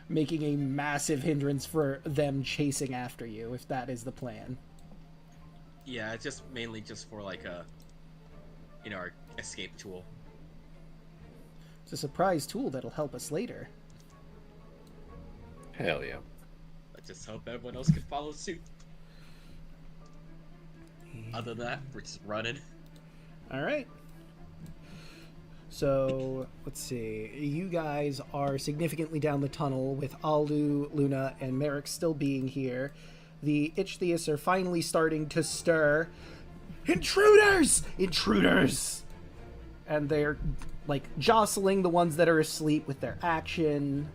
making a massive hindrance for them chasing after you, if that is the plan. Yeah, it's just mainly just for like a, our escape tool. It's a surprise tool that'll help us later. Hell yeah. I just hope everyone else can follow suit. Other than that, we're just running. All right. So, let's see. You guys are significantly down the tunnel with Alu, Luna, and Merrick still being here. The Ichthyists are finally starting to stir. Intruders! Intruders! And they're, like, jostling the ones that are asleep with their action.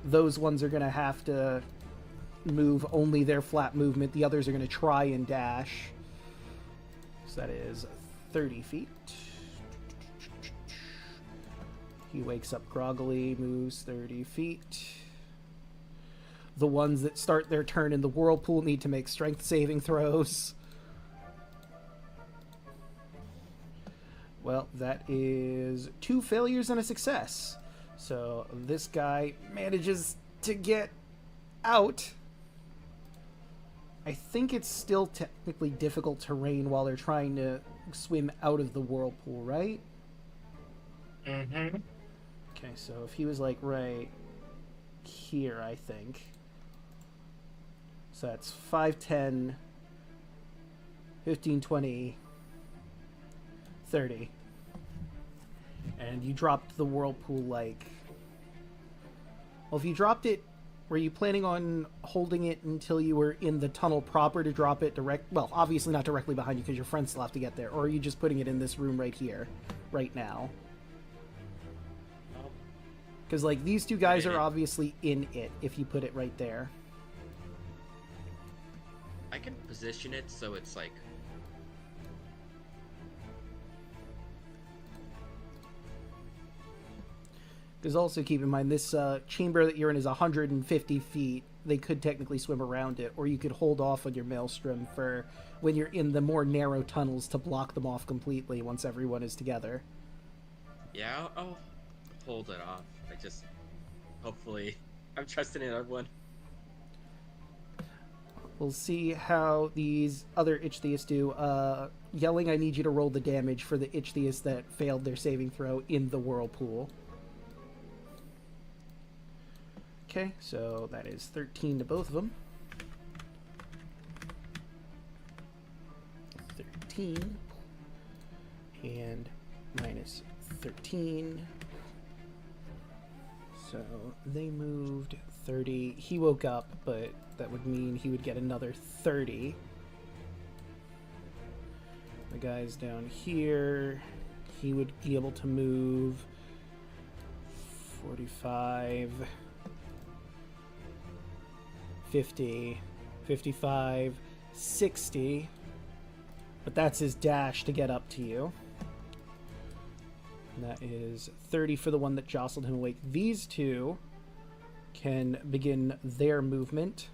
Those ones are going to have to move only their flat movement. The others are going to try and dash. So that is 30 feet. He wakes up groggily, moves 30 feet. The ones that start their turn in the whirlpool need to make strength saving throws. Well, that is 2 failures and a success. So this guy manages to get out. I think it's still technically difficult terrain while they're trying to swim out of the whirlpool, right? Mm-hmm. Okay, so if he was like right here, I think. So that's 5, 10, 15, 20, 30. And you dropped the whirlpool like... Well, if you dropped it, were you planning on holding it until you were in the tunnel proper to drop it direct? Well, obviously not directly behind you because your friends still have to get there. Or are you just putting it in this room right here, right now? Because, like, these two guys are obviously in it if you put it right there. I can position it so it's like... Because also keep in mind, this chamber that you're in is 150 feet. They could technically swim around it, or you could hold off on your maelstrom for when you're in the more narrow tunnels to block them off completely once everyone is together. Yeah, I'll hold it off. I just... Hopefully... I'm trusting in everyone. We'll see how these other Ichthyists do. Yelling, I need you to roll the damage for the Ichthyists that failed their saving throw in the whirlpool. Okay, so that is 13 to both of them. 13. And minus 13. So they moved 30. He woke up, but that would mean he would get another 30. The guy's down here. He would be able to move 45... 50, 55, 60, but that's his dash to get up to you. And that is 30 for the one that jostled him awake. These two can begin their movement.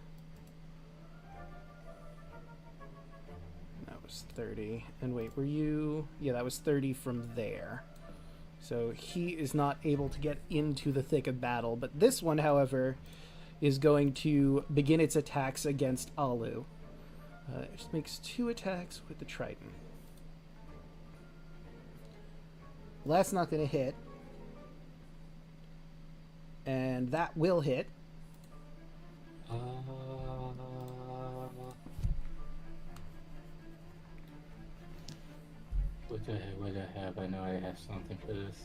That was 30. And wait, were you... Yeah, that was 30 from there. So he is not able to get into the thick of battle. But this one, however, is going to begin its attacks against Alu. It just makes 2 attacks with the Trident. Well, that's not going to hit. And that will hit. What do I have? I know I have something for this.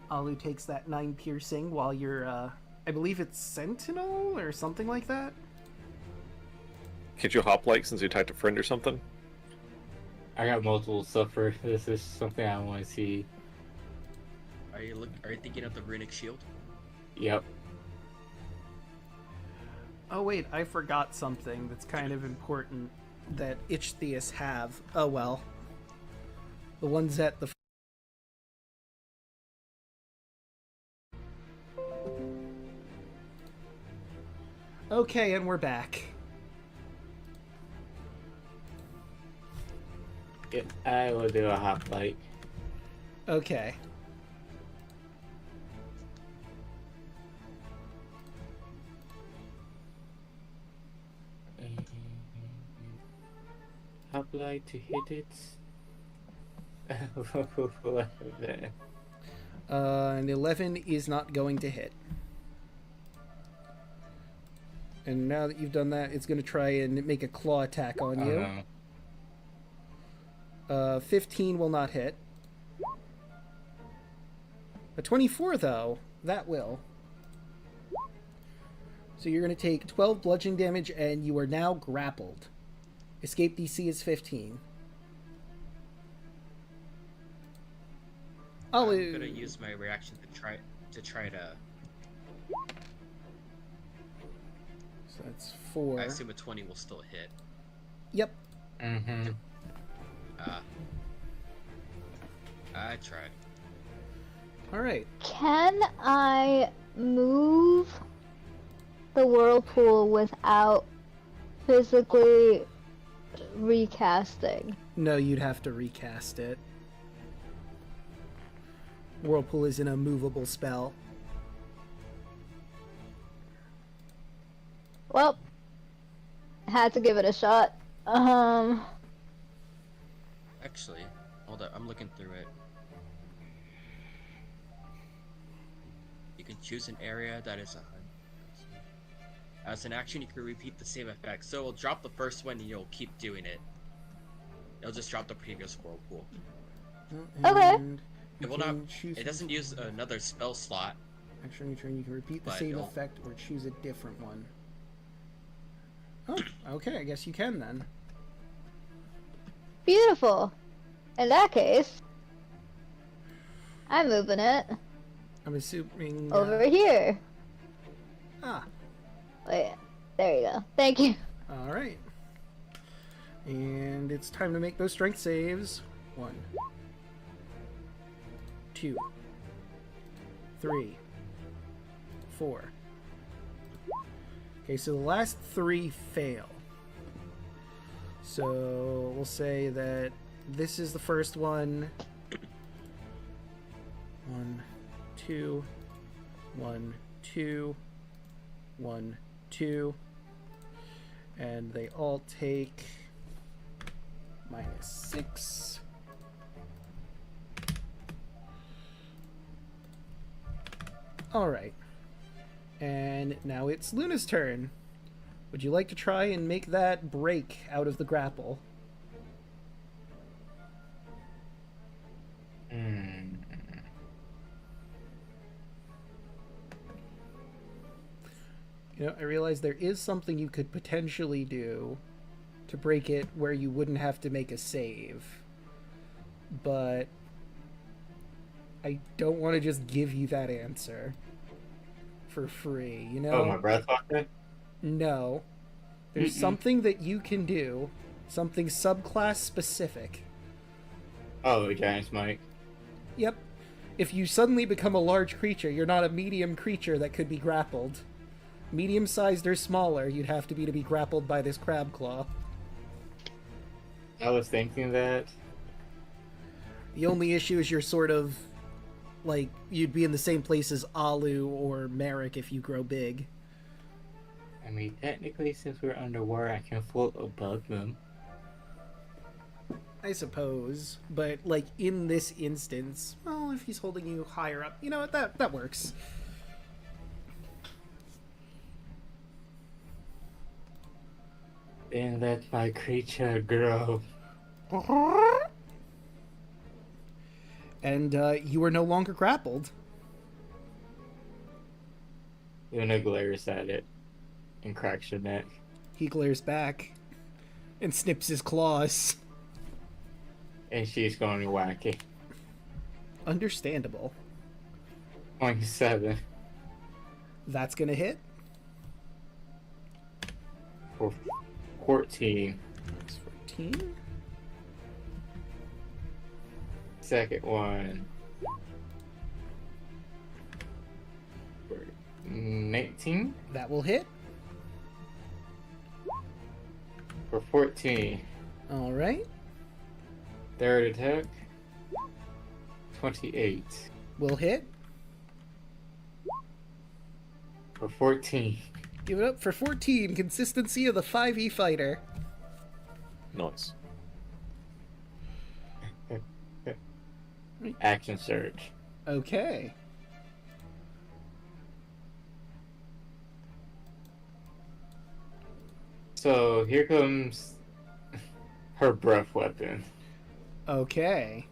Alu takes that 9 piercing while you're, I believe it's Sentinel or something like that. Can't you hop like since you typed a friend or something? I got multiple stuff for this. Is something I want to see. Are you thinking of the runic shield? Yep. Oh wait, I forgot something that's kind of important that Ichthyists have. Oh well. The ones at the... Okay, and we're back. Yeah, I will do a hop like. Okay. Hoplite to hit it. An 11 is not going to hit. And now that you've done that, it's going to try and make a claw attack on you. No. 15 will not hit. A 24, though, that will. So you're going to take 12 bludgeoning damage, and you are now grappled. Escape DC is 15. I'm gonna use my reaction to try to. So that's 4. I assume a 20 will still hit. Yep. Mm-hmm. I tried. All right. Can I move the whirlpool without physically recasting? No, you'd have to recast it. Whirlpool isn't a movable spell. Well, had to give it a shot. Actually, hold up. I'm looking through it. You can choose an area that is 100. As an action, you can repeat the same effect. So it'll drop the first one, and you'll keep doing it. It'll just drop the previous whirlpool. Okay. And It you will not. can choose It doesn't use another spell slot. Action on your turn, you can repeat the But same you'll- effect or choose a different one. Oh, okay, I guess you can then. Beautiful. In that case, I'm moving it I'm assuming... over here. Ah, Wait, there you go. Thank you. alright. And it's time to make those strength saves. 1, 2, 3, 4. Okay, so the last 3 fail. So we'll say that this is the first one. 1, 2, 1, 2, 1, 2. And they all take -6. Alright. And now it's Luna's turn. Would you like to try and make that break out of the grapple? You know, I realize there is something you could potentially do to break it where you wouldn't have to make a save. But I don't want to just give you that answer for free, you know? Oh, my breath walker? No. There's something that you can do, something subclass specific. Oh, Giant Smite. Yep. If you suddenly become a large creature, you're not a medium creature that could be grappled. Medium-sized or smaller, you'd have to be grappled by this crab claw. I was thinking that. The only issue is you're sort of like you'd be in the same place as Alu or Merrick if you grow big. I mean, technically, since we're underwater, I can float above them. I suppose, but like in this instance, well, if he's holding you higher up, you know what, that works. Then let my creature grow. And you are no longer grappled. Luna glares at it and cracks her neck. He glares back and snips his claws. And she's going wacky. Understandable. 27 That's gonna hit. for 14. That's 14. Second one for 19 That will hit. for 14. All right. Third attack 28 Will hit. for 14. Give it up for 14. Consistency of the 5e fighter. Nice. Action surge. Okay. So here comes her breath weapon. Okay.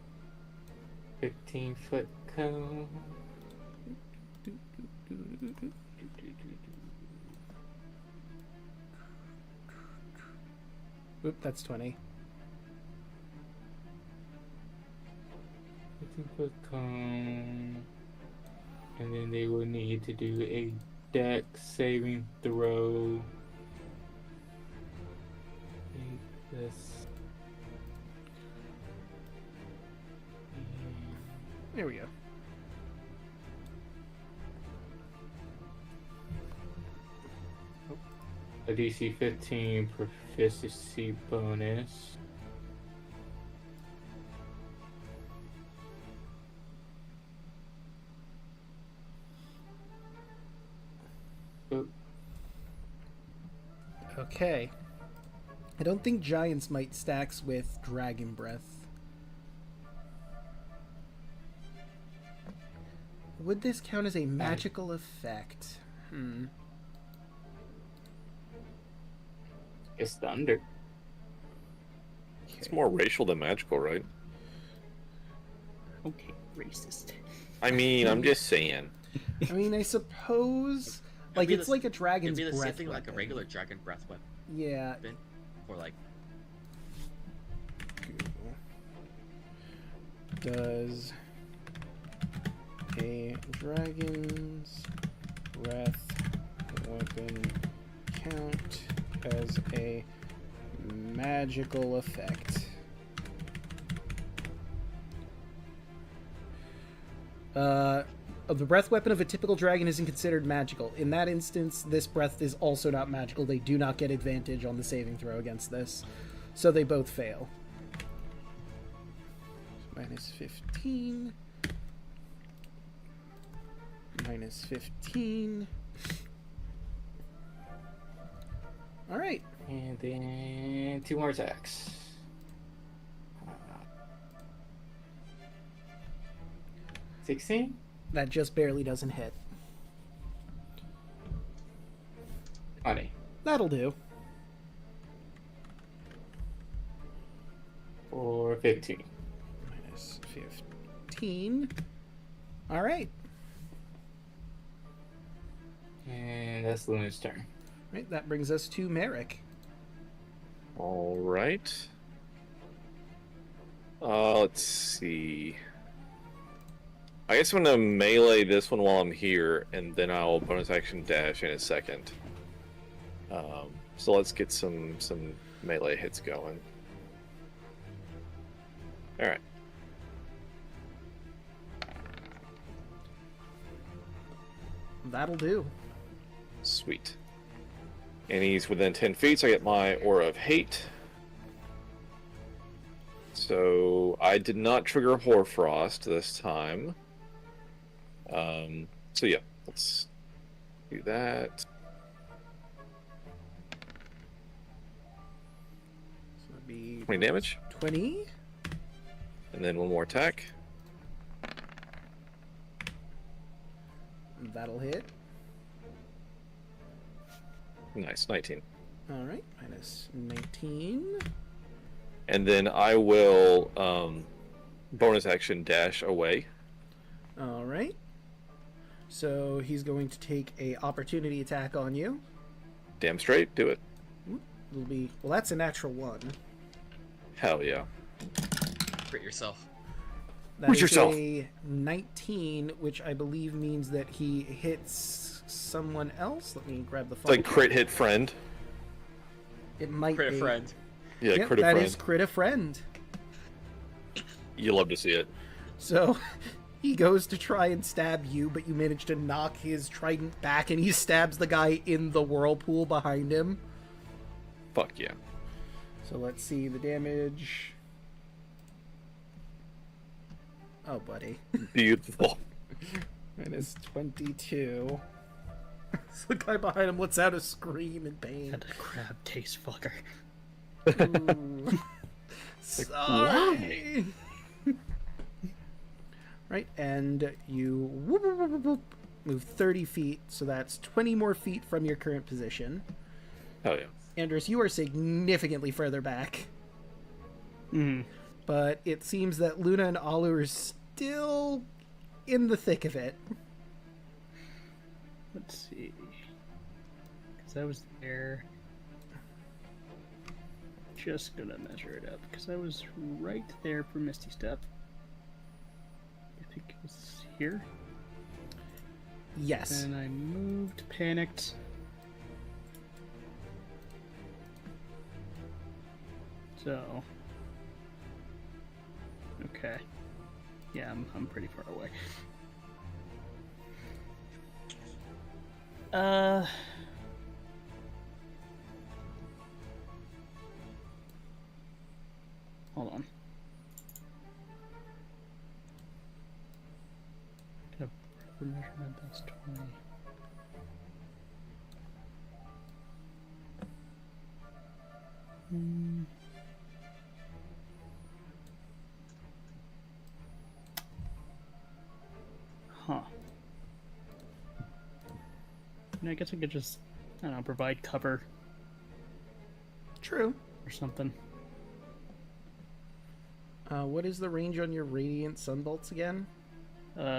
15-foot cone. Oop, that's 20. 15-foot cone. And then they will need to do a dex saving throw. This. There we go. A DC 15 proficiency bonus. Oop. Okay. I don't think Giant's Might stacks with Dragon Breath. Would this count as a magical effect? It's thunder. It's more racial than magical, right? Okay, racist. I mean, I'm just saying. I mean, I suppose... Like, be it's the- like a dragon's It'd be the breath same thing like a weapon. regular dragon breath weapon. Yeah. Or like, Does a dragon's breath weapon count as a magical effect? The breath weapon of a typical dragon isn't considered magical. In that instance, this breath is also not magical. They do not get advantage on the saving throw against this. So they both fail. Minus 15. Minus 15. Alright. And then 2 more attacks. 16? That just barely doesn't hit. 20. That'll do. Or 15. Minus 15. Alright. And that's Luna's turn. Right, that brings us to Merrick. All right. Let's see. I guess I'm gonna melee this one while I'm here, and then I'll bonus action dash in a second. So let's get some melee hits going. All right. That'll do. Sweet. And he's within 10 feet, so I get my Aura of Hate. So I did not trigger Hoarfrost this time. So yeah, let's do that. So it'd be 20 damage. 20. And then one more attack. That'll hit. Nice, 19. Alright, minus 19. And then I will bonus action dash away. Alright. So he's going to take a opportunity attack on you. Damn straight, do it. It'll be... Well, that's a natural 1. Hell yeah. crit yourself. That Crit is yourself. a 19, which I believe means that he hits someone else. Let me grab the It's like crit hit friend. It might Crit be. a friend. Yeah, Yep, crit a that friend. is crit a friend. You love to see it. So he goes to try and stab you, but you manage to knock his trident back, and he stabs the guy in the whirlpool behind him. Fuck yeah. So let's see the damage. Oh, buddy. Beautiful. Minus 22. So the guy behind him lets out a scream in pain. And a crab taste fucker. Ooh. Sorry. Right, and you whoop, whoop, whoop, whoop, whoop, move 30 feet, so that's 20 more feet from your current position. Hell yeah. Andrus, you are significantly further back. But it seems that Luna and Alu are still in the thick of it. Let's see. Because I was there. Just gonna measure it up because I was right there for Misty Step. I think it was here. Yes. And I moved, panicked. So. Okay. Yeah, I'm pretty far away. Hold on. Get a proper measurement, that's 20. Huh. I guess I could just, I don't know, provide cover True. or something. What is the range on your radiant sunbolts again?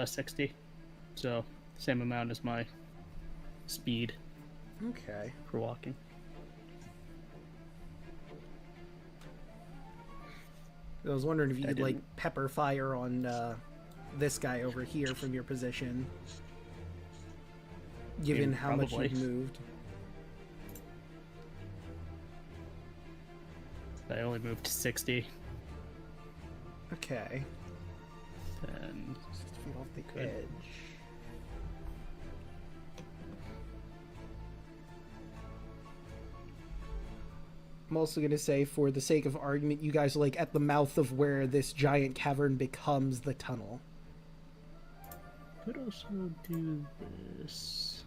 60. So, same amount as my speed Okay. for walking. I was wondering if you I could, like, didn't- pepper fire on this guy over here from your position. Given how much probably. you've moved. I only moved to 60. Okay. And 6 feet off the Good. edge. I'm also going to say, for the sake of argument, you guys are, like, at the mouth of where this giant cavern becomes the tunnel. could also do this.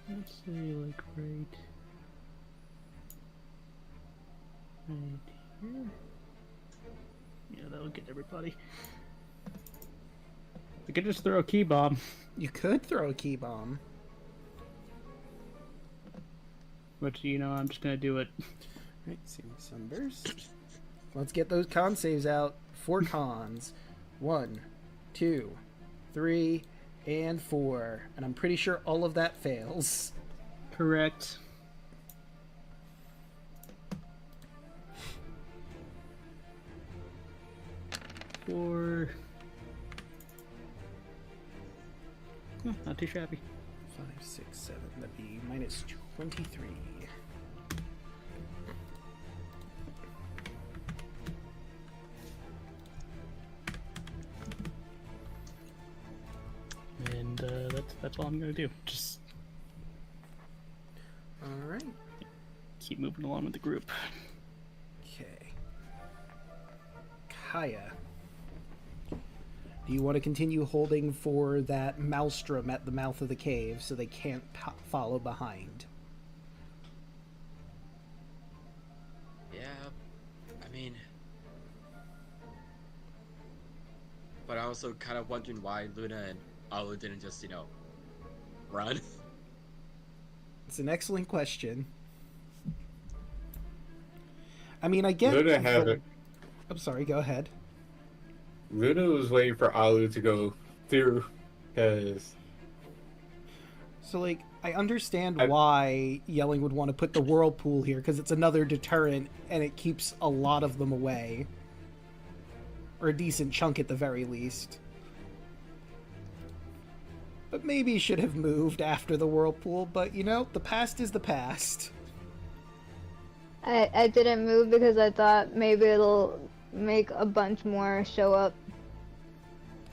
Let's say like right here. Yeah, that'll get everybody. We could just throw a key bomb. You could throw a key bomb. But you know, I'm just gonna do it. Right, seeing sunburst. Let's get those con saves out. 4 cons. 1, 2, 3, and 4. And I'm pretty sure all of that fails. Correct. Four. Not too shabby. 5, 6, 7. That'd be minus 23. And that's all I'm gonna do. Just All right. keep moving along with the group. Okay. Kaya. Do you want to continue holding for that maelstrom at the mouth of the cave so they can't follow behind? Yeah, I mean... But I also kind of wondering why Luna and Alu didn't just, you know, run. It's an excellent question. I mean, I get... Luna haven't. I'm sorry, go ahead. Luna was waiting for Alu to go through, because So, like, I understand why Yelling would want to put the whirlpool here, because it's another deterrent, and it keeps a lot of them away. Or a decent chunk at the very least. But maybe should have moved after the whirlpool, but, you know, the past is the past. I didn't move because I thought maybe it'll make a bunch more show up.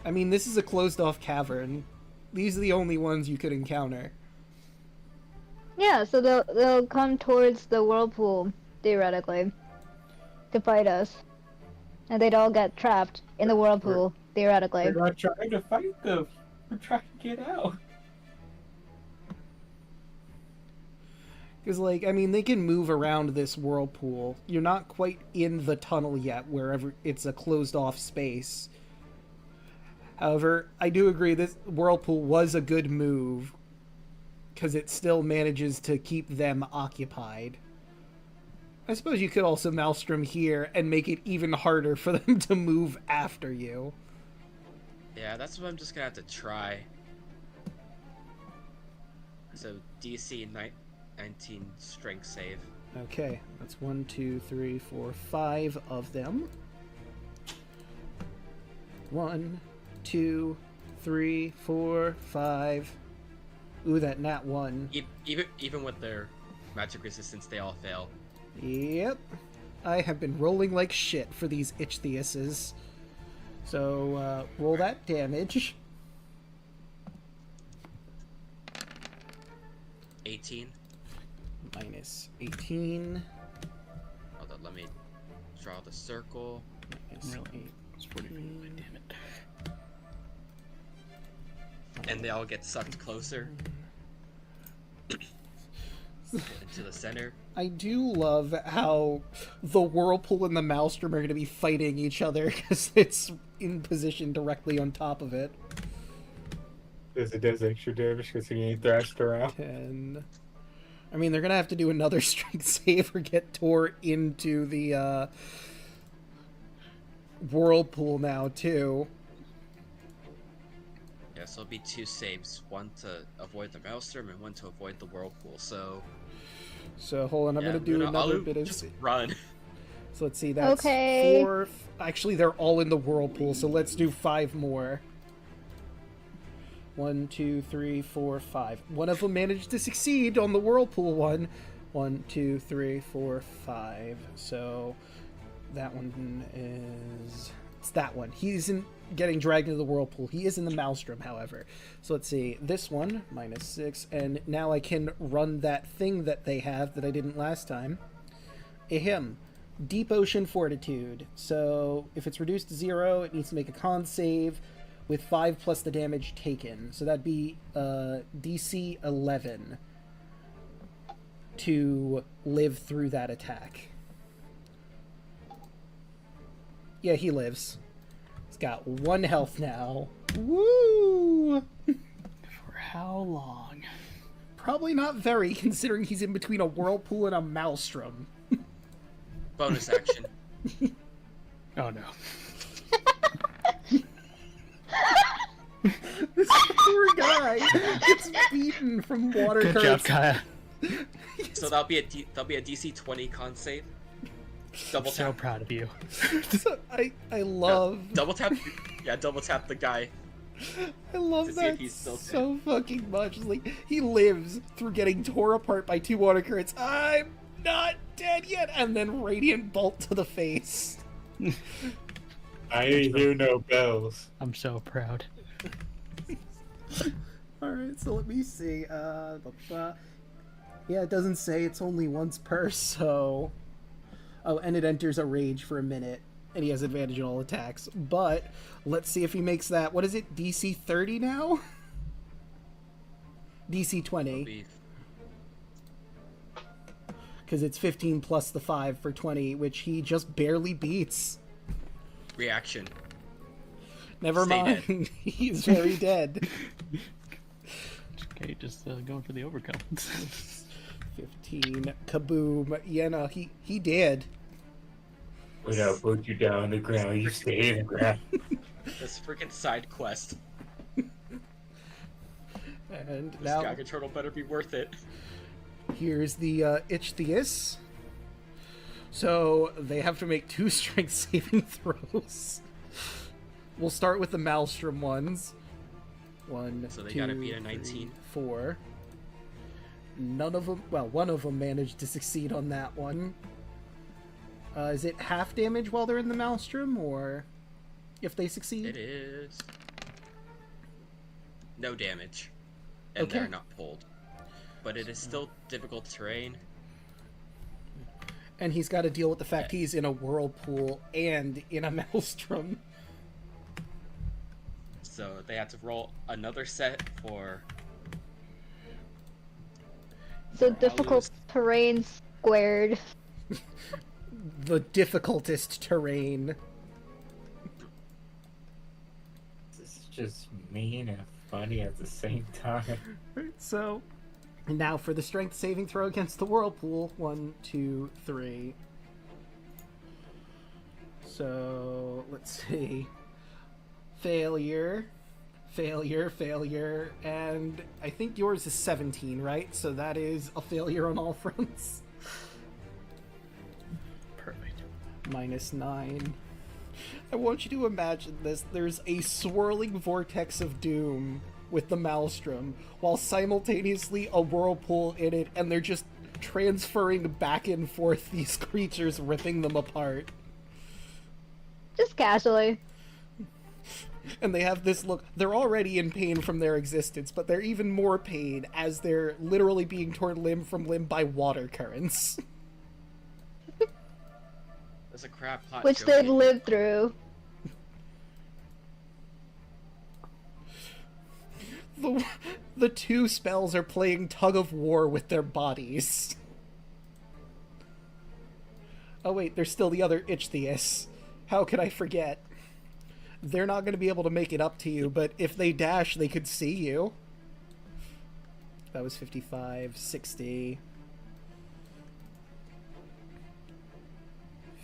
I mean, this is a closed-off cavern. These are the only ones you could encounter. Yeah, so they'll come towards the whirlpool, theoretically, to fight us. And they'd all get trapped in the whirlpool, theoretically. we're not trying to fight them. We're trying to get out. Because, like, I mean, they can move around this whirlpool. You're not quite in the tunnel yet, wherever it's a closed-off space. However, I do agree this whirlpool was a good move, because it still manages to keep them occupied. I suppose you could also Maelstrom here and make it even harder for them to move after you. Yeah, that's what I'm just gonna have to try. So DC 19 strength save. Okay, that's 1, 2, 3, 4, 5 of them. 1, 2, 3, 4, 5. Ooh, that nat 1. Even with their magic resistance, they all fail. Yep. I have been rolling like shit for these Ichtheuses. So, roll that damage. 18. Minus 18. Hold on, let me draw the circle. Minus Really? It's 45. Damn it. And they all get sucked closer into the center. I do love how the Whirlpool and the Maelstrom are going to be fighting each other because it's in position directly on top of it. Because it does extra damage because he ain't thrashed around. 10. I mean, they're going to have to do another strength save or get tore into the Whirlpool now, too. Yeah, so it'll be 2 saves. One to avoid the Maelstrom and one to avoid the Whirlpool, so... So, hold on, I'm yeah, going to do another I'll bit of... just run. So, let's see, that's Okay. 4... Actually, they're all in the Whirlpool, so let's do 5 more. 1, 2, 3, 4, 5. One of them managed to succeed on the Whirlpool one. 1, 2, 3, 4, 5. So that one is... It's that one. He isn't getting dragged into the Whirlpool. He is in the Maelstrom, however. So let's see. This one, minus 6. And now I can run that thing that they have that I didn't last time. Ahem. Deep Ocean Fortitude. So if it's reduced to 0, it needs to make a con save with 5 plus the damage taken. So that'd be DC 11 to live through that attack. Yeah, he lives. He's got 1 health now. Woo! For how long? Probably not very, considering he's in between a Whirlpool and a Maelstrom. Bonus action. Oh no. This poor guy gets beaten from water Good job, currents. Kaya. So that'll be a DC 20 con save. Double So tap. proud of you. So I love Double tap. Yeah, double tap the guy. I love to see if that he's still so fucking much. It's like he lives through getting tore apart by 2 water currents. I'm not dead yet, and then radiant bolt to the face. I ain't hear no bells. I'm so proud. All right, so let me see. Yeah, it doesn't say it's only once per. So, oh, and it enters a rage for a minute, and he has advantage on all attacks. But let's see if he makes that. What is it? DC 30 now? DC 20. Because it's 15 plus the 5 for 20, which he just barely beats. Reaction. Never Stay mind. He's very dead. Okay, just going for the overcome. 15. Kaboom. Yeah, no, he did. When I put you down on the ground, you stay in the ground. This freaking side quest. And This now Gaga Turtle better be worth it. here's the Ichthyeus. So they have to make 2 strength saving throws. We'll start with the Maelstrom ones. 1, So they 2, gotta beat a 3, 19. 4. None of them. Well, one of them managed to succeed on that one. Is it half damage while they're in the Maelstrom, or if they succeed? It is no damage, and Okay. they're not pulled. But it is still difficult terrain. And he's got to deal with the fact he's in a whirlpool and in a Maelstrom. So they have to roll another set for So I'll difficult lose. terrain squared. The difficultest terrain. This is just mean and funny at the same time. So, and now for the strength saving throw against the whirlpool. 1, 2, 3. So, let's see. Failure, failure, and I think yours is 17, right? So that is a failure on all fronts. Perfect. -9. I want you to imagine this. There's a swirling vortex of doom with the maelstrom, while simultaneously a whirlpool in it, and they're just transferring back and forth these creatures, ripping them apart. Just casually. And they have this look. They're already in pain from their existence, but they're even more pain as they're literally being torn limb from limb by water currents. There's a crab pot. Which joking. they've lived through. The two spells are playing tug of war with their bodies. Oh wait, there's still the other Ichthyeus. How could I forget? They're not going to be able to make it up to you, but if they dash, they could see you. That was 55, 60.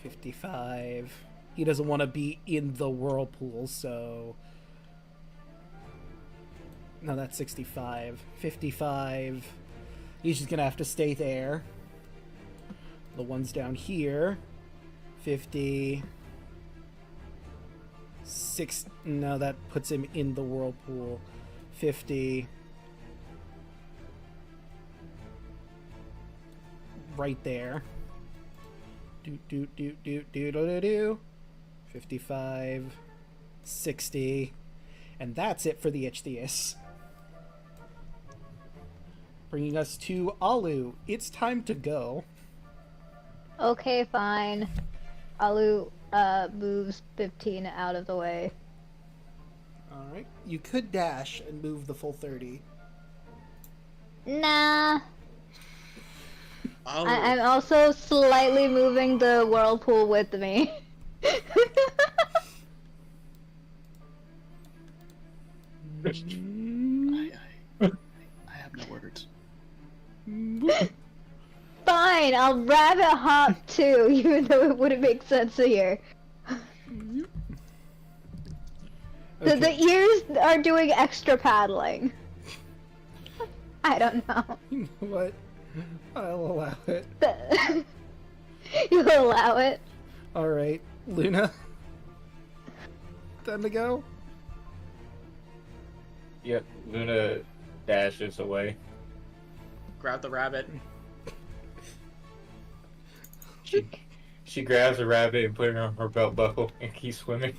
55. He doesn't want to be in the whirlpool, so... No, that's 65. 55. He's just going to have to stay there. The ones down here. 50... 6. No, that puts him in the whirlpool. 50. Right there. Do. 55. 60. And that's it for the Ichthyeus. Bringing us to Alu. It's time to go. Okay, fine. Alu moves 15 out of the way. Alright. You could dash and move the full 30. Nah. Oh, I'm also slightly moving the whirlpool with me. I have no words. Fine, I'll rabbit hop too, even though it wouldn't make sense here. The ears are doing extra paddling. I don't know. You know what? I'll allow it. You'll allow it? Alright. Luna? Time to go? Yep, Luna dashes away. grab the rabbit. She grabs a rabbit and puts it on her belt buckle and keeps swimming.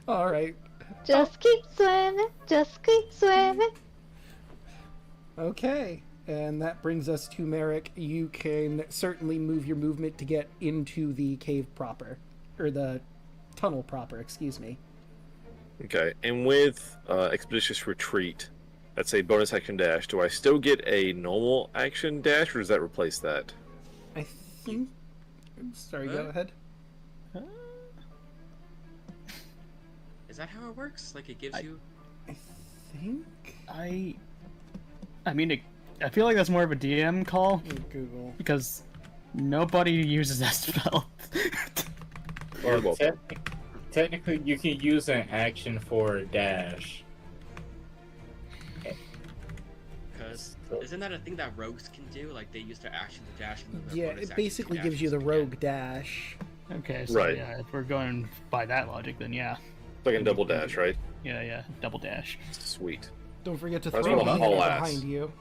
Alright. Just keep swimming, just keep swimming. Okay. And that brings us to Merrick. You can certainly move your movement to get into the cave proper. Or the tunnel proper, excuse me. Okay, and with Expeditious Retreat, that's a bonus action dash. Do I still get a normal action dash, or does that replace that? I think... Sorry, go ahead. Is that how it works? Like it gives you... I think... I mean, I feel like that's more of a DM call, Google. because nobody uses that spell. You're Well, welcome. technically, you can use an action for a dash. Because isn't that a thing that rogues can do? Like they use their action to dash and then their Yeah, bonus it action basically to gives dash you the again. rogue dash. Okay, so Right. yeah, if we're going by that logic, then yeah. It's like a double dash, right? Yeah, double dash. Sweet. Don't forget to That's throw what me I'm haul ass. behind you.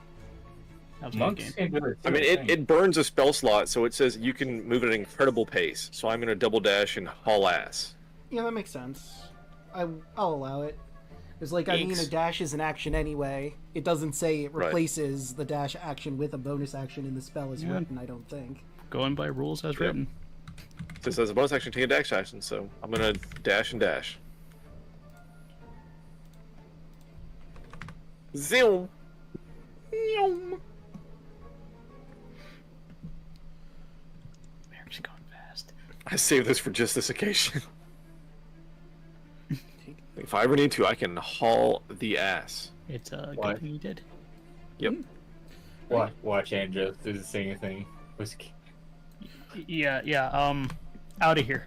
That was my Monks game. can do it. I mean, it burns a spell slot, so it says you can move at an incredible pace. So I'm going to double dash and haul ass. Yeah, that makes sense. I'll allow it. It's like, I mean, a Thanks. dash is an action anyway. It doesn't say it Right. replaces the dash action with a bonus action in the spell as Yeah. written, I don't think. Going by rules as written. So it says a bonus action, take a dash action, so I'm going to dash and dash. Zoom! I saved this for just this occasion. If I ever need to, I can haul the ass. It's a What? good thing you did. Yep. Watch Andrew do the same thing. Yeah. Out of here.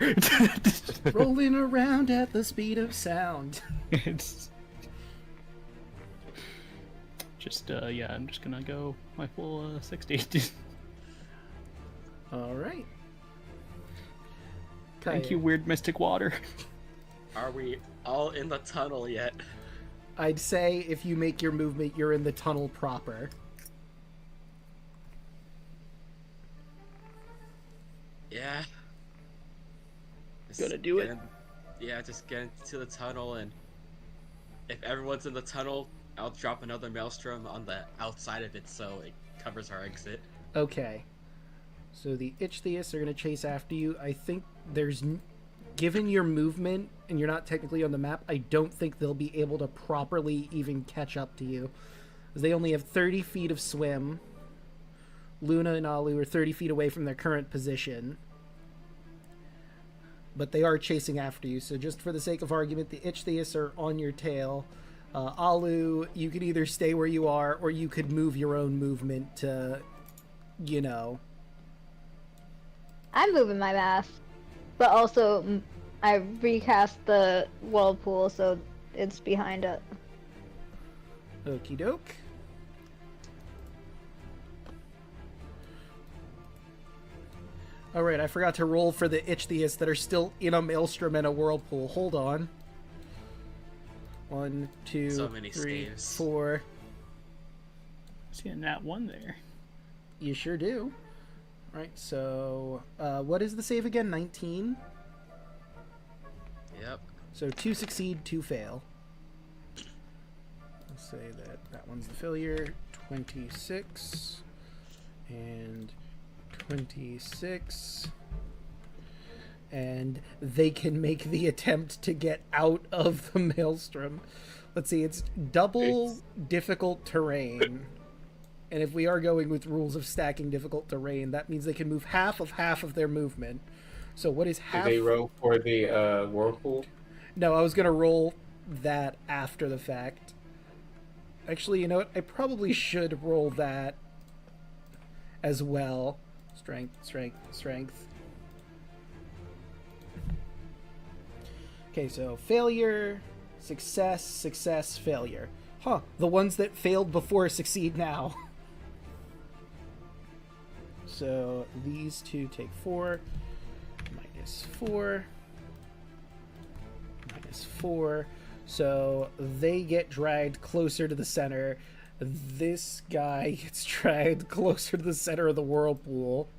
Rolling around at the speed of sound. It's just yeah. I'm just gonna go my full 60. All right. Thank you, weird mystic water. Are we all in the tunnel yet? I'd say if you make your movement, you're in the tunnel proper. Yeah. Just Gonna do it. Yeah, just get into the tunnel, and if everyone's in the tunnel, I'll drop another maelstrom on the outside of it so it covers our exit. Okay. So the Ichthyists are going to chase after you. I think given your movement, and you're not technically on the map, I don't think they'll be able to properly even catch up to you. Because they only have 30 feet of swim. Luna and Alu are 30 feet away from their current position. But they are chasing after you, so just for the sake of argument, the Ichthyists are on your tail. Alu, you could either stay where you are, or you could move your own movement to, you know... I'm moving my mask, but also I recast the whirlpool so it's behind it. Okie doke. Alright, I forgot to roll for the Ichthyists that are still in a maelstrom and a whirlpool. Hold on. 1, 2, So many 3, saves. 4. Seeing that one there. You sure do. Right, so what is the save again? 19? Yep. So 2 succeed, 2 fail. Let's say that one's the failure. 26 and 26. And they can make the attempt to get out of the maelstrom. Let's see, it's double difficult terrain. And if we are going with rules of stacking difficult terrain, that means they can move half of their movement. So what is half? Did they roll for the whirlpool? No, I was going to roll that after the fact. Actually, you know what? I probably should roll that as well. Strength, strength, strength. Okay, so failure, success, success, failure. Huh, the ones that failed before succeed now. So these two take 4, minus 4, minus 4. So they get dragged closer to the center. This guy gets dragged closer to the center of the whirlpool.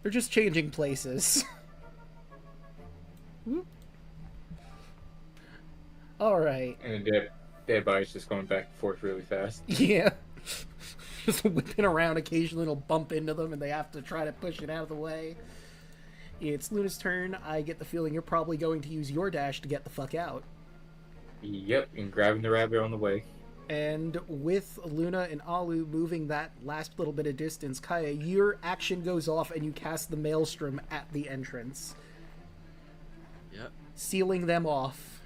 They're just changing places. Alright. And the dead body's just going back and forth really fast. Yeah. Just whipping around. Occasionally it'll bump into them and they have to try to push it out of the way. It's Luna's turn. I get the feeling you're probably going to use your dash to get the fuck out. Yep, and grabbing the rabbit on the way. And with Luna and Alu moving that last little bit of distance, Kaya, your action goes off and you cast the Maelstrom at the entrance. Yep. Sealing them off.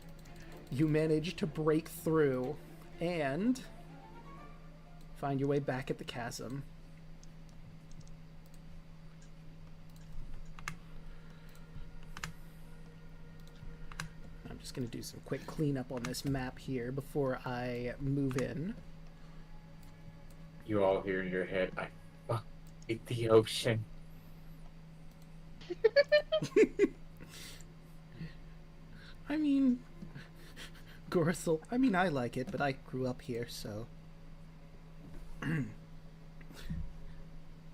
You manage to break through and find your way back at the chasm. I'm just going to do some quick cleanup on this map here before I move in. You all hear in your head, I hate the ocean. I mean, Gorsel, I like it, but I grew up here, so...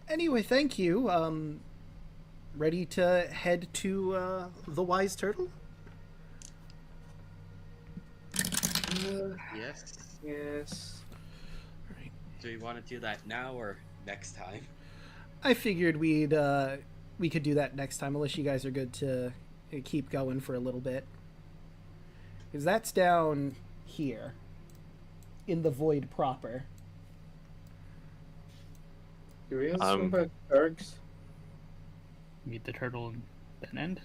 Anyway, thank you. Ready to head to the Wise Turtle? Yes. Yes. Right. Do we want to do that now or next time? I figured we could do that next time, unless you guys are good to keep going for a little bit. Because that's down here, in the void proper. Do we have some about sharks? Meet the turtle and Then end.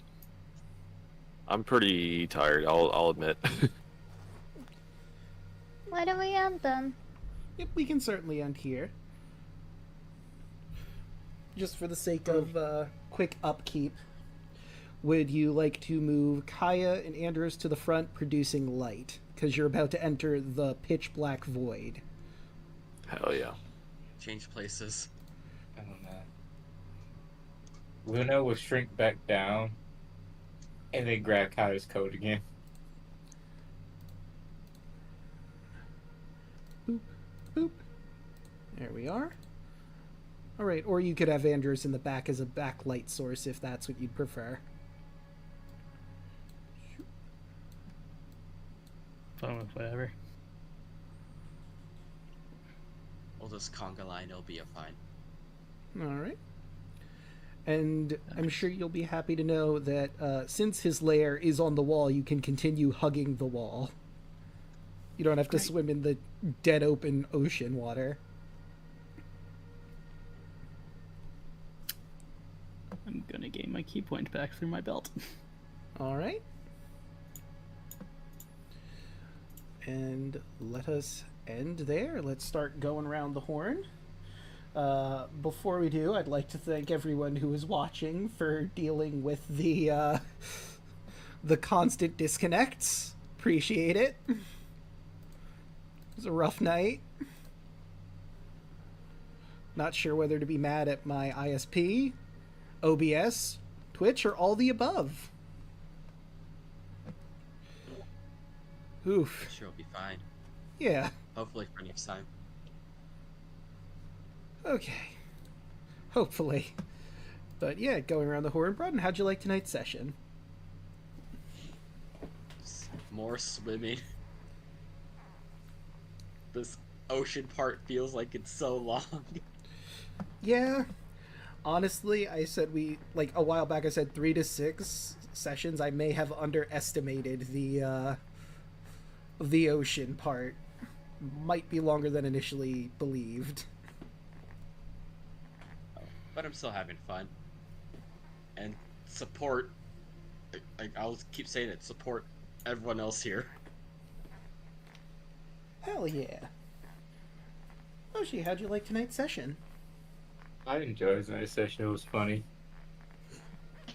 I'm pretty tired. I'll admit. Why don't we end then? Yep, we can certainly end here. Just for the sake of quick upkeep, would you like to move Kaya and Anders to the front, producing light? Because you're about to enter the pitch black void. Hell yeah. Change places. I don't know. Luna will shrink back down and then grab Kaya's coat again. Boop, boop. There we are. All right, or you could have Anders in the back as a backlight source if that's what you'd prefer. Fine with whatever. We'll just conga line, it'll be a fine. All right. And I'm sure you'll be happy to know that since his lair is on the wall, you can continue hugging the wall. You don't have to swim in the dead open ocean water. I'm gonna gain my key point back through my belt. All right. And let us end there. Let's start going around the horn. Before we do, I'd like to thank everyone who is watching for dealing with the constant disconnects. Appreciate it. It was a rough night. Not sure whether to be mad at my ISP, OBS, Twitch, or all the above. Oof. Sure, it'll be fine. Yeah. Hopefully for next time. Okay. Hopefully. But yeah, going around the horn, Broden, how'd you like tonight's session? More swimming. This ocean part feels like it's so long. Yeah. Honestly, I said a while back I said 3 to 6 sessions. I may have underestimated the ocean part. Might be longer than initially believed. But I'm still having fun. And support, I'll keep saying it, support everyone else here. Hell yeah. Oshi, how'd you like tonight's session? I enjoyed tonight's session. It was funny.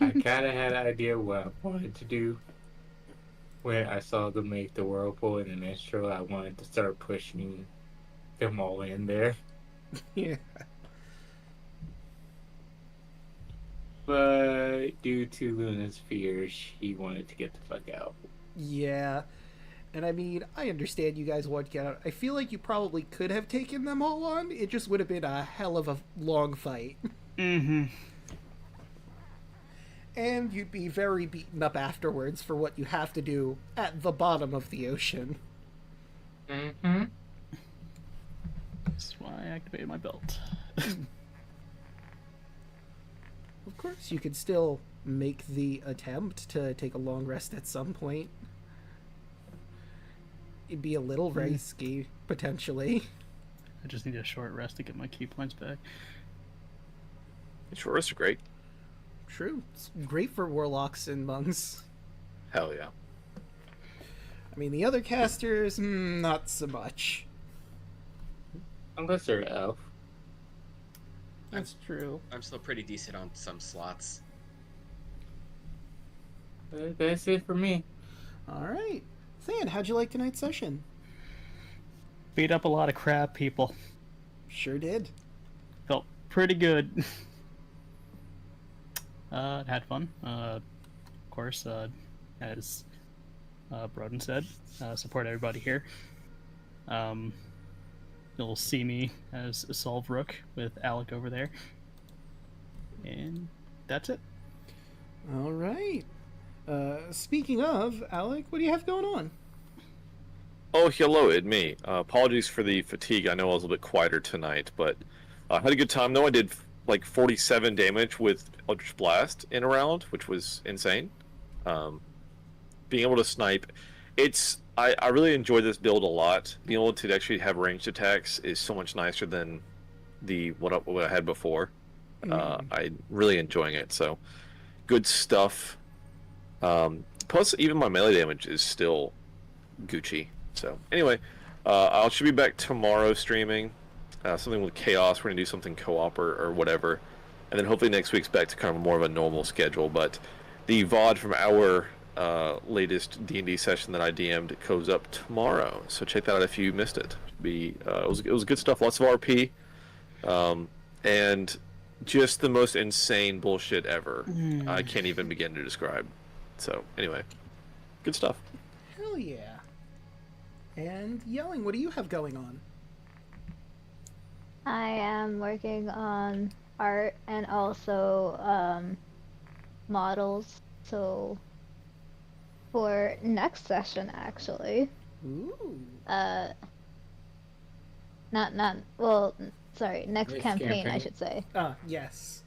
I kind of had an idea what I wanted to do. When I saw them make the whirlpool in an intro, I wanted to start pushing them all in there. Yeah. But due to Luna's fear, she wanted to get the fuck out. Yeah. And I mean, I understand you guys want to get out. I feel like you probably could have taken them all on. It just would have been a hell of a long fight. Mm-hmm. And you'd be very beaten up afterwards for what you have to do at the bottom of the ocean. Mm-hmm. That's why I activated my belt. Of course, you could still make the attempt to take a long rest at some point. It'd be a little risky, potentially. I just need a short rest to get my key points back. Short rests are great. True. It's great for warlocks and monks. Hell yeah. I mean, the other casters, not so much. Unless they're an elf. That's true. I'm still pretty decent on some slots. That's it for me. All right. Than, how'd you like tonight's session? Beat up a lot of crab people. Sure did. Felt pretty good. Had fun. Of course, as Broden said, support everybody here. You'll see me as a Solve Rook with Alek over there. And that's it. All right. Speaking of, Alek, what do you have going on? Oh, hello, it's me. Apologies for the fatigue. I know I was a little bit quieter tonight, but I had a good time. No, I did like 47 damage with Eldritch Blast in a round, which was insane. Being able to snipe, I really enjoy this build a lot. Being able to actually have ranged attacks is so much nicer than what I had before. I'm really enjoying it. So good stuff. Plus, even my melee damage is still Gucci. So anyway, I should be back tomorrow streaming something with Chaos. We're gonna do something co-op or whatever, and then hopefully next week's back to kind of more of a normal schedule. But the VOD from our latest D&D session that I DM'd goes up tomorrow, so check that out if you missed it. It was good stuff. Lots of RP, and just the most insane bullshit ever. I can't even begin to describe. So anyway, good stuff. Hell yeah. And Yelling, what do you have going on? I am working on art and also models. So for next session, actually. Ooh. Sorry, next campaign, I should say. Yes.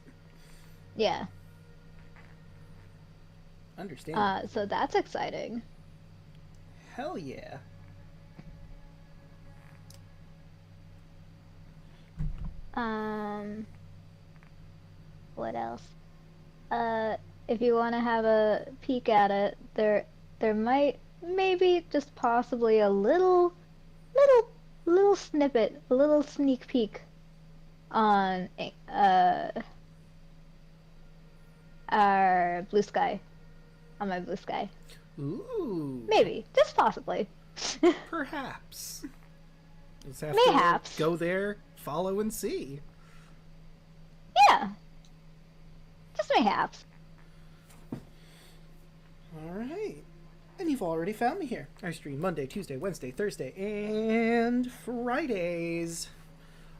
Yeah. Understand. So that's exciting. Hell yeah. What else? If you want to have a peek at it, there might, maybe, just possibly a little snippet, a little sneak peek on our Blue Sky, on my Blue Sky. Ooh. Maybe, just possibly. Perhaps. Just have Mayhaps. to go there, follow, and see. Yeah. Just mayhaps. Alright. And you've already found me here. I stream Monday, Tuesday, Wednesday, Thursday, and Fridays.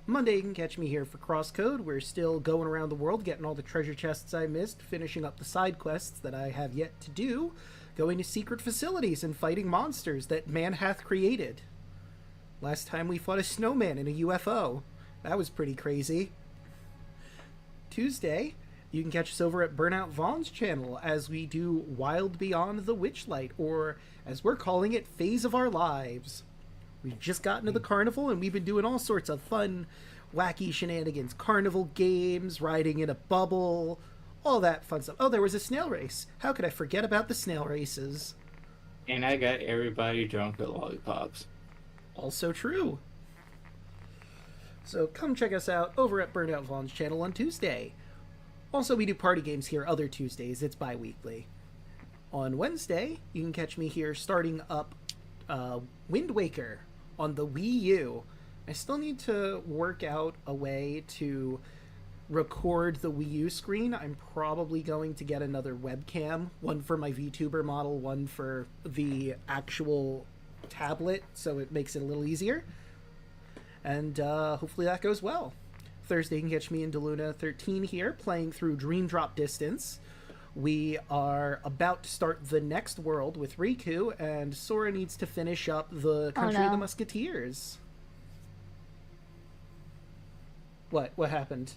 Monday, you can catch me here for Crosscode. We're still going around the world, getting all the treasure chests I missed, finishing up the side quests that I have yet to do, going to secret facilities and fighting monsters that man hath created. Last time we fought a snowman in a UFO. That was pretty crazy. Tuesday, you can catch us over at Burnout Vaughn's channel as we do Wild Beyond the Witchlight, or as we're calling it, Phase of Our Lives. We've just gotten to the carnival and we've been doing all sorts of fun, wacky shenanigans. Carnival games, riding in a bubble, all that fun stuff. Oh, there was a snail race. How could I forget about the snail races? And I got everybody drunk with lollipops. Also true. So come check us out over at Burnout Vaughn's channel on Tuesday. Also, we do party games here other Tuesdays. It's bi-weekly. On Wednesday, you can catch me here starting up Wind Waker on the Wii U. I still need to work out a way to record the Wii U screen. I'm probably going to get another webcam, one for my VTuber model, one for the actual tablet, so it makes it a little easier. And hopefully that goes well. Thursday, you can catch me in DeLuna 13 here, playing through Dream Drop Distance. We are about to start the next world with Riku, and Sora needs to finish up the Country of the Musketeers. What happened?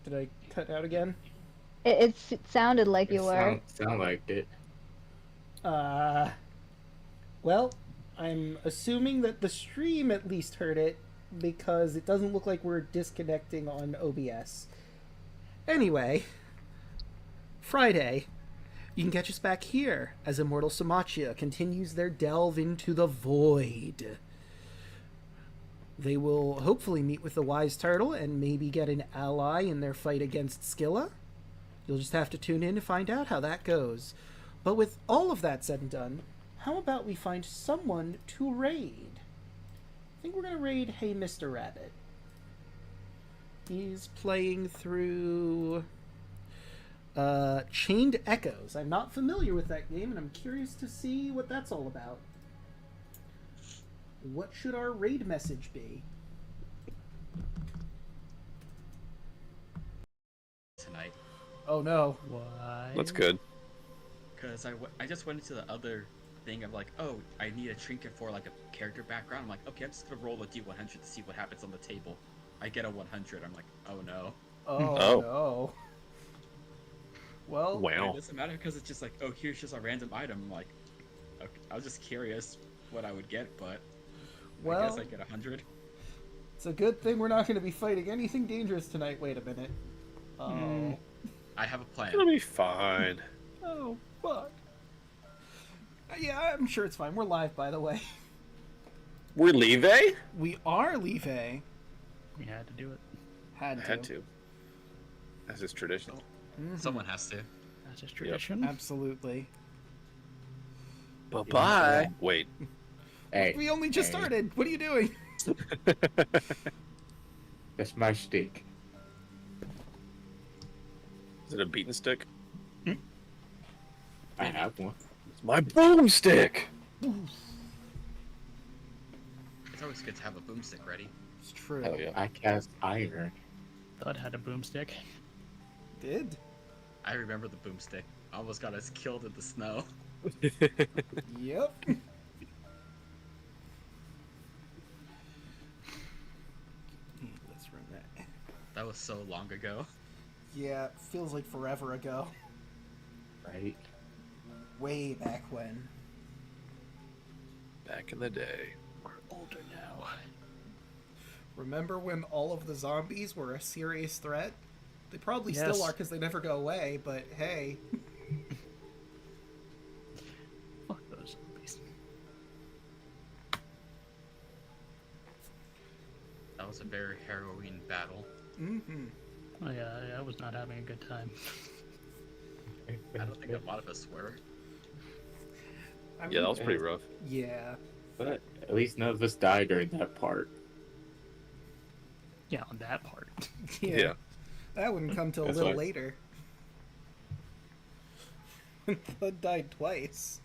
Did I cut out again? It sounded like you were. Sound like it. Well, I'm assuming that the stream at least heard it, because it doesn't look like we're disconnecting on OBS. Anyway, Friday, you can catch us back here as Immortal Samachia continues their delve into the void. They will hopefully meet with the Wise Turtle and maybe get an ally in their fight against Scylla. You'll just have to tune in to find out how that goes. But with all of that said and done, how about we find someone to raid? I think we're going to raid Hey Mr. Rabbit. He's playing through Chained Echoes. I'm not familiar with that game, and I'm curious to see what that's all about. What should our raid message be? Tonight. Oh no. Why? That's good. Because I just went into the other thing of like, oh, I need a trinket for like a character background. I'm like, okay, I'm just gonna roll a d100 to see what happens on the table. I get a 100. I'm like, oh no. Oh, Oh. no. Well, Wow. It doesn't matter because it's just like, oh, here's just a random item. I'm like, okay, I was just curious what I would get, but I guess I get 100. it's a good thing we're not going to be fighting anything dangerous tonight. Wait a minute. Oh. I have a It's plan. gonna be fine. Oh, fuck. Yeah, I'm sure it's fine. We're live, by the way. We're Leve? We are Leve. We had to do it. Had I to. had to. That's just tradition. Mhm. Someone has to. That's just tradition. Absolutely. Bye-bye. Wait. Hey, We only just hey, started. What are you doing? That's my stick. Is it a beaten stick? I have one. It's my boomstick! It's always good to have a boomstick ready. It's true. Hell yeah. I cast iron. Thud had a boomstick. Did. I remember the boomstick. Almost got us killed in the snow. Yep. Let's run that. That was so long ago. Yeah, feels like forever ago. Right? Way back when. Back in the day. We're older now. Remember when all of the zombies were a serious threat? They probably Yes. still are because they never go away, but hey. Fuck those zombies. That was a very harrowing battle. Mm-hmm. Oh yeah, I was not having a good time. I don't think a lot of us were. Yeah, that was pretty rough. Yeah. But at least none of us died during that part. Yeah, on that part. Yeah. That wouldn't come till a That's little why- later. Thud died twice.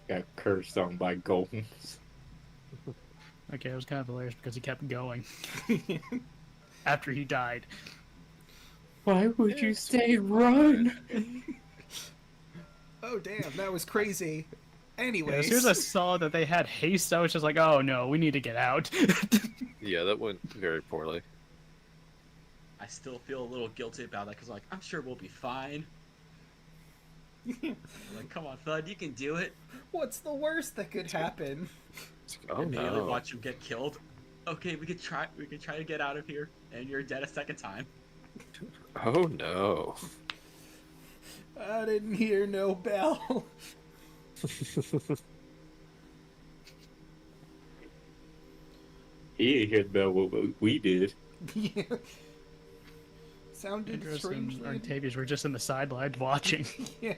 Got cursed on by golems. Okay, it was kind of hilarious because he kept going after he died. Why would you say run? Oh damn, that was crazy. Yeah, Anyways. as soon as I saw that they had haste, I was just like, oh no, we need to get out. Yeah, that went very poorly. I still feel a little guilty about that because, like, I'm sure we'll be fine. Like, come on, Thud, you can do it. What's the worst that could happen? Oh Immediately no. watch him get killed. Okay, we could try. We could try to get out of here, and you're dead a second time. Oh no. I didn't hear no bell. He didn't hear about what we did. Yeah. Sounded Andros and strangely. Octavius were just in the sidelines watching. Yeah.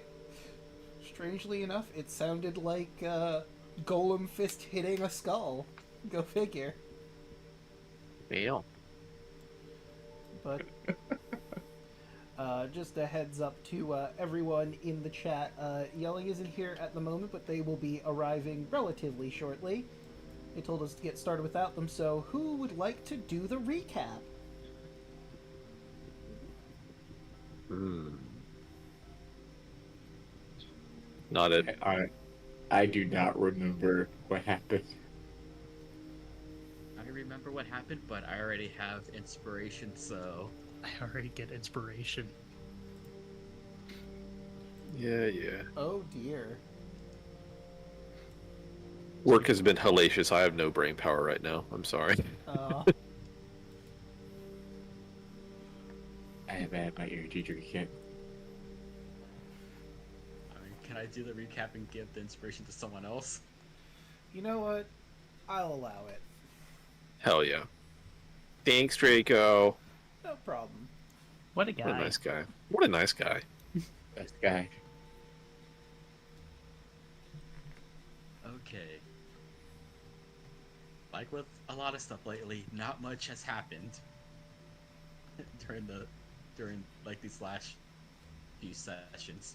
Strangely enough, it sounded like Golem fist hitting a skull. Go figure. Yeah. But just a heads up to everyone in the chat. Yelling isn't here at the moment, but they will be arriving relatively shortly. They told us to get started without them, so who would like to do the recap? Not it. I do not remember what happened. I remember what happened, but I already have inspiration, so I already get inspiration. Yeah, yeah. Oh dear. Work has been hellacious. I have no brain power right now. I'm sorry. I haven't had my energy drink yet. I mean, can I do the recap and give the inspiration to someone else? You know what? I'll allow it. Hell yeah. Thanks, Draco. No problem. What a guy. What a nice guy. What a nice guy. Best guy. Okay. Like with a lot of stuff lately, not much has happened during like these last few sessions.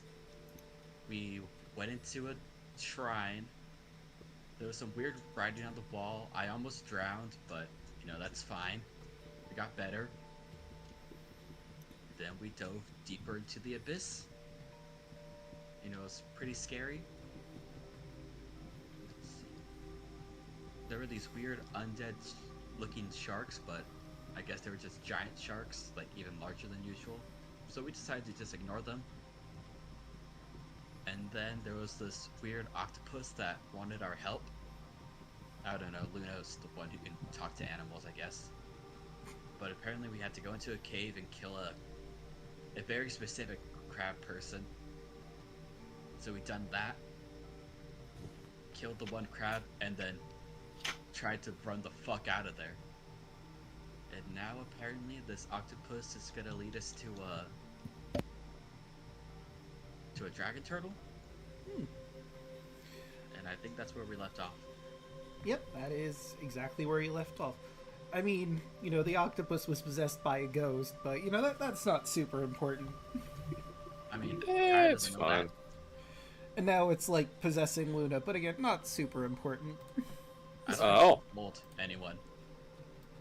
We went into a shrine. There was some weird writing on the wall. I almost drowned, but you know, that's fine. We got better. Then we dove deeper into the abyss. You know, it was pretty scary. Let's see. There were these weird undead looking sharks, but I guess they were just giant sharks, like even larger than usual. So we decided to just ignore them. And then there was this weird octopus that wanted our help. I don't know, Luna's the one who can talk to animals, I guess. But apparently we had to go into a cave and kill a a very specific crab person. So we done that, killed the one crab, and then tried to run the fuck out of there. And now apparently this octopus is gonna lead us to a dragon turtle. And I think that's where we left off. Yep, that is exactly where you left off. I mean, you know, the octopus was possessed by a ghost, but, you know, that's not super important. I mean, It's fine. And now it's like possessing Luna, but again, not super important. I don't Oh. told anyone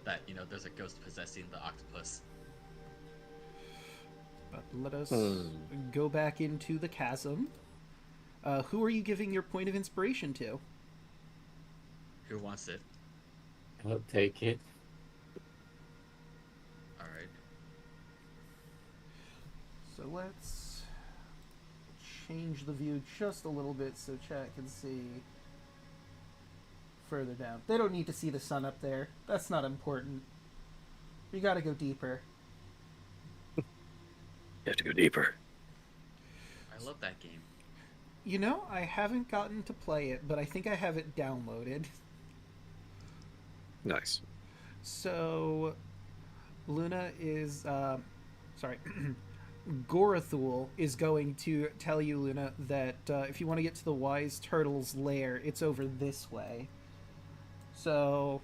that, you know, there's a ghost possessing the octopus. But let us go back into the chasm. Who are you giving your point of inspiration to? Who wants it? I'll take it. Alright. So let's change the view just a little bit so chat can see further down. They don't need to see the sun up there. That's not important. You gotta go deeper. You have to go deeper. I love that game. You know, I haven't gotten to play it, but I think I have it downloaded. Nice. So, Luna is, sorry, Gorathul is going to tell you, Luna, that if you want to get to the Wise Turtle's lair, it's over this way. So,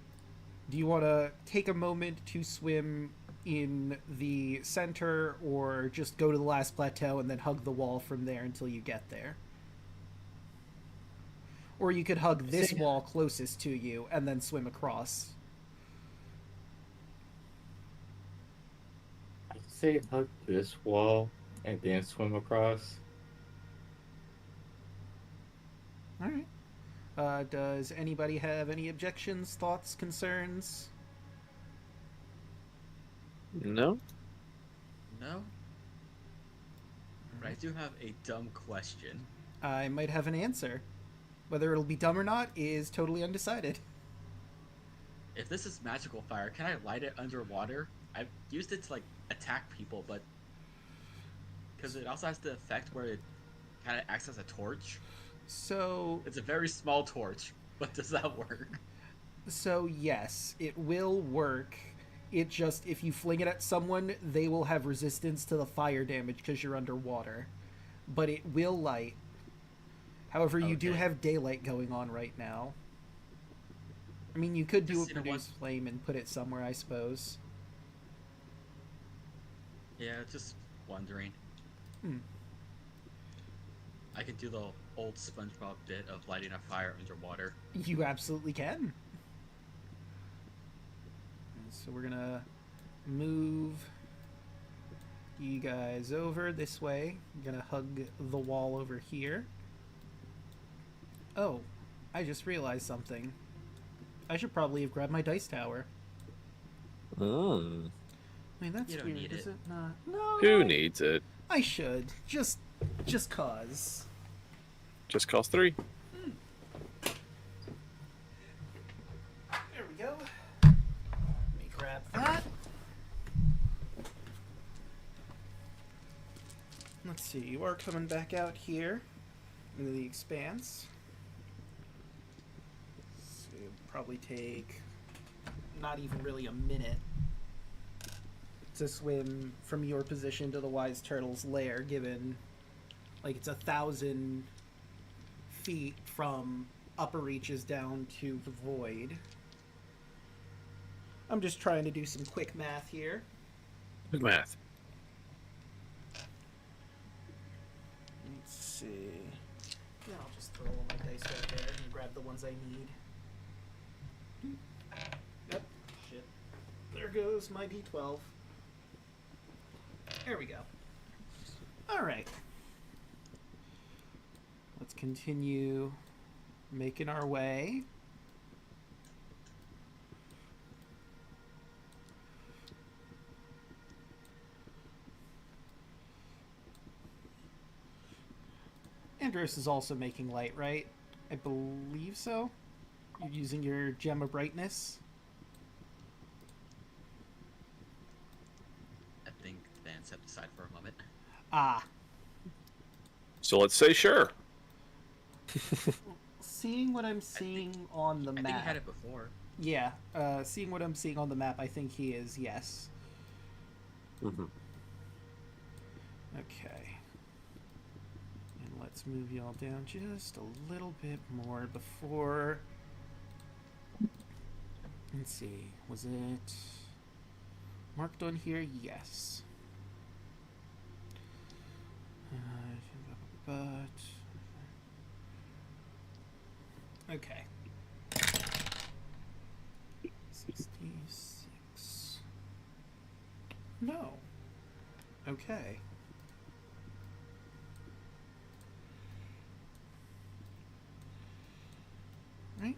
do you want to take a moment to swim in the center, or just go to the last plateau and then hug the wall from there until you get there? Or you could hug this wall closest to you and then swim across. I'd say hug this wall and then swim across. Alright. Does anybody have any objections, thoughts, concerns? No? No? But I do have a dumb question. I might have an answer. Whether it'll be dumb or not is totally undecided. If this is magical fire, can I light it underwater? I've used it to, like, attack people, but... Because it also has the effect where it kind of acts as a torch. So... It's a very small torch, but does that work? So, yes, it will work. It just, if you fling it at someone, they will have resistance to the fire damage because you're underwater. But it will light. However, you do Okay. have daylight going on right now. I mean, you could do a Just, you know what? produce flame and put it somewhere, I suppose. Yeah, just wondering. Hmm. I could do the old SpongeBob bit of lighting a fire underwater. You absolutely can. So we're gonna move you guys over this way. I'm gonna hug the wall over here. Oh, I just realized something. I should probably have grabbed my dice tower. Mm. I mean, that's You don't weird, need is it. it not? No, Who no, needs it? I should. Just cause. Just cost 3. There we go. Let me grab that. Let's see, you are coming back out here into the expanse. So it'll probably take not even really a minute to swim from your position to the Wise Turtle's lair, given like it's 1,000 feet from upper reaches down to the void. I'm just trying to do some quick math here. Good math. Let's see. Yeah, I'll just throw all my dice right there and grab the ones I need. Yep. Shit. There goes my D12. There we go. Alright. Let's continue making our way. Andros is also making light, right? I believe so. You're using your gem of brightness. I think then. set aside for a moment. Ah, So let's say sure. seeing what I'm seeing on the I think he had map. it before. Yeah, seeing what I'm seeing on the map, I think he is, yes. Mm-hmm. Okay. And let's move y'all down just a little bit more before. Let's see, was it marked on here? Yes. But. Okay. 66. No. Okay. Right.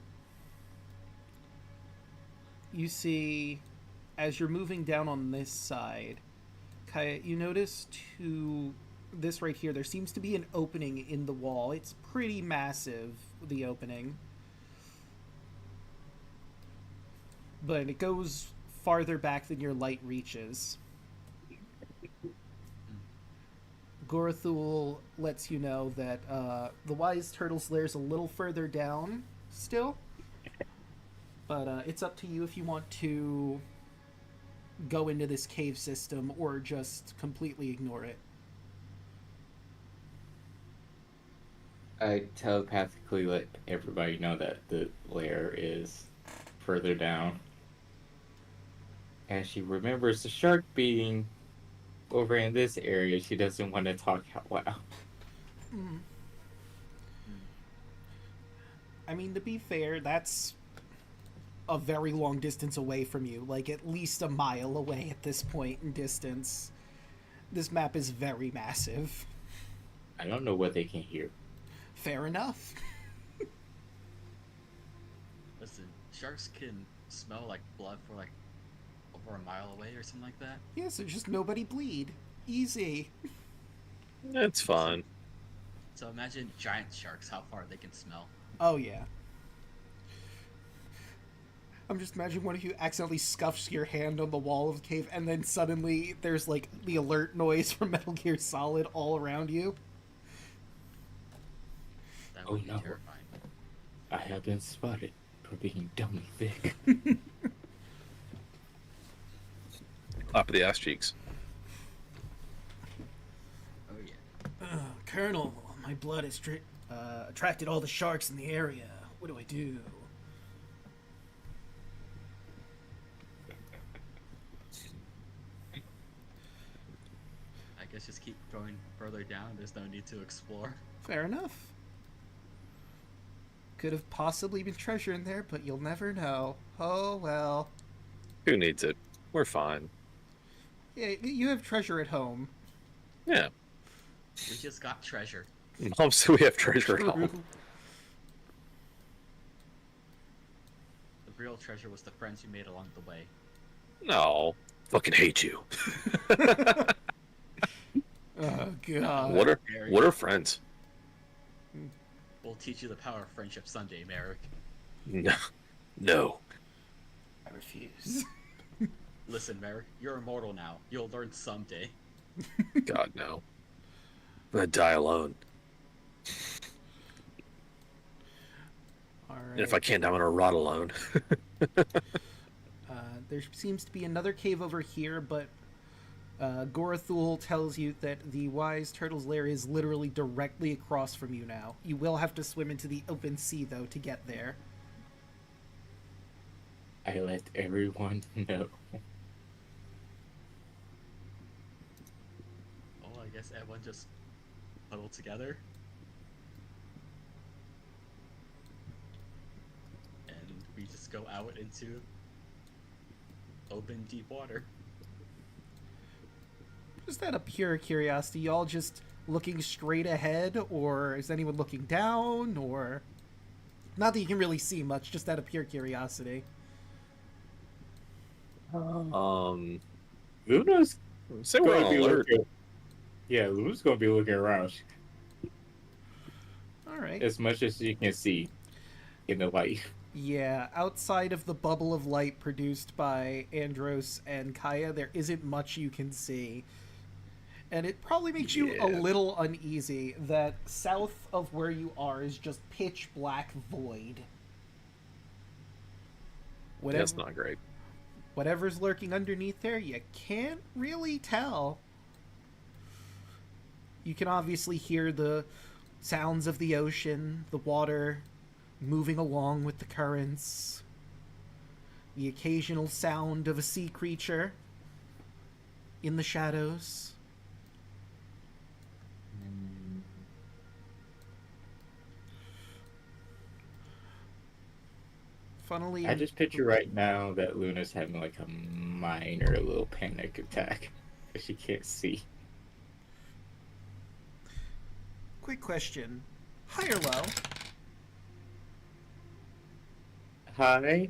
You see, as you're moving down on this side, Kaya, you notice to this right here, there seems to be an opening in the wall. It's pretty massive, the opening. But it goes farther back than your light reaches. Gorathul lets you know that the Wise Turtle's lair is a little further down still. But it's up to you if you want to go into this cave system or just completely ignore it. I telepathically let everybody know that the lair is further down. As she remembers the shark being over in this area, she doesn't want to talk out loud. I mean, to be fair, that's a very long distance away from you, like at least a mile away at this point in distance. This map is very massive. I don't know what they can hear. Fair enough. Listen, sharks can smell like blood for like over a mile away or something like that. Yeah, so just nobody bleed. Easy. It's fine. So imagine giant sharks, how far they can smell. Oh, yeah. I'm just imagining one of you accidentally scuffs your hand on the wall of the cave, and then suddenly there's like the alert noise from Metal Gear Solid all around you. That Oh, would be no. terrifying. I have been spotted for being dummy thick. Top of the ass cheeks. Oh yeah. Colonel, my blood has attracted all the sharks in the area. What do I do? I guess just keep going further down. There's no need to explore. Fair enough. Could have possibly been treasure in there, but you'll never know. Oh, well. Who needs it? We're fine. Yeah, you have treasure at home. Yeah. We just got treasure. Mom said we have treasure at home. The real treasure was the friends you made along the way. No. Fucking hate you. Oh, God. What are friends? We'll teach you the power of friendship someday, Merrick. No. No. I refuse. Listen, Merrick, you're immortal now. You'll learn someday. God, no. I'm gonna die alone. All right. And if I can't, I'm gonna rot alone. There seems to be another cave over here, but Gorathul tells you that the Wise Turtle's lair is literally directly across from you now. You will have to swim into the open sea, though, to get there. I let everyone know. Oh, I guess everyone just huddled together. And we just go out into open, deep water. Just out of pure curiosity, y'all just looking straight ahead, or is anyone looking down, or... Not that you can really see much, just out of pure curiosity. Luna's Say we're on alert. Yeah, Luna's gonna be looking around Alright. as much as you can see in the light. Yeah, outside of the bubble of light produced by Andros and Kaya, there isn't much you can see. And it probably makes you a Yeah. little uneasy that south of where you are is just pitch black void. Whatever, That's not great. whatever's lurking underneath there, you can't really tell. You can obviously hear the sounds of the ocean, the water moving along with the currents, the occasional sound of a sea creature in the shadows. Funnily, I just picture right now that Luna's having like a minor little panic attack because she can't see. quick question: high or low? Hi.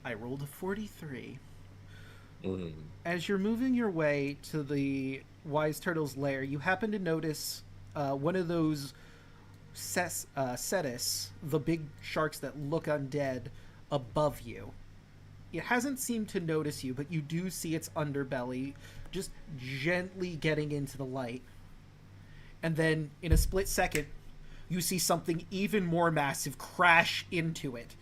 I rolled a 43. Mm. As you're moving your way to the wise turtle's lair, you happen to notice one of those cetus, the big sharks that look undead, above you. It hasn't seemed to notice you, but you do see its underbelly just gently getting into the light. And then, in a split second, you see something even more massive crash into it.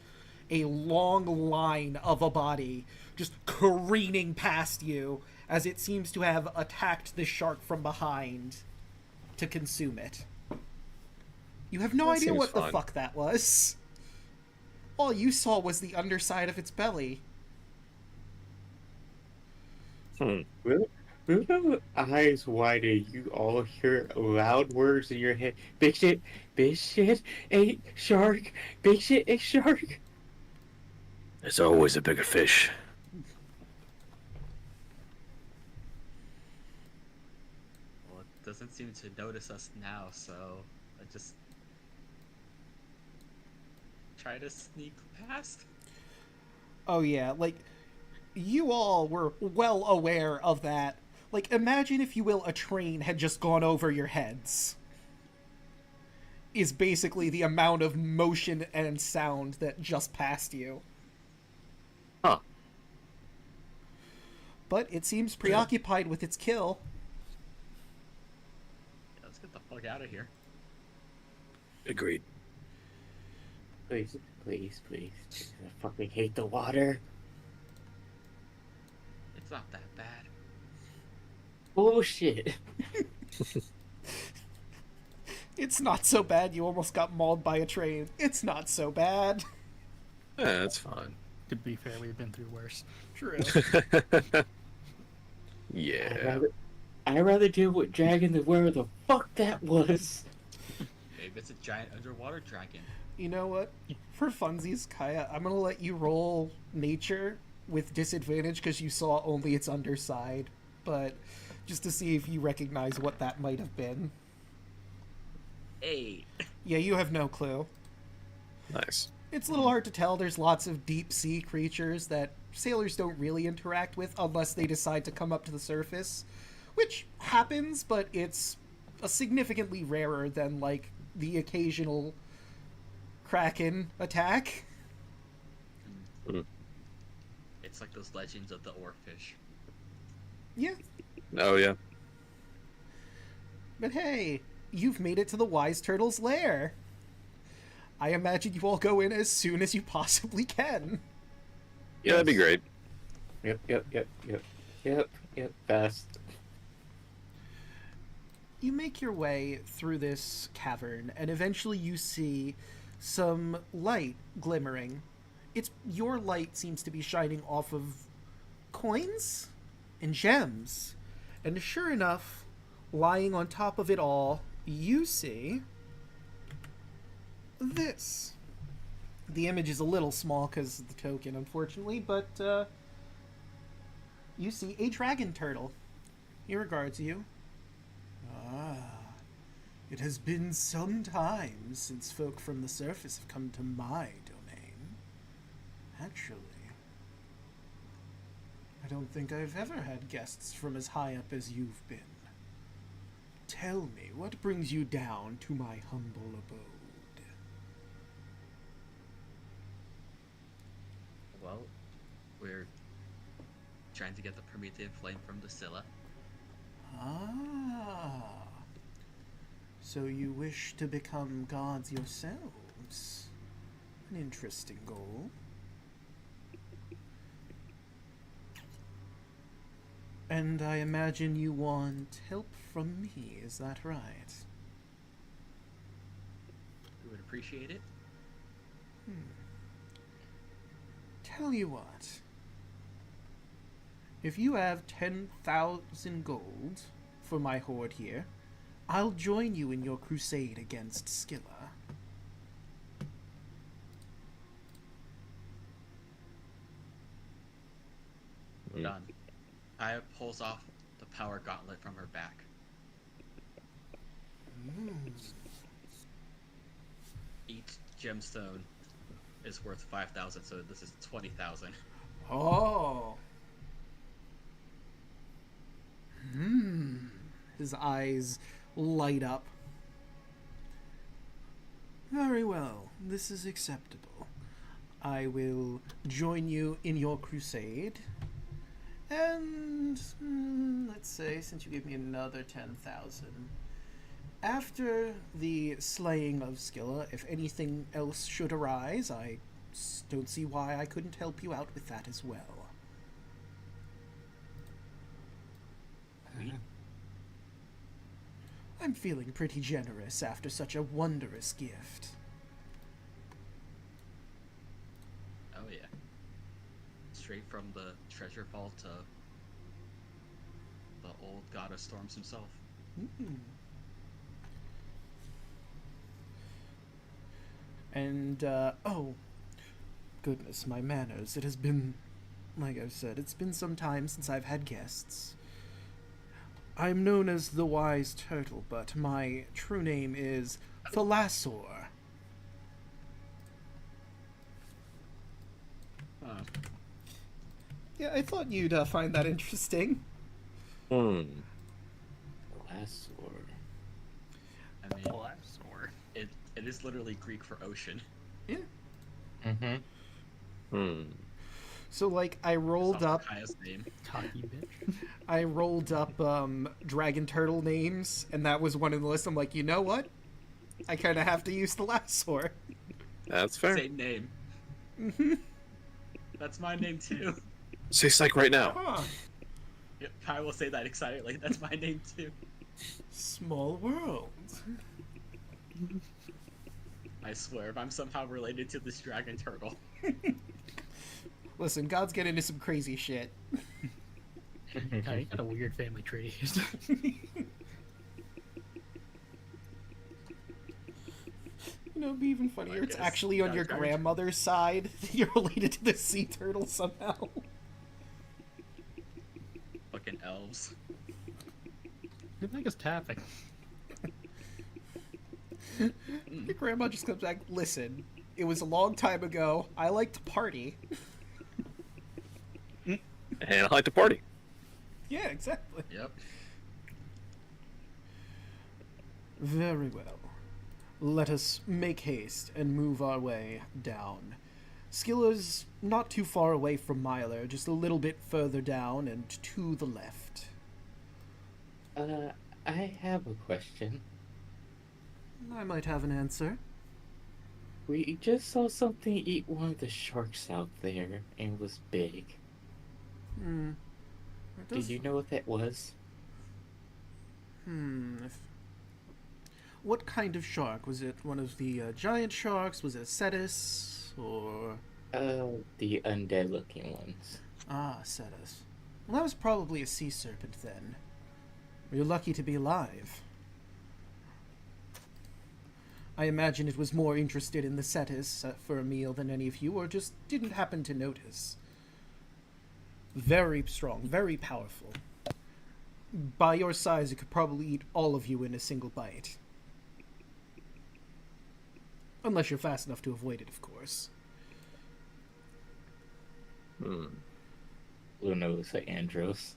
A long line of a body just careening past you as it seems to have attacked the shark from behind to consume it. You have no That idea seems what the fun. fuck that was. All you saw was the underside of its belly. With those eyes wide, you all hear loud words in your head. Big shit, ate shark. Big shit, ate shark. There's always a bigger fish. Well, it doesn't seem to notice us now, so I just try to sneak past. Oh yeah, like, you all were well aware of that. Like, imagine, if you will, a train had just gone over your heads. Is basically the amount of motion and sound that just passed you. Huh. But it seems preoccupied with its kill. Yeah, let's get the fuck out of here. Agreed. Please. I fucking hate the water. It's not that bad. Bullshit. It's not so bad you almost got mauled by a train. It's not so bad. Yeah, that's fine. To be fair, we've been through worse. True. Yeah. I'd rather deal with dragon than where the fuck that was. Maybe it's a giant underwater dragon. You know what? For funsies, Kaya, I'm gonna let you roll nature with disadvantage because you saw only its underside. But just to see if you recognize what that might have been. Hey. Yeah, you have no clue. Nice. It's a little hard to tell. There's lots of deep sea creatures that sailors don't really interact with unless they decide to come up to the surface, which happens, but it's a significantly rarer than, like, the occasional kraken attack. It's like those legends of the oarfish. Yeah, Oh, yeah. but hey, you've made it to the wise turtle's lair. I imagine you all go in as soon as you possibly can. Yeah, that'd be great. Yep, fast. You make your way through this cavern, and eventually you see some light glimmering. Your light seems to be shining off of coins and gems. And sure enough, lying on top of it all, you see this. The image is a little small because of the token, unfortunately, but you see a dragon turtle. He regards you. Ah, it has been some time since folk from the surface have come to my domain. Actually, I don't think I've ever had guests from as high up as you've been. Tell me, what brings you down to my humble abode? Well, we're trying to get the Promethean flame from the Scylla. Ah. So you wish to become gods yourselves? An interesting goal. And I imagine you want help from me, is that right? We would appreciate it. Tell you what. If you have 10,000 gold for my horde here, I'll join you in your crusade against Scylla. Done. Kaya pulls off the power gauntlet from her back. Each gemstone is worth 5,000, so this is 20,000. Oh. His eyes light up. Very well, this is acceptable. I will join you in your crusade. And let's say, since you gave me another 10,000, after the slaying of Scylla, if anything else should arise, I don't see why I couldn't help you out with that as well. I'm feeling pretty generous after such a wondrous gift. Oh yeah. Straight from the treasure vault of the old god of storms himself. And, oh, goodness, my manners. It has been, like I've said, it's been some time since I've had guests. I'm known as the Wise Turtle, but my true name is Thalassor. Yeah, I thought you'd find that interesting. Hmm. Last sword. I mean, Thalassor. it is literally Greek for ocean. Yeah. Mm-hmm. Hmm. So, like, I rolled It's up... also Kaya's name. Cocky bitch. I rolled up dragon turtle names, and that was one of the list. I'm like, you know what? I kind of have to use the Thalassor. That's fair. Same name. That's my name too. Say psych right now. Huh. Yep, Kaya will say that excitedly. That's my name too. Small world. I swear, if I'm somehow related to this dragon turtle. Listen, gods get into some crazy shit. God, you got a weird family tree. You know, it'd be even funnier. I It's guess. actually on Yeah, your dragon- grandmother's side. You're related to the sea turtle somehow. Fucking elves. Who the heck is tapping? Your grandma just comes back, listen, it was a long time ago. I like to party. And I like to party. Yeah, exactly. Yep. Very well. Let us make haste and move our way down. Scylla's not too far away from Myler, just a little bit further down and to the left. I have a question. I might have an answer. We just saw something eat one of the sharks out there, and it was big. Did you know what that was? What kind of shark? Was it one of the giant sharks? Was it a Cetus? Or... The undead-looking ones. Ah, Cetus. Well, that was probably a sea serpent then. You're lucky to be alive. I imagine it was more interested in the Cetus for a meal than any of you, or just didn't happen to notice. Very strong, very powerful. By your size, it could probably eat all of you in a single bite. Unless you're fast enough to avoid it, of course. Luna looks like Andros.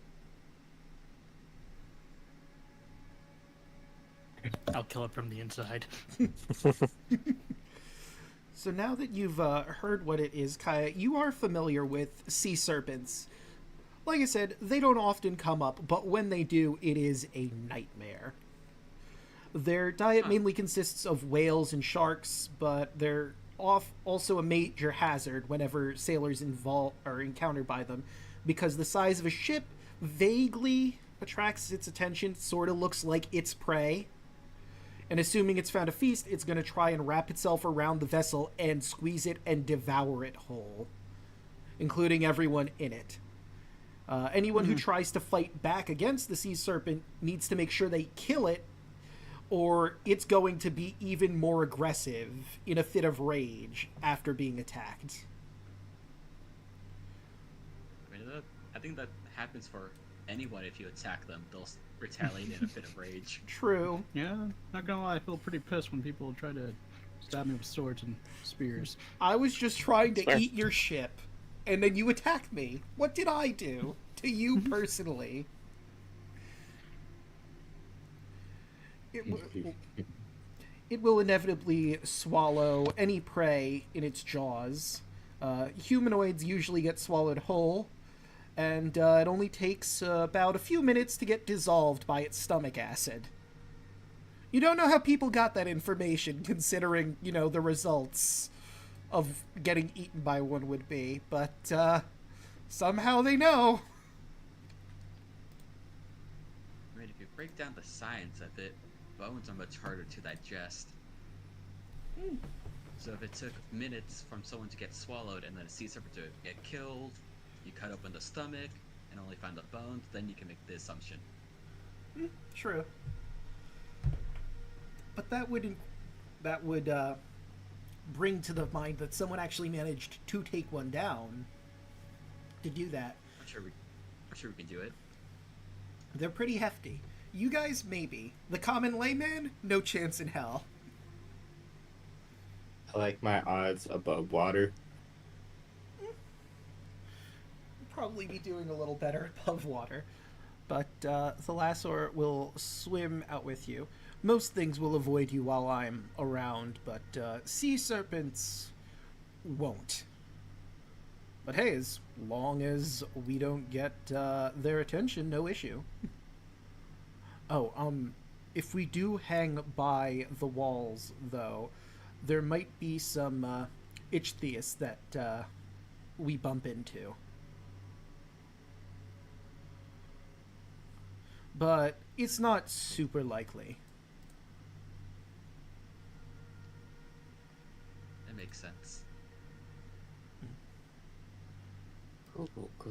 I'll kill it from the inside. So now that you've heard what it is, Kaya, you are familiar with sea serpents. Like I said, they don't often come up, but when they do, it is a nightmare. Their diet mainly consists of whales and sharks, but they're also a major hazard whenever sailors are encountered by them, because the size of a ship vaguely attracts its attention, sort of looks like its prey. And assuming it's found a feast, it's going to try and wrap itself around the vessel and squeeze it and devour it whole, including everyone in it. Anyone who tries to fight back against the sea serpent needs to make sure they kill it, or it's going to be even more aggressive in a fit of rage after being attacked. I think that happens for anyone. If you attack them, they'll retaliate in a fit of rage. True. Yeah, not gonna lie, I feel pretty pissed when people try to stab me with swords and spears. I was just trying to Fair. eat your ship, and then you attacked me. What did I do to you personally? It will inevitably swallow any prey in its jaws. Humanoids usually get swallowed whole, and it only takes about a few minutes to get dissolved by its stomach acid. You don't know how people got that information, considering, the results of getting eaten by one would be, but somehow they know. I mean, if you break down the science of it, bones are much harder to digest. So if it took minutes from someone to get swallowed and then a sea serpent to get killed, you cut open the stomach and only find the bones, then you can make the assumption. True. But that would bring to the mind that someone actually managed to take one down. To do that, I'm sure we can do it. they're pretty hefty. You guys, maybe. The common layman, no chance in hell. I like my odds above water. Probably be doing a little better above water. But Thalassor will swim out with you. Most things will avoid you while I'm around, but sea serpents won't. But hey, as long as we don't get their attention, no issue. Oh, if we do hang by the walls, though, there might be some ichthyists that we bump into. But it's not super likely. That makes sense. Cool. Okay.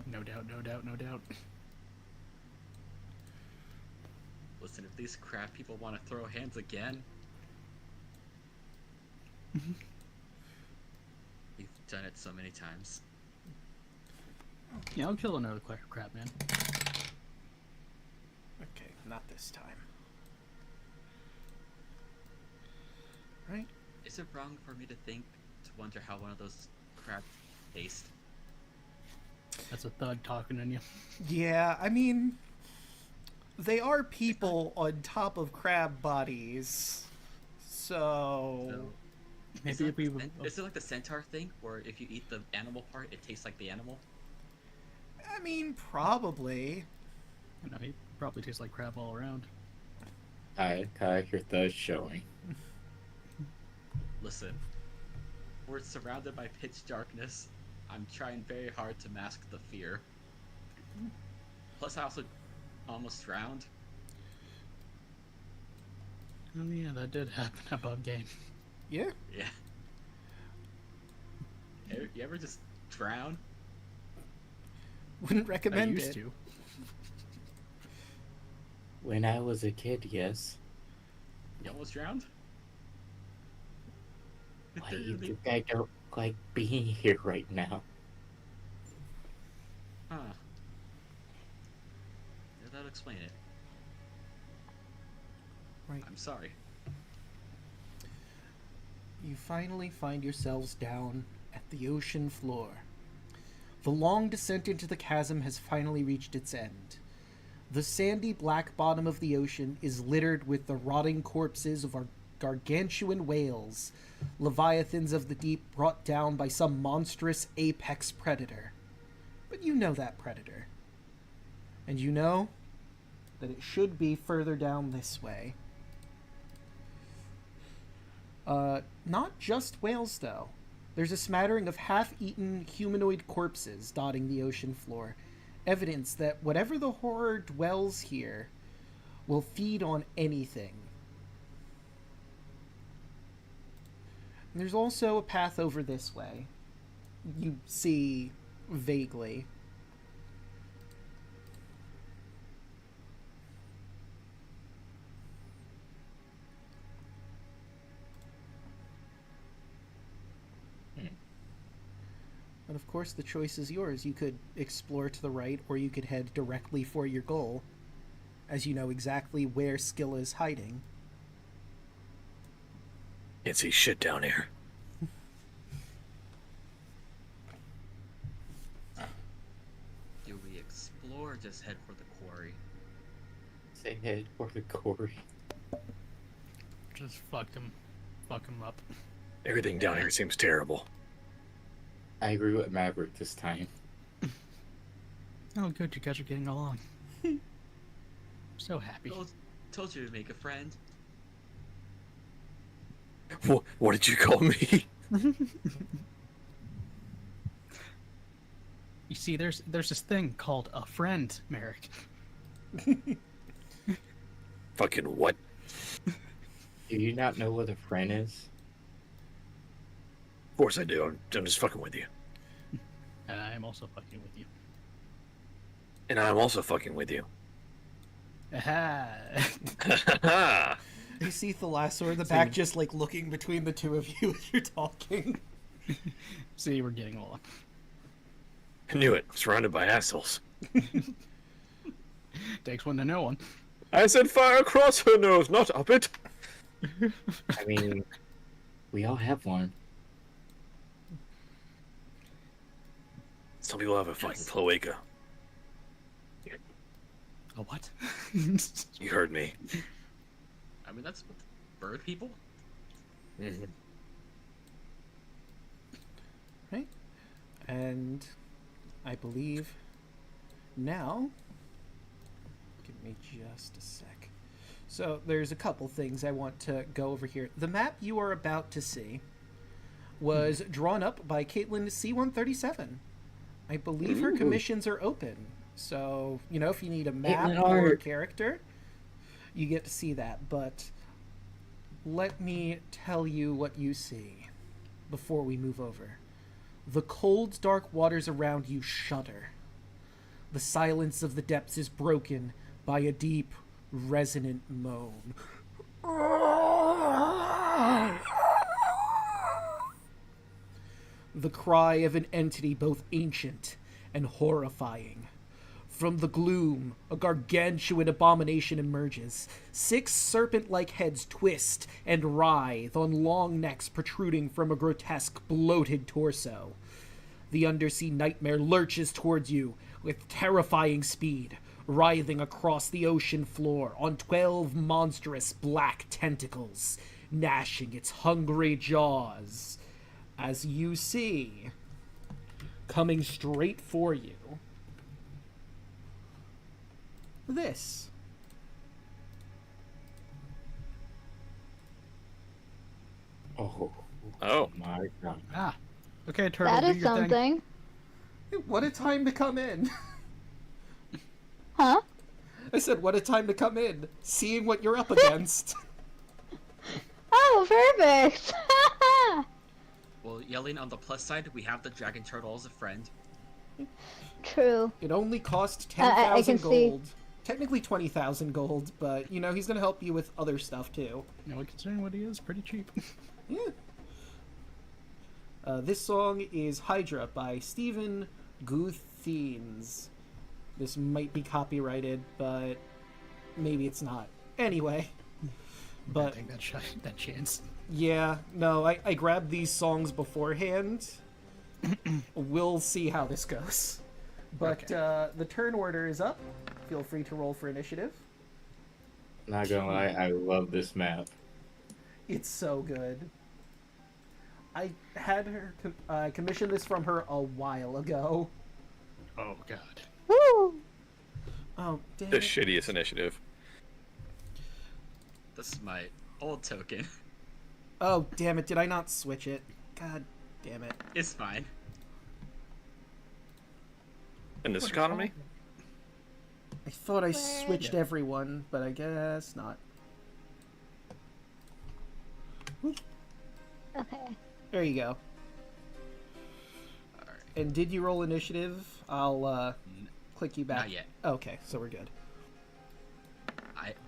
No doubt. Listen, if these crab people want to throw hands again, you've done it so many times. Yeah, I'll kill another crap, man. Okay, not this time. Right? Is it wrong for me to wonder how one of those crabs taste? That's a thud talking in you. Yeah, I mean, they are people on top of crab bodies, so... Is Maybe it, if we... is it like the centaur thing, where if you eat the animal part, it tastes like the animal? I mean, probably. You know, he probably tastes like crap all around. I like your third showing. Listen, we're surrounded by pitch darkness. I'm trying very hard to mask the fear. Plus, I also almost drowned. Oh yeah, that did happen above game. Yeah. Yeah. You ever just drown? Wouldn't I recommend used it. to. When I was a kid, yes. You almost drowned? Why do you think I don't like being here right now? Huh. Yeah, that'll explain it. Right. I'm sorry. You finally find yourselves down at the ocean floor. The long descent into the chasm has finally reached its end. The sandy black bottom of the ocean is littered with the rotting corpses of gargantuan whales, leviathans of the deep brought down by some monstrous apex predator. But you know that predator. And you know that it should be further down this way. Not just whales, though. There's a smattering of half-eaten humanoid corpses dotting the ocean floor, evidence that whatever the horror dwells here will feed on anything. And there's also a path over this way. You see vaguely. But of course, the choice is yours. You could explore to the right, or you could head directly for your goal, as you know exactly where Scylla is hiding. Can't see shit down here. Do we explore or just head for the quarry? Say head for the quarry. Just fuck him up. Everything down here seems terrible. I agree with Maverick this time. Oh, good, you guys are getting along. So happy. Told you to make a friend. What did you call me? You see, there's this thing called a friend, Merrick. Fucking what? Do you not know what a friend is? Of course I do. I'm just fucking with you. And I am also fucking with you. And I'm also fucking with you. Aha! You see Thalasor in the back just like looking between the two of you as you're talking. See, we're getting along. I knew it. Surrounded by assholes. Takes one to know one. I said fire across her nose, not up it. I mean, we all have one. Some people have a fucking cloaca. A what? You heard me. I mean, that's bird people. Mm-hmm. Right? And I believe now, give me just a sec. So there's a couple things I want to go over here. The map you are about to see was drawn up by Caitlin C137. I believe her commissions are open. So, you know, if you need a map or a character, you get to see that. But let me tell you what you see before we move over. The cold, dark waters around you shudder. The silence of the depths is broken by a deep, resonant moan. The cry of an entity both ancient and horrifying. From the gloom, a gargantuan abomination emerges. 6 serpent-like heads twist and writhe on long necks protruding from a grotesque, bloated torso. The undersea nightmare lurches towards you with terrifying speed, writhing across the ocean floor on 12 monstrous black tentacles, gnashing its hungry jaws. As you see, coming straight for you, this. Oh Oh. my god. Ah. Okay, Turtle, That do is your thing. something. What a time to come in. Huh? I said, what a time to come in, seeing what you're up against. Oh, perfect! Well, yelling on the plus side, we have the dragon turtle as a friend. True. It only cost I 10,000 can see. gold. Technically 20,000 gold, but, you know, he's gonna help you with other stuff, too. You know, considering what he is, pretty cheap. Yeah. This song is Hydra by Stephen Guthines. This might be copyrighted, but maybe it's not. Anyway. I But, think that chance. yeah, no, I grabbed these songs beforehand. We'll see how this goes. But the turn order is up. Feel free to roll for initiative. Not gonna lie, I love this map. It's so good. I had her commission this from her a while ago. Oh god. Woo! Oh, damn The it. shittiest initiative. This is my old token. Oh, damn it. Did I not switch it? God damn it. It's fine. In this economy? I thought I switched everyone, but I guess not. Okay. There you go. Alright. And did you roll initiative? I'll click you back. Not yet. Okay, so we're good.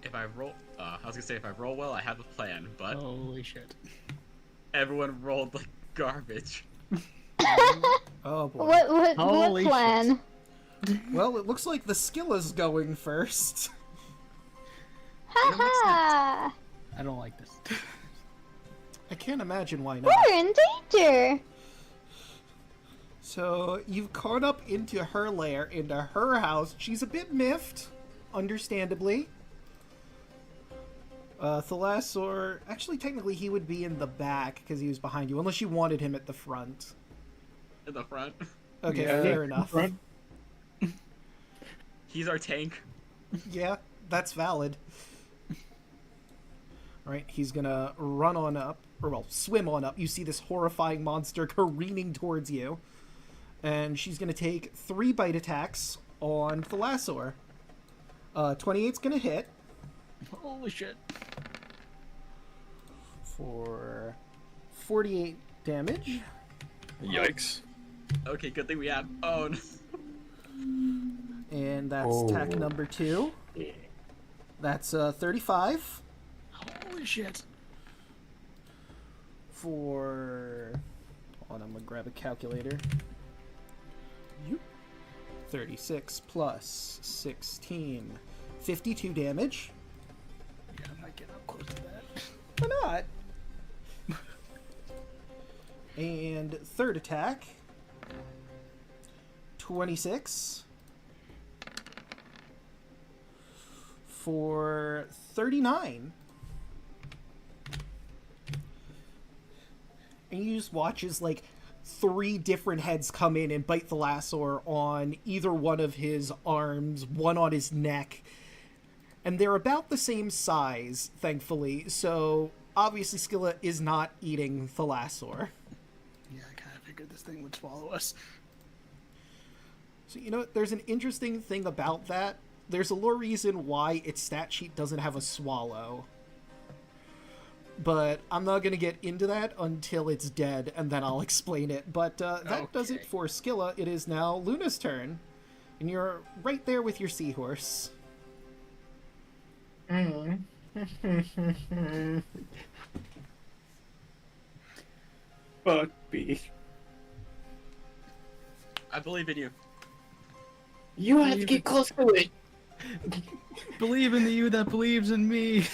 If I roll, I was gonna say if I roll well, I have a plan, but Holy shit. everyone rolled like garbage. Oh boy. What Holy plan? Well, it looks like the Skilla's going first. Haha! I don't like this. I can't imagine why not. We're in danger! So, you've caught up into her lair, into her house. She's a bit miffed, understandably. Thalassor, actually, technically, he would be in the back because he was behind you, unless you wanted him at the front. In the front. Okay, Yeah, fair enough. front. He's our tank. Yeah, that's valid. Alright, he's gonna run on up, or well, swim on up. You see this horrifying monster careening towards you. And she's gonna take 3 bite attacks on Thalassor. 28's gonna hit Holy shit. for 48 damage. Yikes. Okay, good thing we have own. And that's Oh. attack number 2. Yeah. That's 35 Holy shit. for... Hold on, I'm gonna grab a calculator. 36 plus 16. 52 damage. Yeah, I'm not getting up close to that. Why not? And third attack. 26. For 39. And you just watch as, like, 3 different heads come in and bite Thalassor on either one of his arms, one on his neck. And they're about the same size, thankfully, so obviously Skilla is not eating Thalassor. Yeah, I kind of figured this thing would swallow us. So, you know, there's an interesting thing about that. There's a lore reason why its stat sheet doesn't have a swallow. But I'm not going to get into that until it's dead, and then I'll explain it. But that does it Okay. for Skilla. It is now Luna's turn. And you're right there with your seahorse. Fuck me. I believe in you. You have to get close to it. Believe in the you that believes in me.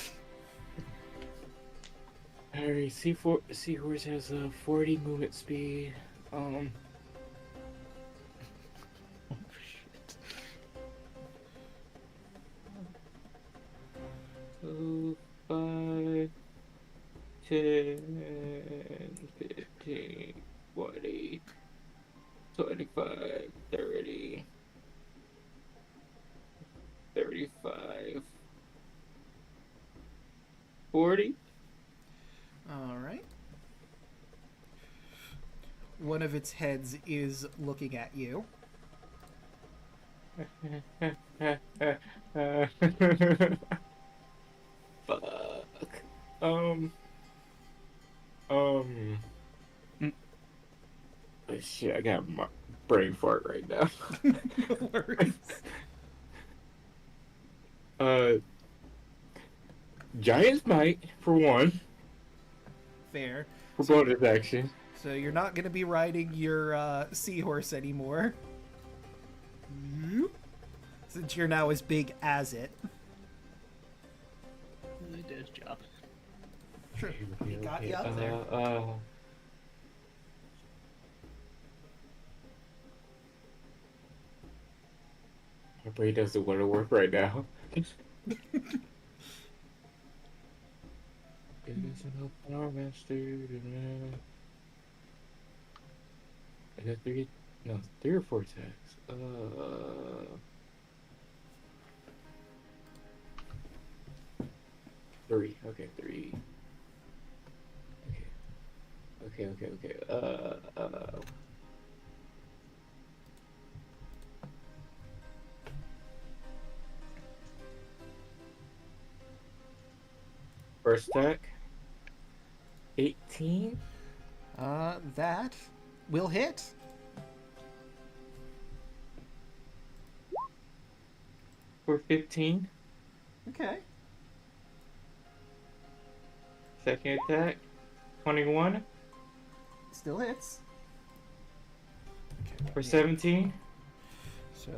Alright, Seahorse has a 40 movement speed. Oh shit. So 5, 10, 15, 20, 25, 30, 35, 40. Alright. One of its heads is looking at you. Fuck. Shit, I got my brain fart right now. No worries. Giant's Might, for one, Fair. for bonus action. So you're not going to be riding your seahorse anymore. Since you're now as big as it. It did its job. Sure. He got you up there. My brain doesn't want to work right now. It is an open arm, dude. I got three or four attacks. 3. Okay, 3. Okay. First attack. 18. That will hit. For 15. Okay. Second attack. 21. Still hits. Okay, For 17. So,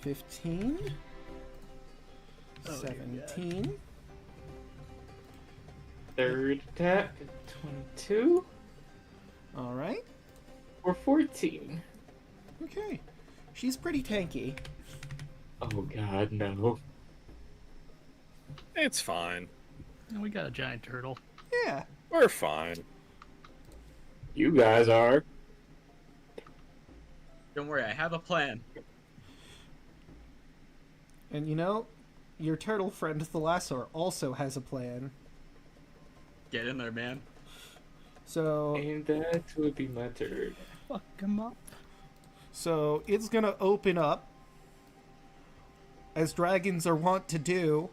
15. Oh, 17. Third attack. 22. All right. For 14. Okay. She's pretty tanky. Oh god, no. It's fine. We got a giant turtle. Yeah. We're fine. You guys are. Don't worry, I have a plan. And you know, your turtle friend Thalassaur also has a plan. Get in there, man. So, And that would be my turn. Fuck him up. so it's gonna open up, as dragons are wont to do,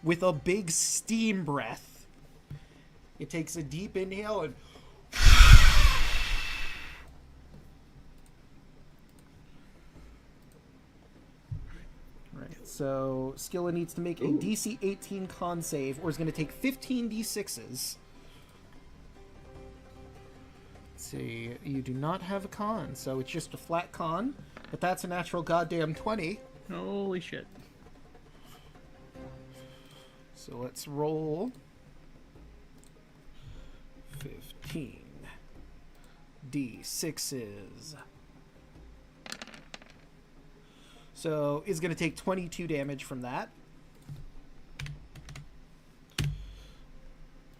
with a big steam breath. It takes a deep inhale and right. So Skilla needs to make a DC 18 con save, or is going to take 15 d6s. Let's see, you do not have a con, so it's just a flat con, but that's a natural goddamn 20. Holy shit. So let's roll 15 d6s. So it's going to take 22 damage from that.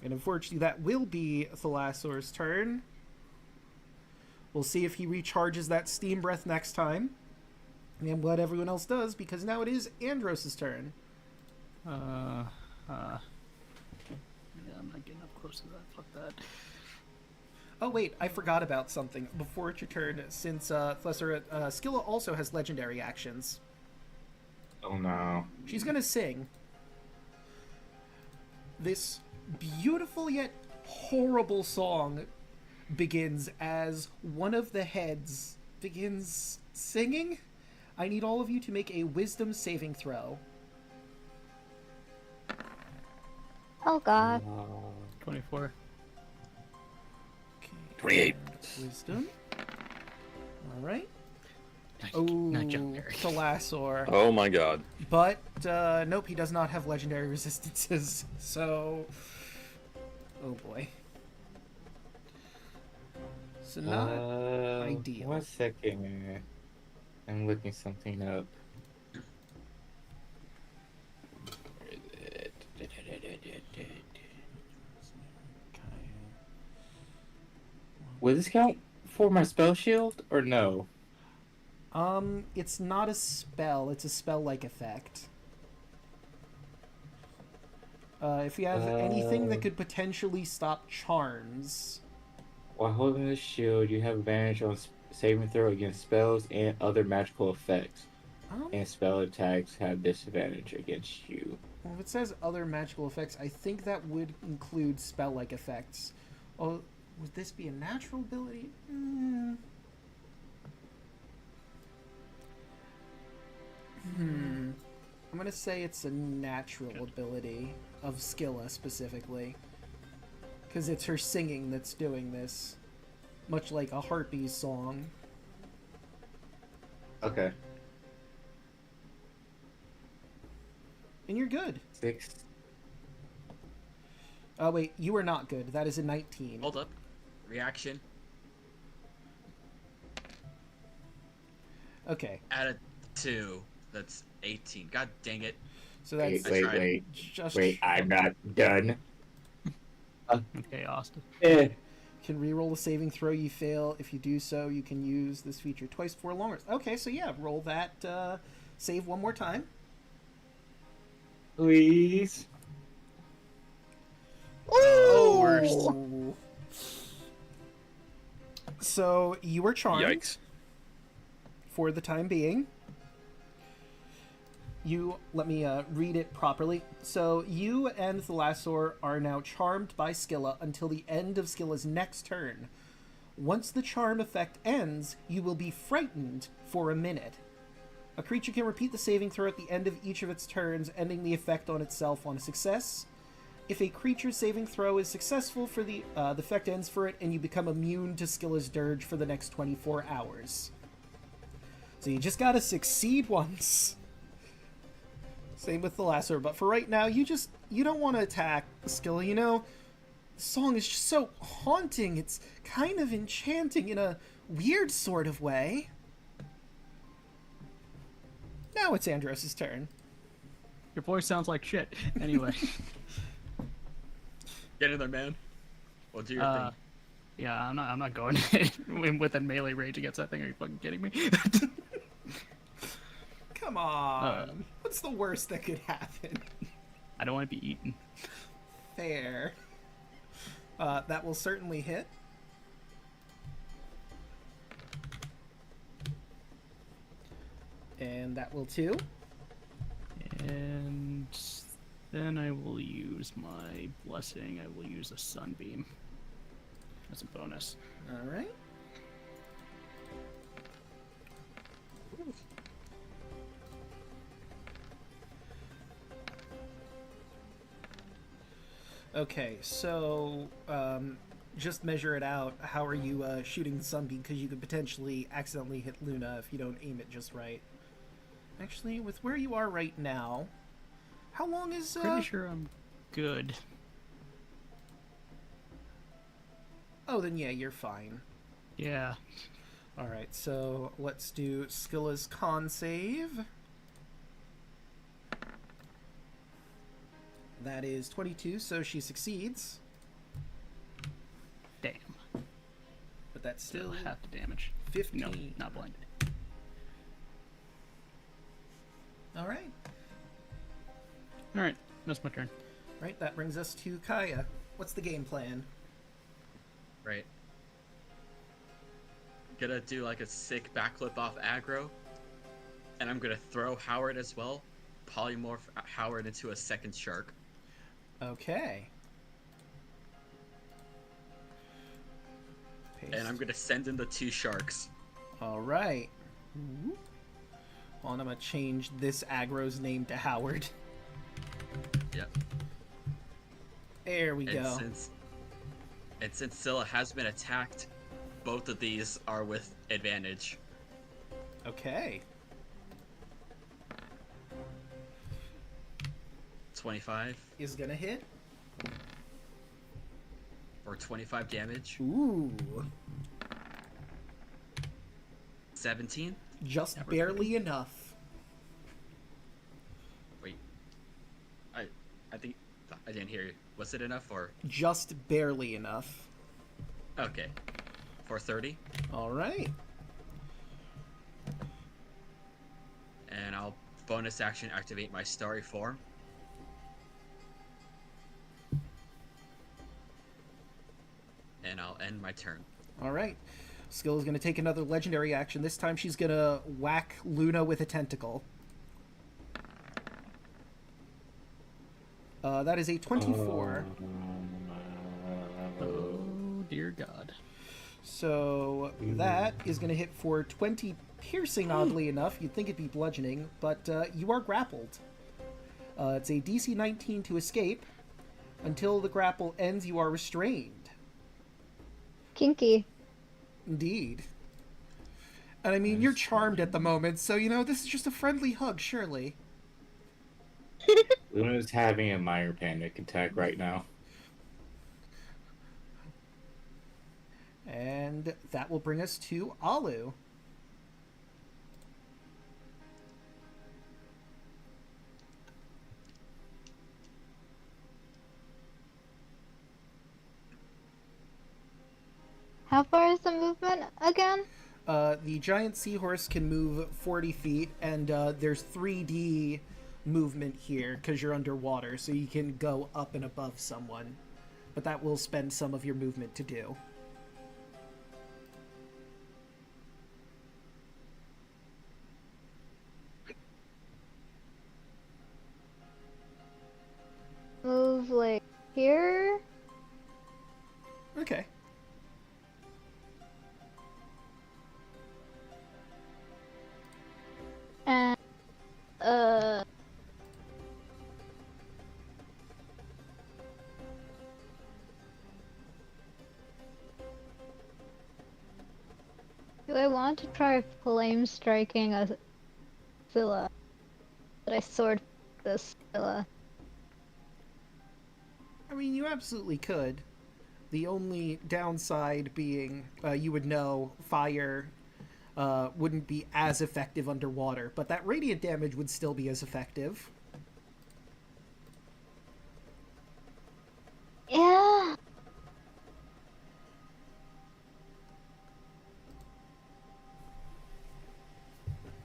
And unfortunately, that will be Thalassaur's turn. We'll see if he recharges that steam breath next time. And what everyone else does, because now it is Andros' turn. Yeah, I'm not getting up close to that. Fuck that. Oh wait, I forgot about something. Before it's your turn, since Skilla also has legendary actions. Oh no. She's gonna sing this beautiful yet horrible song begins as one of the heads begins singing. I need all of you to make a wisdom saving throw. Oh god. 24. Okay. 28. Wisdom. All right. Not jump, Eric. Thalassaur. Oh my god. But, nope, he does not have legendary resistances, so... Oh boy. So not ideal. 1 second. I'm looking something up. Would this count for my spell shield or no? It's not a spell, it's a spell-like effect. If you have anything that could potentially stop charms... While holding the shield, you have advantage on saving throw against spells and other magical effects. And spell attacks have disadvantage against you. Well, if it says other magical effects, I think that would include spell-like effects. Oh, would this be a natural ability? I'm gonna say it's a natural ability of Skilla specifically. Because it's her singing that's doing this. Much like a Harpy's song. Okay. And you're good. 6. Oh wait, you are not good. That is a 19. Hold up. Reaction. Okay. Add a 2. That's 18. God dang it. So that's Wait. just... Wait, I'm not done. Okay, Austin. Eh. Can reroll a saving throw you fail. If you do so, you can use this feature twice for longer. Okay, so yeah, roll that save one more time. Please. Oh. So you are charmed Yikes. for the time being. You let me read it properly. So you and Thalassor are now charmed by Scylla until the end of Scylla's next turn. Once the charm effect ends, you will be frightened for a minute. A creature can repeat the saving throw at the end of each of its turns, ending the effect on itself on a success. If a creature's saving throw is successful, for the effect ends for it, and you become immune to Scylla's Dirge for the next 24 hours. So you just gotta succeed once. Same with the Lasser, but for right now, you don't want to attack Scylla. You know, the song is just so haunting. It's kind of enchanting in a weird sort of way. Now it's Andros' turn. Your voice sounds like shit. Anyway. Get in there, man. We'll do your thing. Yeah, I'm not going with a melee rage against that thing. Are you fucking kidding me? Come on. What's the worst that could happen? I don't want to be eaten. Fair. That will certainly hit. And that will too. And then I will use my blessing. I will use a sunbeam as a bonus. All right. Okay, so just measure it out. How are you shooting the sunbeam? Because you could potentially accidentally hit Luna if you don't aim it just right. Actually, with where you are right now, how long is... Pretty sure I'm good. Oh, then yeah, you're fine. Yeah. Alright, so let's do Scylla's con save. That is 22, so she succeeds. Damn. But that's still Still half the damage. 15. No, not blinded. Alright. Alright, that's my turn. Right, that brings us to Kaya. What's the game plan? Right. Gonna do like a sick backflip off aggro. And I'm gonna throw Howard as well. Polymorph Howard into a second shark. Okay. Paste. And I'm gonna send in the 2 sharks. Alright. Well, and I'm gonna change this aggro's name to Howard. Yep. There we go. Since Scylla has been attacked, both of these are with advantage. Okay. 25 Is gonna hit. for 25 damage. Ooh. 17. Just Yeah, we're barely enough. Wait. I think I didn't hear you. Was it enough or? Just barely enough. Okay. For 30. Alright. And I'll bonus action activate my starry form. And I'll end my turn. Alright. Skill is gonna take another legendary action. This time she's gonna whack Luna with a tentacle. That is a 24. Oh, dear God. So that is going to hit for 20 piercing, oddly enough. You'd think it'd be bludgeoning, but you are grappled. It's a DC 19 to escape. Until the grapple ends, you are restrained. Kinky. Indeed. And I mean, you're charmed at the moment, so, you know, this is just a friendly hug, surely. Luna's having a minor panic attack right now. And that will bring us to Alu. How far is the movement again? The giant seahorse can move 40 feet, and there's 3D movement here because you're underwater, so you can go up and above someone. But that will spend some of your movement to do. Move like here? Okay. And, do I want to try flame striking a Scylla? Did I sword this Scylla? I mean, you absolutely could. The only downside being you would know fire wouldn't be as effective underwater, but that radiant damage would still be as effective. Yeah.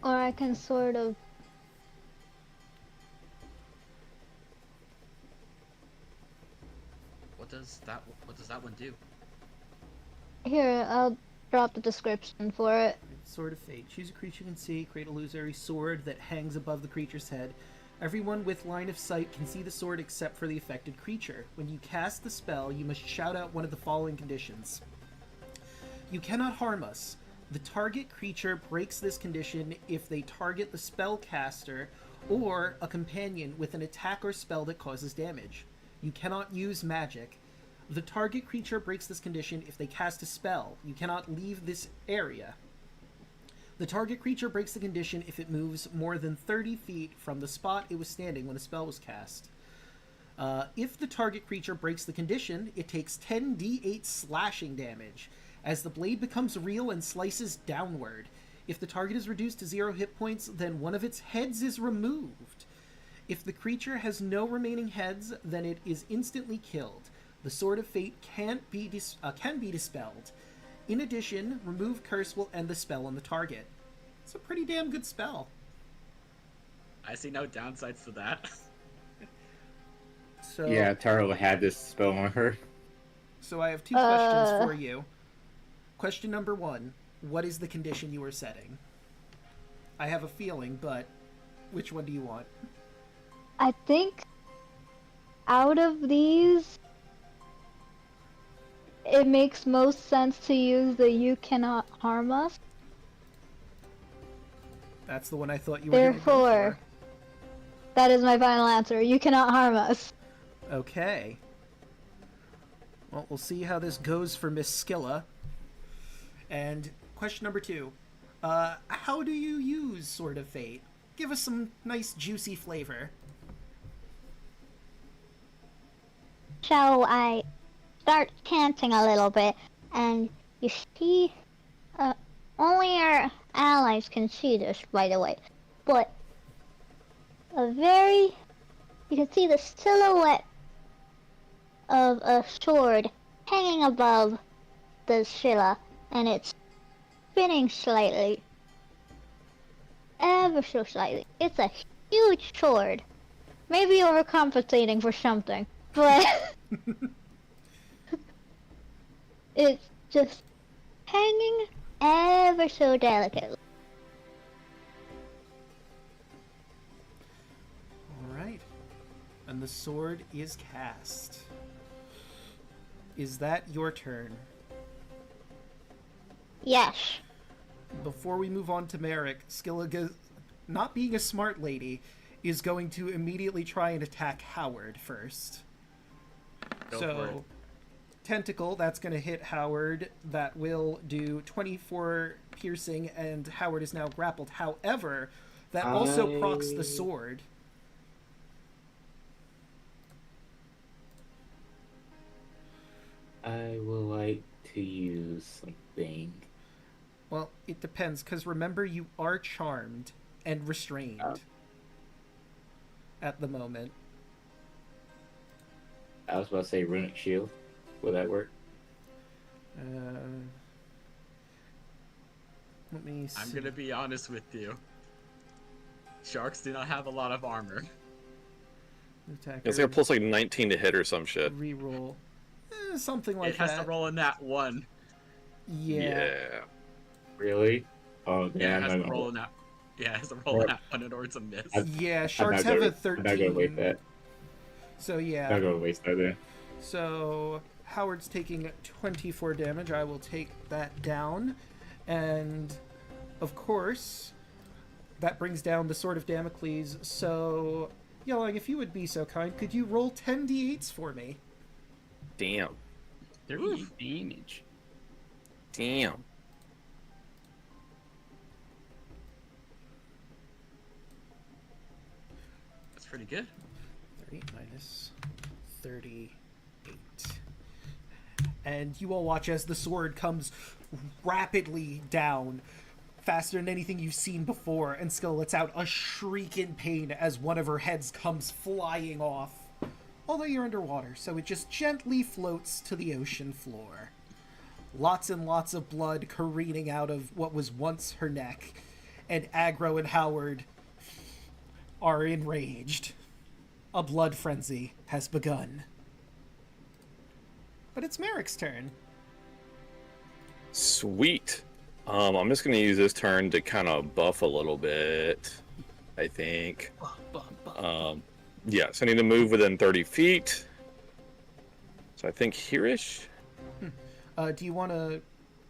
Or I can sort of. What does that one do? Here, I'll drop the description for it. Sword of Fate. Choose a creature you can see. Create a illusory sword that hangs above the creature's head. Everyone with line of sight can see the sword except for the affected creature. When you cast the spell, you must shout out one of the following conditions. You cannot harm us. The target creature breaks this condition if they target the spellcaster or a companion with an attack or spell that causes damage. You cannot use magic. The target creature breaks this condition if they cast a spell. You cannot leave this area. The target creature breaks the condition if it moves more than 30 feet from the spot it was standing when the spell was cast. If the target creature breaks the condition, it takes 10d8 slashing damage, as the blade becomes real and slices downward. If the target is reduced to 0 hit points, then one of its heads is removed. If the creature has no remaining heads, then it is instantly killed. The Sword of Fate can be dispelled. In addition, remove curse will end the spell on the target. It's a pretty damn good spell. I see no downsides to that. So Yeah, Taro had this spell on her. So I have two questions for you. Question number 1, what is the condition you are setting? I have a feeling, but which one do you want? I think out of these, it makes most sense to use the "you cannot harm us." That's the one I thought you were going to go Therefore, that is my final answer. You cannot harm us. for. Okay. Well, we'll see how this goes for Miss Skilla. And question number 2. How do you use Sword of Fate? Give us some nice juicy flavor. So I start chanting a little bit, and you see, only our allies can see this, by the way, but you can see the silhouette of a sword hanging above the Scylla, and it's spinning slightly, ever so slightly. It's a huge sword, maybe overcompensating for something, but it's just hanging ever so delicately. Alright. And the sword is cast. Is that your turn? Yes. Before we move on to Merrick, Skilla, not being a smart lady, is going to immediately try and attack Howard first. Go for it. Tentacle, that's going to hit Howard. That will do 24 piercing, and Howard is now grappled. However, that also procs the sword. I would like to use something. Well, it depends, because remember, you are charmed and restrained at the moment. I was about to say runic shield. Will that work? Let me see. I'm gonna be honest with you. Sharks do not have a lot of armor. Attacker. It's like a plus like 19 to hit or some shit. Reroll. Something like It has that. to roll in that one. Yeah. Really? Oh, Yeah, man. it has I'm to not roll in that. Yeah, it has to roll in that one in order to miss. Yeah, sharks have a 13. I'm not gonna waste that. So I'm yeah. not gonna waste that then. So Howard's taking 24 damage. I will take that down. And of course, that brings down the Sword of Damocles. So, Yelling, if you would be so kind, could you roll 10 d8s for me? Damn. 38 damage. Damn. That's pretty good. 30 minus 38. And you all watch as the sword comes rapidly down, faster than anything you've seen before, and Skull lets out a shriek in pain as one of her heads comes flying off. Although you're underwater, so it just gently floats to the ocean floor. Lots and lots of blood careening out of what was once her neck, and Agro and Howard are enraged. A blood frenzy has begun. But it's Merrick's turn. Sweet. I'm just gonna use this turn to kind of buff a little bit, I think. Yes, I need to move within 30 feet. So I think here-ish. Do you want to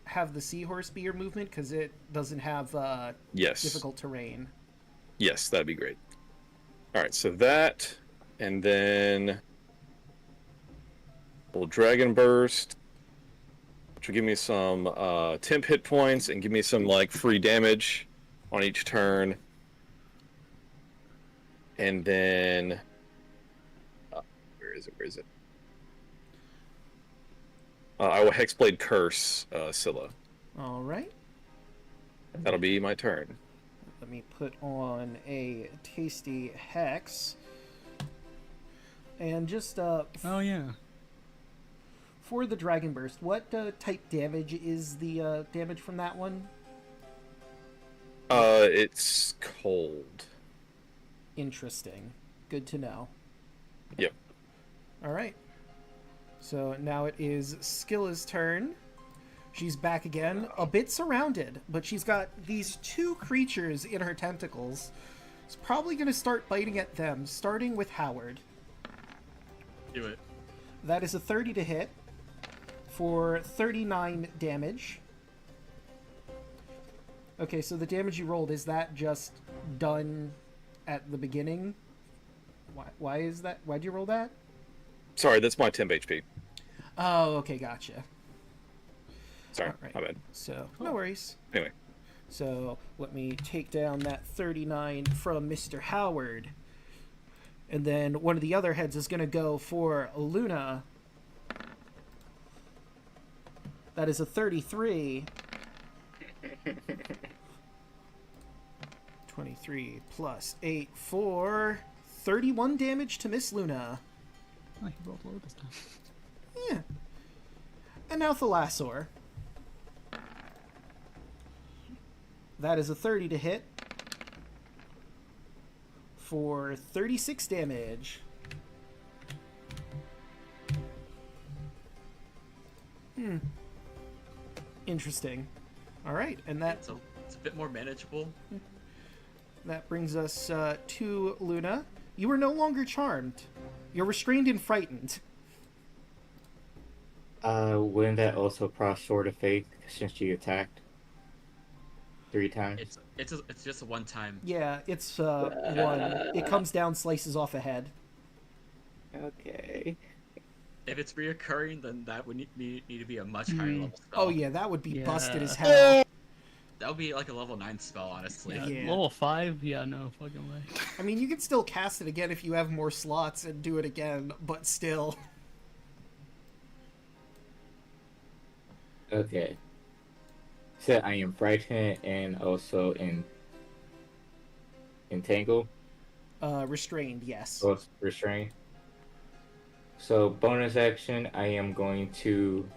have the seahorse be your movement? Because it doesn't have Yes. difficult terrain. Yes, that'd be great. Alright, so that, and then little Dragon Burst, which will give me some temp hit points and give me some like free damage on each turn. And then where is it? I will Hexblade Curse Scylla. All right. That'll be my turn. Let me put on a tasty hex. And just Oh yeah. for the Dragon Burst, what type damage is the damage from that one? It's cold. Interesting. Good to know. Yep. All right. So now it is Scylla's turn. She's back again, a bit surrounded, but she's got these two creatures in her tentacles. It's probably going to start biting at them, starting with Howard. Do it. That is a 30 to hit for 39 damage. Okay, so the damage you rolled, is that just done at the beginning? Why is that? Why'd you roll that? Sorry, that's my temp HP. Oh, okay, gotcha. Sorry, Alright. my bad. So, no worries. Anyway. So, let me take down that 39 from Mr. Howard. And then one of the other heads is going to go for Luna. That is a 33. 23 plus 8 for 31 damage to Miss Luna. Oh, he rolled low this time. Yeah. And now Thalassaur. That is a 30 to hit for 36 damage. Interesting. All right, and It's a bit more manageable. that brings us to Luna. You are no longer charmed. You're restrained and frightened. Wouldn't that also cross Sword of Faith since she attacked 3 times? It's just a one time. Yeah, it's one. It comes down, slices off a head. Okay. If it's reoccurring, then that would need to be a much higher level spell. Oh yeah, that would be Yeah. busted as hell. That would be like a level 9 spell, honestly. Yeah. Level 5? Yeah, no fucking way. I mean, you can still cast it again if you have more slots and do it again, but still. Okay. So I am frightened and also in entangle, Restrained, yes. both restrained. So bonus action, I am going to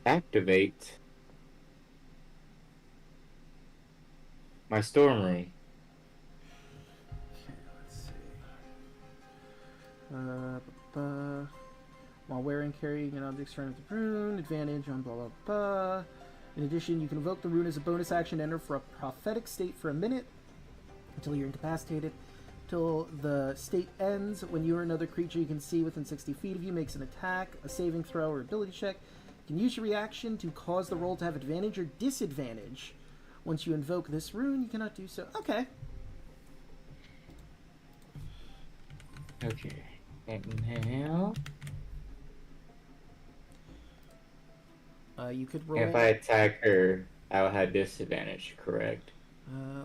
activate my storm room. Okay, let's see. While wearing, carrying an object surrounded with the rune, advantage on blah blah blah. In addition, you can invoke the rune as a bonus action, enter for a prophetic state for a minute until you're incapacitated. Till the state ends, when you or another creature you can see within 60 feet of you makes an attack, a saving throw, or ability check, you can use your reaction to cause the roll to have advantage or disadvantage. Once you invoke this rune, you cannot do so. Okay. Okay. And now, You could roll. if I attack her, I'll have disadvantage, correct?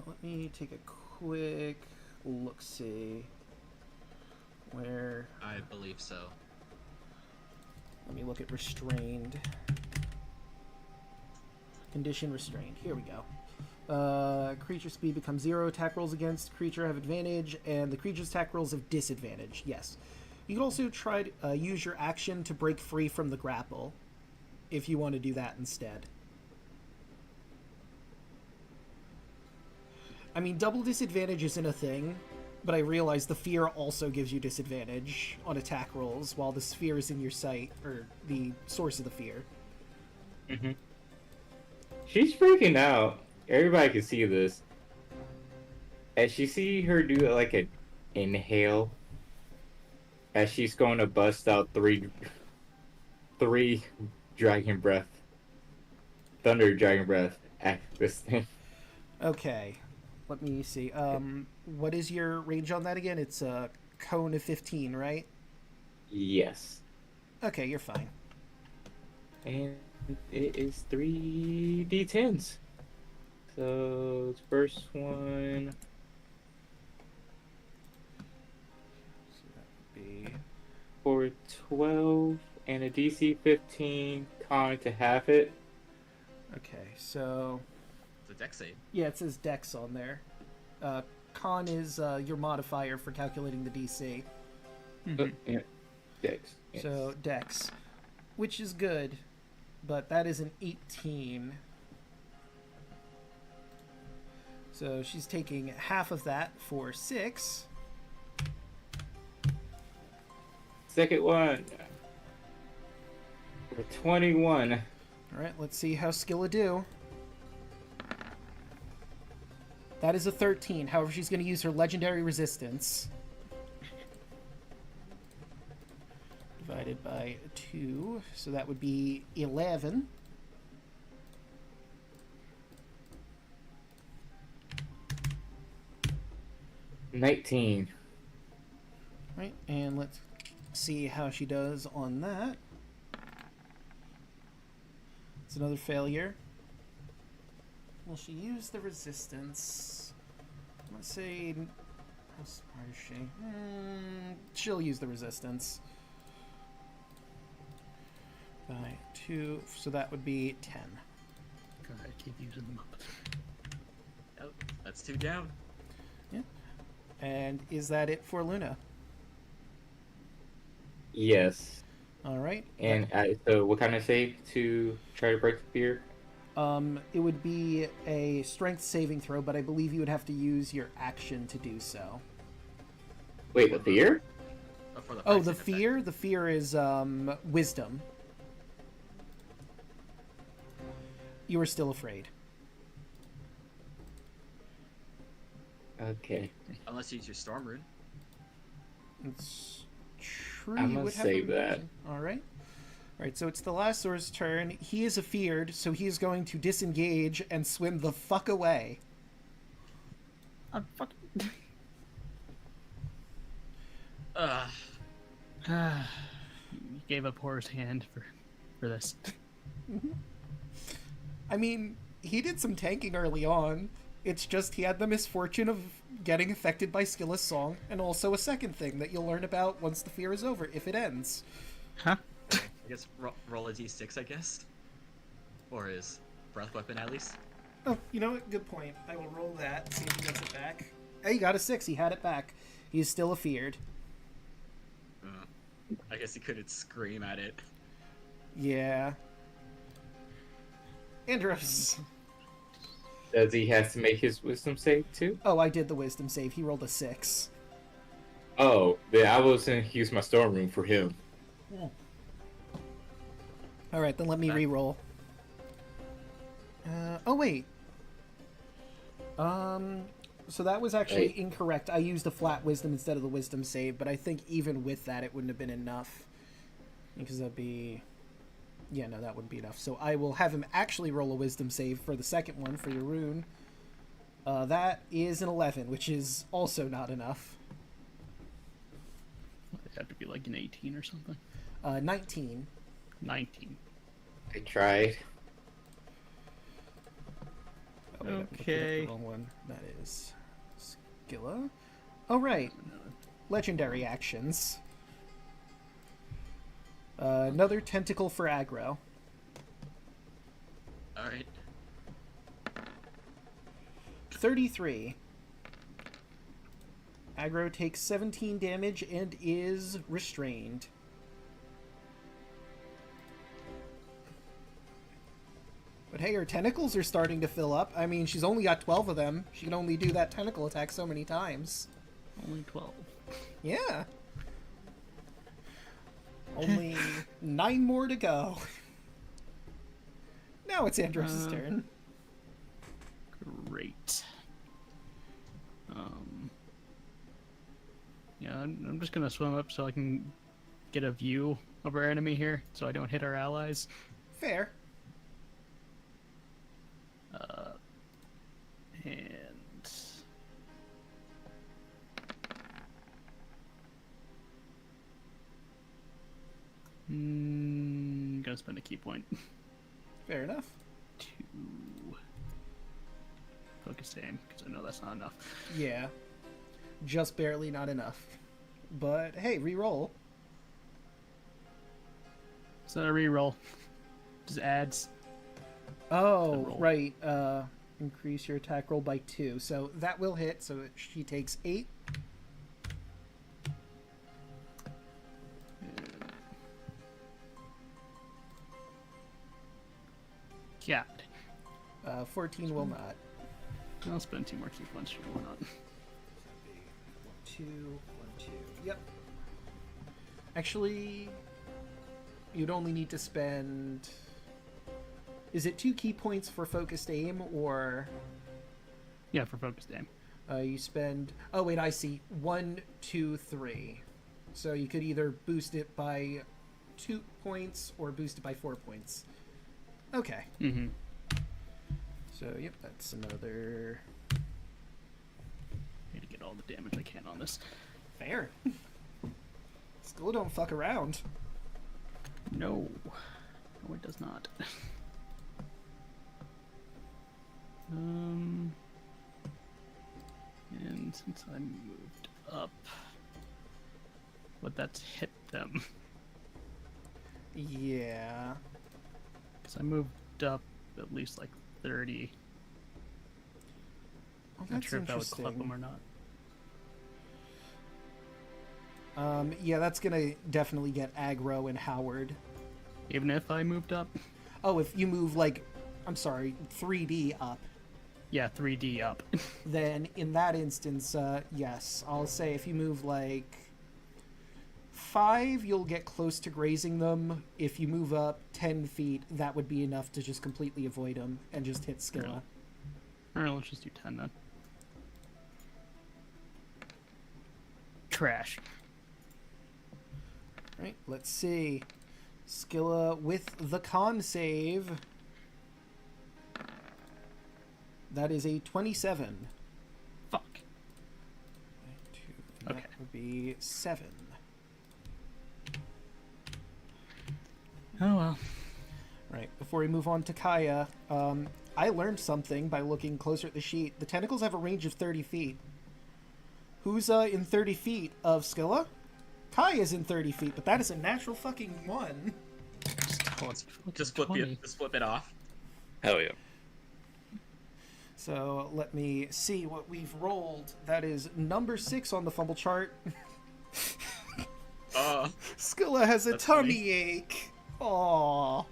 Let me take a quick look-see. Where... I believe so. Let me look at restrained. Condition restrained. Here we go. Creature speed becomes 0. Attack rolls against creature have advantage, and the creature's attack rolls have disadvantage. Yes. You can also try to use your action to break free from the grapple, if you want to do that instead. I mean, double disadvantage isn't a thing, but I realize the fear also gives you disadvantage on attack rolls while the sphere is in your sight, or the source of the fear. Mm-hmm. She's freaking out. Everybody can see this. As you see her do like an inhale, as she's going to bust out three dragon breath, thunder dragon breath at this thing. Okay, let me see. What is your range on that again? It's a cone of 15, right? Yes. Okay, you're fine. And it is 3d10s. So, first one. So that would be... For 12 and a DC 15, con to half it. Okay, so... It's a dex save. Yeah, it says Dex on there. Con is your modifier for calculating the DC. Yeah. Dex. Yes. So, Dex. Which is good, but that is an 18. So she's taking half of that for 6. Second one. For 21. Alright, let's see how Skilla do. That is a 13. However, she's going to use her legendary resistance. Divided by 2. So that would be 11. $19. Right, and let's see how she does on that. It's another failure. Will she use the resistance? Let's say... How smart is she? She'll use the resistance. By 2, so that would be 10. God, I keep using them up. Oh, that's 2 down. And is that it for Luna? Yes. Alright. And so what kind of save to try to break the fear? It would be a strength saving throw, but I believe you would have to use your action to do so. Wait, the fear? For the Oh, pricing the effect. fear? The fear is wisdom. You are still afraid. Okay. Unless you use your storm rune. It's true. I'm you gonna would have save to- that. Alright. Alright, so it's the last sword's turn. He is afeared, so he is going to disengage and swim the fuck away. I'm fucking. Ugh. You gave up Horror's hand for this. I mean, he did some tanking early on. It's just he had the misfortune of getting affected by Skilla's song, and also a second thing that you'll learn about once the fear is over, if it ends. Huh? I guess roll a d6, I guess. Or his breath weapon, at least. Oh, you know what? Good point. I will roll that, see if he gets it back. Hey, he got a 6. He had it back. He's still afeared. I guess he couldn't scream at it. Yeah. Andros. Does he have to make his wisdom save too? Oh, I did the wisdom save. He rolled a 6. Oh, then I was gonna use my storm room for him. All right, then let me re-roll. Oh wait. So that was actually incorrect. I used a flat wisdom instead of the wisdom save, but I think even with that, it wouldn't have been enough. Because that'd be... Yeah, no, that wouldn't be enough. So I will have him actually roll a wisdom save for the second one for your rune. That is an 11, which is also not enough. It'd have to be like an 18 or something. 19. 19. I tried. Oh, wait, I'm looking at Okay. the wrong one. That is Skilla. Oh, right. Legendary actions. Another tentacle for aggro. Alright. 33. Aggro takes 17 damage and is restrained. But hey, her tentacles are starting to fill up. I mean, she's only got 12 of them. She can only do that tentacle attack so many times. Only 12. Yeah. Only 9 more to go. Now it's Andros' turn. Great. Yeah, I'm just gonna swim up so I can get a view of our enemy here, so I don't hit our allies. Fair. And gonna spend a key point Fair enough. to focus aim because I know that's not enough. Yeah. Just barely not enough. But hey, re-roll. Is that a reroll? Just adds. Oh, roll. right. Increase your attack roll by 2. So that will hit, so she takes 8. God. 14 will not. I'll spend 2 more key points. Sure, why not? 2, 1, 2. Yep. Actually, you'd only need to spend... Is it 2 key points for focused aim, or... Yeah, for focused aim. You spend... Oh, wait, I see. 1, 2, 3. So you could either boost it by 2 points or boost it by 4 points. Okay. Mm-hmm. So, yep, that's another... Need to get all the damage I can on this. Fair. Skull don't fuck around. No. No, it does not. And since I moved up, but that's hit them. Yeah. Because I moved up at least like 30. Well, Not that's sure if that would clip them interesting. or not. Yeah, that's gonna definitely get aggro and Howard. Even if I moved up? Oh, if you move, like, I'm sorry, 3D up, Yeah, 3D up. then in that instance, yes. I'll say if you move, like, 5, you'll get close to grazing them. If you move up 10 feet, that would be enough to just completely avoid them and just hit Skilla. Alright, let's just do 10 then. Trash. Right, let's see. Skilla with the con save. That is a 27. Fuck. That Okay. would be 7. Oh well. Right, before we move on to Kaya, I learned something by looking closer at the sheet. The tentacles have a range of 30 feet. Who's in 30 feet of Skilla? Kaya's in 30 feet, but that is a natural fucking 1. Just flip 20. it. Just flip it off. Hell yeah. So let me see what we've rolled. That is number 6 on the fumble chart. Skilla has a That's tummy funny. ache. Aww.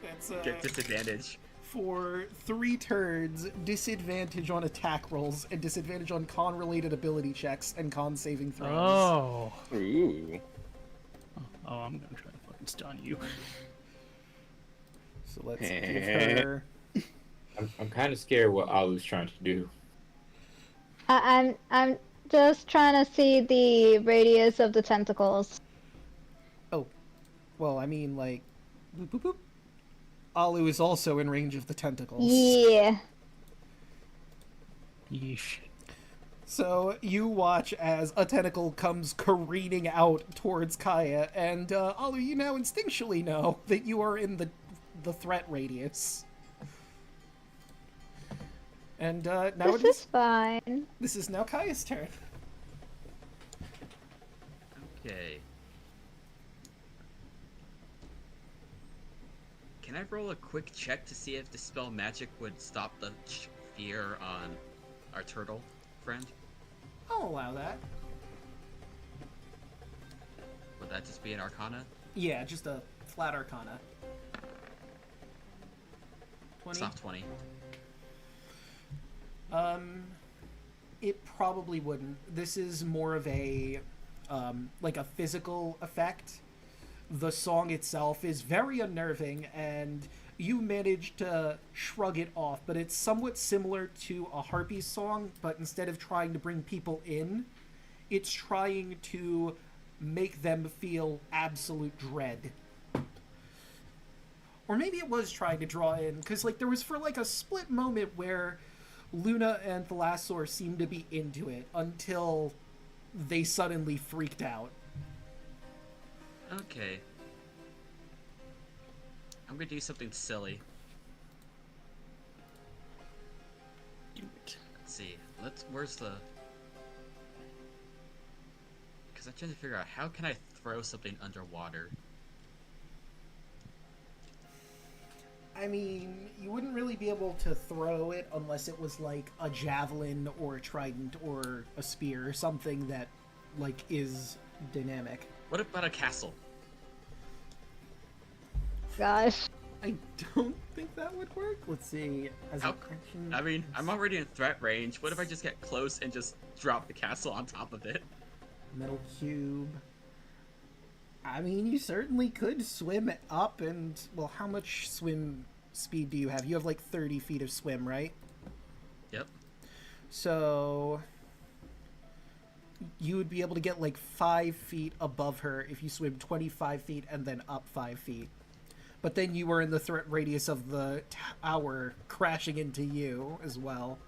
That's Get disadvantage. for 3 turns, disadvantage on attack rolls and disadvantage on con-related ability checks and con saving throws. Oh. Ooh. Oh, I'm gonna try to fucking stun you. So let's give her. I'm kind of scared what Alu's trying to do. I'm just trying to see the radius of the tentacles. Oh, well, I mean, like, boop boop boop. Alu is also in range of the tentacles. Yeah. Yeesh. So you watch as a tentacle comes careening out towards Kaya, and Alu, you now instinctually know that you are in the threat radius. And now This is fine. This is now Kaya's turn. Okay. Can I roll a quick check to see if Dispel Magic would stop the fear on our turtle friend? I'll allow that. Would that just be an Arcana? Yeah, just a flat arcana. 20? Soft 20. It probably wouldn't. This is more of a, like a physical effect. The song itself is very unnerving, and you manage to shrug it off, but it's somewhat similar to a Harpy song, but instead of trying to bring people in, it's trying to make them feel absolute dread. Or maybe it was trying to draw in, because like there was for like a split moment where Luna and Thalassor seemed to be into it until they suddenly freaked out. Okay. I'm gonna do something silly. Do it. Let's see. Where's the... Because I'm trying to figure out how can I throw something underwater. I mean, you wouldn't really be able to throw it unless it was like a javelin or a trident or a spear or something that like is dynamic. What about a castle? Gosh. I don't think that would work. Let's see. As How- an action, I mean, I'm already in threat range. What if I just get close and just drop the castle on top of it? metal cube. I mean, you certainly could swim up and, well, how much swim speed do you have? You have like 30 feet of swim, right? Yep. So you would be able to get like 5 feet above her if you swim 25 feet and then up 5 feet. But then you were in the threat radius of the tower crashing into you as well.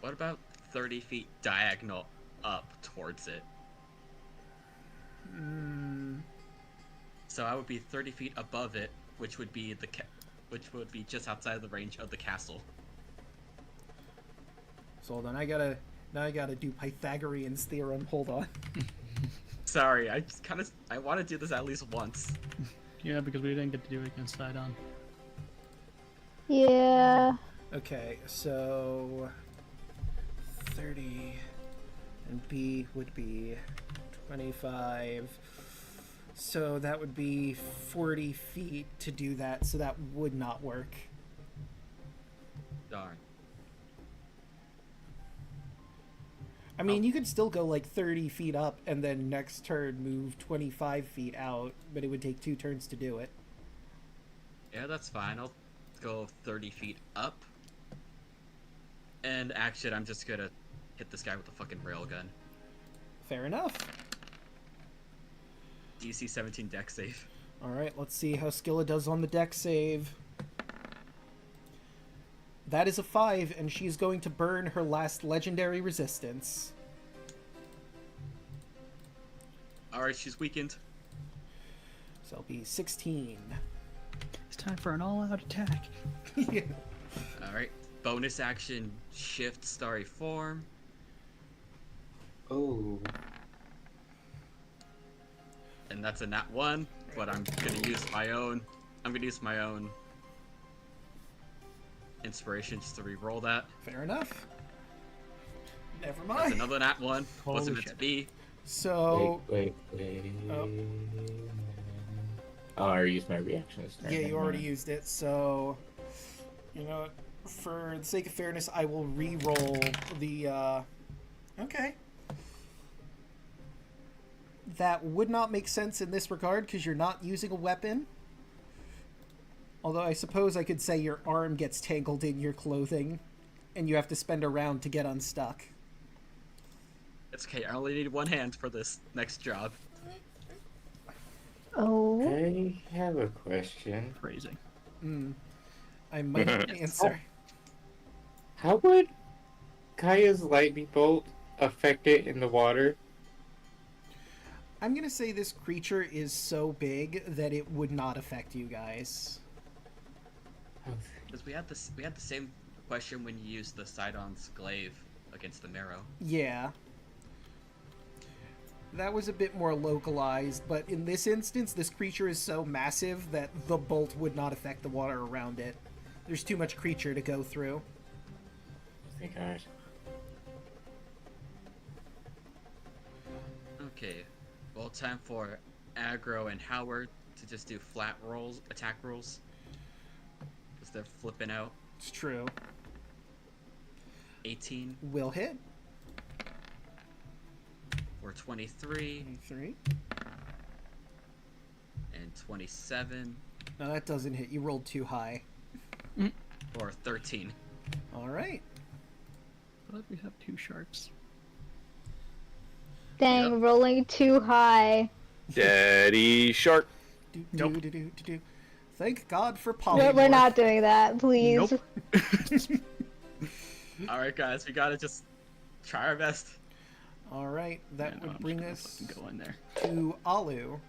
What about 30 feet diagonal up towards it? So I would be 30 feet above it, which would be which would be just outside of the range of the castle. So hold on, I gotta do Pythagorean's theorem. Hold on. Sorry, I want to do this at least once. Yeah, because we didn't get to do it against Sidon. Yeah. Okay, so 30 and B would be 25. So that would be 40 feet to do that, so that would not work. Darn. I mean, you could still go like 30 feet up and then next turn move 25 feet out, but it would take 2 turns to do it. Yeah, that's fine. I'll go 30 feet up. And action, I'm just gonna hit this guy with a fucking railgun. Fair enough. DC 17 deck save. Alright, let's see how Skilla does on the deck save. That is a 5, and she's going to burn her last legendary resistance. Alright, she's weakened. So it'll be 16. It's time for an all-out attack. Yeah. Alright, bonus action, shift starry form. Oh. And that's a nat 1, but I'm gonna use my own. I'm gonna use my own inspiration just to re-roll that. Fair enough. Never That's mind. another nat 1. Holy Wasn't meant to shit. be. So, Wait. Oh. Oh, I already used my reaction this turn. yeah, you never already mind. used it, so You know what? For the sake of fairness, I will re-roll the, Okay. That would not make sense in this regard, because you're not using a weapon. Although I suppose I could say your arm gets tangled in your clothing, and you have to spend a round to get unstuck. It's okay. I only need one hand for this next job. Oh. I have a question. Phrasing. I might answer. How would Kaya's lightning bolt affect it in the water? I'm gonna say this creature is so big that it would not affect you guys. Because we had the same question when you used the Sidon's glaive against the marrow. Yeah. That was a bit more localized, but in this instance, this creature is so massive that the bolt would not affect the water around it. There's too much creature to go through. Thank God. Okay. Well, time for Aggro and Howard to just do flat rolls, attack rolls. Because they're flipping out. It's true. 18 Will hit. or 23 3. and 27 No, that doesn't hit. You rolled too high. or 13. Alright. But we have 2 sharks. Dang, Yep. rolling too high. Daddy shark. Nope. Thank God for We're polymorph. not doing that, please. Nope. Alright, guys, we gotta just try our best. Alright, that Yeah, no, would I'm bring just us gonna fucking go in there. to Alu.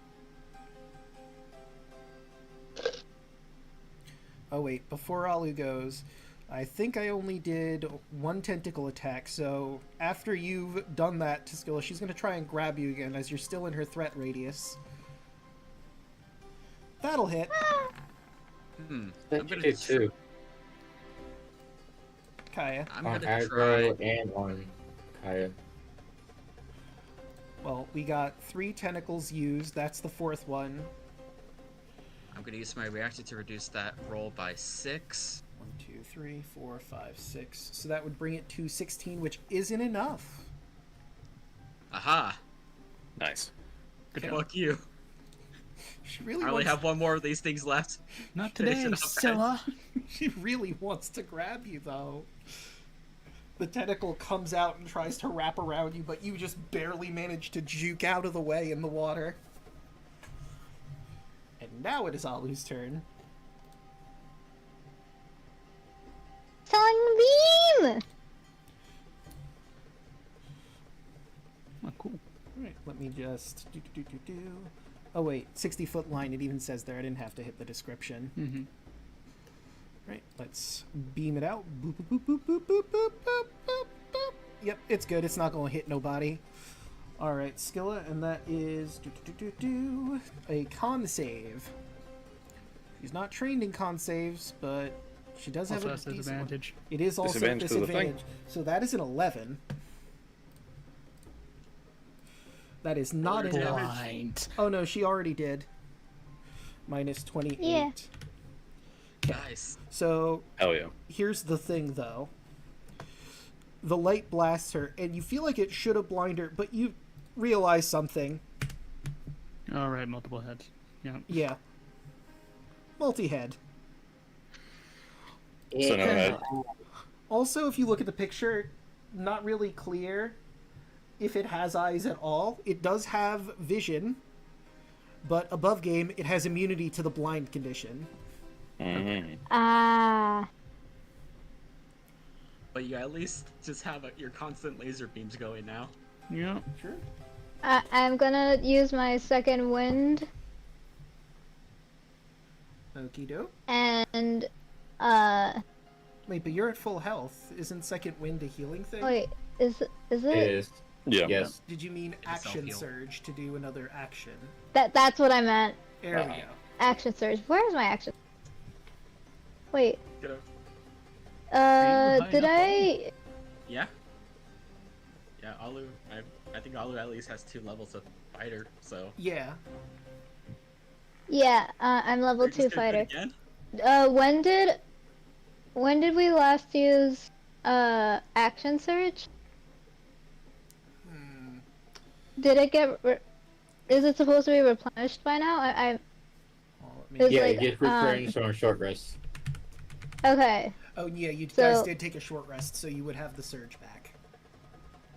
Oh wait, before Alu goes, I think I only did 1 tentacle attack, so after you've done that to Skilla, she's going to try and grab you again as you're still in her threat radius. That'll hit. I'm That gonna did too. Kaya. I'm On gonna try. Aggro and on Kaya. Well, we got 3 tentacles used. That's the 4th one. I'm gonna use my reaction to reduce that roll by 6. 1, 2, 3, 4, 5, 6. So that would bring it to 16, which isn't enough. Aha! Nice. Good job. Fuck you. She really I only wants... have one more of these things left. Not Finish today, it up, guys. Scylla. She really wants to grab you, though. The tentacle comes out and tries to wrap around you, but you just barely manage to juke out of the way in the water. And now it is Alu's turn. Sunbeam! Oh, cool. Alright, let me just... Oh wait, 60-foot line, it even says there. I didn't have to hit the description. Mm-hmm. Right, let's beam it out. Boop, boop, boop, boop, boop, boop, boop, boop, boop, boop. Yep, it's good. It's not going to hit nobody. Alright, Skilla, and that is a con save. She's not trained in con saves, but she does have Also a has decent disadvantage. one. It is also Disadvantage to the thing. disadvantage. So that is an 11. That is not Order enough. damage. Blind. Oh no, she already did. Minus 28. Yeah. Nice. So Hell yeah. here's the thing, though. The light blasts her, and you feel like it should have blinded her, but you realize something. Alright, multiple heads. Yeah. Yeah. Multi-head. So no head. Also, if you look at the picture, not really clear if it has eyes at all. It does have vision, but above game, it has immunity to the blind condition. Mhm. Ah. But you at least just have your constant laser beams going now. Yeah. Sure. I'm gonna use my second wind Okie doke. and Wait, but you're at full health. Isn't second wind a healing thing? wait, is it? It is. Yeah. Yes. Did you mean It's action self-heal. surge to do another action? That's what I meant. There we go. Action surge. Where's my action? Wait. Get up. high Did enough I? Yeah. Yeah, Alu. I think Alu at least has 2 levels of fighter, so. Yeah. Yeah. I'm level You're just 2 gonna do fighter. it Again? When did when did we last use action surge? Did it get? Is it supposed to be replenished by now? Well, let me- It's Yeah, like, it gets replenished on a short rest. Okay. Oh yeah, you So- guys did take a short rest, so you would have the surge back.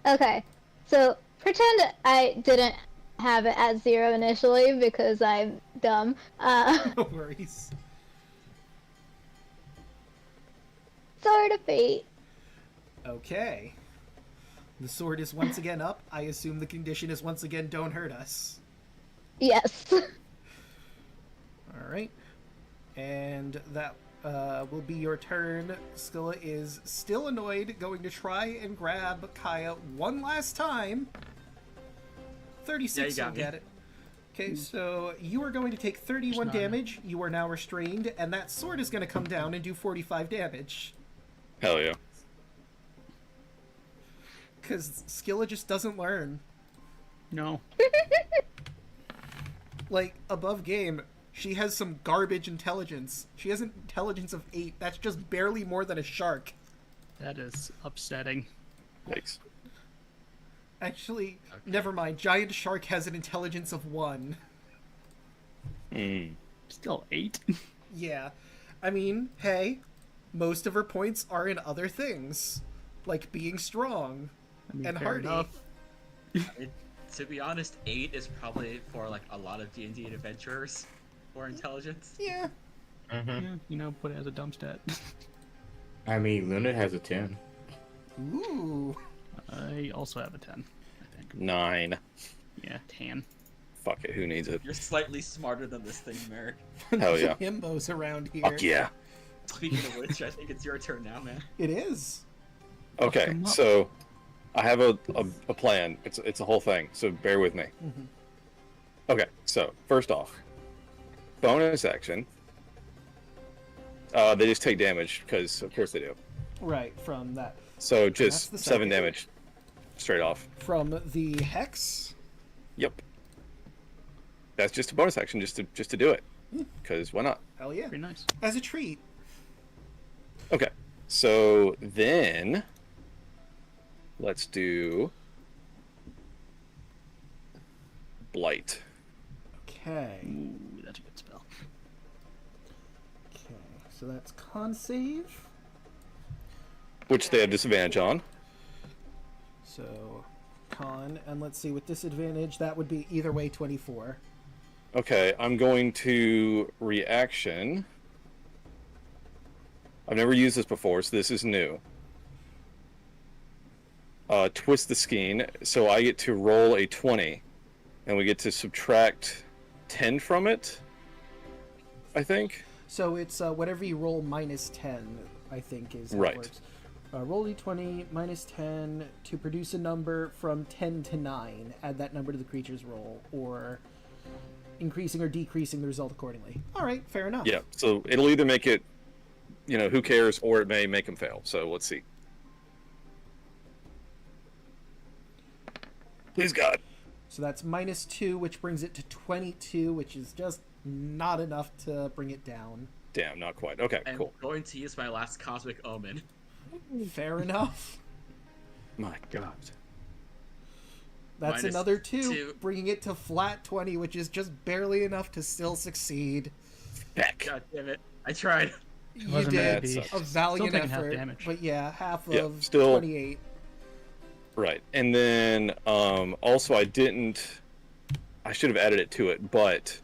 Okay. So pretend I didn't have it at 0 initially because I'm dumb. No worries. Sword of Fate. Okay. The sword is once again up. I assume the condition is once again don't hurt us. Yes. All right. And that will be your turn. Scylla is still annoyed, going to try and grab Kaya one last time. 36 Yeah, you will got me. get it. Okay, so you are going to take 31 There's none. damage. You are now restrained, and that sword is going to come down and do 45 damage. Hell yeah. Because Scylla just doesn't learn. No. Like, above game, she has some garbage intelligence. She has an intelligence of 8. That's just barely more than a shark. That is upsetting. Yikes. Actually, never mind. Giant Shark has an intelligence of 1. Still 8. Yeah. I mean, hey, most of her points are in other things. Like being strong I mean, and fair hardy. enough. To be honest, 8 is probably for like a lot of D&D adventurers for intelligence. Yeah. Yeah, you know, put it as a dumb stat. I mean, Luna has a 10. Ooh. I also have a 10, I think. 9. Yeah, 10. Fuck it, who needs it? You're slightly smarter than this thing, Merrick. Hell yeah. Himbos around here. Fuck yeah. Speaking of which, I think it's your turn now, man. It is. Okay, them up. so I have a plan. It's a whole thing, so bear with me. Okay, so first off, bonus action. They just take damage because of course they do. Right, from that. So That's just the 7 second. damage, straight off. From the Hex. Yep. That's just a bonus action, just to do it, because why not? Hell yeah. Pretty nice. As a treat. Okay, so then let's do Blight. Okay. Ooh, that's a good spell. Okay. So that's con save. Which they have disadvantage on. So con, and let's see, with disadvantage, that would be either way 24. Okay, I'm going to reaction. I've never used this before, so this is new. Twist the skein, so I get to roll a 20, and we get to subtract 10 from it, I think. So it's whatever you roll minus 10, I think is how Right. it works. Roll d20 minus 10 to produce a number from 10 to 9. Add that number to the creature's roll, or increasing or decreasing the result accordingly. All right, fair enough. Yeah, so it'll either make it, who cares, or it may make them fail. So let's see. Please God. So that's minus 2, which brings it to 22, which is just not enough to bring it down. Damn, not quite. Okay, I'm cool. going to use my last Cosmic Omen. Fair enough. My God. That's Minus another 2, 2. bringing it to flat 20, which is just barely enough to still succeed. Heck. God damn it. I tried. You wasn't did meant to be. a valiant Still taking half effort, damage. but yeah, half Yeah, of still- 28. Right. And then also I should have added it to it, but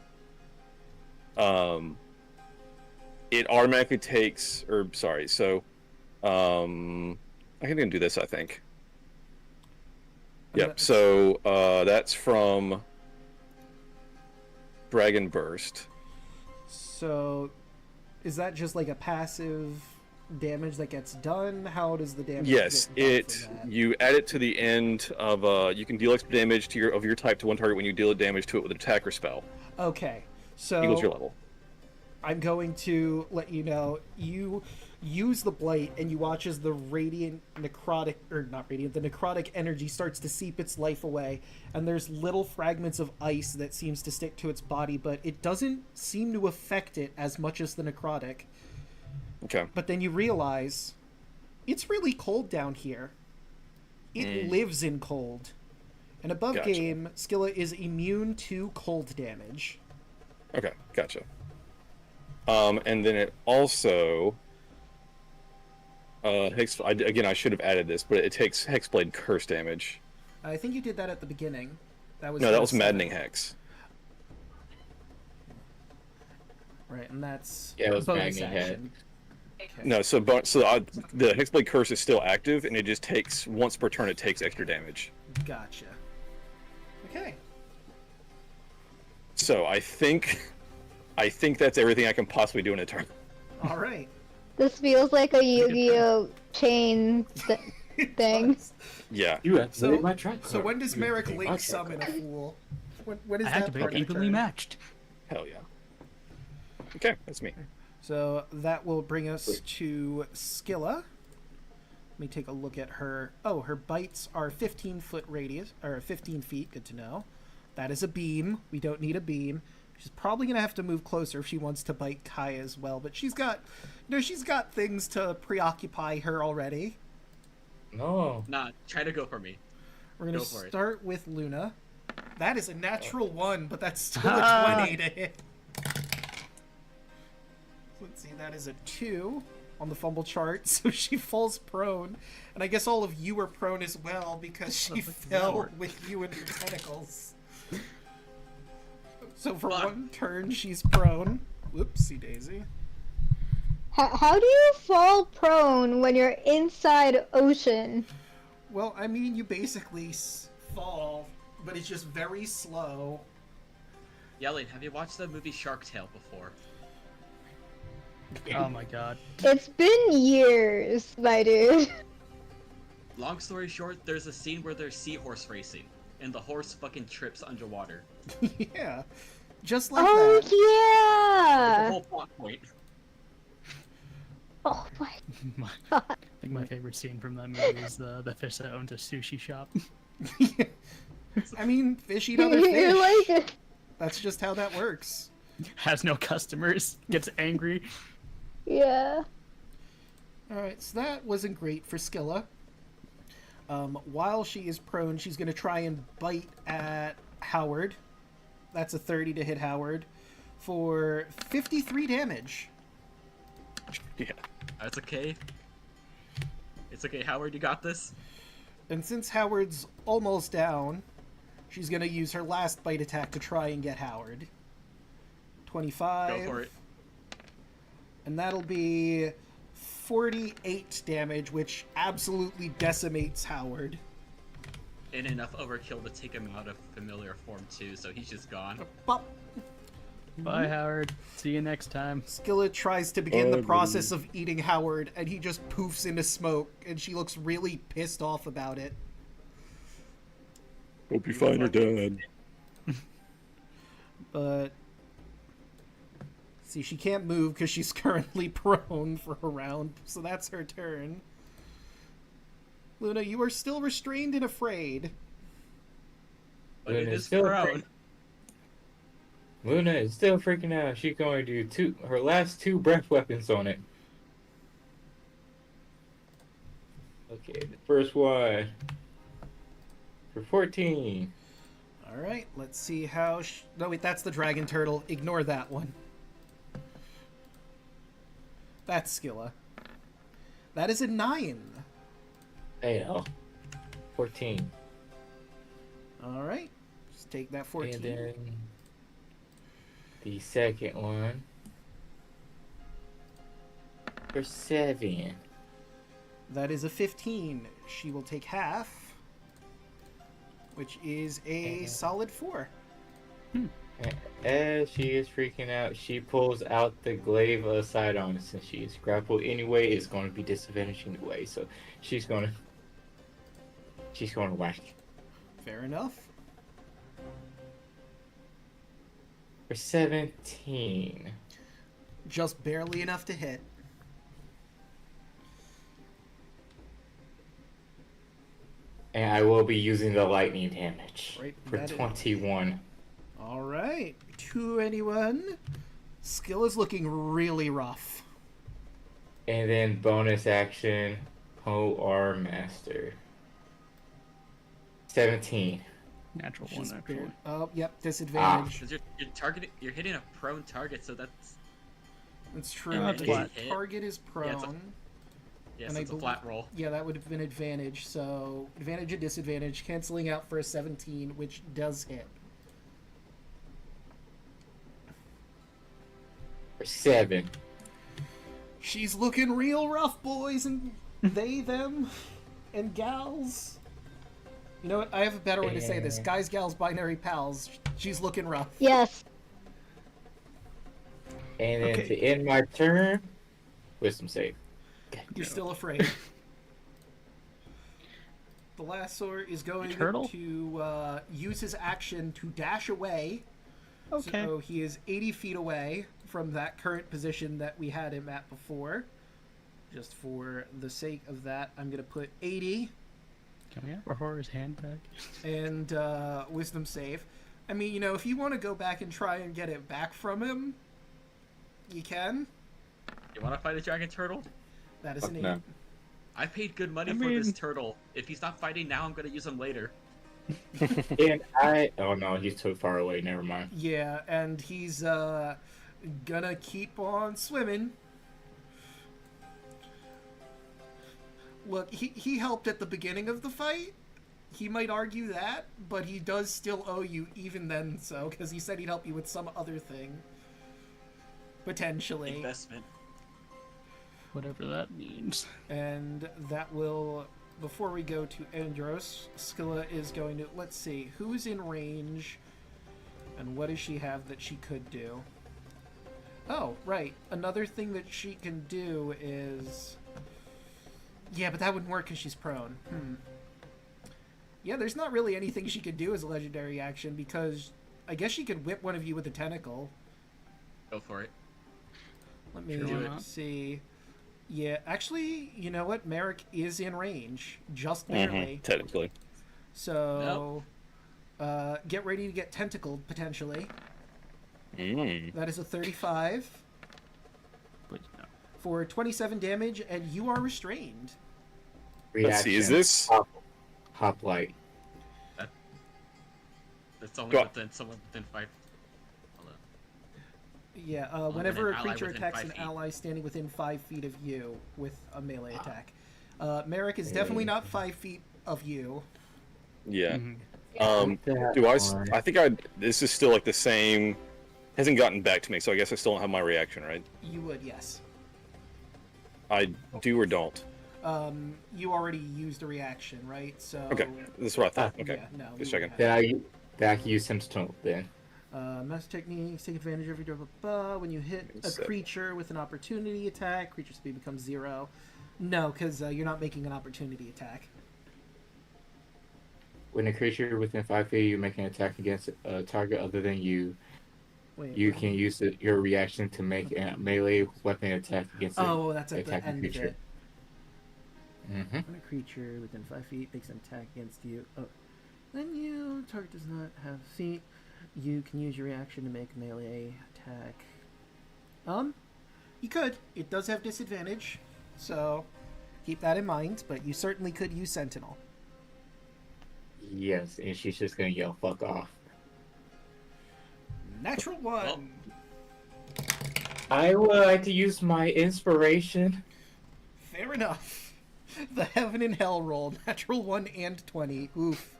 it automatically takes, I can do this, I think. Yep. So that's from Dragon Burst. So, is that just like a passive damage that gets done? How does the damage? Yes, get done from that? you add it to the end of you can deal extra damage to your type to one target when you deal damage to it with an attack or spell. Okay, Equals your so level. I'm going to let you know you use the blight and you watch as the radiant necrotic, or not radiant, the necrotic energy starts to seep its life away, and there's little fragments of ice that seems to stick to its body, but it doesn't seem to affect it as much as the necrotic. Okay. But then you realize it's really cold down here. It lives in cold. And above Gotcha. game, Skilla is immune to cold damage. Okay, gotcha. And then it also again, I should have added this, but it takes Hexblade curse damage. I think you did that at the beginning. That was Maddening Hex. Right, and that's Yeah, it was bonus Maddening action. Okay. No, the Hexblade curse is still active, and it just takes once per turn. It takes extra damage. Gotcha. Okay. So I think that's everything I can possibly do in a turn. All right. This feels like a Yu-Gi-Oh chain thing. Yeah. You activated So, my track so card. when does You Merrick activated Link my track summon a card. fool? When is I that activate part of the evenly turn? matched. Hell yeah. Okay, that's me. So that will bring us to Skilla. Let me take a look at her. Oh, her bites are 15-foot radius, or 15 feet. Good to know. That is a beam. We don't need a beam. She's probably gonna have to move closer if she wants to bite Kai as well. But she's got things to preoccupy her already. No. Nah, try to go for me. We're gonna Go for it. start with Luna. That is a natural 1, but that's still a 20 to hit. Let's see, that is a 2 on the fumble chart, so she falls prone. And I guess all of you are prone as well because she fell with you in her tentacles. So for Fuck. one turn, she's prone. Whoopsie daisy. How do you fall prone when you're inside ocean? Well, I mean, you basically fall, but it's just very slow. Yelling, have you watched the movie Shark Tale before? Oh my god. It's been years, my dude. Long story short, there's a scene where there's seahorse racing, and the horse fucking trips underwater. Yeah. Just like Oh that. The yeah. whole plot point. Oh my I god. think my favorite scene from that movie is the fish that owns a sushi shop. I mean, fish eat other fish. You're like, That's just how that works. Has no customers, gets angry. yeah. Alright, so that wasn't great for Skilla. While she is prone, she's going to try and bite at Howard. That's a 30 to hit Howard for 53 damage. Yeah. That's okay. It's okay, Howard, you got this. And since Howard's almost down, she's going to use her last bite attack to try and get Howard. 25. Go for it. And that'll be 48 damage, which absolutely decimates Howard. And enough overkill to take him out of familiar form too, so he's just gone. Bop. Bye, Howard. See you next time. Skilla tries to begin the process of eating Howard, and he just poofs into smoke, and she looks really pissed off about it. Hope you find her dead. But see, she can't move because she's currently prone for a round, so that's her turn. Luna, you are still restrained and afraid. But it Luna is still prone. Luna is still freaking out. She's going to do her last 2 breath weapons on it. Okay, the first one for 14. All right, let's see how. No, wait, that's the dragon turtle. Ignore that one. That's Skilla. That is a 9. Hey, 14. All right, just take that 14. And then the second one for 7. That is a 15. She will take half, which is a solid 4. As she is freaking out, she pulls out the glaive of Sidon. Since she is grappled anyway, it's going to be disadvantaged anyway. So she's going to whack Fair enough. for 17. Just barely enough to hit. And I will be using the lightning damage Right, for that is- 21. All right, 2 anyone. Skill is looking really rough. And then bonus action, Polearm Master. 17. Natural one, She's actually. weird. Oh, yep, disadvantage. Because you're hitting a prone target, so that's It's true. And it's The flat. target is prone. Yeah, And so I it's a bel- flat roll. Yeah, that would have been advantage. So advantage and disadvantage, canceling out for a 17, which does hit. For 7. She's looking real rough, boys and they, them, and gals. You know what? I have a better way to say this. Yeah. Guys, gals, binary pals. She's looking rough. Yes. And then Okay. to end my turn, wisdom save. You're still afraid. The Lasor is going Turtle? to use his action to dash away. Okay. So he is 80 feet away from that current position that we had him at before. Just for the sake of that, I'm going to put 80 Can we have Aurora's hand back? and wisdom save. I mean, you know, if you want to go back and try and get it back from him, you can. You want to fight a dragon turtle? That is Fuck an 8. no. I paid good money I for this mean- turtle. If he's not fighting now, I'm gonna use him later. And oh no, he's too far away. Never mind. Yeah, and he's gonna keep on swimming. Look, he helped at the beginning of the fight. He might argue that, but he does still owe you even then, so, because he said he'd help you with some other thing. Potentially. Investment. Whatever that means. And that will, before we go to Andros, Scylla is going to, let's see, who's in range, and what does she have that she could do? Oh, right. Another thing that she can do is... Yeah, but that wouldn't work because she's prone. Yeah, there's not really anything she could do as a legendary action, because I guess she could whip one of you with a tentacle. Go for it. Let me Sure, why not? see. Yeah, actually, you know what? Merrick is in range, just barely. Technically. So, get ready to get tentacled, potentially. That is a 35 But no. for 27 damage, and you are restrained. Let's see, is this... Hoplite? That's only Go- within someone within 5. Hold on. Yeah, with whenever an a ally creature within attacks 5 an feet. ally standing within 5 feet of you with a melee attack. Merrick is definitely not 5 feet of you. Yeah. That Do I... one. I think I... This is still like the same... Hasn't gotten back to me, so I guess I still don't have my reaction, right? You would, yes. I do or don't. You already used a reaction, right? So. Okay, that's what I thought. Okay, Yeah, no. just you checking. have- That I can use Sentinel then. Master techniques take advantage of your when you hit a Seven. creature with an opportunity attack. Creature speed becomes 0. No, because you're not making an opportunity attack. When a creature within 5 feet, you make an attack against a target other than you. Wait. You can use your reaction to make a melee weapon attack against it. Oh, that's at the attacking end creature. of it. Mm-hmm. When a creature within 5 feet makes an attack against you, then you target does not have feet. You can use your reaction to make a melee attack. You could. It does have disadvantage, so keep that in mind. But you certainly could use Sentinel. Yes, and she's just gonna yell "fuck off." Natural one. Well. I would like to use my inspiration. Fair enough. The heaven and hell roll. Natural 1 and 20. Oof.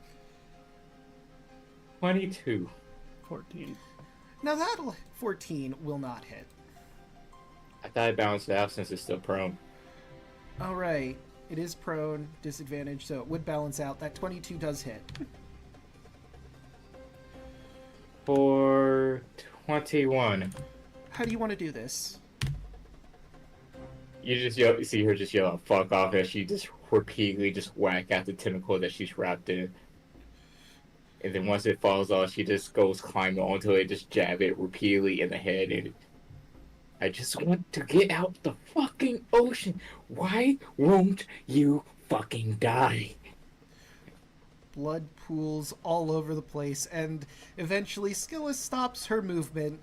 22. 14. Now that'll 14 will not hit. I thought I balanced it out since it's still prone. All right. It is prone, disadvantage, so it would balance out. That 22 does hit. For 21. How do you want to do this? You just yell, you see her just yell "fuck off" as she just repeatedly just whack at the tentacle that she's wrapped in. And then once it falls off, she just goes climbing onto it, just jab it repeatedly in the head. And I just want to get out the fucking ocean. Why won't you fucking die? Blood pools all over the place, and eventually Skilla stops her movement,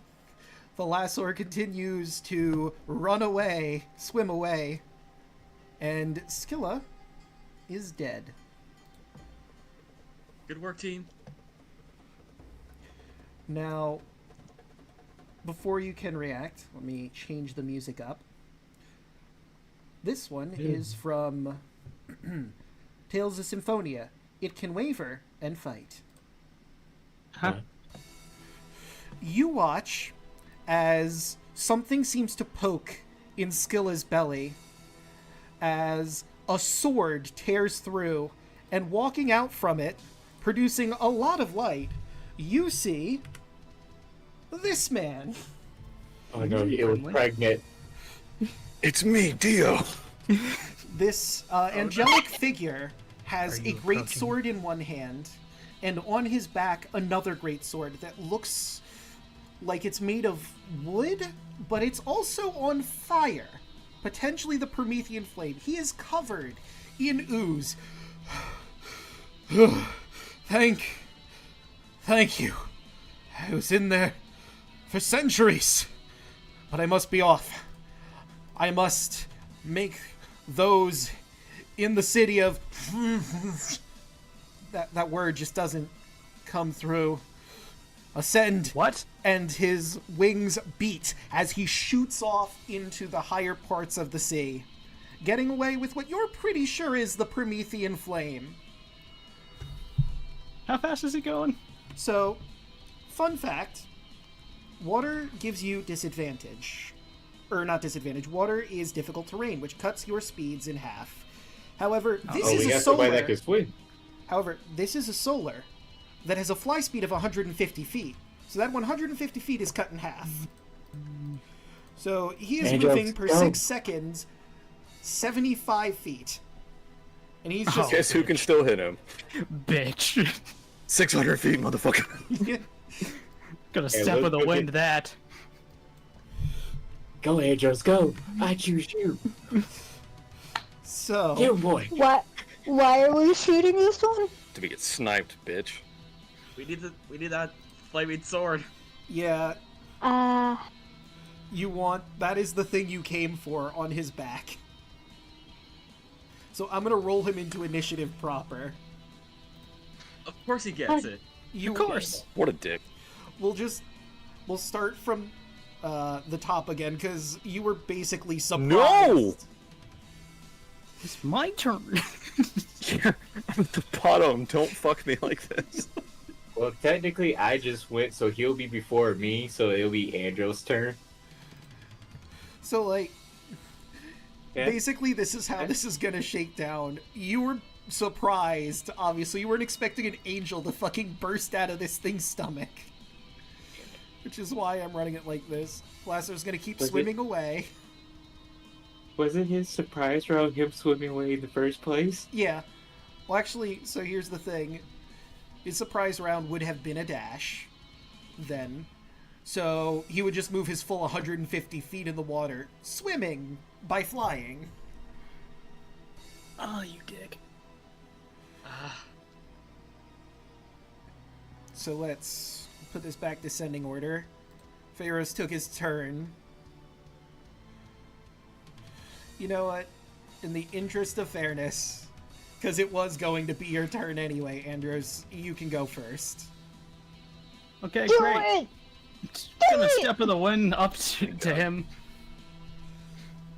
Thalassor continues to run away, swim away, and Scylla is dead. Good work, team. Now, before you can react, let me change the music up. This one is from Tales of Symphonia. It can waver and fight. Huh? You watch as something seems to poke in Scylla's belly, as a sword tears through, and walking out from it, producing a lot of light, you see this man. Oh no, it was pregnant. It's me, Dio. This angelic figure has Are a you great approaching? sword in one hand, and on his back another great sword that looks like it's made of wood, but it's also on fire. Potentially the Promethean flame. He is covered in ooze. Thank you. I was in there for centuries, but I must be off. I must make those in the city of... that word just doesn't come through. Ascend. What? And his wings beat as he shoots off into the higher parts of the sea, getting away with what you're pretty sure is the Promethean flame. How fast is he going? So, fun fact, water gives you disadvantage. Or not disadvantage, water is difficult terrain, which cuts your speeds in half. However, this Oh, is we a got somebody solar. that can swim. However, this is a solar that has a fly speed of 150 feet. So that 150 feet is cut in half. So he is Angels, moving per go. 6 seconds 75 feet. And he's just... Guess who can still hit him? Bitch. 600 feet, motherfucker. Gonna Hey, step look- of the look wind at- that. Go, Angels, go! I choose you. So... You boy. Why are we shooting this one? To be get sniped, bitch. We need that flaming sword. Yeah, Uh, you want... That is the thing you came for on his back. So I'm gonna roll him into initiative proper. Of course he gets it. You, Of course. What a dick. We'll start from the top again, because you were basically surprised. No! It's my turn. I'm at the bottom. Don't fuck me like this. Well, technically, I just went, so he'll be before me, so it'll be Andrew's turn. So, like, Yeah. basically this is how this is gonna shake down. You were surprised, obviously. You weren't expecting an angel to fucking burst out of this thing's stomach. Which is why I'm running it like this. Lasser's gonna keep Was it- swimming away. Wasn't his surprise round him swimming away in the first place? Yeah. Well, actually, so here's the thing. His surprise round would have been a dash, then. So he would just move his full 150 feet in the water, swimming by flying. Oh, you dick. So let's put this back descending order. Pharaoh's took his turn. You know what? In the interest of fairness, because it was going to be your turn anyway, Andros, you can go first. Okay, do great. it! Just gonna step of the wind up to him.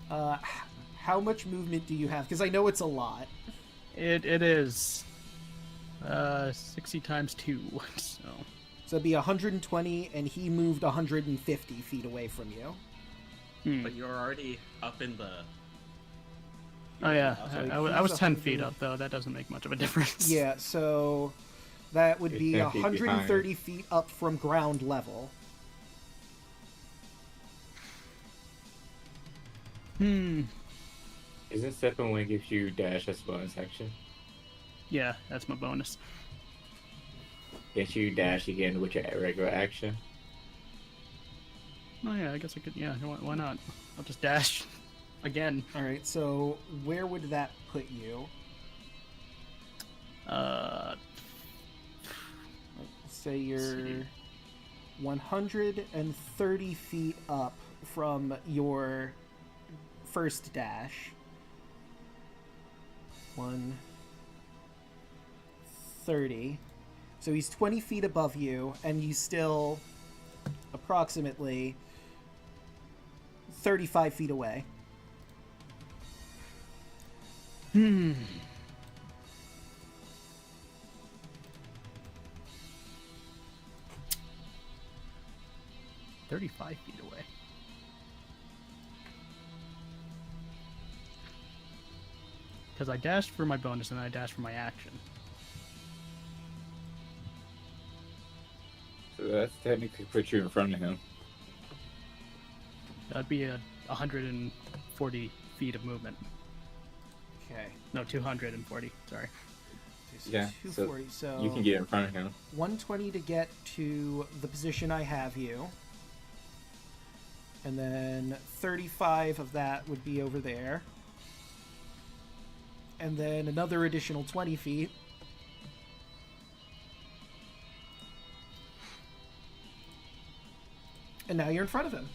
How much movement do you have? Because I know it's a lot. It is 60 times 2, so So it'd be 120, and he moved 150 feet away from you. But you're already up in the. Oh yeah, So I was he's 10 100. feet up though. That doesn't make much of a difference. Yeah, so that would He's be 10 feet 130 feet up from ground level. Hmm. Isn't step and wind gives you dash as bonus action? Yeah, that's my bonus. Yes, you dash again with your regular action. Oh yeah, I guess I could. Yeah, why not? I'll just dash again. All right, so where would that put you? Uh, Say you're see. 130 feet up from your first dash. 130. So he's 20 feet above you, and you still approximately 35 feet away. 35 feet away. Because I dashed for my bonus and I dashed for my action. So that's technically put you in front of him. That'd be 140 feet of movement. Okay. No, 240. Sorry. So Yeah, 240. So You can get in front of him. 120 to get to the position I have you. And then 35 of that would be over there. And then another additional 20 feet. And now you're in front of him.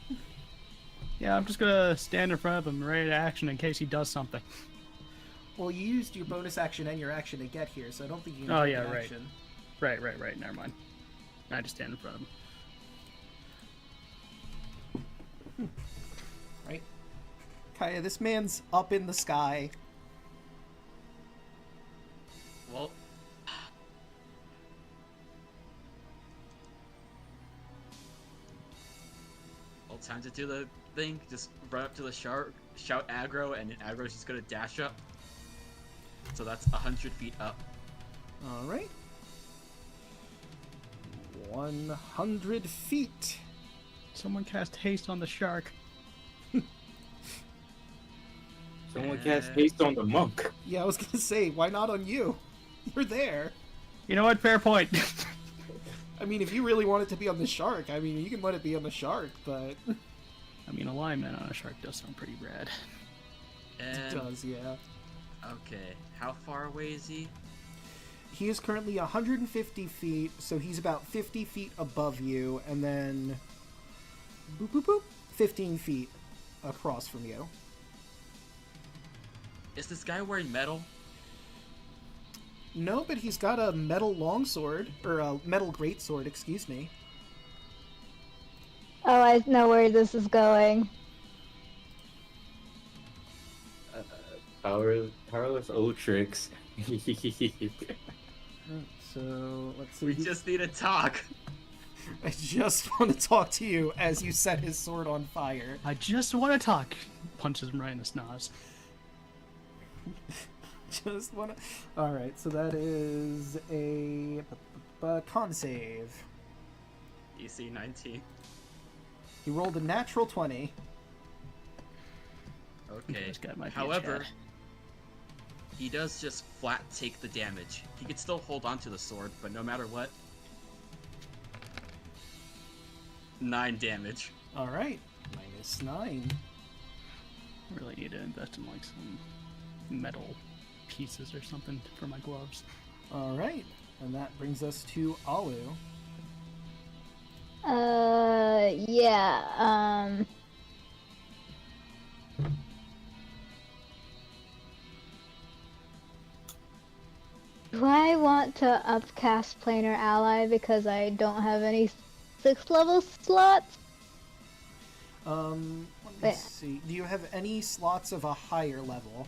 Yeah, I'm just gonna stand in front of him, ready to action in case he does something. Well, you used your bonus action and your action to get here, so I don't think you can Oh, take yeah, an right. action. Right. Never mind. I just stand in front of him. Right? Kaya, this man's up in the sky. Well, time to do the thing. Just run up to the shark, shout aggro, and then aggro's just gonna dash up. So that's 100 feet up. Alright. 100 feet. Someone cast haste on the shark. Someone cast haste on the monk. Yeah, I was gonna say, why not on you? You're there. You know what? Fair point. I mean, if you really want it to be on the shark, I mean, you can let it be on the shark, but... I mean, alignment on a shark does sound pretty rad. It does, yeah. Okay, how far away is he? He is currently 150 feet, so he's about 50 feet above you, and then... boop, boop, boop, 15 feet across from you. Is this guy wearing metal? No, but he's got a metal longsword, or a metal greatsword, excuse me. Oh, I know where this is going. Powerless old tricks. So, let's see. We just need to talk. I just want to talk to you as you set his sword on fire. I just want to talk. Punches him right in the snoz. Just want to... Alright, so that is a con save. EC 19. He rolled a natural 20. Okay. This guy might be a However, Chad. he does just flat take the damage. He can still hold on to the sword, but no matter what, 9 damage. Alright, -9. I really need to invest in like some metal pieces or something for my gloves. Alright, and that brings us to Alu. Yeah, do I want to upcast Planar Ally because I don't have any 6th level slots? Let me see. Do you have any slots of a higher level?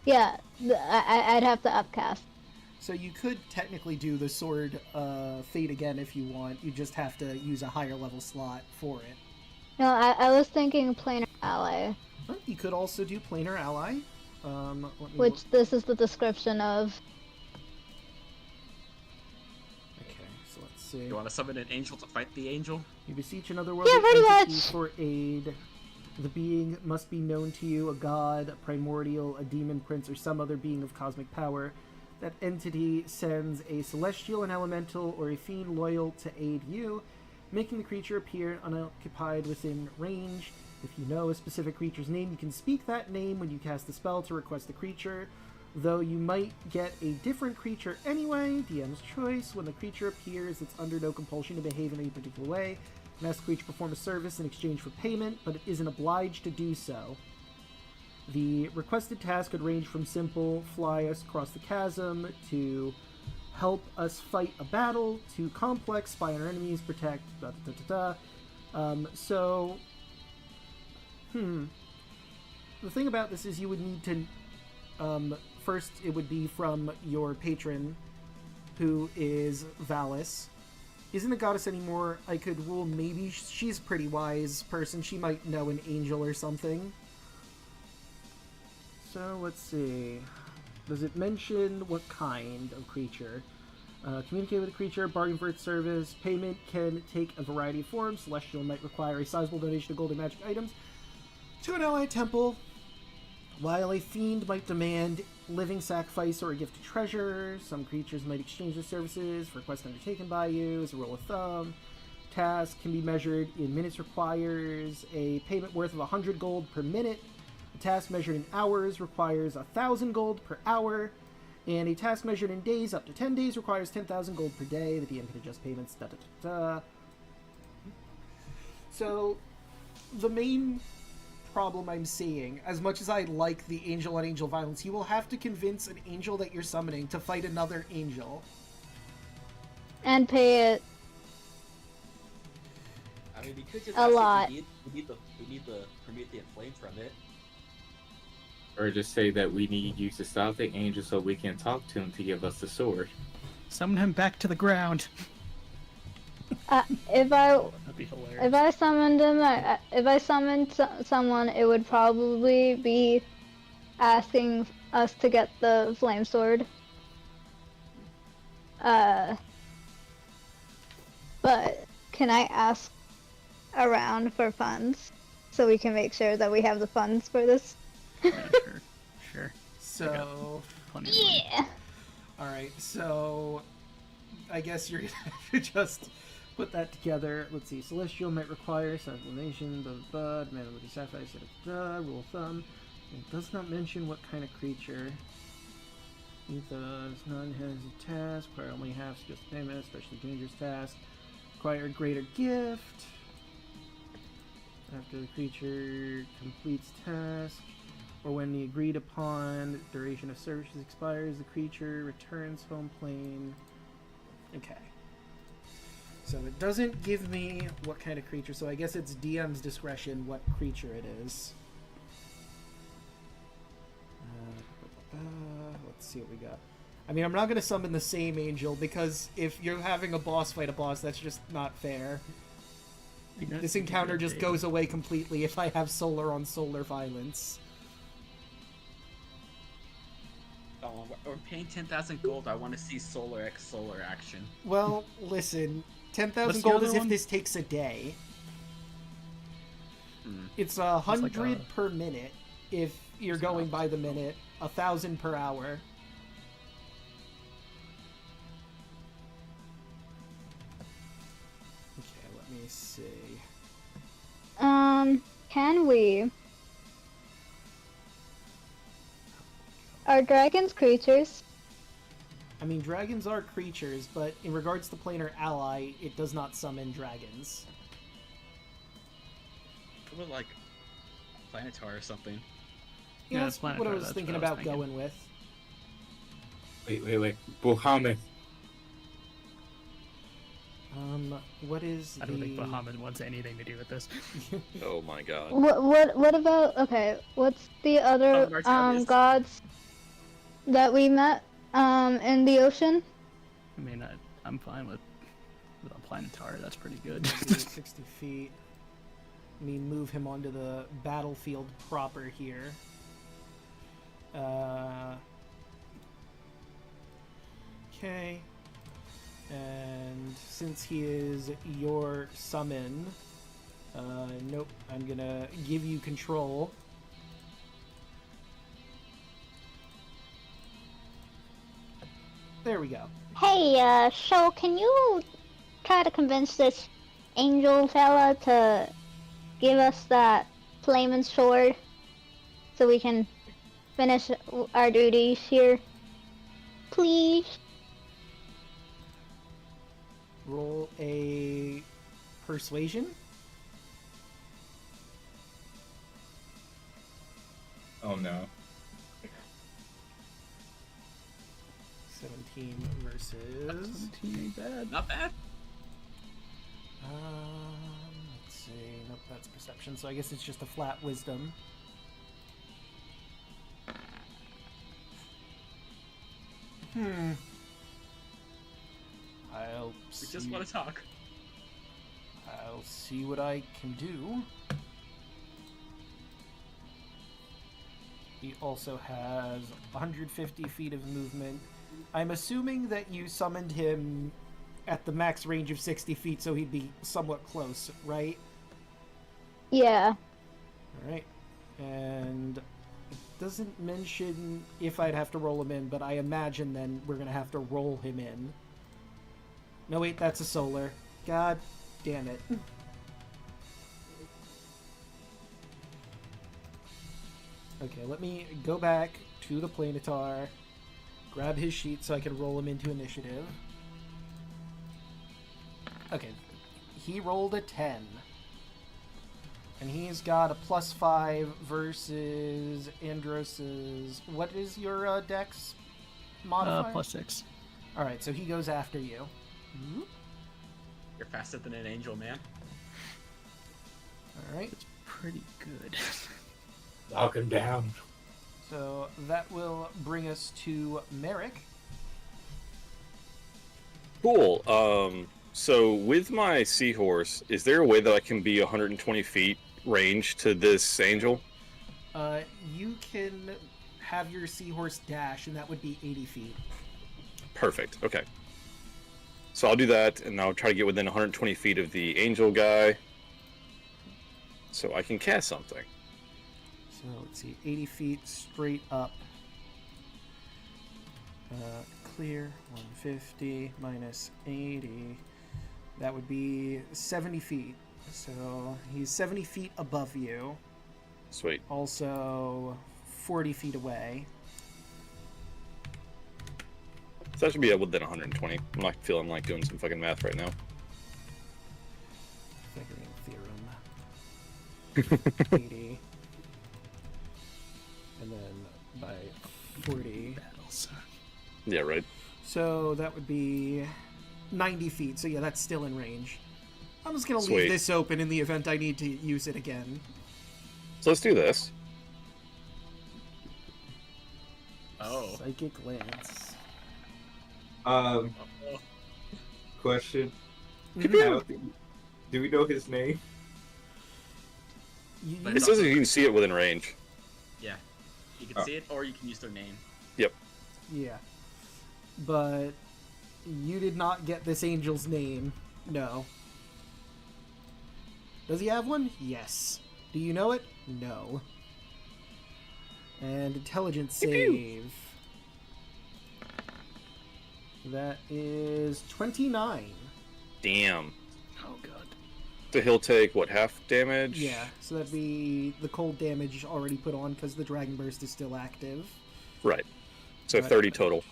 Yeah, I'd have to upcast. So you could technically do the sword fade again if you want. You just have to use a higher level slot for it. No, I was thinking Planar Ally, Well, you could also do Planar Ally. Let me which this is the description of. Okay, so let's see. You want to summon an angel to fight the angel? You beseech another worldly Yeah, pretty entity much. for aid. The being must be known to you, a god, a primordial, a demon prince, or some other being of cosmic power. That entity sends a celestial, an elemental, or a fiend loyal to aid you, making the creature appear unoccupied within range. If you know a specific creature's name, you can speak that name when you cast the spell to request the creature. Though you might get a different creature anyway, DM's choice. When the creature appears, it's under no compulsion to behave in any particular way. Can ask the creature to perform a service in exchange for payment, but it isn't obliged to do so. The requested task could range from simple fly us across the chasm to help us fight a battle to complex spy on our enemies, protect, the thing about this is you would need to, first it would be from your patron, who is Valis. Isn't a goddess anymore. I could rule maybe she's a pretty wise person. She might know an angel or something. So let's see. Does it mention what kind of creature? Communicate with a creature, bargain for its service. Payment can take a variety of forms. Celestial might require a sizable donation of gold and magic items to an allied temple, while a fiend might demand living sacrifice or a gift of treasure. Some creatures might exchange their services for quests undertaken by you. As a rule of thumb, task can be measured in minutes, requires a payment worth of 100 gold per minute. A task measured in hours requires 1,000 gold per hour. And a task measured in days up to 10 days requires 10,000 gold per day. The DM can adjust payments. So, the main problem I'm seeing, as much as I like the angel on angel violence, you will have to convince an angel that you're summoning to fight another angel. And pay it I mean, we could just a ask if lot. we need the Promethean flame from it. Or just say that we need you to stop the angel so we can talk to him to give us the sword. Summon him back to the ground. If That'd be hilarious. I summoned him, if I summoned someone, it would probably be asking us to get the flame sword. But can I ask around for funds so we can make sure that we have the funds for this? Yeah, sure. So, Plenty of money. Yeah. alright, so I guess you're gonna have to just put that together. Let's see. Celestial might require sublimation, man would be sacrifice, rule of thumb. It does not mention what kind of creature. Does none has a task, require only half just payment, especially dangerous task. Require a greater gift. After the creature completes task, or when the agreed upon duration of services expires, the creature returns home plane. Okay. So it doesn't give me what kind of creature, so I guess it's DM's discretion what creature it is. Let's see what we got. I mean, I'm not going to summon the same angel, because if you're having a boss fight a boss, that's just not fair. This encounter just goes away completely if I have solar on solar violence. Oh, we're paying 10,000 gold. I want to see Solar X Solar action. Well, listen, 10,000 What's the gold other is if one? this takes a day. Hmm. It's 100 like a- per minute if you're going by the minute, 1,000 per hour. Okay, let me see. Can we? Are dragons creatures? I mean, dragons are creatures, but in regards to planar ally, it does not summon dragons. What about like Planetar or something? Yeah, Yeah, that's it's Planetar, what I was that's thinking what I was about thinking. going with. Wait. Muhammad. What is I don't the... think Bahamut wants anything to do with this. Oh my god. What about, okay, what's the other Martavis. gods that we met in the ocean? I mean, I'm fine with a Planetar. That's pretty good. 60 feet. Let me move him onto the battlefield proper here. Okay. And since he is your summon, nope, I'm gonna give you control. There we go. Hey, so can you try to convince this angel fella to give us that flaming sword so we can finish our duties here? Please? Roll a persuasion. Oh no. 17 versus. 17 ain't bad. Not bad. Let's see. Nope, that's perception. So I guess it's just a flat wisdom. I'll We see. just want to talk. I'll see what I can do. He also has 150 feet of movement. I'm assuming that you summoned him at the max range of 60 feet, so he'd be somewhat close, right? Yeah. Alright. And it doesn't mention if I'd have to roll him in, but I imagine then we're going to have to roll him in. No, wait, that's a solar. God damn it. Okay, let me go back to the Planetar, grab his sheet so I can roll him into initiative. Okay, he rolled a 10. And he's got a +5 versus Andros's... What is your dex modifier? +6. Alright, so he goes after you. You're faster than an angel, man. Alright, It's pretty good. Lock him down. so that will bring us to Merrick. Cool. So with my seahorse, is there a way that I can be 120 feet range to this angel? You can have your seahorse dash, and that would be 80 feet. Perfect. Okay. So I'll do that, and I'll try to get within 120 feet of the angel guy, so I can cast something. So let's see, 80 feet straight up. Clear, 150 minus 80. That would be 70 feet. So he's 70 feet above you. Sweet. Also 40 feet away. So that should be within 120. I'm not feeling like doing some fucking math right now. Figuring theorem. 80. And then by 40. Battles. Yeah, right. So that would be 90 feet. So yeah, that's still in range. I'm just going to Sweet. leave this open in the event I need to use it again. So let's do this. Oh. Psychic Lance. Oh. Question. Mhm. How, do we know his name? But It it's says also- that you can see it within range. Yeah. You can see it, or you can use their name. Yep. Yeah. But you did not get this angel's name. No. Does he have one? Yes. Do you know it? No. And intelligence save. That is 29. Damn. Oh god. So he'll take, what, half damage? Yeah, so that'd be the cold damage already put on because the Dragon Burst is still active. Right. So Right. 30 total.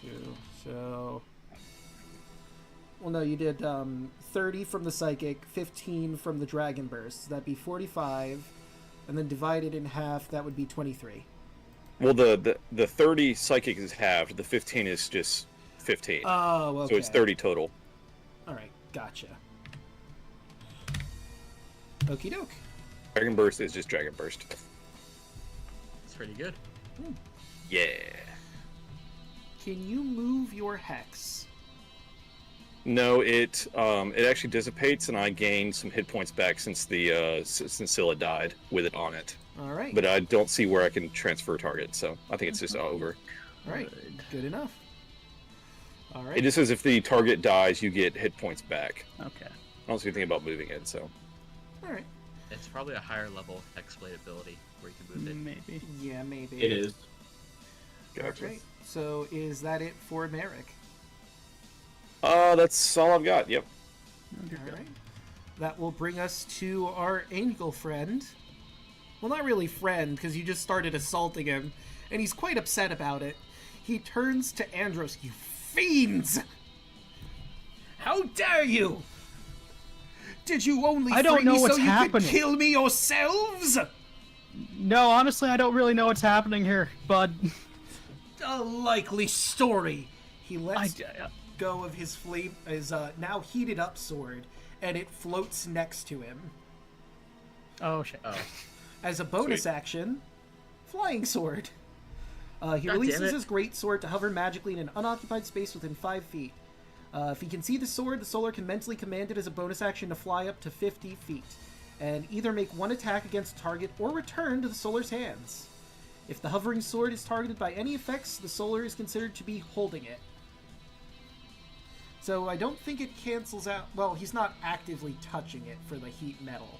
So, well, no, you did 30 from the Psychic, 15 from the Dragon Burst. So that'd be 45, and then divided in half, that would be 23. Well, the 30 psychic is halved. The 15 is just 15. Oh, okay. So it's 30 total. All right, gotcha. Okie doke. Dragon Burst is just Dragon Burst. It's pretty good. Yeah. Can you move your hex? No, it actually dissipates, and I gain some hit points back since the since Scylla died with it on it. All right. But I don't see where I can transfer target, so I think it's just over. All right, good enough. All It right. just says if the target dies, you get hit points back. Okay. I don't see anything about moving it, so All right. It's probably a higher level Hexblade ability where you can move it. Maybe. Yeah, maybe. It is. gotcha. All right. So is that it for Merrick? That's all I've got. Yep. All right. That will bring us to our angel friend. well, not really friend, because you just started assaulting him, and he's quite upset about it. He turns to Andros. You fiends! How dare you! Did you only I don't free know me what's so you happening. could kill me yourselves? No, honestly, I don't really know what's happening here, bud. A likely story. He I, lets go of his now heated up sword, and it floats next to him. oh shit. Oh. As a bonus Sweet. action, flying sword. He God damn releases it. his great sword to hover magically in an unoccupied space within 5 feet. If he can see the sword, the Solar can mentally command it as a bonus action to fly up to 50 feet, and either make one attack against a target or return to the Solar's hands. If the hovering sword is targeted by any effects, the Solar is considered to be holding it. So I don't think it cancels out... Well, he's not actively touching it for the heat metal.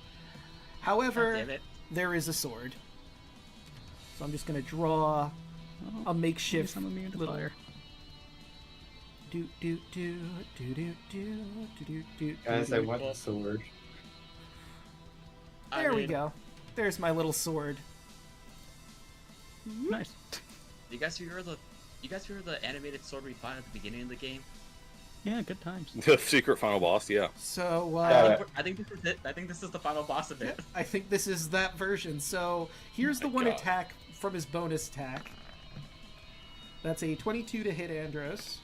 However, God damn it. there is a sword. So I'm just going to draw a makeshift I'm immune to little... fire. Do do do do do do do do. Guys, I want the sword. There we go. There's my little sword. Nice. You guys remember the animated sword we fought at the beginning of the game? Yeah, good times. The secret final boss, yeah. So I think this is it. I think this is the final boss of it. I think this is that version. So here's the one God. attack from his bonus attack. That's a 22 to hit Andros.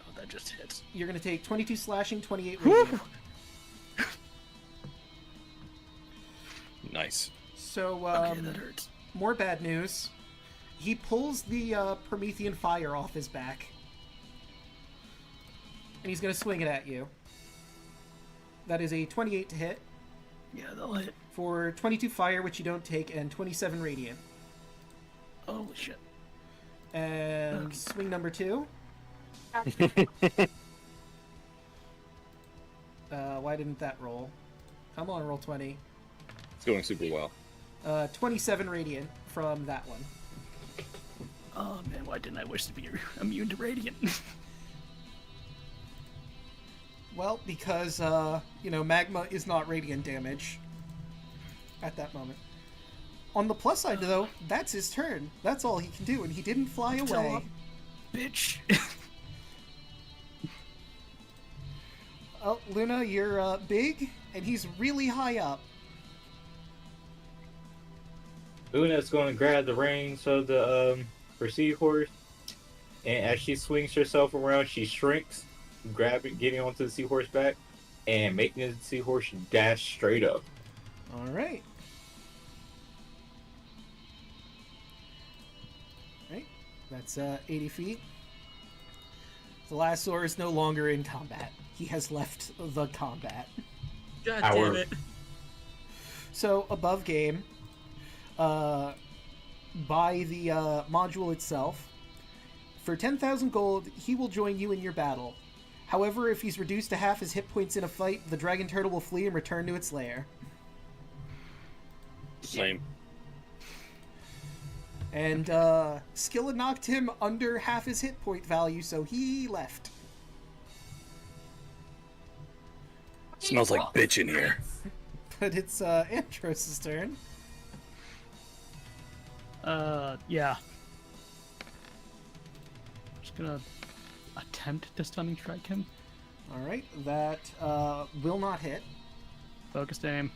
Oh, that just hits. You're going to take 22 slashing, 28 radiant. Nice. So, Okay, that hurts. more bad news. He pulls the Promethean fire off his back. And he's going to swing it at you. That is a 28 to hit. Yeah, they'll hit. For 22 fire, which you don't take, and 27 radiant. Holy shit. And swing number 2. Why didn't that roll? Come on, roll 20. It's going super well. 27 radiant from that one. Oh man, why didn't I wish to be immune to radiant? Well, because, magma is not radiant damage at that moment. On the plus side, though, that's his turn. That's all he can do, and he didn't fly away. Bitch. Oh, Luna, you're big, and he's really high up. Luna's going to grab the reins of the her seahorse, and as she swings herself around, she shrinks, getting onto the seahorse back, and making the seahorse dash straight up. All right. Right. That's 80 feet. The Lasor is no longer in combat. He has left the combat. God Our- damn it. So, above game, by the module itself, for 10,000 gold, he will join you in your battle. However, if he's reduced to half his hit points in a fight, the dragon turtle will flee and return to its lair. Same. And Skilla knocked him under half his hit point value, so he left. Smells like bitch in here. But it's Andros' turn. Yeah. Just gonna attempt to stunning strike him. Alright, that will not hit. Focused aim.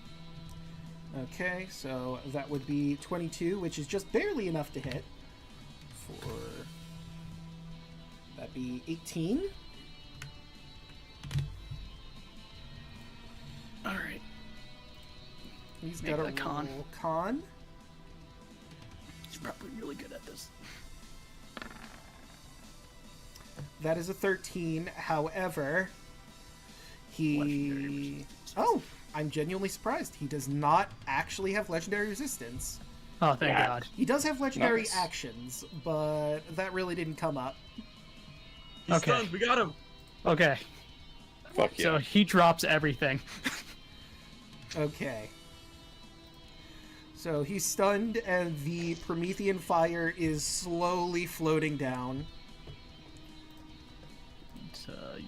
Okay, so that would be 22, which is just barely enough to hit. For... that'd be 18. Alright. He's Make got a that con. roll con. He's probably really good at this. That is a 13. However, Legendary he... resistance. Oh! I'm genuinely surprised. He does not actually have legendary resistance. Oh, thank God. He does have legendary Nice. actions, but that really didn't come up. He's Okay. stunned. We got him. Okay. Fuck yeah. So he drops everything. Okay. So he's stunned, and the Promethean fire is slowly floating down.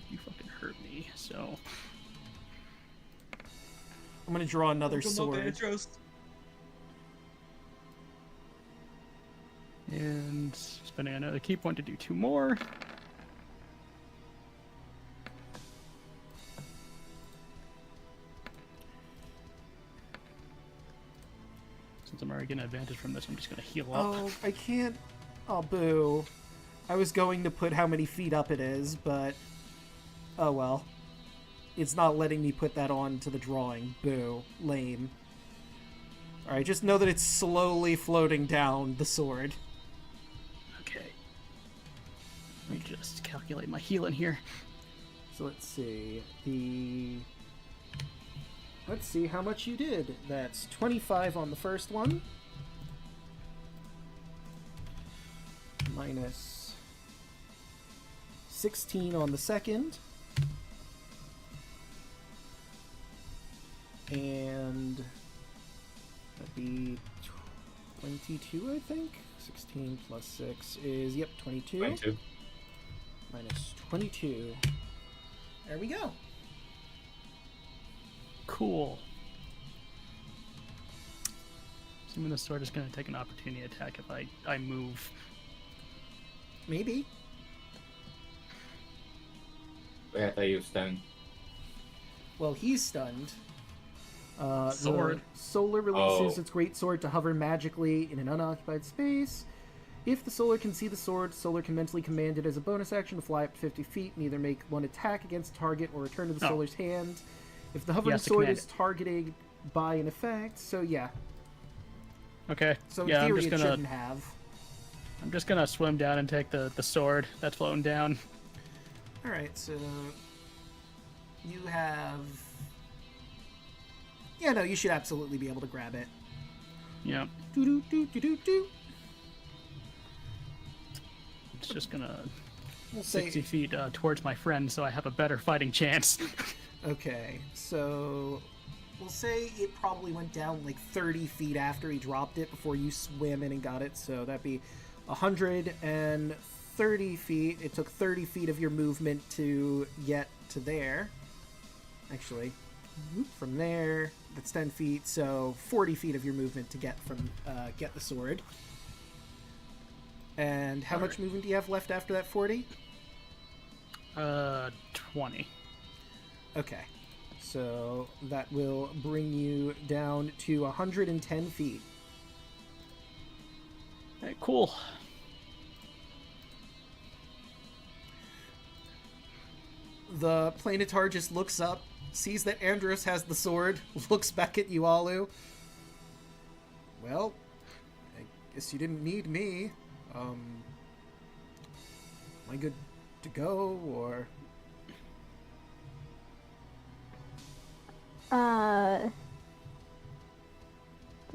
You fucking hurt me, so... I'm gonna draw another Welcome up, sword. Andros. And spending another key point to do 2 more. Since I'm already getting an advantage from this, I'm just going to heal up. Oh, I can't. Oh, boo. I was going to put how many feet up it is, but... Oh, well. It's not letting me put that on to the drawing. Boo. Lame. Alright, just know that it's slowly floating down the sword. Okay. Let me just calculate my healing here. So let's see. Let's see how much you did. That's 25 on the first one. Minus 16 on the second. And that'd be 22, I think. 16 plus 6 is, yep, 22. 22. Minus 22. There we go. Cool. Assuming the sword is going to take an opportunity attack if I move. Maybe. Wait, I thought you were stunned. Well, he's stunned. Sword. The Solar releases its great sword to hover magically in an unoccupied space. If the Solar can see the sword, Solar can mentally command it as a bonus action to fly up to 50 feet and either make one attack against target or return to the Solar's hand. If the hovering has to sword command is targeted by an effect, so yeah. Okay. So in yeah, theory, it shouldn't have. I'm just gonna swim down and take the sword that's floating down. Alright, so you have... Yeah, no, you should absolutely be able to grab it. Yeah. Do-do-do-do-do-do. It's just gonna We'll 60 say... feet towards my friend, so I have a better fighting chance. Okay, so we'll say it probably went down like 30 feet after he dropped it before you swim in and got it, so that'd be 130 feet. It took 30 feet of your movement to get to there. Actually, from there, that's 10 feet, so 40 feet of your movement to get from get the sword. And how much movement do you have left after that 40? 20. Okay, so that will bring you down to 110 feet. Alright, cool. The Planetar just looks up, sees that Andros has the sword, looks back at you, Alu. Well, I guess you didn't need me. Am I good to go, or... The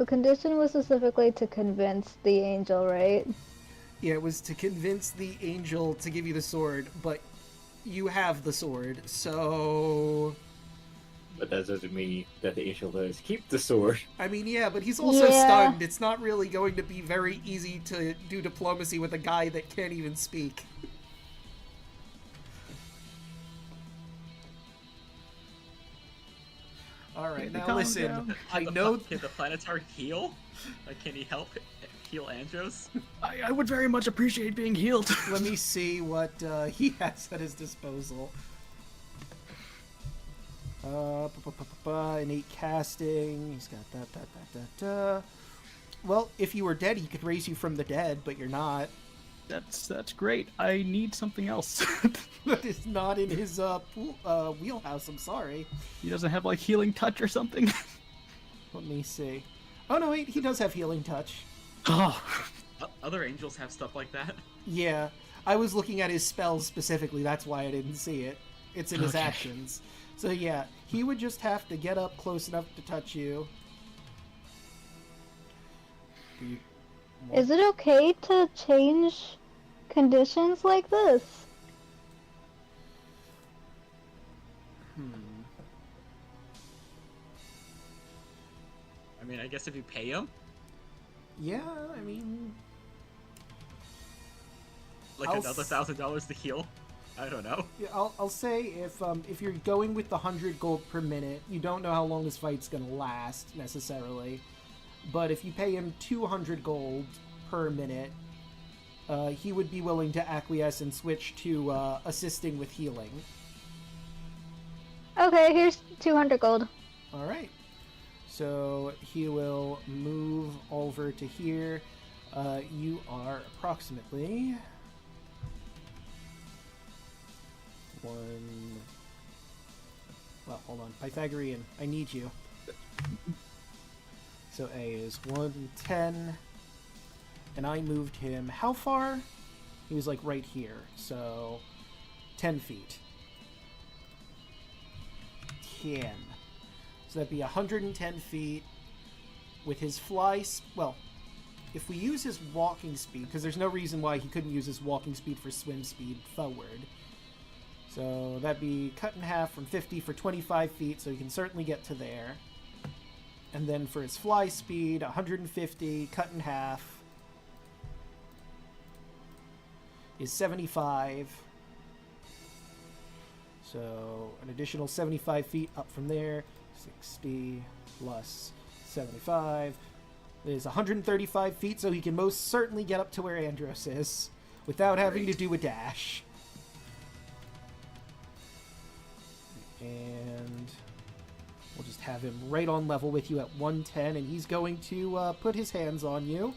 condition was specifically to convince the angel, right? Yeah, it was to convince the angel to give you the sword, but you have the sword, so... But that doesn't mean that the angel does keep the sword. I mean, yeah, but he's also Yeah. stunned. It's not really going to be very easy to do diplomacy with a guy that can't even speak. Alright, now Calm listen. down. I know... Can the Planetar heal? Like, can he help heal Andros? I would very much appreciate being healed. Let me see what he has at his disposal. Innate casting. He's got that. Well, if you were dead, he could raise you from the dead, but you're not. That's great. I need something else. That is not in his wheelhouse, I'm sorry. He doesn't have like healing touch or something. Let me see. Oh no, wait, he does have healing touch. Oh, Other angels have stuff like that. Yeah, I was looking at his spells specifically, that's why I didn't see it. It's in his Okay. actions. So yeah, he would just have to get up close enough to touch you. Is it okay to change conditions like this? I mean, I guess if you pay him, Yeah, I mean... like I'll another $1,000 to heal. I don't know. Yeah, I'll say if you're going with the 100 gold per minute, you don't know how long this fight's gonna last necessarily, but if you pay him 200 gold per minute, he would be willing to acquiesce and switch to assisting with healing. Okay, here's 200 gold. All right. So he will move over to here. You are approximately one. Well, hold on. Pythagorean, I need you. So A is 110. And I moved him how far? He was like right here. So 10 feet. 10. So that'd be 110 feet with his well, if we use his walking speed, because there's no reason why he couldn't use his walking speed for swim speed forward. So that'd be cut in half from 50 for 25 feet, so he can certainly get to there. And then for his fly speed, 150 cut in half is 75. So an additional 75 feet up from there. 60 plus 75 is 135 feet, so he can most certainly get up to where Andros is without having to do a dash. And we'll just have him right on level with you at 110, and he's going to put his hands on you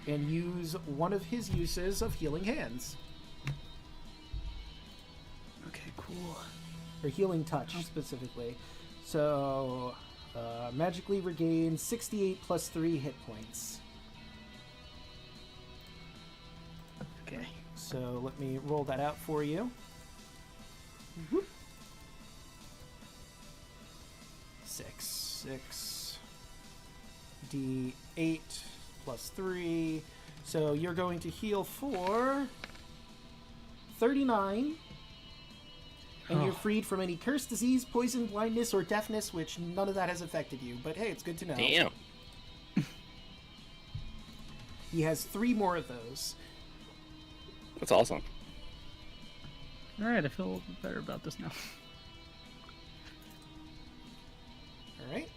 and use one of his uses of Healing Hands. Okay, cool. Or Healing Touch, specifically. So, magically regain 68 plus 3 hit points. Okay. So, let me roll that out for you. 6 D8 plus 3. So, you're going to heal for 39. And you're freed from any curse, disease, poison, blindness, or deafness, which none of that has affected you. But hey, it's good to know. Damn. He has 3 more of those. That's awesome. Alright, I feel a little bit better about this now. Alright.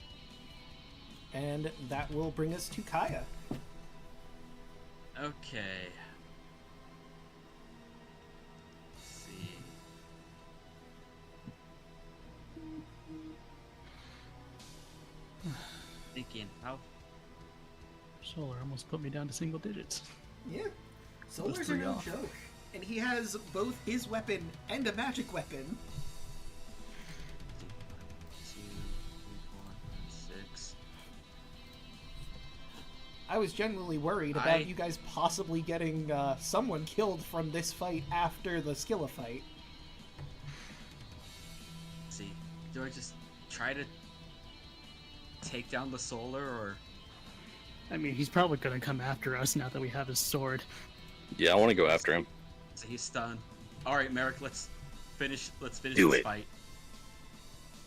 And that will bring us to Kaya. Okay. Let's see. Thinking how Solar almost put me down to single digits. Yeah. Solar's Solar's are no off. joke. And he has both his weapon and a magic weapon. 2, 3, 4, 5, 6. I was genuinely worried about you guys possibly getting someone killed from this fight after the Skilla fight. Let's see. Do I just try to take down the solar, or I mean, he's probably gonna come after us now that we have his sword. Yeah, I want to go after him. so he's stunned? All right, Merrick, let's finish Do this it. fight.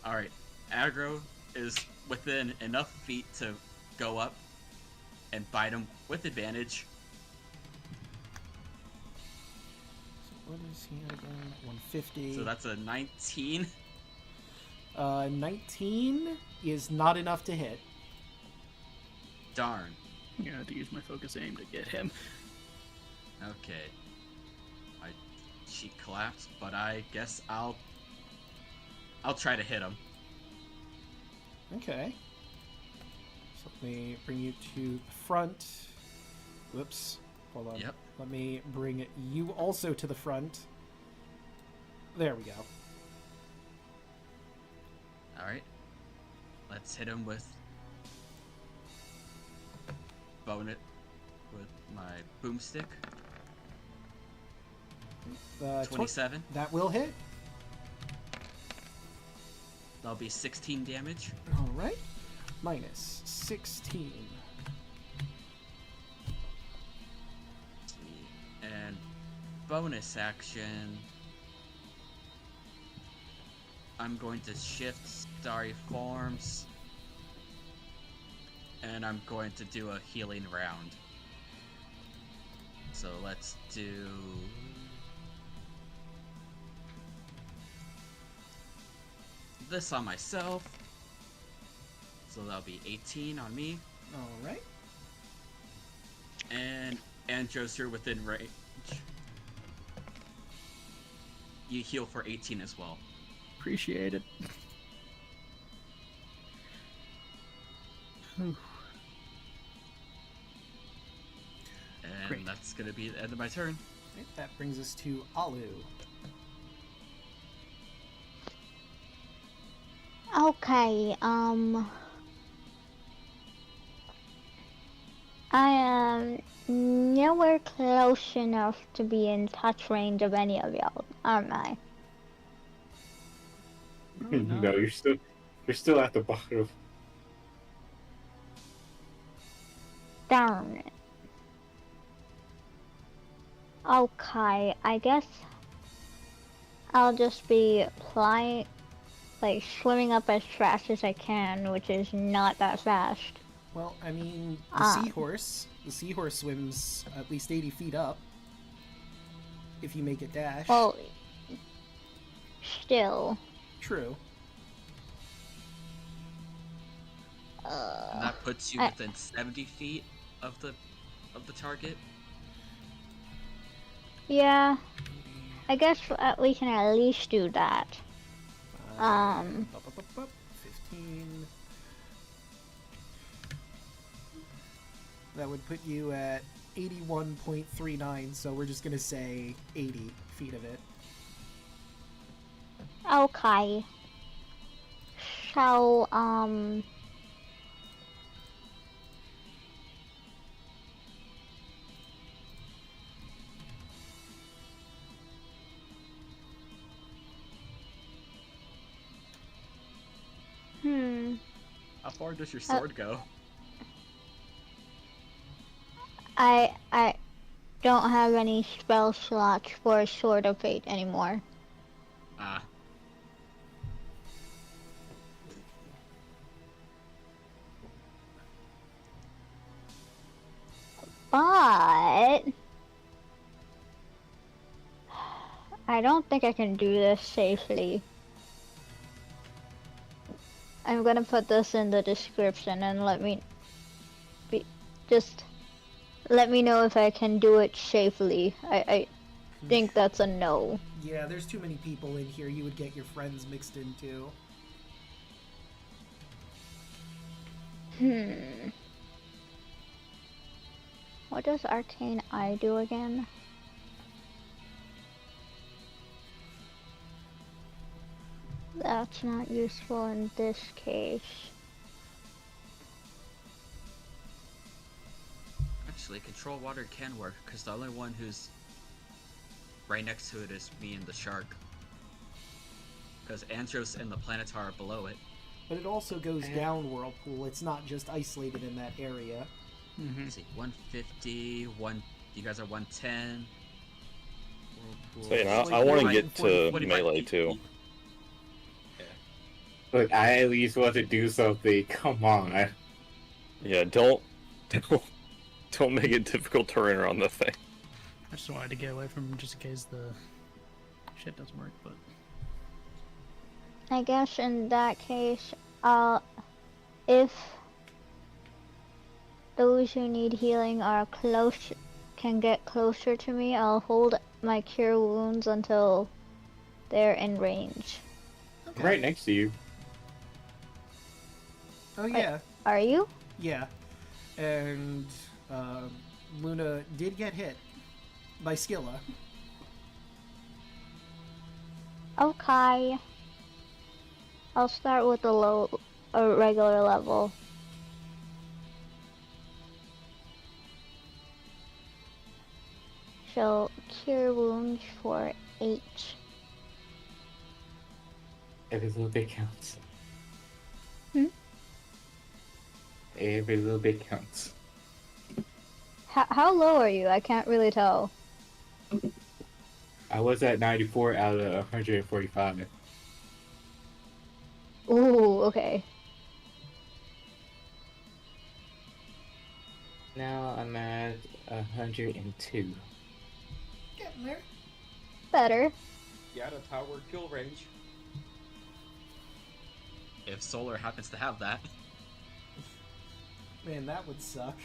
All right, aggro is within enough feet to go up and bite him with advantage. So what is he again? 150. So that's a 19. 19 is not enough to hit. Darn. I'm gonna have to use my focus aim to get him. Okay. She collapsed, but I guess I'll try to hit him. Okay. So let me bring you to the front. Whoops. Hold on. Yep. Let me bring you also to the front. There we go. All right. Let's hit him with bone it with my boomstick. 27. That will hit. That'll be 16 damage. All right. Minus 16. And bonus action, I'm going to shift starry forms, and I'm going to do a healing round. So let's do this on myself. So that'll be 18 on me. All right. And Andros, you're within range. You heal for 18 as well. Appreciate it. Whew. And Great. that's gonna be the end of my turn. Right, that brings us to Alu. Okay, I am nowhere close enough to be in touch range of any of y'all, aren't I? No, you're still at the bottom. Darn it. Okay, I guess I'll just be flying, like swimming up as fast as I can, which is not that fast. Well, I mean, the seahorse swims at least 80 feet up. If you make it dash. Well, still. True. And that puts you within 70 feet of the target. Yeah, I guess we can at least do that. 15. That would put you at 81.39, so we're just gonna say 80 feet of it. Okay. So, How far does your sword go? I don't have any spell slots for Sword of Fate anymore. Ah. But I don't think I can do this safely. I'm gonna put this in the description and let me know if I can do it safely. I think that's a no. Yeah, there's too many people in here you would get your friends mixed into. What does Arcane Eye do again? That's not useful in this case. Actually, control water can work, because the only one who's right next to it is me and the shark. Because Andros and the Planetar are below it. But it also goes down Whirlpool. It's not just isolated in that area. Let's see, 150, you guys are 110. Whirlpool. So, you know, Like I want to you're get right to in melee too. Look, I at least want to do something. Come on. Yeah, don't make it difficult to run around the thing. I just wanted to get away from him just in case the shit doesn't work, but I guess in that case, if those who need healing are can get closer to me, I'll hold my cure wounds until they're in range. I'm right next to you. Oh, yeah. Are you? Yeah. And Luna did get hit by Skilla. Okay. I'll start with a regular level. So, cure wounds for 8. Every little bit counts. Hmm? Every little bit counts. How low are you? I can't really tell. I was at 94 out of 145. Ooh, okay. Now I'm at 102. Getting there. Better. Yeah, the power kill range. If Solar happens to have that. Man, that would suck.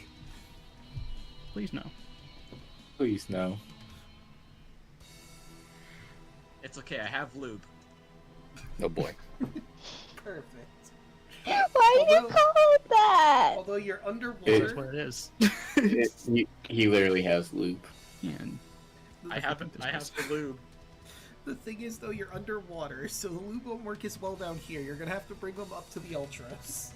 please no. Please no. It's okay, I have lube. Oh boy. Perfect. Why do you Although- call it that? Although you're That's underwater, what it is. He literally has loop. And I have the lube. the thing is, though, you're underwater, so the lube won't work as well down here. You're gonna have to bring them up to the Ultras.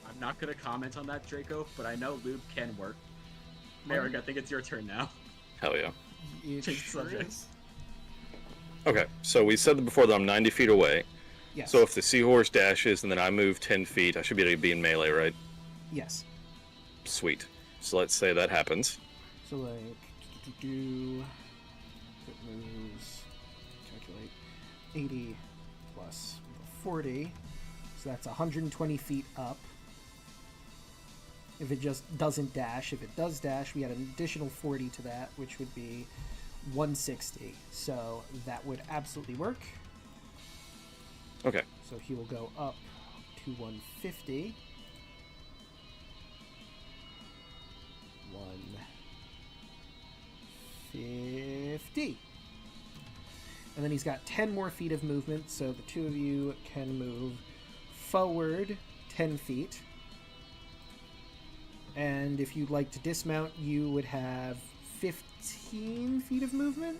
I'm not gonna comment on that, Draco, but I know lube can work. Merrick, I think it's your turn now. Hell yeah. It Change sure subject. is. Okay, so we said before that I'm 90 feet away. Yes. So if the seahorse dashes and then I move 10 feet, I should be able to be in melee, right? Yes. Sweet. So let's say that happens. So like, if it moves, calculate 80 plus 40, so that's 120 feet up. If it just doesn't dash, if it does dash, we add an additional 40 to that, which would be 160. So that would absolutely work. Okay. So he will go up to 150. 150. And then he's got 10 more feet of movement, so the two of you can move forward 10 feet. And if you'd like to dismount, you would have 15 feet of movement,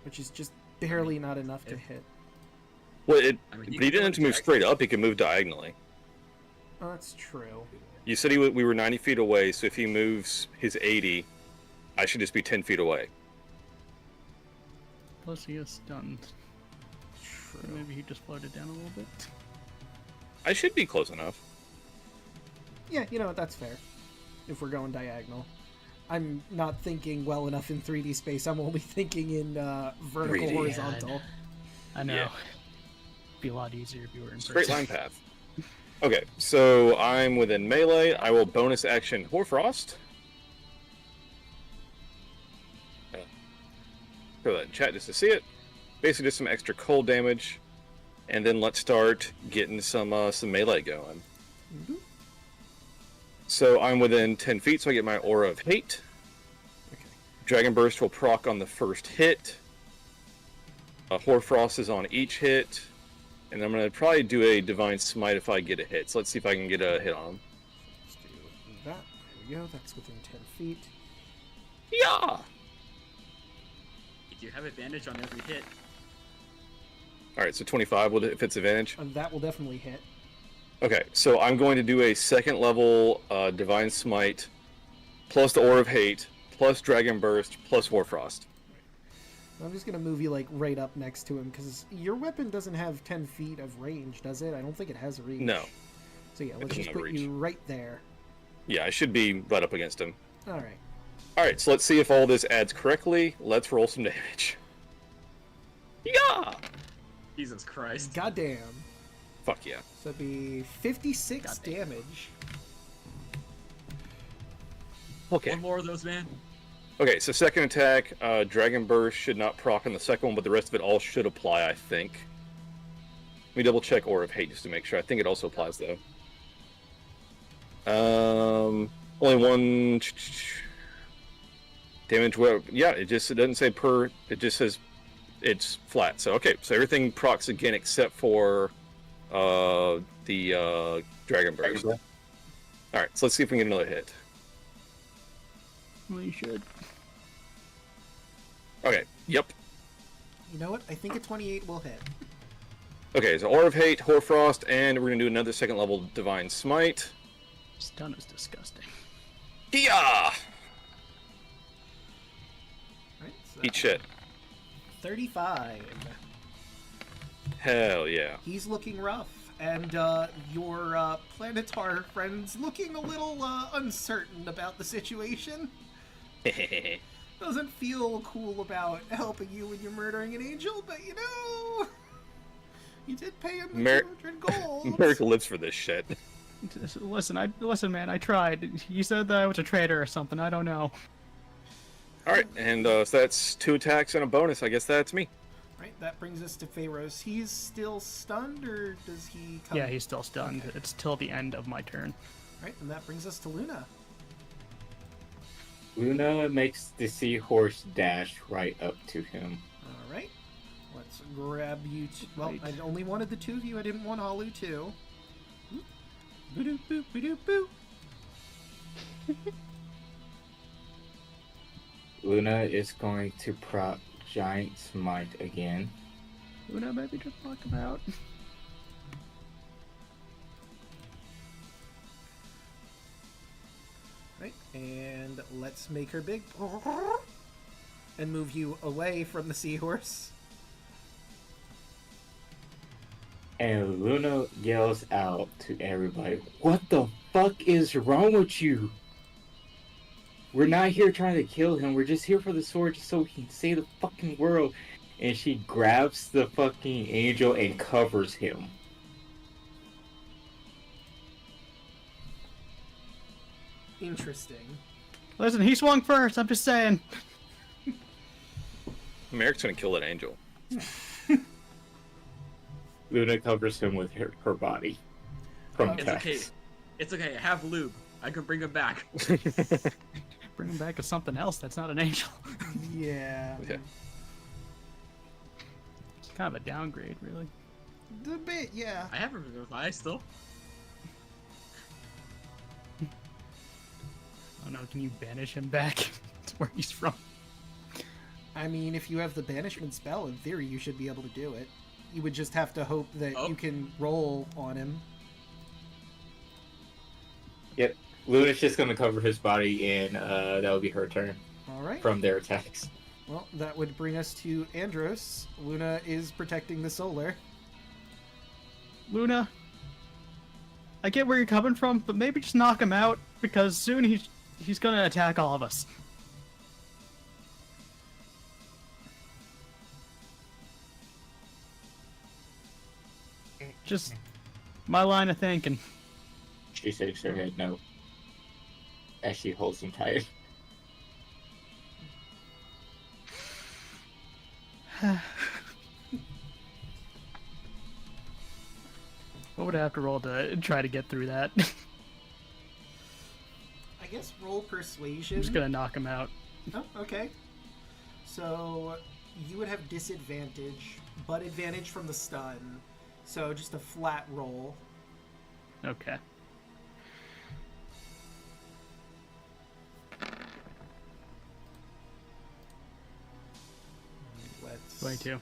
which is just barely not enough to hit. Well, I mean, but you he can didn't have to go move straight up. He could move diagonally. Oh, that's true. You said we were 90 feet away, so if he moves his 80, I should just be 10 feet away. plus he is stunned. So True. maybe he just floated down a little bit. I should be close enough. Yeah, you know what? That's fair. If we're going diagonal. I'm not thinking well enough in 3D space. I'm only thinking in vertical 3D. horizontal. I know. Yeah. Be a lot easier if you were in Straight person. line path. Okay, so I'm within melee. I will bonus action Hoarfrost. Throw that in chat just to see it. Basically, just some extra cold damage, and then let's start getting some melee going. Mhm. So I'm within 10 feet, so I get my Aura of Hate. Okay. Dragon Burst will proc on the first hit. Hoarfrost is on each hit. And I'm going to probably do a Divine Smite if I get a hit. So let's see if I can get a hit on him. Let's do that. There we go. That's within 10 feet. Yeah! You do have advantage on every hit. Alright, so 25 will if it's advantage. And that will definitely hit. Okay, so I'm going to do a second level Divine Smite, plus the Aura of Hate, plus Dragon Burst, plus Hoarfrost. I'm just going to move you like right up next to him because your weapon doesn't have 10 feet of range, does it? I don't think it has reach. No. So yeah, let's does just not put reach. you right there. Yeah, I should be right up against him. All right. Alright, so let's see if all this adds correctly. Let's roll some damage. Yeah! Jesus Christ. Goddamn. Fuck yeah. So that'd be 56 damage. Okay. One more of those, man. Okay, so second attack, Dragon Burst should not proc on the second one, but the rest of it all should apply, I think. Let me double check Aura of Hate just to make sure. I think it also applies, though. Only one damage. Well, yeah, it doesn't say per. It just says it's flat. So okay, so everything procs again except for the Dragon Burst. All right, so let's see if we can get another hit. Well, you should. Okay. Yep. You know what? I think a 28 will hit. Okay, so Aura of Hate, Hoarfrost, and we're gonna do another second level Divine Smite. Stun is disgusting. Yeah. Right, so Eat shit. 35. Hell yeah. He's looking rough, and your Planetar friend's looking a little uncertain about the situation. Doesn't feel cool about helping you when you're murdering an angel, but you know, you did pay him 200 gold. America lives for this shit. Listen, man. I tried. You said that I was a traitor or something. I don't know. All right, and so that's 2 attacks and a bonus. I guess that's me. Right, that brings us to Pharaoh's. He's still stunned, or does he come? Yeah, he's still stunned. Okay. It's till the end of my turn. Right, and that brings us to Luna. Luna makes the seahorse dash right up to him. All right. Let's grab you. Well, Right. I only wanted the two of you. I didn't want Alu too. Boop, boop, boop, boop. Luna is going to prop Giant Smite again. Luna, maybe just knock him out. Right, and let's make her big. And move you away from the seahorse. And Luna yells out to everybody, "What the fuck is wrong with you? We're not here trying to kill him. We're just here for the sword just so he can save the fucking world." And she grabs the fucking angel and covers him. Interesting. Listen, he swung first. I'm just saying. Merrick's gonna kill that angel. Luna covers him with her body from It's attacks. okay. It's okay. I have lube. I can bring him back. Bring him back as something else that's not an angel. Yeah. Yeah. It's kind of a downgrade, really. A bit, yeah. I have a revivify still. Oh no, can you banish him back to where he's from? I mean, if you have the banishment spell, in theory, you should be able to do it. You would just have to hope that Oh. you can roll on him. Yep. Luna's just gonna cover his body, and that'll be her turn All right. from their attacks. Well, that would bring us to Andros. Luna is protecting the solar. Luna, I get where you're coming from, but maybe just knock him out, because soon he's gonna attack all of us. Just my line of thinking. She shakes her head no as she holds him tight. What would I have to roll to try to get through that? I guess roll persuasion. I'm just gonna knock him out. Oh, okay. So you would have disadvantage, but advantage from the stun. So just a flat roll. Okay. Let's 22.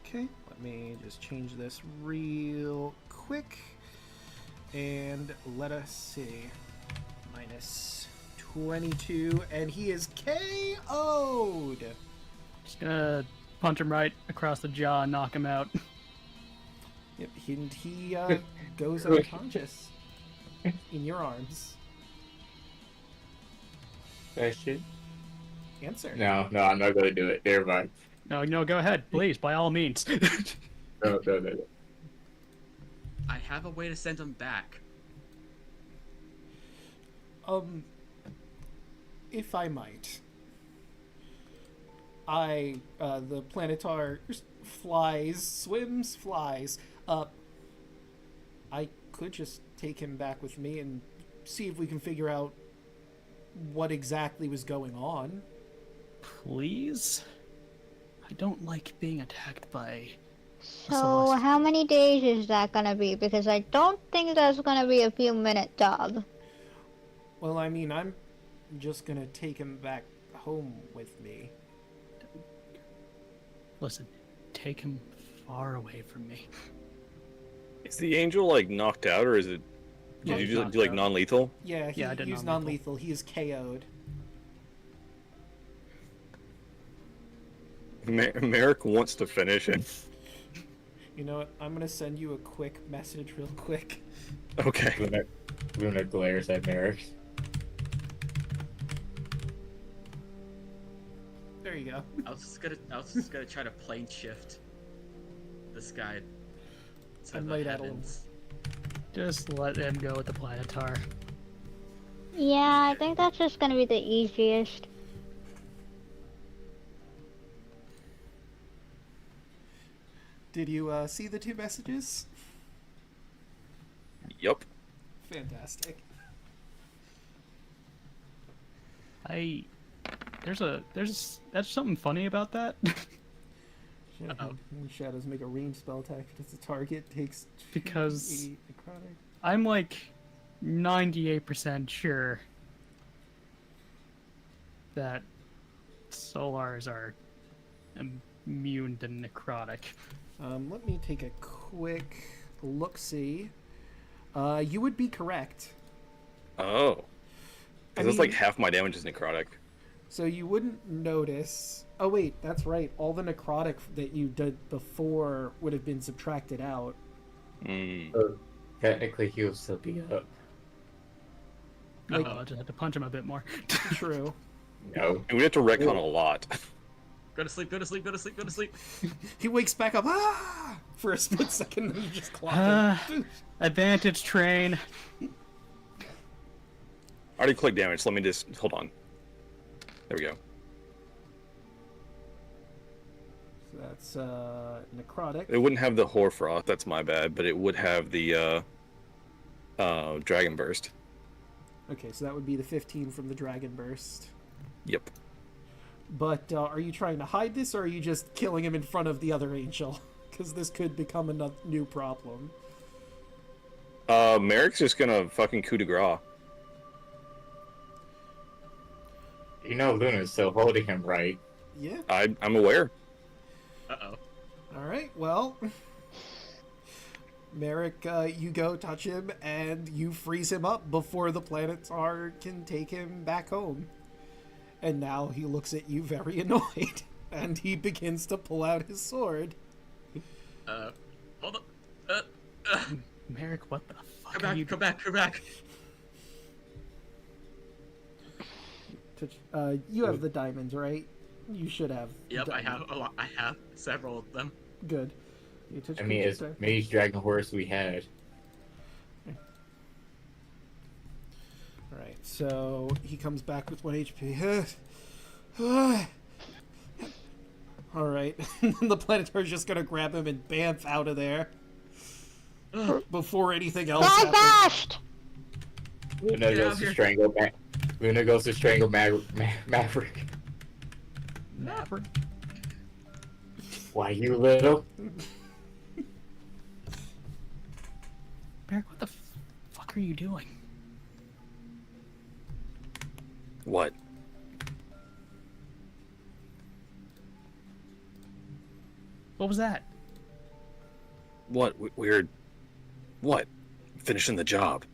Okay, let me just change this real quick. And let us see. Minus 22, and he is KO'd! Just gonna punch him right across the jaw and knock him out. Yep, he goes unconscious in your arms. Question? Answer. No, I'm not gonna do it. Never mind. No, go ahead, please, by all means. No. I have a way to send him back. If I might. The Planetar flies. I could just take him back with me and see if we can figure out what exactly was going on. Please? I don't like being attacked by... So how many days is that gonna be? Because I don't think that's gonna be a few minute job. Well, I mean, I'm just gonna take him back home with me. Listen, take him far away from me. Is the angel like knocked out, or is it? Yeah, Did he's you do knocked like out. non-lethal? Yeah, Yeah, I did he's non-lethal. non-lethal. He is KO'd. Merrick wants to finish it. You know what? I'm gonna send you a quick message real quick. Okay. Luna glares at Merrick. There you go. I was just gonna try to plane shift this guy to I the might add a little- heavens. Just let him go with the Planetar. Yeah, I think that's just gonna be the easiest. Did you see the two messages? Yup. Fantastic. That's something funny about that. Shadows make a range spell attack if the target takes Because 2d8 necrotic. I'm like 98% sure that Solars are immune to necrotic. Let me take a quick look-see. You would be correct. Oh. Because that's like half my damage is necrotic. So you wouldn't notice... Oh wait, that's right. All the necrotic that you did before would have been subtracted out. So technically, he'll still be up. Like- I just had to punch him a bit more. True. No. And we have to retcon a lot. Go to sleep, go to sleep, go to sleep, go to sleep. He wakes back up for a split second, and you just clock him. Advantage train. I already clicked damage, so let me just... Hold on. There we go. So that's necrotic. It wouldn't have the Hoarfrost, that's my bad, but it would have the Dragon Burst. Okay, so that would be the 15 from the Dragon Burst. Yep. But are you trying to hide this, or are you just killing him in front of the other angel? Because this could become a new problem. Merrick's just gonna fucking coup de grace. You know Luna's still holding him, right? Yeah. I'm aware. Uh-oh. All right. Well, Merrick, you go touch him, and you freeze him up before the Planetar can take him back home. And now he looks at you very annoyed, and he begins to pull out his sword. Hold up. Merrick, what the fuck Come are you back, come back, come back. You have the diamonds, right? You should have. Yep, I diamond. have a lot. I have several of them. Good. You touch I mean, creatures as there? many Dragon Horse we had. Alright, so he comes back with 1 HP. Alright, the Planetar's just gonna grab him and bamf out of there. Before anything else Fly happens. fast! Luna Get goes out to here. strangle Luna goes to strangle Maverick. Maverick? Why, you little? Merrick, what the fuck are you doing? What? What was that? What? We're... What? Finishing the job.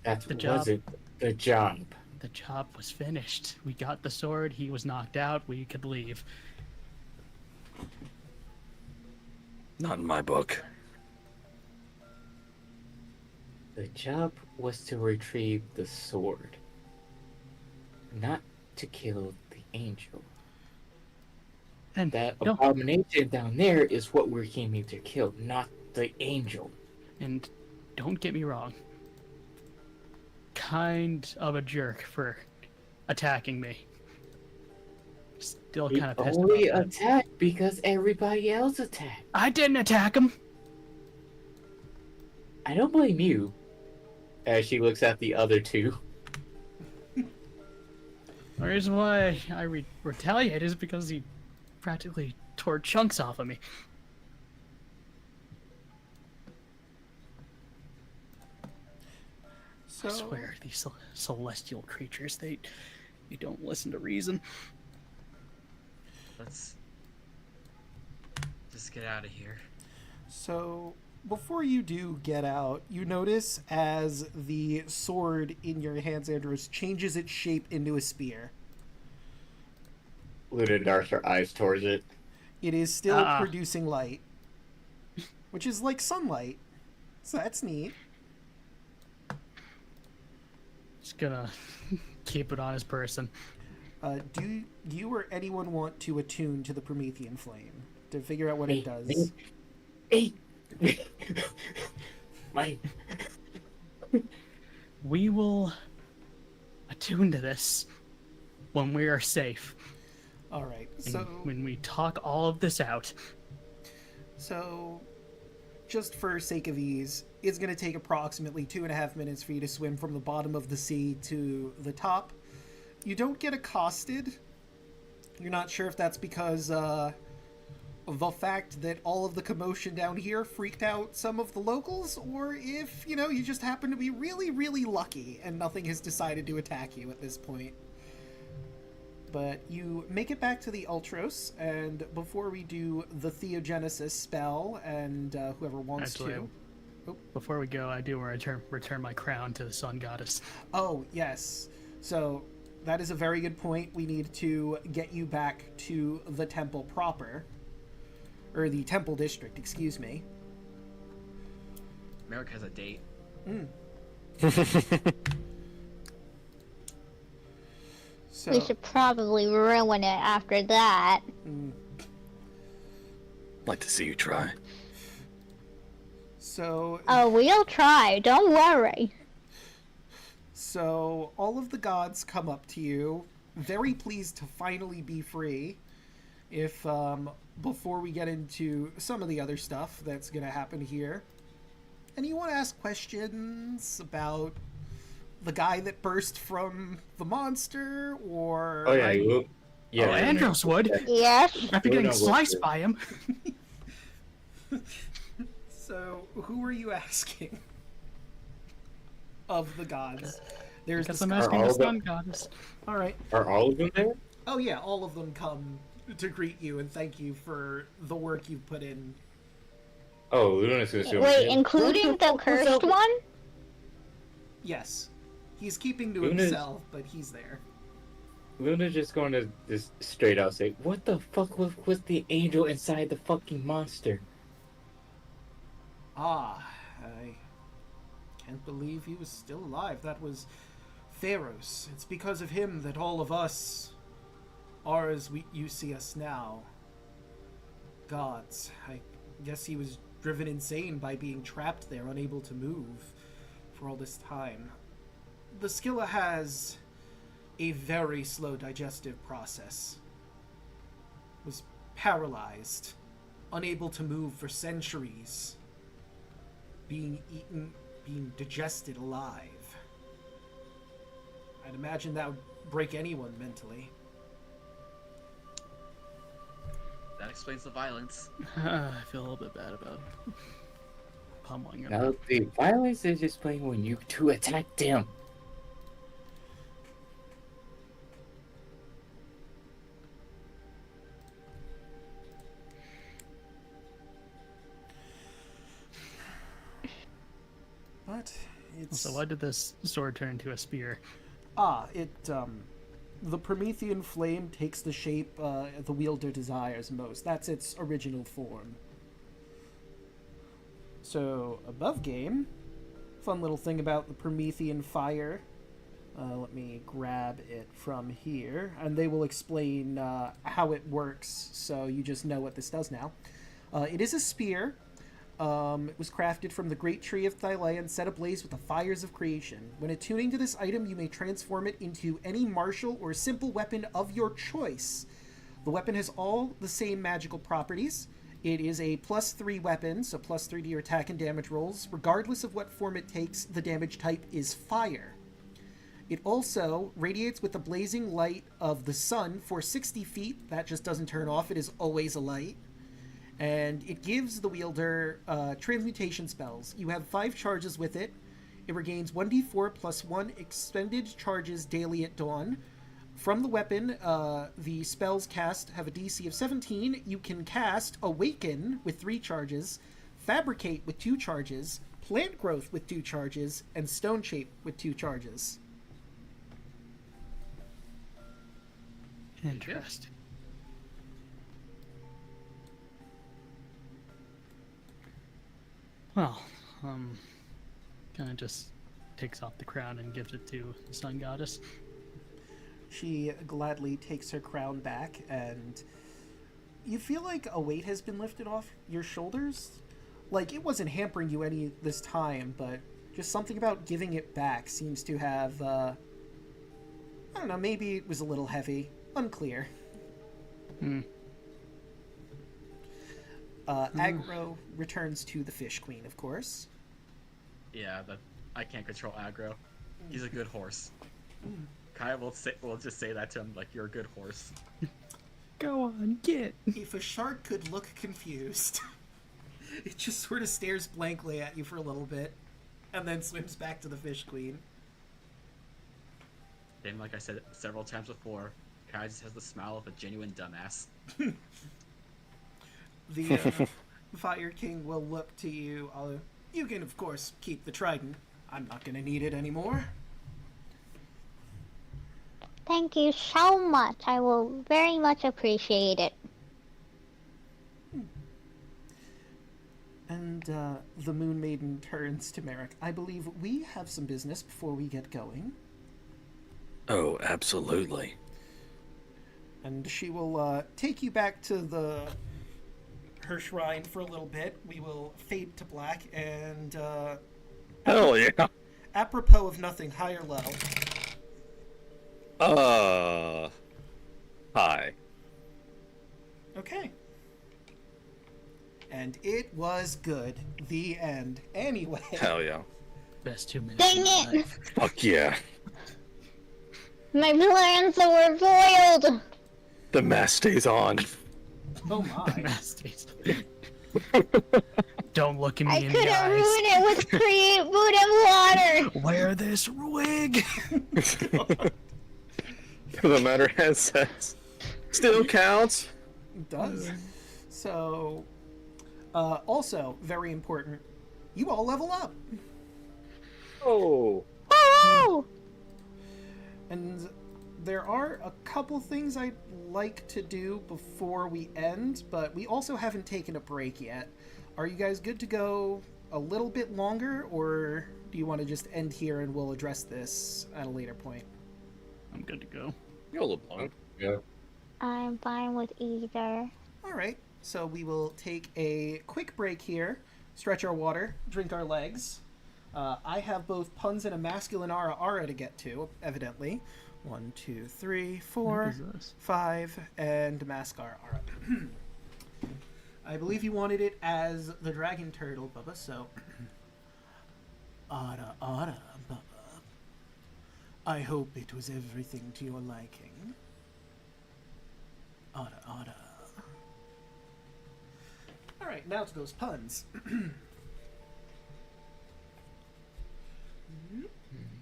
That The job. wasn't the job. The job was finished. We got the sword, he was knocked out, we could leave. Not in my book. The job was to retrieve the sword, not to kill the angel. And That no, abomination down there is what we're aiming to kill, not the angel. and don't get me wrong. Kind of a jerk for attacking me. Still He kind of pissed only about that. attacked because everybody else attacked. I didn't attack him. I don't blame you. As she looks at the other two. The reason why I retaliate is because he practically tore chunks off of me. So, I swear, these celestial creatures, they don't listen to reason. Let's just get out of here. So, before you do get out, you notice as the sword in your hands, Andros, changes its shape into a spear. Luna darts her eyes towards it. It is still Ah. producing light, which is like sunlight. So that's neat. Just gonna keep it on his person. Do you or anyone want to attune to the Promethean flame to figure out what it does? Hey! My... We will attune to this when we are safe. All right. And So, when we talk all of this out. so just for sake of ease, it's going to take approximately 2.5 minutes for you to swim from the bottom of the sea to the top. You don't get accosted. You're not sure if that's because of the fact that all of the commotion down here freaked out some of the locals, or if, you just happen to be really, really lucky and nothing has decided to attack you at this point. But you make it back to the Ultros, and before we do the Theogenesis spell, and whoever wants to... Before we go, I do want to return my crown to the Sun Goddess. Oh, yes. So, that is a very good point. We need to get you back to the temple proper. Or the temple district, excuse me. Merrick has a date. So, We should probably ruin it after that. Like to see you try. So, Oh, we'll try. Don't worry. so all of the gods come up to you, very pleased to finally be free. If, before we get into some of the other stuff that's gonna happen here, and you want to ask questions about the guy that burst from the monster, or... Oh yeah, you will. Yeah, Oh, Andros would. Yes. After getting sliced by him. So, who are you asking? Of the gods. There's Guess the I'm sky- asking all the of them- Sun Goddess. All right. Are all of them there? Oh yeah, all of them come to greet you and thank you for the work you've put in. Oh, Luna's gonna show Wait, me. including the cursed one? Yes. He's keeping to Luna's- himself, but he's there. Luna's just going to just straight out say, "What the fuck was the angel inside the fucking monster?" Ah, I can't believe he was still alive. That was Pharaoh's. It's because of him that all of us are as you see us now. Gods. I guess he was driven insane by being trapped there, unable to move for all this time. The Scylla has a very slow digestive process. Was paralyzed, unable to move for centuries, being eaten, being digested alive. I'd imagine that would break anyone mentally. That explains the violence. I feel a little bit bad about pummeling him. Now the violence is just playing when you two attacked him. But it's... So why did this sword turn into a spear? The Promethean flame takes the shape the wielder desires most. That's its original form. So, above game, fun little thing about the Promethean fire. Let me grab it from here, and they will explain how it works, so you just know what this does now. It is a spear. It was crafted from the great tree of Thylea and set ablaze with the fires of creation. When attuning to this item, you may transform it into any martial or simple weapon of your choice. The weapon has all the same magical properties. It is a +3 weapon, so +3 to your attack and damage rolls. Regardless of what form it takes, the damage type is fire. It also radiates with the blazing light of the sun for 60 feet. That just doesn't turn off. It is always a light. And it gives the wielder transmutation spells. You have 5 charges with it. It regains 1d4 plus 1 expended charges daily at dawn. From the weapon, the spells cast have a DC of 17. You can cast Awaken with 3 charges, Fabricate with 2 charges, Plant Growth with 2 charges, and Stone Shape with 2 charges. Interesting. Well, kind of just takes off the crown and gives it to the Sun Goddess. She gladly takes her crown back, and you feel like a weight has been lifted off your shoulders. Like, it wasn't hampering you any this time, but just something about giving it back seems to have, I don't know, maybe it was a little heavy. Unclear. Aggro returns to the Fish Queen, of course. Yeah, I can't control aggro. He's a good horse. Kai will just say that to him, like, you're a good horse. Go on, get. If a shark could look confused, it just sort of stares blankly at you for a little bit, and then swims back to the fish queen. And like I said several times before, Kai just has the smile of a genuine dumbass. The Fire King will look to you. You can, of course, keep the trident. I'm not going to need it anymore. Thank you so much. I will very much appreciate it. And the Moon Maiden turns to Merrick. I believe we have some business before we get going. Oh, absolutely. And she will take you back to her shrine for a little bit. We will fade to black, and Hell yeah. apropos of nothing, high or low. Hi. Okay. And it was good. The end. Anyway. Hell yeah. Best 2 minutes. Dang of my it! life. Fuck yeah. My plans were foiled! The mask stays on. Oh my. Mass taste. Don't look at me I in could the have eyes. ruined it with create food and water! Wear this wig. The matter has sex. Still counts. It does. So, also, very important, you all level up. Oh. Oh! And there are a couple things I'd like to do before we end, but we also haven't taken a break yet. Are you guys good to go a little bit longer, or do you want to just end here and we'll address this at a later point? I'm good to go. You're a little long. Yeah. I'm fine with either. All right, so we will take a quick break here, stretch our water, drink our legs. I have both puns and a masculine aura to get to, evidently. 1, 2, 3, 4, What is this? 5, and mascara aura. I believe you wanted it as the dragon turtle, Bubba, so... Ara, Bubba. I hope it was everything to your liking. Ara. Alright, now to those puns.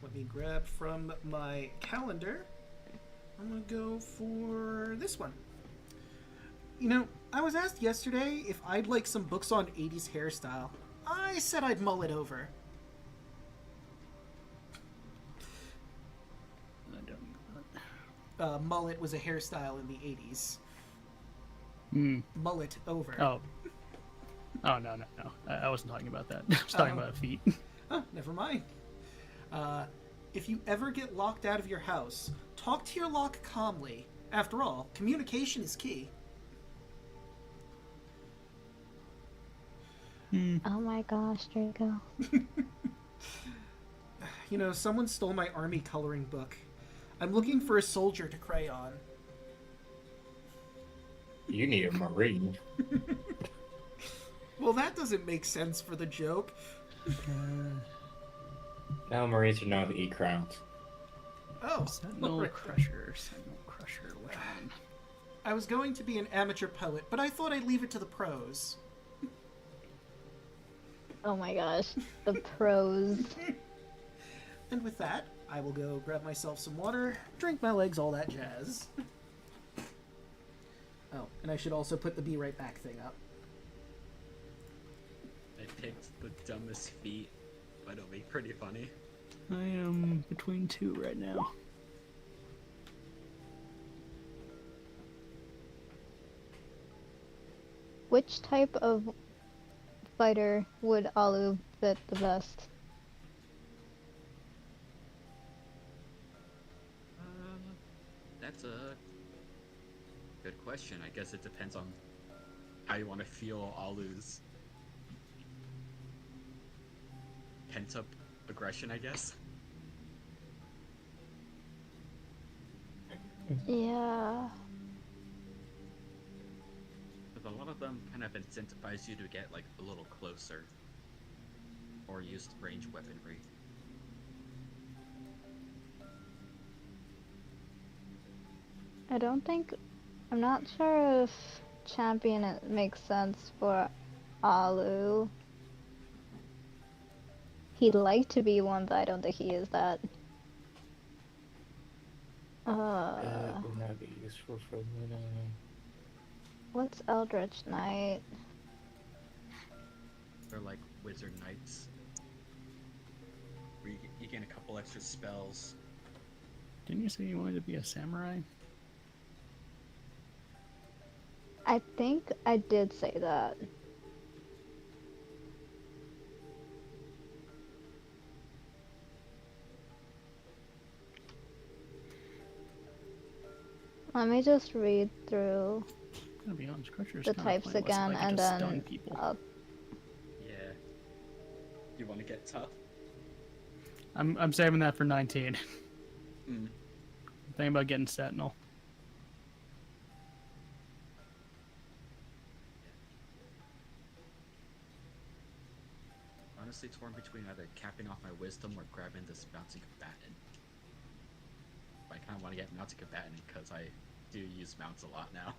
Let me grab from my calendar. I'm gonna go for this one. You know, I was asked yesterday if I'd like some books on 80s hairstyle. I said I'd mull it over. I don't. Mullet was a hairstyle in the 80s. Hmm. Mullet over. Oh. Oh no. I wasn't talking about that. I was talking about feet. Oh, never mind. If you ever get locked out of your house, talk to your lock calmly. After all, communication is key. Oh my gosh, Draco. You know, someone stole my army coloring book. I'm looking for a soldier to crayon. You need a marine. Well, that doesn't make sense for the joke. Now marines are known to eat crowns. Oh, Sentinel alright. Crusher. Which one? I was going to be an amateur poet, but I thought I'd leave it to the pros. Oh my gosh. The pros. And with that, I will go grab myself some water, drink my legs, all that jazz. Oh, and I should also put the be right back thing up. I picked the dumbest feat, but it'll be pretty funny. I am between 2 right now. Which type of fighter would Alu fit the best? That's a good question. I guess it depends on how you want to feel Alu's pent-up aggression, I guess. Yeah. Because a lot of them kind of incentivize you to get like a little closer or use range weaponry. I don't think. I'm not sure if champion it makes sense for Alu. He'd like to be one, but I don't think he is that. Would not be useful for Luna. What's Eldritch Knight? They're like wizard knights. Where you gain a couple extra spells. Didn't you say you wanted to be a samurai? I think I did say that. Let me just read through I'm gonna be honest, Crusher's the kind of types pointless if again, I could and just stun then people. Yeah. You want to get tough? I'm saving that for 19. Mm. Thinking about getting Sentinel. Honestly torn between either capping off my wisdom or grabbing this mounted combatant. I kind of want to get mounted combatant because I do use mounts a lot now.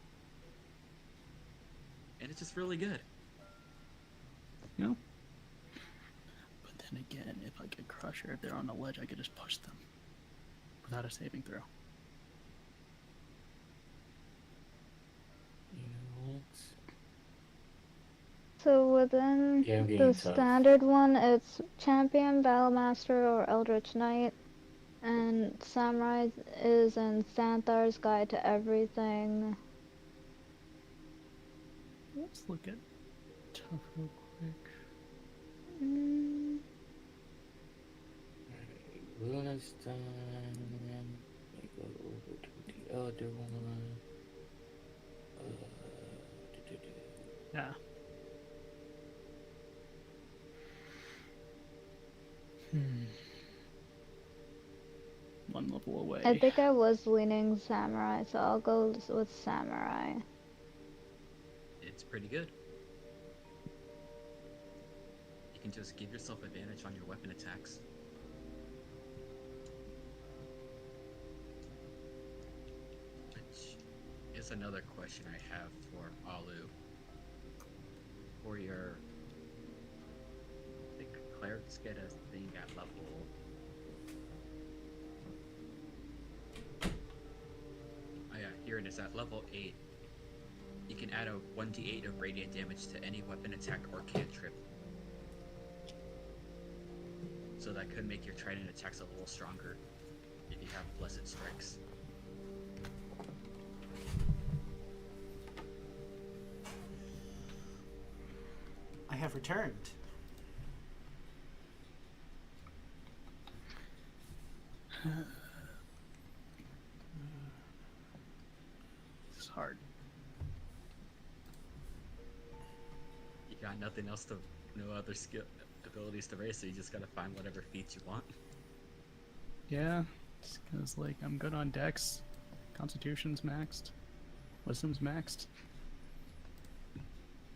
And it's just really good. You know? But then again, if I get Crusher, if they're on the ledge, I could just push them. Without a saving throw. You know what? so within Yeah, I'm the getting tough. standard one, it's champion, battlemaster, or eldritch knight, and samurai is in Santhar's Guide to Everything. Let's look at tough real quick. Mm, Luna's done. Let me go over to the other one. Yeah. Hmm. One level away. I think I was leaning samurai, so I'll go with samurai. It's pretty good. You can just give yourself advantage on your weapon attacks. Which is another question I have for Alu. For your... I think clerics get a thing at level... Oh yeah, here it is. At level 8, you can add a 1d8 of radiant damage to any weapon attack or cantrip. So that could make your trident attacks a little stronger if you have blessed strikes. I have returned. This is hard. You got nothing else to, no other skill abilities to raise, so you just gotta find whatever feats you want. Yeah, just because, like, I'm good on Dex. Constitution's maxed. Wisdom's maxed.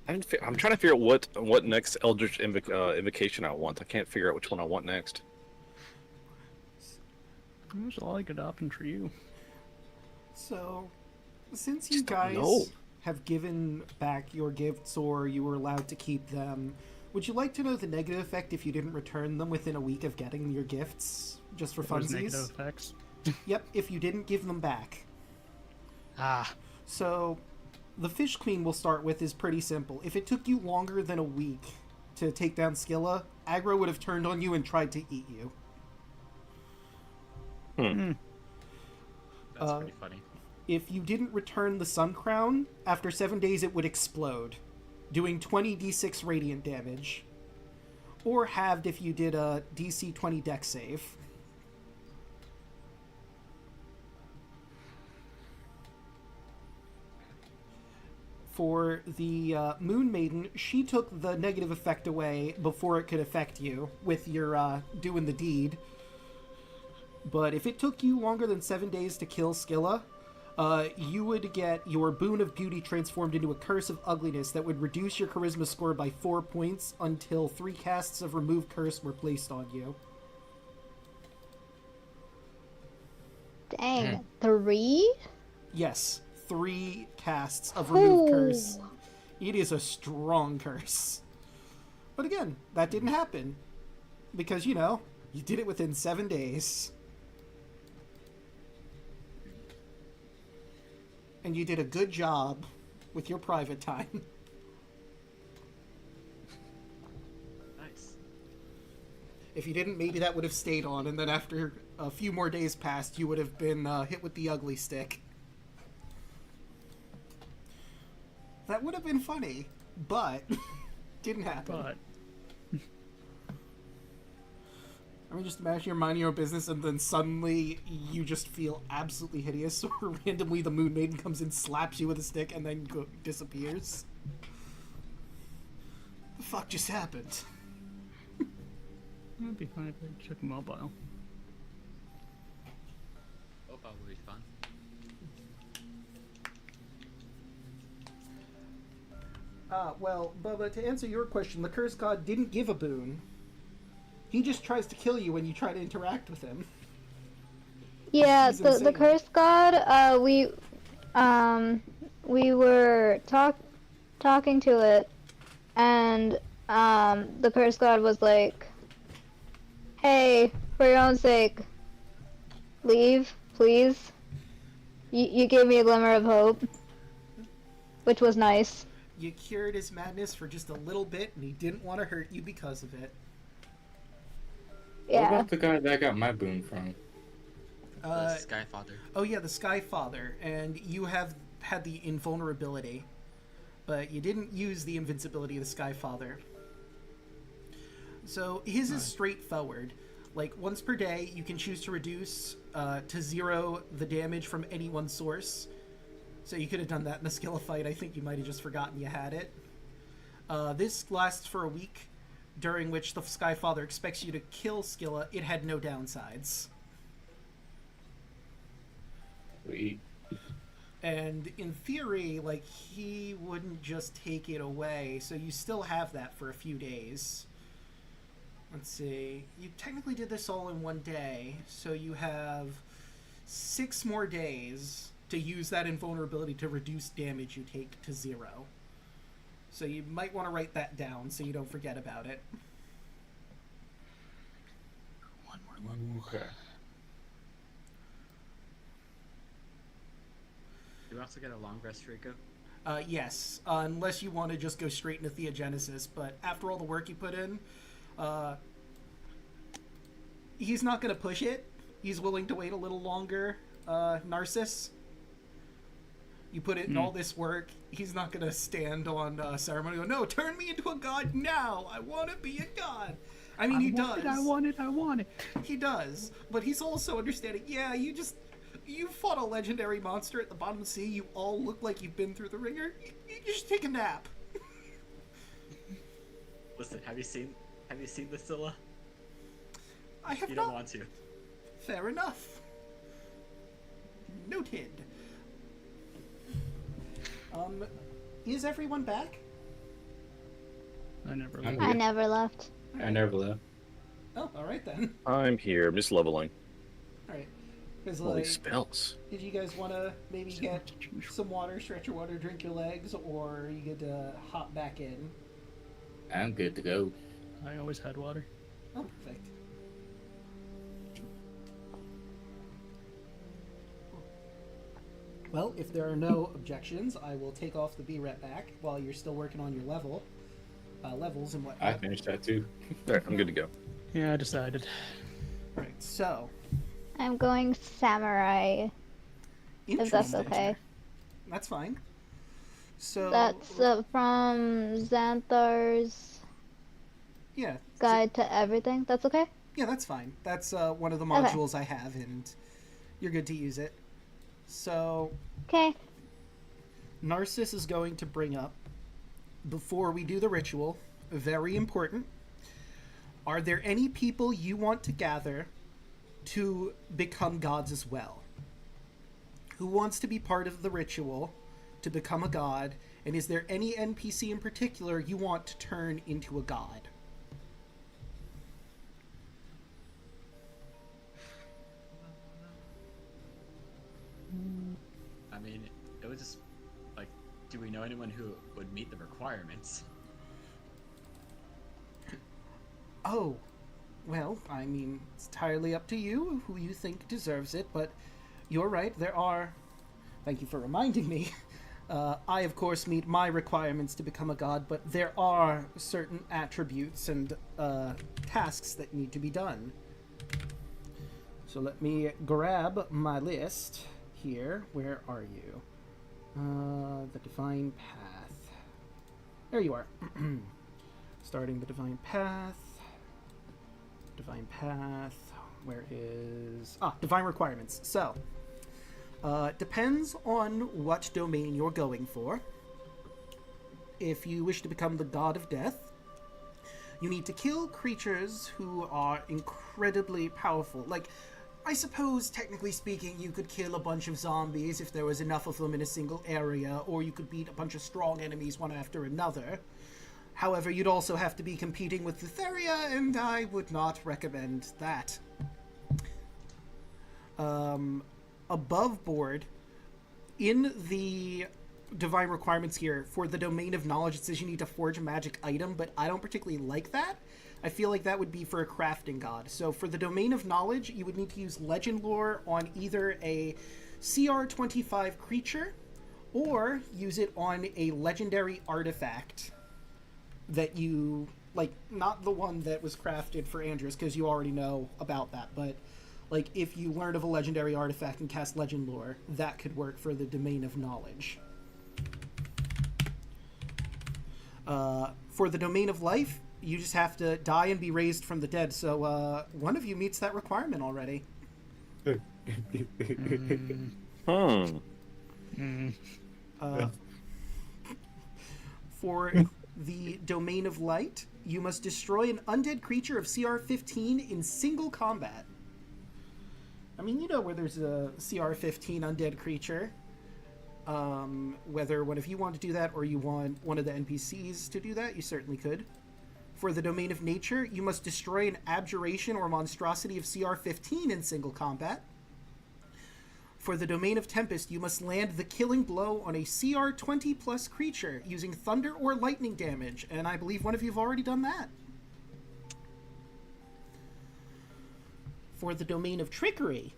I'm trying to figure out what next Eldritch invocation I want. I can't figure out which one I want next. There's a lot of good options for you. So, since you Just don't guys know. have given back your gifts or you were allowed to keep them, would you like to know the negative effect if you didn't return them within a week of getting your gifts? Just for There's negative funsies? effects. Yep, if you didn't give them back. Ah. So, the Fish Queen we'll start with is pretty simple. If it took you longer than a week to take down Scylla, Aggro would have turned on you and tried to eat you. That's pretty funny. If you didn't return the Sun Crown, after 7 days it would explode, doing 20 d6 radiant damage. Or halved if you did a DC 20 dex save. For the Moon Maiden, she took the negative effect away before it could affect you with your doing the deed. But if it took you longer than 7 days to kill Scylla, you would get your Boon of Beauty transformed into a Curse of Ugliness that would reduce your Charisma score by 4 points until 3 casts of Remove Curse were placed on you. Dang, 3? Yes, 3 casts of remove curse. Ooh. It is a strong curse. But again, that didn't happen. Because, you know, you did it within 7 days. And you did a good job with your private time. Nice. If you didn't, maybe that would have stayed on, and then after a few more days passed, you would have been hit with the ugly stick. That would have been funny, but didn't happen. But I mean, just imagine you're minding your own business, and then suddenly you just feel absolutely hideous, or randomly the Moon Maiden comes in, slaps you with a stick, and then disappears. The fuck just happened? it'd be fine if I took mobile. Mobile would be fun. Well, Bubba, to answer your question, the Curse God didn't give a boon. He just tries to kill you when you try to interact with him. Yeah, He's the insane. curse god. We were talking to it, and the curse god was like, "Hey, for your own sake, leave, please. You gave me a glimmer of hope, which was nice." You cured his madness for just a little bit, and he didn't want to hurt you because of it. What Yeah. about the guy that I got my boon from? The Sky Father. Oh yeah, the Sky Father, and you have had the invulnerability, but you didn't use the invincibility of the Sky Father. So his is straightforward. Like, once per day, you can choose to reduce to 0 the damage from any one source. So you could have done that in the Skilla fight. I think you might have just forgotten you had it. This lasts for a week, during which the Sky Father expects you to kill Skilla. It had no downsides. Sweet. And in theory, like, he wouldn't just take it away, so you still have that for a few days. Let's see. You technically did this all in one day, so you have 6 more days to use that invulnerability to reduce damage you take to 0. So you might want to write that down so you don't forget about it. One more level. Okay. Do you also get a long rest, Rico? Yes, unless you want to just go straight into Theogenesis, but after all the work you put in, he's not going to push it. He's willing to wait a little longer, Narcissus. You put in all this work, he's not going to stand on ceremony and go, "No, turn me into a god now! I want to be a god!" I mean, he does. I want it. He does, but he's also understanding, yeah, you fought a legendary monster at the bottom of the sea, you all look like you've been through the ringer, you should take a nap. Listen, have you seen the Scylla? I have You not. don't want to. Fair enough. Noted. Is everyone back? I never I'm learned. I here. never left. I never left. Oh, alright then. I'm here. I'm just leveling. Alright. Because, All like, these spells. did you guys want to maybe get some water, stretch your water, drink your legs, or you get to hop back in? I'm good to go. I always had water. Oh, perfect. Well, if there are no objections, I will take off the B-Rep back while you're still working on your levels and I whatnot. finished that too. Alright, I'm good to go. Yeah, I decided. Right, so, I'm going samurai, if that's interesting. okay. That's fine. So, That's from Xanthar's yeah, Guide to Everything. That's okay? yeah, that's fine. That's one of the Okay. modules I have, and you're good to use it. So, Okay. Narcissus is going to bring up, before we do the ritual, very important, are there any people you want to gather to become gods as well? Who wants to be part of the ritual to become a god, and is there any NPC in particular you want to turn into a god? I'm mean, it was just like, do we know anyone who would meet the requirements? Oh, well, I mean, it's entirely up to you who you think deserves it, but you're right, there are. Thank you for reminding me. I, of course, meet my requirements to become a god, but there are certain attributes and tasks that need to be done. So let me grab my list here. Where are you? The Divine Path. There you are. Starting the Divine Path. Divine Path. Where is... Divine Requirements. So, depends on what domain you're going for. If you wish to become the God of Death, you need to kill creatures who are incredibly powerful. Like, I suppose, technically speaking, you could kill a bunch of zombies if there was enough of them in a single area, or you could beat a bunch of strong enemies one after another. However, you'd also have to be competing with Thetheria, and I would not recommend that. Above board, in the divine requirements here, for the domain of knowledge, it says you need to forge a magic item, but I don't particularly like that. I feel like that would be for a crafting god. So for the domain of knowledge, you would need to use legend lore on either a CR 25 creature, or use it on a legendary artifact that you, like, not the one that was crafted for Andrews, because you already know about that, but, like, if you learned of a legendary artifact and cast legend lore, that could work for the domain of knowledge. For the domain of life, you just have to die and be raised from the dead, so, one of you meets that requirement already. For the domain of light, you must destroy an undead creature of CR 15 in single combat. I mean, you know where there's a CR 15 undead creature. Whether one of you want to do that or you want one of the NPCs to do that, you certainly could. For the domain of nature, you must destroy an abjuration or monstrosity of CR 15 in single combat. For the domain of tempest, you must land the killing blow on a CR 20 plus creature using thunder or lightning damage, and I believe one of you have already done that. For the domain of trickery,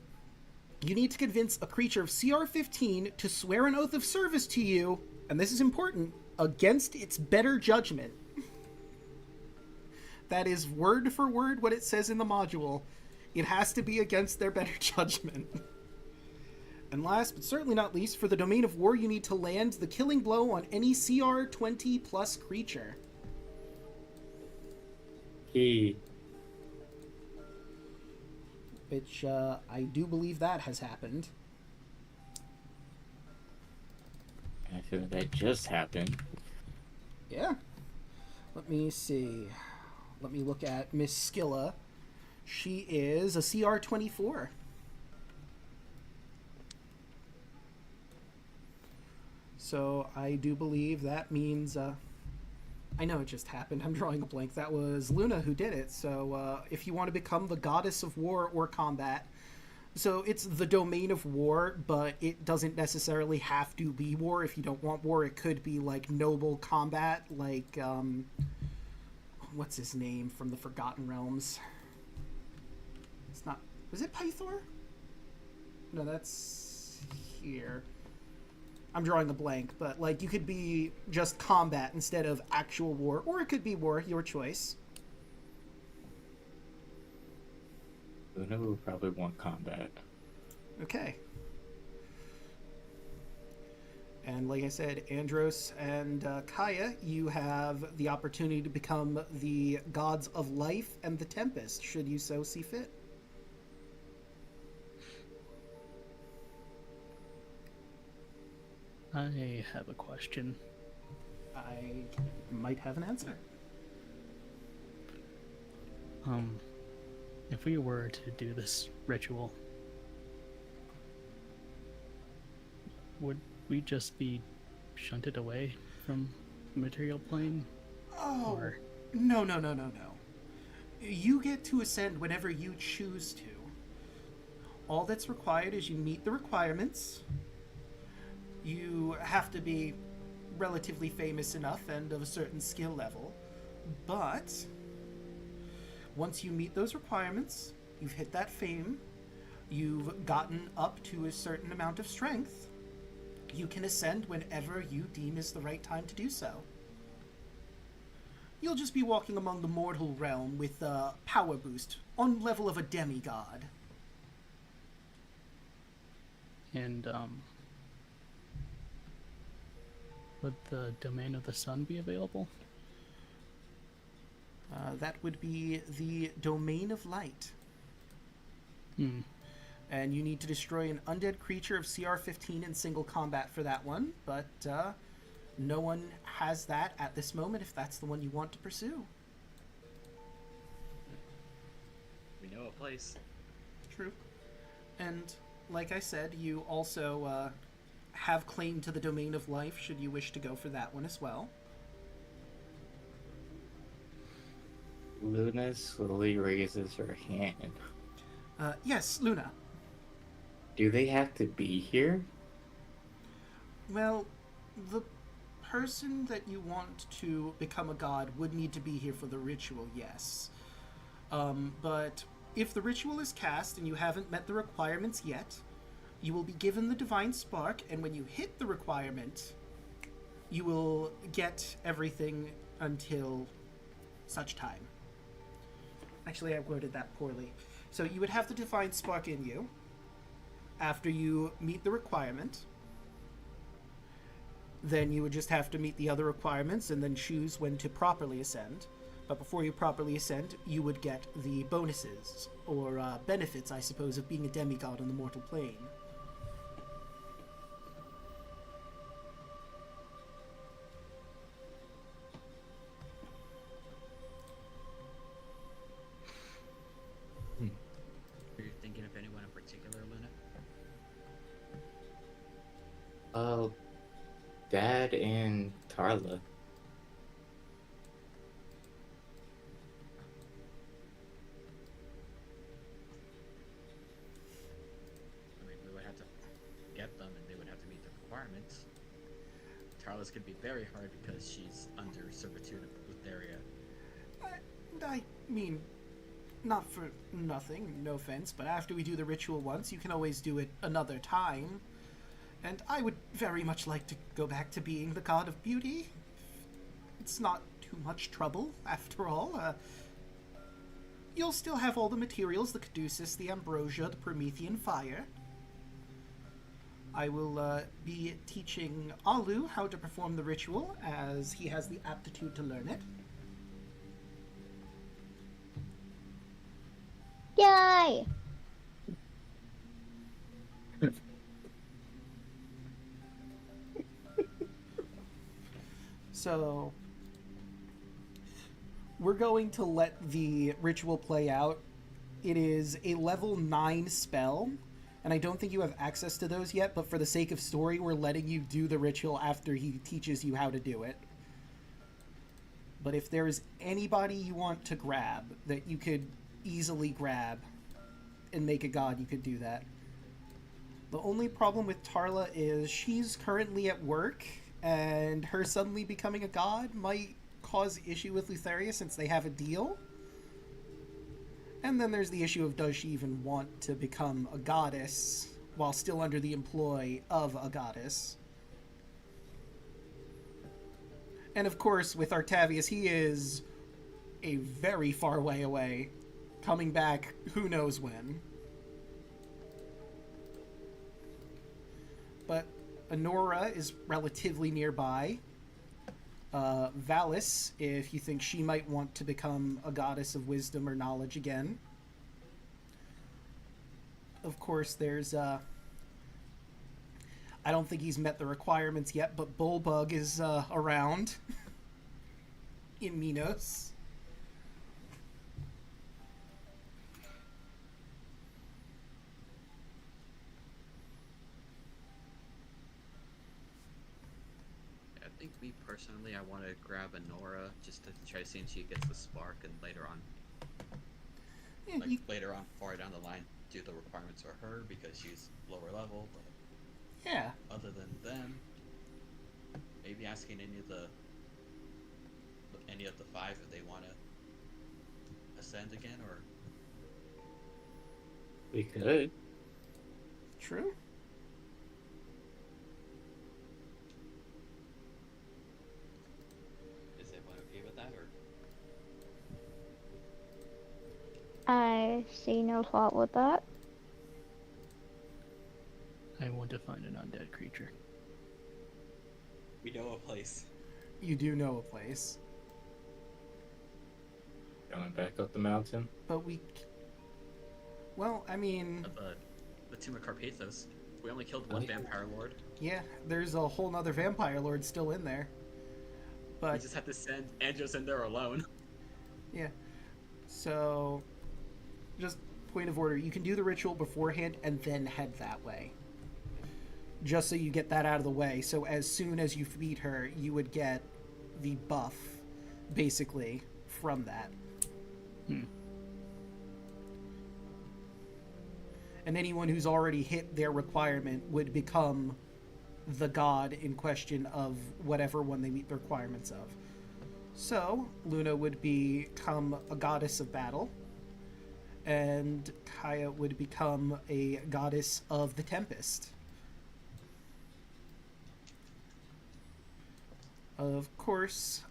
you need to convince a creature of CR 15 to swear an oath of service to you, and this is important, against its better judgment. That is word for word what it says in the module. It has to be against their better judgment. And last, but certainly not least, for the domain of war, you need to land the killing blow on any CR 20 plus creature. Key. Which, I do believe that has happened. I feel that just happened. Yeah. Let me see. Let me look at Miss Skilla. She is a CR 24. So I do believe that means, I know it just happened, I'm drawing a blank, that was Luna who did it, so if you want to become the goddess of war or combat, so it's the domain of war, but it doesn't necessarily have to be war. If you don't want war, it could be like noble combat, like, what's his name from the Forgotten Realms? It's not, was it Pythor? No, that's here. I'm drawing a blank, but, like, you could be just combat instead of actual war, or it could be war, your choice. Luna will probably want combat. Okay. And like I said, Andros and Kaya, you have the opportunity to become the gods of life and the Tempest, should you so see fit. I have a question. I might have an answer. If we were to do this ritual, would we just be shunted away from the material plane? Oh, Or... no. You get to ascend whenever you choose to. All that's required is you meet the requirements, You have to be relatively famous enough and of a certain skill level. But once you meet those requirements, you've hit that fame, you've gotten up to a certain amount of strength, you can ascend whenever you deem is the right time to do so. You'll just be walking among the mortal realm with a power boost on level of a demigod. And, would the Domain of the Sun be available? That would be the Domain of Light. Hmm. And you need to destroy an undead creature of CR 15 in single combat for that one, but no one has that at this moment if that's the one you want to pursue. We know a place. True. And like I said, you also have claim to the Domain of Life should you wish to go for that one as well. Luna slowly raises her hand. Yes, Luna. Do they have to be here? Well, the person that you want to become a god would need to be here for the ritual, yes. But if the ritual is cast and you haven't met the requirements yet, you will be given the divine spark, and when you hit the requirement, you will get everything until such time. Actually, I worded that poorly. So you would have the divine spark in you after you meet the requirement. Then you would just have to meet the other requirements and then choose when to properly ascend. But before you properly ascend, you would get the bonuses, or benefits, I suppose, of being a demigod on the mortal plane. Are you thinking of anyone in particular, Luna? Dad and Tarla. I mean, we would have to get them, and they would have to meet the requirements. Tarla's could be very hard because she's under servitude with Daria. I mean, not for nothing, no offense, but after we do the ritual once, you can always do it another time. And I would very much like to go back to being the god of beauty. It's not too much trouble, after all. You'll still have all the materials, the caduceus, the ambrosia, the Promethean fire. I will be teaching Alu how to perform the ritual, as he has the aptitude to learn it. Yay! So, we're going to let the ritual play out. It is a level 9 spell, and I don't think you have access to those yet, but for the sake of story, we're letting you do the ritual after he teaches you how to do it. But if there is anybody you want to grab that you could easily grab and make a god, you could do that. The only problem with Tarla is she's currently at work, and her suddenly becoming a god might cause issue with Lutheria since they have a deal. And then there's the issue of does she even want to become a goddess while still under the employ of a goddess. And of course, with Octavius, he is a very far way away, coming back who knows when. But Honora is relatively nearby. Valis, if you think she might want to become a goddess of wisdom or knowledge again. Of course, there's, I don't think he's met the requirements yet, but Bullbug is, around. In Minos. I think me personally, I want to grab Honora just to try to see if she gets the spark, and later on, Yeah, like later on, far down the line, do the requirements for her because she's lower level. But Yeah. other than them, maybe asking any of the five if they want to ascend again, or We could. True. is everyone okay with that? Or I see no fault with that. I want to find an undead creature. we know a place. You do know a place, Going back up the mountain. but we. Well, I mean, The Tomb of Carpathos. We only killed one vampire lord. yeah, there's a whole nother vampire lord still in there. We But just had to send Andros in there alone. yeah, so just point of order: you can do the ritual beforehand and then head that way. Just so you get that out of the way. So as soon as you feed her, you would get the buff, basically, from that. And anyone who's already hit their requirement would become the god in question of whatever one they meet the requirements of. So, Luna would become a goddess of battle, and Kaya would become a goddess of the Tempest. Of course,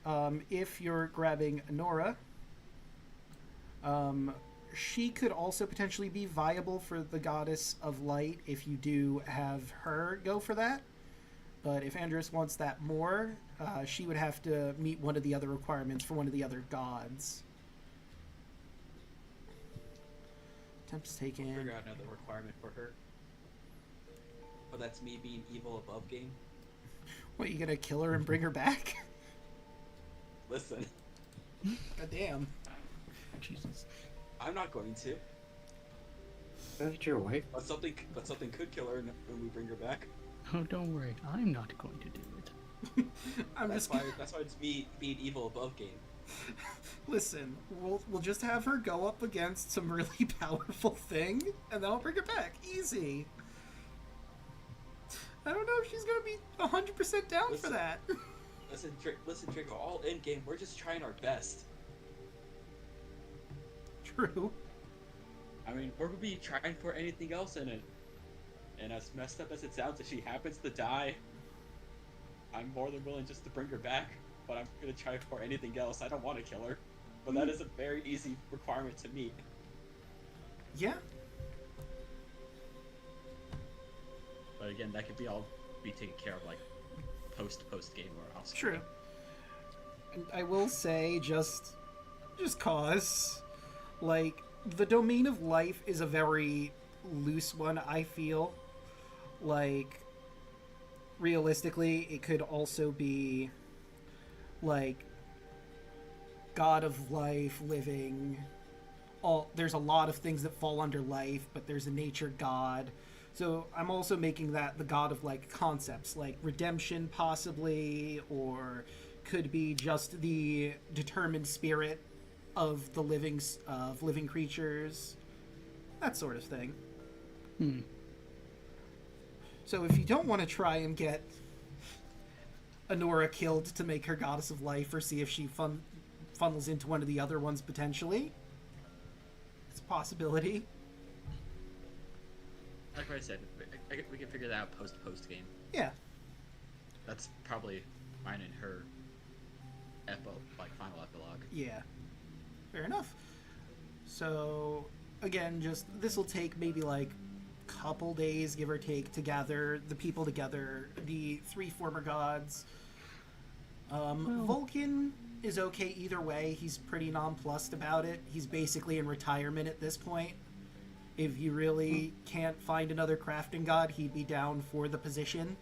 if you're grabbing Nora, she could also potentially be viable for the goddess of light if you do have her go for that. But if Andros wants that more, she would have to meet one of the other requirements for one of the other gods. Tempest taken. Figure out another requirement for her. But that's me being evil above game. What, you gonna kill her and bring her back? Listen, God damn. Jesus. I'm not going to. That's your wife. But something could kill her when we bring her back. Oh, don't worry. I'm not going to do it. That's why it's me being evil above game. Listen, we'll just have her go up against some really powerful thing, and then I'll bring her back. Easy. I don't know if she's gonna be 100% down for that. Listen, Draco. All in game, we're just trying our best. True. I mean, we're gonna be trying for anything else in it. And as messed up as it sounds, if she happens to die, I'm more than willing just to bring her back. But I'm gonna try for anything else. I don't want to kill her, but that is a very easy requirement to meet. Yeah. But again, that could be taken care of like post game or off. True. And I will say, just cause, like, the domain of life is a very loose one, I feel. Like, realistically, it could also be, like, god of life, living. There's a lot of things that fall under life, but there's a nature god. So I'm also making that the god of, like, concepts, like redemption, possibly, or could be just the determined spirit of the living creatures, that sort of thing. So if you don't want to try and get Anora killed to make her goddess of life, or see if she funnels into one of the other ones potentially, it's a possibility. Like I said, we can figure that out post game. Yeah. That's probably mine and her final epilogue. Yeah. Fair enough. So, again, just this will take maybe like a couple days, give or take, to gather the people together, the three former gods. Vulcan is okay either way. He's pretty nonplussed about it. He's basically in retirement at this point. If you really can't find another crafting god, he'd be down for the position.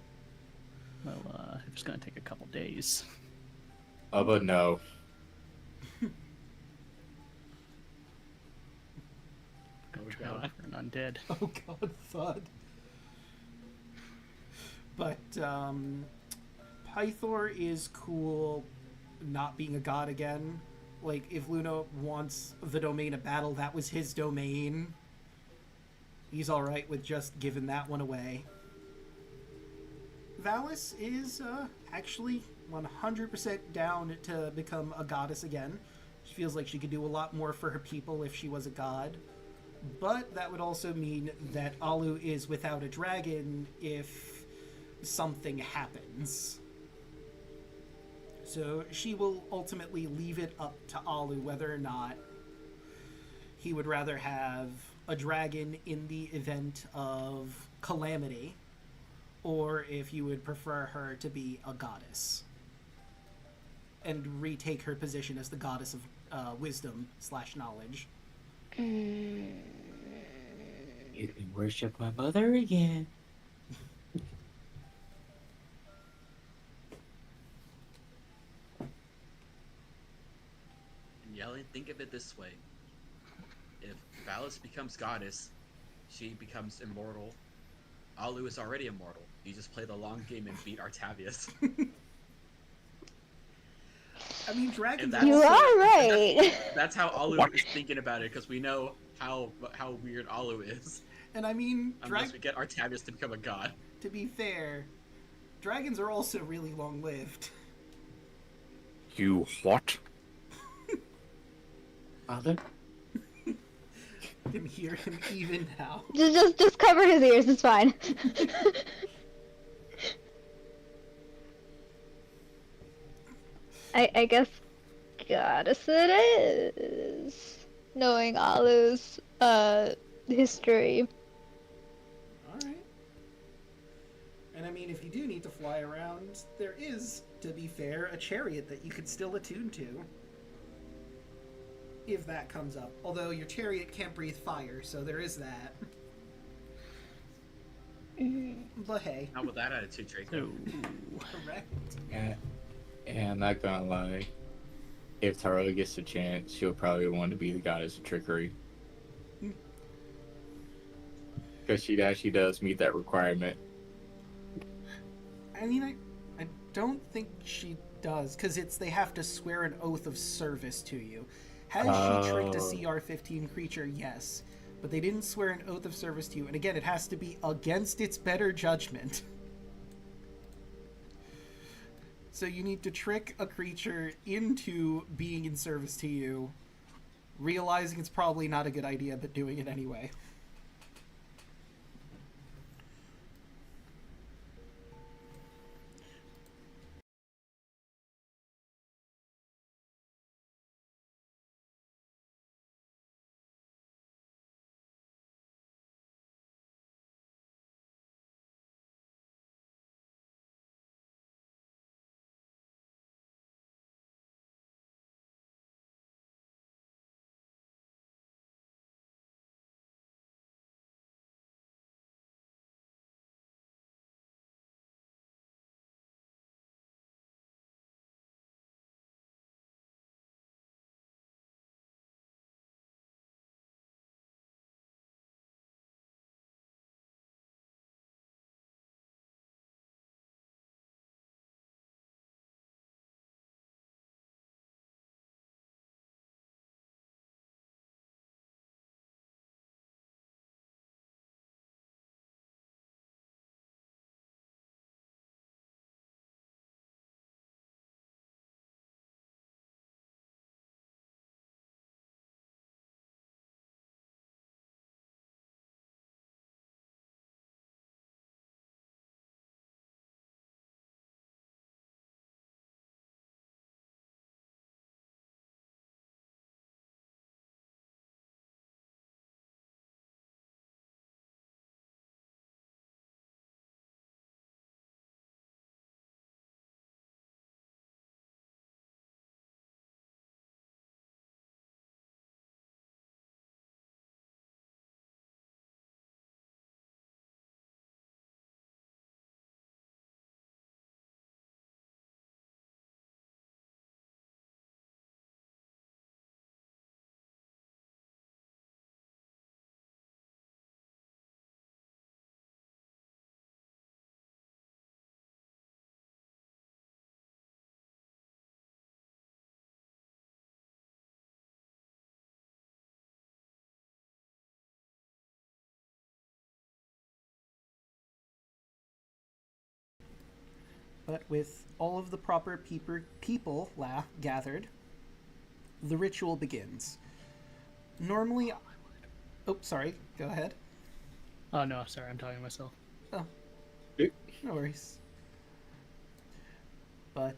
Well, if it's gonna take a couple days. But no. Go we try go. out for an undead. Oh god, thud. But, Pythor is cool not being a god again. Like, if Luna wants the domain of battle, that was his domain. He's alright with just giving that one away. Valis is actually 100% down to become a goddess again. She feels like she could do a lot more for her people if she was a god. But that would also mean that Alu is without a dragon if something happens. So she will ultimately leave it up to Alu whether or not he would rather have a dragon in the event of calamity, or if he would prefer her to be a goddess and retake her position as the goddess of wisdom / knowledge. You can worship my mother again. And Yellen, think of it this way: if Valis becomes goddess, she becomes immortal. Alu is already immortal. You just play the long game and beat Artavius. I mean, dragons that's- You also... are right. That's how Alu is thinking about it, because we know how weird Alu is. And I mean, Unless we get Artavius to become a god. to be fair, dragons are also really long-lived. You what? Father? I can hear him even now. Just cover his ears. It's fine. I guess goddess it is. Knowing Alu's history. Alright. And I mean, if you do need to fly around, there is, to be fair, a chariot that you could still attune to. If that comes up. Although your chariot can't breathe fire, so there is that. But hey, Not with that attitude, Draco. correct. And I'm not gonna lie. If Taro gets a chance, she'll probably want to be the goddess of trickery. Because she actually does meet that requirement. I mean, I don't think she does, because they have to swear an oath of service to you. Has she tricked a CR-15 creature? Yes. But they didn't swear an oath of service to you, and again, it has to be against its better judgment. So you need to trick a creature into being in service to you, realizing it's probably not a good idea, but doing it anyway. But with all of the proper people gathered, the ritual begins. Normally, oh, sorry, go ahead. Oh no, sorry, I'm talking to myself. Oh, no worries. But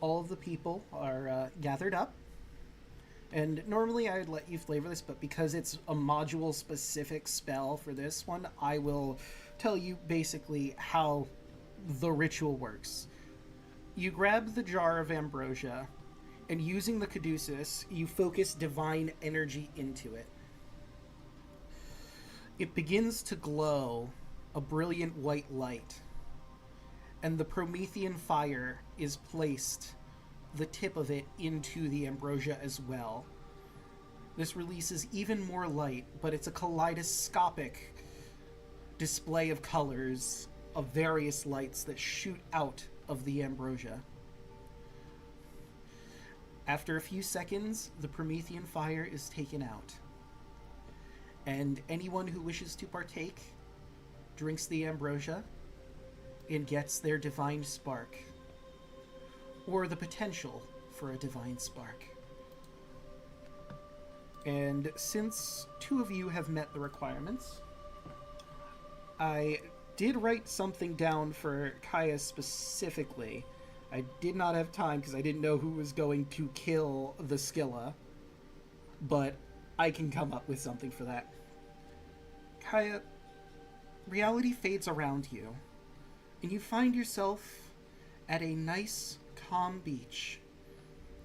all of the people are gathered up. And normally I'd let you flavor this, but because it's a module-specific spell for this one, I will tell you basically how the ritual works. You grab the jar of ambrosia, and using the caduceus, you focus divine energy into it. It begins to glow a brilliant white light, and the Promethean fire is placed, the tip of it, into the ambrosia as well. This releases even more light, but it's a kaleidoscopic display of colors of various lights that shoot out of the ambrosia. After a few seconds, the Promethean fire is taken out, and anyone who wishes to partake drinks the ambrosia and gets their divine spark, or the potential for a divine spark. And since two of you have met the requirements, I did write something down for Kaya specifically. I did not have time because I didn't know who was going to kill the Skilla, but I can come up with something for that. Kaya, reality fades around you, and you find yourself at a nice, calm beach.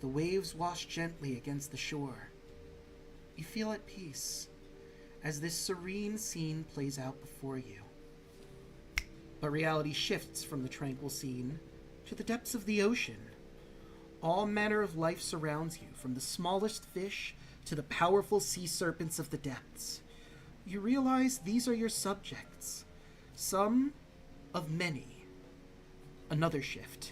The waves wash gently against the shore. You feel at peace as this serene scene plays out before you. But reality shifts from the tranquil scene to the depths of the ocean. All manner of life surrounds you, from the smallest fish to the powerful sea serpents of the depths. You realize these are your subjects, some of many. Another shift.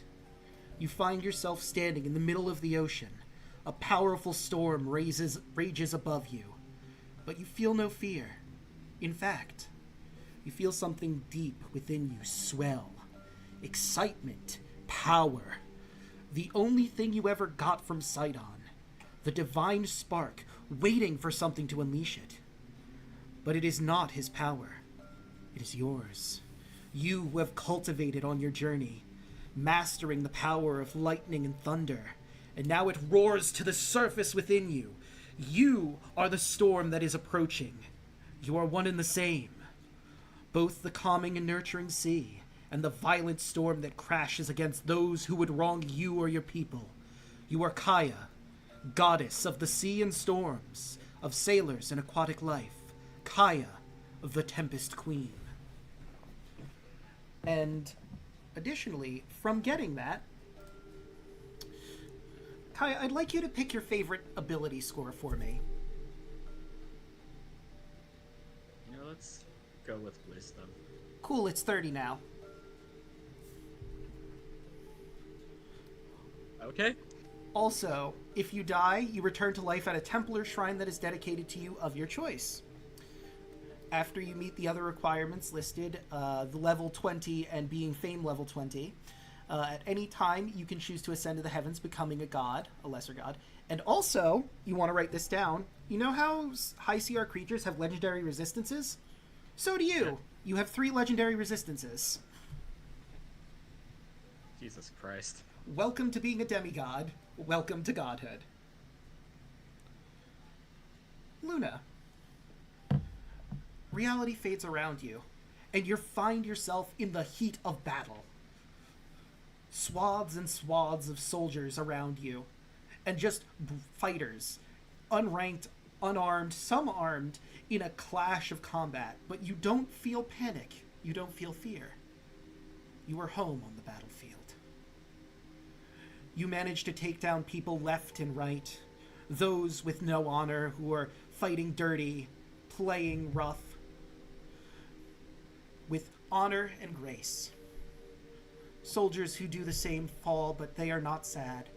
You find yourself standing in the middle of the ocean. A powerful storm rages above you, but you feel no fear. In fact, you feel something deep within you swell. Excitement, power. The only thing you ever got from Sidon. The divine spark, waiting for something to unleash it. But it is not his power. It is yours. You who have cultivated on your journey, mastering the power of lightning and thunder, and now it roars to the surface within you. You are the storm that is approaching. You are one and the same. Both the calming and nurturing sea, and the violent storm that crashes against those who would wrong you or your people. You are Kaya, goddess of the sea and storms, of sailors and aquatic life. Kaya, the Tempest Queen. And additionally, from getting that, Kaya, I'd like you to pick your favorite ability score for me. You know, let's go with wisdom. Cool, it's 30 now. Okay. Also, if you die, you return to life at a Templar shrine that is dedicated to you of your choice. After you meet the other requirements listed, the level 20 and being fame level 20, at any time you can choose to ascend to the heavens, becoming a god, a lesser god. And also, you want to write this down, you know how high CR creatures have legendary resistances? So do you. Yeah. You have 3 legendary resistances. Jesus Christ. Welcome to being a demigod. Welcome to godhood. Luna. Reality fades around you, and you find yourself in the heat of battle. Swaths and swaths of soldiers around you, and just fighters, unranked, unarmed, some armed, in a clash of combat. But you don't feel panic. You don't feel fear. You are home on the battlefield. You manage to take down people left and right, those with no honor who are fighting dirty, playing rough. With honor and grace. Soldiers who do the same fall, but they are not sad.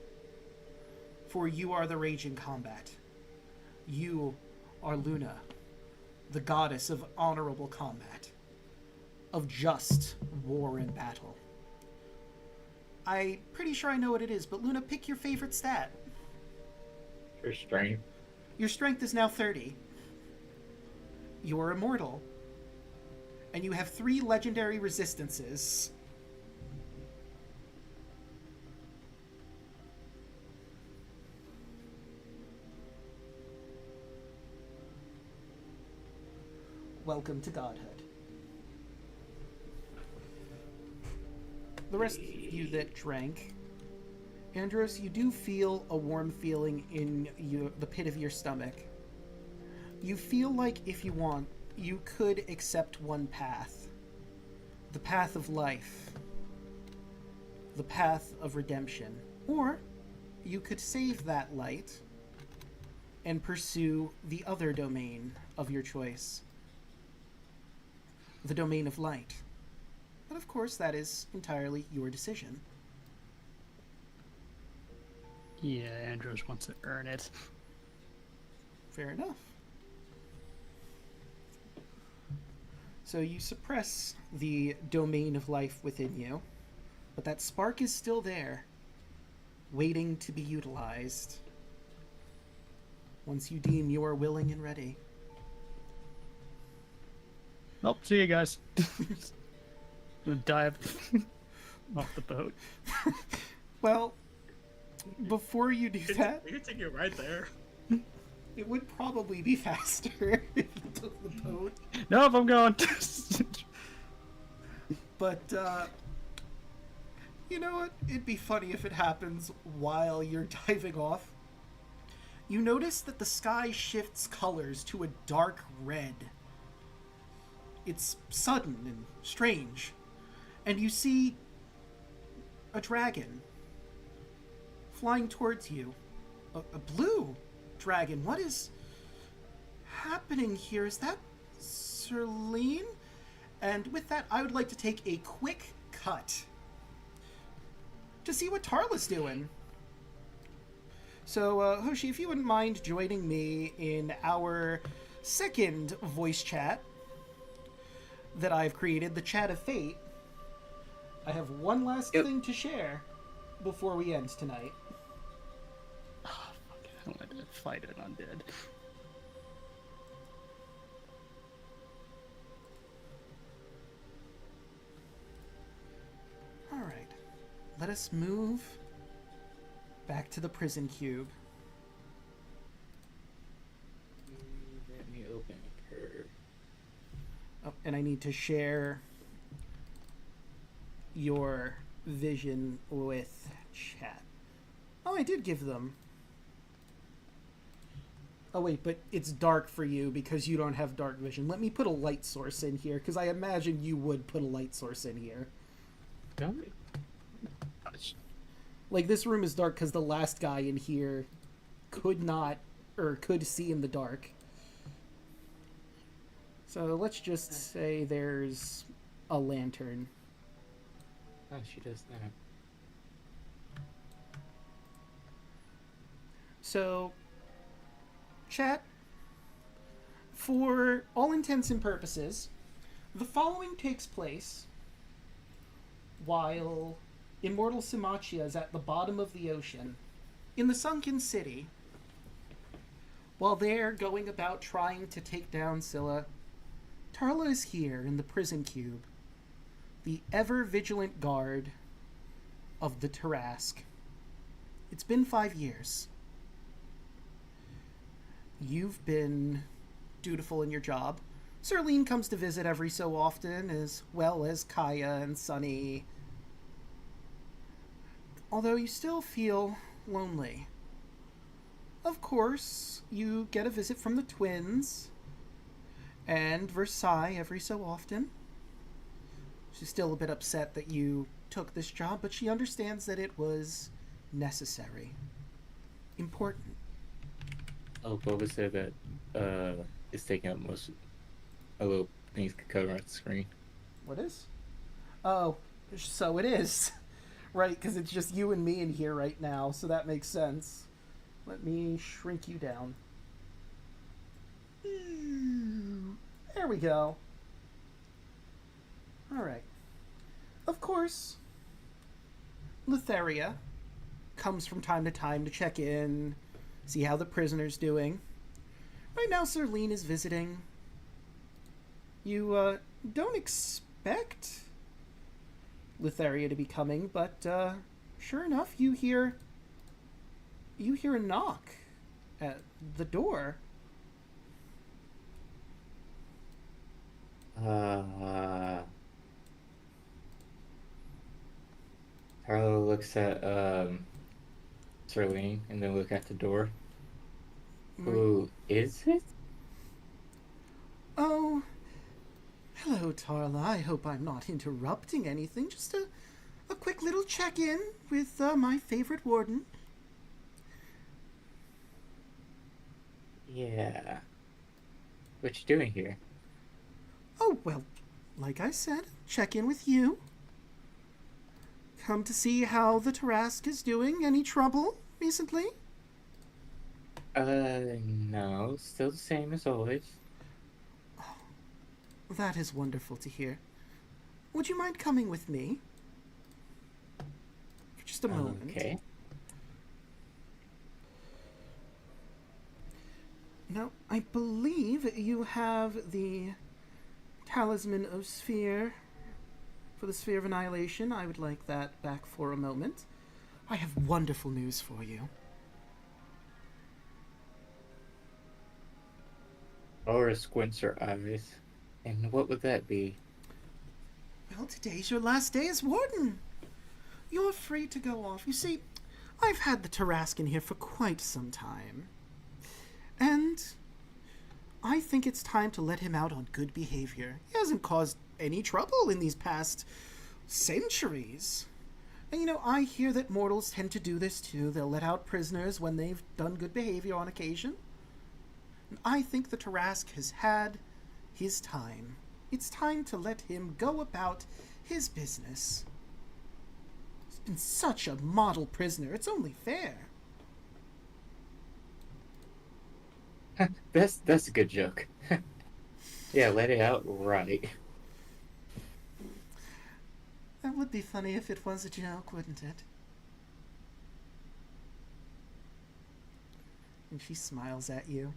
For you are the rage in combat. You are Luna, the goddess of honorable combat, of just war and battle. I'm pretty sure I know what it is, but Luna, pick your favorite stat. Your strength. Your strength is now 30. You're immortal. And you have 3 legendary resistances. Welcome to godhood. The rest of you that drank, Andros, you do feel a warm feeling in the pit of your stomach. You feel like if you want, you could accept one path. The path of life. The path of redemption. Or you could save that light and pursue the other domain of your choice. The domain of light. But of course, that is entirely your decision. Yeah, Andros wants to earn it. Fair enough. So you suppress the domain of life within you, but that spark is still there, waiting to be utilized once you deem you are willing and ready. Nope, see you guys. Gonna dive off the boat. Well, before you do that, We can take you right there. it would probably be faster if you took the boat. Nope, I'm going. But, you know what? It'd be funny if it happens while you're diving off. You notice that the sky shifts colors to a dark red. It's sudden and strange. And you see a dragon flying towards you. A blue dragon. What is happening here? Is that Serlene? And with that, I would like to take a quick cut to see what Tarla's doing. So, Hoshi, if you wouldn't mind joining me in our second voice chat that I've created, the Chat of Fate. I have one last thing to share before we end tonight. Oh, fuck. I wanted to fight an undead. Alright. Let us move back to the prison cube. Let me open her. Oh, and I need to share your vision with chat. Oh, I did give them. Oh, wait, but it's dark for you because you don't have dark vision. Let me put a light source in here, because I imagine you would put a light source in here. Don't. Like, this room is dark because the last guy in here could not, or could see in the dark. So let's just say there's a lantern. Oh, she does that. So, chat, for all intents and purposes, the following takes place while Immortal Simachia is at the bottom of the ocean, in the sunken city. While they're going about trying to take down Scylla, Tarla is here in the prison cube, the ever-vigilant guard of the Tarask. It's been 5 years. You've been dutiful in your job. Serlene comes to visit every so often, as well as Kaya and Sunny. Although you still feel lonely. Of course, you get a visit from the twins, and Versailles every so often. She's still a bit upset that you took this job, but she understands that it was necessary. Important. Oh, Boba said that it's taking up most of little things could cover at the screen. What is? Oh, so it is. Right, because it's just you and me in here right now, so that makes sense. Let me shrink you down. There we go. Alright. Of course, Lotharia comes from time to time to check in, see how the prisoner's doing. Right now, Serlene is visiting. You don't expect Lotharia to be coming, but sure enough, you hear a knock at the door. Carlo looks at Serlene and then look at the door. Who is it? Oh, hello, Tarla. I hope I'm not interrupting anything. Just a quick little check-in with my favorite warden. Yeah. What you doing here? Oh, well, like I said, check in with you. Come to see how the Tarask is doing. Any trouble recently? No. Still the same as always. That is wonderful to hear. Would you mind coming with me? For just a moment. Okay. Now, I believe you have the Talisman of Sphere for the Sphere of Annihilation. I would like that back for a moment. I have wonderful news for you. Laura squints her eyes. And what would that be? Well, today's your last day as warden. You're free to go off. You see, I've had the Tarask in here for quite some time. And I think it's time to let him out on good behavior. He hasn't caused any trouble in these past centuries. And you know, I hear that mortals tend to do this too. They'll let out prisoners when they've done good behavior on occasion. And I think the Tarask has had his time. It's time to let him go about his business. He's been such a model prisoner. It's only fair. That's a good joke. Yeah, let it out right. That would be funny if it was a joke, wouldn't it? And she smiles at you.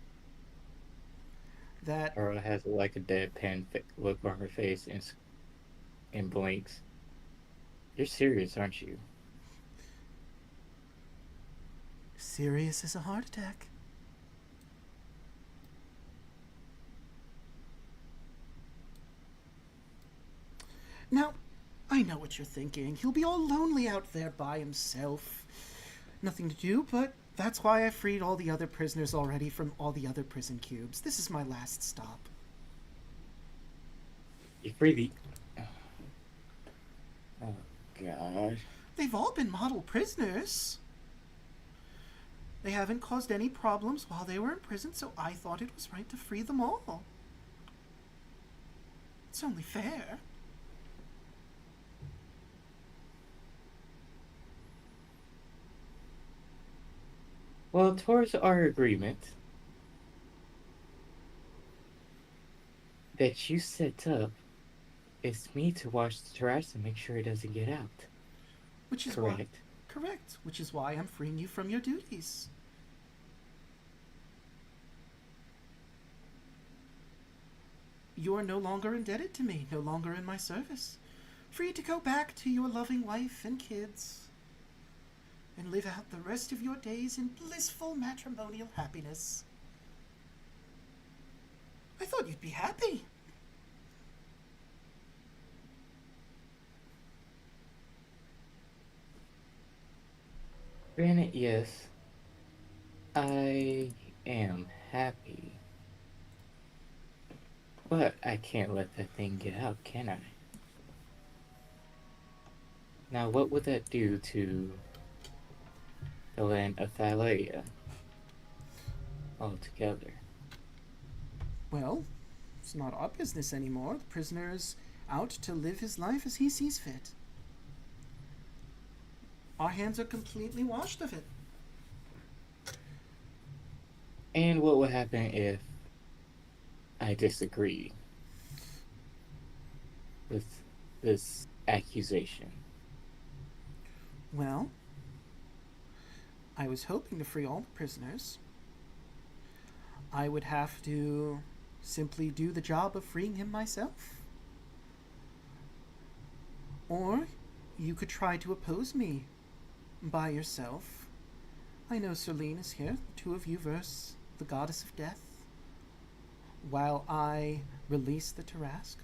That Laura has like a deadpan look on her face and blinks. You're serious, aren't you? serious as a heart attack. Now, I know what you're thinking. He'll be all lonely out there by himself. Nothing to do, but that's why I freed all the other prisoners already from all the other prison cubes. This is my last stop. You free the... Oh, God. They've all been model prisoners. They haven't caused any problems while they were in prison, so I thought it was right to free them all. It's only fair. Well, towards our agreement that you set up, it's me to watch the terrace and make sure it doesn't get out. Which is Correct. Correct. Which is why I'm freeing you from your duties. You are no longer indebted to me, no longer in my service. Free to go back to your loving wife and kids and live out the rest of your days in blissful matrimonial happiness. I thought you'd be happy. Granted, yes, I am happy. But I can't let that thing get out, can I? Now, what would that do to the land of Thalia altogether? Well, it's not our business anymore. The prisoner's out to live his life as he sees fit. Our hands are completely washed of it. And what would happen if I disagree with this accusation? Well, I was hoping to free all the prisoners. I would have to simply do the job of freeing him myself. Or you could try to oppose me by yourself. I know Serene is here, the two of you versus the goddess of death, while I release the Tarask.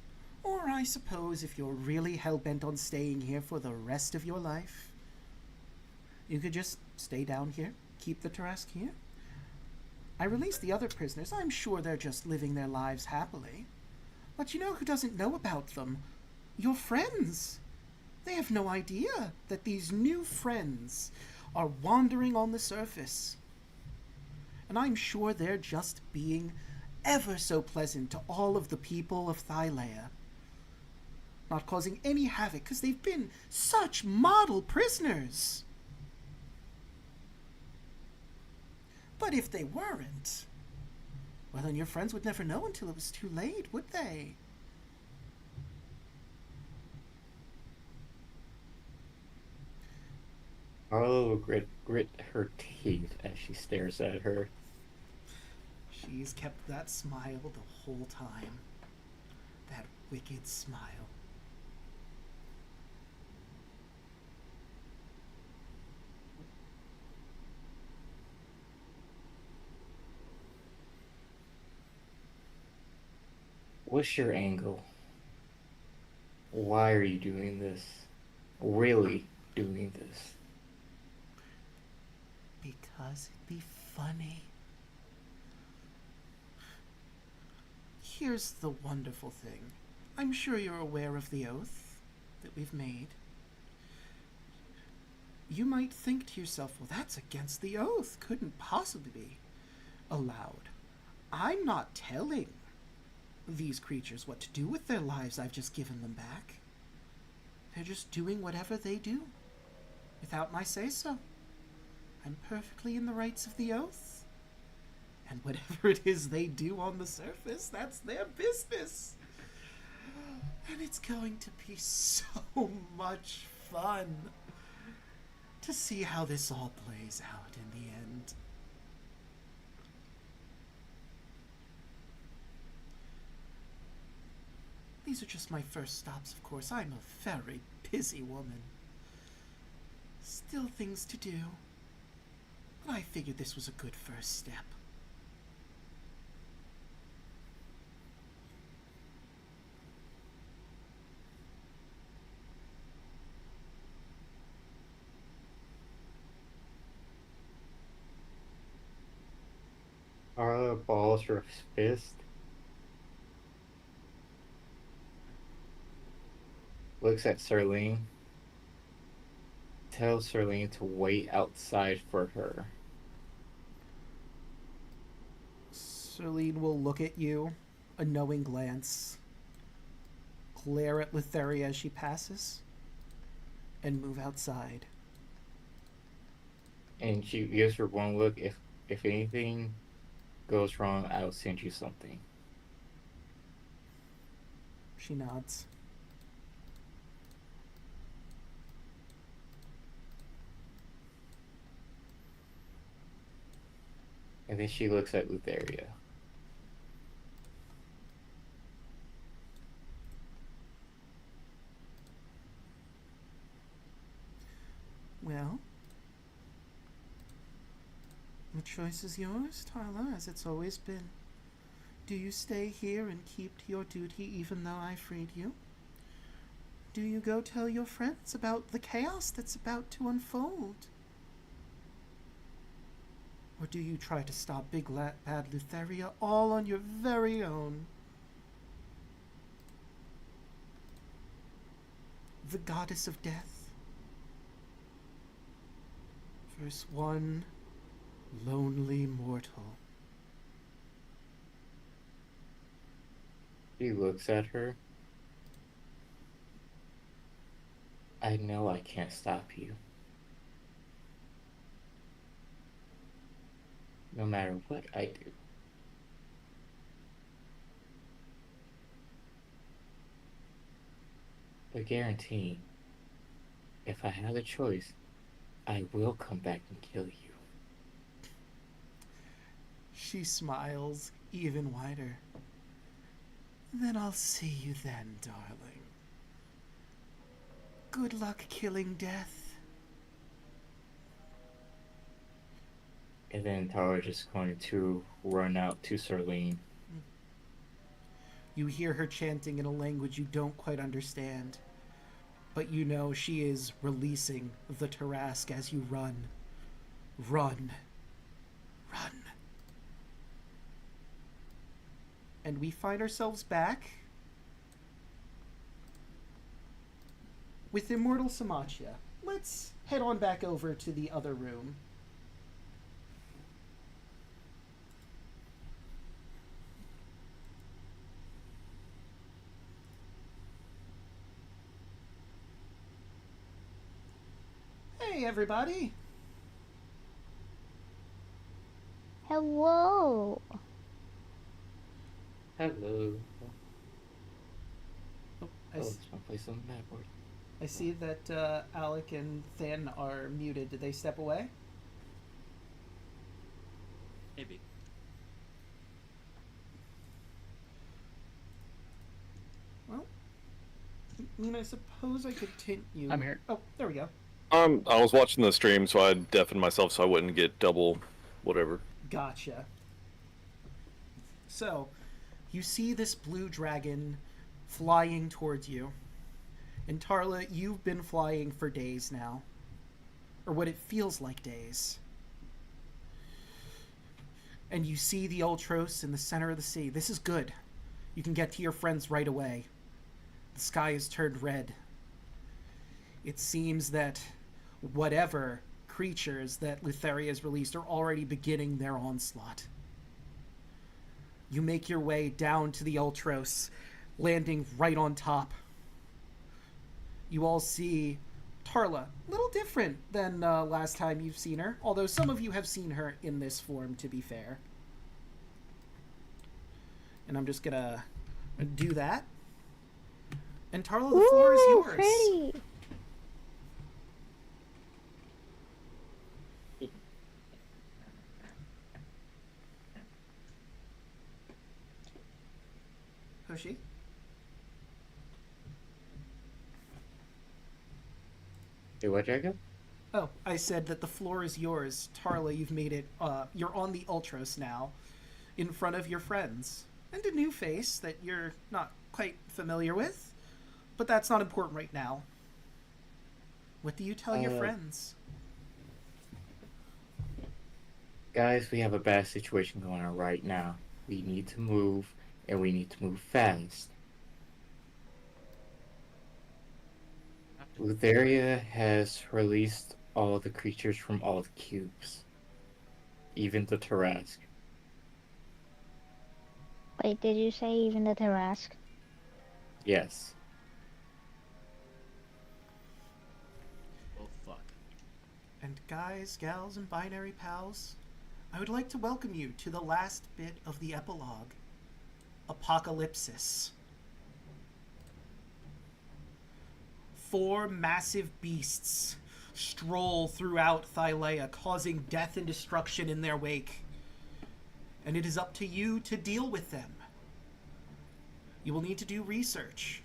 Or I suppose if you're really hell-bent on staying here for the rest of your life, you could just stay down here, keep the Tarask here. I release the other prisoners. I'm sure they're just living their lives happily. But you know who doesn't know about them? Your friends. They have no idea that these new friends are wandering on the surface. And I'm sure they're just being ever so pleasant to all of the people of Thylea. Not causing any havoc, because they've been such model prisoners. But if they weren't, well, then your friends would never know until it was too late, would they? Arlo will grit her teeth as she stares at her. She's kept that smile the whole time. That wicked smile. What's your angle? Why are you doing this? Really doing this? Because it'd be funny. Here's the wonderful thing. I'm sure you're aware of the oath that we've made. You might think to yourself, well, that's against the oath. Couldn't possibly be allowed. I'm not telling these creatures what to do with their lives I've just given them back. They're just doing whatever they do, without my say-so. I'm perfectly in the rights of the oath. And whatever it is they do on the surface, that's their business. And it's going to be so much fun to see how this all plays out in the end. These are just my first stops, of course. I'm a very busy woman. Still things to do. But I figured this was a good first step. Arlo balls her fist. Looks at Serlene. Tells Serlene to wait outside for her. Celine will look at you, a knowing glance, glare at Lutheria as she passes, and move outside. And she gives her one look. If anything goes wrong, I'll send you something. She nods. And then she looks at Lutheria. Well, the choice is yours, Tarla, as it's always been. Do you stay here and keep to your duty even though I freed you? Do you go tell your friends about the chaos that's about to unfold? Or do you try to stop big bad Lutheria all on your very own? The goddess of death. Verse one lonely mortal. He looks at her. I know I can't stop you. No matter what I do. But guarantee, if I had a choice, I will come back and kill you. She smiles even wider. Then I'll see you then, darling. Good luck killing death. And then Tara just going to run out to Serlene. You hear her chanting in a language you don't quite understand, but you know she is releasing the Tarask as you run. Run. Run. And we find ourselves back with Immortal Samachia. Let's head on back over to the other room. Hey, everybody. Hello. Hello. Oh, It's my place on the map. I see that Alec and Thin are muted. Did they step away? Maybe. Well, I mean, I suppose I could tint you. I'm here. Oh, there we go. I was watching the stream, so I deafened myself so I wouldn't get double whatever. Gotcha. So, you see this blue dragon flying towards you. And Tarla, you've been flying for days now. Or what it feels like days. And you see the Ultros in the center of the sea. This is good. You can get to your friends right away. The sky has turned red. It seems that whatever creatures that Lutheria has released are already beginning their onslaught. You make your way down to the Ultros, landing right on top. You all see Tarla, a little different than last time you've seen her, although some of you have seen her in this form, to be fair. And I'm just gonna do that. And Tarla, the floor is yours. Pretty. Hoshi? Hey, what, Dragon? Oh, I said that the floor is yours. Tarla, you've made it, you're on the Ultros now, in front of your friends. And a new face that you're not quite familiar with, but that's not important right now. What do you tell your friends? Guys, we have a bad situation going on right now. We need to move, and we need to move fast. Lutheria has released all the creatures from all the cubes. Even the Tarask. Wait, did you say even the Tarask? Yes. Well, fuck. And guys, gals, and binary pals, I would like to welcome you to the last bit of the epilogue. Apocalypsis. 4 massive beasts stroll throughout Thylea, causing death and destruction in their wake. And it is up to you to deal with them. You will need to do research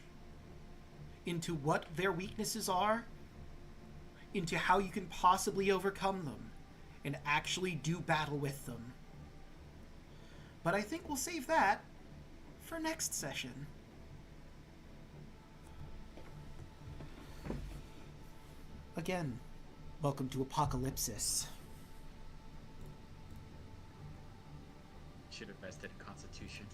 into what their weaknesses are, into how you can possibly overcome them, and actually do battle with them. But I think we'll save that for next session. Again, welcome to Apocalypsis. Should have vested in Constitution.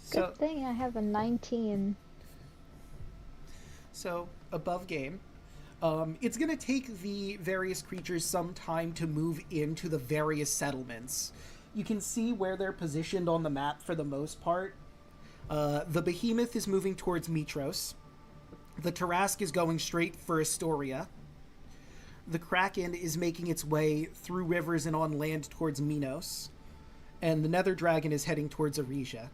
So, Good thing I have a 19. so above game, it's going to take the various creatures some time to move into the various settlements. You can see where they're positioned on the map for the most part. The Behemoth is moving towards Mitros. The Tarask is going straight for Astoria. The Kraken is making its way through rivers and on land towards Minos. And the Nether Dragon is heading towards Aresia.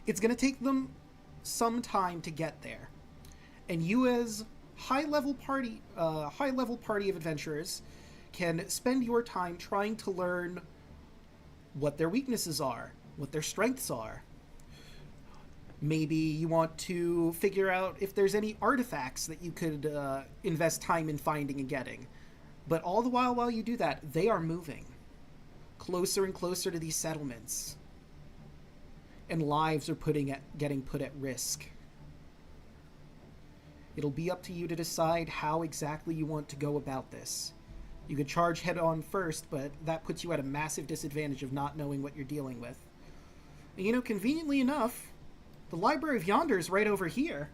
It's going to take them some time to get there. and you as high-level party of adventurers can spend your time trying to learn what their weaknesses are, what their strengths are. Maybe you want to figure out if there's any artifacts that you could invest time in finding and getting. But all the while you do that, they are moving closer and closer to these settlements. And lives are getting put at risk. It'll be up to you to decide how exactly you want to go about this. You could charge head on first, but that puts you at a massive disadvantage of not knowing what you're dealing with. And, you know, conveniently enough, the Library of Yonder is right over here.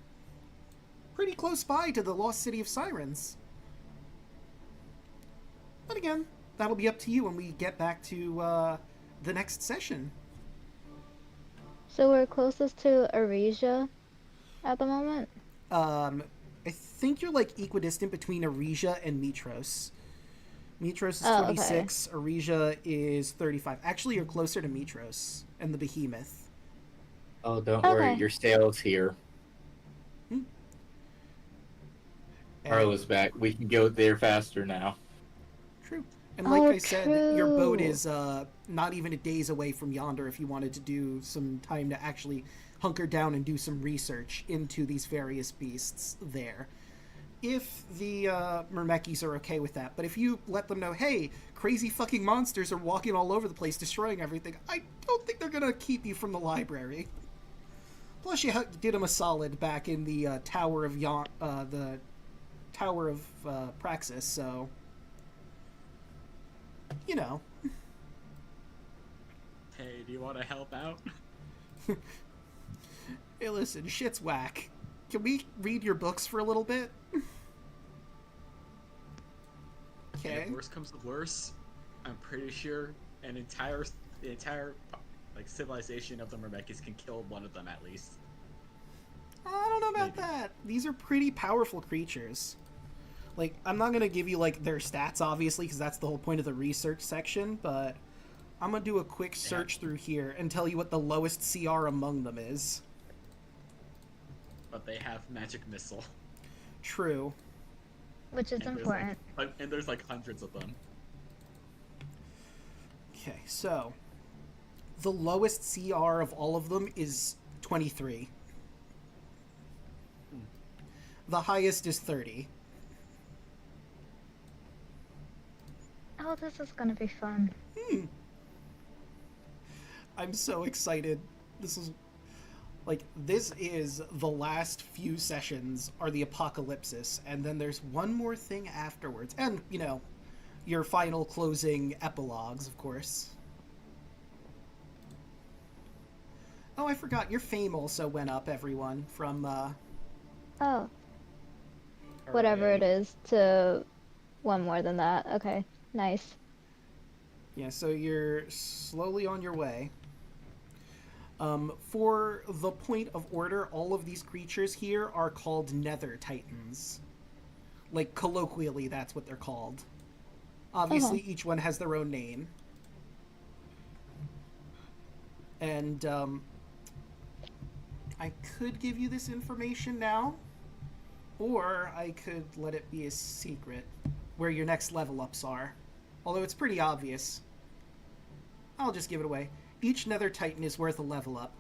Pretty close by to the Lost City of Sirens. But again, that'll be up to you when we get back to the next session. So we're closest to Aresia at the moment? I think you're like equidistant between Aresia and Mitros. Mitros is 26, okay. Aresia is 35. Actually, you're closer to Mitros and the Behemoth. Oh, don't worry, your sail's here. Carla's back. We can go there faster now. True. And like I said, your boat is not even a day's away from Yonder if you wanted to do some time to actually hunker down and do some research into these various beasts there. If the Myrmekis are okay with that. But if you let them know, hey, crazy fucking monsters are walking all over the place, destroying everything, I don't think they're going to keep you from the library. Plus, you did them a solid back in the Tower of Praxis, so... You know. Hey, do you want to help out? Hey, listen, shit's whack. Can we read your books for a little bit? Okay. If worse comes to worse, I'm pretty sure the entire like civilization of the Myrmekis can kill one of them at least. I don't know about that. These are pretty powerful creatures. Like, I'm not going to give you, like, their stats, obviously, because that's the whole point of the research section, but I'm going to do a quick search through here and tell you what the lowest CR among them is. But they have magic missile. True. Which is important. And there's, like, hundreds of them. Okay, so the lowest CR of all of them is 23. The highest is 30. Oh, this is gonna be fun. I'm so excited. This is the last few sessions are the apocalypsis, and then there's one more thing afterwards. And, you know, your final closing epilogues, of course. Oh, I forgot, your fame also went up, everyone, from, Oh. Whatever it is, to one more than that. Okay, nice. Yeah, so you're slowly on your way. For the point of order, all of these creatures here are called Nether Titans. Like, colloquially, that's what they're called. Obviously, each one has their own name. And, I could give you this information now, or I could let it be a secret, where your next level ups are. Although it's pretty obvious. I'll just give it away. Each Nether Titan is worth a level up.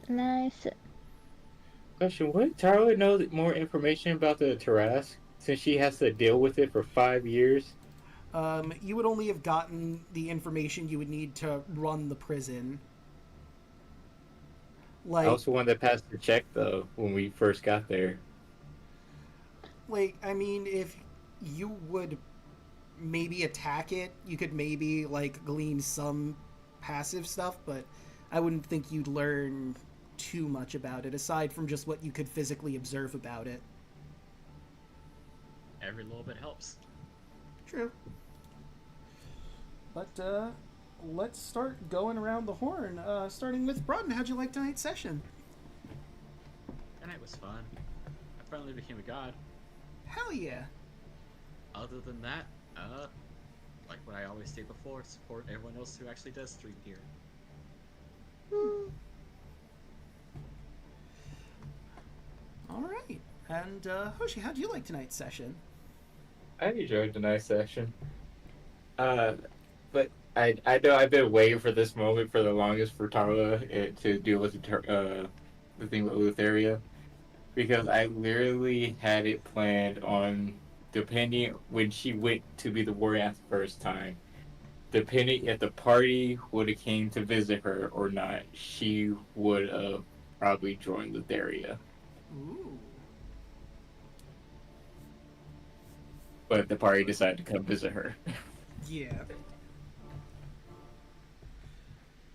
Nice. Question, would Tarla know more information about the Tarask, since she has to deal with it for 5 years? You would only have gotten the information you would need to run the prison. Like, I was the one that passed the check, though, when we first got there. Like, I mean, if you would maybe attack it, you could maybe, like, glean some passive stuff, but I wouldn't think you'd learn too much about it, aside from just what you could physically observe about it. Every little bit helps. True. But, let's start going around the horn, starting with Broughton. How'd you like tonight's session? Tonight was fun. I finally became a god. Hell yeah. Other than that, like what I always say before, support everyone else who actually does stream here. All right. And Hoshi, how do you like tonight's session? I enjoyed the night session. But I know I've been waiting for this moment for the longest for Tara to deal with the thing with Lutheria, because I literally had it planned on, depending when she went to be the warrior at the first time, depending if the party would have came to visit her or not, she would have probably joined Lutheria. Ooh. But the party decided to come visit her. Yeah.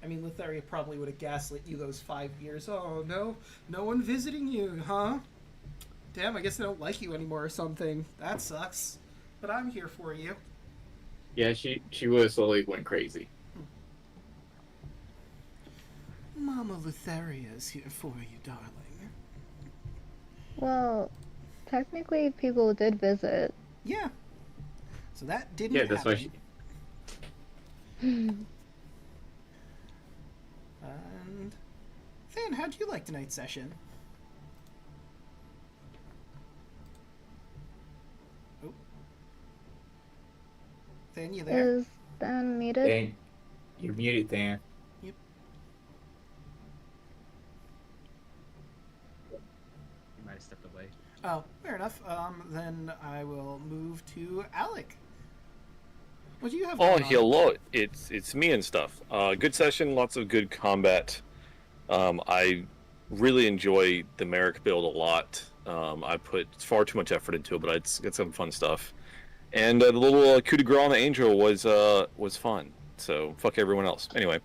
I mean, Lotharia probably would have gaslit you those 5 years. Oh, no one visiting you, huh? Damn, I guess they don't like you anymore or something. That sucks. But I'm here for you. Yeah, she would have slowly went crazy. Mama Lotharia is here for you, darling. Well, technically, people did visit. Yeah. So that didn't Yeah, that's why she. And Than, how'd you like tonight's session? Oh. Than, you there? Is Dan muted? Dan, you're muted, Dan. Yep. You might have stepped away. Oh, fair enough. Then I will move to Alek. What do you have Oh, going on? hello. It's me and stuff. Good session, lots of good combat. I really enjoy the Merrick build a lot. I put far too much effort into it, but it's got some fun stuff. And the little coup de grace on the Angel was fun. So fuck everyone else. Anyway,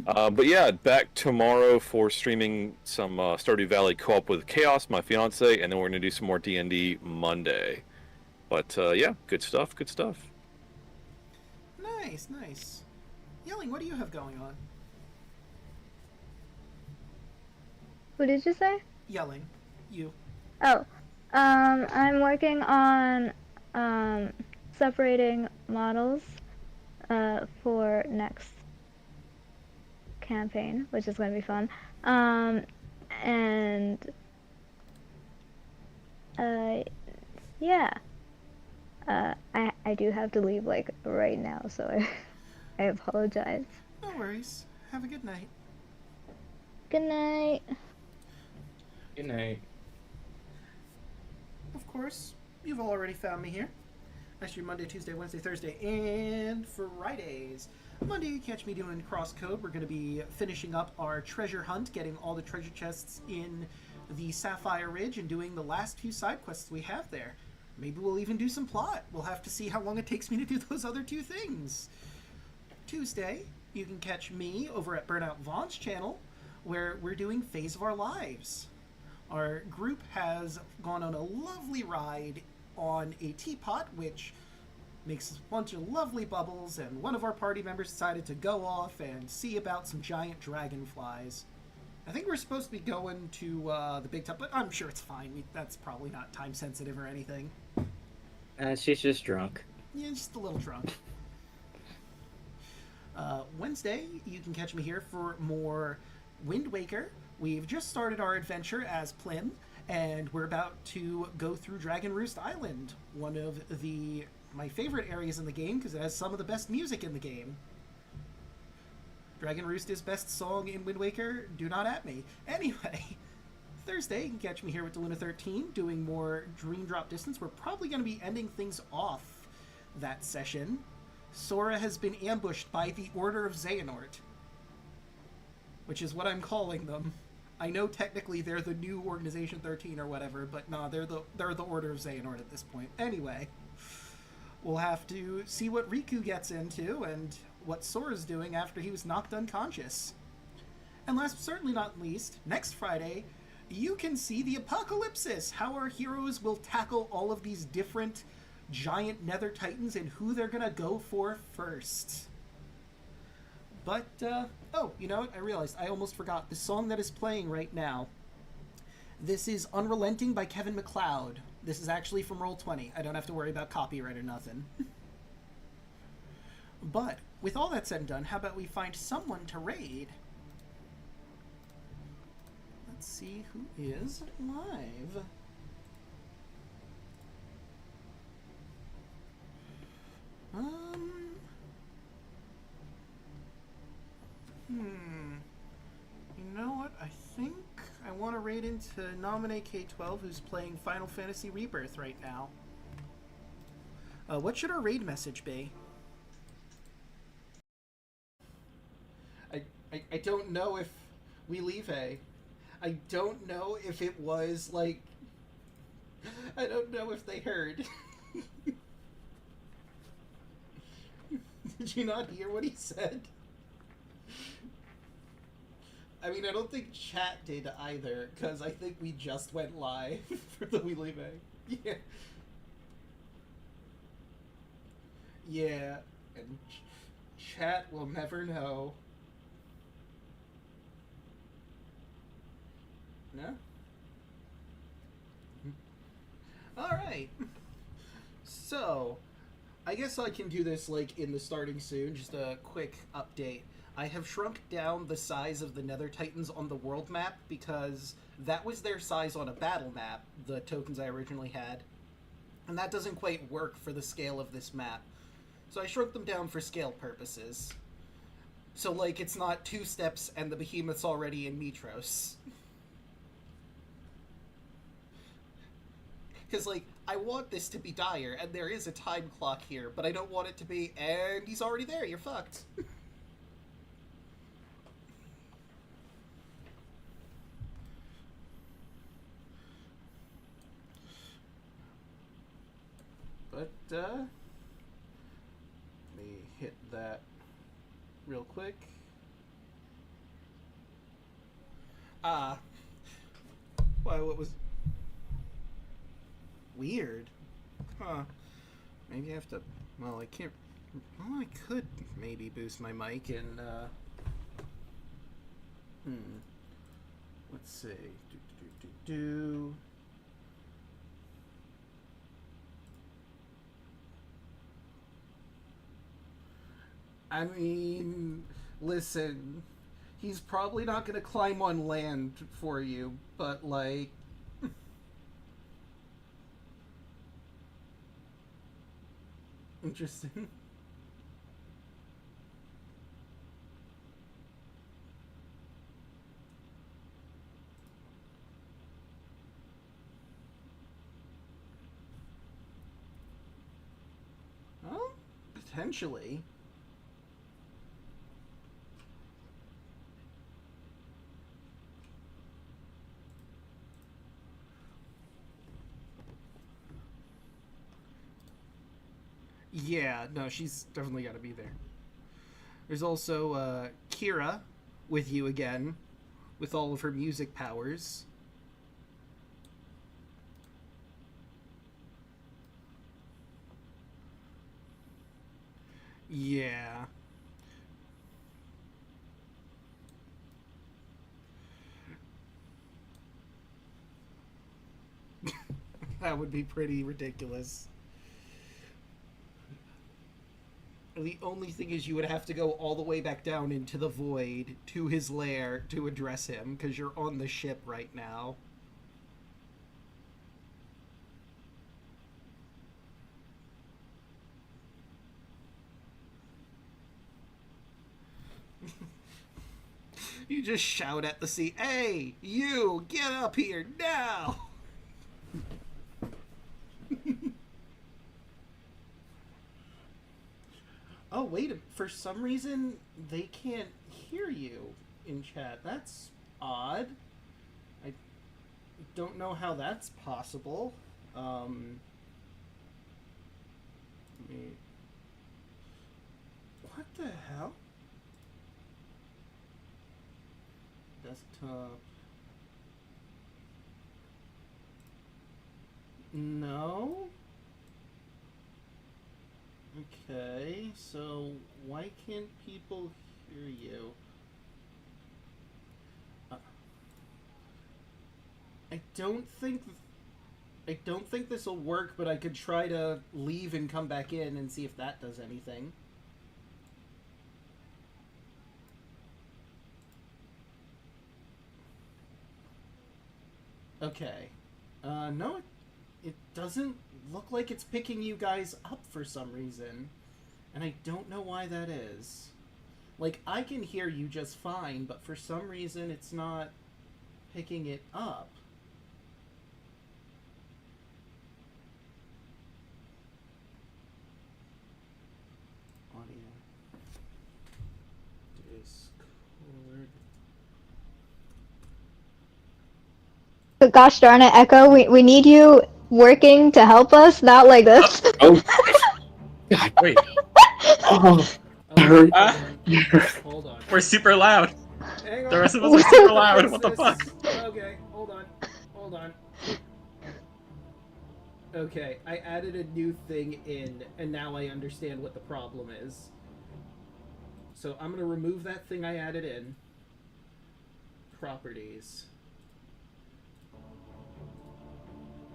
but yeah, back tomorrow for streaming some Stardew Valley co-op with Chaos, my fiance, and then we're gonna do some more D&D Monday. But yeah, good stuff. Good stuff. Nice, nice. Yelling, what do you have going on? What did you say? Yelling. You. Oh, I'm working on separating models for next campaign, which is going to be fun. And yeah, I do have to leave like right now, so I apologize. No worries. Have a good night. Good night. Good night. Of course, you've already found me here. I stream Monday, Tuesday, Wednesday, Thursday, and Fridays. Monday, you catch me doing crosscode. We're going to be finishing up our treasure hunt, getting all the treasure chests in the Sapphire Ridge, and doing the last few side quests we have there. Maybe we'll even do some plot. We'll have to see how long it takes me to do those other two things. Tuesday, you can catch me over at Burnout Vaughn's channel, where we're doing Phase of Our Lives. Our group has gone on a lovely ride on a teapot, which makes a bunch of lovely bubbles, and one of our party members decided to go off and see about some giant dragonflies. I think we're supposed to be going to the big top, but I'm sure it's fine. That's probably not time sensitive or anything. She's just drunk. Yeah, just a little drunk. Wednesday, you can catch me here for more Wind Waker. We've just started our adventure as Plym, and we're about to go through Dragon Roost Island, one of my favorite areas in the game because it has some of the best music in the game. Dragon Roost is best song in Wind Waker. Do not at me. Anyway, Thursday, you can catch me here with Deluna 13 doing more Dream Drop Distance. We're probably going to be ending things off that session. Sora has been ambushed by the Order of Xehanort, which is what I'm calling them. I know technically they're the new Organization 13 or whatever, but nah, they're the Order of Xehanort at this point. Anyway, we'll have to see what Riku gets into and what Sora's doing after he was knocked unconscious. And last but certainly not least, next Friday, you can see the Apocalypsis, how our heroes will tackle all of these different giant Nether Titans and who they're gonna go for first. But, oh, you know what? I realized I almost forgot. The song that is playing right now, this is Unrelenting by Kevin MacLeod. This is actually from Roll20. I don't have to worry about copyright or nothing. But, with all that said and done, how about we find someone to raid? let's see who is live. You know what? I think I want to raid into nominate K12, who's playing Final Fantasy Rebirth right now. What should our raid message be? I don't know if we leave A. I don't know if it was like. I don't know if they heard. Did you not hear what he said? I mean, I don't think chat did either, because I think we just went live for the We Leave A. Yeah. Yeah, and chat will never know. No? Alright. So, I guess I can do this, like, in the starting soon. Just a quick update. I have shrunk down the size of the Nether Titans on the world map because that was their size on a battle map, the tokens I originally had. And that doesn't quite work for the scale of this map. So I shrunk them down for scale purposes. So, like, it's not 2 steps and the behemoth's already in Mitros. Because, like, I want this to be dire, and there is a time clock here, but I don't want it to be, and he's already there, you're fucked. But, let me hit that real quick. Why, what was... Weird. Huh. Maybe I have to... Well, I can't... Well, I could maybe boost my mic and, Let's see. I mean, listen, he's probably not going to climb on land for you, but, like... Interesting. Well, potentially. Yeah, no, she's definitely got to be there. There's also Kira with you again, with all of her music powers. Yeah. That would be pretty ridiculous. The only thing is you would have to go all the way back down into the void to his lair to address him, because you're on the ship right now. You just shout at the sea, "Hey, you, get up here now!" Oh, wait, for some reason, they can't hear you in chat. That's odd. I don't know how that's possible. Let me... What the hell? Desktop. No? Okay, so why can't people hear you? I don't think this will work, but I could try to leave and come back in and see if that does anything. Okay. No, it doesn't look like it's picking you guys up for some reason. And I don't know why that is. Like, I can hear you just fine, but for some reason it's not picking it up. Audio. Discord. Gosh darn it, Echo, we need you working to help us, not like this. Oh, God. Wait, Oh, Oh, hurt. Ah. hold on. we're super loud. Hang on. The rest of us are super loud. Fix What the this. fuck? Okay, hold on. Okay, I added a new thing in, and now I understand what the problem is. So I'm gonna remove that thing I added in. Properties.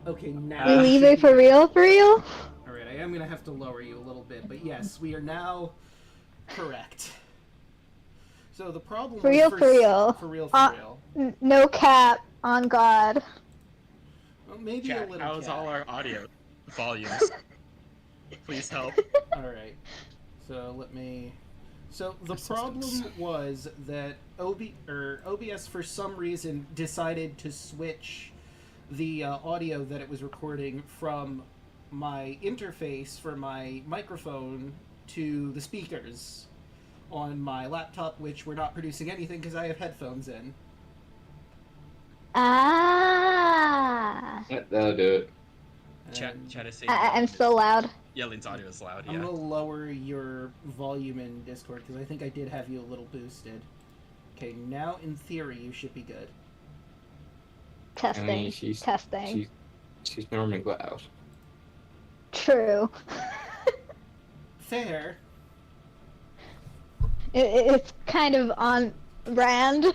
Okay, now We you leave should it be for good. real, for real? Alright, I am gonna have to lower you a little bit, but yes, we are now correct. So the problem For was real, for real. For real, No cap, on God. Well, maybe Chat, a little how's cat. all our audio volumes? Please help. Alright. So let me... So the Assistance. problem was that OBS for some reason decided to switch the audio that it was recording from my interface for my microphone to the speakers on my laptop, which were not producing anything because I have headphones in. Ah. That'll do it. Chat And is saying I'm so loud. Yelling's audio is loud, I'm yeah. gonna lower your volume in Discord because I think I did have you a little boosted. Okay, now in theory you should be good. Testing. I mean, she's normally loud. True. Fair. It's kind of on brand.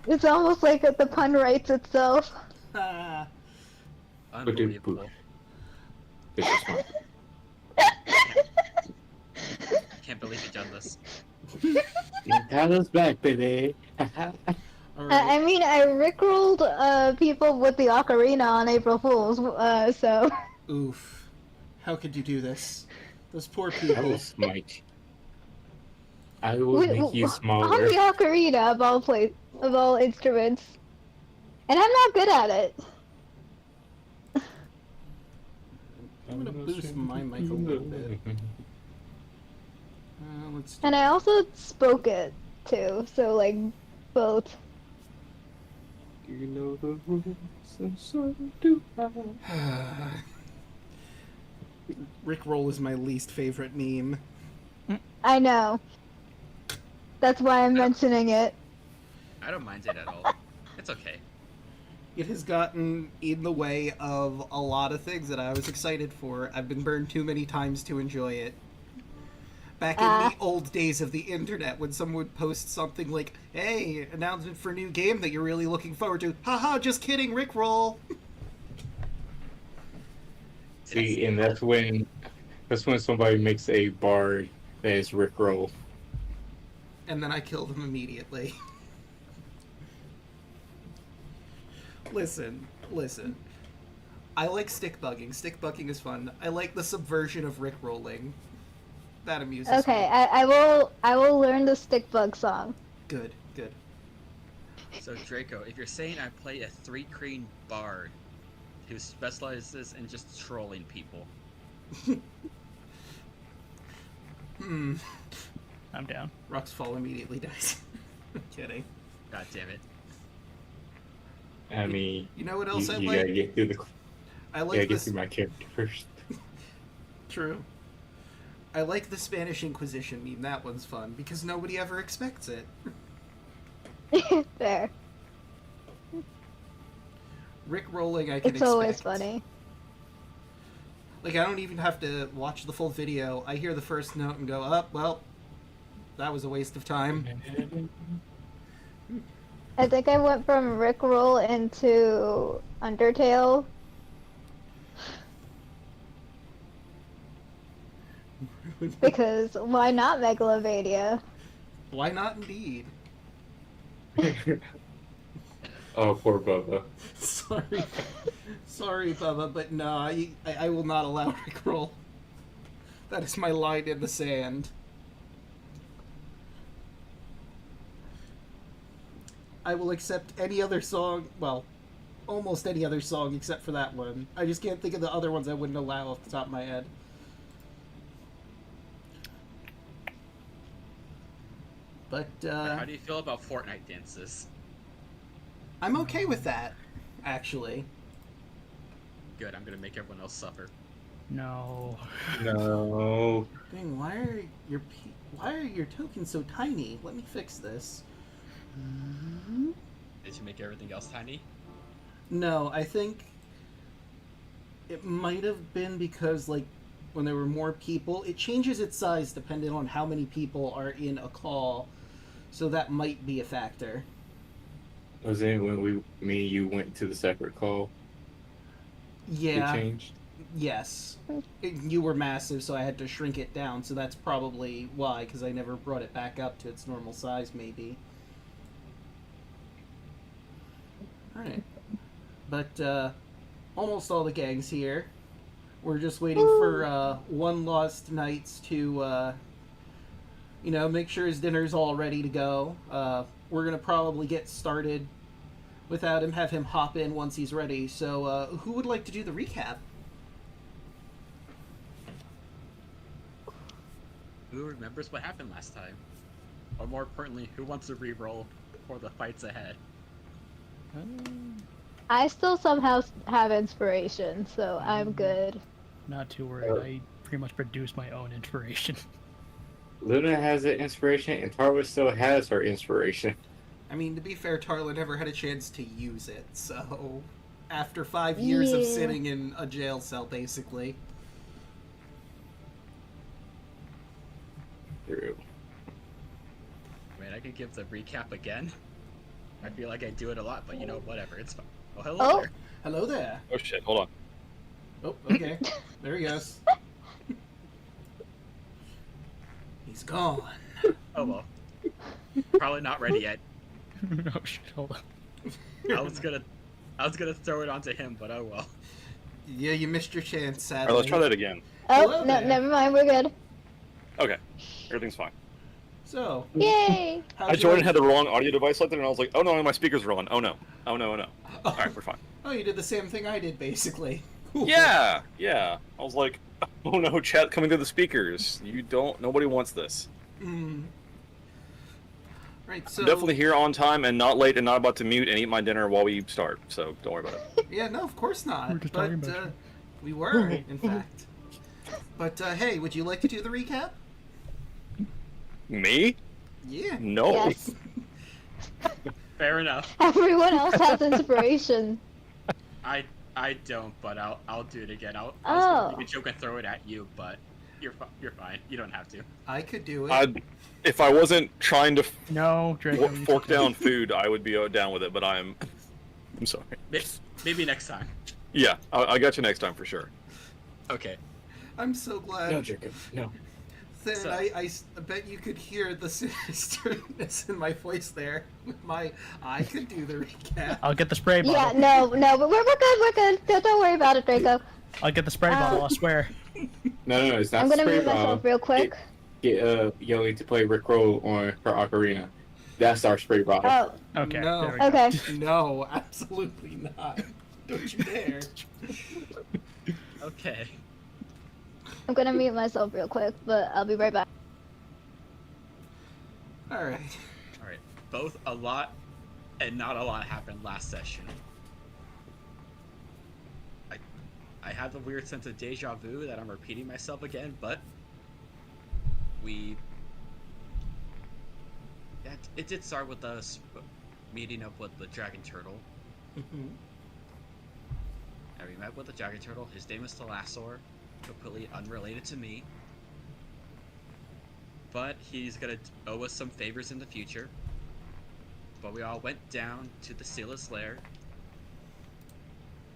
It's almost like the pun writes itself. Ah. Unbelievable. This is fun. Can't believe you done this. Tyler's back, baby. Alright. I mean, I rickrolled people with the ocarina on April Fools, so... Oof. How could you do this? Those poor I people. will smite. I will make you On smaller. the ocarina of all instruments. And I'm not good at it. I'm gonna boost my mic a little bit. Let's do And I also spoke it, too, so, like, both. You know the rules, and so do I. Rickroll is my least favorite meme. I know. That's why I'm mentioning it. I don't mind it at all. It's okay. It has gotten in the way of a lot of things that I was excited for. I've been burned too many times to enjoy it. Back in the old days of the internet, when someone would post something like, hey, announcement for a new game that you're really looking forward to. Haha, just kidding, Rickroll. See, and that's when somebody makes a bard that is Rickroll. And then I kill them immediately. Listen. I like stick bugging. Stick bugging is fun. I like the subversion of Rickrolling. That amuses me. Okay, I will learn the stick bug song. Good. So Draco, if you're saying I play a 3-crane bard who specializes in just trolling people. I'm down. Rocks fall immediately dies. I'm kidding. God damn it. I mean, You know what else I you like? gotta get through the. I You like gotta get this. through my character first. True. I like the Spanish Inquisition meme. That one's fun because nobody ever expects it. There. Rickrolling, I can It's expect. always funny. Like, I don't even have to watch the full video. I hear the first note and go, oh, well, that was a waste of time. I think I went from Rickroll into Undertale. Because why not Megalovania? Why not indeed? Oh, poor Bubba. Sorry. Sorry, Bubba, but no, I will not allow Rickroll. That is my line in the sand. I will accept any other song, well, almost any other song except for that one. I just can't think of the other ones I wouldn't allow off the top of my head. But, How do you feel about Fortnite dances? I'm okay with that, actually. Good, I'm gonna make everyone else suffer. No. No. Dang, why are your tokens so tiny? Let me fix this. Did you make everything else tiny? No, I think it might have been because, like, when there were more people, it changes its size depending on how many people are in a call, so that might be a factor. Was it when me and you went to the separate call? Yeah. It changed? Yes. You were massive, so I had to shrink it down, so that's probably why, because I never brought it back up to its normal size, maybe. Alright. But, almost all the gang's here. We're just waiting for, One Lost Knights to, make sure his dinner's all ready to go. We're gonna probably get started without him, have him hop in once he's ready. So, who would like to do the recap? Who remembers what happened last time? Or more importantly, who wants to re-roll for the fights ahead? I still somehow have inspiration, so I'm good. Not too worried. I pretty much produce my own inspiration. Luna has an inspiration, and Tarwa still has her inspiration. I mean, to be fair, Tarla never had a chance to use it, so... After 5 years of Yeah. sitting in a jail cell, basically. True. I mean, I could give the recap again. I feel like I do it a lot, but whatever, it's fine. Oh, hello Oh. there. Hello there. Oh shit, hold on. Oh, okay. There he goes. He's gone. Oh well. Probably not ready yet. Oh shit, hold on. I was gonna throw it onto him, but oh well. Yeah, you missed your chance, sadly. Alright, let's try that again. Oh, Hello no, there. never mind, we're good. Okay, everything's fine. So, Yay! how'd I joined and you had the wrong audio device selected, and I was like, oh no, my speakers are on. Oh no. Oh no, oh no. Alright, we're fine. Oh, you did the same thing I did, basically. Yeah. I was like, oh no, chat coming through the speakers. Nobody wants this. Right, so... I'm definitely here on time and not late and not about to mute and eat my dinner while we start, so don't worry about it. Yeah, no, of course not. We're just But, talking about you. we were, in fact. But, hey, would you like to do the recap? Me? Yeah. No. Yes. Fair enough. Everyone else has inspiration. I don't, but I'll do it again. I was Oh. gonna make a joke and throw it at you, but you're fine. You don't have to. I could do it. If I wasn't trying to No, Draco. you fork can't. down food, I would be down with it, but I'm sorry. Maybe next time. Yeah, I got you next time for sure. Okay. I'm so glad. No, Jacob. No. Then So- I bet you could hear the sinisterness in my voice there. With my, I could do the recap. I'll get the spray bottle. Yeah, no, but we're good, we're good. Don't worry about it, Draco. I'll get the spray bottle, I swear. No, it's not I'm gonna spray mute myself bottle. real quick. Get Yoli to play Rick Roll on her ocarina. That's our spray bottle. Oh, Okay, No. there we go. okay. No, absolutely not. Don't you dare. Okay. I'm gonna mute myself real quick, but I'll be right back. Alright. All right. Both a lot and not a lot happened last session. I have a weird sense of deja vu that I'm repeating myself again, but it did start with us meeting up with the dragon turtle. Mhm. And we met with the dragon turtle. His name is Thalassor, completely unrelated to me. But he's gonna owe us some favors in the future. But we all went down to the Sealess Lair.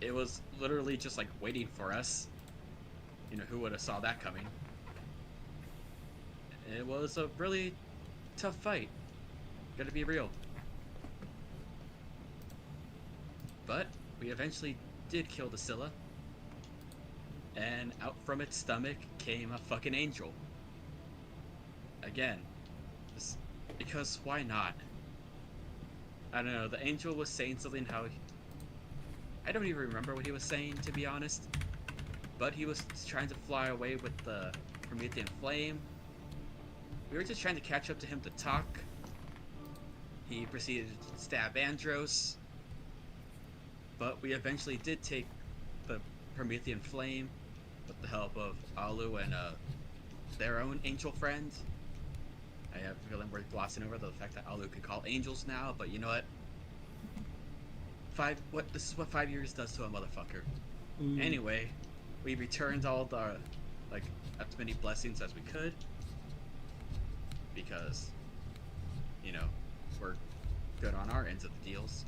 It was literally just like waiting for us. Who would have saw that coming? It was a really tough fight. Gotta be real. But we eventually did kill the Scylla. And out from its stomach came a fucking angel. Again. Because why not? I don't know, the angel was saying something how... I don't even remember what he was saying, to be honest. But he was trying to fly away with the Promethean flame. We were just trying to catch up to him to talk. He proceeded to stab Andros. But we eventually did take the Promethean flame with the help of Alu and their own angel friend. I have a feeling we're glossing over the fact that Alu can call angels now, but you know what? This is what 5 years does to a motherfucker. Anyway, we returned all the, as many blessings as we could. Because, you know, we're good on our ends of the deals.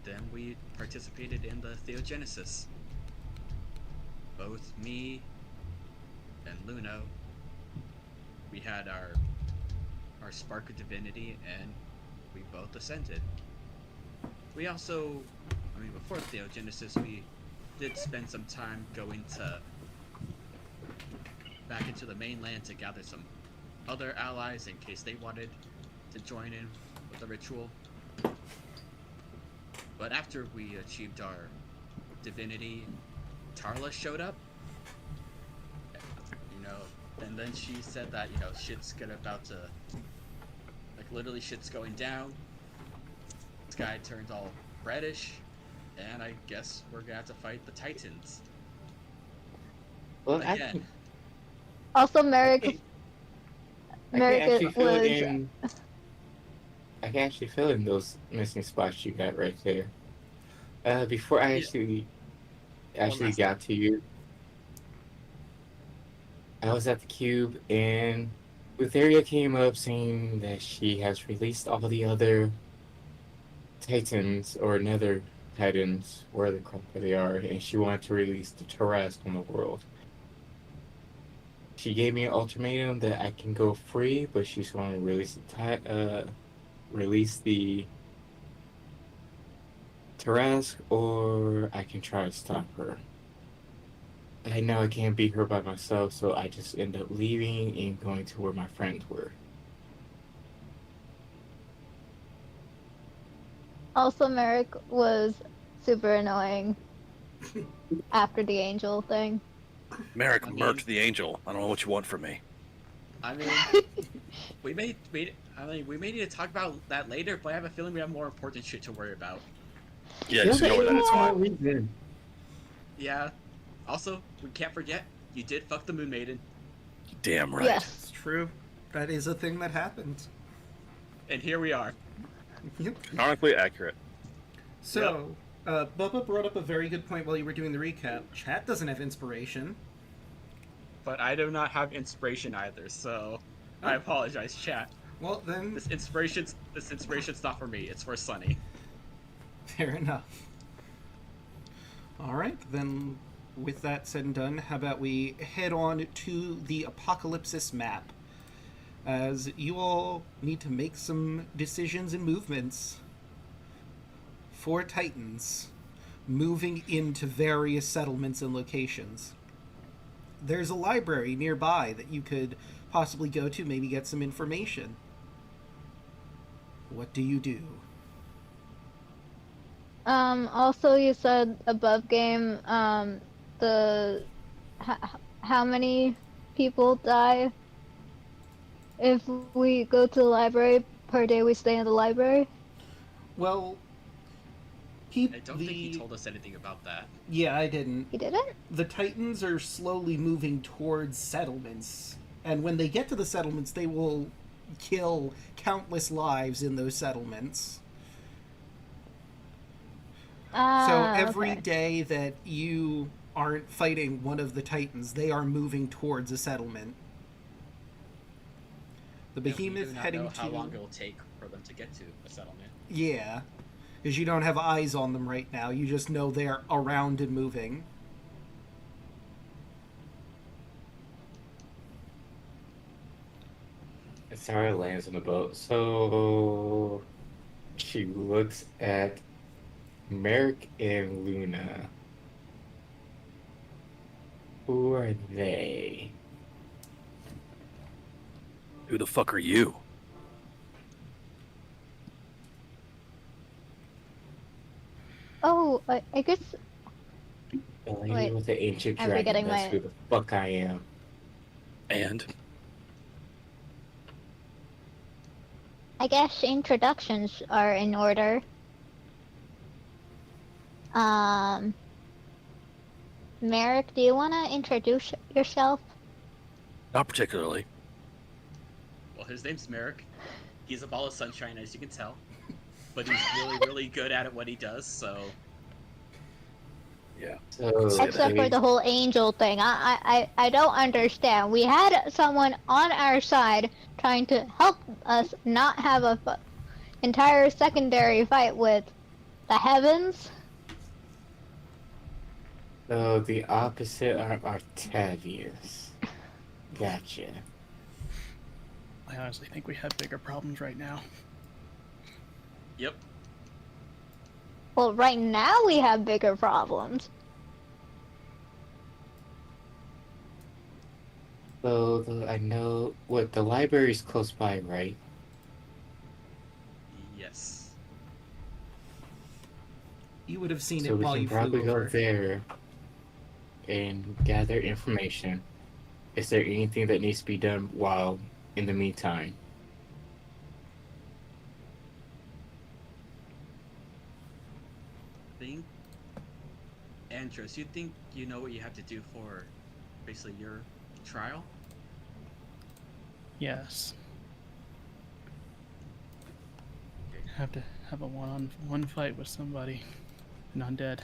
Then we participated in the Theogenesis. Both me and Luno, we had our spark of divinity, and we both ascended. We also, before Theogenesis, we did spend some time going back into the mainland to gather some other allies in case they wanted to join in with the ritual. But after we achieved our divinity, Tarla showed up. And then she said that, shit's about to, literally shit's going down. Sky turned all reddish, and I guess we're gonna have to fight the Titans. Well, again. Also, Merrick I can actually fill was. in. I can actually fill in those missing spots you got right there. Before I actually got to you, I was at the cube, and Lutheria came up saying that she has released all the other Titans or Nether Titans, where the crap they are, and she wanted to release the Tarrasque on the world. She gave me an ultimatum that I can go free, but she's going to release the Tarrasque, or I can try to stop her. I know I can't beat her by myself, so I just end up leaving and going to where my friends were. Also, Merrick was super annoying after the angel thing. Merrick murked the angel. I don't know what you want from me. We may need to talk about that later, but I have a feeling we have more important shit to worry about. Yeah, just ignore that. It's fine. Yeah. Also, we can't forget, you did fuck the Moon Maiden. Damn right. Yes. It's true. That is a thing that happened. And here we are. Yep. Canonically accurate. So, Bubba brought up a very good point while you were doing the recap. Chat doesn't have inspiration. But I do not have inspiration either, so I apologize, chat. Well, then... This inspiration's not for me, it's for Sunny. Fair enough. Alright, then with that said and done, how about we head on to the Apocalypsis map, as you all need to make some decisions and movements for Titans moving into various settlements and locations. There's a library nearby that you could possibly go to, maybe get some information. What do you do? Also, you said above game, how many people die if we go to the library per day we stay in the library? Well, I don't think he told us anything about that. Yeah, I didn't. He didn't? The Titans are slowly moving towards settlements, and when they get to the settlements, they will kill countless lives in those settlements. So every day that you aren't fighting one of the Titans, they are moving towards a settlement. The Behemoth heading to... how long it will take for them to get to a settlement. Yeah, because you don't have eyes on them right now. You just know they're around and moving. Sarah lands on the boat. So she looks at Merrick and Luna. Who are they? Who the fuck are you? Oh, I guess. The lady Wait, with the ancient I'm dragon. forgetting That's my. who the fuck I am. And I guess introductions are in order. Um, Merrick, do you want to introduce yourself? not particularly. Well, his name's Merrick. He's a ball of sunshine, as you can tell. But he's really, really good at it, what he does, so... Yeah. So Except for the whole angel thing. I don't understand. We had someone on our side trying to help us not have a entire secondary fight with the heavens. So the opposite are Octavius. Gotcha. I honestly think we have bigger problems right now. Yep. Well, right now we have bigger problems. So I know what the library's close by, right? Yes. You would have seen So it we while can you probably flew go over. there and gather information. Is there anything that needs to be done while in the meantime? Think... Andros, you think you know what you have to do for, basically, your trial? Yes. Have to have a one-on-one fight with somebody, an undead.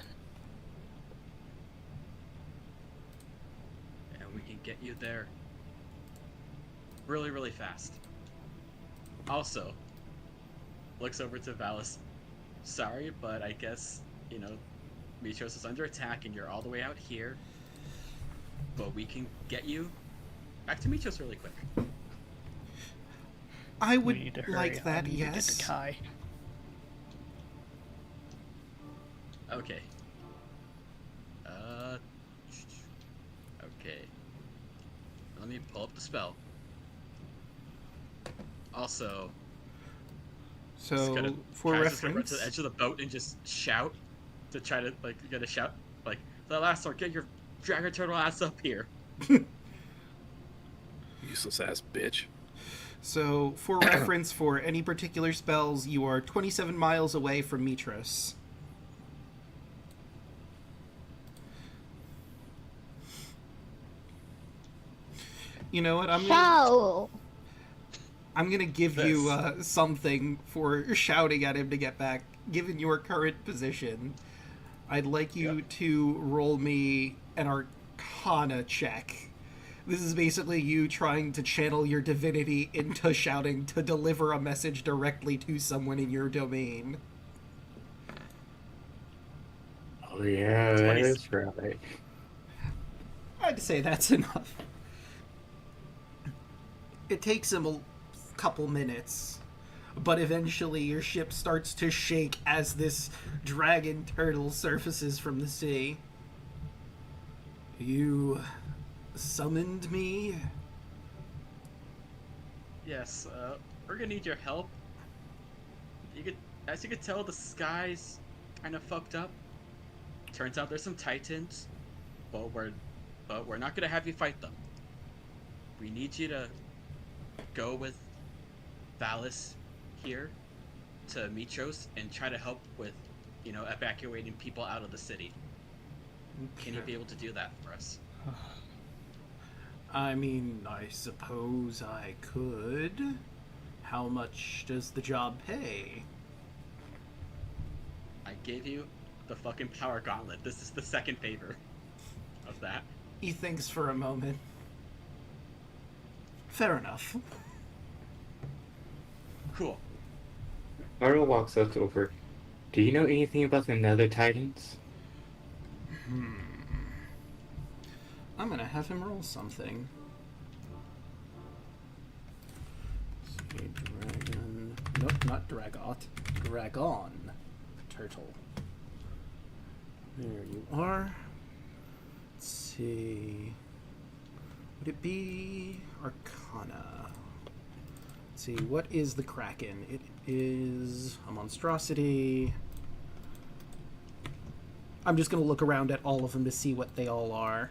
And we can get you there really, really fast. Also, looks over to Valis. Sorry, but I guess, you know, Mitros is under attack and you're all the way out here. But we can get you back to Mitros really quick. I We would need to hurry. like that, I need to get yes. to Kai. Okay. Okay. Let me pull up the spell. Also, just So, gonna, for Kai's just gonna run reference, to the edge of the boat and just shout to try to, like, get a shout, like, the last one, get your dragon turtle ass up here. Useless ass bitch. so for reference, for any particular spells, you are 27 miles away from Mitros. You know what? I'm gonna give you something for shouting at him to get back. Given your current position, I'd like you to roll me an Arcana check. This is basically you trying to channel your divinity into shouting to deliver a message directly to someone in your domain. Oh yeah, that 20. is right. I'd say that's enough. It takes him a couple minutes, but eventually your ship starts to shake as this dragon turtle surfaces from the sea. You summoned me? Yes, we're gonna need your help. As you could tell, the sky's kind of fucked up. Turns out there's some titans, but we're not gonna have you fight them. We need you to go with Valis here to Mitros and try to help with, you know, evacuating people out of the city. Can you be able to do that for us? I mean, I suppose I could. How much does the job pay? I gave you the fucking power gauntlet. This is the second favor of that. He thinks for a moment. Fair enough. Cool. Arlo walks up over. Do you know anything about the Nether Titans? I'm gonna have him roll something. A dragon. Nope, not Dragot. Dragon. Turtle. There you are. Let's see. Would it be Arcana? Let's see, what is the Kraken? It is a monstrosity. I'm just going to look around at all of them to see what they all are.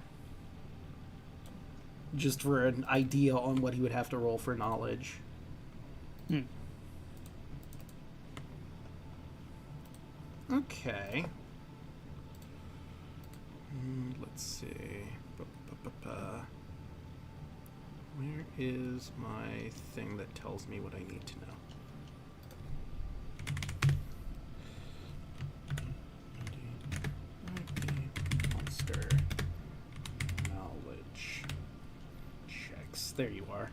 Just for an idea on what he would have to roll for knowledge. Okay. Let's see. Where is my thing that tells me what I need to know? Monster knowledge checks. There you are.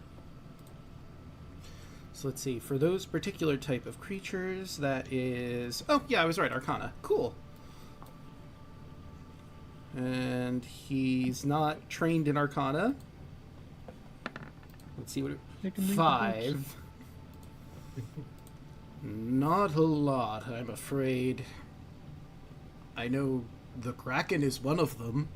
So let's see. For those particular type of creatures, that is... Oh, yeah, I was right. Arcana. Cool. And he's not trained in Arcana. Let's see what it... 5. Not a lot, I'm afraid. I know the Kraken is one of them.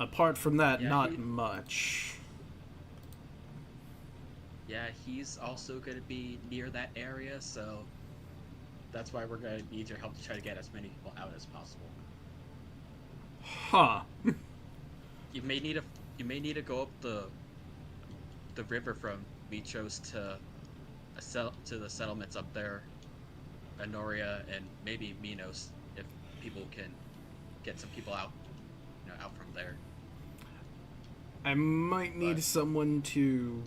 Apart from that, not much. Yeah, he's also going to be near that area, so that's why we're going to need your help to try to get as many people out as possible. Huh. You may need to go up the river from Mitros to the settlements up there, Anoria and maybe Minos, if people can get some people out, out from there. I might need someone to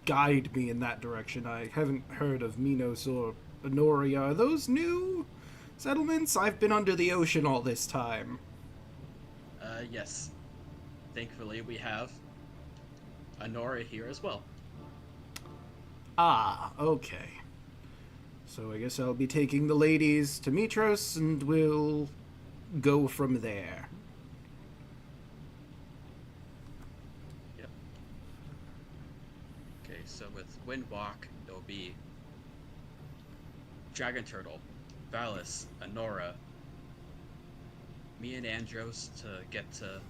guide me in that direction. I haven't heard of Minos or Anoria. Are those new settlements? I've been under the ocean all this time. Yes. Thankfully, we have Anoria here as well. Ah, okay. So I guess I'll be taking the ladies to Mitros, and we'll go from there. Yep. Okay, so with Windwalk, it'll be Dragon Turtle, Valis, Anora, me and Andros to get to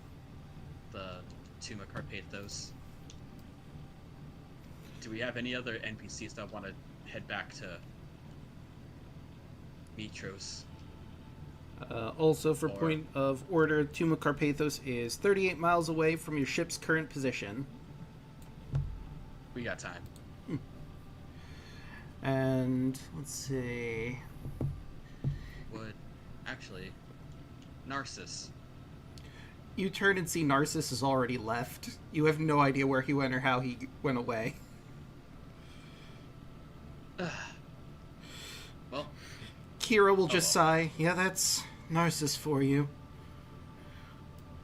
the Tomb of Carpathos. Do we have any other NPCs that want to head back to Mitros? Also, for point of order, Tomb of Carpathos is 38 miles away from your ship's current position. We got time. And, let's see... Actually, Narcissus. You turn and see Narcissus has already left. You have no idea where he went or how he went away. Well... Kira will just sigh. Yeah, that's Narcissus for you.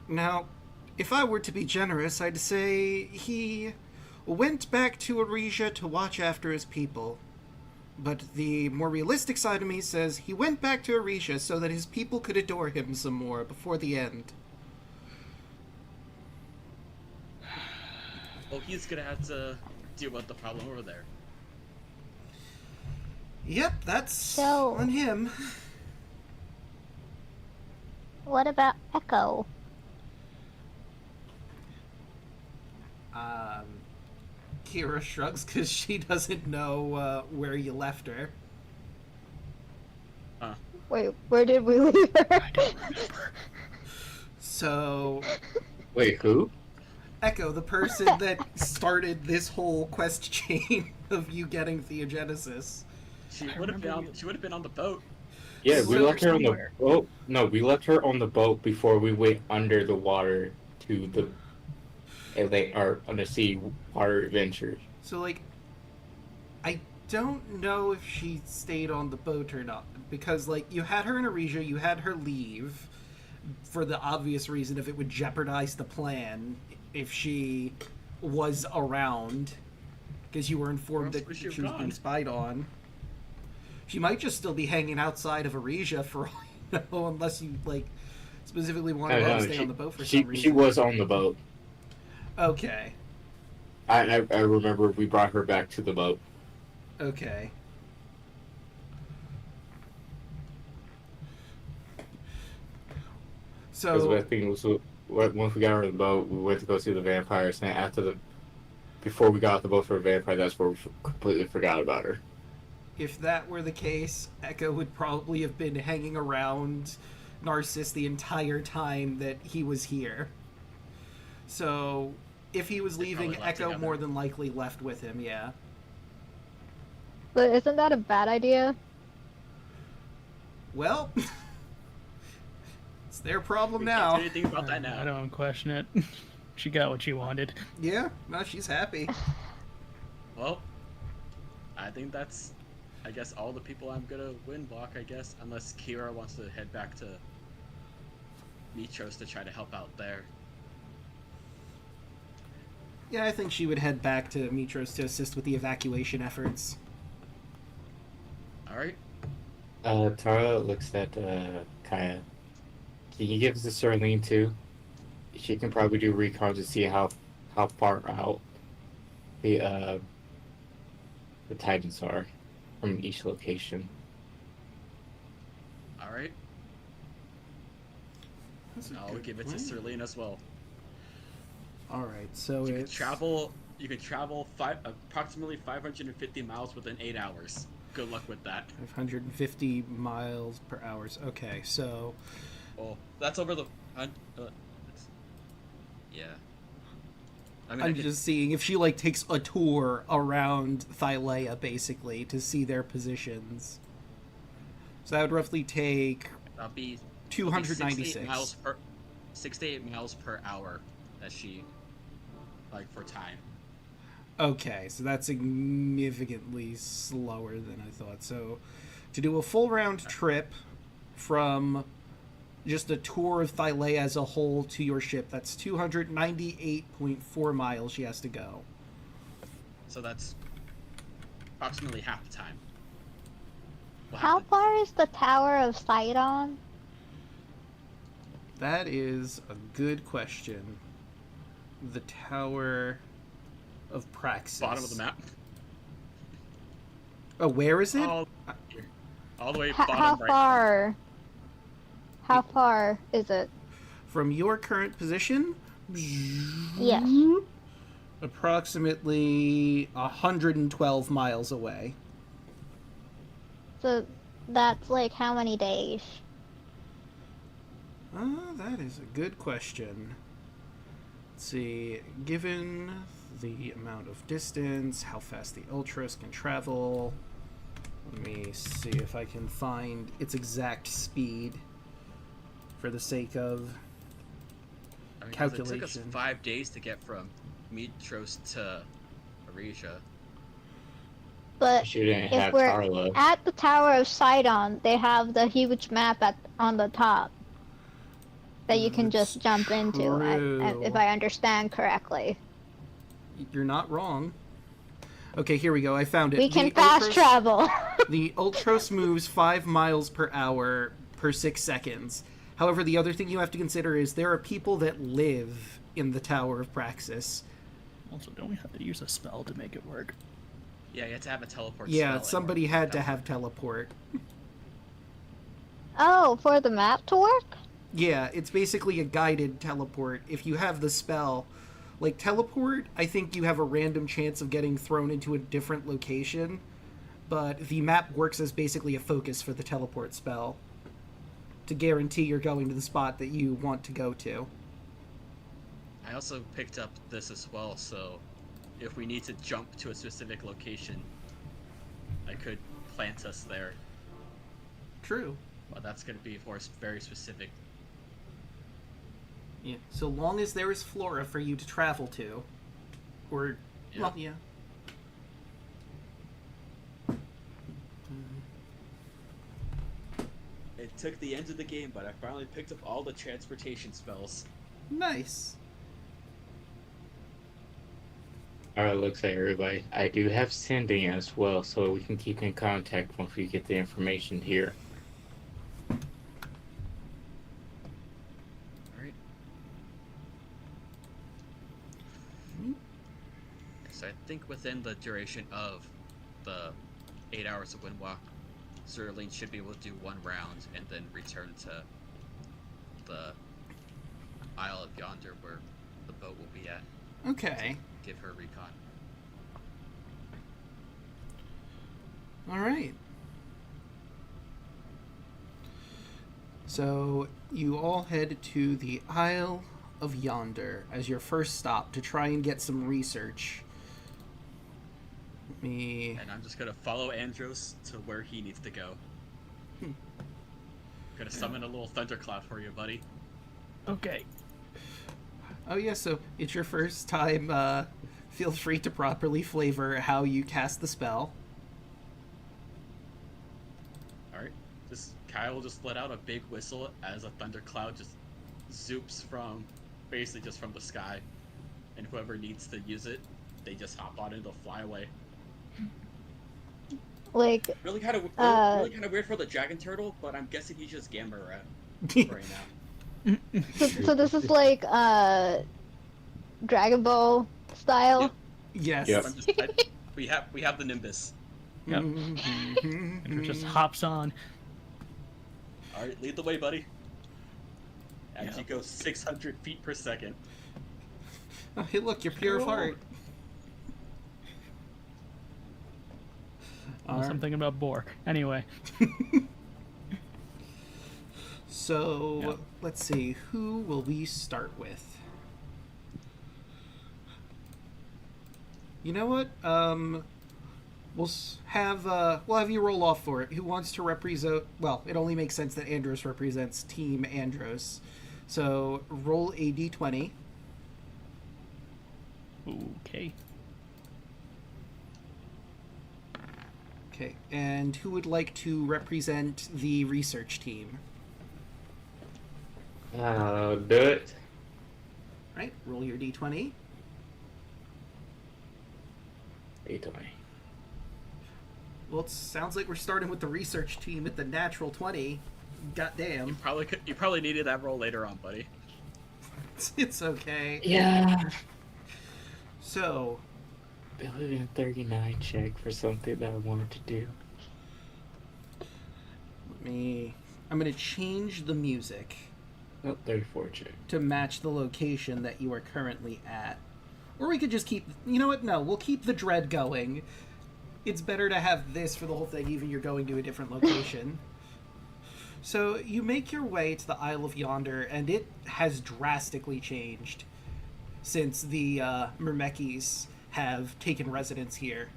Now, if I were to be generous, I'd say he went back to Arisia to watch after his people. But the more realistic side of me says he went back to Arisia so that his people could adore him some more before the end. Well, he's gonna have to deal with the problem over there. Yep, that's on him. What about Echo? Kira shrugs because she doesn't know where you left her. Wait, where did we leave her? I don't remember. So... Wait, who? Echo, the person that started this whole quest chain of you getting Theogenesis. She would have been on the boat. Yeah, we left her on the boat. No, we left her on the boat before we went under the water to the undersea water adventures. So, like, I don't know if she stayed on the boat or not, because, like, you had her in Arisia, you had her leave for the obvious reason if it would jeopardize the plan if she was around, because you were informed that she was being spied on. She might just still be hanging outside of Arisia for all you know, unless you, like, specifically want to stay on the boat for some reason. She was on the boat. Okay. I remember we brought her back to the boat. Okay. Because So I think it was once we got her on the boat, we went to go see the vampires, and before we got off the boat for a vampire, that's where we completely forgot about her. if that were the case, Echo would probably have been hanging around Narcissus the entire time that he was here. So, if he was They leaving, probably left Echo together. more than likely left with him, yeah. But isn't that a bad idea? Well, it's their problem We can't do now. anything about that I now. don't question it. She got what she wanted. Yeah, no, she's happy. Well, I think that's, I guess, all the people I'm gonna win block, I guess, unless Kira wants to head back to Mitros to try to help out there. Yeah, I think she would head back to Mitros to assist with the evacuation efforts. Alright? Tara looks at Kaya. Can you give us a Serlene too? She can probably do recon to see how far out the Titans are from each location. Alright? That's a I'll good give it to plan. Serlene as well. Alright, so You it's... can travel approximately 550 miles within 8 hours. Good luck with that. 550 miles per hour. Okay, so... Oh, that's over the. Yeah. I mean, I'm just seeing if she, like, takes a tour around Thylea, basically, to see their positions. So that would roughly take that'll be 296. 68 miles per hour that she, like, for time. Okay, so that's significantly slower than I thought. So, to do a full round trip from just a tour of Thylea as a whole to your ship, that's 298.4 miles she has to go. So that's approximately half the time. We'll have How to- far is the Tower of Sidon? That is a good question. The Tower of Praxis. Bottom of the map. Oh, where is it? All the way H- bottom how right. far? How far is it? From your current position? Yes. Approximately 112 miles away. So that's like how many days? That is a good question. Let's see. Given the amount of distance, how fast the Ultros can travel. Let me see if I can find its exact speed for the sake of I mean, 'cause It took us calculation. 5 days to get from Mitros to Aresia. But She didn't if have we're Tarla. at the Tower of Sidon, they have the huge map on the top that you can That's just jump into, if true. I understand correctly. You're not wrong. Okay, here we go. I found it. We can The fast Ultros- travel. The Ultros moves 5 miles per hour per 6 seconds. However, the other thing you have to consider is there are people that live in the Tower of Praxis. Also, don't we have to use a spell to make it work? Yeah, you have to have a teleport Yeah, spell. somebody had to have teleport. Oh, for the map to work? Yeah, it's basically a guided teleport. If you have the spell, like teleport, I think you have a random chance of getting thrown into a different location, but the map works as basically a focus for the teleport spell to guarantee you're going to the spot that you want to go to. I also picked up this as well, so if we need to jump to a specific location, I could plant us there. True. But that's going to be for very specific. Yeah, so long as there is flora for you to travel to. Or, Yeah. well, yeah. It took the end of the game, but I finally picked up all the transportation spells. Nice. Alright, looks like everybody. I do have sending as well, so we can keep in contact once we get the information here. Alright. So I think within the duration of the 8 hours of Windwalk, Zerling should be able to do 1 round and then return to the Isle of Yonder where the boat will be at. Okay. Give her recon. All right. So you all head to the Isle of Yonder as your first stop to try and get some research. Let me... And I'm just gonna follow Andros to where he needs to go. Gonna summon a little thundercloud for you, buddy. Okay. Oh yeah, so it's your first time. Feel free to properly flavor how you cast the spell. Alright. Kyle will just let out a big whistle as a thundercloud just zoops from, basically just from the sky. And whoever needs to use it, they just hop on it and they'll fly away. Like, Really kind of weird for the dragon turtle, but I'm guessing he's just Gamma Rat right now. so this is like Dragon Ball style. Yes. Yep. We have the Nimbus. Yep. And it just hops on. All right, lead the way, buddy. As Yep. you go 600 feet per second. Oh, hey, look, you're pure of heart. Unless I'm thinking about Boar. Anyway. So, Yep. let's see, who will we start with? You know what? We'll have you roll off for it. Who wants to represent? Well, it only makes sense that Andros represents Team Andros. So roll a d20. Okay. Okay, and who would like to represent the research team? I'll do it. Right, roll your d20. 820. Well, it sounds like we're starting with the research team at the natural 20. Goddamn. You probably needed that roll later on, buddy. It's okay. Yeah. So, 139 check for something that I wanted to do. I'm going to change the music Oh, 34 check. to match the location that you are currently at. Or we could just keep... You know what? No, we'll keep the dread going. It's better to have this for the whole thing, even you're going to a different location. So you make your way to the Isle of Yonder, and it has drastically changed since the Myrmekis have taken residence here.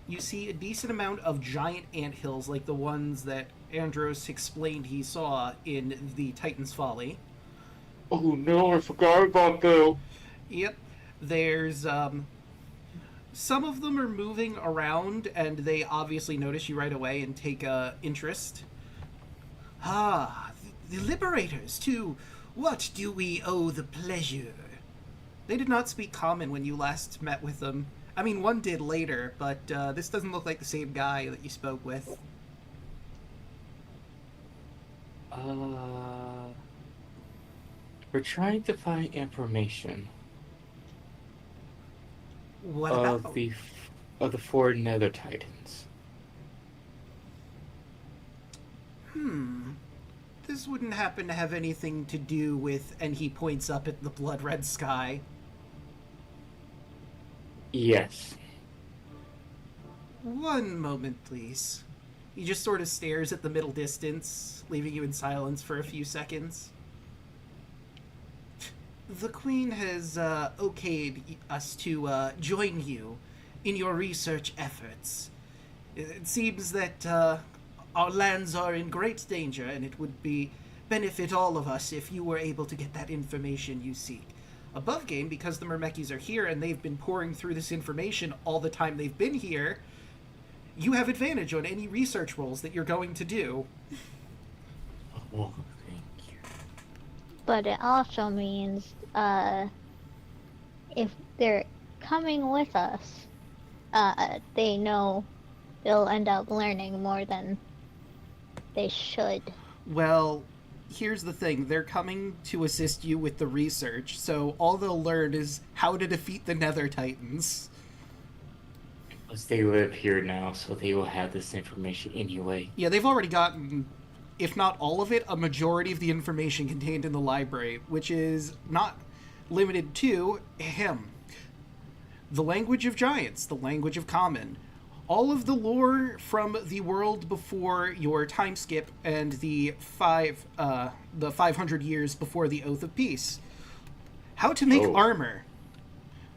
You see a decent amount of giant anthills like the ones that Andros explained he saw in the Titan's Folly. Oh no, I forgot about Bill. Yep. There's, some of them are moving around, and they obviously notice you right away and take, interest. Ah, the Liberators, to what do we owe the pleasure? They did not speak common when you last met with them. I mean, one did later, but, this doesn't look like the same guy that you spoke with. We're trying to find information What of about? the 4 Nether Titans. This wouldn't happen to have anything to do with, and he points up at the blood red sky. Yes. One moment, please. He just sort of stares at the middle distance, leaving you in silence for a few seconds. The Queen has okayed us to join you in your research efforts. It seems that our lands are in great danger, and it would benefit all of us if you were able to get that information you seek. Above game, because the Myrmekis are here and they've been pouring through this information all the time they've been here, you have advantage on any research rolls that you're going to do. Oh, thank you. But it also means, if they're coming with us, they know they'll end up learning more than they should. Well, here's the thing. They're coming to assist you with the research, so all they'll learn is how to defeat the Nether Titans. Plus, they live here now, so they will have this information anyway. Yeah, they've already gotten, if not all of it, a majority of the information contained in the library, which is not limited to him. The language of giants, the language of common, all of the lore from the world before your time skip and the 500 years before the Oath of Peace. How to make armor,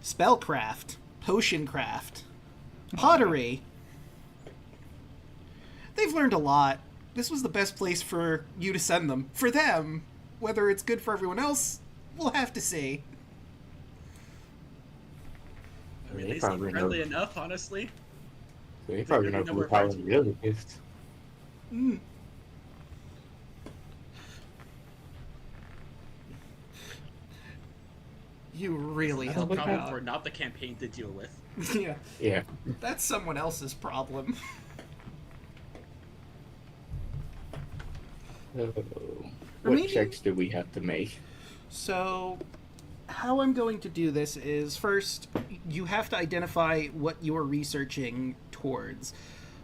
spellcraft, potion craft, pottery. They've learned a lot. This was the best place for you to send them. For them, whether it's good for everyone else, we'll have to see. I mean, they seem friendly enough, honestly. They probably know who probably really is. Mm. You really That's a help me problem out. for not the campaign to deal with. Yeah. Yeah. That's someone else's problem. What Remaining- checks do we have to make? So, how I'm going to do this is, first, you have to identify what you're researching towards.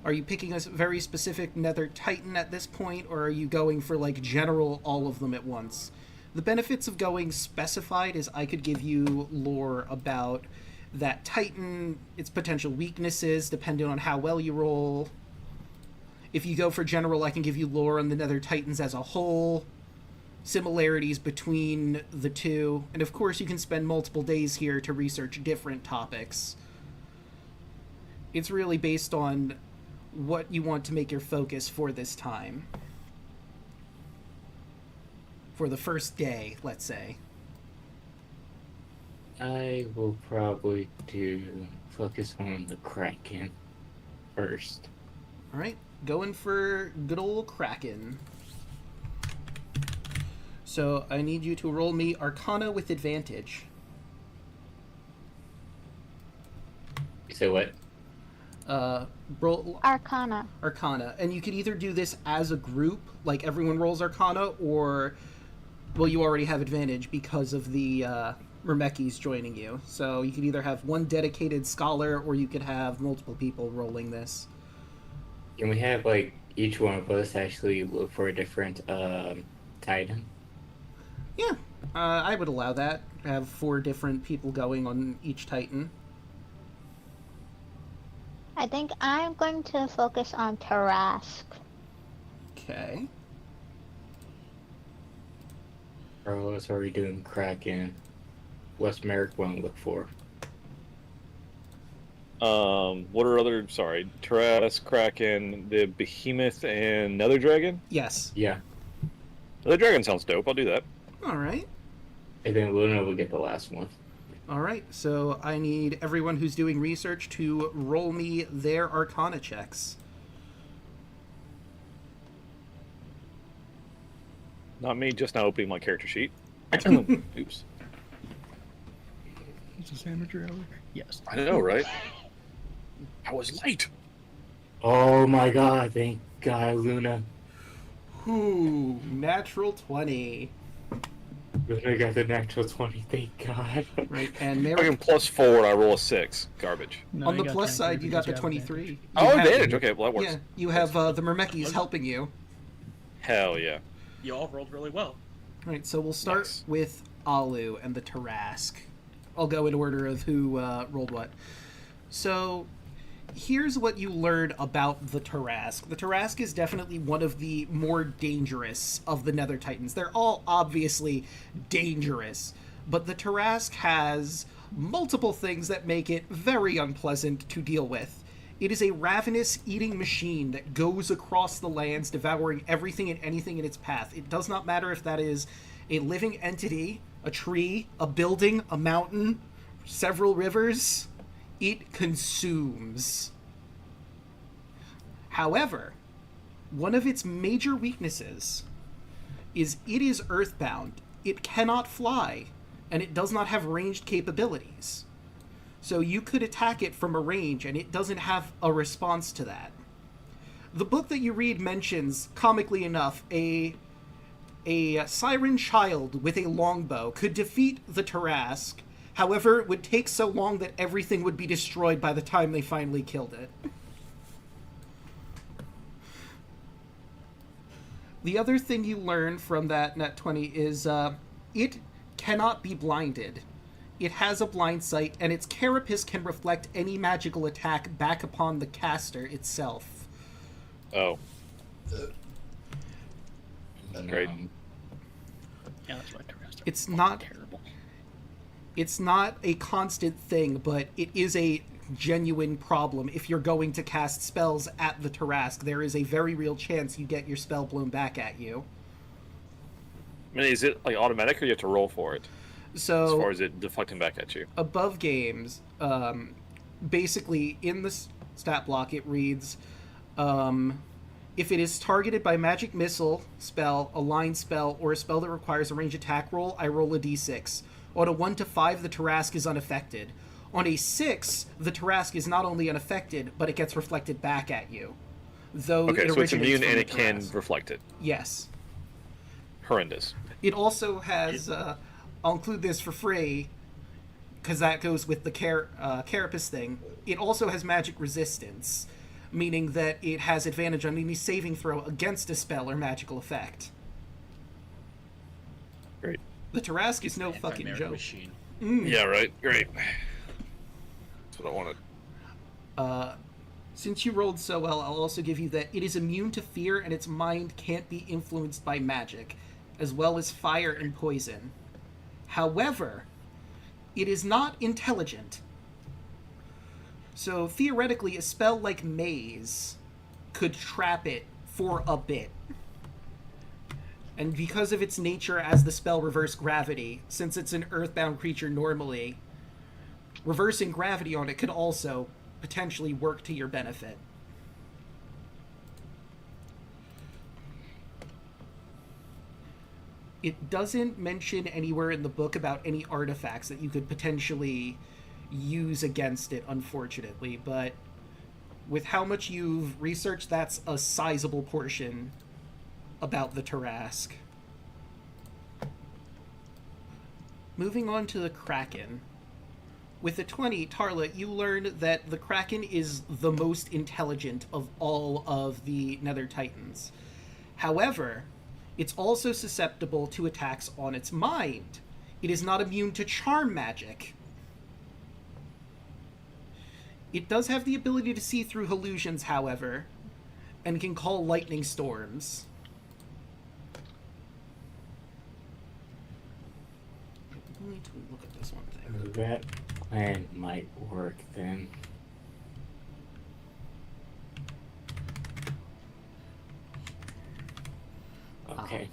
Are you picking a very specific Nether Titan at this point, or are you going for, like, general all of them at once? The benefits of going specified is I could give you lore about that Titan, its potential weaknesses, depending on how well you roll. If you go for general, I can give you lore on the Nether Titans as a whole, similarities between the two, and of course you can spend multiple days here to research different topics. It's really based on what you want to make your focus for this time. For the first day, let's say. I will probably do focus on the Kraken first. Alright, going for good old Kraken. So I need you to roll me Arcana with advantage. You say what? Roll Arcana. Arcana, and you could either do this as a group, like everyone rolls Arcana, or, well, you already have advantage because of the Myrmekis joining you. So you could either have one dedicated scholar, or you could have multiple people rolling this. Can we have, like, each one of us actually look for a different Titan? Yeah, I would allow that. Have 4 different people going on each Titan. I think I'm going to focus on Tarask. Okay. Carlos already doing Kraken. What's Merrick want to look for? What are other? Sorry, Tarask, Kraken, the Behemoth, and Nether Dragon. Yes. Yeah. Nether Dragon sounds dope. I'll do that. All right. And then Luna will get the last one. All right. So I need everyone who's doing research to roll me their Arcana checks. Not me. Just now opening my character sheet. Oops. Is this amateur hour? Yes. I know, right? I was late. Oh my god, thank God, Luna. Ooh, natural 20. Luna got the natural 20, thank God. Right, and Fucking Merrick, +4, I roll a 6. Garbage. No, on you the got plus 23 side, you got because the have 23. advantage. Oh, You have- advantage. Okay, well that works. Yeah, you have the Myrmekis helping you. Hell yeah. You all rolled really well. All right, so we'll start Nice. with Alu and the Tarask. I'll go in order of who rolled what. So, here's what you learn about the Tarask. The Tarask is definitely one of the more dangerous of the Nether Titans. They're all obviously dangerous, but the Tarask has multiple things that make it very unpleasant to deal with. It is a ravenous eating machine that goes across the lands, devouring everything and anything in its path. It does not matter if that is a living entity, a tree, a building, a mountain, several rivers. It consumes. However, one of its major weaknesses is it is earthbound. It cannot fly, and it does not have ranged capabilities. So you could attack it from a range, and it doesn't have a response to that. The book that you read mentions, comically enough, a siren child with a longbow could defeat the Tarask However, it would take so long that everything would be destroyed by the time they finally killed it. The other thing you learn from that Net 20 is it cannot be blinded. It has a blind sight, and its carapace can reflect any magical attack back upon the caster itself. Oh. Great. Yeah, that's why Terrastic It's is not terrible. It's not a constant thing, but it is a genuine problem. If you're going to cast spells at the Tarrasque, there is a very real chance you get your spell blown back at you. I mean, is it like automatic, or you have to roll for it? So, as far as it deflecting back at you. Above games, basically in the stat block it reads, if it is targeted by magic missile spell, a line spell, or a spell that requires a range attack roll, I roll a d6. On a 1 to 5, the Tarrasque is unaffected. On a 6, the Tarrasque is not only unaffected, but it gets reflected back at you. Though Okay, so it's originates immune from and the it can Tarrasque. reflect it. Yes. Horrendous. It also has, I'll include this for free, because that goes with the carapace thing. It also has magic resistance, meaning that it has advantage on any saving throw against a spell or magical effect. Great. The Tarrasque is no fucking Anti-merit joke. machine. Yeah, right. Great. That's what I wanted. Since you rolled so well, I'll also give you that it is immune to fear and its mind can't be influenced by magic, as well as fire and poison. However, it is not intelligent. So theoretically, a spell like Maze could trap it for a bit. And because of its nature as the spell Reverse Gravity, since it's an earthbound creature normally, reversing gravity on it could also potentially work to your benefit. It doesn't mention anywhere in the book about any artifacts that you could potentially use against it, unfortunately, but with how much you've researched, that's a sizable portion about the Tarrasque. Moving on to the Kraken. With the 20, Tarla, you learned that the Kraken is the most intelligent of all of the Nether Titans. However, it's also susceptible to attacks on its mind. It is not immune to charm magic. It does have the ability to see through illusions, however, and can call lightning storms. I need to look at this one thing. That plan might work then. Okay.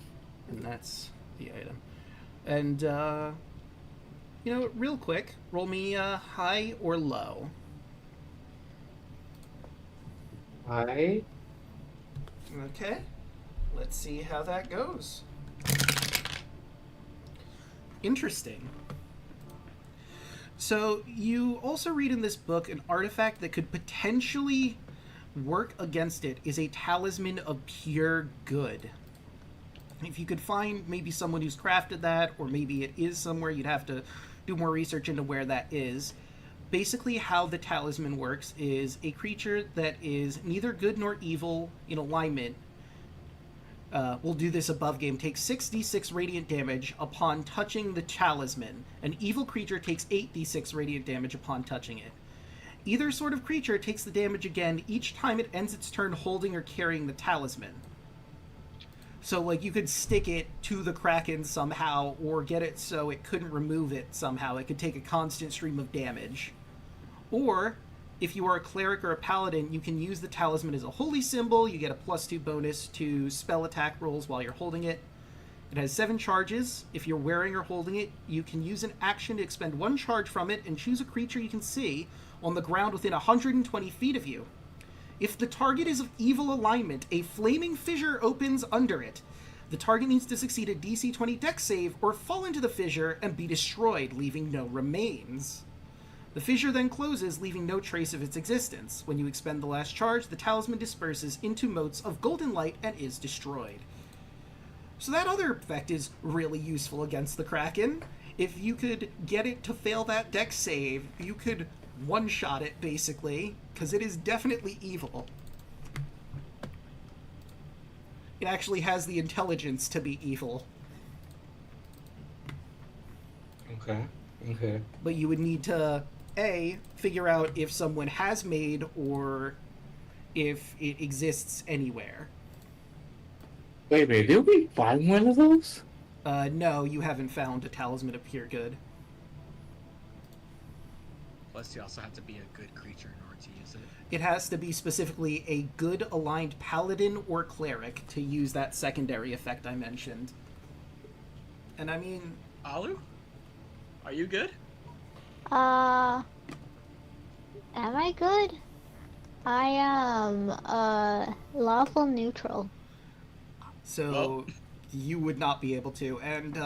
And that's the item. And, you know, real quick, roll me high or low. Hi. Okay. Let's see how that goes. Interesting. So, you also read in this book an artifact that could potentially work against it is a talisman of pure good. If you could find maybe someone who's crafted that, or maybe it is somewhere, you'd have to do more research into where that is. Basically, how the talisman works is a creature that is neither good nor evil in alignment. We'll do this above game. Takes 6d6 radiant damage upon touching the talisman. An evil creature takes 8d6 radiant damage upon touching it. Either sort of creature takes the damage again each time it ends its turn holding or carrying the talisman. So, like, you could stick it to the Kraken somehow, or get it so it couldn't remove it somehow. It could take a constant stream of damage. Or, if you are a cleric or a paladin, you can use the talisman as a holy symbol. You get a +2 bonus to spell attack rolls while you're holding it. It has 7 charges. If you're wearing or holding it, you can use an action to expend 1 charge from it and choose a creature you can see on the ground within 120 feet of you. If the target is of evil alignment, a flaming fissure opens under it. The target needs to succeed a DC 20 dex save or fall into the fissure and be destroyed, leaving no remains. The fissure then closes, leaving no trace of its existence. When you expend the last charge, the talisman disperses into motes of golden light and is destroyed. So that other effect is really useful against the Kraken. If you could get it to fail that dex save, you could one-shot it, basically, because it is definitely evil. It actually has the intelligence to be evil. Okay. But you would need to, A, figure out if someone has made or if it exists anywhere. Wait a minute, did we find one of those? No, you haven't found a talisman of pure good. Plus, you also have to be a good creature in order to use it. It has to be specifically a good aligned paladin or cleric to use that secondary effect I mentioned. And I mean... Alu? Are you good? Am I good? I am, lawful neutral. So... Well. You would not be able to. And,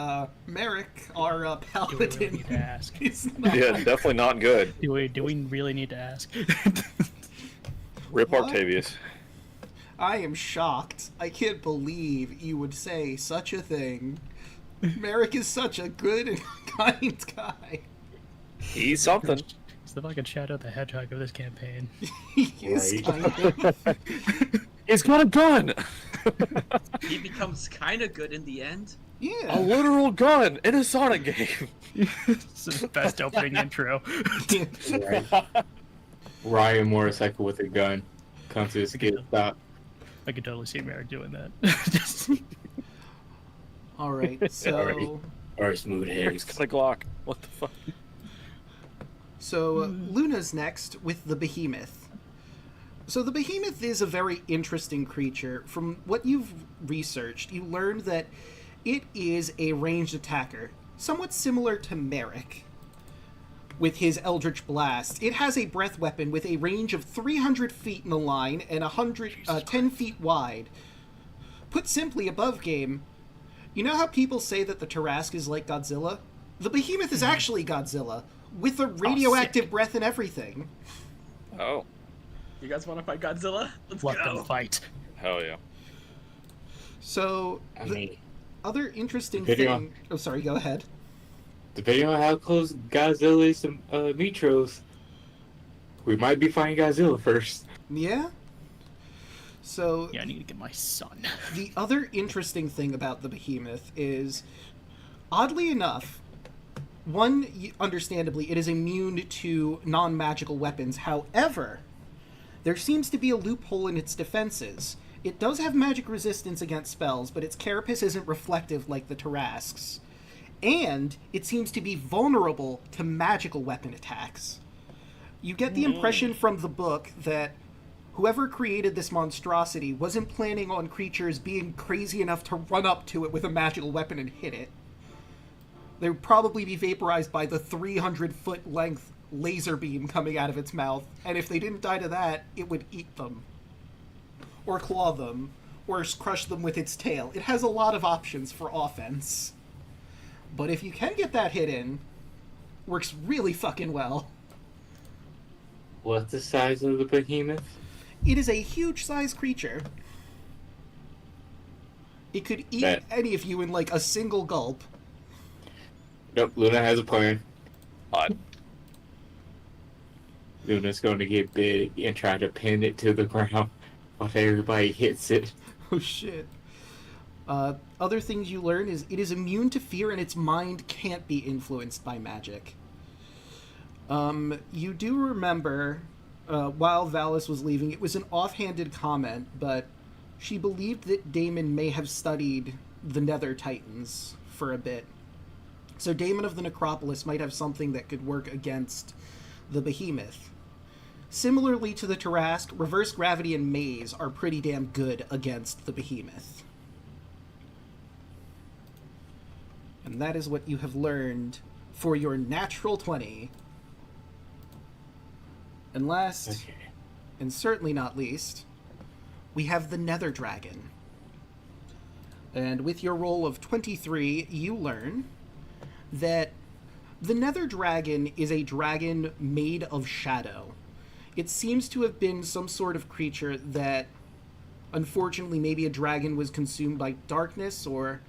Merrick, our Do we paladin... really need to ask? is not... Yeah, definitely not good. Do we really need to ask? Rip What? Octavius. I am shocked. I can't believe you would say such a thing. Merrick is such a good and kind guy. He's something. It's the fucking Shadow the Hedgehog of this campaign. He is Right. kind of... He's got a gun. He becomes kind of good in the end. A Yeah. literal gun in a Sonic game. This is the best opening intro. Right. Ryan motorcycle with a gun comes to the skid stop. I could totally see Merrick doing that. All right, so... Or smooth He's hairs. got a Glock. What the fuck? So, Luna's next with the Behemoth. So the Behemoth is a very interesting creature. From what you've researched, you learned that it is a ranged attacker, somewhat similar to Merrick with his Eldritch Blast. It has a breath weapon with a range of 300 feet in a line and 10 feet wide. Put simply, above game, you know how people say that the Tarrasque is like Godzilla? The Behemoth is actually Godzilla, with a radioactive breath and everything. Oh, You guys want to fight Godzilla? Let's Let go. them fight. hell yeah. So, I the mean, other interesting Video. thing... Oh, sorry, go ahead. depending on how close Godzilla is to Mitros, we might be fighting Godzilla first. Yeah? So, Yeah, I need to get my son. the other interesting thing about the Behemoth is, oddly enough, understandably, it is immune to non-magical weapons. However, there seems to be a loophole in its defenses. It does have magic resistance against spells, but its carapace isn't reflective like the Tarrasque's. And it seems to be vulnerable to magical weapon attacks. You get the impression from the book that whoever created this monstrosity wasn't planning on creatures being crazy enough to run up to it with a magical weapon and hit it. They would probably be vaporized by the 300-foot length laser beam coming out of its mouth, and if they didn't die to that, it would eat them. Or claw them, or crush them with its tail. It has a lot of options for offense. But if you can get that hit in, works really fucking well. What's the size of the behemoth? It is a huge-sized creature. It could eat Bet. any of you in like a single gulp. Nope, Luna has a plan. Hot. Luna's going to get big and try to pin it to the ground while everybody hits it. Oh shit. Other things you learn is it is immune to fear and its mind can't be influenced by magic. You do remember, while Valis was leaving, it was an offhanded comment, but she believed that Damon may have studied the Nether Titans for a bit. So Damon of the Necropolis might have something that could work against the Behemoth. Similarly to the Tarrasque, reverse gravity and maze are pretty damn good against the Behemoth. And that is what you have learned for your natural 20. And last, Okay. and certainly not least, we have the Nether Dragon. And with your roll of 23, you learn that the Nether Dragon is a dragon made of shadow. It seems to have been some sort of creature that, unfortunately, maybe a dragon was consumed by darkness, or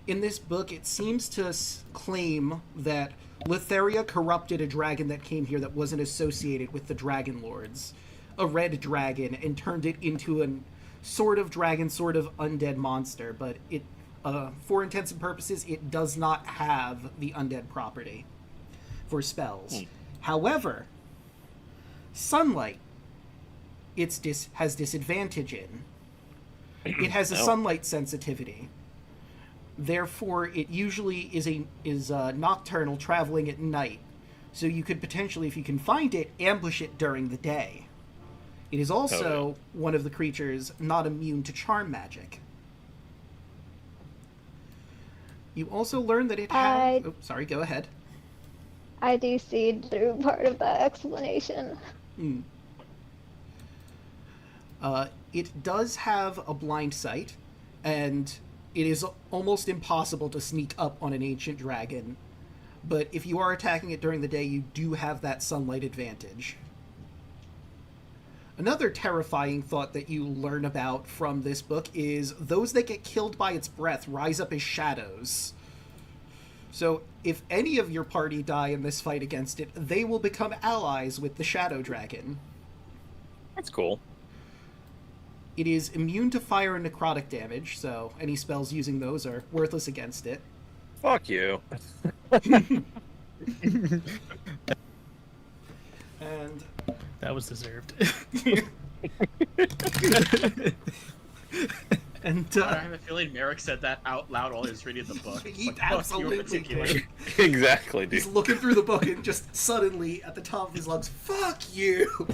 in this book, it seems to claim that Letheria corrupted a dragon that came here that wasn't associated with the Dragon Lords, a red dragon, and turned it into a sort of dragon, sort of undead monster, but it, for intents and purposes, it does not have the undead property for spells. However, sunlight, has disadvantage in. It has a sunlight sensitivity. Therefore, it usually is nocturnal, traveling at night. So you could potentially, if you can find it, ambush it during the day. It is also one of the creatures not immune to charm magic. You also learn that it has... Oh, sorry, go ahead. I do see through part of that explanation. It does have a blind sight, and it is almost impossible to sneak up on an ancient dragon. But if you are attacking it during the day, you do have that sunlight advantage. Another terrifying thought that you learn about from this book is those that get killed by its breath rise up as shadows. So if any of your party die in this fight against it, they will become allies with the shadow dragon. That's cool. It is immune to fire and necrotic damage, so any spells using those are worthless against it. Fuck you. And That was deserved. and I have a feeling Merrick said that out loud while he was reading the book. he Like, fuck you in absolutely particular. did. Exactly, dude. He's looking through the book and just suddenly, at the top of his lungs, fuck you!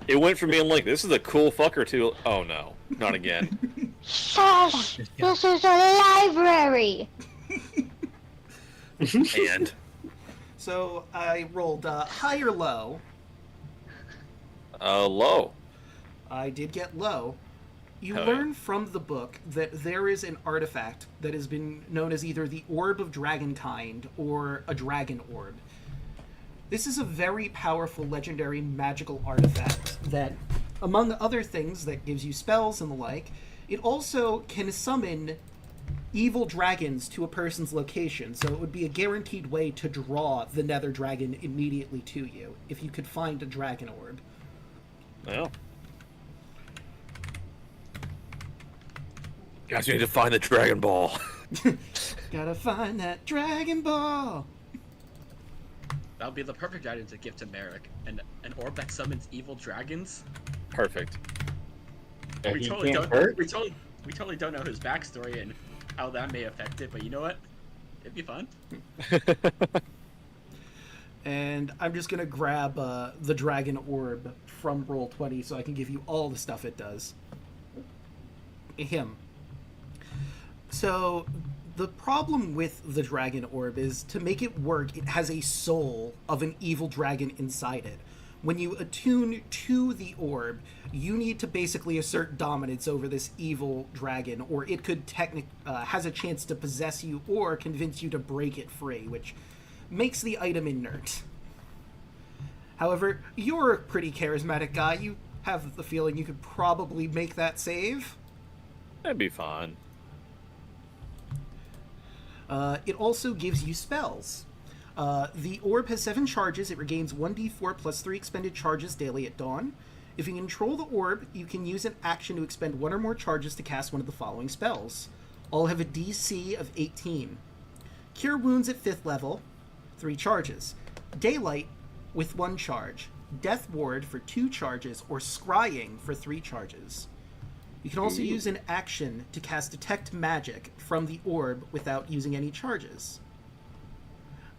It went from being like, this is a cool fucker to, oh no, not again. Shush! This is a library! And So I rolled high or low. low. I did get low. You Hell learn from the book that there is an artifact that has been known as either the Orb of Dragonkind or a Dragon Orb. This is a very powerful, legendary, magical artifact that, among other things that gives you spells and the like, it also can summon evil dragons to a person's location, so it would be a guaranteed way to draw the Nether Dragon immediately to you, if you could find a Dragon Orb. Well. Guys, we need to find the Dragon Ball. Gotta find that Dragon Ball! That would be the perfect item to give to Merrick. An orb that summons evil dragons. Perfect. Yeah, We he totally can't don't. hurt. We totally don't know his backstory and how that may affect it. But you know what? It'd be fun. And I'm just gonna grab the Dragon Orb from Roll20 so I can give you all the stuff it does. Him. So, the problem with the Dragon Orb is, to make it work, it has a soul of an evil dragon inside it. When you attune to the orb, you need to basically assert dominance over this evil dragon, or it could has a chance to possess you or convince you to break it free, which makes the item inert. However, you're a pretty charismatic guy. You have the feeling you could probably make that save. That'd be fine. It also gives you spells. The orb has 7 charges. It regains 1d4 plus 3 expended charges daily at dawn. If you control the orb, you can use an action to expend 1 or more charges to cast one of the following spells. All have a DC of 18. Cure Wounds at 5th level, 3 charges. Daylight with 1 charge. Death Ward for 2 charges, or Scrying for 3 charges. You can also use an action to cast Detect Magic from the orb without using any charges.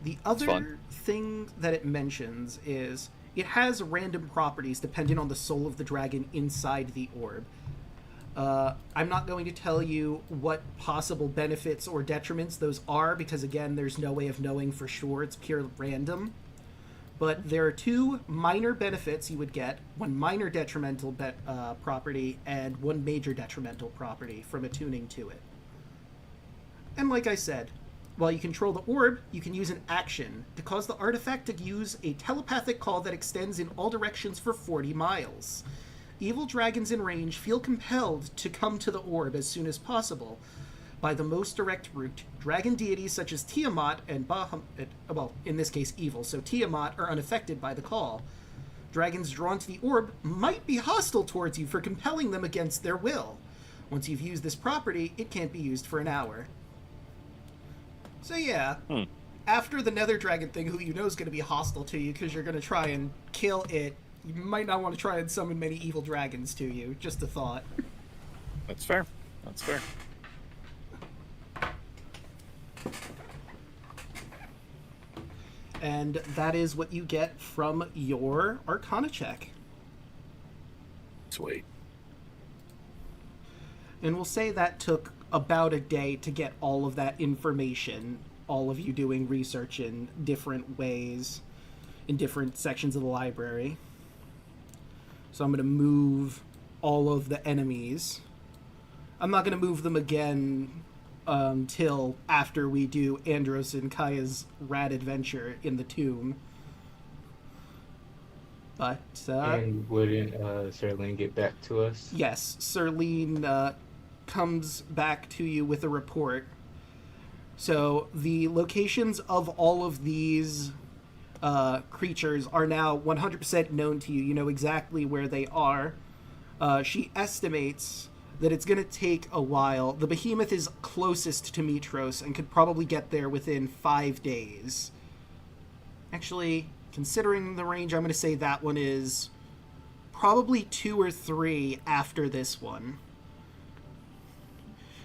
The other thing that it mentions is it has random properties depending on the soul of the dragon inside the orb. I'm not going to tell you what possible benefits or detriments those are, because again, there's no way of knowing for sure. It's pure random. But there are 2 minor benefits you would get, 1 minor detrimental property and 1 major detrimental property from attuning to it. And like I said, while you control the orb, you can use an action to cause the artifact to use a telepathic call that extends in all directions for 40 miles. Evil dragons in range feel compelled to come to the orb as soon as possible, by the most direct route. Dragon deities such as Tiamat and Bahamut, well, in this case evil, so Tiamat are unaffected by the call. Dragons drawn to the orb might be hostile towards you for compelling them against their will. Once you've used this property, it can't be used for an hour. So yeah, after the nether dragon thing, who you know is going to be hostile to you because you're going to try and kill it, you might not want to try and summon many evil dragons to you. Just a thought. That's fair. That's fair. And that is what you get from your Arcana check. Sweet. And we'll say that took about a day to get all of that information, all of you doing research in different ways, in different sections of the library. So I'm going to move all of the enemies. I'm not going to move them again till after we do Andros and Kaya's rad adventure in the tomb. But, and wouldn't Serling get back to us? yes, Serline comes back to you with a report. So the locations of all of these creatures are now 100% known to you. You know exactly where they are. She estimates that it's going to take a while. The behemoth is closest to Mitros and could probably get there within 5 days. Actually, considering the range, I'm going to say that one is probably 2 or 3 after this one.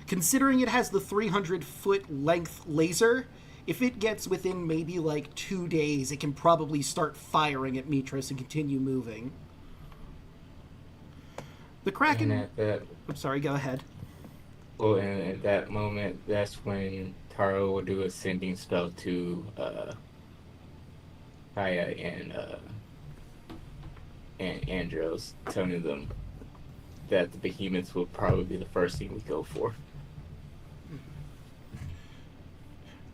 Considering it has the 300-foot length laser, if it gets within maybe like 2 days, it can probably start firing at Mitros and continue moving. The Kraken... And at that, I'm sorry, go ahead. well, and at that moment, that's when Taro will do a sending spell to Kaya and Andros, telling them that the behemoths will probably be the first thing we go for.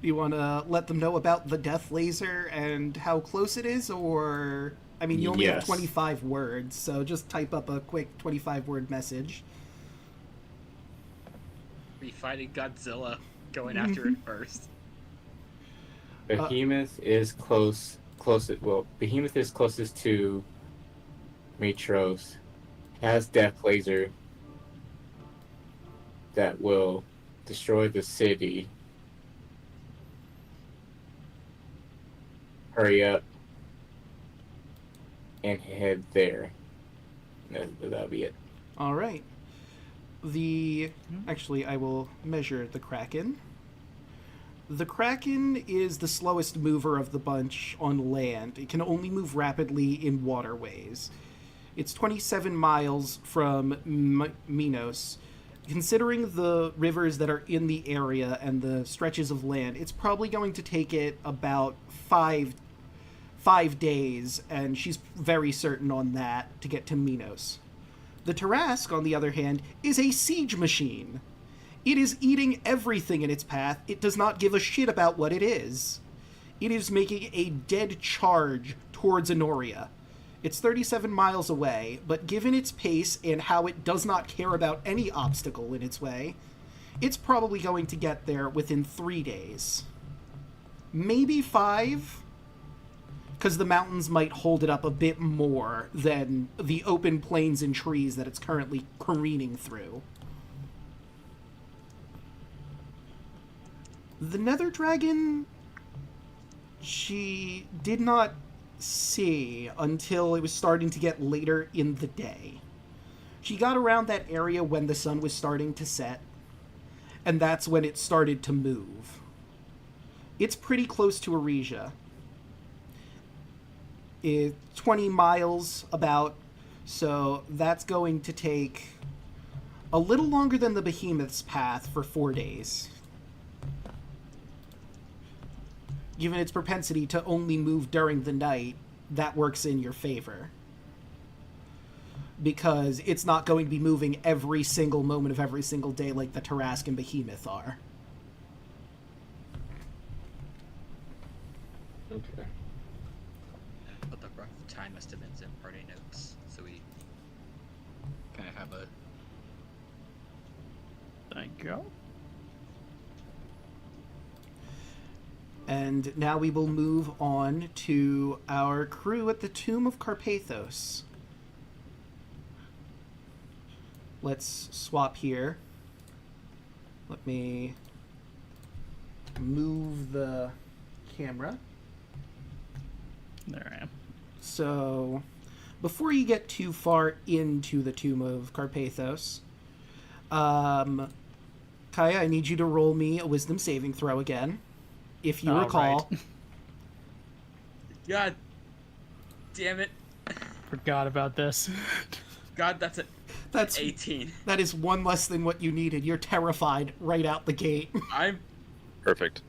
You want to let them know about the death laser and how close it is, or... I mean, you only have Yes. 25 words, so just type up a quick 25-word message. Be fighting Godzilla, going after it first. Behemoth is Behemoth is closest to Mitros, has death laser that will destroy the city. Hurry up and head there. That'll be it. All right. Actually, I will measure the Kraken. The Kraken is the slowest mover of the bunch on land. It can only move rapidly in waterways. It's 27 miles from Minos. Considering the rivers that are in the area and the stretches of land, it's probably going to take it about 5 days, and she's very certain on that, to get to Minos. The Tarask, on the other hand, is a siege machine. It is eating everything in its path. It does not give a shit about what it is. It is making a dead charge towards Honoria. It's 37 miles away, but given its pace and how it does not care about any obstacle in its way, it's probably going to get there within 3 days. Maybe 5, because the mountains might hold it up a bit more than the open plains and trees that it's currently careening through. The Nether Dragon, she did not see until it was starting to get later in the day. She got around that area when the sun was starting to set, and that's when it started to move. It's pretty close to Arisia. It's 20 miles about, so that's going to take a little longer than the Behemoth's path for 4 days. Given its propensity to only move during the night, that works in your favor. Because it's not going to be moving every single moment of every single day like the Tarask and Behemoth are. Okay. Put the rough time estimates in party notes so we kind of have a. Thank you. And now we will move on to our crew at the Tomb of Carpathos. Let's swap here. Let me move the camera. There I am. So, before you get too far into the Tomb of Carpathos, Kaya, I need you to roll me a wisdom saving throw again. If you recall. Right. God damn it. Forgot about this. God, that's it. That's 18. That is one less than what you needed. You're terrified right out the gate. I'm Perfect.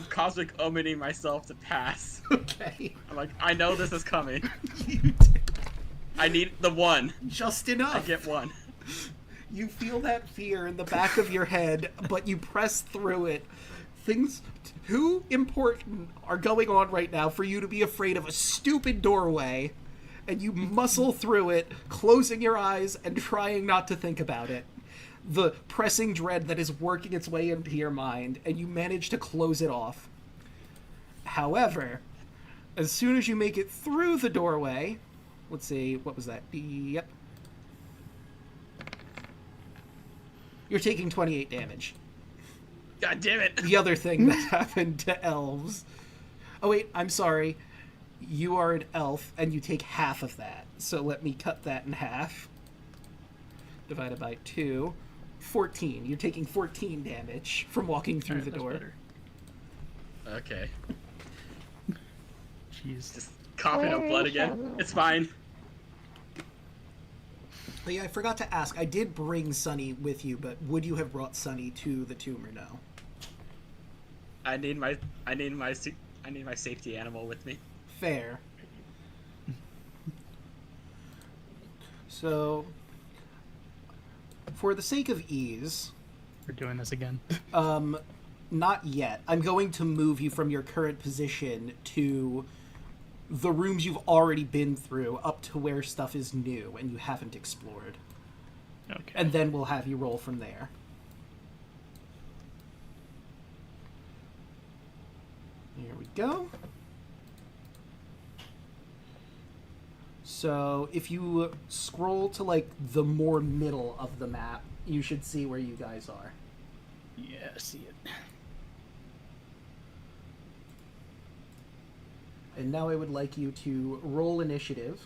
cosmic omining myself to pass. Okay. I'm like, I know this is coming. You did I need the one. just enough. I get one. You feel that fear in the back of your head, but you press through it. Things too important are going on right now for you to be afraid of a stupid doorway, and you muscle through it, closing your eyes and trying not to think about it. The pressing dread that is working its way into your mind, and you manage to close it off. However, as soon as you make it through the doorway, let's see, what was that? Yep. You're taking 28 damage. God damn it. The other thing that happened to elves. Oh wait, I'm sorry. You are an elf, and you take half of that. So let me cut that in half. Divided by 2. 14. You're taking 14 damage from walking through Alright, the that's door. better. Okay. Jeez. Just coughing up blood again. It's fine. Oh, yeah, I forgot to ask. I did bring Sunny with you, but would you have brought Sunny to the tomb or no? I need my safety animal with me. Fair. So, for the sake of ease, We're doing this again. not yet. I'm going to move you from your current position to the rooms you've already been through up to where stuff is new and you haven't explored. Okay. And then we'll have you roll from there. Here we go. So if you scroll to like the more middle of the map, you should see where you guys are. Yeah, I see it. And now I would like you to roll initiative.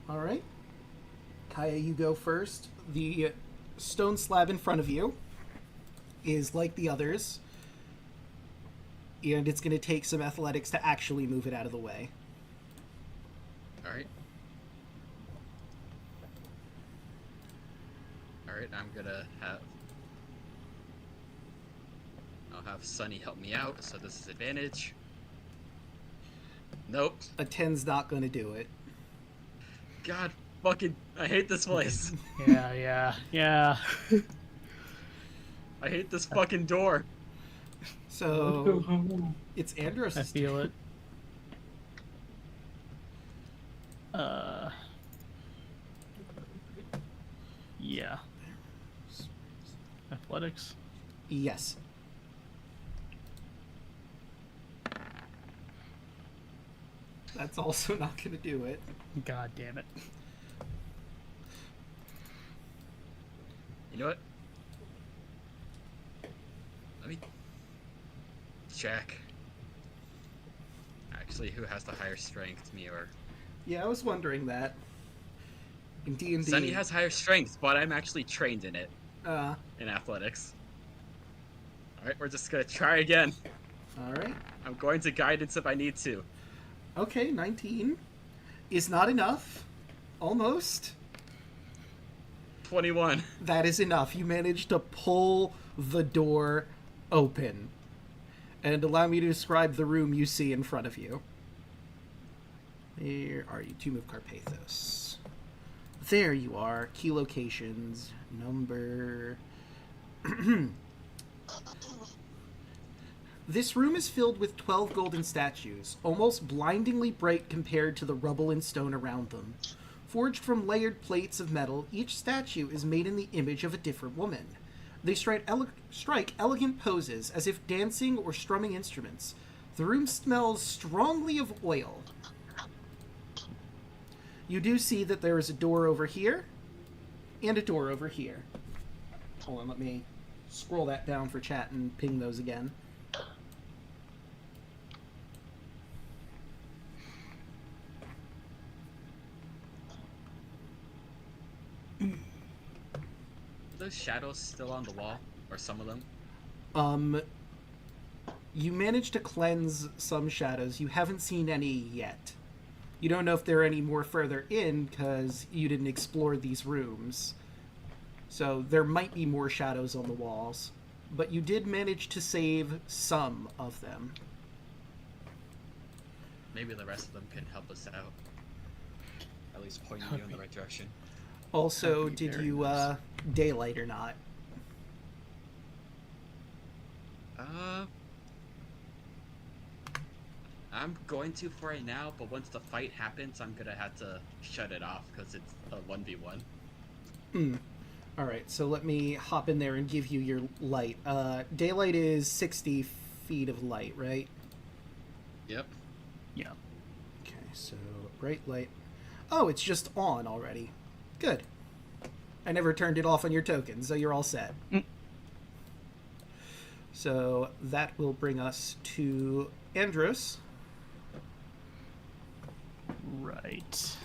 All right. Kaya, you go first. The stone slab in front of you is like the others, and it's going to take some athletics to actually move it out of the way. Alright. Alright, I'll have Sunny help me out, so this is advantage. Nope. A 10's not going to do it. God fucking, I hate this place. Yeah. I hate this fucking door. So it's Andros' I feel it. Yeah. Athletics. Yes. That's also not going to do it. God damn it. You know what? Let me check. Actually, who has the higher strength, me or... Yeah, I was wondering that. In D&D... Sunny has higher strength, but I'm actually trained in it. Uh, In athletics. Alright, we're just gonna try again. alright. I'm going to guidance if I need to. Okay, 19 is not enough. Almost. 21. That is enough. You managed to pull the door open. And allow me to describe the room you see in front of you. Where are you? Tomb of Carpathos. There you are. Key locations. Number... This room is filled with 12 golden statues, almost blindingly bright compared to the rubble and stone around them. Forged from layered plates of metal, each statue is made in the image of a different woman. They strike elegant poses as if dancing or strumming instruments. The room smells strongly of oil. You do see that there is a door over here and a door over here. Hold on, let me scroll that down for chat and ping those again. Are those shadows still on the wall? Or some of them? You managed to cleanse some shadows. You haven't seen any yet. You don't know if there are any more further in because you didn't explore these rooms. So there might be more shadows on the walls. But you did manage to save some of them. Maybe the rest of them can help us out. At least pointing you in the right direction. Also, That'd be did very you nice. daylight or not? I'm going to for right now, but once the fight happens, I'm gonna have to shut it off because it's a 1v1. Alright, so let me hop in there and give you your light. Daylight is 60 feet of light, right? Yep. Yeah. Okay, so bright light. Oh, it's just on already. Good. I never turned it off on your token, so you're all set. So that will bring us to Andros. Right.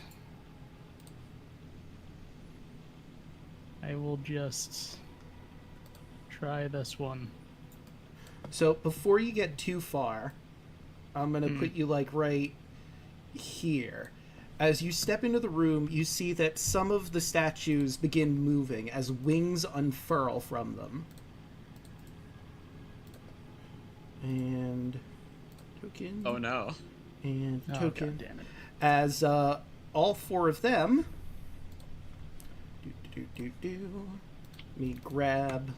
I will just try this one. So before you get too far, I'm going to put you like right here. As you step into the room, you see that some of the statues begin moving as wings unfurl from them. And token. Oh no. And Oh, token. God damn it. As all four of them. Let me grab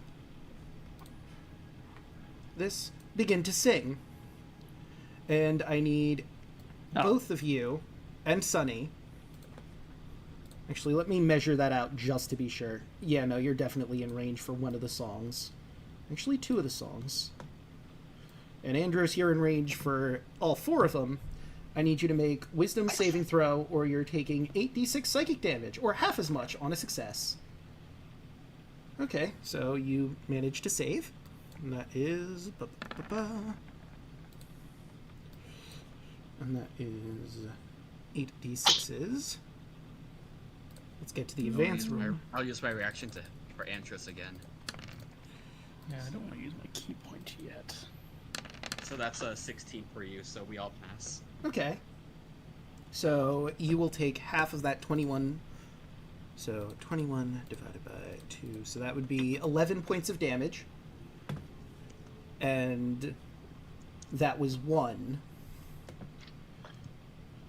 this. Begin to sing. And I need both of you and Sunny. Actually, let me measure that out just to be sure. Yeah, no, you're definitely in range for one of the songs. Actually, two of the songs. And Andros, you're in range for all four of them. I need you to make Wisdom saving throw, or you're taking 8d6 psychic damage, or half as much on a success. Okay, so you managed to save. And that is... And that is 8d6s. Let's get to the advanced room. I'll use my reaction for Antris again. Yeah, I don't want to use my key point yet. So that's a 16 for you, so we all pass. Okay. So you will take half of that 21. So 21 divided by 2. So that would be 11 points of damage. And that was 1.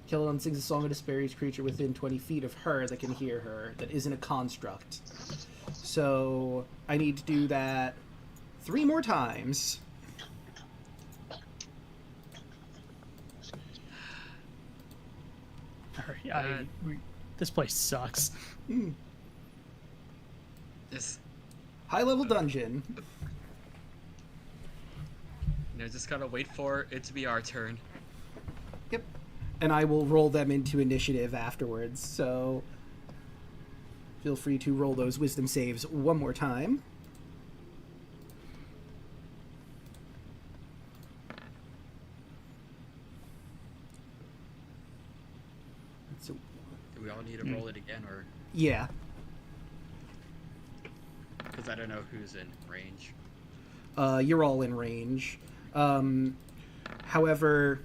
Kelladon sings a song of despair, each creature within 20 feet of her that can hear her, that isn't a construct. So I need to do that 3 more times. Alright, this place sucks. Just, High level dungeon. just gotta wait for it to be our turn. Yep. And I will roll them into initiative afterwards, so feel free to roll those wisdom saves one more time. So, Do we all need to roll it again, or yeah. because I don't know who's in range? You're all in range. However,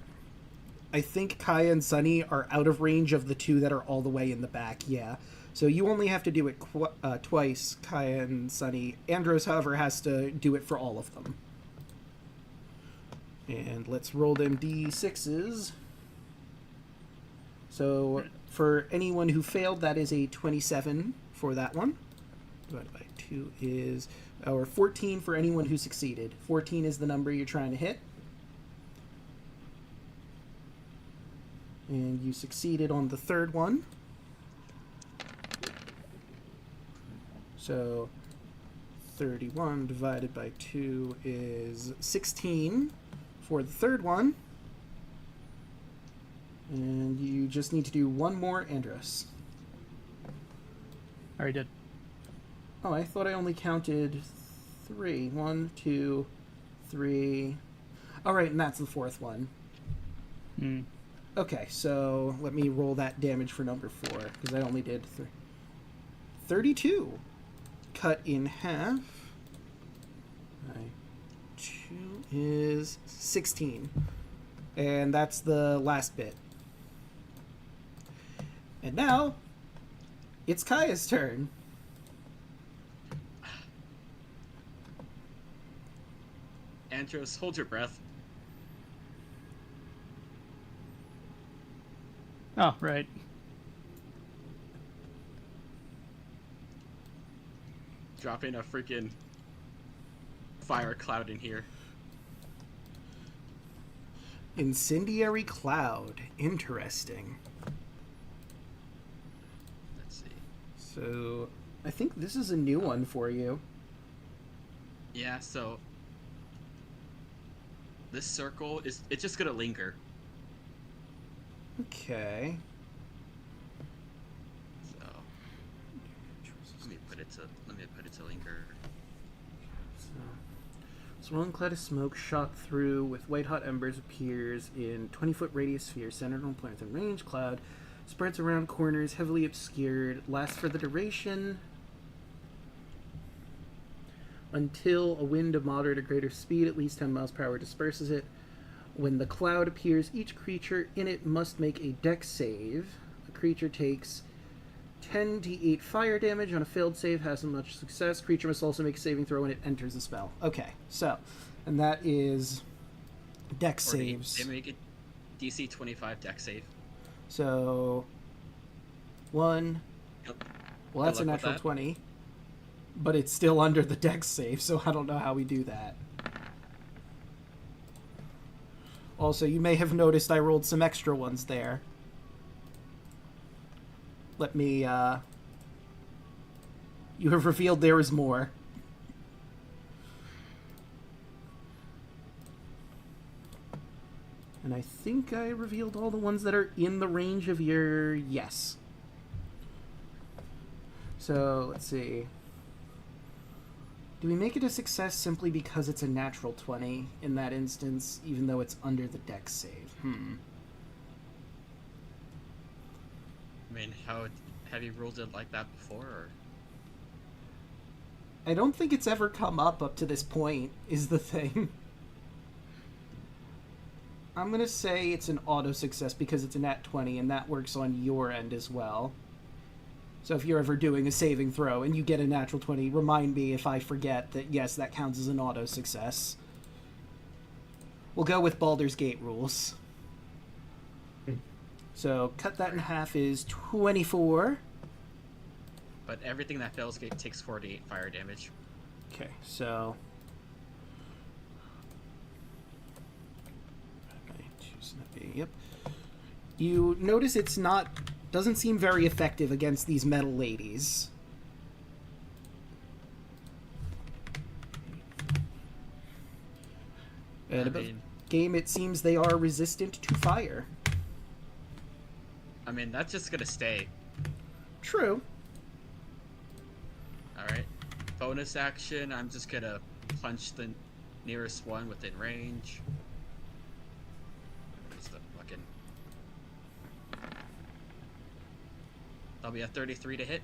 I think Kaya and Sunny are out of range of the two that are all the way in the back, yeah. So you only have to do it twice, Kaya and Sunny. Andros, however, has to do it for all of them. And let's roll them d6s. So for anyone who failed, that is a 27 for that one. Divided by 2 is... or 14 for anyone who succeeded. 14 is the number you're trying to hit. And you succeeded on the third one. So 31 divided by 2 is 16 for the third one. And you just need to do one more, Andros. I already did. Oh, I thought I only counted 3. 1, 2, 3. All right, and that's the fourth one. Hmm. Okay, so let me roll that damage for number 4, because I only did 32. Cut in half. 2 is 16. And that's the last bit. And now, it's Kaya's turn. Andros, hold your breath. Oh, right. Dropping a freaking fire cloud in here. Incendiary cloud. Interesting. Let's see. So, I think this is a new one for you. Yeah, so this circle it's just gonna linger. Okay. So let me put it to linger. So one cloud of smoke shot through with white hot embers appears in 20-foot radius sphere centered on planets in range. Cloud spreads around corners, heavily obscured, lasts for the duration until a wind of moderate or greater speed, at least 10 miles per hour, disperses it. When the cloud appears, each creature in it must make a dex save. The creature takes 10d8 fire damage on a failed save, hasn't much success. Creature must also make a saving throw when it enters the spell. Okay, so, and that is dex saves. They make a DC 25 dex save. So, 1. Yep. Well, that's a Good luck with natural that. 20. But it's still under the dex save, so I don't know how we do that. Also, you may have noticed I rolled some extra ones there. Let me, You have revealed there is more. And I think I revealed all the ones that are in the range of your yes. So, let's see. Do we make it a success simply because it's a natural 20 in that instance, even though it's under the dex save? I mean, how have you ruled it like that before? Or? I don't think it's ever come up to this point, is the thing. I'm going to say it's an auto success because it's a nat 20, and that works on your end as well. So if you're ever doing a saving throw and you get a natural 20, remind me if I forget that, yes, that counts as an auto success. We'll go with Baldur's Gate rules. So cut that in half is 24. But everything that fails takes 48 fire damage. Okay, so... Yep. You notice it's not... doesn't seem very effective against these metal ladies. And above game, it seems they are resistant to fire. I mean, that's just gonna stay. True. Alright. Bonus action, I'm just gonna punch the nearest one within range. Where's the fucking... That'll be a 33 to hit.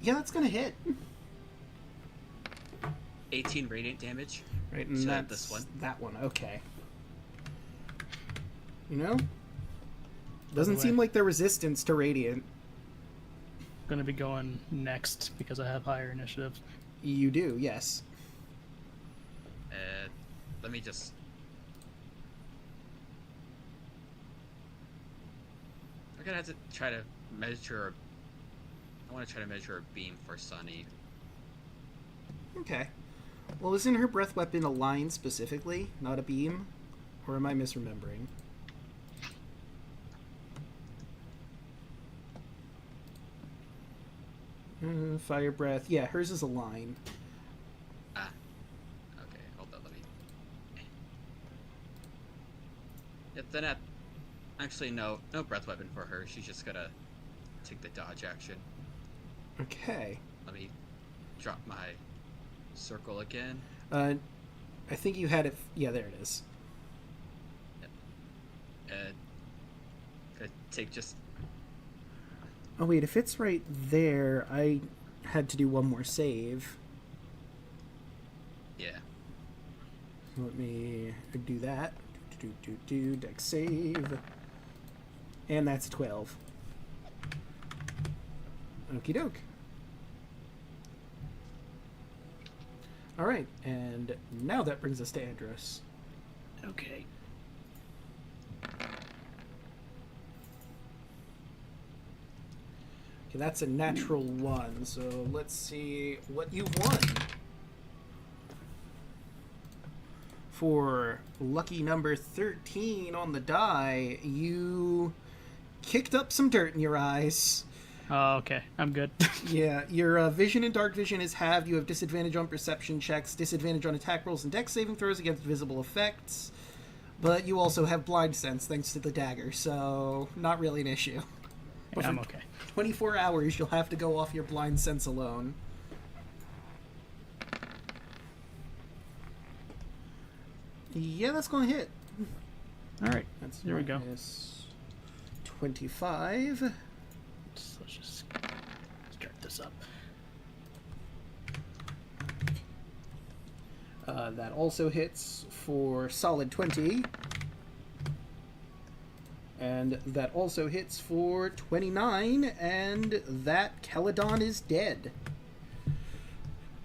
Yeah, that's gonna hit. 18 radiant damage. Right, and So that's this one. that one, okay. You know? Doesn't seem like they're resistance to radiant. Gonna be going next because I have higher initiative. You do, yes. Let me just... I'm gonna have to try to measure... I want to try to measure a beam for Sunny. Okay. Well, isn't her breath weapon a line specifically, not a beam? Or am I misremembering? Fire breath. Yeah, hers is a line. Ah. Okay, hold on, let me. Yeah, then actually no breath weapon for her. She's just gonna take the dodge action. Okay. Let me drop my circle again. I think you had it. Yeah, there it is. And gonna take just. Oh wait, if it's right there, I had to do one more save. Yeah. Let me do that. Dex save. And that's 12. Okie doke. Alright, and now that brings us to Andros. Okay. Okay, that's a natural 1, so let's see what you've won. For lucky number 13 on the die, you kicked up some dirt in your eyes. Oh, okay. I'm good. Yeah, your vision and dark vision is halved. You have disadvantage on perception checks, disadvantage on attack rolls and dex saving throws against visible effects. But you also have blind sense thanks to the dagger, so not really an issue. But Yeah, I'm for okay. 24 hours, you'll have to go off your blind sense alone. Yeah, that's going to hit. All right. That's There we go. minus 25. Let's just start this up. That also hits for solid 20. And that also hits for 29, and that Caledon is dead.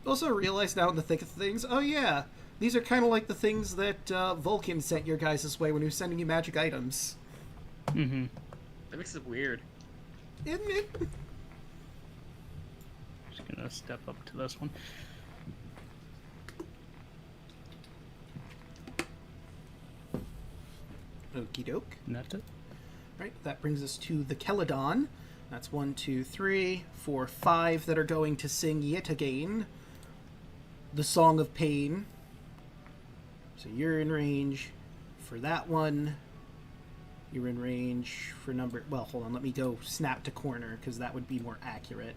Also realize now in the thick of things, oh yeah, these are kind of like the things that Vulcan sent your guys' way when he was sending you magic items. Mm-hmm. That makes it weird. Isn't it? Just gonna step up to this one. Okie doke. And that's it. Right, that brings us to the Caledon. That's 1, 2, 3, 4, 5 that are going to sing yet again the Song of Pain. So you're in range for that one. You're in range for number... Well, hold on, let me go snap to corner, because that would be more accurate.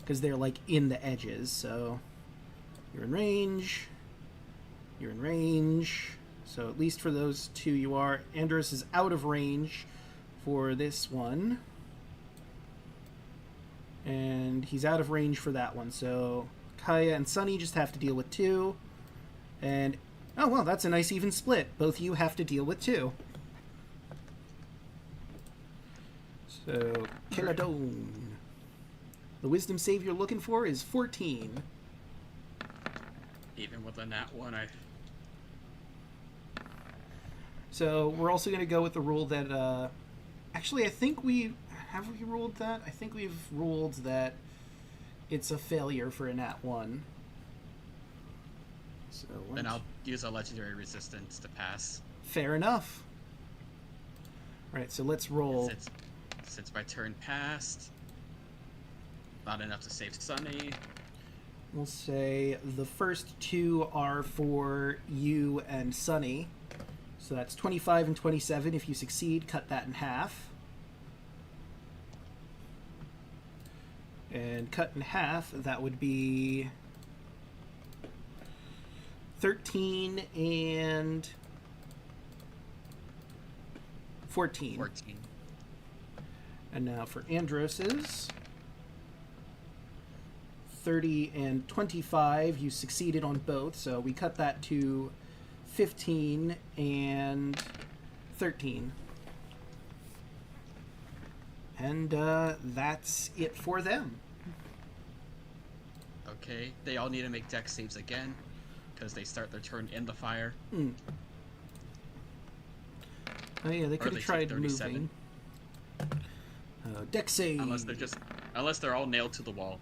Because they're, like, in the edges, so... You're in range. You're in range. So at least for those two you are. Andros is out of range for this one. And he's out of range for that one. So Kaya and Sunny just have to deal with 2. And, oh well, that's a nice even split. Both you have to deal with 2. So, Caledon. The wisdom save you're looking for is 14. Even with a nat one, So we're also going to go with the rule that, actually I think we ruled that? I think we've ruled that it's a failure for a nat 1. So then I'll use a legendary resistance to pass. Fair enough. Right, so let's roll. Since my turn passed, not enough to save Sunny. We'll say the first 2 are for you and Sunny. So that's 25 and 27. If you succeed, cut that in half. And cut in half, that would be 13 and 14. 14. And now for Andros's 30 and 25, you succeeded on both, so we cut that to 15 and 13. And that's it for them. Okay, they all need to make dex saves again, because they start their turn in the fire. Oh yeah, they Or could they have tried take 37. moving. Dex save. Unless they're all nailed to the wall.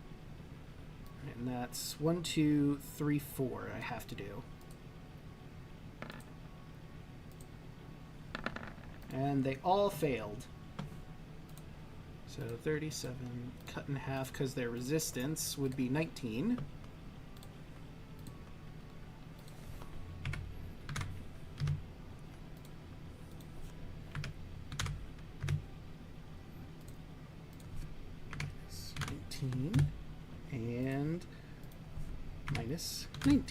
And that's 1, 2, 3, 4 I have to do. And they all failed. So 37 cut in half because their resistance would be 19. Minus 19 and minus 19.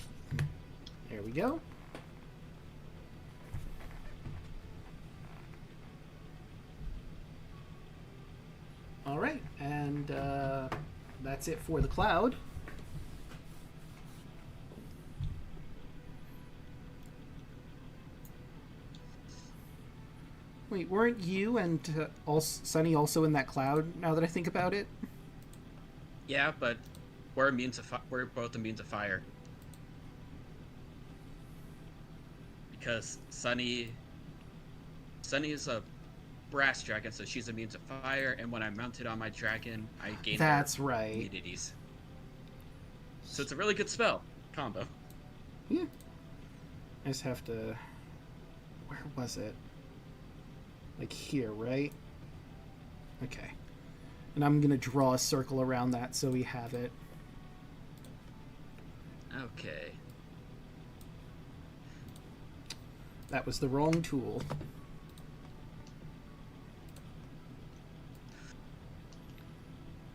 There we go. All right, and that's it for the cloud. Wait, weren't you and Sunny also in that cloud? Now that I think about it, Yeah, but we're immune to we're both immune to fire. Because Sunny is a brass dragon, so she's immune to fire, and when I mounted on my dragon, I gained that's right. immunities. So it's a really good spell combo. Yeah. I just have to. Where was it? Like here, right? Okay. And I'm gonna draw a circle around that so we have it. Okay. That was the wrong tool.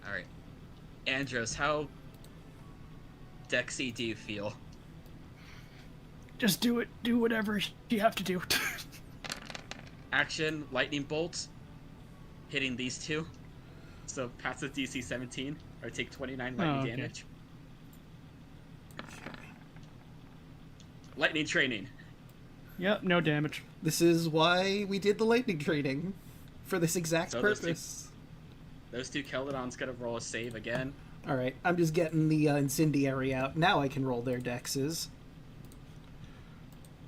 Alright. Andros, how Dexy do you feel? Just do it. Do whatever you have to do. Action, lightning bolts, hitting these two. So pass the DC 17, or take 29 lightning damage. Lightning training. Yep, no damage. This is why we did the lightning training. For this exact So purpose. Those two Keldon's gonna roll a save again. Alright, I'm just getting the incendiary out. Now I can roll their dexes.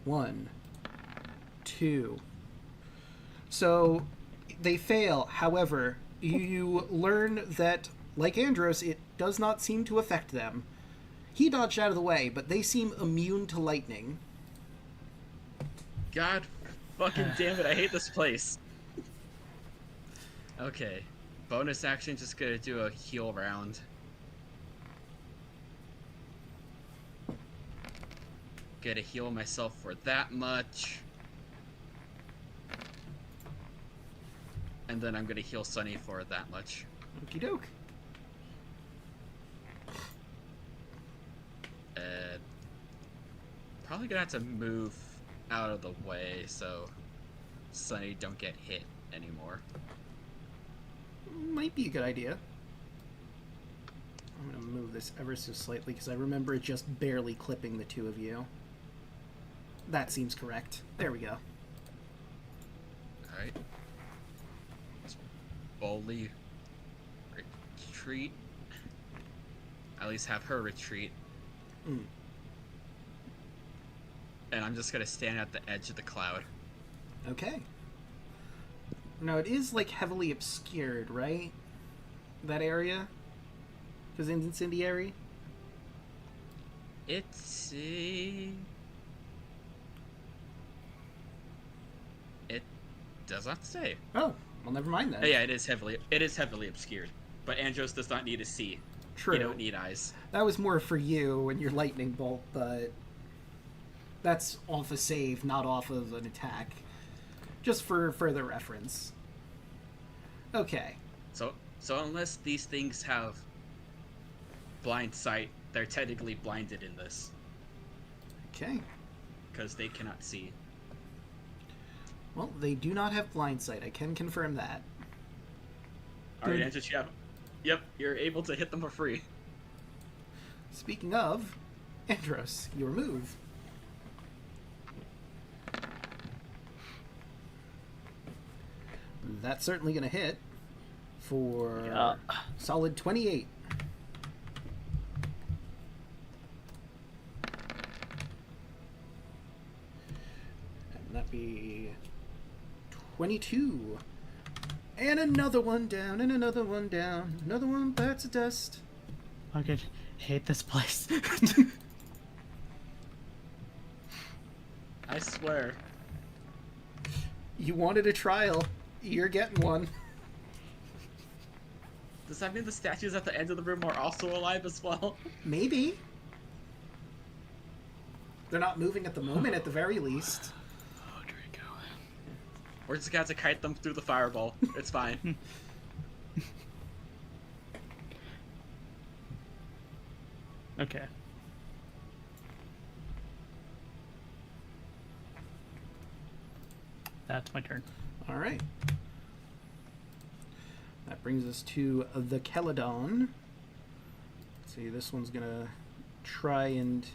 1, 2. So, they fail. However, you learn that, like Andros, it does not seem to affect them. He dodged out of the way, but they seem immune to lightning. God fucking damn it, I hate this place. Okay. Bonus action, just gonna do a heal round. Gonna heal myself for that much. And then I'm gonna heal Sunny for that much. Okie doke. Probably gonna have to move out of the way so Sunny don't get hit anymore. Might be a good idea. I'm gonna move this ever so slightly because I remember it just barely clipping the two of you. That seems correct. There we go. Alright. Let's boldly retreat. At least have her retreat. Mm. And I'm just gonna stand at the edge of the cloud. Okay. Now it is like heavily obscured, right? That area? Because it's incendiary? It's it does not say. Oh, well never mind then. Oh, yeah, it is heavily obscured. But Andros does not need to see. True. You don't need eyes. That was more for you and your lightning bolt, but that's off a save, not off of an attack. Just for further reference. Okay. So unless these things have blind sight, they're technically blinded in this. Okay. Because they cannot see. Well, they do not have blind sight. I can confirm that. Alright, Andros, you have... Yep, you're able to hit them for free. Speaking of, Andros, your move. That's certainly going to hit for solid 28. And that'd be 22. And another one down, and another one down. Another one bites the dust. I could hate this place. I swear. You wanted a trial. You're getting one. Does that mean the statues at the end of the room are also alive as well? Maybe. They're not moving at the moment, at the very least. Oh, Draco. We're just gonna have to kite them through the fireball. It's fine. Okay. That's my turn. All right. That brings us to the Keladon. Let's see, this one's gonna try and...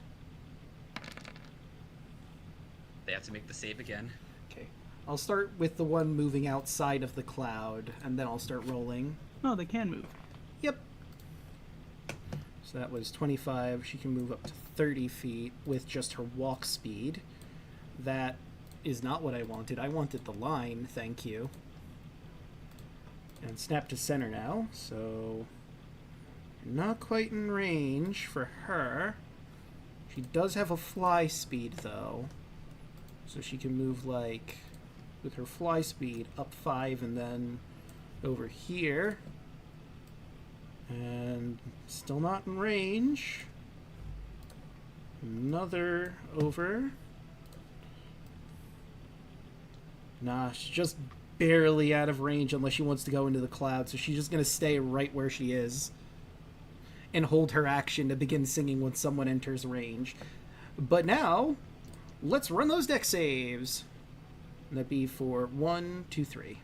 They have to make the save again. Okay. I'll start with the one moving outside of the cloud, and then I'll start rolling. No, they can move. Yep. So that was 25. She can move up to 30 feet with just her walk speed. That is not what I wanted. I wanted the line, thank you. And snap to center now, so not quite in range for her. She does have a fly speed though, so she can move like with her fly speed up 5 and then over here, and still not in range. Another over. Nah, she's just barely out of range unless she wants to go into the cloud, so she's just gonna stay right where she is and hold her action to begin singing when someone enters range. But now, let's run those deck saves. And that'd be for 1, 2, 3.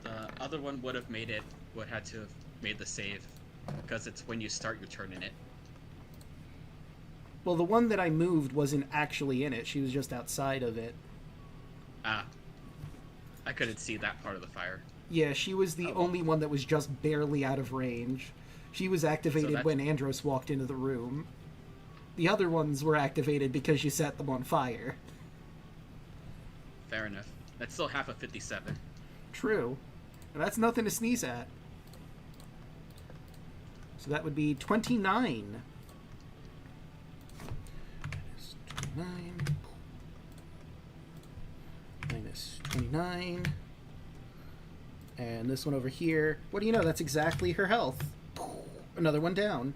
The other one would have made it, would had to have made the save, because it's when you start your turn in it. Well, the one that I moved wasn't actually in it, she was just outside of it. Ah. I couldn't see that part of the fire. Yeah, she was the only one that was just barely out of range. She was activated when Andros walked into the room. The other ones were activated because you set them on fire. Fair enough. That's still half of 57. True. And that's nothing to sneeze at. So that would be 29. Minus 29. Minus 29. And this one over here. What do you know? That's exactly her health. Another one down.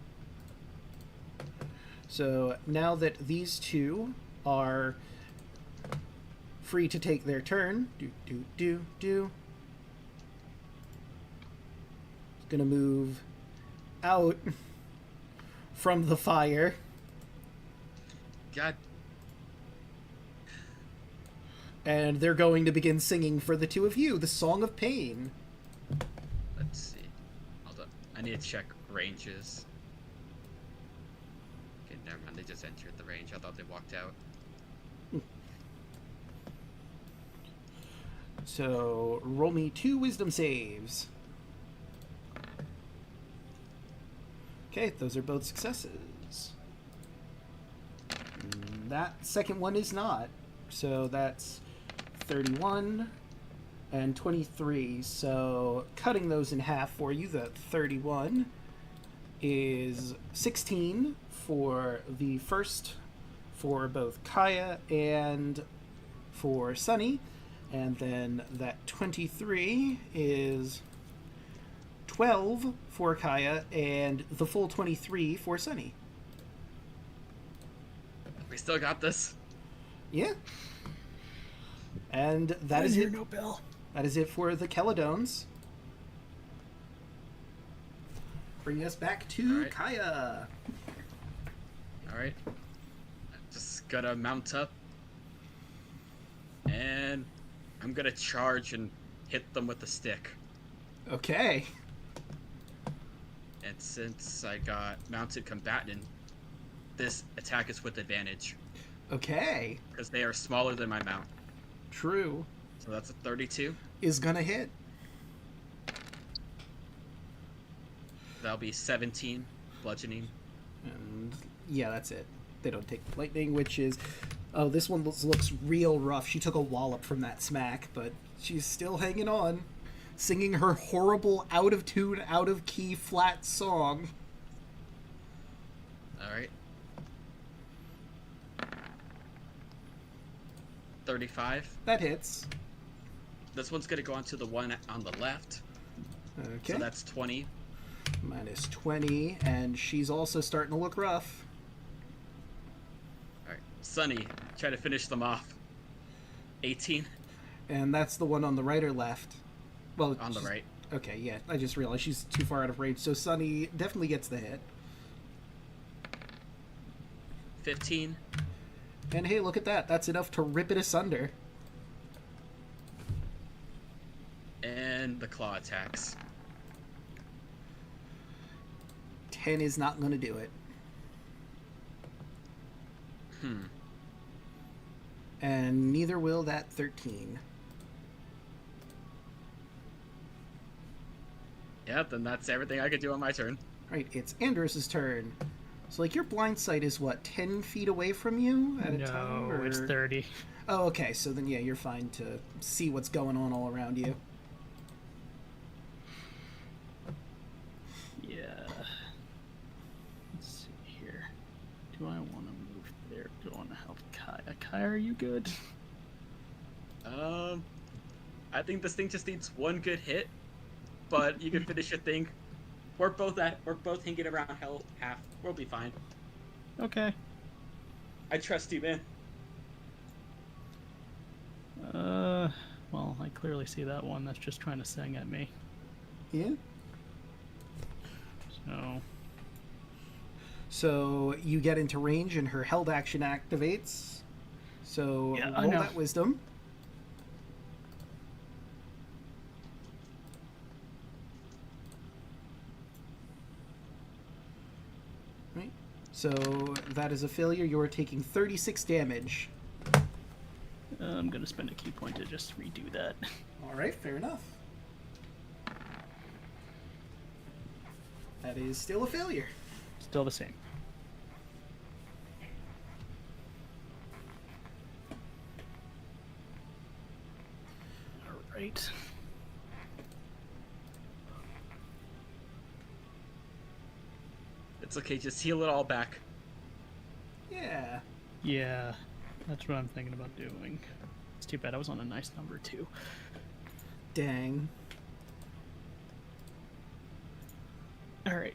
So now that these two are free to take their turn, gonna move out from the fire. God. And they're going to begin singing for the two of you, the Song of Pain. Let's see. Hold up. I need to check ranges. Okay, never mind. They just entered the range. I thought they walked out. So, roll me 2 wisdom saves. Okay, those are both successes. That second one is not. So that's 31 and 23. So cutting those in half for you, the 31 is 16 for the first, for both Kaya and for Sunny. And then that 23 is 12 for Kaya and the full 23 for Sunny. We still got this. Yeah. And that is it. No bell. That is it for the Keladones. Bringing us back to Alright. Kaya. Alright. Just gotta mount up. And I'm gonna charge and hit them with the stick. Okay. And since I got mounted combatant, this attack is with advantage. Okay. Because they are smaller than my mount. True. So that's a 32. Is gonna hit. That'll be 17 bludgeoning. And yeah, that's it. They don't take lightning, which is... Oh, this one looks real rough. She took a wallop from that smack, but she's still hanging on. Singing her horrible, out-of-tune, out-of-key, flat song. Alright. 35. That hits. This one's gonna go onto the one on the left. Okay. So that's 20. Minus 20, and she's also starting to look rough. Alright. Sunny, try to finish them off. 18 And that's the one on the right or left? Well, on the she's- right. Okay, yeah. I just realized she's too far out of range. So Sunny definitely gets the hit. 15. And hey, look at that. That's enough to rip it asunder. And the claw attacks. 10 is not going to do it. And neither will that 13. Yeah, then that's everything I could do on my turn. Right, it's Andros's turn. So, like, your blind sight is, what, 10 feet away from you at a time? No, it's 30. Oh, okay, so then, yeah, you're fine to see what's going on all around you. Yeah. Let's see here. Do I want to move there? Do I want to help Kai? Kai, are you good? I think this thing just needs one good hit, but you can finish your thing. We're both hanging around health half. We'll be fine. Okay. I trust you, man. Well, I clearly see that one. That's just trying to sing at me. Yeah? So you get into range and her held action activates. So Yeah, I roll know. that wisdom. Right. So that is a failure. You're taking 36 damage. I'm gonna spend a key point to just redo that. All right, fair enough. That is still a failure. Still the same. Alright. It's okay, just heal it all back. Yeah. Yeah, that's what I'm thinking about doing. It's too bad I was on a nice number too. Dang. Alright.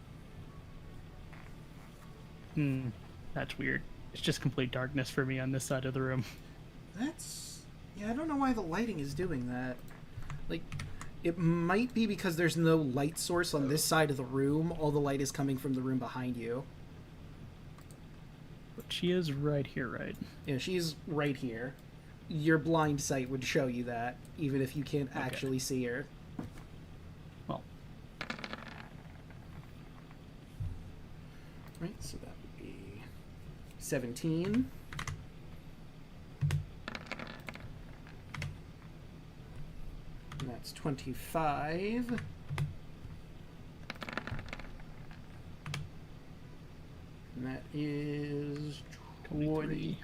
That's weird. It's just complete darkness for me on this side of the room. That's... Yeah, I don't know why the lighting is doing that. Like, it might be because there's no light source on this side of the room. All the light is coming from the room behind you. But she is right here, right? Yeah, she's right here. Your blind sight would show you that, even if you can't actually see her. Well, Right, so that would be 17. And that's 25. And that is 20.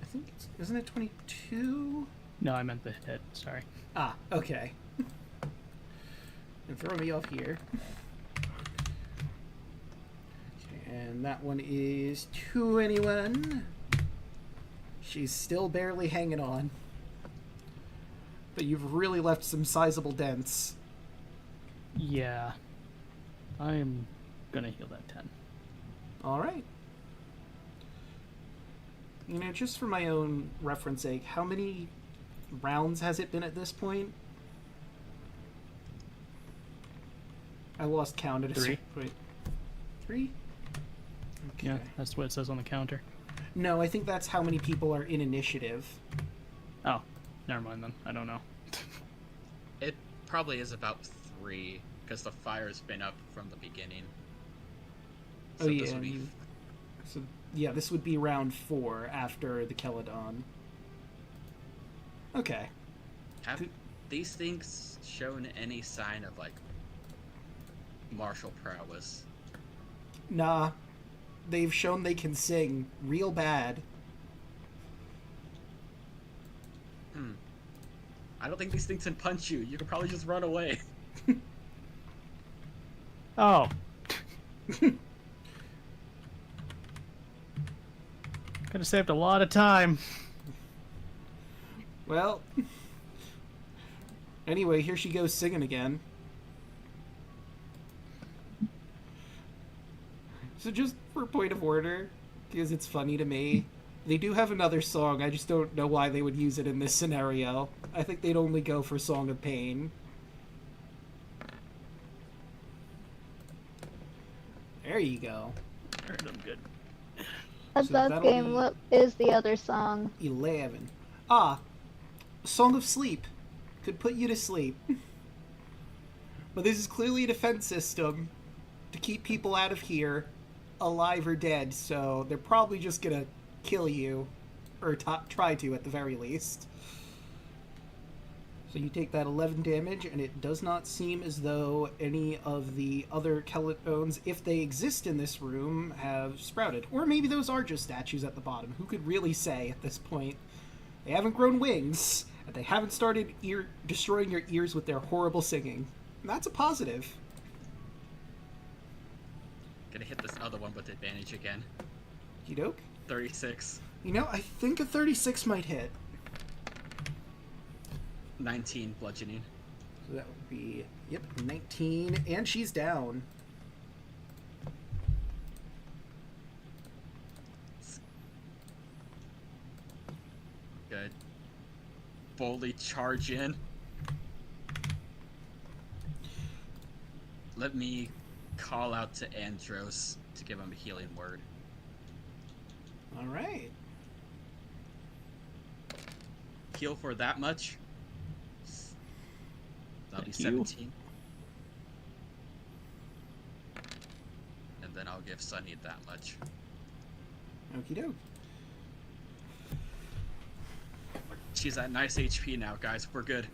I think it's... Isn't it 22? no, I meant the hit. Sorry. Ah, okay. And throw me off here. Okay, and that one is 21. She's still barely hanging on. But you've really left some sizable dents. Yeah. I'm gonna heal that 10. Alright. You know, just for my own reference sake, how many rounds has it been at this point? I lost count at a 3. certain point. 3? Okay. Yeah, that's what it says on the counter. No, I think that's how many people are in initiative. Oh, never mind then. I don't know. It probably is about 3, because the fire's been up from the beginning. Oh, So yeah. this would be So, yeah, this would be round 4 after the Keladon. Okay. Have these things shown any sign of, like, martial prowess? Nah. They've shown they can sing real bad. I don't think these things can punch you. You could probably just run away. Oh. Could have saved a lot of time. Well, Anyway, here she goes singing again. So just for point of order, because it's funny to me, they do have another song. I just don't know why they would use it in this scenario. I think they'd only go for Song of Pain. There you go. Alright, I'm good. At So that that'll game, be- what is the other song? 11. Ah, Song of Sleep. Could put you to sleep. But this is clearly a defense system to keep people out of here, alive or dead, so they're probably just gonna kill you. Or try to, at the very least. So you take that 11 damage, and it does not seem as though any of the other Keletones, if they exist in this room, have sprouted. Or maybe those are just statues at the bottom. Who could really say at this point? They haven't grown wings, and they haven't started destroying your ears with their horrible singing. And that's a positive. Gonna hit this other one with advantage again. Okey-doke. 36. You know, I think a 36 might hit. 19 bludgeoning. So that would be, yep, 19, and she's down. Good. Boldly charge in. Let me call out to Andros to give him a healing word. All right. Heal for that much. That'll be Thank you. 17. And then I'll give Sunny that much. Okie doke. She's at nice HP now, guys. We're good.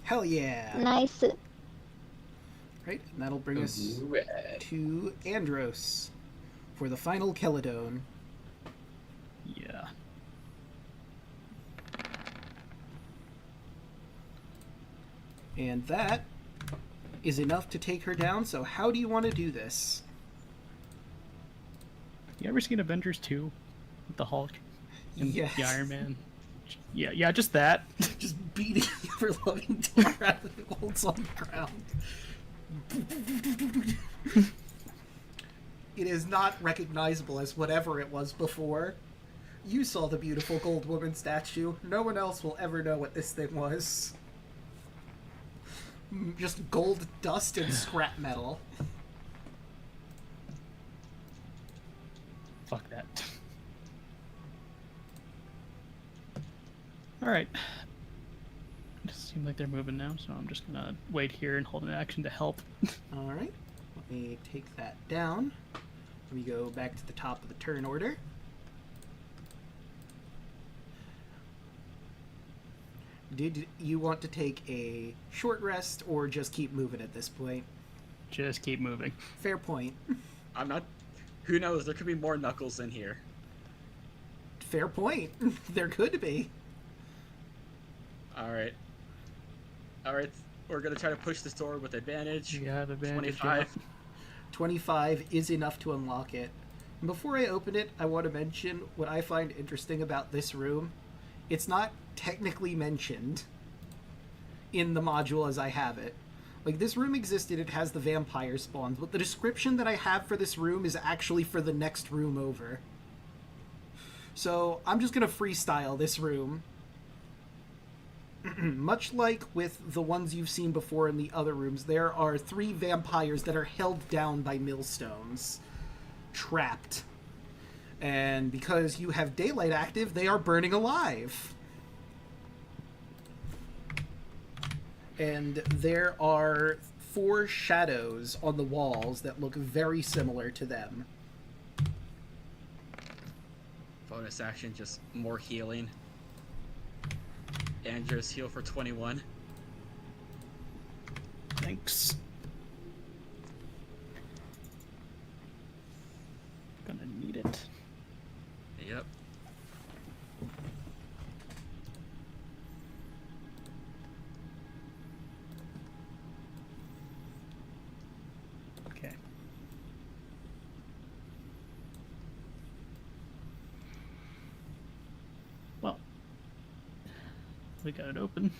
Hell yeah. Nice. Right, and that'll bring us Right. to Andros for the final Keledone. Yeah. And that is enough to take her down, so how do you want to do this? You ever seen Avengers 2 with the Hulk and Yes. the Iron Man? Yeah, just that. Just beating your loving tar out of the holds on the ground. It is not recognizable as whatever it was before. You saw the beautiful gold woman statue. No one else will ever know what this thing was. Just gold dust and scrap metal. Fuck that. Alright. It seems like they're moving now, so I'm just gonna wait here and hold an action to help. Alright, let me take that down. Let me go back to the top of the turn order. Did you want to take a short rest or just keep moving at this point? Just keep moving. Fair point. I'm not. Who knows? There could be more Knuckles in here. Fair point. There could be. Alright. Alright. We're gonna try to push this door with advantage. You have advantage. 25. 25 is enough to unlock it. And before I open it, I want to mention what I find interesting about this room. It's not technically mentioned in the module as I have it. Like, this room existed, it has the vampire spawns, but the description that I have for this room is actually for the next room over. So, I'm just gonna freestyle this room. Much like with the ones you've seen before in the other rooms, there are 3 vampires that are held down by millstones. Trapped. And because you have daylight active, they are burning alive. And there are 4 shadows on the walls that look very similar to them. Bonus action, just more healing. Andros heal for 21. Thanks. Gonna need it. Yep. Okay. Well, we got it open.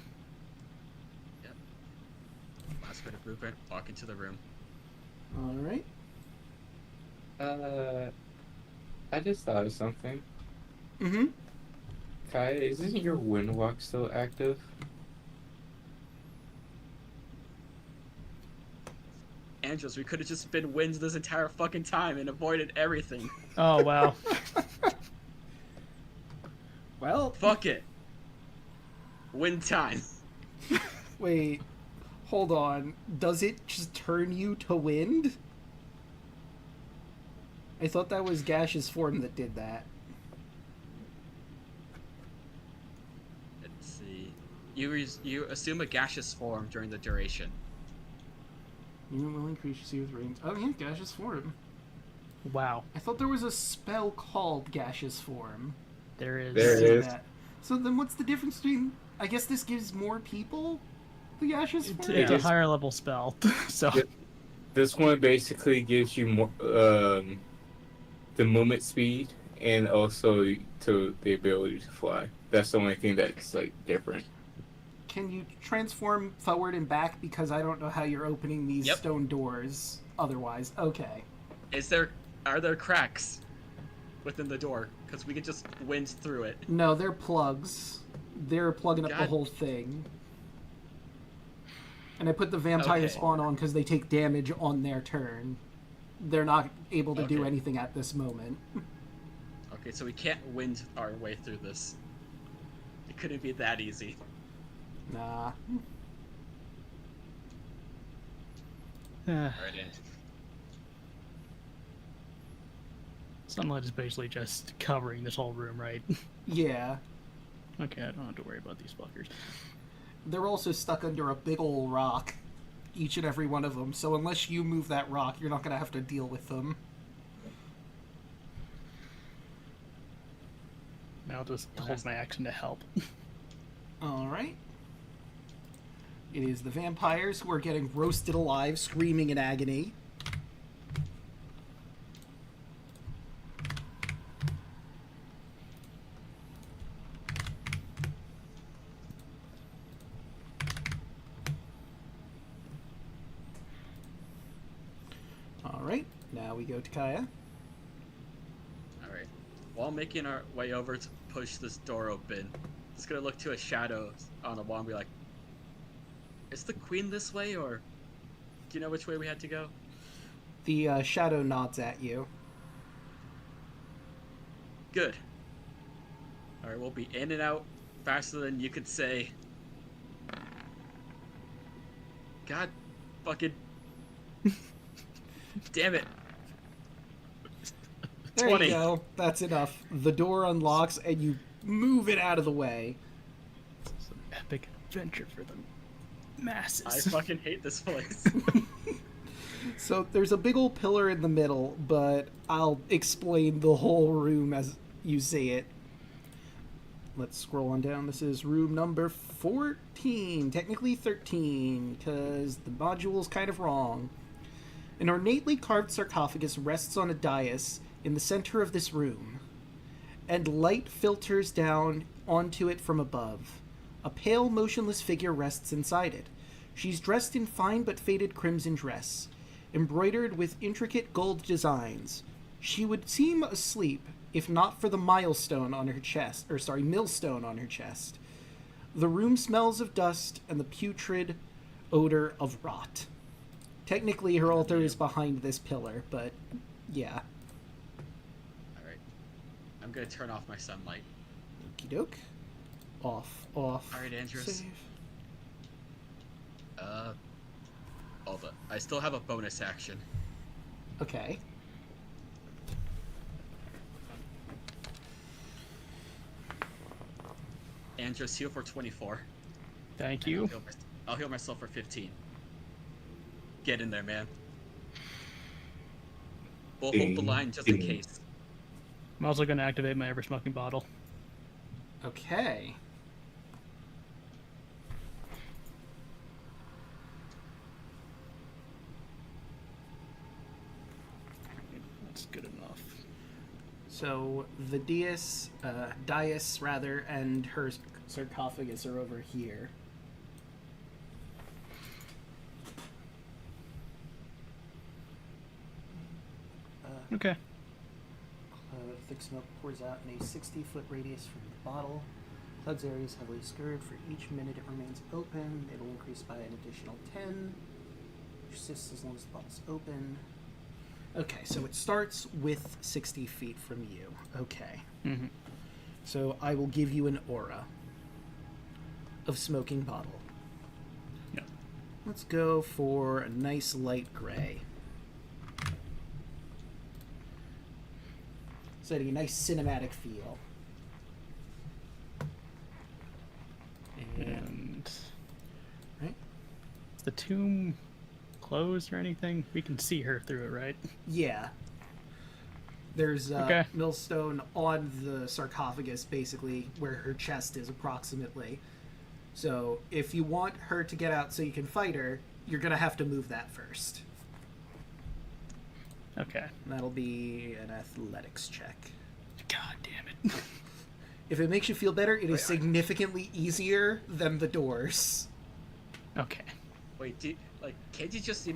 Spin a blueprint, walk into the room. All right. I just thought of something. Mm-hmm. Kai, isn't your wind walk still active? Andros, we could have just been wins this entire fucking time and avoided everything. Oh wow. Well, Fuck it. Win time. wait. Hold on. Does it just turn you to wind? I thought that was gaseous form that did that. Let's see. You assume a gaseous form during the duration. You will increase your see with rings. Oh yeah, gaseous form. Wow. I thought there was a spell called gaseous form. There is. There Say is. that. So then what's the difference between... I guess this gives more people the gaseous It's, form? it's a It is- higher level spell. So Yeah. This one basically gives you more the movement speed and also to the ability to fly. That's the only thing that's like different. Can you transform forward and back? Because I don't know how you're opening these Yep. stone doors otherwise. Okay. Are there cracks within the door? Because we could just wind through it. No, they're plugs. They're plugging up the God. whole thing. And I put the vampire Okay. spawn on because they take damage on their turn. They're not able to do Okay. anything at this moment. Okay, so we can't wind our way through this. It couldn't be that easy. Nah. Alright, in. sunlight is basically just covering this whole room, right? Yeah. Okay, I don't have to worry about these fuckers. They're also stuck under a big ol' rock. Each and every one of them. So unless you move that rock, you're not going to have to deal with them. Now I'll just hold my action to help. Alright. It is the vampires who are getting roasted alive, screaming in agony. Alright, now we go to Kaya. Alright. While making our way over to push this door open, just gonna look to a shadow on the wall and be like, is the queen this way, or do you know which way we had to go? The shadow nods at you. Good. Alright, we'll be in and out faster than you could say. God fucking... Damn it. There 20. you go. That's enough. The door unlocks and you move it out of the way. It's an epic adventure for the masses. I fucking hate this place. So there's a big old pillar in the middle, but I'll explain the whole room as you see it. Let's scroll on down. This is room number 14. Technically 13, because the module's kind of wrong. An ornately carved sarcophagus rests on a dais in the center of this room, and light filters down onto it from above. A pale, motionless figure rests inside it. She's dressed in fine but faded crimson dress, embroidered with intricate gold designs. She would seem asleep if not for the millstone on her chest. The room smells of dust and the putrid odor of rot. Technically, her altar is behind this pillar, but yeah. Alright. I'm gonna turn off my sunlight. Okie doke. Off. Alright, Andrews. Save. Hold up. I still have a bonus action. Okay. Andrews, heal for 24. Thank And you. I'll heal myself for 15. Get in there, man. We'll hold the line just in case. I'm also going to activate my ever-smoking bottle. Okay. That's good enough. So the dais, and her sarcophagus are over here. Okay. Cloud of thick smoke pours out in a 60-foot radius from the bottle. Cloud's area is heavily scurred. For each minute it remains open, it'll increase by an additional 10. Persists as long as the bottle's open. Okay, so it starts with 60 feet from you. Okay. Mm-hmm. So I will give you an aura of smoking bottle. Yep. Let's go for a nice light gray. So a nice cinematic feel. And right? is the tomb closed or anything? We can see her through it, right? Yeah. There's Okay. millstone on the sarcophagus, basically, where her chest is approximately. So if you want her to get out so you can fight her, you're going to have to move that first. Okay. And that'll be an athletics check. God damn it. If it makes you feel better, it is significantly easier than the doors. Okay. Wait, can't you just,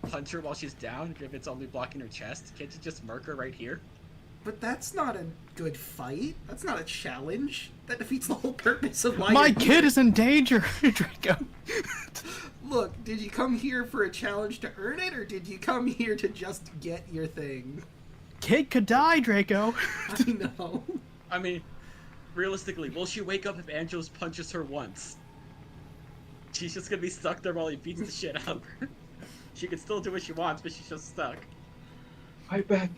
punch her while she's down if it's only blocking her chest? Can't you just murk her right here? But that's not a good fight. That's not a challenge. That defeats the whole purpose of why My you're kid is in danger, Draco. Look, did you come here for a challenge to earn it, or did you come here to just get your thing? Kid could die, Draco. I know. I mean, realistically, will she wake up if Angelos punches her once? She's just gonna be stuck there while he beats the shit out of her. She can still do what she wants, but she's just stuck. Fight back!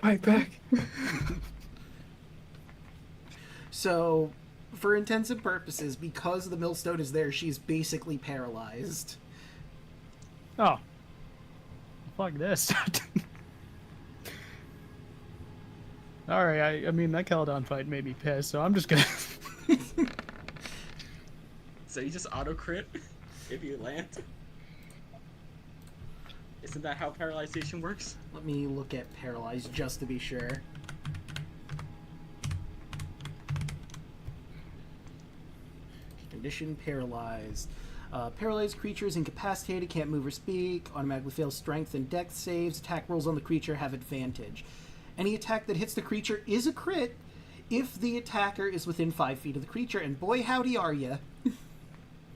Fight back! So, for intents and purposes, because the millstone is there, she's basically paralyzed. Oh. Fuck this. Alright, I mean, that Caledon fight made me pissed, so I'm just gonna... So you just auto crit if you land? Isn't that how paralyzation works? Let me look at paralyzed just to be sure. Condition paralyzed. Paralyzed creature is incapacitated, can't move or speak, automatically fails strength and dex saves. Attack rolls on the creature have advantage. Any attack that hits the creature is a crit if the attacker is within 5 feet of the creature, and boy howdy are ya.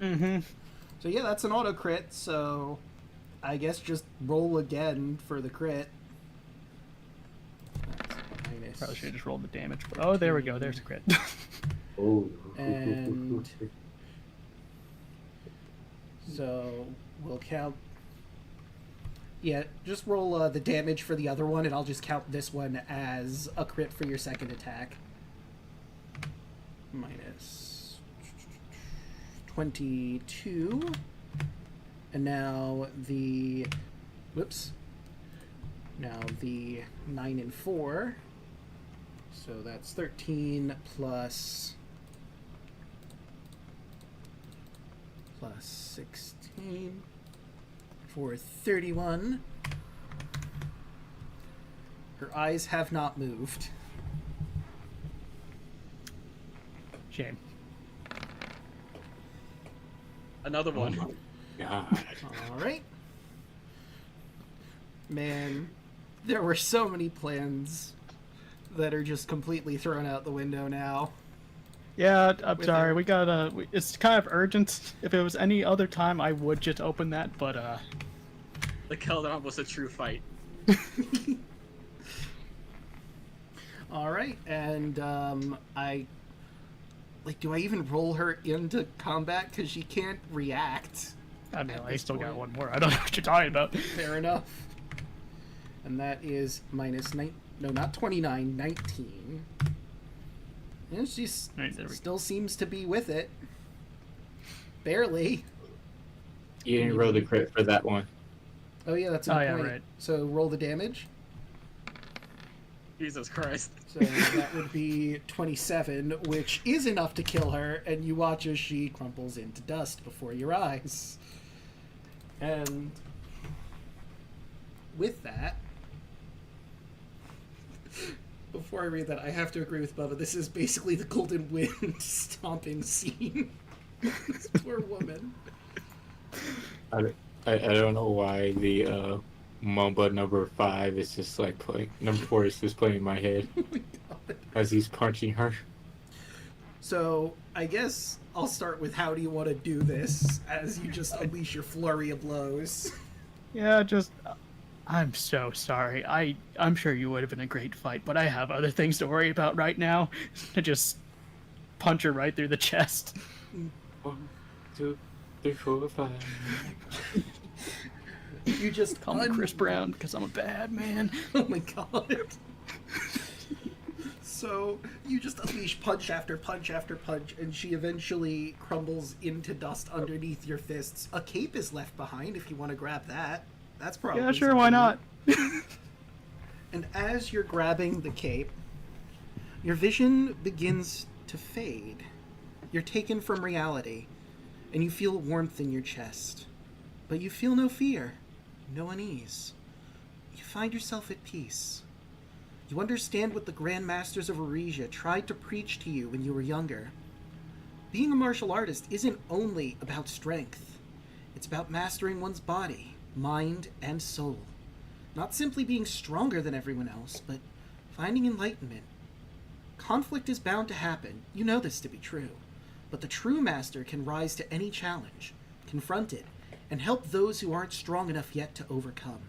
Mm-hmm. So yeah, that's an auto crit, so I guess just roll again for the crit. That's minus Probably should have just rolled the damage. Oh, there we go. There's a crit. Oh. And so we'll count. Yeah, just roll the damage for the other one, and I'll just count this one as a crit for your second attack. Minus 22. And now the... Whoops. Now the 9 and 4. So that's 13 plus 16 for 31. Her eyes have not moved. Shame. Another one. God. All right. Man, there were so many plans that are just completely thrown out the window now. Yeah, I'm With sorry. her. We gotta. It's kind of urgent. If it was any other time, I would just open that, but The Keldon was a true fight. All right, and do I even roll her into combat because she can't react? I mean, At I this still got point. one more. I don't know what you're talking about. Fair enough. And that is minus 9. No, not 29. 19. And she Right, there we go. still seems to be with it. Barely. You didn't roll the crit for that one. Oh yeah, that's a Oh, good yeah, point. right. So roll the damage. Jesus Christ. So that would be 27, which is enough to kill her, and you watch as she crumples into dust before your eyes. And with that, before I read that, I have to agree with Bubba. This is basically the Golden Wind stomping scene. This poor woman. I don't know why the Mamba number 5 is just like playing. Number 4 is just playing in my head Oh my God. as he's punching her. So I guess I'll start with how do you want to do this as you just unleash your flurry of blows. Yeah, just. I'm so sorry. I'm sure you would have been a great fight, but I have other things to worry about right now. To just punch her right through the chest. 1, 2, 3, 4, 5. You just Call me Chris Brown because I'm a bad man. Oh my God. So you just unleash punch after punch after punch, and she eventually crumbles into dust underneath your fists. A cape is left behind if you want to grab that. That's probably Yeah, sure, why not? And as you're grabbing the cape, your vision begins to fade. You're taken from reality, and you feel warmth in your chest. But you feel no fear, no unease. You find yourself at peace. You understand what the Grand Masters of Arisia tried to preach to you when you were younger. Being a martial artist isn't only about strength. It's about mastering one's body, mind, and soul. Not simply being stronger than everyone else, but finding enlightenment. Conflict is bound to happen. You know this to be true. But the true master can rise to any challenge, confront it, and help those who aren't strong enough yet to overcome.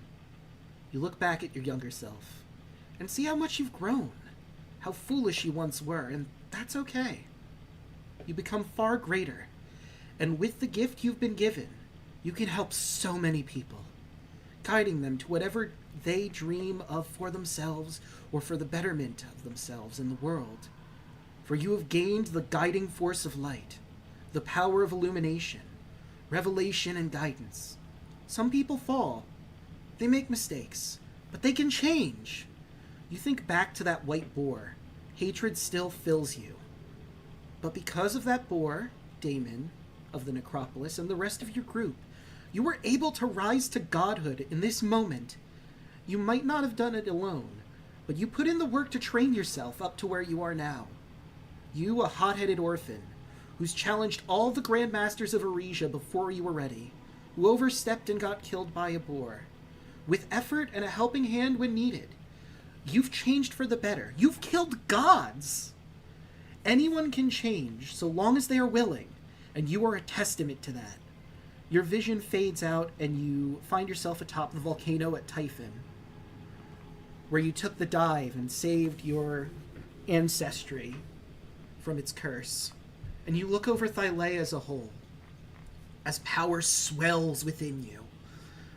You look back at your younger self and see how much you've grown, how foolish you once were, and that's okay. You become far greater, and with the gift you've been given, you can help so many people, guiding them to whatever they dream of for themselves or for the betterment of themselves in the world. For you have gained the guiding force of light, the power of illumination, revelation, and guidance. Some people fall. They make mistakes, but they can change. You think back to that white boar. Hatred still fills you. But because of that boar, Damon, of the Necropolis, and the rest of your group, you were able to rise to godhood in this moment. You might not have done it alone, but you put in the work to train yourself up to where you are now. You, a hot-headed orphan, who's challenged all the Grand Masters of Arisia before you were ready, who overstepped and got killed by a boar. With effort and a helping hand when needed, you've changed for the better. You've killed gods! Anyone can change, so long as they are willing, and you are a testament to that. Your vision fades out, and you find yourself atop the volcano at Typhon, where you took the dive and saved your ancestry from its curse. And you look over Thylea as a whole, as power swells within you.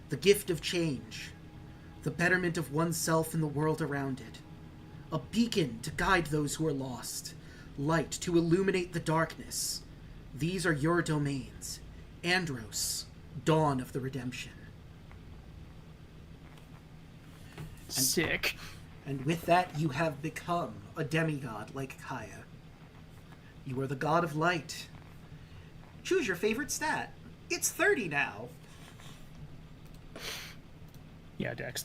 The gift of change, the betterment of oneself and the world around it. A beacon to guide those who are lost, light to illuminate the darkness. These are your domains. Andros, dawn of the redemption. Sick. And with that, you have become a demigod like Kaya. You are the god of light. Choose your favorite stat. It's 30 now. Yeah, Dex.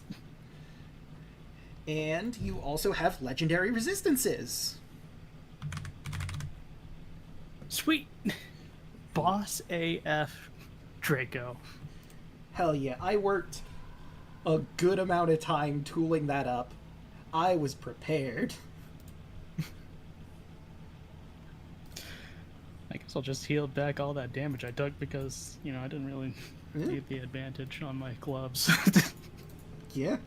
And you also have legendary resistances. Sweet. Boss AF Draco. Hell yeah, I worked a good amount of time tooling that up. I was prepared. I guess I'll just heal back all that damage I took because, you know, I didn't really need the advantage on my gloves. Yeah.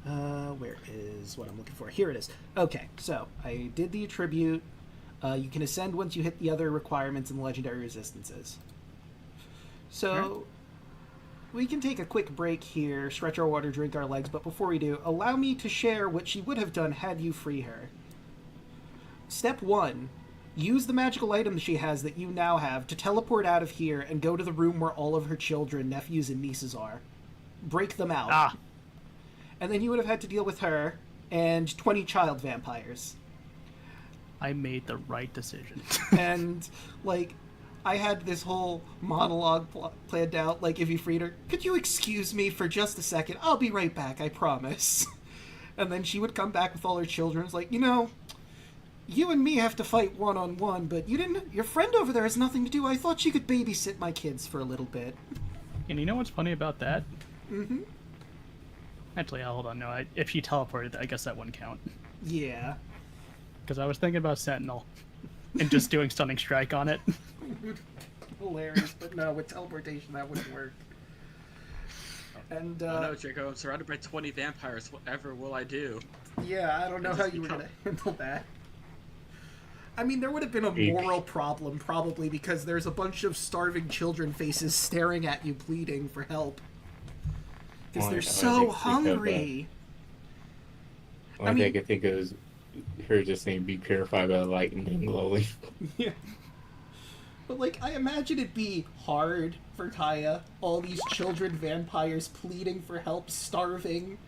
Where is what I'm looking for? Here it is. Okay, so I did the attribute. You can ascend once you hit the other requirements in the legendary resistances. So we can take a quick break here, stretch our water, drink our legs, but before we do, allow me to share what she would have done had you free her. Step 1. Use the magical item she has that you now have to teleport out of here and go to the room where all of her children, nephews, and nieces are. Break them out. Ah. And then you would have had to deal with her and 20 child vampires. I made the right decision. And, like, I had this whole monologue planned out. Like, if you freed her, could you excuse me for just a second? I'll be right back, I promise. And then she would come back with all her children. It's like, you know, you and me have to fight one-on-one, but you didn't. Your friend over there has nothing to do. I thought you could babysit my kids for a little bit. And you know what's funny about that? Mm-hmm. Actually, hold on. No, if she teleported, I guess that wouldn't count. Yeah. Because I was thinking about Sentinel and just doing Stunning Strike on it. Hilarious, but no, with teleportation that wouldn't work. And Oh no, Draco, I'm surrounded by 20 vampires. Whatever will I do? yeah, I don't know how you were gonna handle that. I mean, there would have been a moral problem, probably, because there's a bunch of starving children faces staring at you pleading for help. Because they're so hungry. One thing I could think of is her just saying, be purified by the light and then glowing. Yeah. But, like, I imagine it'd be hard for Kaya. All these children vampires pleading for help, starving.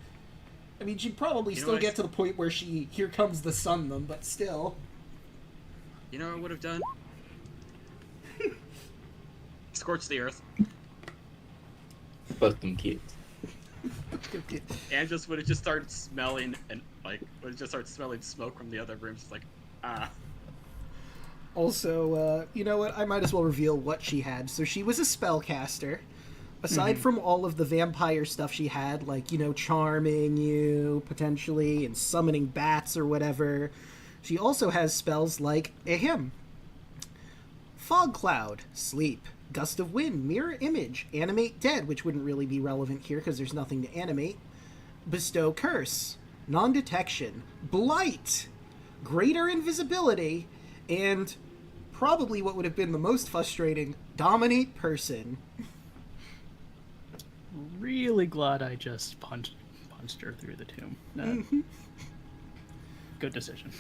I mean, she'd probably still get to the point where she, here comes the sun them, but still. You know what I would have done? Scorch the earth. Fuck them kids. And just would have just started smelling and would have just started smelling smoke from the other rooms. It's like, ah. Also, you know what? I might as well reveal what she had. So she was a spellcaster. Aside from all of the vampire stuff she had, like, you know, charming you, potentially, and summoning bats or whatever, she also has spells like, ahem, Fog Cloud, Sleep, Gust of Wind, Mirror Image, Animate Dead, which wouldn't really be relevant here because there's nothing to animate, Bestow Curse, Non-Detection, Blight, Greater Invisibility, and probably what would have been the most frustrating, Dominate Person. Really glad I just punched her through the tomb. Good decision.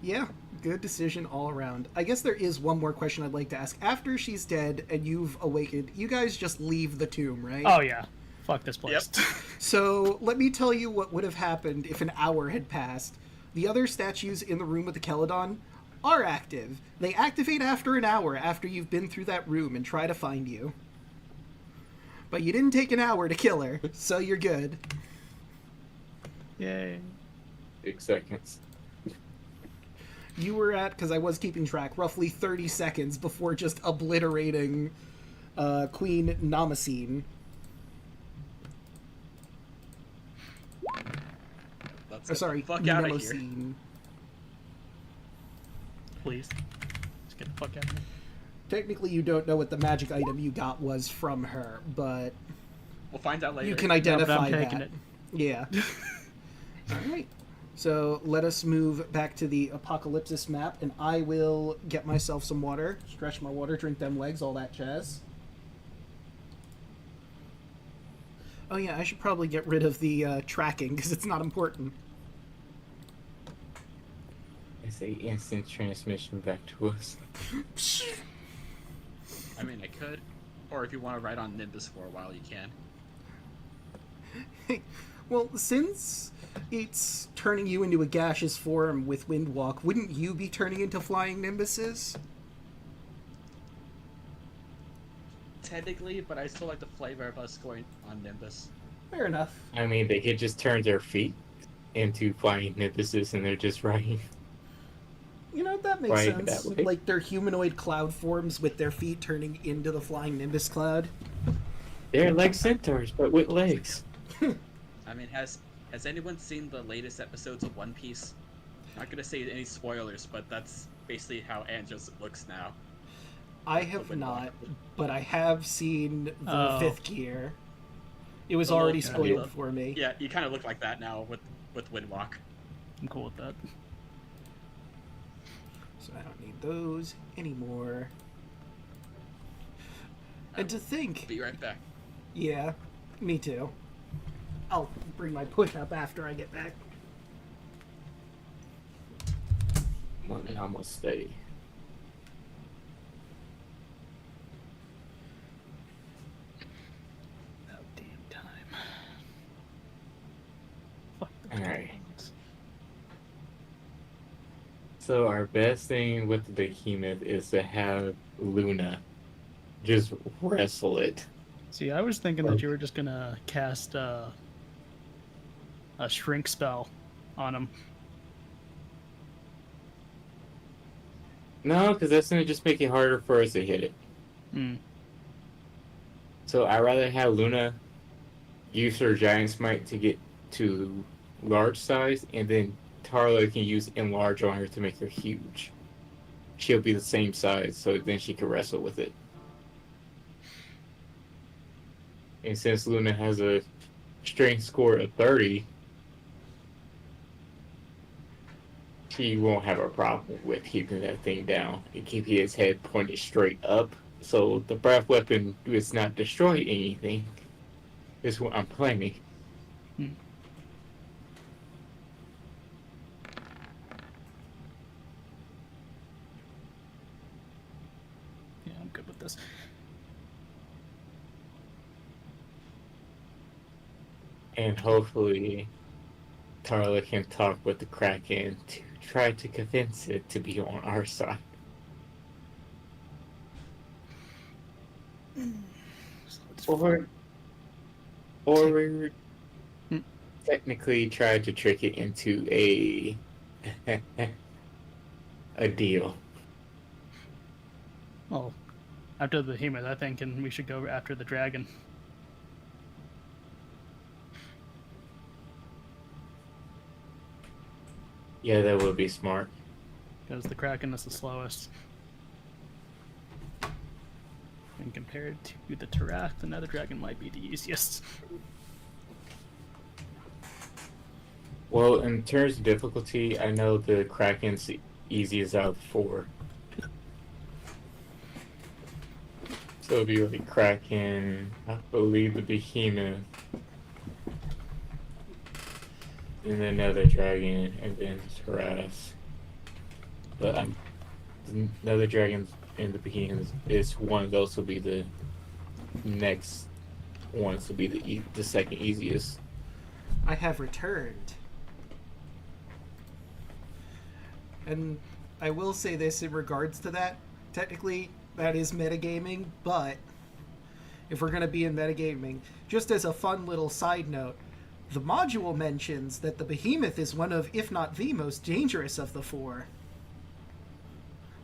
Yeah, good decision all around. I guess there is one more question I'd like to ask. After she's dead and you've awakened, you guys just leave the tomb, right? Oh, yeah. Fuck this place. Yep. So, let me tell you what would have happened if an hour had passed. The other statues in the room with the Keladon are active. They activate after an hour after you've been through that room and try to find you. But you didn't take an hour to kill her, so you're good. Yay. 6 seconds. You were at, because I was keeping track, roughly 30 seconds before just obliterating Queen Namasine. Sorry, fuck out of here. Namasine. Please. Let's get the fuck out of here. Technically, you don't know what the magic item you got was from her, but We'll find out later. you can identify I'm taking that. it. Yeah. All right. So let us move back to the Apocalypsis map, and I will get myself some water, stretch my water, drink them legs, all that jazz. Oh yeah, I should probably get rid of the tracking, because it's not important. It's a instant transmission back to us. I mean, I could. Or if you want to ride on Nimbus for a while, you can. Well, since it's turning you into a gaseous form with Windwalk, wouldn't you be turning into flying Nimbuses? Technically, but I still like the flavor of us going on Nimbus. Fair enough. I mean, they could just turn their feet into flying nimbuses and they're just riding. You know, that makes Right, sense. that way. Like their humanoid cloud forms with their feet turning into the flying Nimbus cloud. They're like centaurs, but with legs. I mean, has anyone seen the latest episodes of One Piece? Not gonna say any spoilers, but that's basically how Angelus looks now. I have not, but I have seen the Oh. fifth gear. It was The already little- spoiled for me. Yeah, you kind of look like that now with Windwalk. I'm cool with that. So I don't need those anymore. And to think, Be right back. yeah, me too. I'll bring my push up after I get back. Almost steady. About damn time. Fuck the Alright. So our best thing with the behemoth is to have Luna just wrestle it. See, I was thinking that you were just gonna cast a shrink spell on him. No, because that's gonna just make it harder for us to hit it. Hmm. So I'd rather have Luna use her giant smite to get to large size, and then Tarla can use enlarge on her to make her huge. She'll be the same size, so then she can wrestle with it. And since Luna has a strength score of 30, she won't have a problem with keeping that thing down and keeping his head pointed straight up. So the breath weapon does not destroy anything. Is what I'm planning. Yeah, I'm good with this. And hopefully Tarla can talk with the Kraken to try to convince it to be on our side. So it's Or technically try to trick it into a deal. Well, after the behemoth, I think, and we should go after the dragon. Yeah, that would be smart. Because the Kraken is the slowest. And compared to the Tarath, the Nether Dragon might be the easiest. Well, in terms of difficulty, I know the Kraken's the easiest out of the 4. So it'll be like Kraken, I believe the Behemoth, and then another dragon, and then Tarath. But another dragon and the Behemoth is one of those will be the next ones will be the second easiest. I have returned. And I will say this in regards to that. Technically, that is metagaming, but if we're going to be in metagaming, just as a fun little side note, the module mentions that the Behemoth is one of, if not the most dangerous of the 4.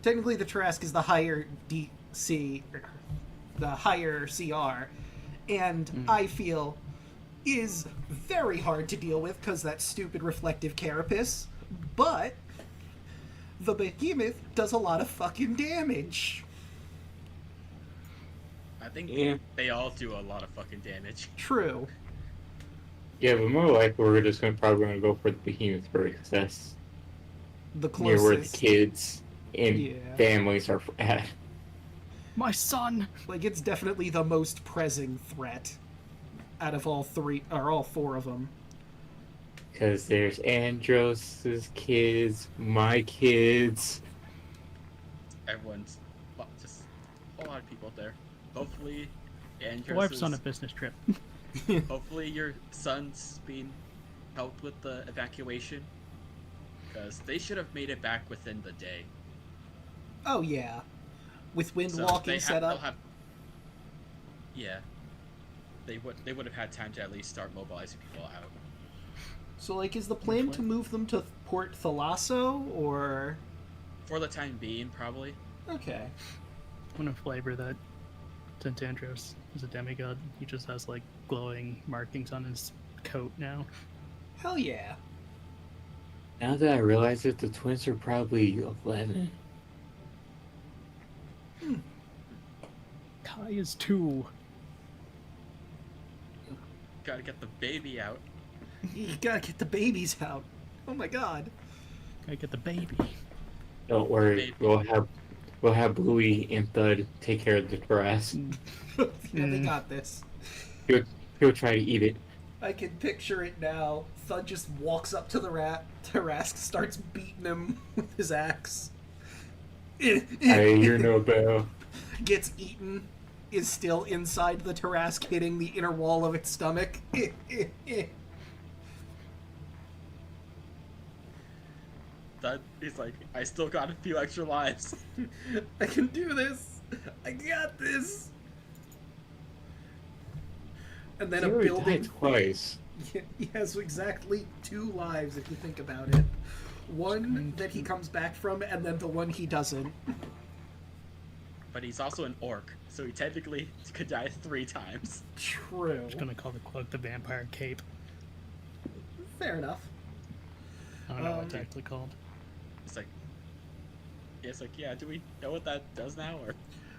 Technically, the Tarask is the higher DC, the higher CR, and I feel is very hard to deal with because that stupid reflective carapace, but the Behemoth does a lot of fucking damage. I think Yeah. they all do a lot of fucking damage. True. Yeah, but more likely we're just probably going to go for the Behemoth first, because that's The near where the closest. kids and Yeah. families are at. My son! Like, it's definitely the most pressing threat out of all 4 of them. Because there's Andros's kids, my kids. Everyone's just a lot of people there. Hopefully, My wife's on a business trip. hopefully your son's being helped with the evacuation, because they should have made it back within the day. Oh, yeah. With wind So walking they set up. Yeah, they would have had time to at least start mobilizing people out. So, like, is the plan Which to way? move them to Port Thalasso, or... For the time being, probably. Okay. I'm gonna flavor that Tantandros is a demigod. He just has, like, glowing markings on his coat now. Hell yeah. Now that I realize it, the twins are probably 11. Kai is 2. Gotta get the baby out. You gotta get the babies out. Oh my god. Gotta get the baby. Don't worry, Maybe. we'll have Bluey and Thud take care of the grass. Yeah, they got this. He'll try to eat it. I can picture it now. Thud just walks up to the rat. Tarask starts beating him with his axe. I hear no bell. Gets eaten. Is still inside the Tarask, hitting the inner wall of its stomach. That he's like, I still got a few extra lives. I can do this. I got this. And then He a already building. died twice. He has exactly 2 lives if you think about it. One that he comes back from, and then the one he doesn't. But he's also an orc, so he technically could die 3 times. True. I'm just gonna call the cloak the vampire cape. Fair enough. I don't know what it's actually called. It's like, yeah, do we know what that does now? Or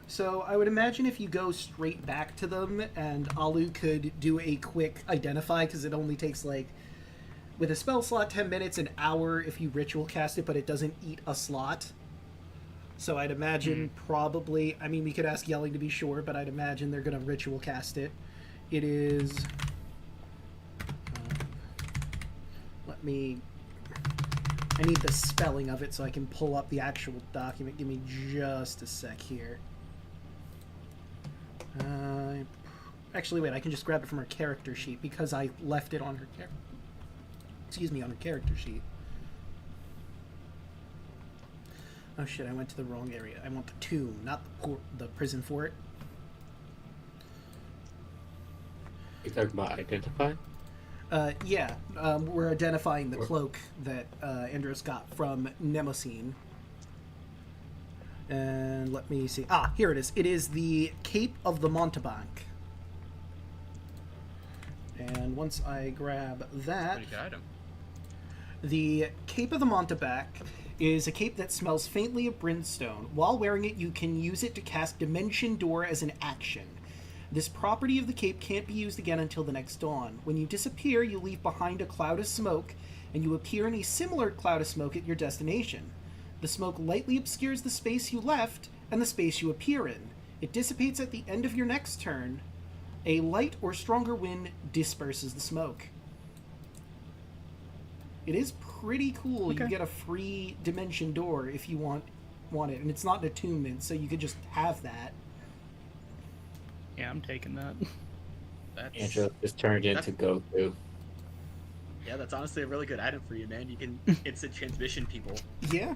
So I would imagine if you go straight back to them, and Alu could do a quick identify, because it only takes like, with a spell slot, 10 minutes, an hour if you ritual cast it, but it doesn't eat a slot. So I'd imagine probably, I mean, we could ask Yelling to be sure, but I'd imagine they're going to ritual cast it. It is... let me... I need the spelling of it so I can pull up the actual document. Give me just a sec here. Actually, wait, I can just grab it from her character sheet because I left it on her on her character sheet. Oh shit, I went to the wrong area. I want the tomb, not the prison fort. You talking about identify? Yeah, we're identifying the cloak that Andros got from Nemosine. And let me see. Ah, here it is. It is the Cape of the Montebank. And once I grab that... pretty good item. The Cape of the Montebank is a cape that smells faintly of brimstone. While wearing it, you can use it to cast Dimension Door as an action. This property of the cape can't be used again until the next dawn. When you disappear, you leave behind a cloud of smoke, and you appear in a similar cloud of smoke at your destination. The smoke lightly obscures the space you left and the space you appear in. It dissipates at the end of your next turn. A light or stronger wind disperses the smoke. It is pretty cool. Okay. You get a free Dimension Door if you want it, and it's not an attunement, so you could just have that. Yeah, I'm taking that. That's Angela just turned into Goku. yeah, that's honestly a really good item for you, man. You can instant transmission people. Yeah.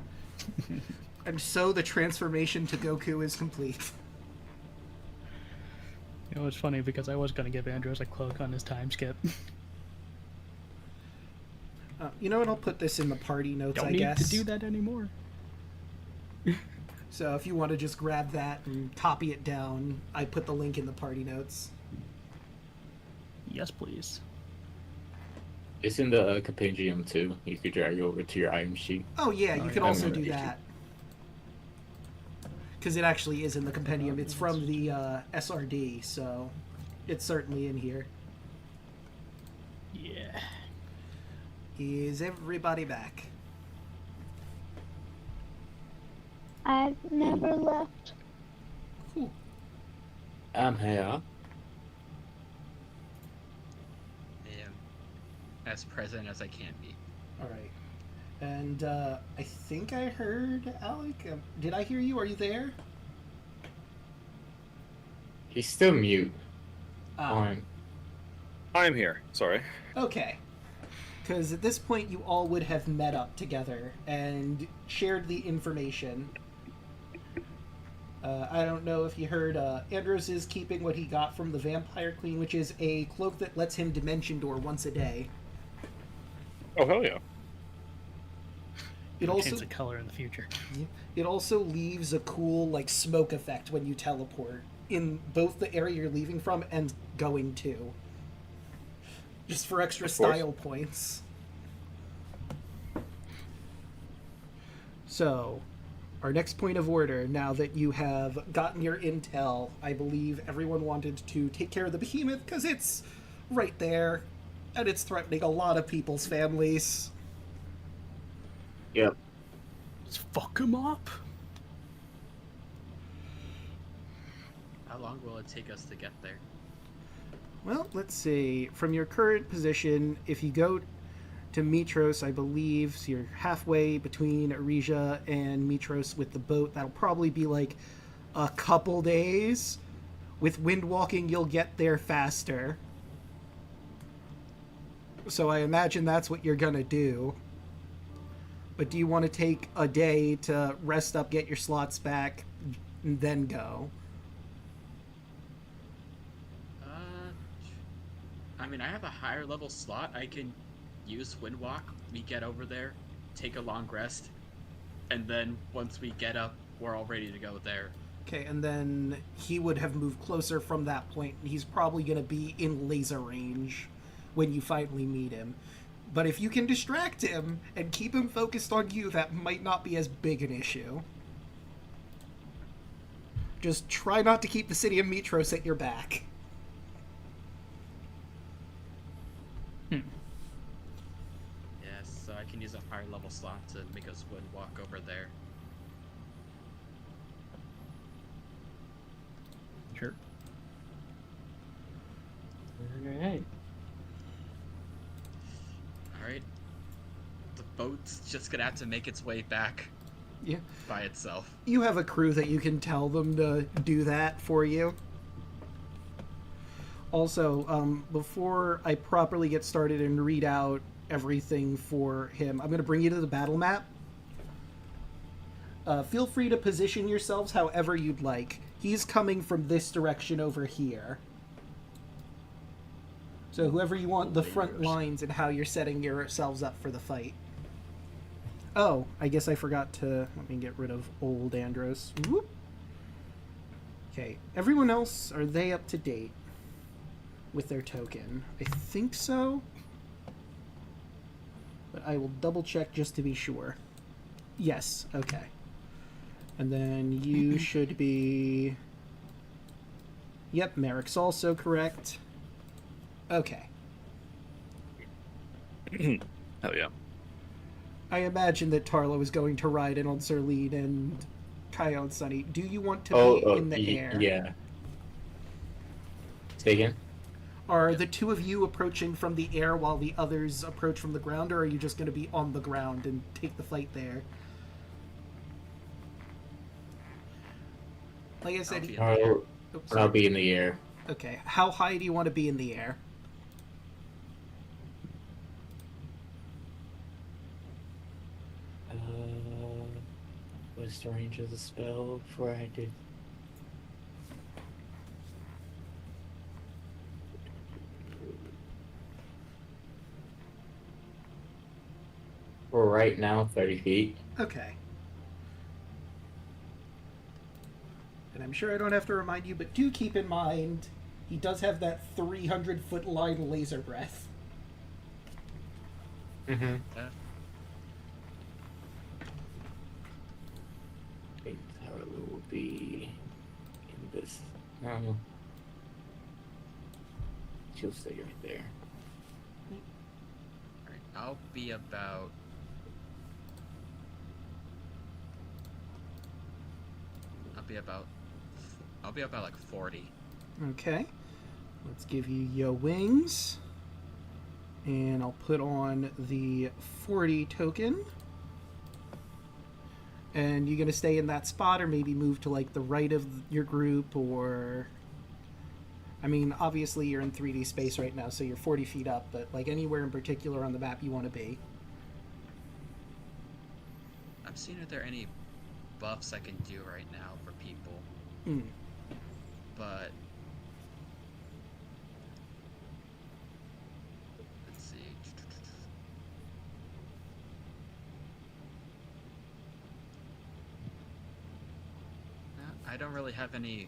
And so the transformation to Goku is complete. You know, it's funny because I was going to give Andros a cloak on his time skip. You know what? I'll put this in the party notes, Don't I need guess. to do that anymore. So if you want to just grab that and copy it down, I put the link in the party notes. Yes, please. It's in the compendium too. You could drag it over to your item sheet. Oh yeah, you Oh, can yeah. also do that. Because it actually is in the compendium. It's from the SRD, so it's certainly in here. Yeah. Is everybody back? I've never left. Cool. I'm here. I am as present as I can be. All right. And I think I heard Alec. Did I hear you? Are you there? He's still mute. Ah, On. I'm here. Sorry. okay. Because at this point, you all would have met up together and shared the information. I don't know if you heard, Andros is keeping what he got from the Vampire Queen, which is a cloak that lets him Dimension Door once a day. Oh, hell yeah. It also Change the color in the future. It also leaves a cool, like, smoke effect when you teleport in both the area you're leaving from and going to. Just for extra Of course. style points. So, our next point of order, now that you have gotten your intel, I believe everyone wanted to take care of the behemoth because it's right there and it's threatening a lot of people's families. Yep. Let's fuck him up. How long will it take us to get there? Well, let's see. From your current position, if you go to Mitros, I believe, so you're halfway between Arisia and Mitros with the boat. That'll probably be like a couple days. With wind walking, you'll get there faster. So I imagine that's what you're gonna do. But do you want to take a day to rest up, get your slots back, and then go? I mean, I have a higher level slot. I can use Windwalk. We get over there, take a long rest, and then once we get up, we're all ready to go there. Okay, and then he would have moved closer from that point. He's probably going to be in laser range when you finally meet him. But if you can distract him and keep him focused on you, that might not be as big an issue. Just try not to keep the city of Mitros at your back. Yes, so I can use a higher level slot to make us would walk over there. Sure. Alright. Alright. The boat's just gonna have to make its way back Yeah. by itself. You have a crew that you can tell them to do that for you. Also, before I properly get started and read out everything for him, I'm going to bring you to the battle map. Feel free to position yourselves however you'd like. He's coming from this direction over here. So whoever you want the front lines and how you're setting yourselves up for the fight. Oh, I guess I forgot to... Let me get rid of old Andros. Whoop. Okay, everyone else, are they up to date with their token? I think so. But I will double check just to be sure. Yes, okay. And then you should be... Yep, Merrick's also correct. Okay. Hell yeah. I imagine that Tarlo is going to ride in on Zerline and Kaio and Sunny. Do you want to be in the air? Yeah. Say again? Are the two of you approaching from the air while the others approach from the ground, or are you just going to be on the ground and take the fight there? Like I said, I'll be in the air. Okay, how high do you want to be in the air? What's the range of the spell before I do? For right now, 30 feet. Okay. And I'm sure I don't have to remind you, but do keep in mind, he does have that 300-foot line laser breath. Mm-hmm. Yeah. Tower will be in this. She'll stay right there. Alright, I'll be about... I'll be about like 40. Okay. Let's give you your wings. And I'll put on the 40 token. And you gonna stay in that spot or maybe move to like the right of your group, or... I mean, obviously you're in 3D space right now, so you're 40 feet up, but like anywhere in particular on the map you want to be. I'm seeing if there are any buffs I can do right now for people. Hmm. But... let's see. I don't really have any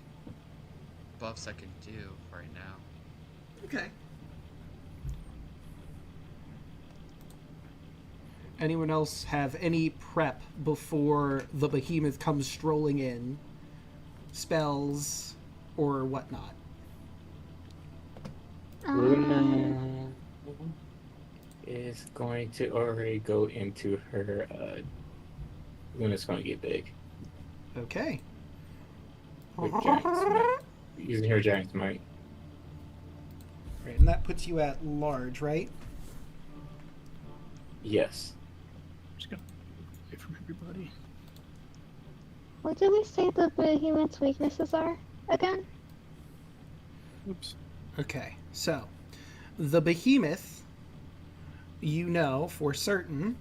buffs I can do right now. Okay. Anyone else have any prep before the behemoth comes strolling in? Spells or whatnot? Luna is going to already go into her. Luna's going to get big. Okay. With Giant's Might. Using her Giant's Might. Right, and that puts you at large, right? Yes. Just gonna wait from everybody. What did we say the behemoth's weaknesses are again? Oops. Okay, so the behemoth, you know for certain,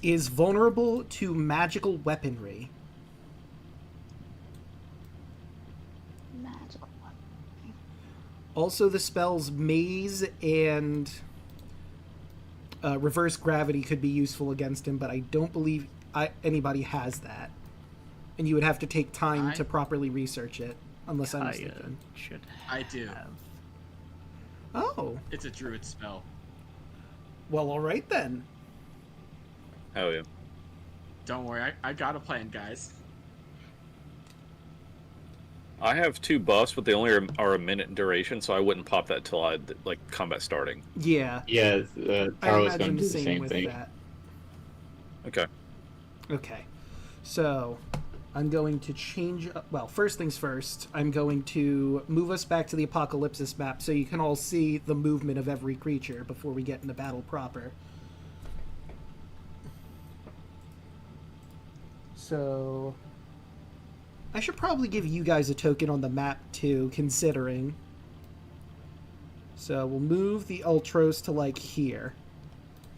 is vulnerable to magical weaponry. Magical one. Also, the spells Maze and Reverse Gravity could be useful against him, but I don't believe anybody has that. And you would have to take time to properly research it, unless I'm mistaken. Should I do. have. Oh, It's a druid spell. well, all right then. Oh yeah. Don't worry, I got a plan, guys. I have 2 buffs, but they only are a minute in duration, so I wouldn't pop that till I like combat starting. Yeah, Yeah, I Tara's imagine going to do the same same with thing. that. Okay. Okay, so I'm going to change. Well, first things first, I'm going to move us back to the Apocalypsis map so you can all see the movement of every creature before we get into battle proper. So I should probably give you guys a token on the map too, considering. So we'll move the Ultros to like here,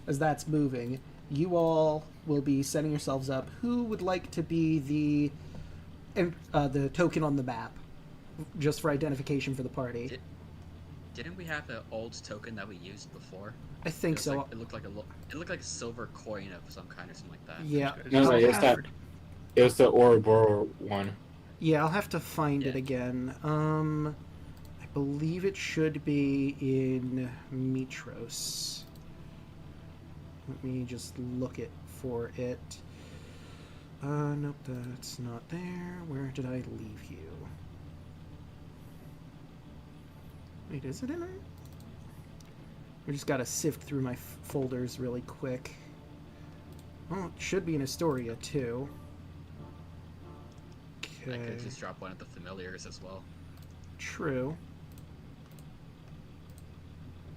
as that's moving. You all will be setting yourselves up. Who would like to be the token on the map, just for identification for the party? Didn't we have an old token that we used before? I think It was so. Like, it looked like a silver coin of some kind or something like that. Yeah. No, I'll it's have- that. It was the Ouroboros one. Yeah, I'll have to find it Yeah. again. I believe it should be in Mitros. Let me just look it for it. Nope, that's not there. Where did I leave you? Wait, is it in there? We just gotta sift through my folders really quick. Oh, it should be in Astoria too. I Okay. could just drop one of the familiars as well. True.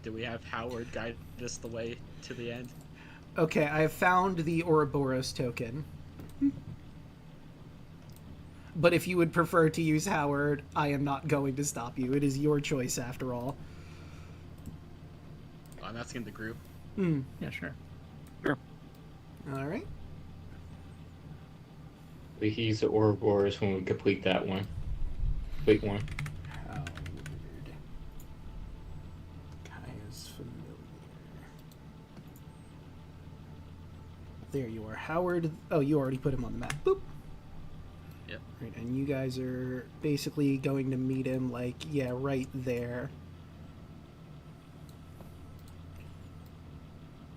Do we have Howard guide us the way to the end? Okay, I have found the Ouroboros token. But if you would prefer to use Howard, I am not going to stop you. It is your choice after all. Oh, I'm asking the group. Yeah, sure. All right. We can use the Ouroboros when we complete that one. Complete one. Howard. Kaya's familiar. There you are, Howard. Oh, you already put him on the map. Boop. Yep. Right, and you guys are basically going to meet him, like, yeah, right there.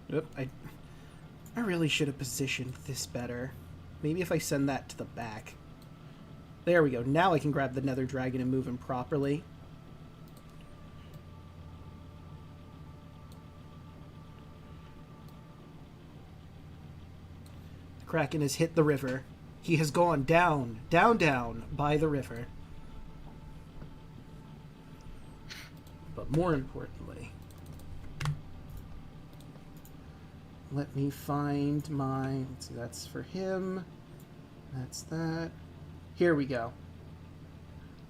Yep, I really should have positioned this better. Maybe if I send that to the back. There we go. Now I can grab the Nether Dragon and move him properly. The Kraken has hit the river. He has gone down, down, down by the river. But more importantly, let me find my... Let's see, that's for him. That's that. Here we go.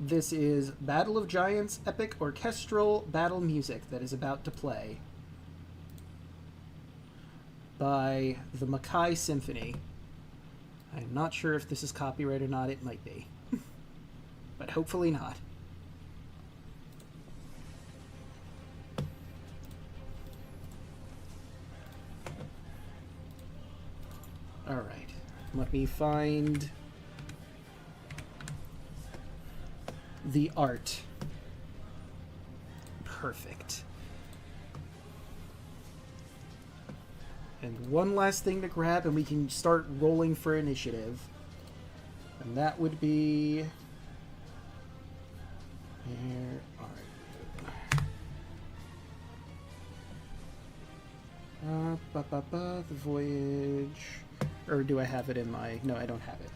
This is Battle of Giants epic orchestral battle music that is about to play by the Mackay Symphony. I'm not sure if this is copyright or not. It might be. But hopefully not. Alright. Let me find the art. Perfect. And one last thing to grab, and we can start rolling for initiative. And that would be... Where are you? The voyage... Or do I have it in my... No, I don't have it.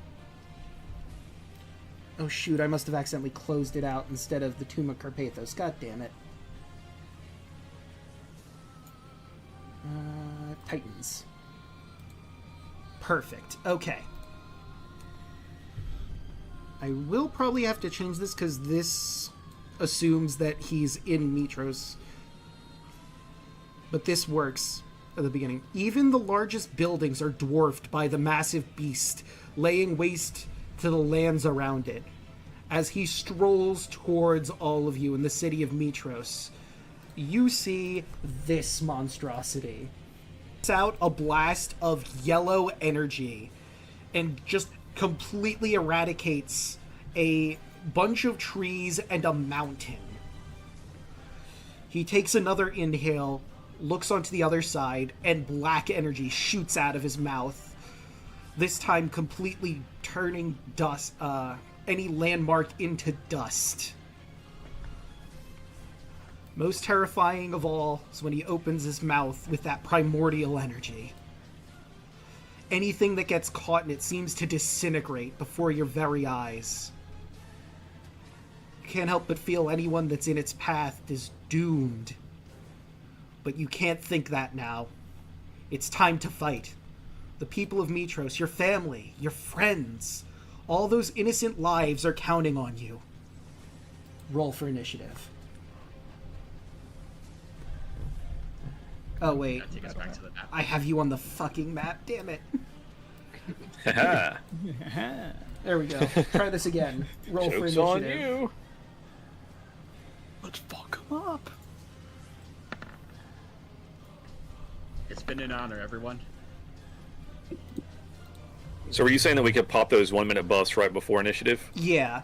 Oh shoot, I must have accidentally closed it out instead of the Tomb of Carpathos. God damn it. Titans. Perfect. Okay. I will probably have to change this because this assumes that he's in Mitros. But this works at the beginning. Even the largest buildings are dwarfed by the massive beast, laying waste to the lands around it. As he strolls towards all of you in the city of Mitros, you see this monstrosity. It's out a blast of yellow energy and just completely eradicates a bunch of trees and a mountain. He takes another inhale, looks onto the other side, and black energy shoots out of his mouth. This time completely turning dust, any landmark into dust. Most terrifying of all is when he opens his mouth with that primordial energy. Anything that gets caught in it seems to disintegrate before your very eyes. You can't help but feel anyone that's in its path is doomed. But you can't think that now. It's time to fight. The people of Mitros, your family, your friends, all those innocent lives are counting on you. Roll for initiative. Oh, wait. Take us back to the map. I have you on the fucking map, damn it. Haha. There we go. Try this again. Roll for Joke's initiative. on you. Let's fuck him up. It's been an honor, everyone. So were you saying that we could pop those 1-minute buffs right before initiative? Yeah.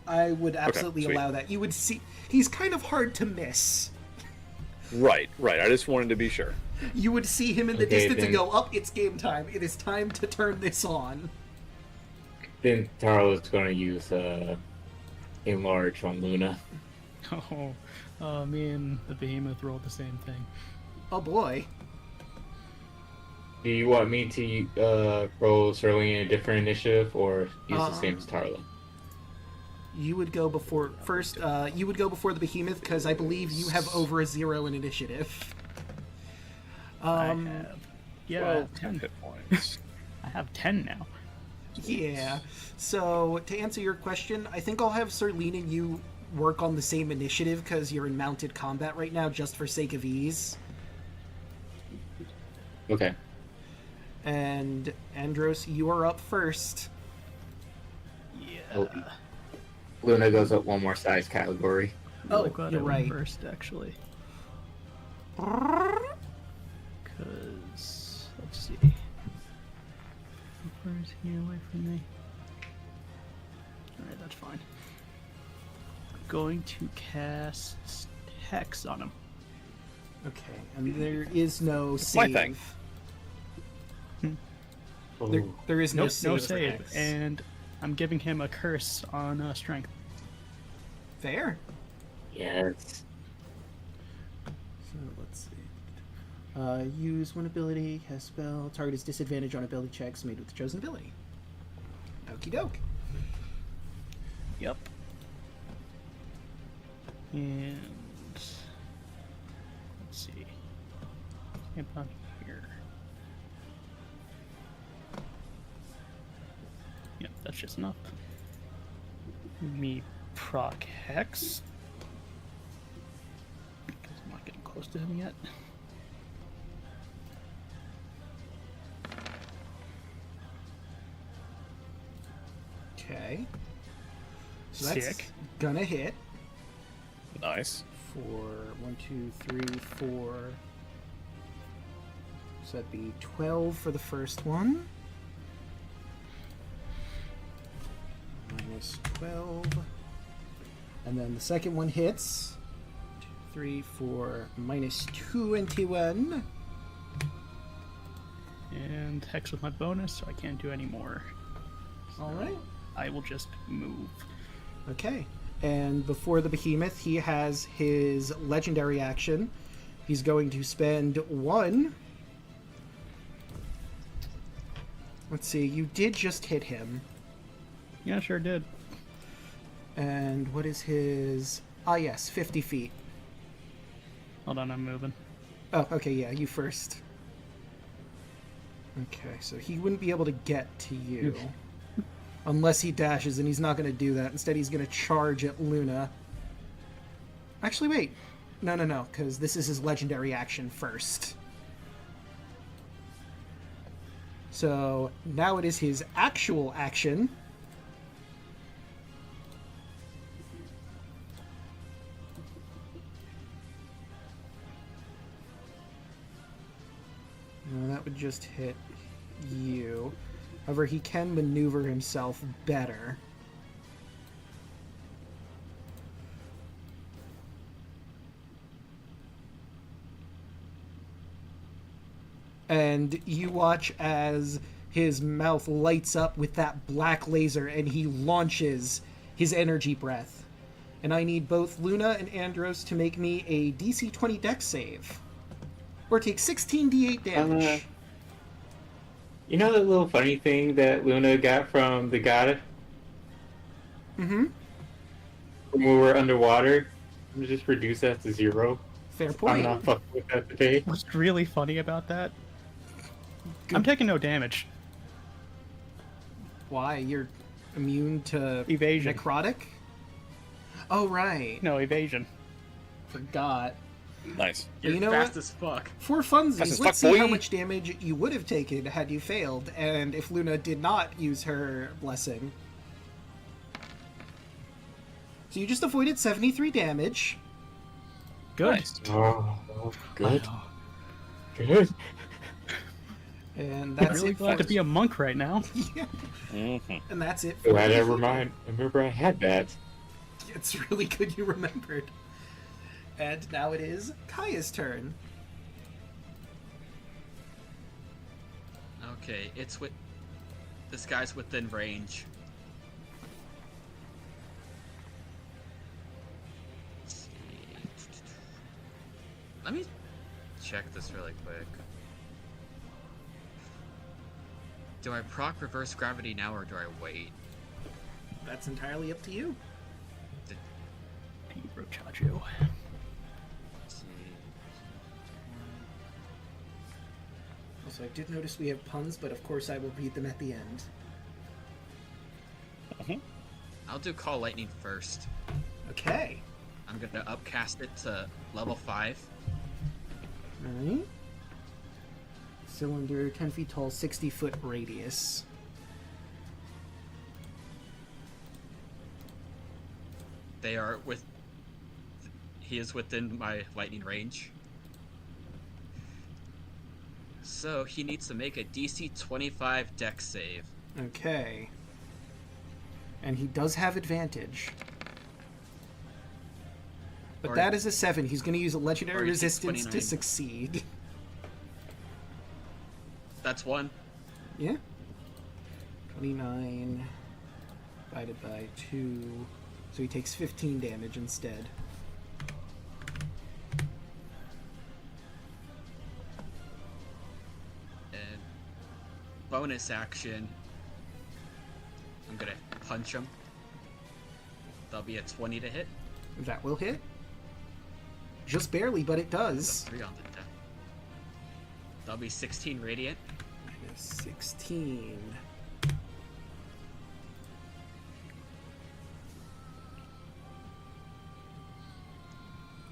I would absolutely sweet. allow that. You would see... He's kind of hard to miss. Right. I just wanted to be sure. You would see him in the Okay, distance and then. go, "Up, it's game time. It is time to turn this on." Then Taro is going to use enlarge on Luna. Me and the behemoth rolled the same thing. Oh boy. Do you want me to roll Sterling in a different initiative or use the same as Tarlo? You would go before... First, you would go before the behemoth, because I believe you have over a 0 in initiative. I have, yeah, 12 10. hit points. I have 10 now. Yeah. So, to answer your question, I think I'll have Serlene and you work on the same initiative, because you're in mounted combat right now, just for sake of ease. Okay. And, Andros, you are up first. Yeah. Oh, Luna goes up one more size category. Oh, Glad I you're went right. first, actually. Because, let's see. Where is he away from me? Alright, that's fine. I'm going to cast Hex on him. Okay, and there is no my save. thing. There is no Nope, save. no for save. Hex. And I'm giving him a curse on strength. Fair. Yes. So let's see. Use one ability, cast spell. Target is disadvantage on ability checks made with the chosen ability. Okie doke. Yep. And let's see. Camp on here. Yep, that's just enough. Me proc Hex. Because I'm not getting close to him yet. Okay. So that's Sick. gonna hit Nice. for 1, 2, 3, 4. So that'd be 12 for the first one. Minus 12. And then the second one hits. 2, 3, 4, minus 21. And Hex with my bonus, so I can't do any more. Alright. I will just move. Okay. And before the behemoth, he has his legendary action. He's going to spend 1. Let's see, you did just hit him. Yeah, sure did. And what is his... Ah, yes, 50 feet. Hold on, I'm moving. Oh, okay, yeah, you first. Okay, so he wouldn't be able to get to you. Unless he dashes, and he's not going to do that. Instead, he's going to charge at Luna. Actually, wait. No, because this is his legendary action first. So, now it is his actual action. No, that would just hit you. However, he can maneuver himself better. and you watch as his mouth lights up with that black laser and he launches his energy breath. And I need both Luna and Andros to make me a DC 20 dex save. Or take 16d8 damage. You know that little funny thing that Luna got from the god? Mm-hmm. When we were underwater? I'm just reduce that to 0. Fair point. I'm not fucking with that today. What's really funny about that? Good. I'm taking no damage. Why? You're immune to Evasion. necrotic? Oh, right. No, evasion. Forgot. Nice. You're you know fast what? as fuck. For Fast funsies, as let's fuck, see how boy. much damage you would have taken had you failed, and if Luna did not use her blessing. So you just avoided 73 damage. Good. Nice. Oh, good. Wow. Good. And I'm that's really it glad for to be a monk right now. yeah. Mm-hmm. And that's it for Glad I everything. remember I had that. It's really good you remembered. And now it is Kaya's turn. Okay, it's with this guy's within range. Let's see. Let me check this really quick. Do I proc reverse gravity now or do I wait? That's entirely up to you. Brochacho. Let's see. Also, I did notice we have puns, but of course I will read them at the end. I'll do Call Lightning first. Okay. I'm gonna upcast it to level 5. Alright. Cylinder, 10 feet tall, 60-foot radius. They are with. He is within my lightning range. So he needs to make a DC 25 dex save. Okay. And he does have advantage. But Or- that is a 7. He's going to use a or legendary he takes resistance to 29. succeed. That's 1. Yeah. 29 divided by 2. So he takes 15 damage instead. And bonus action. I'm gonna punch him. That'll be a 20 to hit. That will hit. Just barely, but it That's does. 3 on the deck. That'll be 16 radiant. Minus 16.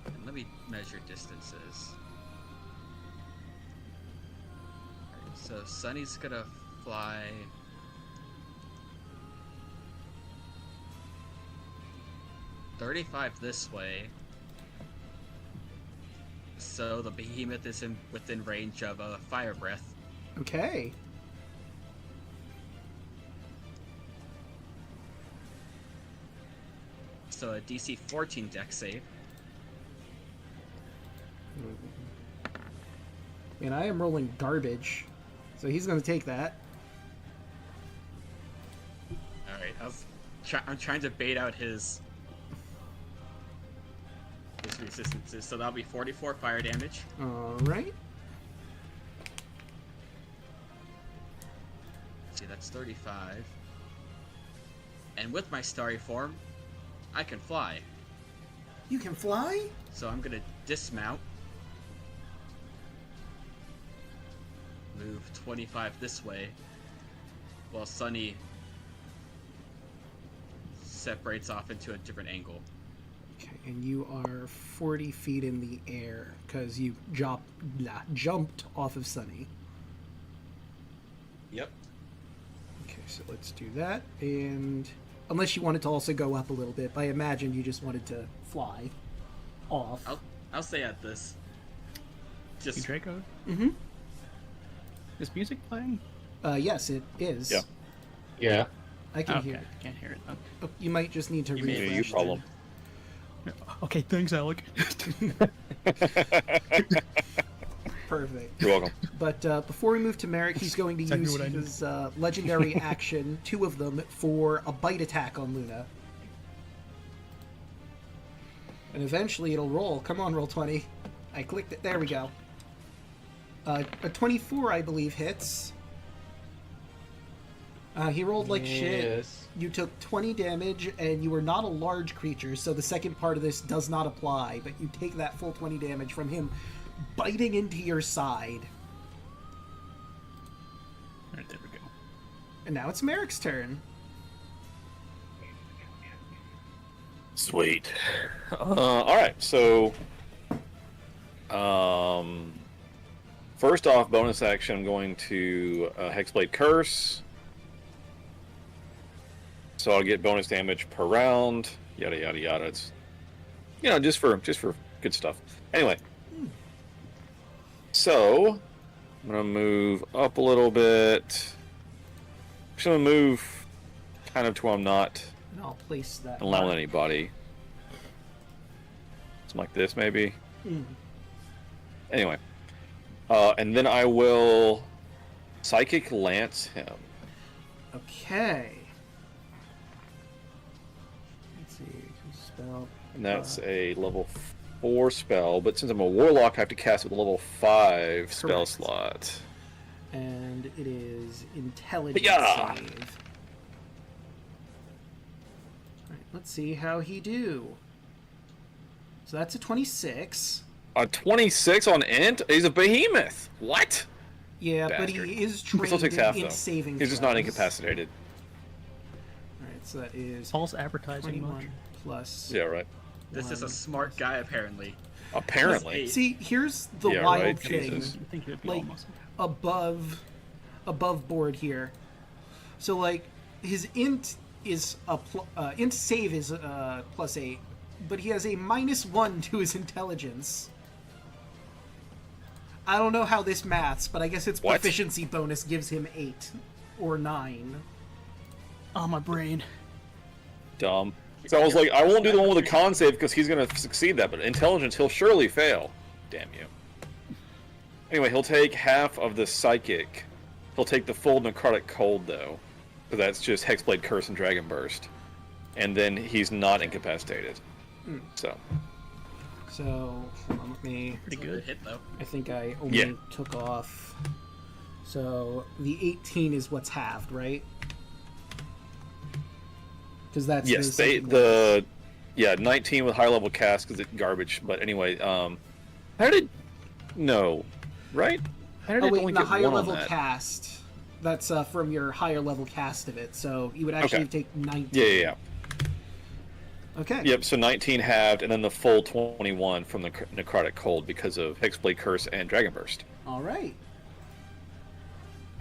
And let me measure distances. Alright, so Sunny's gonna fly 35 this way. So the behemoth is within range of a fire breath. Okay. So a DC 14 dex save. And I am rolling garbage. So he's going to take that. Alright, I'm trying to bait out his resistances. So that'll be 44 fire damage. Alright. See, that's 35. And with my starry form, I can fly. You can fly? So I'm gonna dismount. Move 25 this way. While Sunny separates off into a different angle. Okay, and you are 40 feet in the air because you jumped off of Sunny. Yep. Okay, so let's do that. And unless you wanted to also go up a little bit, I imagine you just wanted to fly off. I'll stay at this. Hey, Just Draco, Mm-hmm. is music playing? Yes, it is. Yeah. Yeah. I can Okay, hear it. can't hear it though. Oh, you might just need to You may refresh. be you problem. Okay, thanks, Alec. Perfect. You're welcome. But before we move to Merrick, he's going to Exactly use what I need. his legendary action, 2 of them, for a bite attack on Luna. And eventually it'll roll. Come on, roll 20. I clicked it. There we go. A 24, I believe, hits. He rolled like shit. Yes. You took 20 damage, and you are not a large creature, so the second part of this does not apply, but you take that full 20 damage from him biting into your side. Alright, there we go. And now it's Merrick's turn. Sweet. All right, so first off, bonus action, I'm going to Hexblade Curse. So I'll get bonus damage per round. Yada yada yada. It's just for good stuff. Anyway, so I'm gonna move up a little bit. I'm gonna move kind of to where I'm not And I'll place that. allowing anybody. Something like this, maybe. Mm. Anyway, and then I will Psychic Lance him. Okay. Let's see. Spell. And that's a level 4 spell, but since I'm a warlock, I have to cast it with a level 5 spell Correct. slot. And it is intelligence Yeah. save. Alright, let's see how he do. So that's a 26. A 26 on int? He's a behemoth. What? Yeah, but Bastard. he is He still trained takes half, in though. saving He's just not throws. incapacitated. Alright, so that is False advertising 21 much? plus. Yeah, right. This is a 1 smart guy, apparently. Apparently. See, here's the Yeah, wild right, thing Jesus. You think it would be Like- almost... above board here. So like his int is int save is +8, but he has a -1 to his intelligence. I don't know how this maths, but I guess its What? proficiency bonus gives him 8 or 9. Oh, my brain. Dumb. So I was like, I won't do the one with the con save because he's going to succeed that, but intelligence, he'll surely fail. Damn you. Anyway, he'll take half of the psychic. He'll take the full necrotic cold, though. So that's just Hexblade Curse and Dragon Burst. And then he's not incapacitated. So, So hold on, let me. Pretty It's a good. hit, though. I think I only Yeah. took off. So the 18 is what's halved, right? Because that's yes, the second one. yeah, 19 with high level cast because it's garbage. But anyway, how did, no, right? How did Oh it wait, only the get higher one on level that? cast. That's from your higher level cast of it. So you would actually Okay. take 19. Yeah. Okay. Yep, so 19 halved, and then the full 21 from the Necrotic Cold because of Hexblade Curse and Dragon Burst. All right.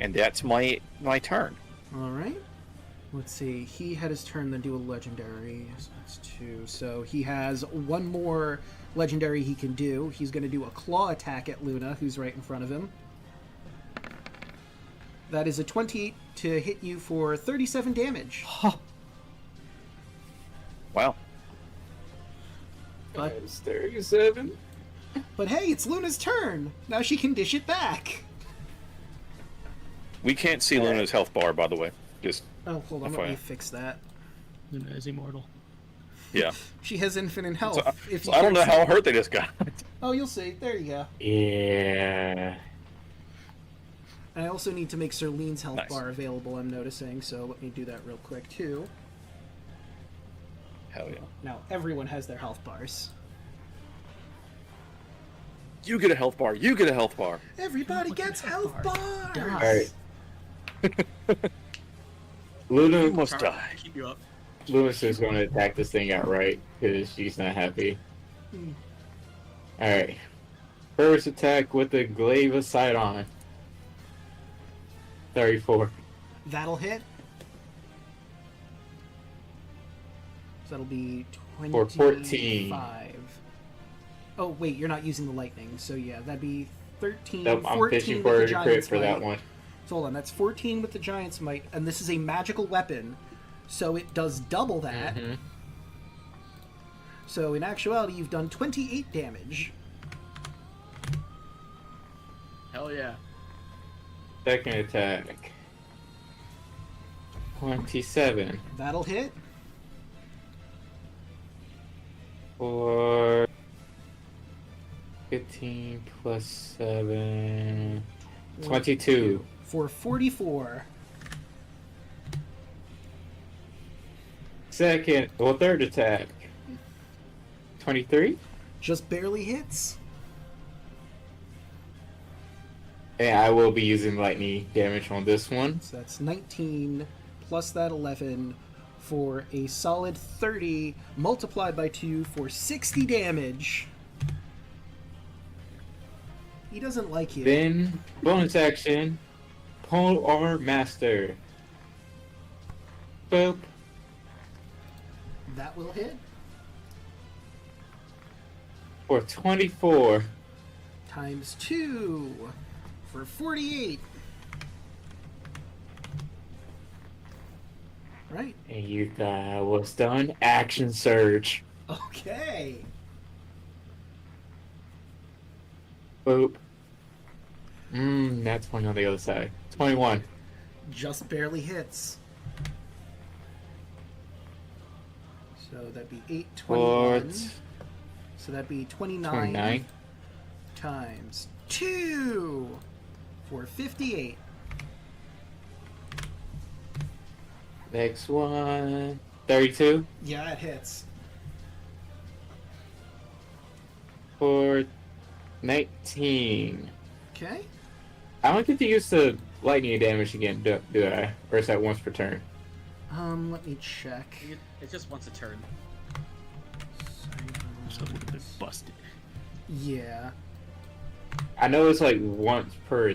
And that's my turn. All right. Let's see. He had his turn, then do a legendary. So that's 2. So he has one more legendary he can do. He's going to do a claw attack at Luna, who's right in front of him. That is a 28 to hit you for 37 damage. Wow. But, It's 37. but hey, it's Luna's turn. Now she can dish it back. We can't see Luna's health bar, by the way. Just, Oh, hold on. Let me FYI. fix that. Luna is immortal. yeah. She has infinite health. So, if so you I don't know can't see- how hurt they just got. Oh, you'll see. There you go. Yeah. And I also need to make Serlene's health Nice. bar available, I'm noticing, so let me do that real quick, too. Hell yeah. Now, everyone has their health bars. You get a health bar. You get a health bar. Everybody Look at gets the health health bars! bars. Alright. Luna, You must Try to die. Keep you up. Luna's just going to attack this thing outright because she's not happy. Hmm. Alright. First attack with the glaive of Sidon. 34. That'll hit. So that'll be For 25. 14. Oh, wait, you're not using the lightning, so yeah, that'd be 13, Nope, I'm 14 fishing with for the a crit Giant's for that Might. one. So hold on, that's 14 with the Giant's Might, and this is a magical weapon, so it does double that. Mm-hmm. So in actuality, you've done 28 damage. Hell yeah. Second attack. 27 That'll hit. for 15 plus 7. 22. For 44. Third attack. 23. Just barely hits. And I will be using lightning damage on this one. So that's 19 plus that 11 for a solid 30 multiplied by 2 for 60 damage. He doesn't like you. Then, bonus action, Pole Armor Master. Boop. That will hit. For 24. Times 2 for 48. Right. And you thought was done. Action Surge. Okay. Boop. That's one on the other side. 21. Just barely hits. So that'd be 8, 21. So that'd be 29, 29. Times 2 for 58. Next one. 32. Yeah, it hits. For 19. Okay. I don't get to use the lightning damage again, do I? Or is that once per turn? Let me check. It's just once a turn. So a little bit busted. Yeah. I know it's like once per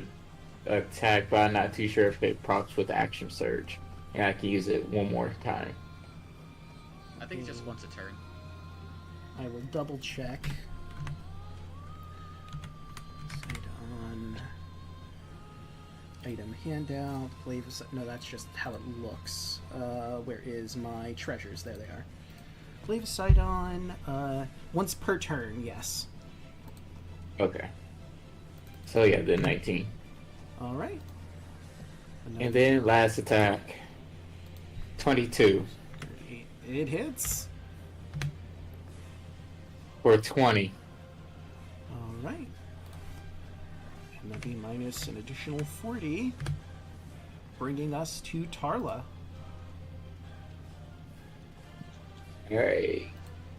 attack, but I'm not too sure if it procs with Action Surge. And I can use it one more time. I think it's just once a turn. I will double check. Side on item handout. No, that's just how it looks. Where is my treasures? There they are. Leave sight on. Once per turn, yes. Okay. So yeah, the 19. All right. And then last attack. 22. 38. It hits. For 20. All right. And that'd be minus an additional 40, bringing us to Tarla. Alright.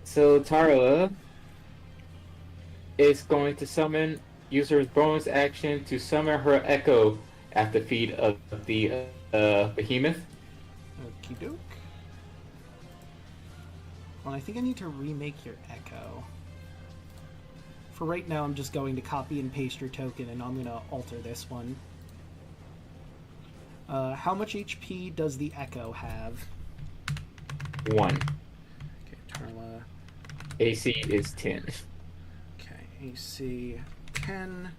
So Tarla is going to summon user's bonus action to summon her echo at the feet of the behemoth. Okie doke. Well, I think I need to remake your echo. For right now, I'm just going to copy and paste your token, and I'm going to alter this one. How much HP does the echo have? 1. Okay, Tarla. AC is 10. Okay, AC 10.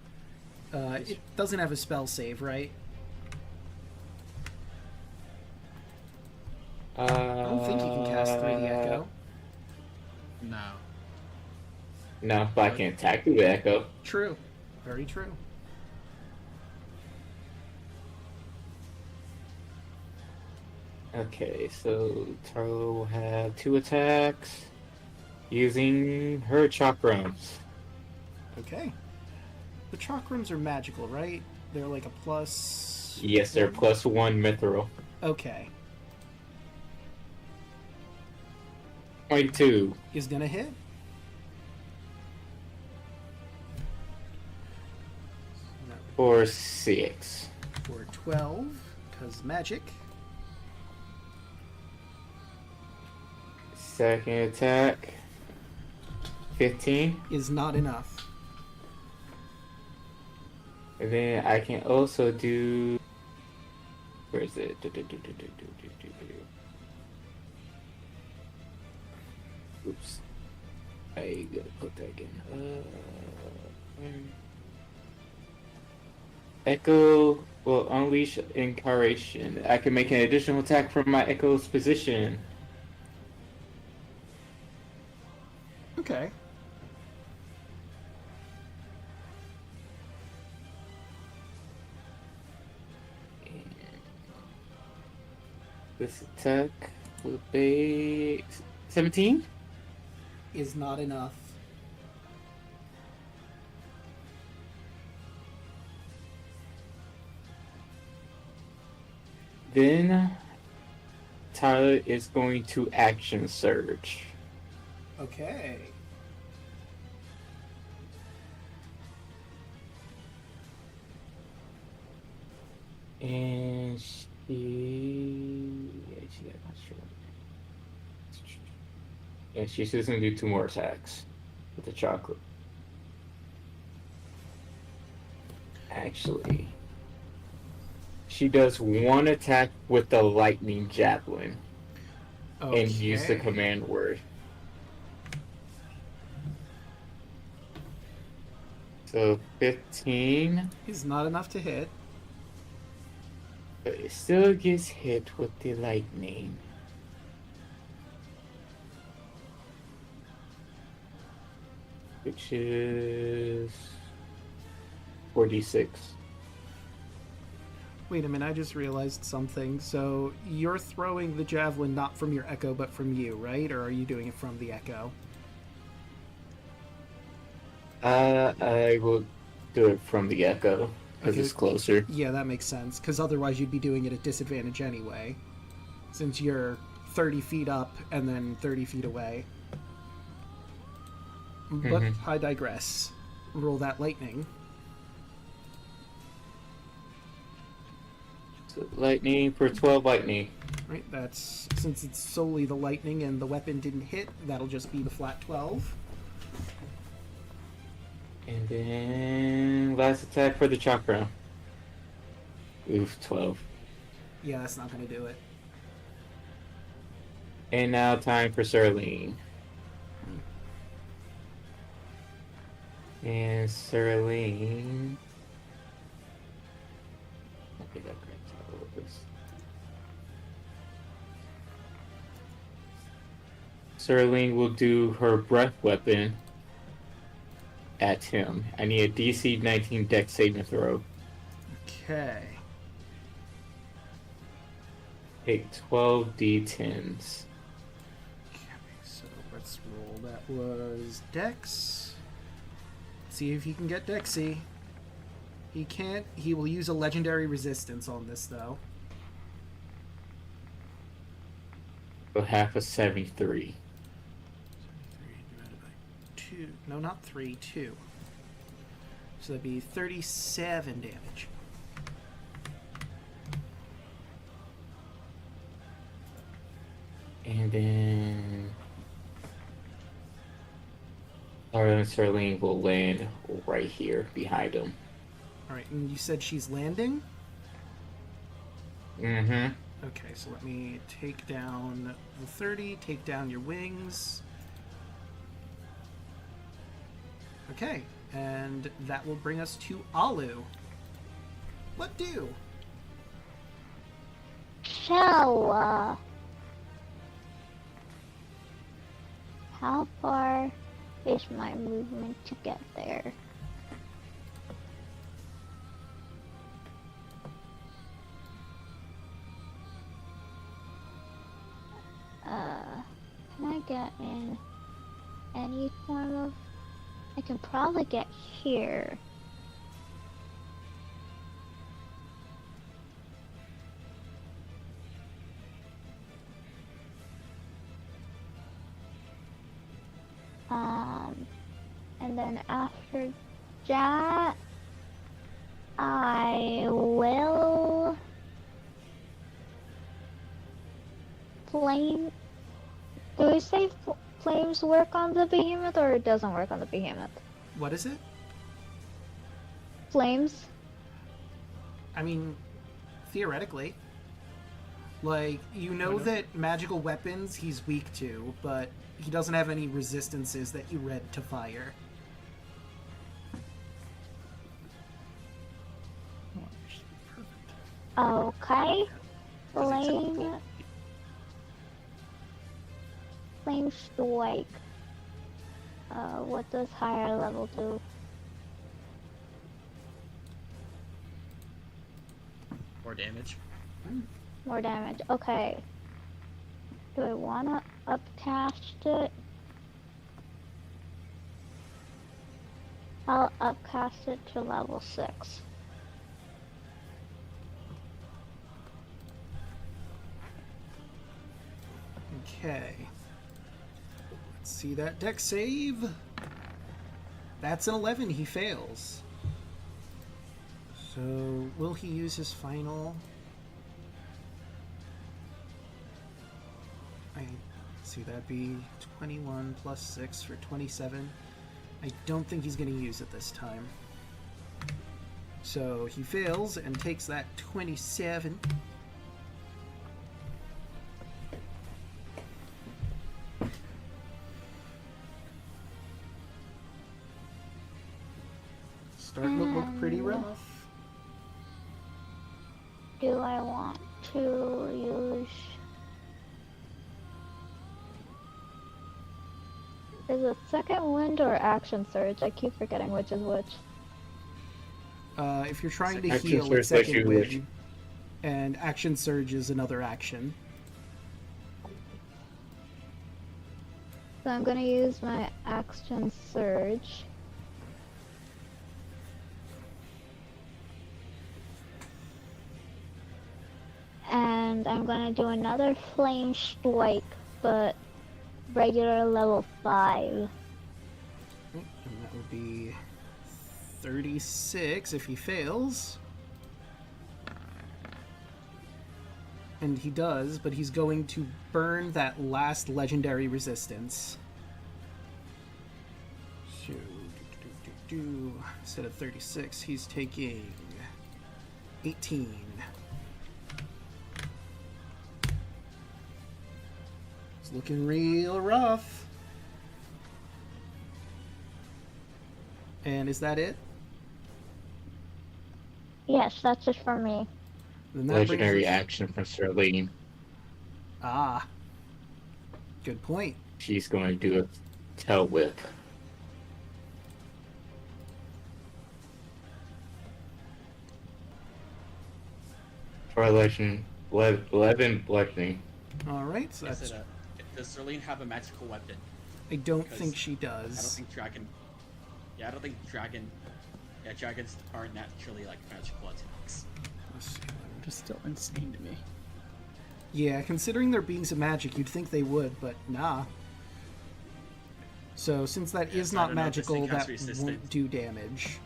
It doesn't have a spell save, right? I don't think you can cast through the echo. No. No, but I can attack through the echo. True. Very true. Okay, so Tarla will have 2 attacks using her chakrams. Okay. The chakrams are magical, right? They're like a plus... Yes, they're +1 mithril. Okay. 22. Is gonna hit. For 6. For 12, because magic. Second attack. 15. Is not enough. And then I can also do... Where is it? Oops. I gotta put that again. Echo will unleash Incarnation. I can make an additional attack from my Echo's position. Okay. This attack will be 17. Is not enough. Then Tyler is going to action surge. Okay. And she got my shirt. And she's just gonna do 2 more attacks with the chocolate. Actually, she does 1 attack with the lightning javelin and use the Okay. command word. So 15, Is not enough to hit. but it still gets hit with the lightning. Which is 4d6. Wait a minute, I just realized something. So you're throwing the javelin not from your echo, but from you, right? Or are you doing it from the echo? I will do it from the echo because Okay. it's closer. Yeah, that makes sense. Because otherwise you'd be doing it at disadvantage anyway. Since you're 30 feet up and then 30 feet away. But I digress. Roll that lightning. So lightning for 12 lightning. Right, that's... Since it's solely the lightning and the weapon didn't hit, that'll just be the flat 12. And then last attack for the chakra. Oof, 12. Yeah, that's not going to do it. And now time for Serling. And Serling. I think I grabbed all of this. Serling will do her breath weapon at him. I need a DC 19 dex saving throw. Okay. Take 12 d10s. So let's roll. That was Dex. See if he can get Dexy. He can't. He will use a legendary resistance on this, though. So half of 73. 73 divided by 2. No, not 3, 2. So that'd be 37 damage. And then Arlen Serling will land right here behind him. Alright, and you said she's landing? Mm-hmm. Okay, so let me take down the 30, take down your wings. Okay, and that will bring us to Alu. What do? So, how far is my movement to get there? Can I get in any form of... I can probably get here. And then after that, I will flame. Do we say flames work on the behemoth, or it doesn't work on the behemoth? What is it? Flames? I mean, theoretically. Like, you know that magical weapons he's weak to, but he doesn't have any resistances that you read to fire. Okay. Flame. Flame strike. What does higher level do? More damage. more damage. Okay. Do I wanna upcast it? I'll upcast it to level 6. Okay. Let's see that deck save. That's an 11. He fails. So, will he use his final? See, that'd be 21 plus 6 for 27. I don't think he's going to use it this time. So he fails and takes that 27. Starting to look pretty rough. Do I want to use... Is it second wind or action surge? I keep forgetting which is which. If you're trying to Action heal, it's surge lets second you wish. wind, and action surge is another action. So I'm gonna use my action surge. And I'm gonna do another flame strike, but regular level 5. And that would be 36 if he fails. And he does, but he's going to burn that last legendary resistance. So, instead of 36, he's taking 18. It's looking real rough. And is that it? Yes, that's it for me. Then that Legendary brings us- action from Sterling. Ah. Good point. She's going to do a tail whip. For legend, 11 bludgeoning. Alright, so Is that's... it does Serlene have a magical weapon? I don't because think she I don't does. think dragon. Yeah, I don't think dragon. Yeah, dragons aren't naturally like magical attacks. Let's see. Just still insane to me. Yeah, considering there being some magic, you'd think they would, but nah. So, since that Yeah, is so I not don't know if this magical, thing has that resistance. won't do damage.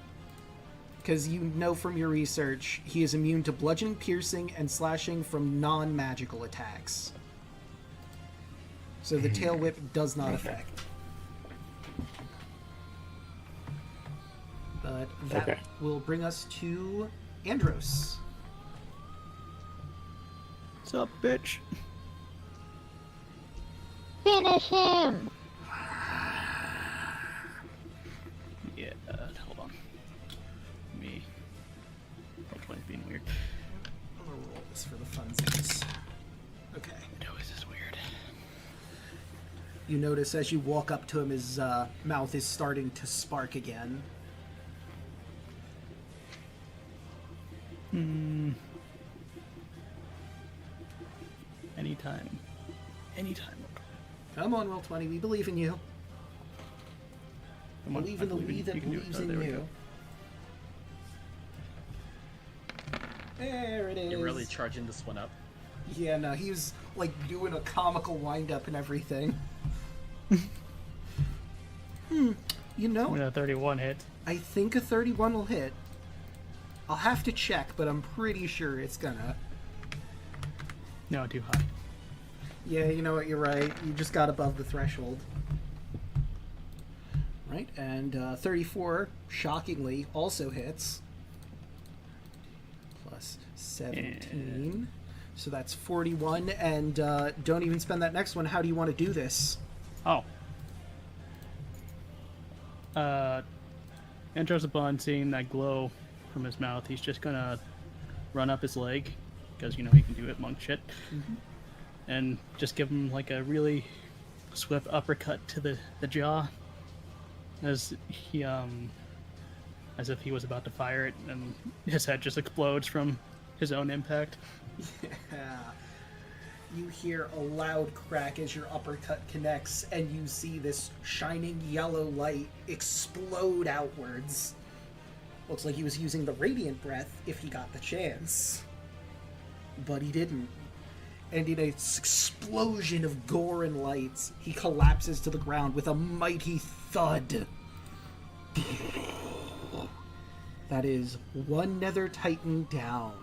Because you know from your research, he is immune to bludgeoning, piercing, and slashing from non-magical attacks. So the tail whip does not affect. But that Okay. will bring us to Andros. What's up, bitch? Finish him! Yeah, hold on. Me. Roll 20 being weird. I'm gonna roll this for the funsies. Okay. This is weird. You notice as you walk up to him, his mouth is starting to spark again. Anytime. Anytime. Come on, roll 20. We believe in you. Come on, Believe I in the we that you can do it. believes Oh, in there we you. go. There it is. You're really charging this one up. Yeah, no, he was like doing a comical wind-up and everything. You know, When a 31 hit. I think a 31 will hit. I'll have to check, but I'm pretty sure it's gonna. No, too high. Yeah, you know what, you're right. You just got above the threshold. Right, and 34, shockingly, also hits. Plus 17. So that's 41, and don't even spend that next one. How do you want to do this? Oh. Enters upon seeing that glow from his mouth, he's just gonna run up his leg, because, you know, he can do it monk shit, and just give him, like, a really swift uppercut to the jaw, as he, as if he was about to fire it, and his head just explodes from his own impact. Yeah. you hear a loud crack as your uppercut connects, and you see this shining yellow light explode outwards. Looks like he was using the Radiant Breath if he got the chance. But he didn't. And in a explosion of gore and lights, he collapses to the ground with a mighty thud. That is one Nether Titan down.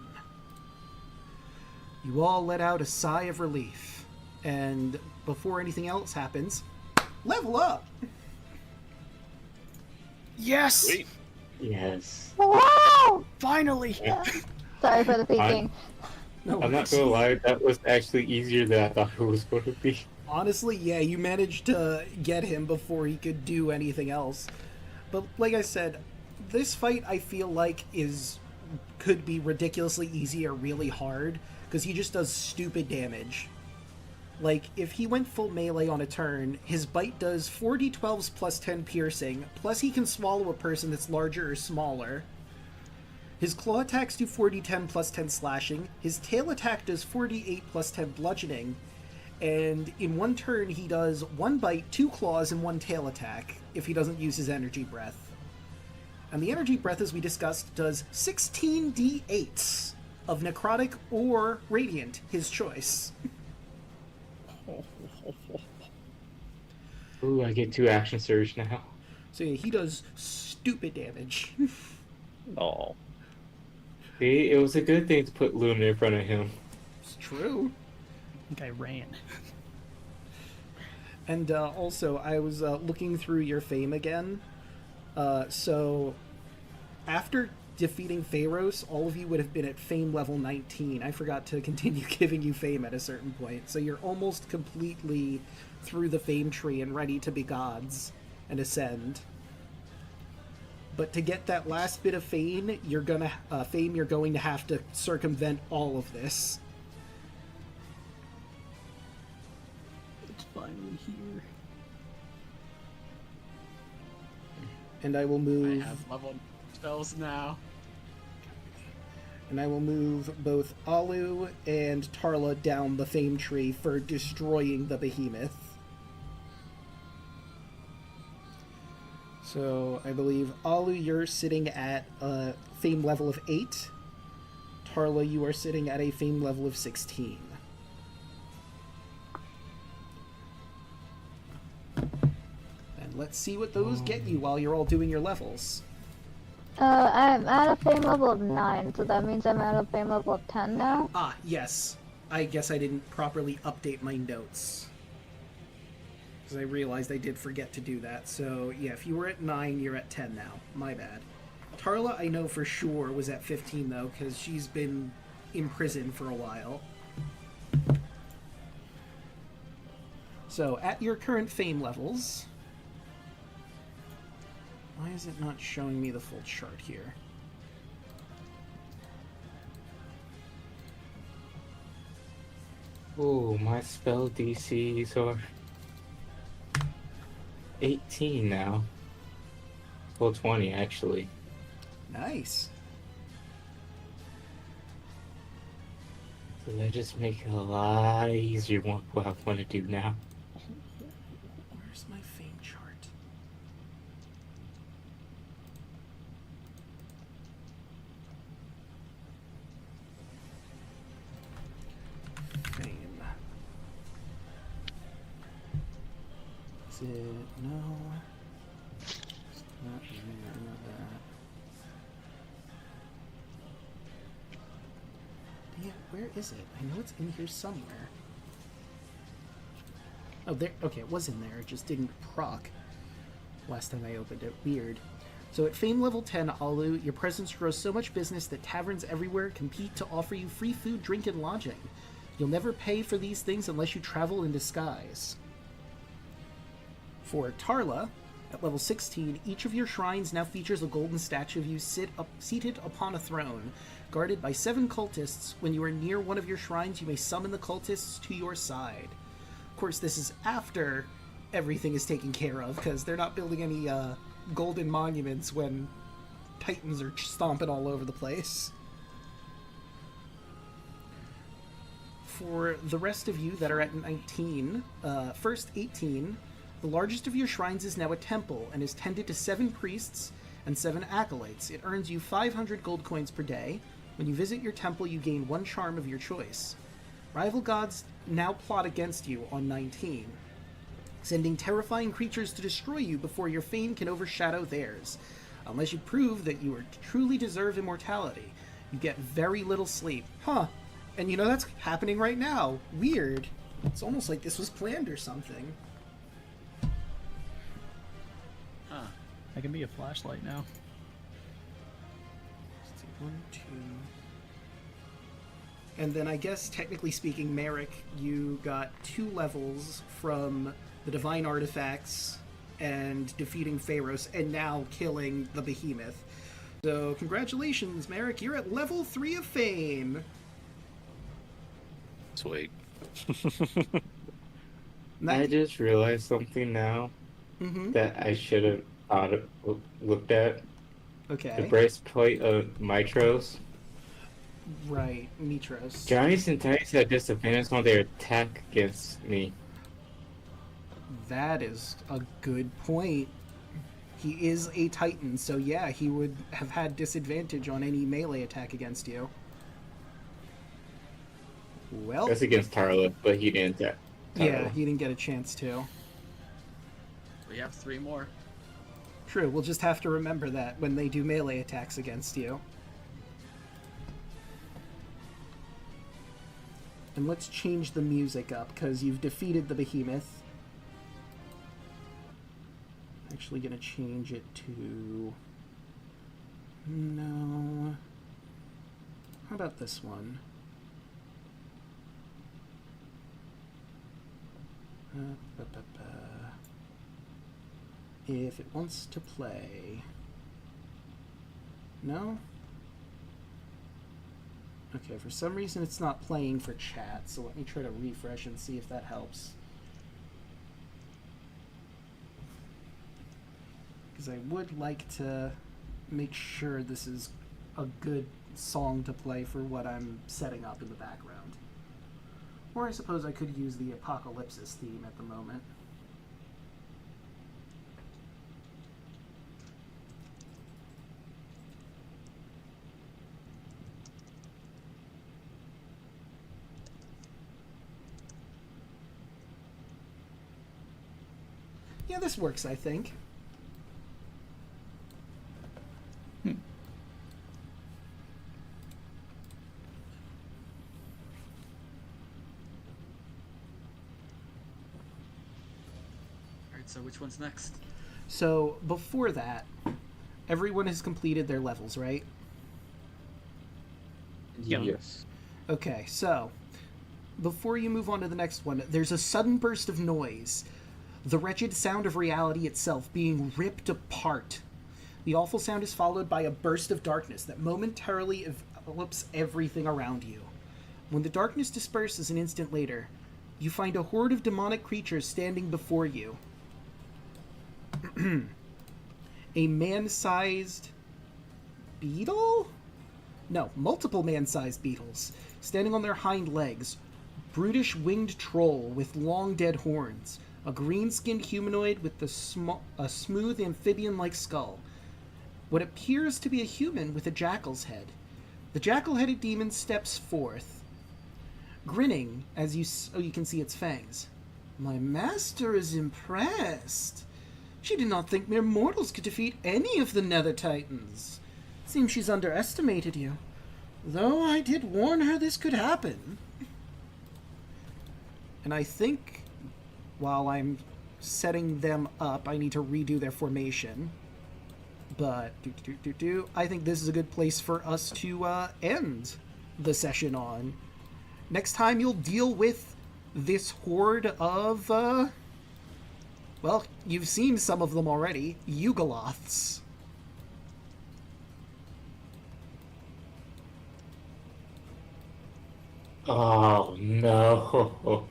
You all let out a sigh of relief. And before anything else happens, level up! Yes! Sweet. Yes. Wow! Finally! Sorry for the peeking. No, I'm not gonna lie, that was actually easier than I thought it was going to be. honestly, yeah, you managed to get him before he could do anything else. But like I said, this fight I feel like could be ridiculously easy or really hard, because he just does stupid damage. Like, if he went full melee on a turn, his bite does 4d12s plus 10 piercing, plus he can swallow a person that's larger or smaller. His claw attacks do 4d10 plus 10 slashing, his tail attack does 4d8 plus 10 bludgeoning, and in one turn he does 1 bite, 2 claws, and 1 tail attack if he doesn't use his energy breath. And the energy breath, as we discussed, does 16d8s of necrotic or radiant, his choice. Ooh, I get 2 action surge now. So yeah, he does stupid damage. Oh. See, it was a good thing to put Luna in front of him. It's true. I think I ran. And also, I was looking through your fame again. So, after defeating Pharaohs, all of you would have been at fame level 19. I forgot to continue giving you fame at a certain point. So you're almost completely through the fame tree and ready to be gods and ascend. But to get that last bit of fame, you're going to have to circumvent all of this. It's finally here. And I will move. I have level spells now. And I will move both Alu and Tarla down the fame tree for destroying the behemoth. So I believe Alu, you're sitting at a fame level of 8. Tarla, you are sitting at a fame level of 16. And let's see what those get you while you're all doing your levels. I'm at a fame level of 9, so that means I'm at a fame level of 10 now. Ah, yes. I guess I didn't properly update my notes. Because I realized I did forget to do that. So, yeah, if you were at 9, you're at 10 now. My bad. Tarla, I know for sure, was at 15, though, because she's been in prison for a while. So, at your current fame levels... Why is it not showing me the full chart here? Ooh, my spell DCs are 18 now. Well, 20 actually. Nice. So that just makes it a lot easier what I want to do now. Where's my fame chart? Fame. Is it? No. It's not there, not that. Yeah, where is it? I know it's in here somewhere. Oh, there. Okay, it was in there. It just didn't proc last time I opened it. Weird. So at Fame level 10, Alu, your presence grows so much business that taverns everywhere compete to offer you free food, drink, and lodging. You'll never pay for these things unless you travel in disguise. For Tarla, at level 16, each of your shrines now features a golden statue of you seated upon a throne, guarded by 7 cultists. When you are near one of your shrines, you may summon the cultists to your side. Of course, this is after everything is taken care of, because they're not building any golden monuments when titans are stomping all over the place. for the rest of you that are at 19, first 18, the largest of your shrines is now a temple and is tended to 7 priests and 7 acolytes. It earns you 500 gold coins per day. When you visit your temple, you gain 1 charm of your choice. Rival gods now plot against you on 19, sending terrifying creatures to destroy you before your fame can overshadow theirs. Unless you prove that you truly deserve immortality, you get very little sleep. Huh. And you know, that's happening right now. Weird. It's almost like this was planned or something. Huh. I can be a flashlight now. Let's see, 1, 2. And then I guess, technically speaking, Merrick, you got 2 levels from the Divine Artifacts and defeating Pharaohs, and now killing the Behemoth. So, congratulations, Merrick. You're at level 3 of fame. Sweet. I just realized something now that I should have looked at. Okay. The breastplate of Mitros. Right, Mitros. Giants and Titans have disadvantage on their attack against me. That is a good point. He is a Titan, so yeah, he would have had disadvantage on any melee attack against you. Well, That's against Tarla, but he didn't attack. yeah, he didn't get a chance to. We have 3 more. True, we'll just have to remember that when they do melee attacks against you. And let's change the music up, because you've defeated the Behemoth. Actually gonna change it to... No... How about this one? If it wants to play... No? Okay, for some reason it's not playing for chat, so let me try to refresh and see if that helps. Because I would like to make sure this is a good song to play for what I'm setting up in the background. Or I suppose I could use the Apocalypsis theme at the moment. Yeah, this works, I think. Alright, so which one's next? So, before that, everyone has completed their levels, right? Yeah. Yes. Okay, so, before you move on to the next one, there's a sudden burst of noise. The wretched sound of reality itself being ripped apart. The awful sound is followed by a burst of darkness that momentarily envelops everything around you. When the darkness disperses an instant later, you find a horde of demonic creatures standing before you. A man-sized beetle? No, multiple man-sized beetles, standing on their hind legs. Brutish winged troll with long dead horns. A green-skinned humanoid with a smooth amphibian-like skull. What appears to be a human with a jackal's head. The jackal-headed demon steps forth, grinning as you can see its fangs. My master is impressed. She did not think mere mortals could defeat any of the Nether Titans. Seems she's underestimated you. Though I did warn her this could happen. And I think, while I'm setting them up, I need to redo their formation. But, I think this is a good place for us to end the session on. Next time you'll deal with this horde of, well, you've seen some of them already, Yugoloths. Oh no.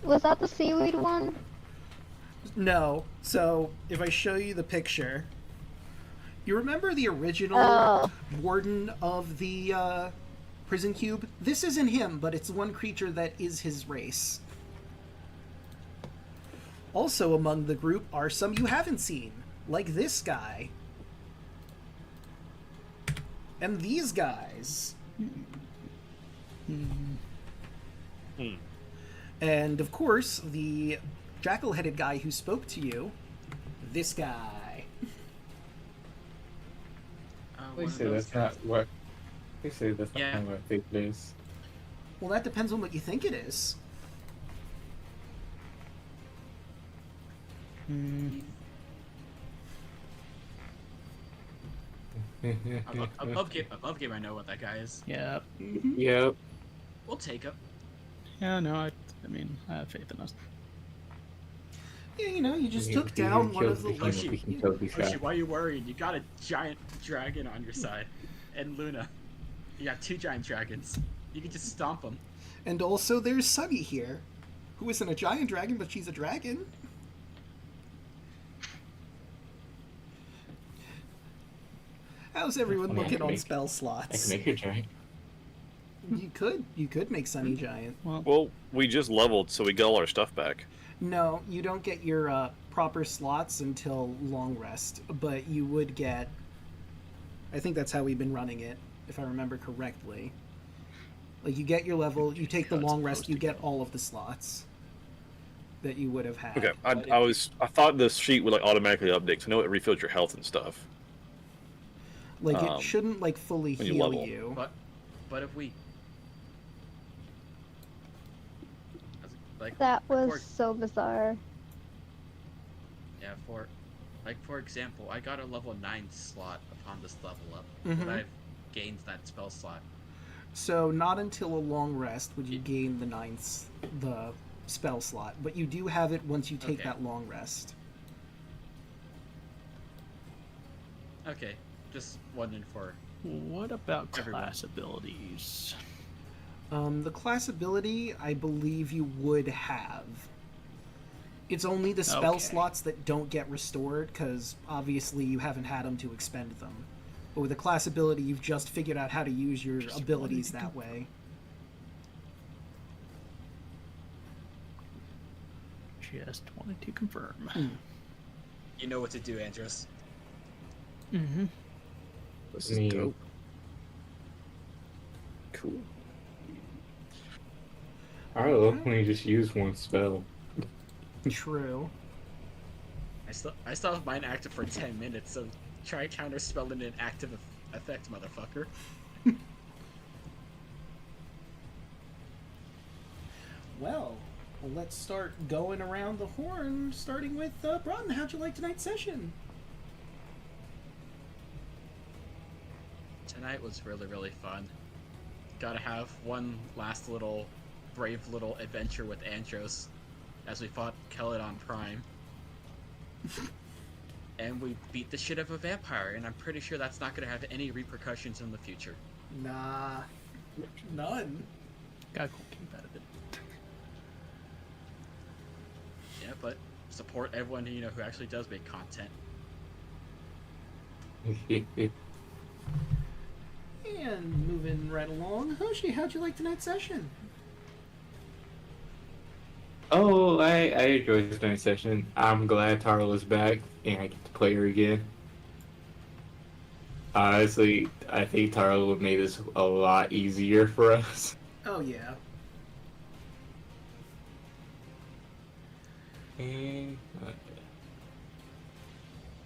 Was that the seaweed one? No. So, if I show you the picture, you remember the original Oh. warden of the prison cube. This isn't him, but it's one creature that is his race. Also among the group are some you haven't seen, like this guy. And these guys. And, of course, the jackal-headed guy who spoke to you. This guy. Please say that's not what... Please say that's Yeah. not what I think it is. Well, that depends on what you think it is. Above game, I know what that guy is. Yeah. Yep. We'll take him. Yeah, no, I mean, I have faith in us. Yeah, you know, you just took He down one killed of the... the human, we can kill these guys. Oshi, why are you worried? You got a giant dragon on your side. And Luna. You got 2 giant dragons. You can just stomp them. And also there's Sunny here, who isn't a giant dragon, but she's a dragon. How's everyone Funny, I looking can on make- spell I slots? can make you giant. You could make Sunny giant. Well, we just leveled, so we got all our stuff back. No, you don't get your proper slots until long rest, but you would get... I think that's how we've been running it, if I remember correctly. Like, you get your level, you take the How it's long rest, supposed you to get all of the slots that you would have had. Okay, I thought the sheet would like automatically update. 'Cause I know it refills your health and stuff. Like, it shouldn't, like, fully when you heal level. you. But if we... Like, That was for- so bizarre. Yeah, for example, I got a level 9 slot upon this level up, Mhm. but I've gained that spell slot. So not until a long rest would you gain the spell slot, but you do have it once you take Okay. that long rest. Okay, just wondering for... What about Everyone. class abilities? The class ability, I believe you would have. It's only the spell Okay. slots that don't get restored, because obviously you haven't had them to expend them. But with a class ability, you've just figured out how to use your Just abilities wanted to that way. Just wanted to confirm. You know what to do, Andros. Mm-hmm. This is Me. dope. Cool. I only just use one spell. True. I still have mine active for 10 minutes, so try counterspelling an active effect, motherfucker. Well, let's start going around the horn, starting with Broughton. How'd you like tonight's session? Tonight was really, really fun. Gotta have one last little brave little adventure with Andros as we fought Keladon Prime. And we beat the shit of a vampire, and I'm pretty sure that's not gonna have any repercussions in the future. Nah. None. Got a cool keep out of it. Yeah, but support everyone who actually does make content. And moving right along, Hoshi, how'd you like tonight's session? Oh, I enjoyed this night's session. I'm glad Taro is back and I get to play her again. Honestly, I think Taro would make this a lot easier for us. Oh yeah. And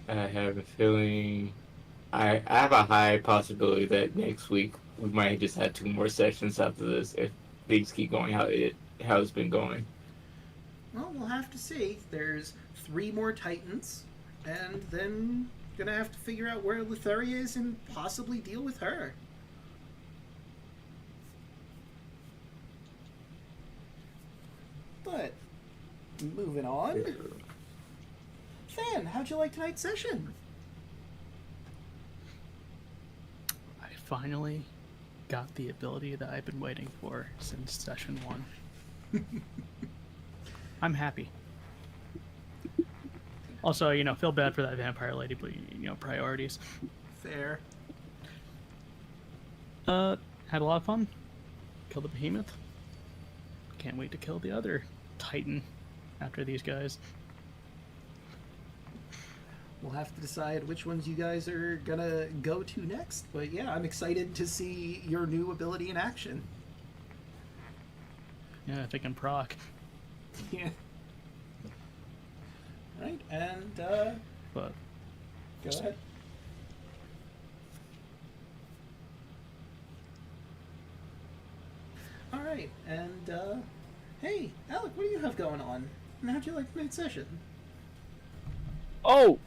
I have a feeling I have a high possibility that next week we might just have 2 more sessions after this if things keep going how it's been going. Well, we'll have to see. There's 3 more Titans, and then gonna have to figure out where Lutheria is and possibly deal with her. But moving on. Fan, how'd you like tonight's session? I finally got the ability that I've been waiting for since session 1. I'm happy. Also, feel bad for that vampire lady, but priorities. Fair. Had a lot of fun. Killed the behemoth. Can't wait to kill the other titan after these guys. We'll have to decide which ones you guys are gonna go to next. But yeah, I'm excited to see your new ability in action. Yeah, if it can proc. Yeah. Right, and But go ahead. All right, and hey, Alec, what do you have going on? And how'd you like tonight's session? Oh,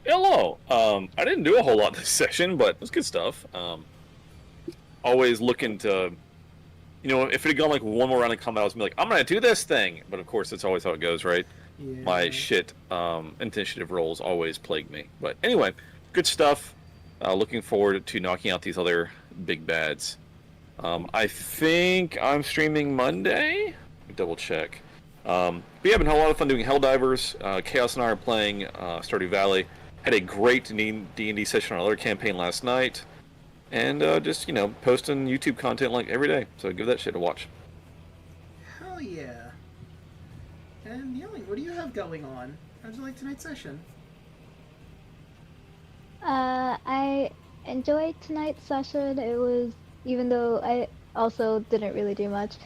hello. I didn't do a whole lot this session, but it was good stuff. Always looking to, if it had gone like one more round of combat, I was gonna be like, I'm gonna do this thing. But of course, that's always how it goes, right? Yeah. My shit initiative rolls always plague me. But anyway, good stuff. Looking forward to knocking out these other big bads. I think I'm streaming Monday. Double check. But yeah, I've been having a lot of fun doing Helldivers. Chaos and I are playing Stardew Valley. Had a great D&D session on our other campaign last night. And just, posting YouTube content like every day. So give that shit a watch. Hell yeah. And Yelling, what do you have going on? How'd you like tonight's session? I enjoyed tonight's session. It was, even though I also didn't really do much.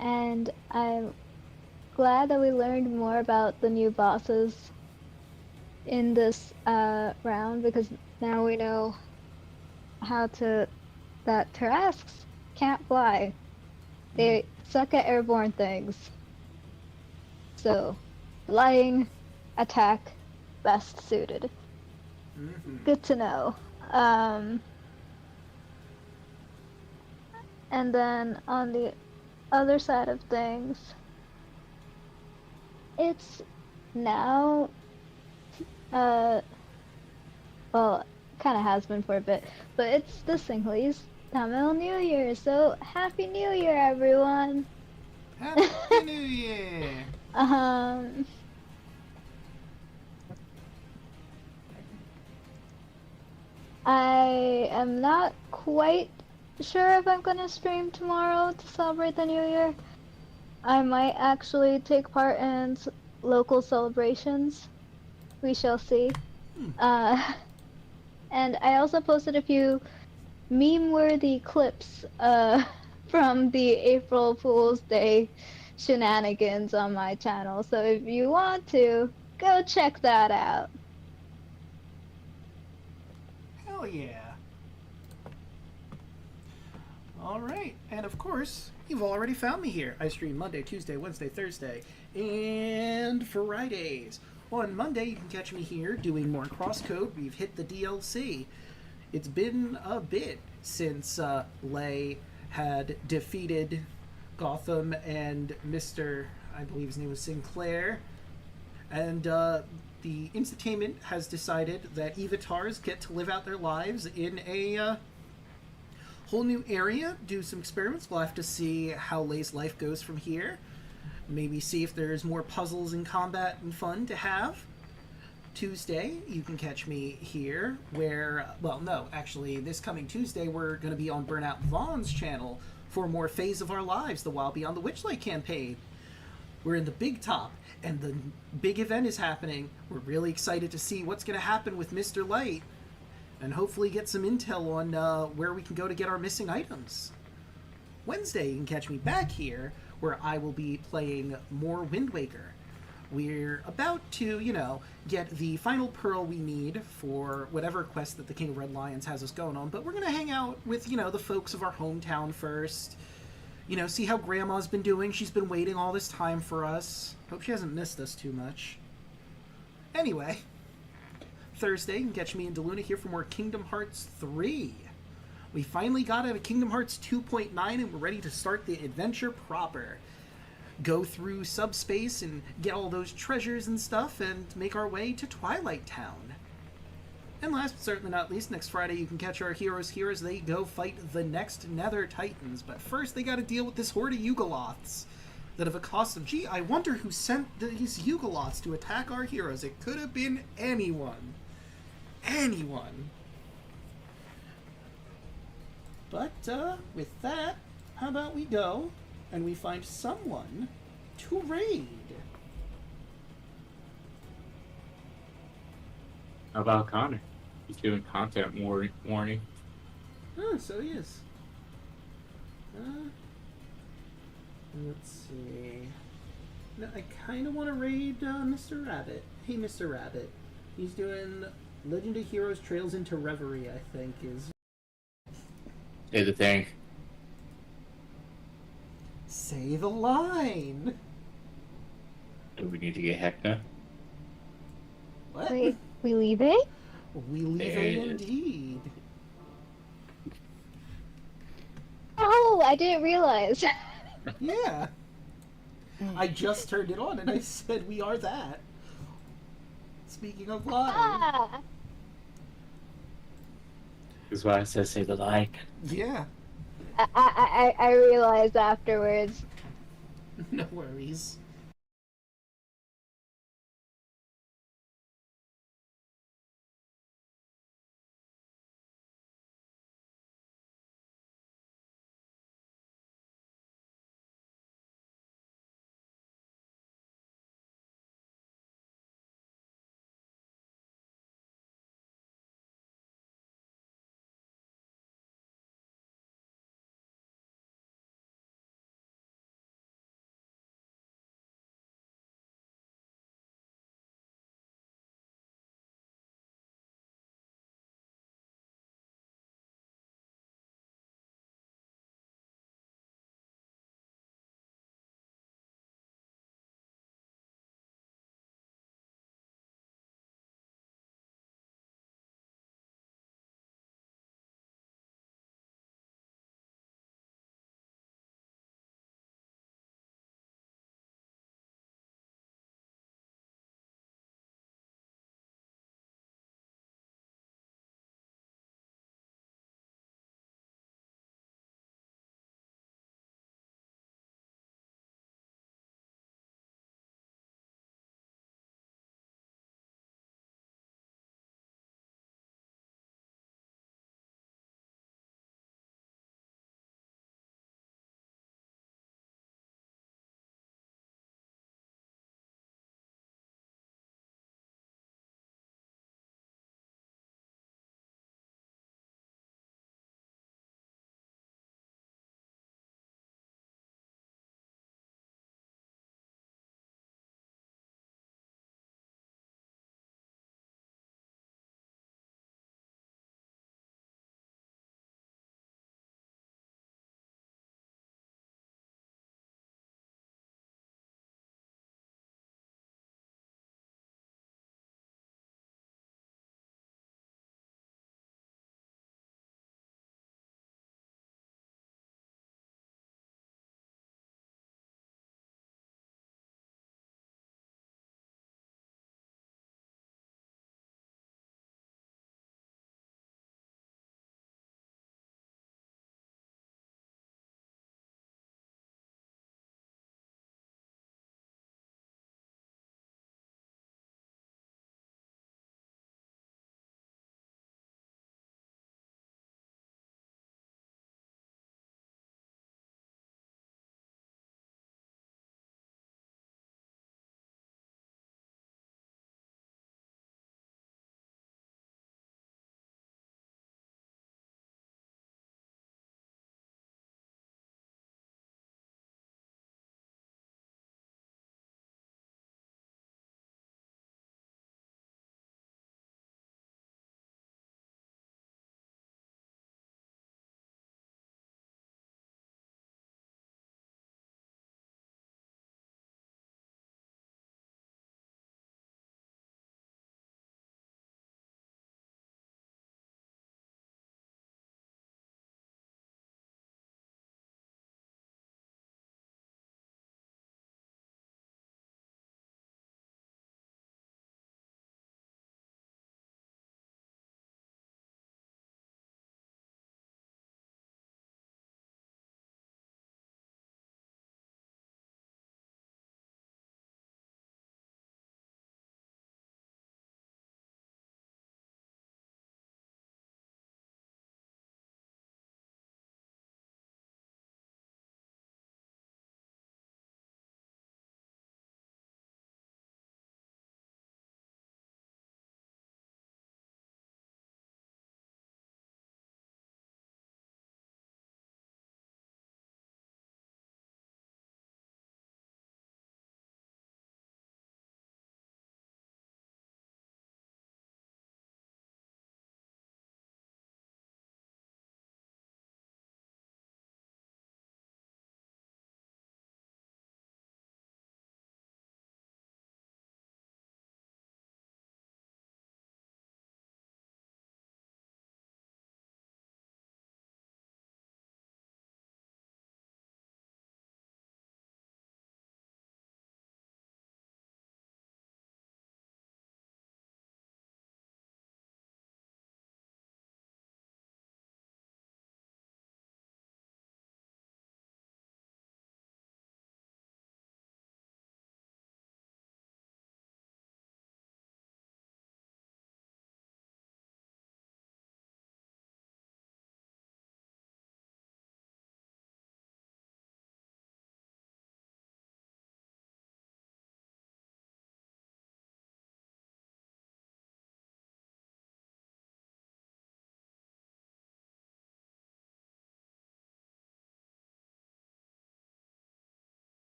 And I'm glad that we learned more about the new bosses in this round, because now we know that Tarrasques can't fly. They suck at airborne things. So, flying attack best suited. Good to know. And then on the other side of things, it's now, well, kind of has been for a bit, but it's the Singley's Tamil New Year, so Happy New Year, everyone! Happy New Year! I am not quite sure if I'm gonna stream tomorrow to celebrate the New Year. I might actually take part in local celebrations. We shall see. And I also posted a few meme-worthy clips from the April Fool's Day shenanigans on my channel. So if you want to, go check that out. Hell yeah. Alright, and of course, you've already found me here. I stream Monday, Tuesday, Wednesday, Thursday, and Fridays. On Monday, you can catch me here doing more Crosscode. We've hit the DLC. It's been a bit since Lay had defeated Gotham and Mr. I believe his name was Sinclair. And the Instantainment has decided that Evatars get to live out their lives in a whole new area, do some experiments. We'll have to see how Lay's life goes from here. Maybe see if there's more puzzles and combat and fun to have. Tuesday, you can catch me here where, well, no, actually, this coming Tuesday, we're going to be on Burnout Vaughn's channel for more Phase of Our Lives, the Wild Beyond the Witchlight campaign. We're in the Big Top, and the big event is happening. We're really excited to see what's going to happen with Mr. Light, and hopefully get some intel on where we can go to get our missing items. Wednesday, you can catch me back here, where I will be playing more Wind Waker. We're about to, get the final pearl we need for whatever quest that the King of Red Lions has us going on, but we're going to hang out with, the folks of our hometown first. See how Grandma's been doing. She's been waiting all this time for us. Hope she hasn't missed us too much. Anyway, Thursday, you can catch me and DeLuna here for more Kingdom Hearts 3. We finally got out of Kingdom Hearts 2.9 and we're ready to start the adventure proper. Go through subspace and get all those treasures and stuff and make our way to Twilight Town. And last but certainly not least, next Friday you can catch our heroes here as they go fight the next Nether Titans. But first they gotta deal with this horde of Yugoloths that have accosted them. Gee, I wonder who sent these Yugoloths to attack our heroes. It could have been anyone. anyone. But with that, how about we go and we find someone to raid? How about Connor? He's doing content warning. Oh, so he is. Let's see. No, I kind of want to raid Mr. Rabbit. Hey, Mr. Rabbit. He's doing Legend of Heroes Trails into Reverie, I think, is... Say the thing. Say the line! Do we need to get Hector? What? Wait, we leaving? We leave There it it is. indeed. Oh, I didn't realize. Yeah. I just turned it on and I said we are that. Speaking of lying. Ah, This is why I said say the line. Yeah. I realized afterwards. No worries.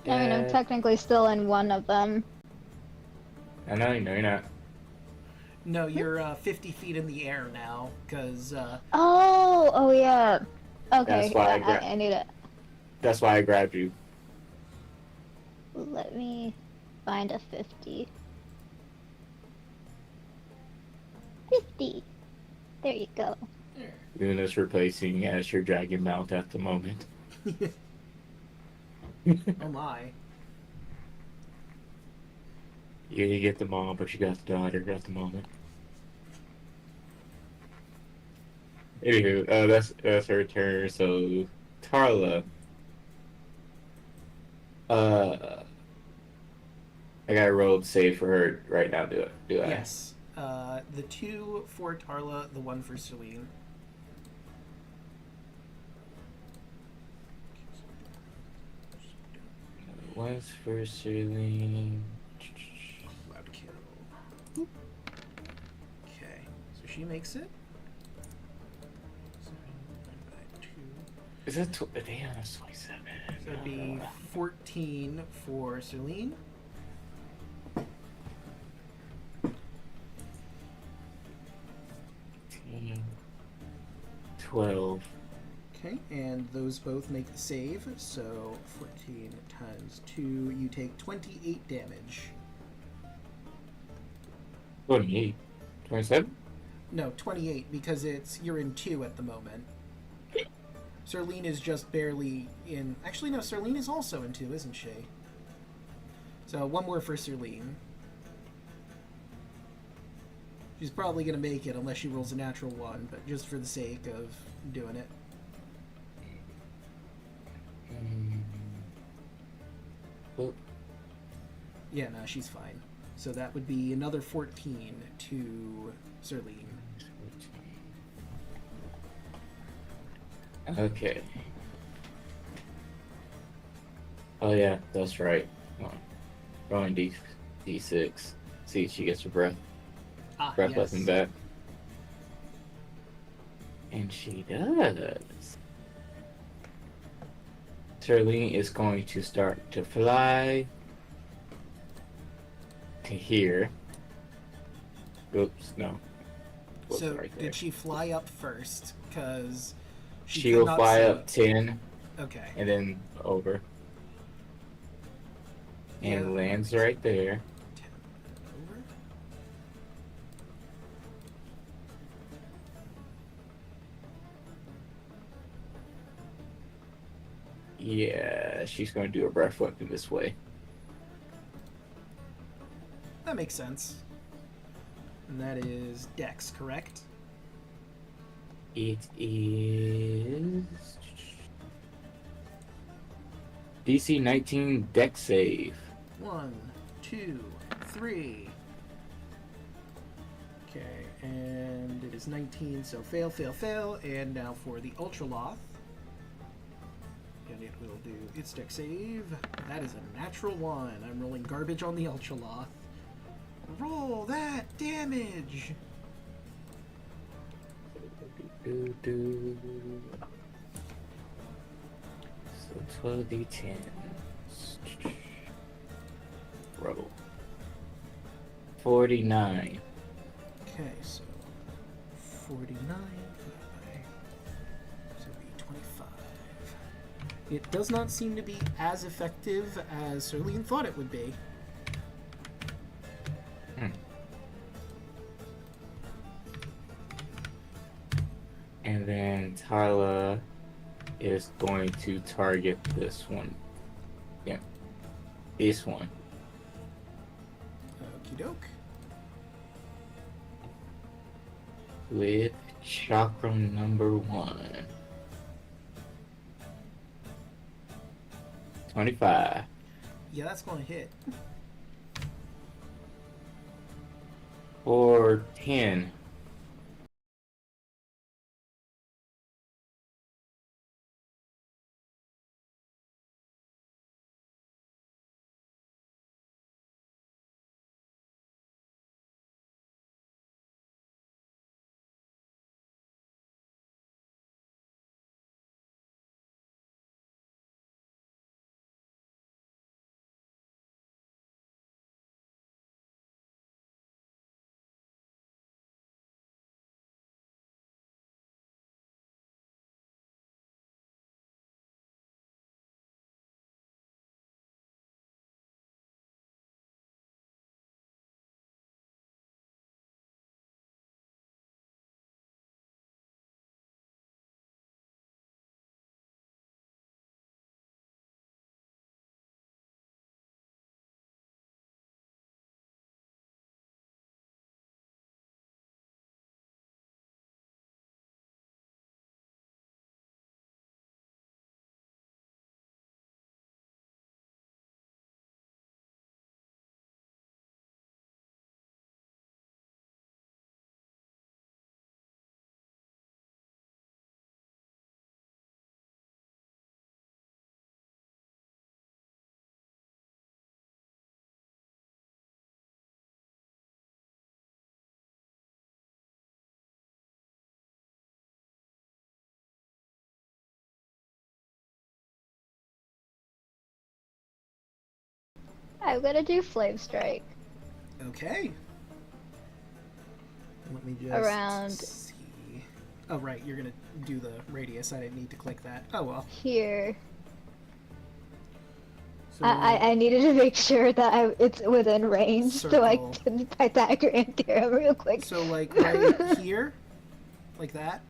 I mean, I'm technically still in one of them. I know, you're not. No, you're 50 feet in the air now, because Oh yeah. Okay, That's why I need it. That's why I grabbed you. Let me find a 50. 50. There you go. Luna's replacing as your dragon mount at the moment. oh my. You get the mom, but you got the daughter at the moment. Anywho, that's her turn. So Tarla, I got a roll to save for her right now. Do I? Yes. The 2 for Tarla, the 1 for Celine. One's for Serene. Loud kill. Okay, so she makes it. Is that damn? That's 27. So it'd be 14 for Celine. 12. Okay, and those both make the save. So 14 times 2, you take 28 damage. 28. 27? No, 28 because you're in 2 at the moment. Serlene is just barely in. Actually, no, Serlene is also in 2, isn't she? So 1 more for Serlene. She's probably going to make it unless she rolls a natural 1, but just for the sake of doing it. Yeah, no, she's fine. So that would be another 14 to Serlene. Okay. Oh yeah, that's right. Rolling D6. See if she gets her breath Yes. weapon back. And she does. Serlene is going to start to fly to here. Oops, no. Whoops, So right there. did she fly up first? Because She will fly up 10 Okay. and then over. And Yeah. lands right there. 10 over. Yeah, she's going to do a breath weapon this way. That makes sense. And that is Dex, correct? It is DC 19 Dex save. 1, 2, 3. Okay, and it is 19, so fail, fail, fail. And now for the Ultraloth. And it will do its Dex save. That is a natural 1. I'm rolling garbage on the Ultraloth. Roll that damage! So 12d10. Roll. 49. Okay, so 49 divided by, so it'd be 25. It does not seem to be as effective as Serlene thought it would be. And then Tyla is going to target this one. Yeah. This one. Okie doke. With chakra number 1. 25. Yeah, that's going to hit. Or 10. I'm gonna do Flame Strike Okay. Let me just around see. Oh, right, you're gonna do the radius. I didn't need to click that. Oh well. here. So I needed to make sure that it's within range, so I Circle. can Pythagorean theorem real quick. So like right here, like that.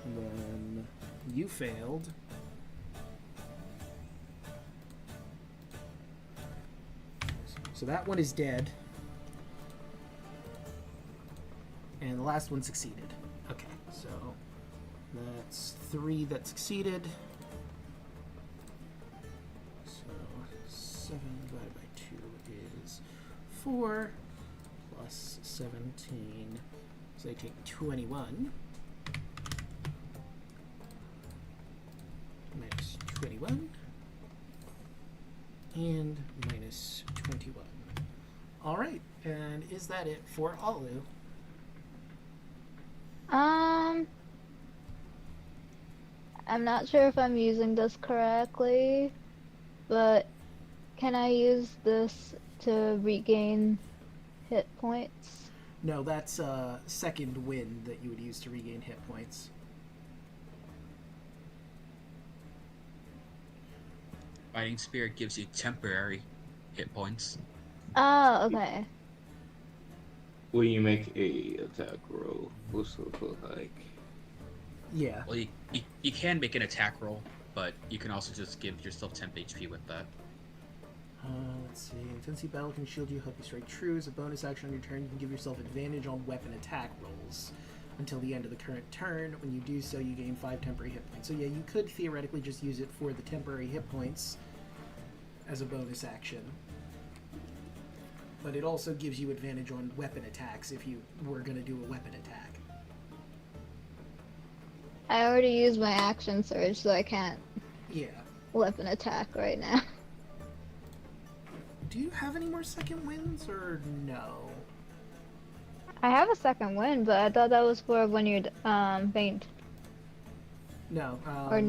And then you failed. So that one is dead. And the last one succeeded. Okay, so that's 3 that succeeded. So 7 divided by 2 is 4 plus 17. So they take 21. Minus 21. And minus 21. Alright, and is that it for Alu? I'm not sure if I'm using this correctly, but can I use this to regain hit points? No, that's a second wind that you would use to regain hit points. Fighting Spirit gives you temporary hit points. Oh, okay. When you make a attack roll, what's it look like? Yeah. Well, you can make an attack roll, but you can also just give yourself temp HP with that. Let's see. Intensity battle can shield you, help you strike true. As a bonus action on your turn, you can give yourself advantage on weapon attack rolls until the end of the current turn. When you do so, you gain 5 temporary hit points. So yeah, you could theoretically just use it for the temporary hit points as a bonus action. But it also gives you advantage on weapon attacks if you were going to do a weapon attack. I already used my action surge, so I can't Yeah. weapon attack right now. Do you have any more second wins, or no? I have a second wind, but I thought that was for when you're faint. No. Or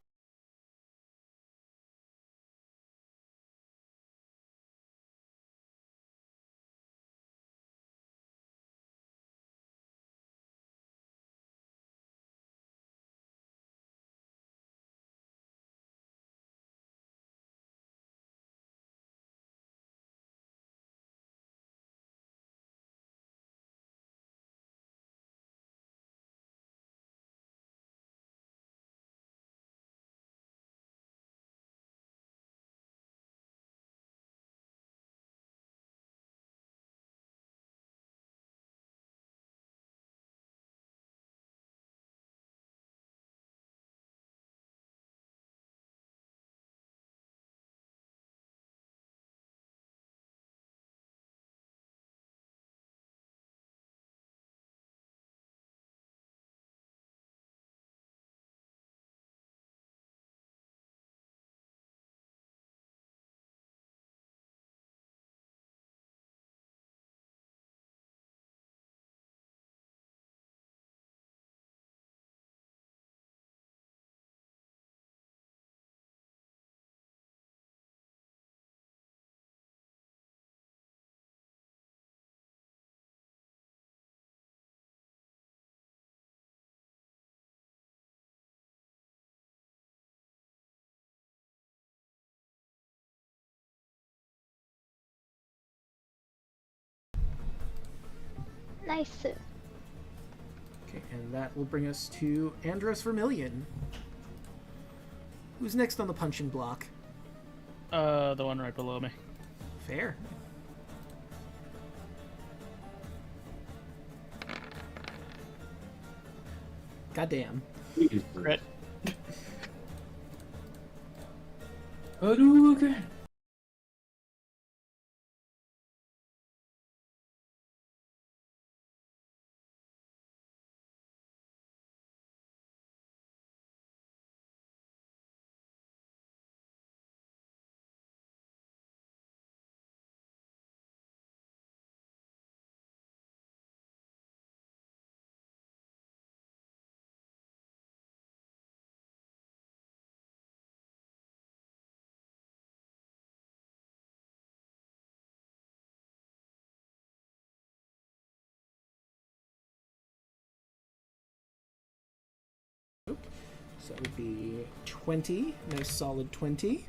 Nice. Okay, and that will bring us to Andros Vermilion. Who's next on the punching block? The one right below me. Fair. Goddamn. Crit. Hadouken! So that would be 20. Nice solid 20.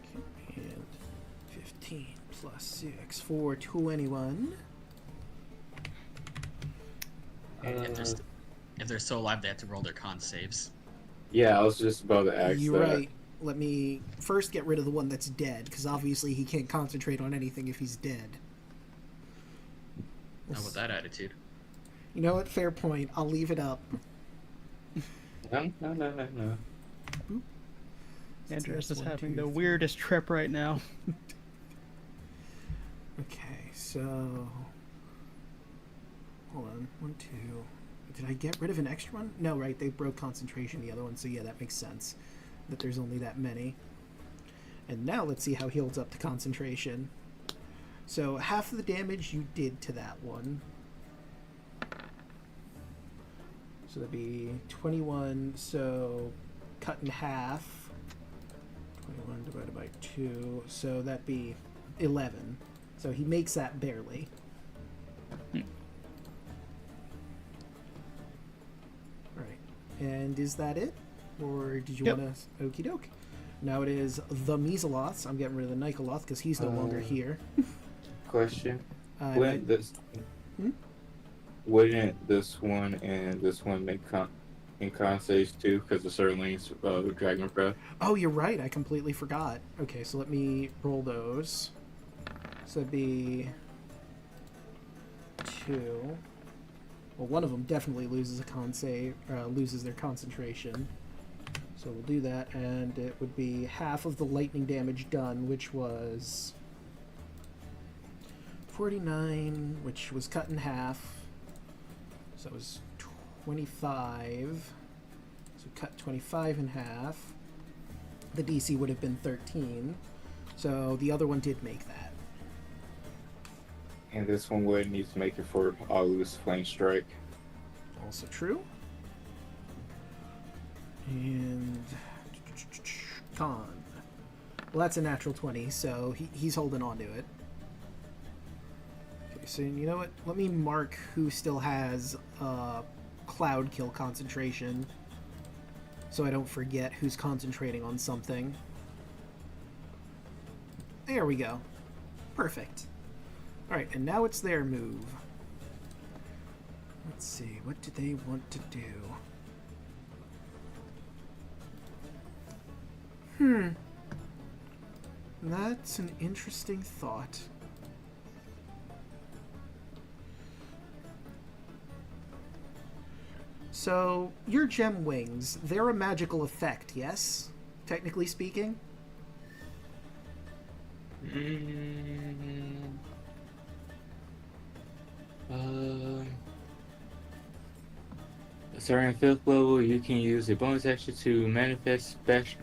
Okay, and 15 plus 6 for 21. If they're still alive, they have to roll their con saves. Yeah, I was just about to ask You're that. right. Let me first get rid of the one that's dead, because obviously he can't concentrate on anything if he's dead. Not with that attitude. You know what? Fair point. I'll leave it up. No. Boop. Andreas is One, having two, the three. weirdest trip right now. Okay, so hold on. 1, 2. Did I get rid of an extra one? No, right? They broke concentration, the other one, so yeah, that makes sense. That there's only that many. And now let's see how he holds up to concentration. So half of the damage you did to that one. So that'd be 21, so cut in half. 21 divided by 2, so that'd be 11. So he makes that barely. Alright. And is that it? Or did you Yep. want to... Okie doke. Now it is the Measoloths. I'm getting rid of the Nikoloth because he's no longer here. Question. I- Wouldn't this Hmm? wouldn't this one and this one make in con saves too? Because the Sirling's Dragon Breath. Oh, you're right. I completely forgot. Okay, so let me roll those. So that'd be 2. Well, one of them definitely loses a con save, loses their concentration. So we'll do that, and it would be half of the lightning damage done, which was 49, which was cut in half. So it was 25. So cut 25 in half. The DC would have been 13. So the other one did make that. And this one would need to make it for Alu's Flame Strike. Also true. And con. Well, that's a natural 20, so he's holding on to it. Okay, so you know what? Let me mark who still has Cloud Kill concentration, so I don't forget who's concentrating on something. There we go. Perfect. Alright, and now it's their move. Let's see, what do they want to do? That's an interesting thought. So, your gem wings, they're a magical effect, yes? Technically speaking? Starting at 5th level, you can use a bonus action to manifest special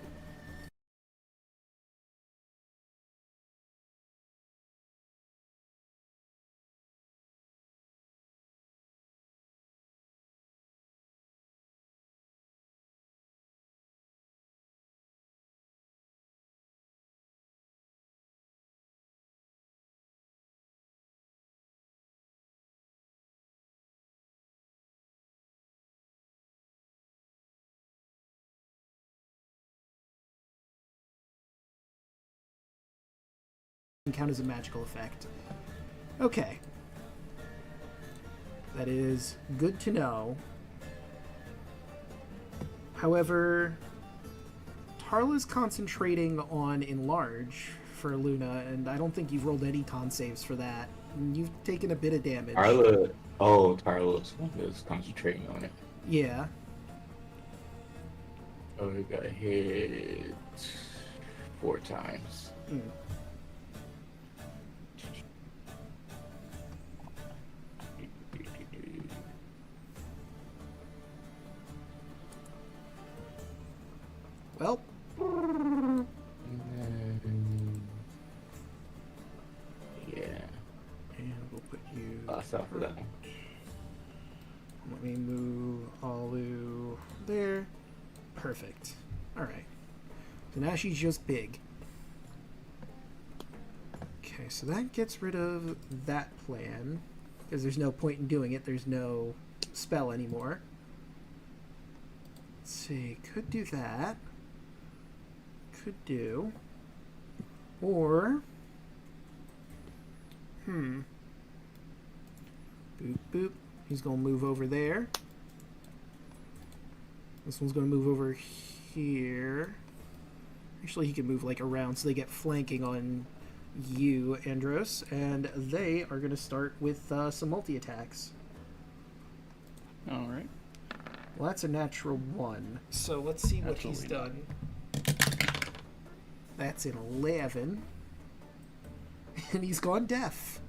doesn't count as a magical effect. Okay. That is good to know. However, Tarla's concentrating on Enlarge for Luna, and I don't think you've rolled any con saves for that. You've taken a bit of damage. Tarla's is concentrating on it. Yeah. Oh, we got hit 4 times. Mm. Well. Yeah. And we'll put you... Lost out for that one. Let me move Alu there. Perfect. Alright. So now she's just big. Okay, so that gets rid of that plan. Because there's no point in doing it. There's no spell anymore. Let's see. Could do that. Could do. Or... Boop, boop. He's going to move over there. This one's going to move over here. Actually, he can move, like, around so they get flanking on you, Andros. And they are going to start with some multi-attacks. Alright. Well, that's a natural 1. So let's see what he's done. That's an 11. And he's gone deaf.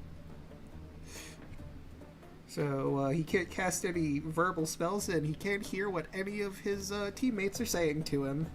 So he can't cast any verbal spells, and he can't hear what any of his teammates are saying to him.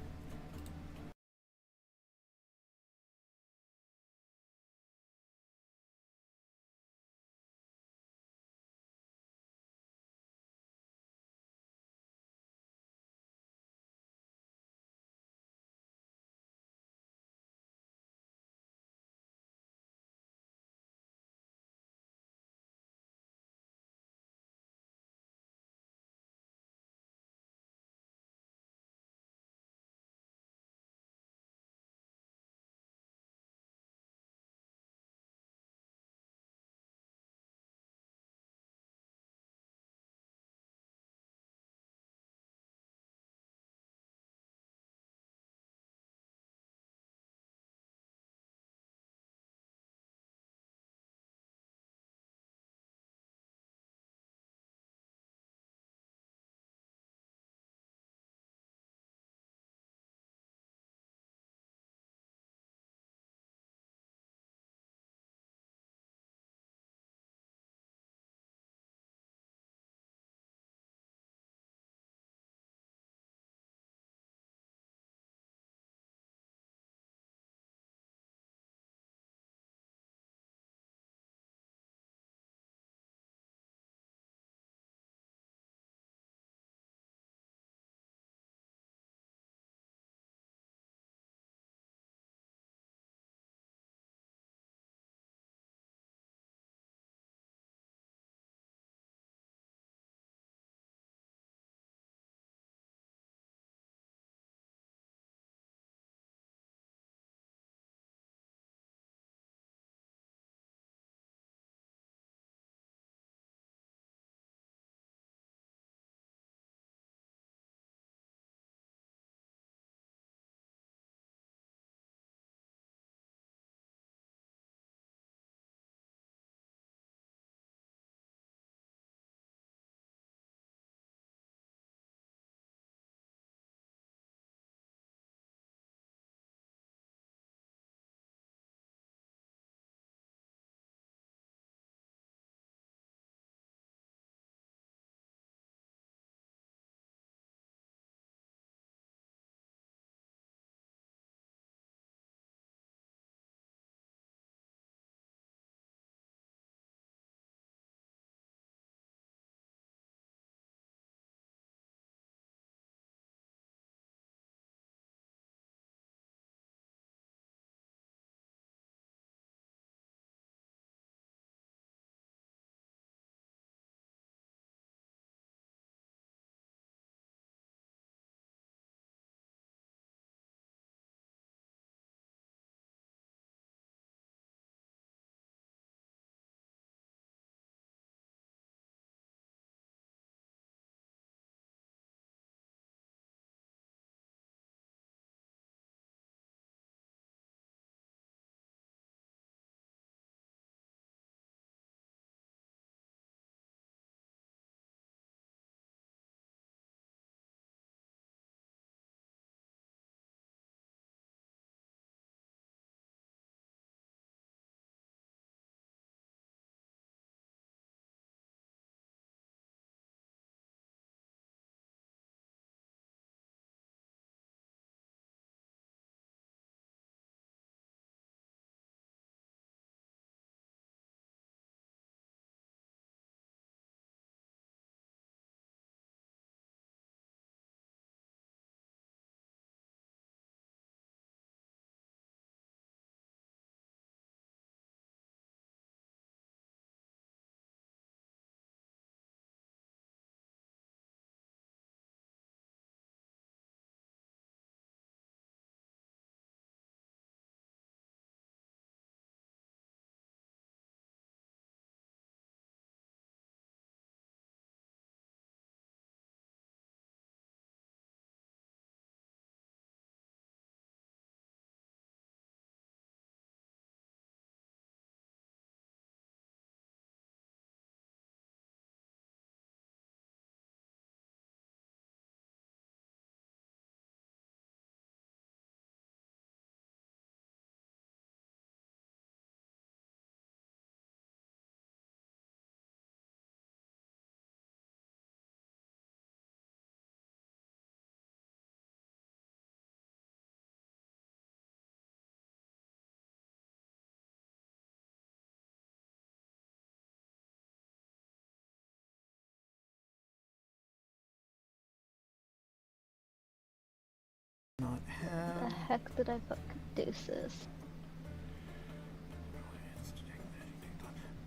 Not have. The heck did I put Caduceus?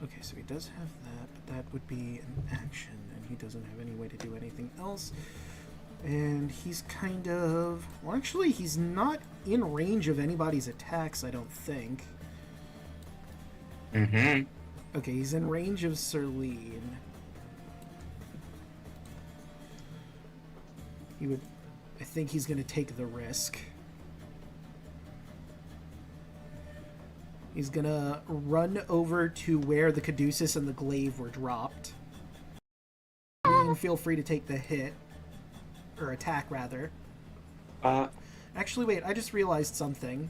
Okay, so he does have that, but that would be an action, and he doesn't have any way to do anything else. And he's kind of... Well, actually, he's not in range of anybody's attacks, I don't think. Mm-hmm. Okay, he's in range of Serlene. He would... I think he's going to take the risk. He's going to run over to where the Caduceus and the Glaive were dropped. And feel free to take the hit. Or attack, rather. Actually, wait, I just realized something.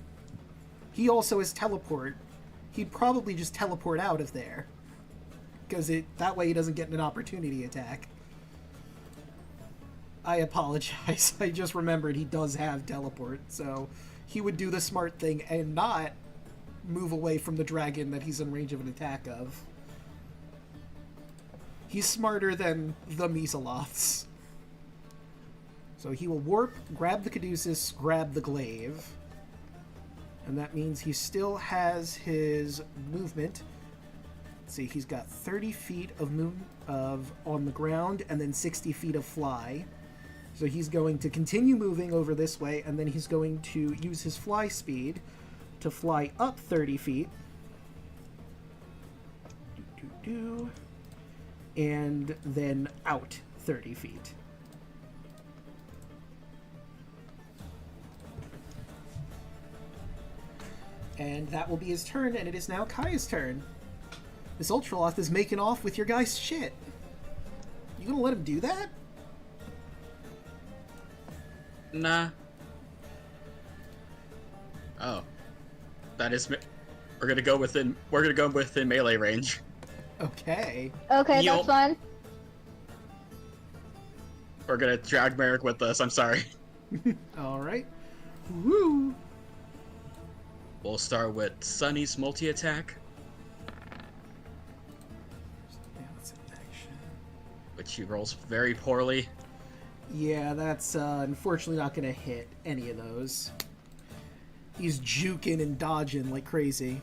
He also has teleport. He'd probably just teleport out of there. Because that way he doesn't get an opportunity attack. I apologize. I just remembered he does have teleport, so he would do the smart thing and not move away from the dragon that he's in range of an attack of. He's smarter than the Meseloths. So he will warp, grab the Caduceus, grab the Glaive. And that means he still has his movement. Let's see, he's got 30 feet of on the ground and then 60 feet of fly. So he's going to continue moving over this way, and then he's going to use his fly speed to fly up 30 feet. And then out 30 feet. And that will be his turn, and it is now Kaya's turn. This Ultraloth is making off with your guy's shit. You gonna let him do that? Nah. Oh. That is... We're gonna go within melee range. Okay. Okay, Yo. that's fine. We're gonna drag Merrick with us, I'm sorry. Alright. Woo! We'll start with Sunny's multi-attack, Yeah, that's an action. which he rolls very poorly. Yeah, that's unfortunately not gonna hit any of those. He's juking and dodging like crazy.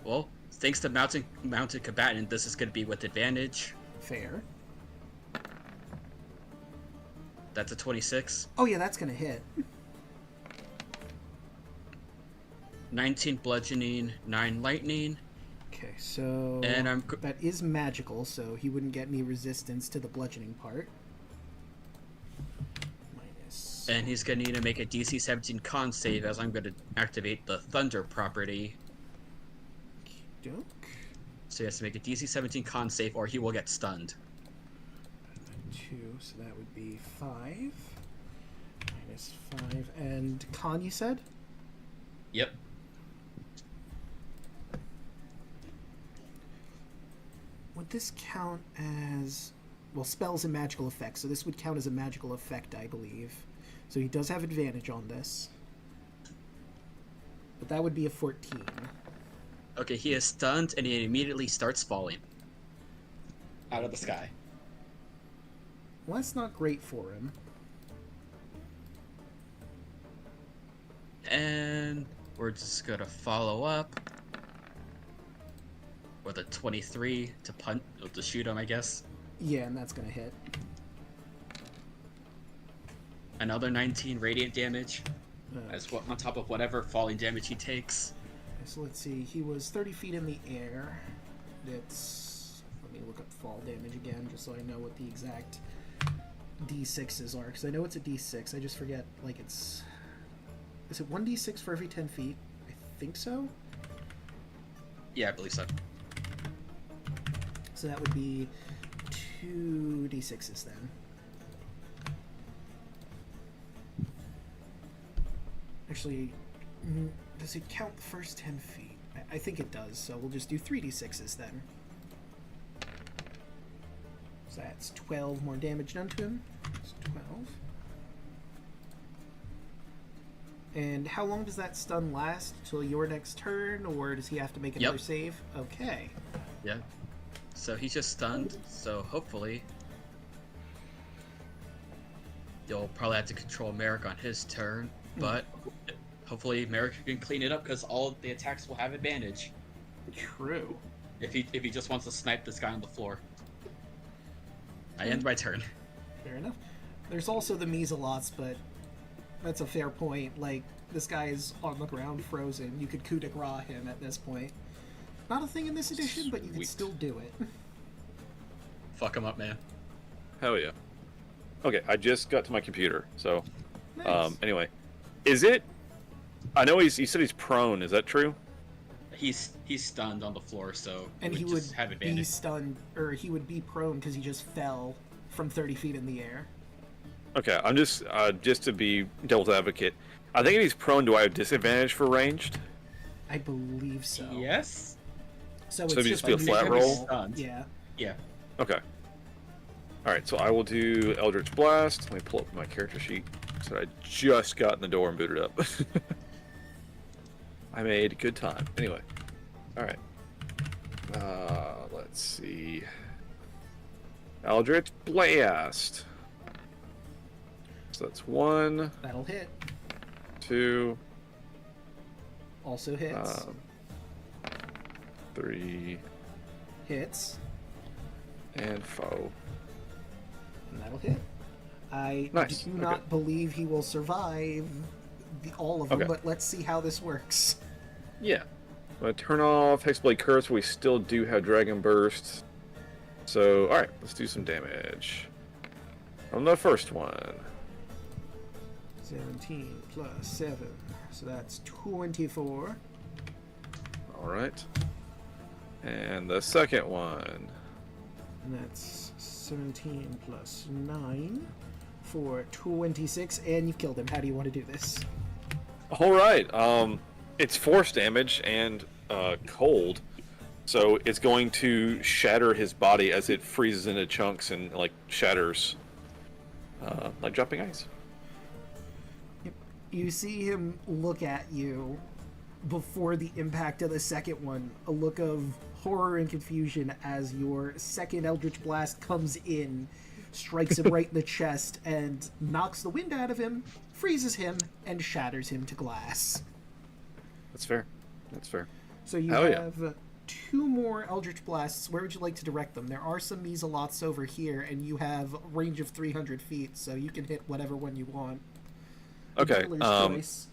Well, thanks to mounted combatant, this is gonna be with advantage. Fair. That's a 26. Oh yeah, that's gonna hit. 19 bludgeoning, 9 lightning, Okay, so and that is magical, so he wouldn't get any resistance to the bludgeoning part. Minus. and he's gonna need to make a DC 17 con save as I'm gonna activate the thunder property. Doke. So he has to make a DC 17 con save or he will get stunned. 2, so that would be 5. Minus 5. And con, you said? Yep. Would this count as... Well, spells and magical effects, so this would count as a magical effect, I believe. So he does have advantage on this. But that would be a 14. Okay, he is stunned and he immediately starts falling out of the sky. Well, that's not great for him. And we're just gonna follow up with a 23 to shoot him, I guess. Yeah, and that's gonna hit. Another 19 radiant damage, As on top of whatever falling damage he takes. So let's see, he was 30 feet in the air. It's... Let me look up fall damage again, just so I know what the exact D6s are, because I know it's a D6, I just forget, like, it's... Is it 1d6 for every 10 feet? I think so? Yeah, I believe so. So that would be 2d6s then. Actually, does it count the first 10 feet? I think it does, so we'll just do 3d6s then. So that's 12 more damage done to him. That's 12. And how long does that stun last? Till your next turn, or does he have to make another save? Okay. Yeah. So he's just stunned, so hopefully You'll probably have to control Merrick on his turn, but hopefully Merrick can clean it up because all the attacks will have advantage. True. If he just wants to snipe this guy on the floor. I end my turn. Fair enough. There's also the measalots, but that's a fair point. Like, this guy is on the ground frozen. You could coup de grace him at this point. Not a thing in this edition, but you could Sweet. still do it. Fuck him up, man. Hell yeah. Okay, I just got to my computer, so Nice. anyway, is it? I know he said he's prone. Is that true? He's stunned on the floor, so And he would would just have be advantage. stunned, or he would be prone because he just fell from 30 feet in the air. Okay, I'm just to be devil's advocate. I think if he's prone, do I have disadvantage for ranged? I believe so. Yes. So So it's it'd just be a a flat normal- roll? Stunned. Yeah. Yeah. Okay. All right, so I will do Eldritch Blast. Let me pull up my character sheet. So I just got in the door and booted up. I made good time. Anyway, all right. Let's see. Eldritch Blast. So that's 1, That'll hit. 2, Also hits. 3, Hits. and 4. And that'll hit. I Nice, do okay. not believe he will survive all of them, Okay. but let's see how this works. Yeah. I'm gonna turn off Hexblade Curse. We still do have Dragon Burst. So, alright, let's do some damage. On the first one. 17 plus 7. So that's 24. Alright. And the second one. And that's 17 plus 9 for 26. And you've killed him. How do you want to do this? Alright, it's force damage and cold. So it's going to shatter his body as it freezes into chunks and like shatters. Like dropping ice. Yep. You see him look at you before the impact of the second one. A look of horror and confusion as your second Eldritch Blast comes in, strikes him right in the chest, and knocks the wind out of him, freezes him, and shatters him to glass. That's fair. That's fair. So you Hell yeah. have 2 more Eldritch Blasts. Where would you like to direct them? There are some measalots over here, and you have range of 300 feet, so you can hit whatever one you want. Okay. Dealer's choice.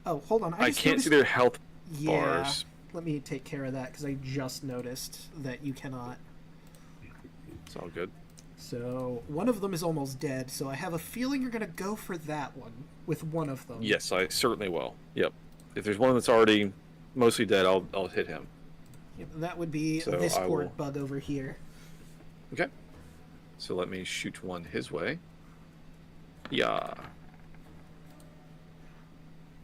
Oh, hold on. I just can't noticed- see their health Yeah. bars. Let me take care of that, because I just noticed that you cannot. It's all good. So, one of them is almost dead, so I have a feeling you're going to go for that one with one of them. Yes, I certainly will. Yep. If there's one that's already mostly dead, I'll hit him. Yep, that would be So this I port will- bug over here. Okay. So let me shoot one his way. Yeah.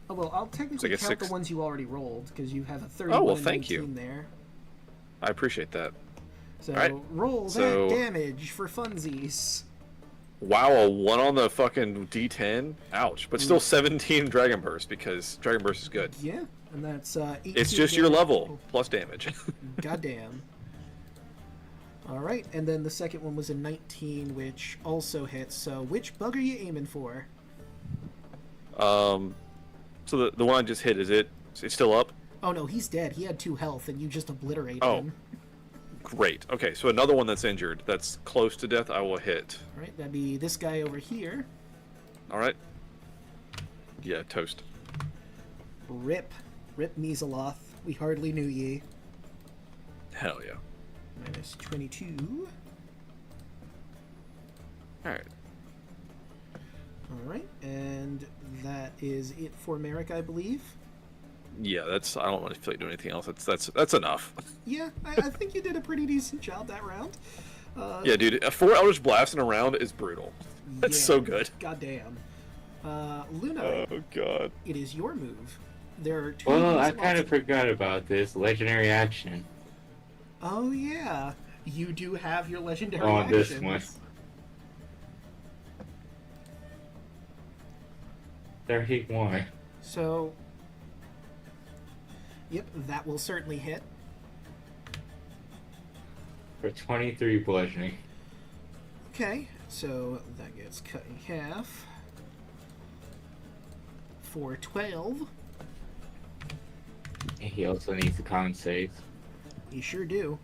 Oh, well, I'll technically guess count 6. the ones you already rolled, because you have a 31 Oh, well, and thank 19 you. there. I appreciate that. So, Alright, roll so- that damage for funsies. Wow, a 1 on the fucking D10? Ouch. But still 17 Dragon Burst, because Dragon Burst is good. Yeah, and that's 18 It's just your damage. level, plus damage. Goddamn. Alright, and then the second one was a 19, which also hits. So, which bug are you aiming for? So the one I just hit, it's still up? Oh no, he's dead. He had 2 health, and you just obliterated Oh. him. Great. Okay, so another one that's injured, that's close to death, I will hit. Alright, that'd be this guy over here. Alright. Yeah, toast. Rip. Rip Measaloth. We hardly knew ye. Hell yeah. Minus 22. Alright. Alright, and that is it for Merrick, I believe. Yeah, I don't want to feel like doing anything else. That's enough. Yeah, I think you did a pretty decent job that round. Yeah, dude, a 4 Eldritch Blast in a round is brutal. That's Yeah, so good. Goddamn. Luna, Oh god. it is your move. There are 2 Well, I Measalots- kind of forgot about this legendary action Oh yeah, you do have your legendary on this actions. one. 31 So, yep, that will certainly hit. for 23 bludgeoning. Okay, So that gets cut in half. For 12. And he also needs a con save. You sure do.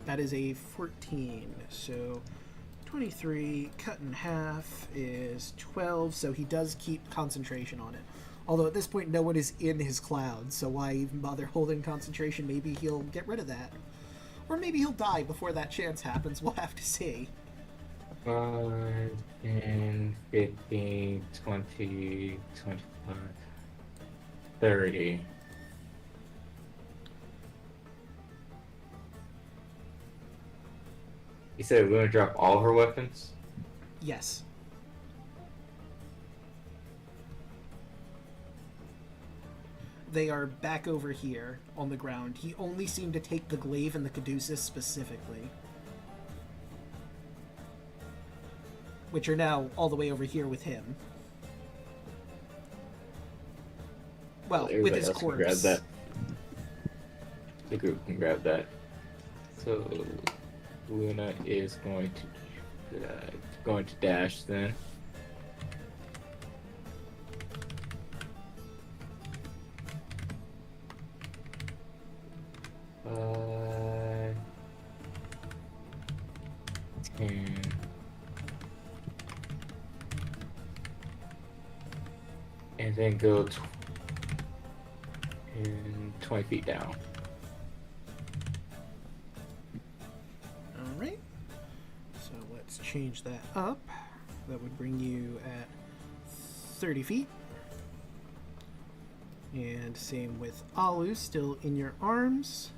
That is a 14. So 23 cut in half is 12. So he does keep concentration on it. Although at this point no one is in his cloud, so why even bother holding concentration? Maybe he'll get rid of that. Or maybe he'll die before that chance happens. We'll have to see. 5, 10, 15, 20, 25, 30. You said we're gonna drop all her weapons? Yes. They are back over here on the ground. He only seemed to take the glaive and the caduceus specifically. Which are now all the way over here with him. Well, with Everybody his else can corpse. grab that. The group can grab that. So Luna is going to dash then. Five, 10. And then go 20 feet down. Alright. So let's change that up. That would bring you at 30 feet. And same with Alu, still in your arms.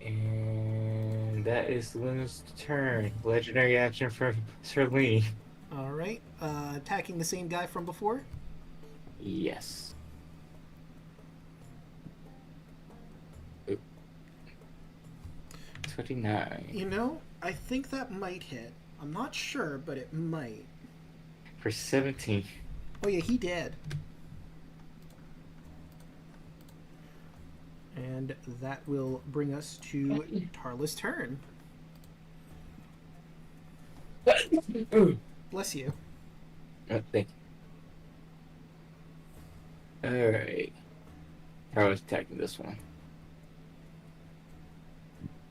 And that is Luna's turn. Legendary action from Serene. Alright. Attacking the same guy from before? Yes. Oop. 29. You know, I think that might hit. I'm not sure, but it might. For 17. Oh yeah, he did. And that will bring us to Tarla's turn. Bless you. Oh, thank you. Alright. I was attacking this one.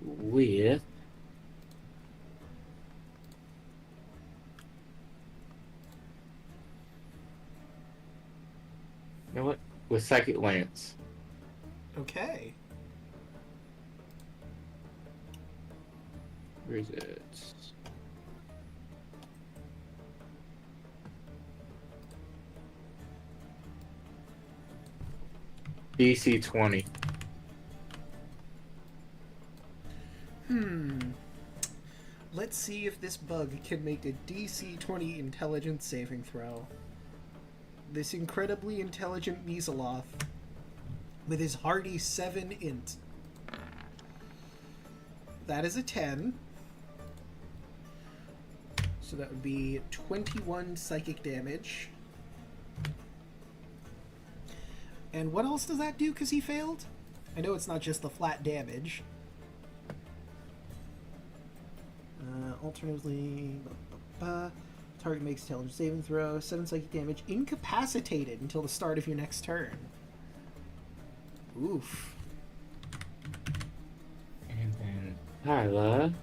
With... You know what? With Psychic Lance. Okay. Where is it? DC 20. Let's see if this bug can make a DC 20 intelligence saving throw. This incredibly intelligent Measaloth, with his hardy 7 int. That is a 10. So that would be 21 psychic damage. And what else does that do because he failed? I know it's not just the flat damage. Alternatively, target makes intelligence saving throw, 7 psychic damage, incapacitated until the start of your next turn. Oof. And then Hyla.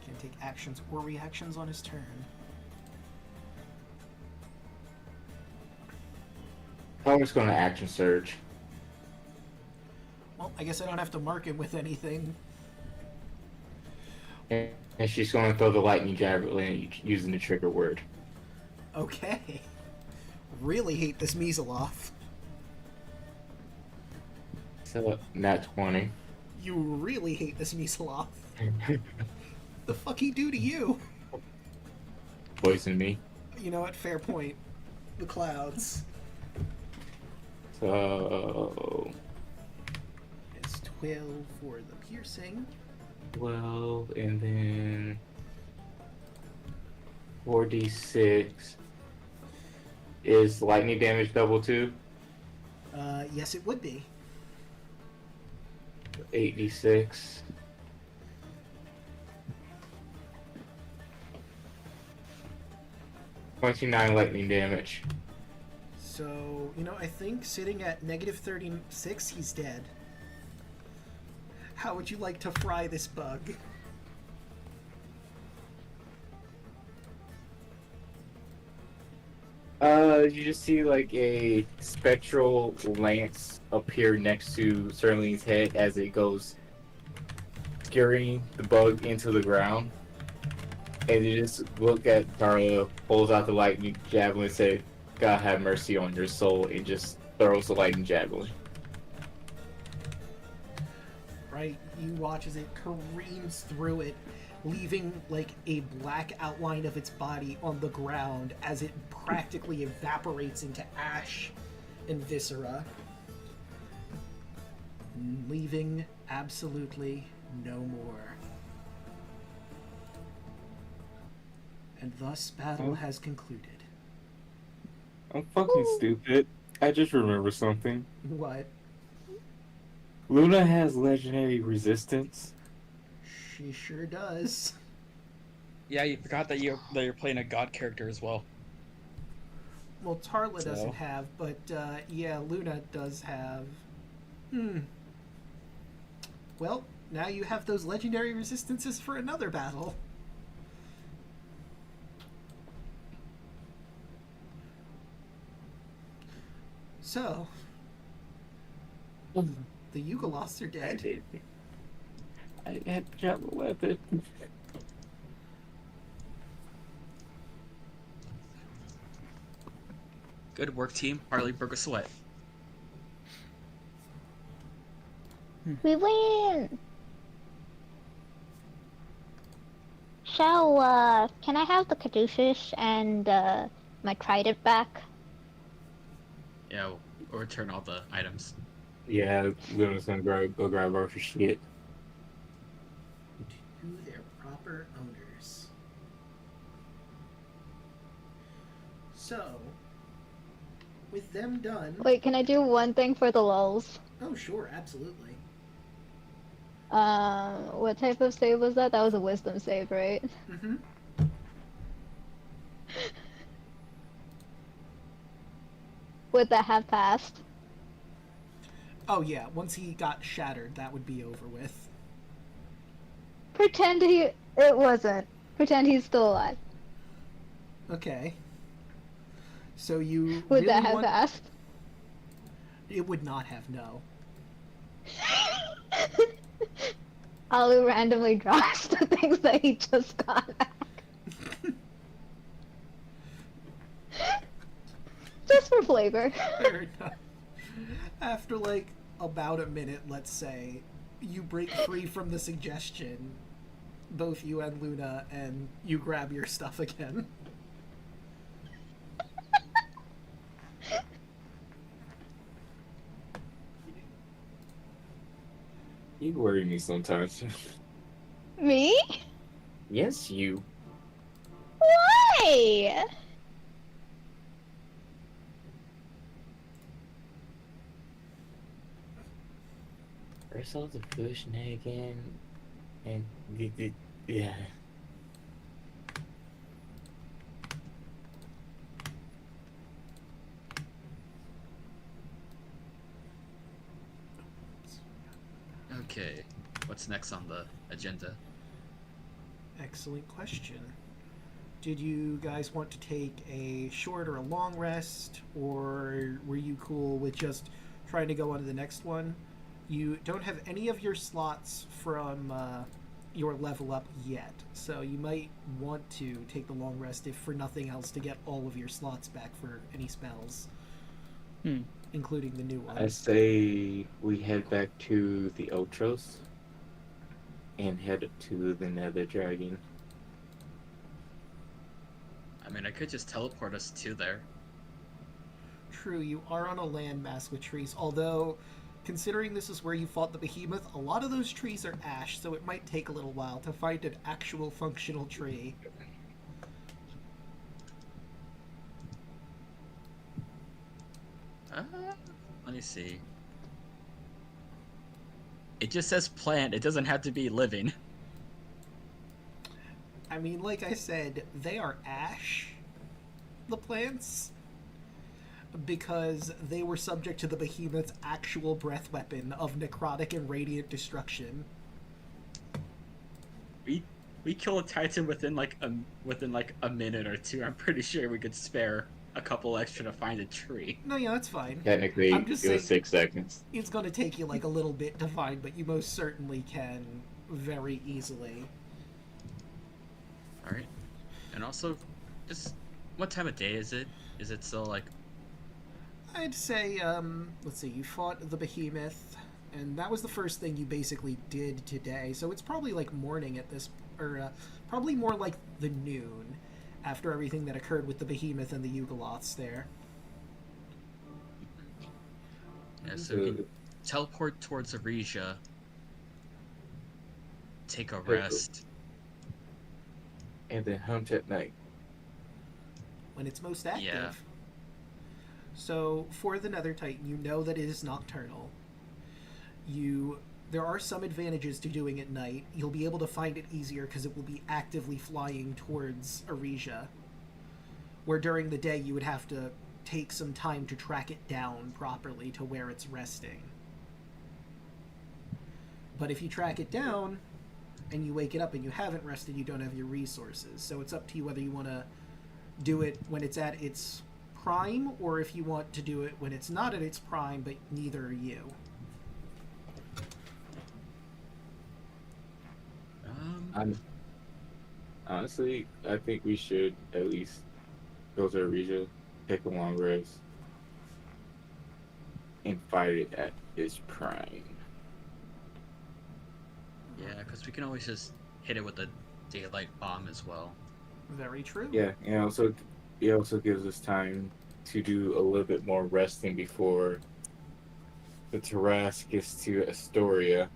Can take actions or reactions on his turn. Hyla's going to action surge. Well, I guess I don't have to mark him with anything. And she's going to throw the lightning javelin using the trigger word. Okay. Really hate this Measaloth. So, nat 20. You really hate this Measaloth. The fuck he do to you? Poison me. You know what? Fair point. The clouds. So, It's 12 for the piercing. 12, and then 4d6. Is lightning damage double too? Yes, it would be. 86. $29 lightning damage. So, I think sitting at negative 36, he's dead. How would you like to fry this bug? You just see like a spectral lance appear next to Sterling's head as it goes scurrying the bug into the ground. And you just look at Carla, pulls out the lightning javelin, and say, "God have mercy on your soul," and just throws the lightning javelin. Right? You watch as it careens through it, leaving like a black outline of its body on the ground as it practically evaporates into ash and viscera, leaving absolutely no more. And thus battle has concluded. I'm fucking stupid. I just remember something. What? Luna has legendary resistance. She sure does. Yeah, you forgot that you're playing a god character as well. Well, Tarla So? doesn't have, but yeah, Luna does have. Well, now you have those legendary resistances for another battle. So, the Yugoloths are dead. I had to drop a weapon. Good work, team. Harley broke a sweat. We win! So, can I have the caduceus and, my trident back? Yeah, we'll return all the items. Yeah, Luna's gonna go grab our shit. To their proper owners. So, with them done. Wait, can I do one thing for the lulz? Oh, sure, absolutely. What type of save was that? That was a wisdom save, right? Mm-hmm. Would that have passed? Oh, yeah, once he got shattered, that would be over with. Pretend it wasn't. Pretend he's still alive. Okay. So you Would really that have want... passed? It would not have, no. Alu randomly drops the things that he just got back. Just for flavor. Fair enough. After, like, about a minute, let's say, you break free from the suggestion, both you and Luna, and you grab your stuff again. You worry me sometimes. Me? Yes, you. Why? I saw the fish again, and yeah. Okay, what's next on the agenda? Excellent question. Did you guys want to take a short or a long rest, or were you cool with just trying to go on to the next one? You don't have any of your slots from your level up yet, so you might want to take the long rest if for nothing else to get all of your slots back for any spells, including the new I ones. say we head back to the Otros and head to the Nether Dragon. I mean, I could just teleport us to there. True, you are on a landmass with trees, although considering this is where you fought the behemoth, a lot of those trees are ash, so it might take a little while to find an actual functional tree. Let me see. It just says plant. It doesn't have to be living. I mean, like I said, they are ash, the plants, because they were subject to the behemoth's actual breath weapon of necrotic and radiant destruction. We kill a titan within like a minute or two. I'm pretty sure we could spare a couple extra to find a tree. No, yeah, that's fine. Technically, I'm it just was saying- 6 seconds. It's going to take you like a little bit to find, but you most certainly can very easily. All right. And also, just what time of day is it? Is it still like? I'd say, let's see, you fought the behemoth, and that was the first thing you basically did today, so it's probably like morning at this, or probably more like the noon, after everything that occurred with the behemoth and the Yugoloths there. Yeah, so we can teleport towards Aresia. Take a rest. And then hunt at night. When it's most active. Yeah. So, for the Nether Titan, you know that it is nocturnal. There are some advantages to doing it at night. You'll be able to find it easier because it will be actively flying towards Aresia. Where during the day you would have to take some time to track it down properly to where it's resting. But if you track it down and you wake it up and you haven't rested, you don't have your resources. So it's up to you whether you want to do it when it's at its prime or if you want to do it when it's not at its prime, but neither are you. Honestly, I think we should at least go to Aresia, take a long rest, and fight it at its prime. Yeah, because we can always just hit it with a daylight bomb as well. Very true. Yeah, and also it also gives us time to do a little bit more resting before the Tarrasque gets to Astoria.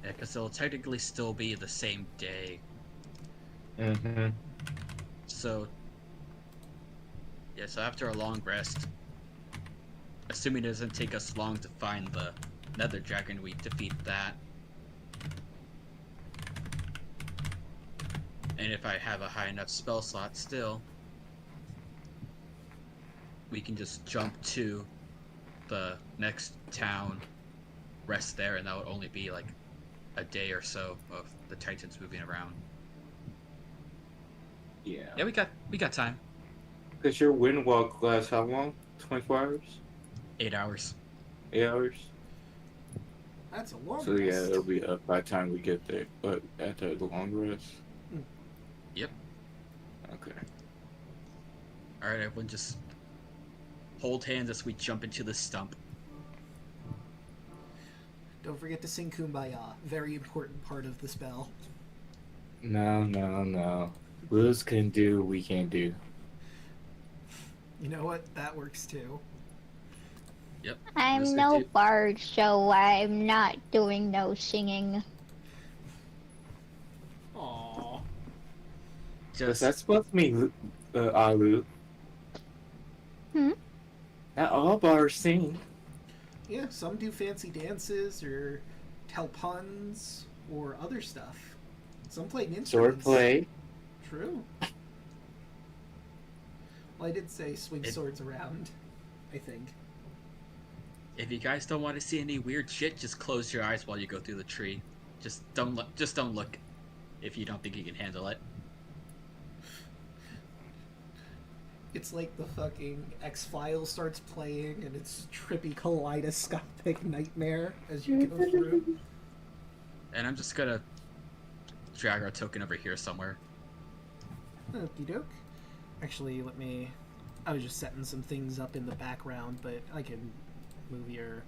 Yeah, because it'll technically still be the same day. Mm-hmm. So, yeah, so after a long rest, assuming it doesn't take us long to find the Nether Dragon, we defeat that. And if I have a high enough spell slot still, we can just jump to the next town, rest there, and that would only be like a day or so of the Titans moving around. Yeah. Yeah, we got time. Because your wind walk lasts how long? 24 hours? 8 hours. 8 hours? That's a long So yeah, rest. it'll be up by the time we get there. But after the long rest? Yep. Okay. Alright, everyone just hold hands as we jump into the stump. Don't forget to sing Kumbaya. Very important part of the spell. No. Luz can do, we can't do. You know what? That works too. Yep. I'm Luz can no do- bard, so I'm not doing no singing. Aww. Just That's supposed to mean Alu. Hmm? Not all bars sing. Yeah, some do fancy dances or tell puns or other stuff. Some play instruments. Swordplay. True. Well, I did say swing swords around, I think. if you guys don't want to see any weird shit, just close your eyes while you go through the tree. Just don't look if you don't think you can handle it. It's like the fucking X-Files starts playing and it's trippy kaleidoscopic nightmare as you go through. And I'm just gonna drag our token over here somewhere. Okie doke. Actually, I was just setting some things up in the background, but I can move your...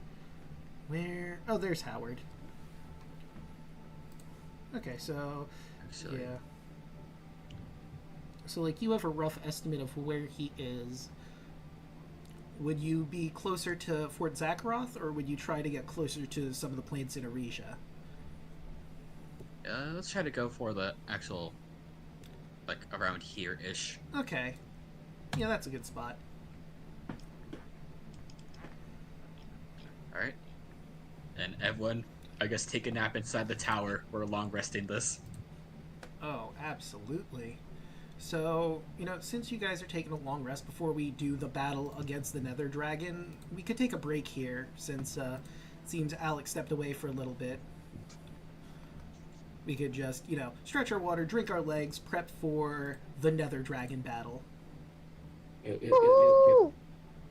Where? Oh, there's Howard. Okay, so... Actually, Yeah. So, like, you have a rough estimate of where he is. Would you be closer to Fort Zakharoth, or would you try to get closer to some of the plants in Aresia? let's try to go for the actual, like, around here-ish. Okay. Yeah, that's a good spot. Alright. And everyone, I guess, take a nap inside the tower. We're long resting this. Oh, absolutely. So, since you guys are taking a long rest before we do the battle against the Nether Dragon, we could take a break here since it seems Alec stepped away for a little bit. We could just, stretch our water, drink our legs, prep for the Nether Dragon battle. Woo!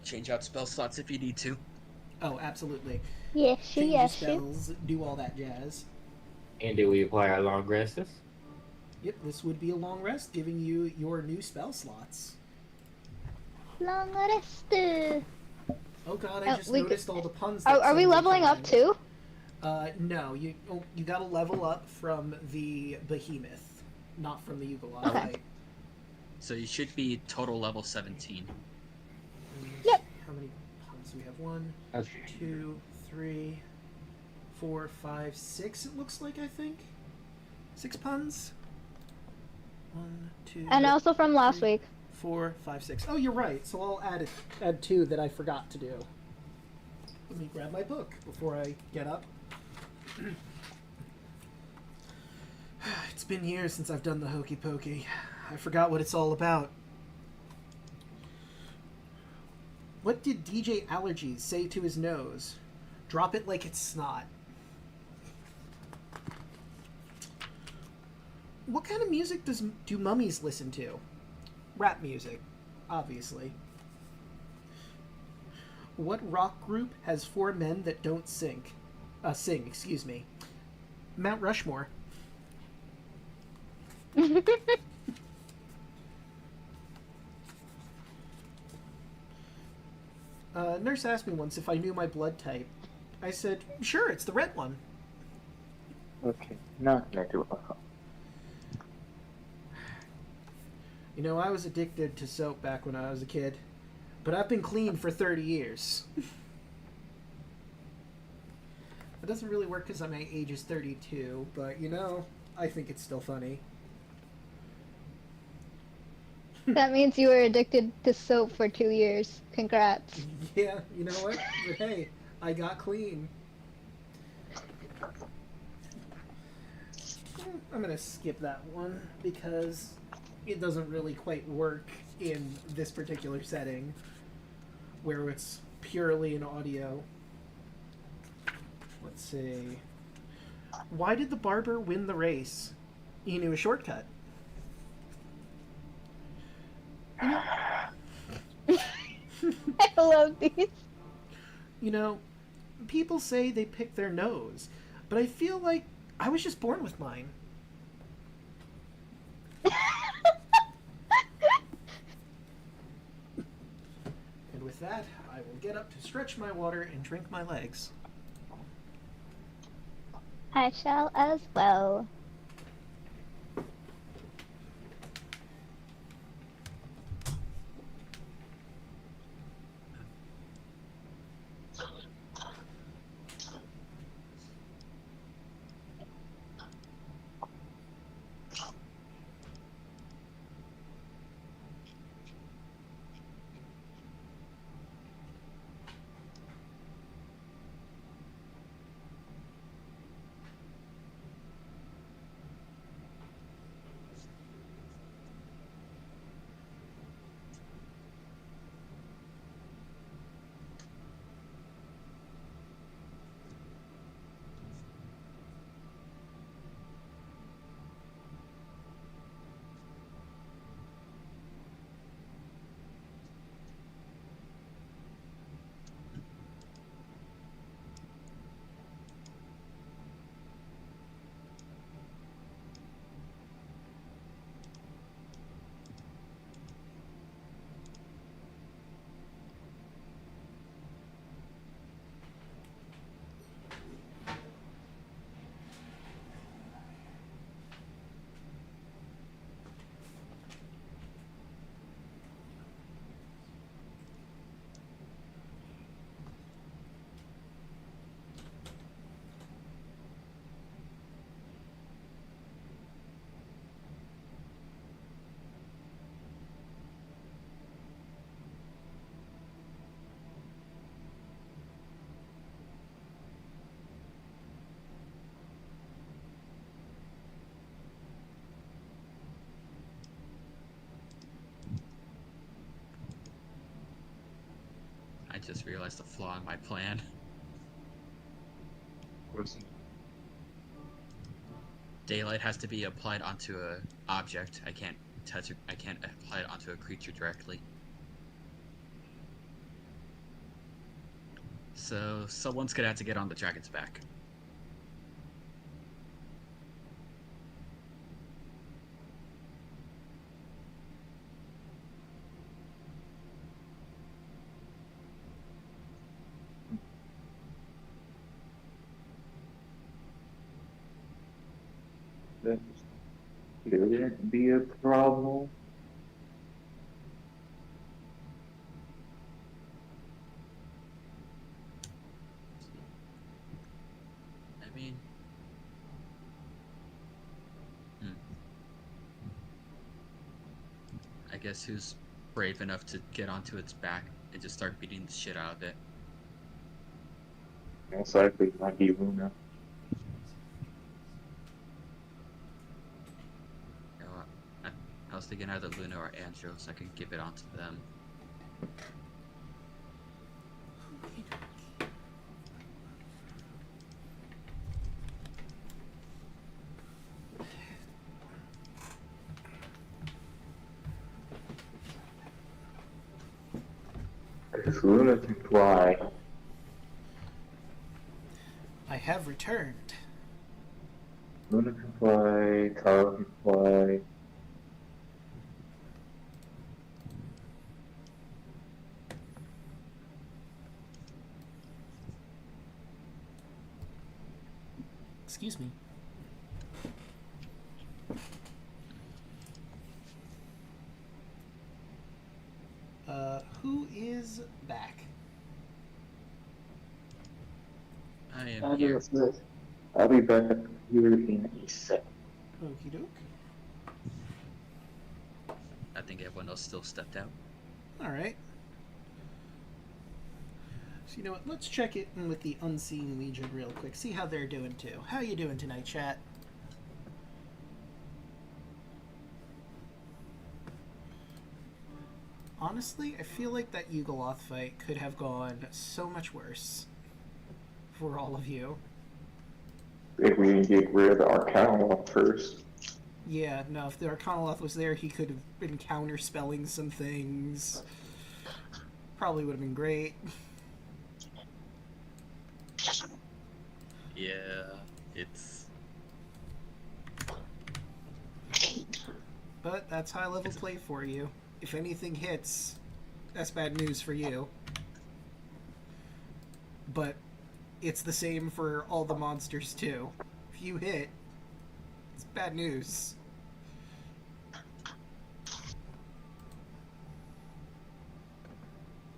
Change out spell slots if you need to. Oh, absolutely. Yes, Change your yes, spells, do all that jazz. And do we apply our long rests? Yep, this would be a long rest, giving you your new spell slots. Long rest. Oh god, I just noticed all the puns. Are we leveling up too? No, you gotta level up from the behemoth, not from the Yugoloth. Okay. So you should be total level 17. Yep. How many puns do we have? 1, Okay. 2, 3, 4, 5, 6. It looks like, I think 6 puns. 1, 2. And also from last 3, week. 4, 5, 6. Oh, you're right. So I'll add 2 that I forgot to do. Let me grab my book before I get up. It's been years since I've done the hokey pokey. I forgot what it's all about. What did DJ Allergies say to his nose? Drop it like it's snot. What kind of music do mummies listen to? Rap music, obviously. What rock group has 4 men that don't sing? Excuse me. Mount Rushmore. Nurse asked me once if I knew my blood type. I said, sure, it's the red one. Okay, not network. I was addicted to soap back when I was a kid, but I've been clean for 30 years. It doesn't really work because my age is 32, but I think it's still funny. That means you were addicted to soap for 2 years. Congrats. Yeah, you know what? But hey, I got clean. I'm gonna skip that one because it doesn't really quite work in this particular setting where it's purely an audio. Let's see. Why did the barber win the race? He knew a shortcut. I love these. People say they pick their nose, but I feel like I was just born with mine. And with that, I will get up to stretch my water and drink my legs. I shall as well. just realized the flaw in my plan. Daylight has to be applied onto a object. I can't touch it. I can't apply it onto a creature directly. So someone's gonna have to get on the dragon's back. That shouldn't be a problem. I mean, I guess who's brave enough to get onto its back and just start beating the shit out of it? Most likely might be Luna. You know, I was thinking either Luna or Andrew, so I could give it onto them. Because Luna can fly. I have returned. Luna can fly, Taro can fly. Excuse me. Who is back? I am here. I'll be back here in a sec. Okie doke. I think everyone else still stepped out. Alright. So you know what, let's check it in with the Unseen Legion real quick. See how they're doing too. How you doing tonight, chat? Honestly, I feel like that Yugoloth fight could have gone so much worse for all of you. If we didn't get rid of the Arcanoloth first. Yeah, no, if the Arcanoloth was there, he could have been counterspelling some things. Probably would have been great. Yeah, it's... But that's high level play for you. If anything hits, that's bad news for you. But it's the same for all the monsters too. If you hit, it's bad news.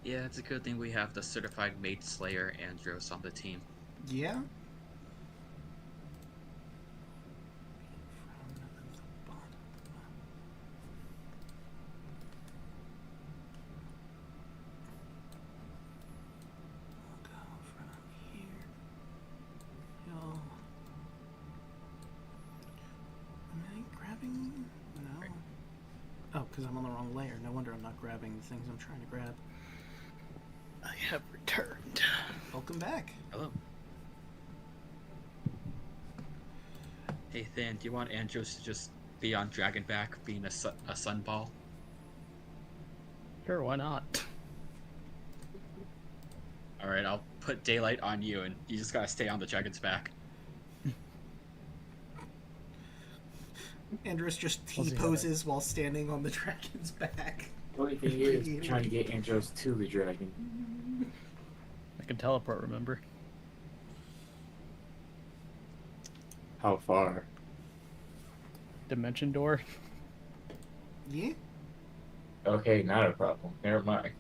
Yeah, it's a good thing we have the certified Maid Slayer Andros on the team. Yeah? Oh, because I'm on the wrong layer. No wonder I'm not grabbing the things I'm trying to grab. I have returned. Welcome back. Hello. Hey, Than, do you want Andros to just be on Dragonback, being a sunball? Sure, why not? Alright, I'll put Daylight on you, and you just gotta stay on the dragon's back. Andros just T-poses while standing on the dragon's back. The only thing is trying to get Andros to the dragon. I can teleport, remember? How far? Dimension door. Yeah? Okay, not a problem. Never mind.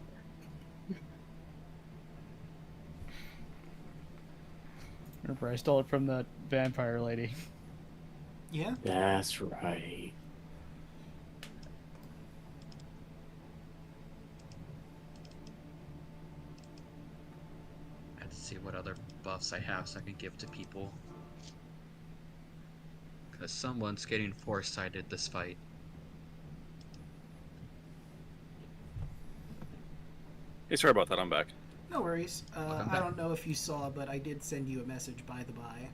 Remember, I stole it from the vampire lady. Yeah? That's right. I have to see what other buffs I have so I can give to people. Because someone's getting foresighted this fight. Hey, sorry about that. I'm back. No worries. Welcome I back. don't know if you saw, but I did send you a message by the by.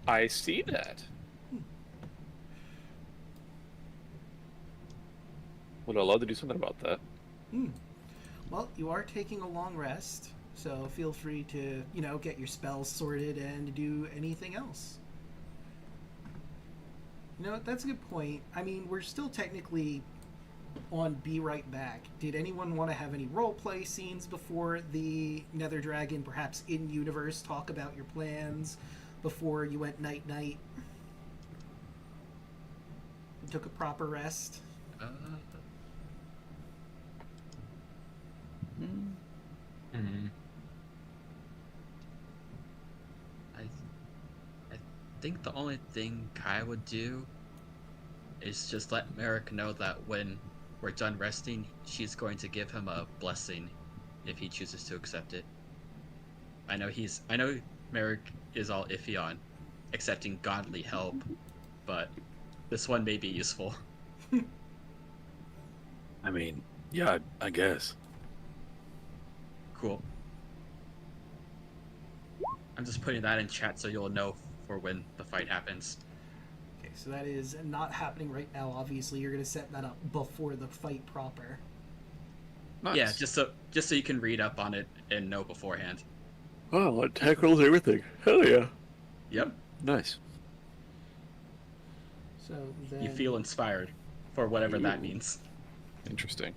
I see that. Would I love to do something about that? Well, you are taking a long rest, so feel free to, get your spells sorted and do anything else. That's a good point. I mean, we're still technically on Be Right Back. Did anyone want to have any roleplay scenes before the Nether Dragon, perhaps in universe, talk about your plans before you went night-night? Took a proper rest? I think the only thing Kai would do is just let Merrick know that when we're done resting, she's going to give him a blessing if he chooses to accept it. I know Merrick is all iffy on accepting godly help, but this one may be useful. I mean, yeah, I guess. Cool. I'm just putting that in chat so you'll know for when the fight happens. Okay, so that is not happening right now, obviously. You're going to set that up before the fight proper. Nice. Yeah, just so you can read up on it and know beforehand. Oh, attack rolls everything. Hell yeah. Yep. Nice. So then... You feel inspired for whatever that means. Interesting.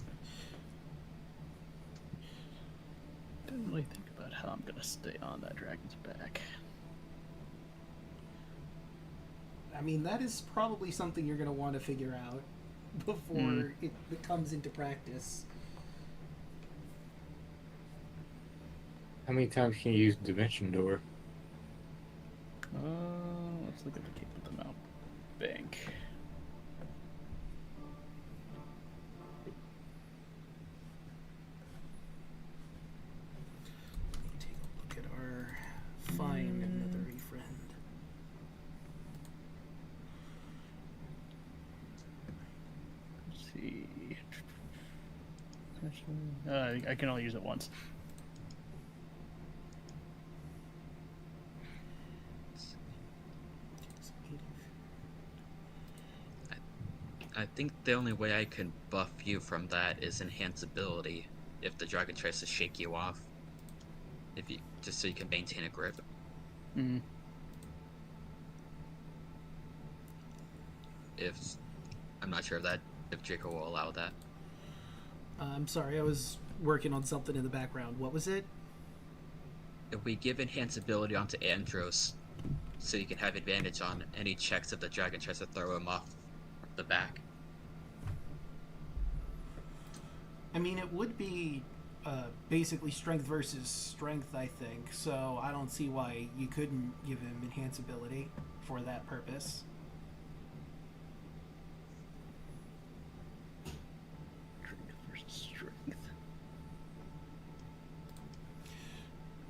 Didn't really think about how I'm gonna stay on that dragon's back. I mean, that is probably something you're going to want to figure out before it comes into practice. How many times can you use Dimension Door? Let's look at the Cape of the Mount Bank. Take a look at our find another friend. Let's see. I can only use it once. I think the only way I can buff you from that is enhanceability. If the dragon tries to shake you off, just so you can maintain a grip. Mm. I'm not sure if Draco will allow that. I'm sorry, I was working on something in the background. What was it? If we give enhanceability onto Andros, so you can have advantage on any checks if the dragon tries to throw him off the back. I mean, it would be basically strength versus strength, I think. So I don't see why you couldn't give him enhanceability for that purpose. Strength versus strength.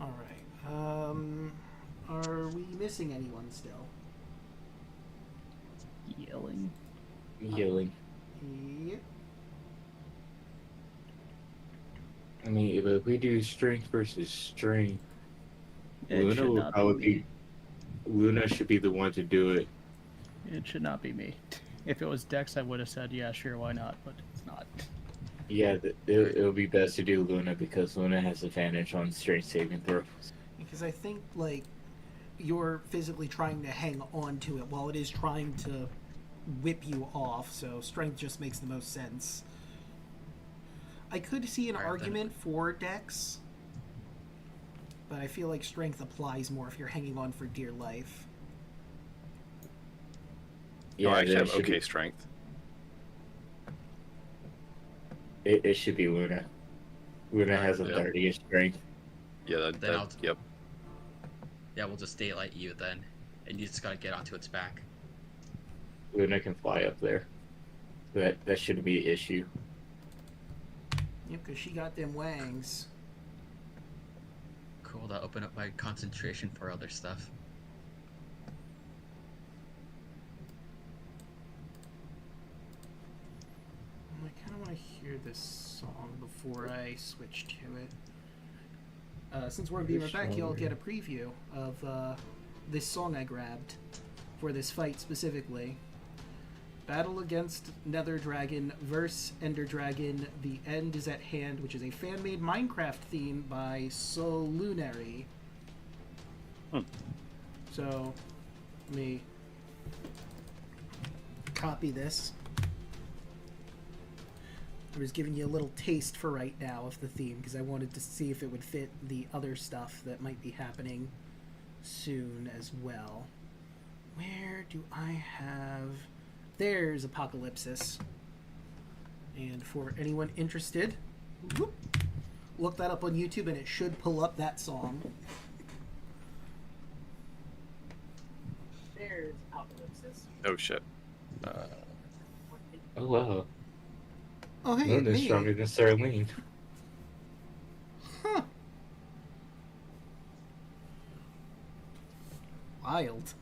All right. Are we missing anyone still? Yelling. Yelling. Yep. I mean, if we do strength versus strength, It Luna should will not probably be me. Luna should be the one to do it. It should not be me. If it was Dex, I would have said, yeah, sure, why not? But it's not. Yeah, it'll be best to do Luna because Luna has advantage on strength saving throws. Because I think, like, you're physically trying to hang on to it while it is trying to whip you off, so strength just makes the most sense. I could see an argument for Dex, but I feel like strength applies more if you're hanging on for dear life. Yeah, I actually that have should okay be- strength. It should be Luna. Luna has a Yeah. 30 strength. Yeah, Then yep. Yeah, we'll just daylight you then, and you just gotta get onto its back. Luna can fly up there. That shouldn't be an issue. Yep, because she got them wangs. Cool, that'll open up my concentration for other stuff. I kind of want to hear this song before I switch to it. since we're being back, you'll get a preview of this song I grabbed for this fight specifically. Battle against Nether Dragon versus Ender Dragon. The end is at hand, which is a fan-made Minecraft theme by Solunary. So, let me copy this. I was giving you a little taste for right now of the theme because I wanted to see if it would fit the other stuff that might be happening soon as well. Where do I have... There's Apocalypsis. And for anyone interested, whoop, look that up on YouTube and it should pull up that song. There's Apocalypsis. Oh shit. Oh wow. Oh hey, Luna's me. stronger than Serlene. Huh. Wild.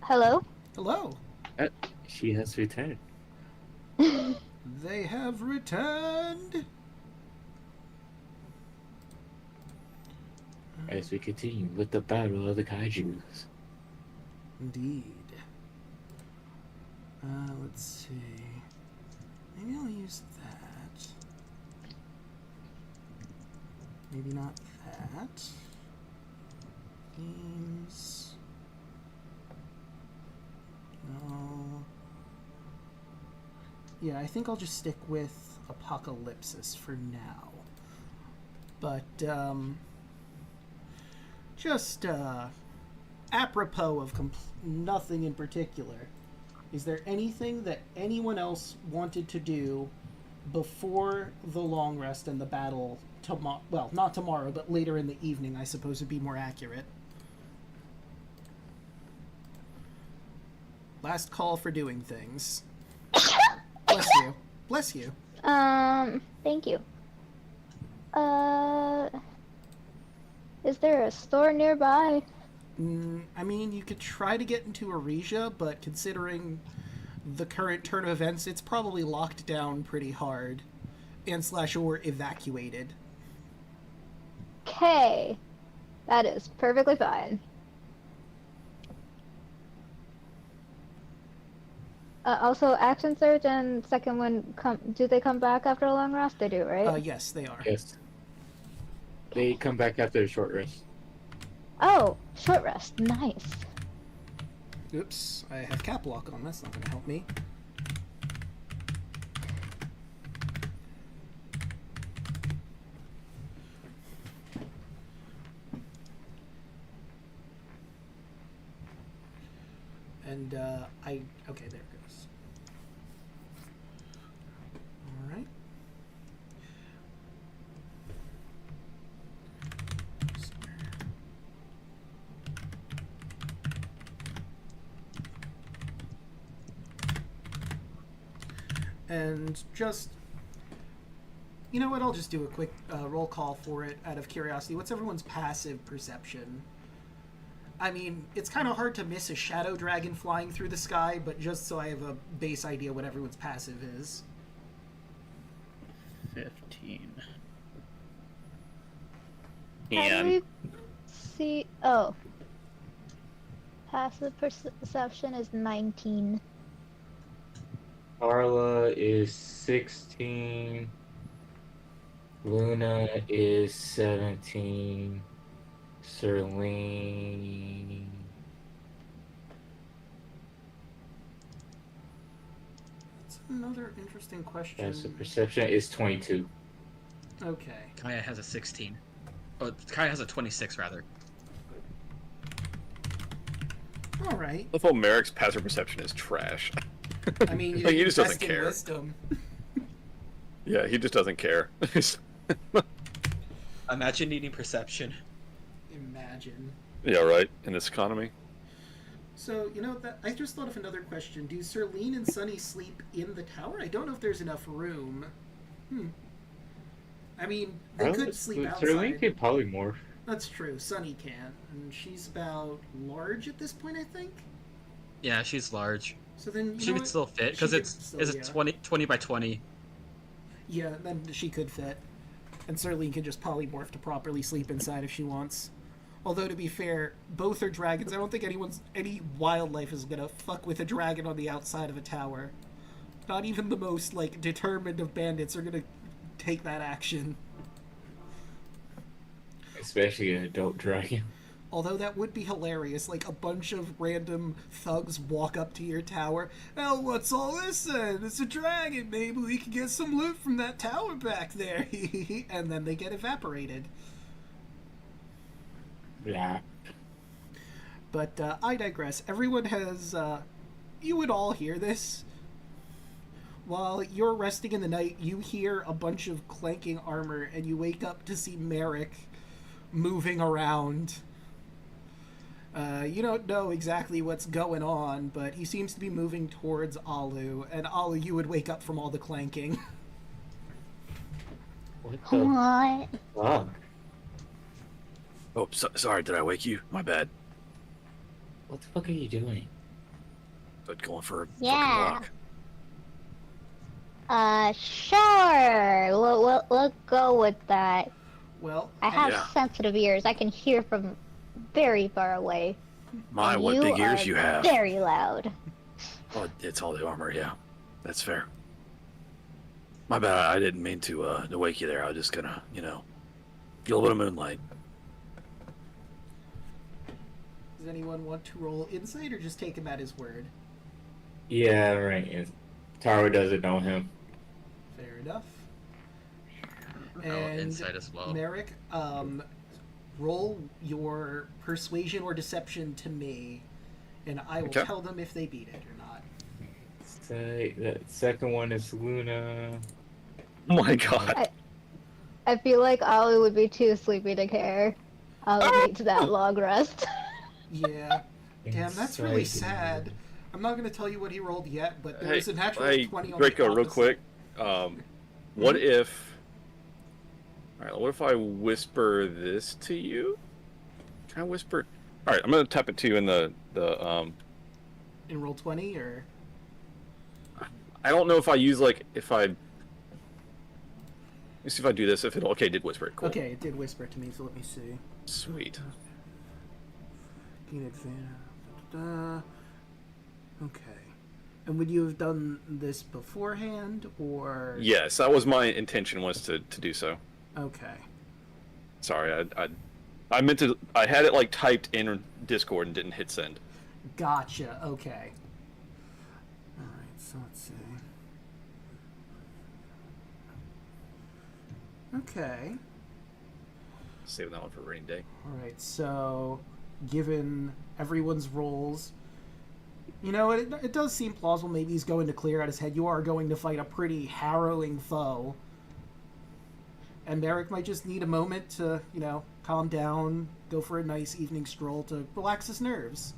Hello? Hello. She has returned. They have returned. As we continue with the battle of the kaijus. Indeed. Let's see. Maybe I'll use that. Maybe not that. Themes. No. Yeah, I think I'll just stick with Apocalypsis for now. But, just, apropos of nothing in particular, is there anything that anyone else wanted to do before the long rest and the battle tomorrow? Well, not tomorrow, but later in the evening, I suppose would be more accurate. Last call for doing things. Bless you. Bless you. Thank you. Is there a store nearby? I mean, you could try to get into Aresia, but considering the current turn of events, it's probably locked down pretty hard. And / or evacuated. Okay. That is perfectly fine. Also, Action Surge and second one, do they come back after a long rest? They do, right? Yes, they are. Yes. They come back after a short rest. Oh, short rest. Nice. Oops, I have cap lock on. That's not going to help me. And, okay, there it goes. Alright. And just, you know what, I'll just do a quick roll call for it out of curiosity. What's everyone's passive perception? I mean, it's kind of hard to miss a shadow dragon flying through the sky, but just so I have a base idea what everyone's passive is. 15. Can we see? Oh. Passive perception is 19. Carla is 16. Luna is 17. Serlene. That's another interesting question. Passive perception is 22. Okay. Kaya has a 16. Oh, Kaya has a 26, rather. All right. I thought Merrick's passive perception is trash. I mean, Like, he just doesn't invest in care. Wisdom. Yeah, he just doesn't care. Imagine needing perception. Imagine. Yeah, right. In this economy. So, you know, that I just thought of another question. Do Serlene and Sunny sleep in the tower? I don't know if there's enough room. I mean, they could sleep outside. Serlene could polymorph. That's true. Sunny can. And she's about large at this point, I think? Yeah, she's large. So then, She would still fit, because it's 20 by 20. Yeah, then she could fit. And Serene can just polymorph to properly sleep inside if she wants. Although, to be fair, both are dragons. I don't think any wildlife is gonna fuck with a dragon on the outside of a tower. Not even the most, like, determined of bandits are gonna take that action. Especially an adult dragon. Although that would be hilarious, like a bunch of random thugs walk up to your tower. Oh, what's all this then? It's a dragon. Maybe we can get some loot from that tower back there. And then they get evaporated. Yeah. But I digress. Everyone has... you would all hear this. While you're resting in the night, you hear a bunch of clanking armor, and you wake up to see Merrick moving around. You don't know exactly what's going on, but he seems to be moving towards Alu, and Alu, you would wake up from all the clanking. What the What? fuck? Oh, sorry, did I wake you? My bad. What the fuck are you doing? But going for a Yeah. fucking walk. Sure. We'll go with that. Well, I have Yeah. sensitive ears. I can hear from very far away. My, And what you big ears are you have. Very loud. Oh, it's all the armor, yeah. That's fair. My bad, I didn't mean to wake you there. I was just gonna, get a little bit of moonlight. does anyone want to roll insight, or just take him at his word? Yeah, right. Taro doesn't know him. Fair enough. Oh, And insight as well. Merrick, roll your persuasion or deception to me, and I will Okay. tell them if they beat it or not. Say the second one is Luna. Oh my god. I feel like Ollie would be too sleepy to care. Ollie needs that long rest. Yeah. Damn, that's really Insight. sad. I'm not going to tell you what he rolled yet, but there Hey, was a natural hey, 20 on Draco, the real opposite. quick. What if... Alright, what if I whisper this to you? Can I whisper... Alright, I'm gonna type it to you in the In roll 20, or... I don't know if I use, like, if I... Let me see if I do this, if it'll... Okay, it did whisper it, cool. Okay, it did whisper to me, so let me see. Sweet. Gain advantage. Da-da-da. Okay. And would you have done this beforehand, or... Yes, that was my intention, was to do so. Okay. Sorry, I meant to... I had it, like, typed in Discord and didn't hit send. Gotcha, okay. Alright, so let's see. Okay. Saving that one for rainy day. Alright, so given everyone's roles, you know, it does seem plausible maybe he's going to clear out his head. You are going to fight a pretty harrowing foe. And Merrick might just need a moment to, calm down, go for a nice evening stroll to relax his nerves.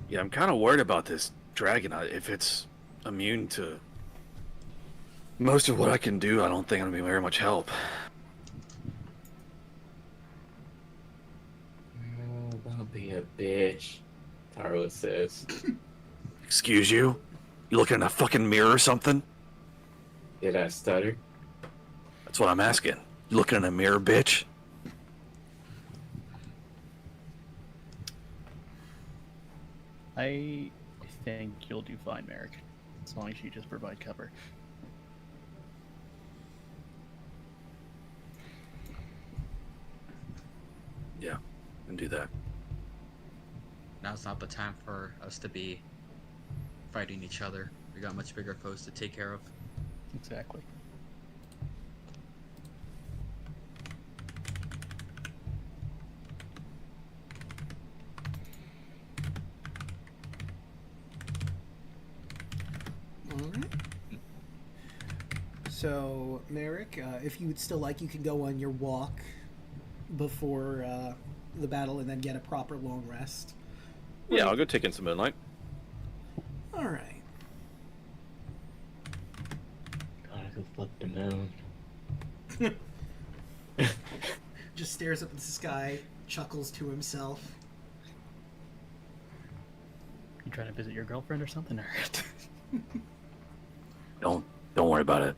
Yeah, I'm kind of worried about this dragon. If it's immune to most of what I can do, I don't think I'm gonna be very much help. Oh, don't be a bitch, Taro says. Excuse you? You looking in a fucking mirror or something? Did I stutter? That's what I'm asking. You looking in a mirror, bitch? I think you'll do fine, Merrick, as long as you just provide cover. Yeah, and do that. Now's not the time for us to be fighting each other. We got much bigger foes to take care of. Exactly. Alright. So, Merrick, if you would still like, you can go on your walk before the battle and then get a proper long rest. Yeah, I'll go take in some moonlight. Alright. Gotta go fuck the moon. Just stares up at the sky, chuckles to himself. You trying to visit your girlfriend or something? Or... Don't worry about it.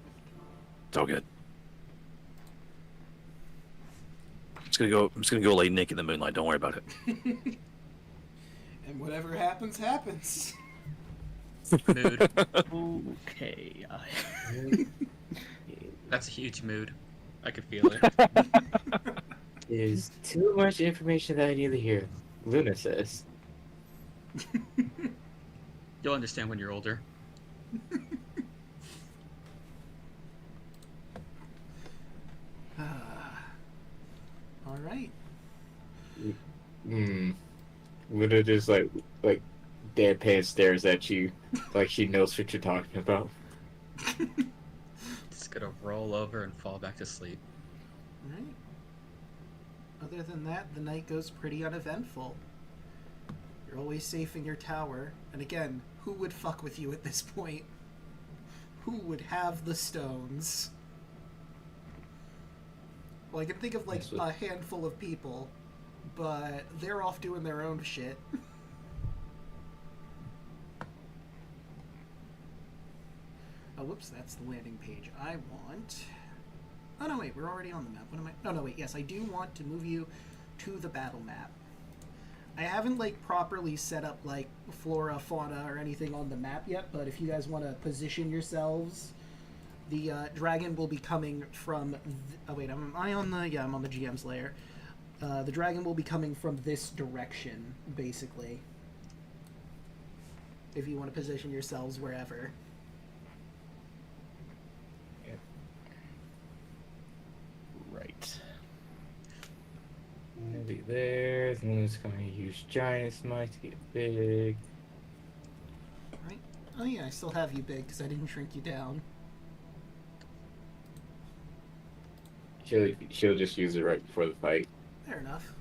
It's all good. I'm just gonna go lay Nick in the moonlight. Don't worry about it. And whatever happens, happens. Mood. Okay. That's a huge mood. I could feel it. There's too much information that I need to hear. Luna says. You'll understand when you're older. All right. Luna just like deadpan stares at you, like she knows what you're talking about. Just gonna roll over and fall back to sleep. All right. Other than that, the night goes pretty uneventful. You're always safe in your tower. And again, who would fuck with you at this point? Who would have the stones? Well, I can think of like a handful of people, but they're off doing their own shit. Oh, whoops, that's the landing page I want. Oh, no, wait, we're already on the map. What am I? Oh, no, wait, yes, I do want to move you to the battle map. I haven't, like, properly set up, like, flora, fauna, or anything on the map yet, but if you guys want to position yourselves, the dragon will be coming from... oh, wait, am I on the... yeah, I'm on the GM's layer. The dragon will be coming from this direction, basically. If you want to position yourselves wherever. Right. Gonna be there. Luna's gonna use giant smite to get big. Right. Oh yeah, I still have you big because I didn't shrink you down. She'll just use it right before the fight, Fair enough.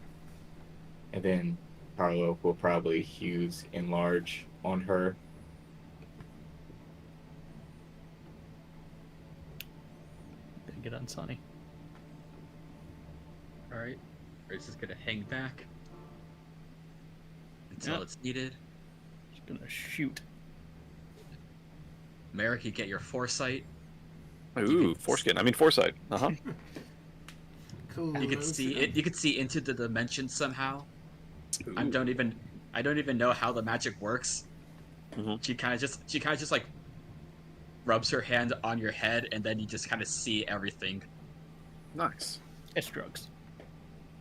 and then Carlo will probably use enlarge on her. Then get on Sonny. Alright. It's just gonna hang back until it's needed. Just gonna shoot. Merrick, you get your foresight. Ooh, foreskin. I mean foresight. Uh-huh. Cool. You can see it. You can see into the dimension somehow. I don't even know how the magic works. Mhm. She kind of just like rubs her hand on your head, and then you just kind of see everything. Nice. It's drugs.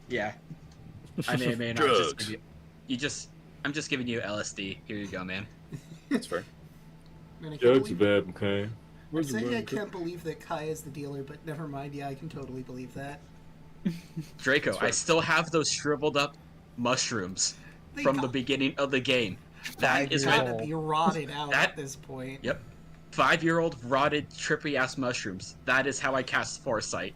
Yeah. I may not. Drugs. I'm just giving you LSD. Here you go, man. That's fair. Man, I can't Drugs are believe- bad, okay? I say I can't believe that Kai is the dealer, but never mind. Yeah, I can totally believe that. Draco, That's right. I still have those shriveled up mushrooms They from the got beginning of the game. That is gotta when be rotted out That- at this point. Yep. 5-year-old rotted trippy ass mushrooms. That is how I cast foresight.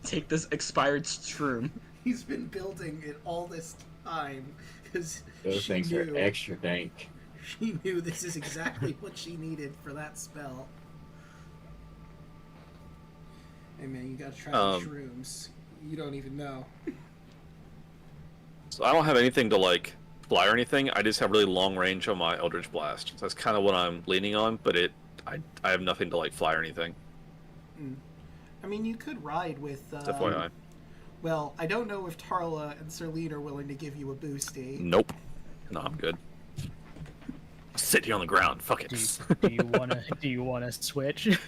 Take this expired shroom. He's been building it all this time because Those she things knew are extra dank. she knew this is exactly what she needed for that spell. Hey man, you gotta try the shrooms. You don't even know. So I don't have anything to like fly or anything. I just have really long range on my Eldritch Blast. So that's kind of what I'm leaning on, but I have nothing to like fly or anything. I mean, you could ride with. FYI. Well, I don't know if Tarla and Serlene are willing to give you a boosty. Nope. No, I'm good. Sit here on the ground. Fuck it. Do you wanna switch?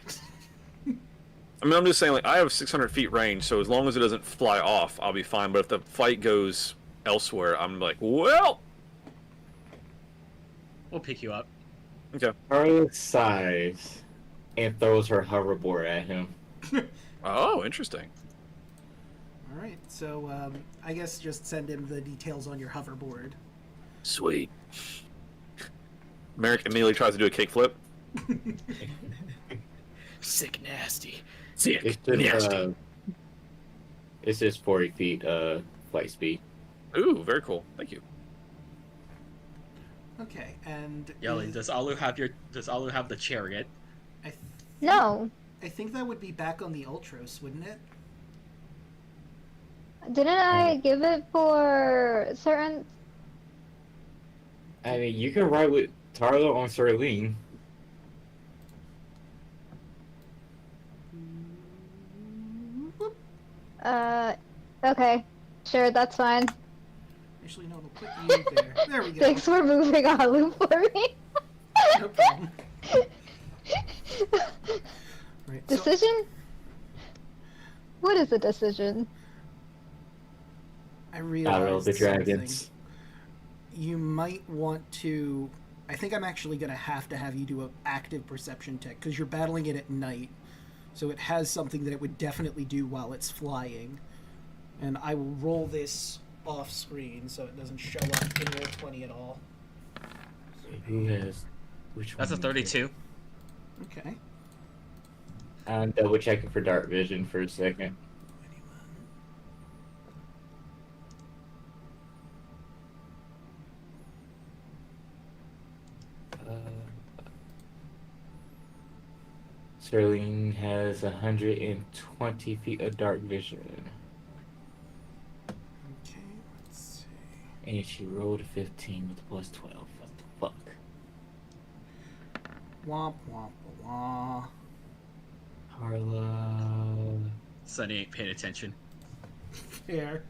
I mean, I'm just saying, like, I have 600 feet range, so as long as it doesn't fly off, I'll be fine. But if the fight goes elsewhere, I'm like, well. We'll pick you up. Okay. Carlo sighs and throws her hoverboard at him. Oh, interesting. All right, so I guess just send him the details on your hoverboard. Sweet. Merrick immediately tries to do a kickflip. Sick nasty. Sick It's nasty. just, it's just 40 feet flight speed. Ooh, very cool. Thank you. Okay, and Yelling, does Alu have the chariot? No. I think that would be back on the Ultros, wouldn't it? Didn't I give it for certain? I mean, you can ride with Tarlo on Serlene. Okay. Sure, that's fine. Actually, no, it'll put you there. There we go. Thanks for moving Alu for me. No problem. Right, so Decision? What is a decision? I Battle realized the something. dragons. You might want to. I think I'm actually going to have you do an active perception check because you're battling it at night. So it has something that it would definitely do while it's flying. And I will roll this off screen so it doesn't show up in roll 20 at all. Who has which That's a one? 32. Okay. I'm double checking for dark vision for a second. Sterling has 120 feet of dark vision. Okay, let's see. And she rolled a 15 with a plus 12. What the fuck? Womp womp womp. Carla. Sunny ain't paying attention. Fair.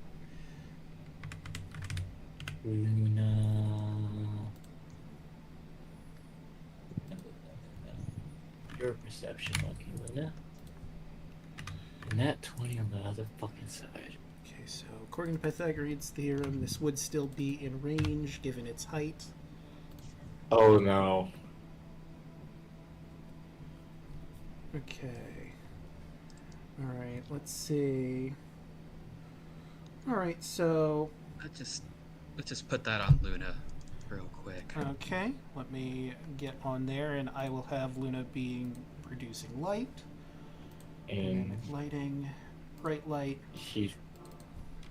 Luna. Your perception, lucky Luna. And that 20 on the other fucking side. Okay, so according to Pythagorean's theorem, this would still be in range given its height. Oh no. Okay. Alright, let's see. Alright, so. Let's just put that on Luna real quick. Okay, let me get on there and I will have Luna producing light. And Dynamic lighting, bright light. she's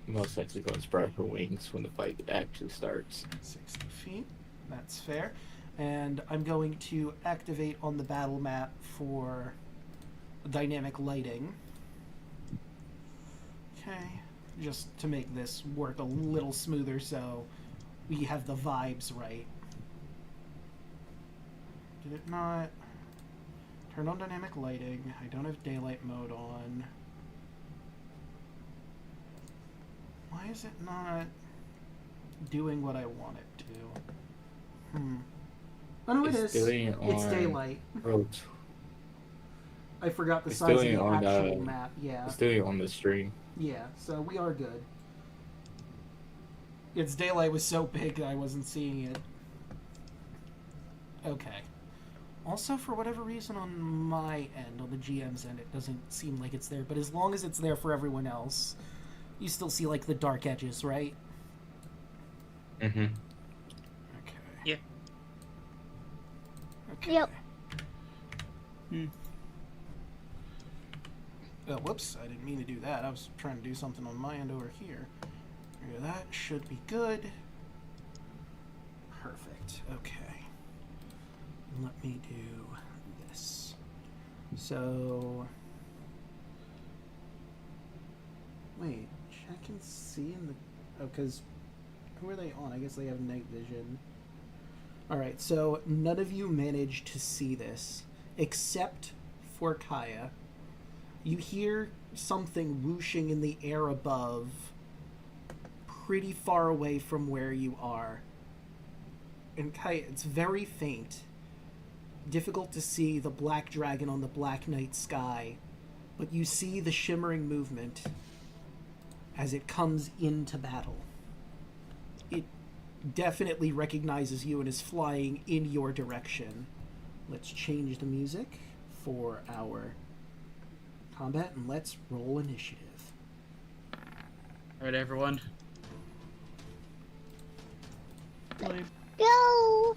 most likely going to spread her wings when the fight actually starts. 60 feet. That's fair. And I'm going to activate on the battle map for dynamic lighting. Okay. Just to make this work a little smoother so we have the vibes right. Did it not? Turn on dynamic lighting. I don't have daylight mode on. Why is it not doing what I want it to? Oh no, it It's is. doing it It's on daylight. Road. I forgot the It's size of doing the it on actual map. Yeah. It's doing it on the stream. Yeah, so we are good. Its daylight was so big I wasn't seeing it. Okay. Also, for whatever reason on my end, on the GM's end, it doesn't seem like it's there, but as long as it's there for everyone else, you still see, like, the dark edges, right? Mm-hmm. Okay. Yeah. Okay. Yep. Oh, whoops, I didn't mean to do that. I was trying to do something on my end over here. Okay, that should be good. Perfect. Okay. Let me do this. So... Wait, check and see in the... Oh, because... Who are they on? I guess they have night vision. Alright, so none of you managed to see this, except for Kaya. You hear something whooshing in the air above, pretty far away from where you are. And Kaya, it's very faint. Difficult to see the black dragon on the black night sky, but you see the shimmering movement as it comes into battle. It definitely recognizes you and is flying in your direction. Let's change the music for our combat and let's roll initiative. Alright, everyone. Go!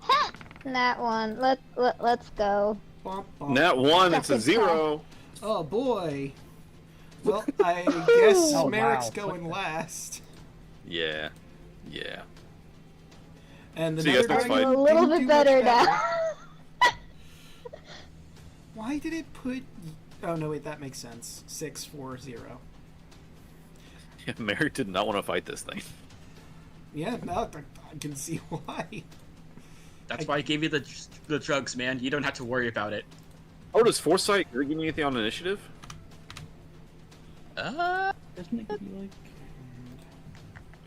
Ha! That one. Let's go. Bump, bump. Nat 1, it's a Second try. 0. Oh boy. Well, I guess Oh, Merrick's wow. going last. Yeah. Yeah. And the See you guys next dragon fight. A little didn't bit do better much now. Why did it put... Oh, no, wait, that makes sense. 6-4-0. Yeah, Merrick did not want to fight this thing. Yeah, no, I can see why. That's why I gave you the drugs, man. You don't have to worry about it. Oh, does Foresight give you anything on initiative? Doesn't it give you like?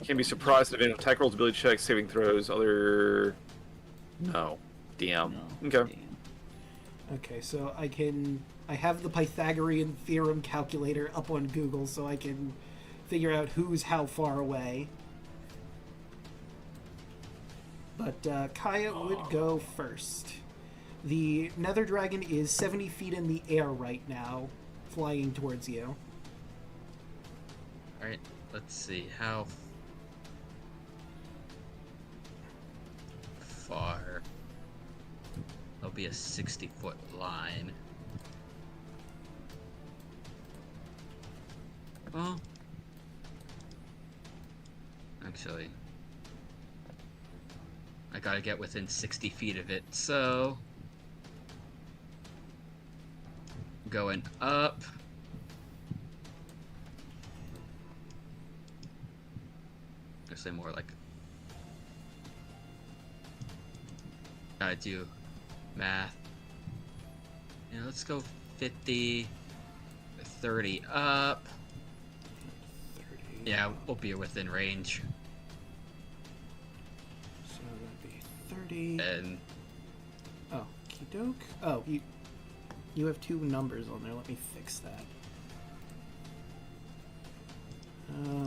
Can be surprised at attack rolls, ability checks, saving throws, other. No. DM. No. Okay. Damn. Okay, so I have the Pythagorean theorem calculator up on Google, so I can figure out who's how far away. But Kaya would go first. The Nether Dragon is 70 feet in the air right now, flying towards you. Alright, let's see. How far? There'll be a 60-foot line. Well, actually, I gotta get within 60 feet of it, so going up. I'll say more like, gotta do math. Yeah, let's go 50, 30 up. 30. Yeah, we'll be within range. So that'd be 30. And Oh, Kidok. Oh, you have two numbers on there. Let me fix that.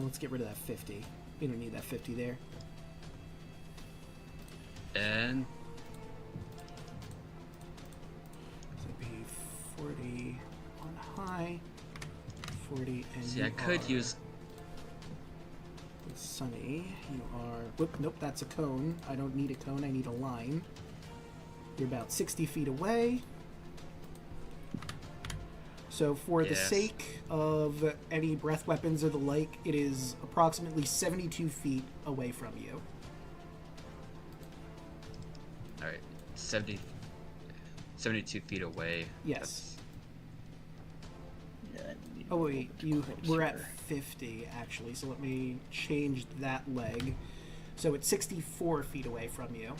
Let's get rid of that 50. We don't need that 50 there. and So it'd be 40 on high, 40, and see, you I could are use. Sunny. You are. Whoop, nope, that's a cone. I don't need a cone. I need a line. You're about 60 feet away. So for the Yes. sake of any breath weapons or the like, it is approximately 72 feet away from you. All right, 72 feet away. Yes. Yeah, I need Oh a wait, little you bit we're at closer. 50 actually, so let me change that leg. So it's 64 feet away from you.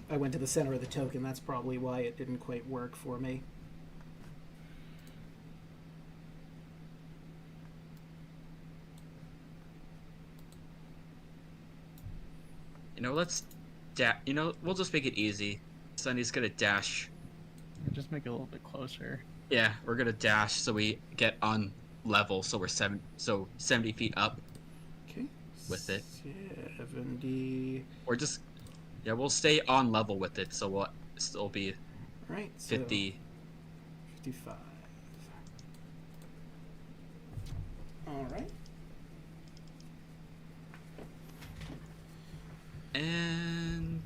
I went to the center of the token, that's probably why it didn't quite work for me. You know, we'll just make it easy. Sunny's gonna dash. Just make it a little bit closer. Yeah, we're gonna dash so we get on level, so we're 70 feet up. Okay. With it. 70. Or just, yeah, we'll stay on level with it, so we'll still be Right, so 50. 55. Alright. And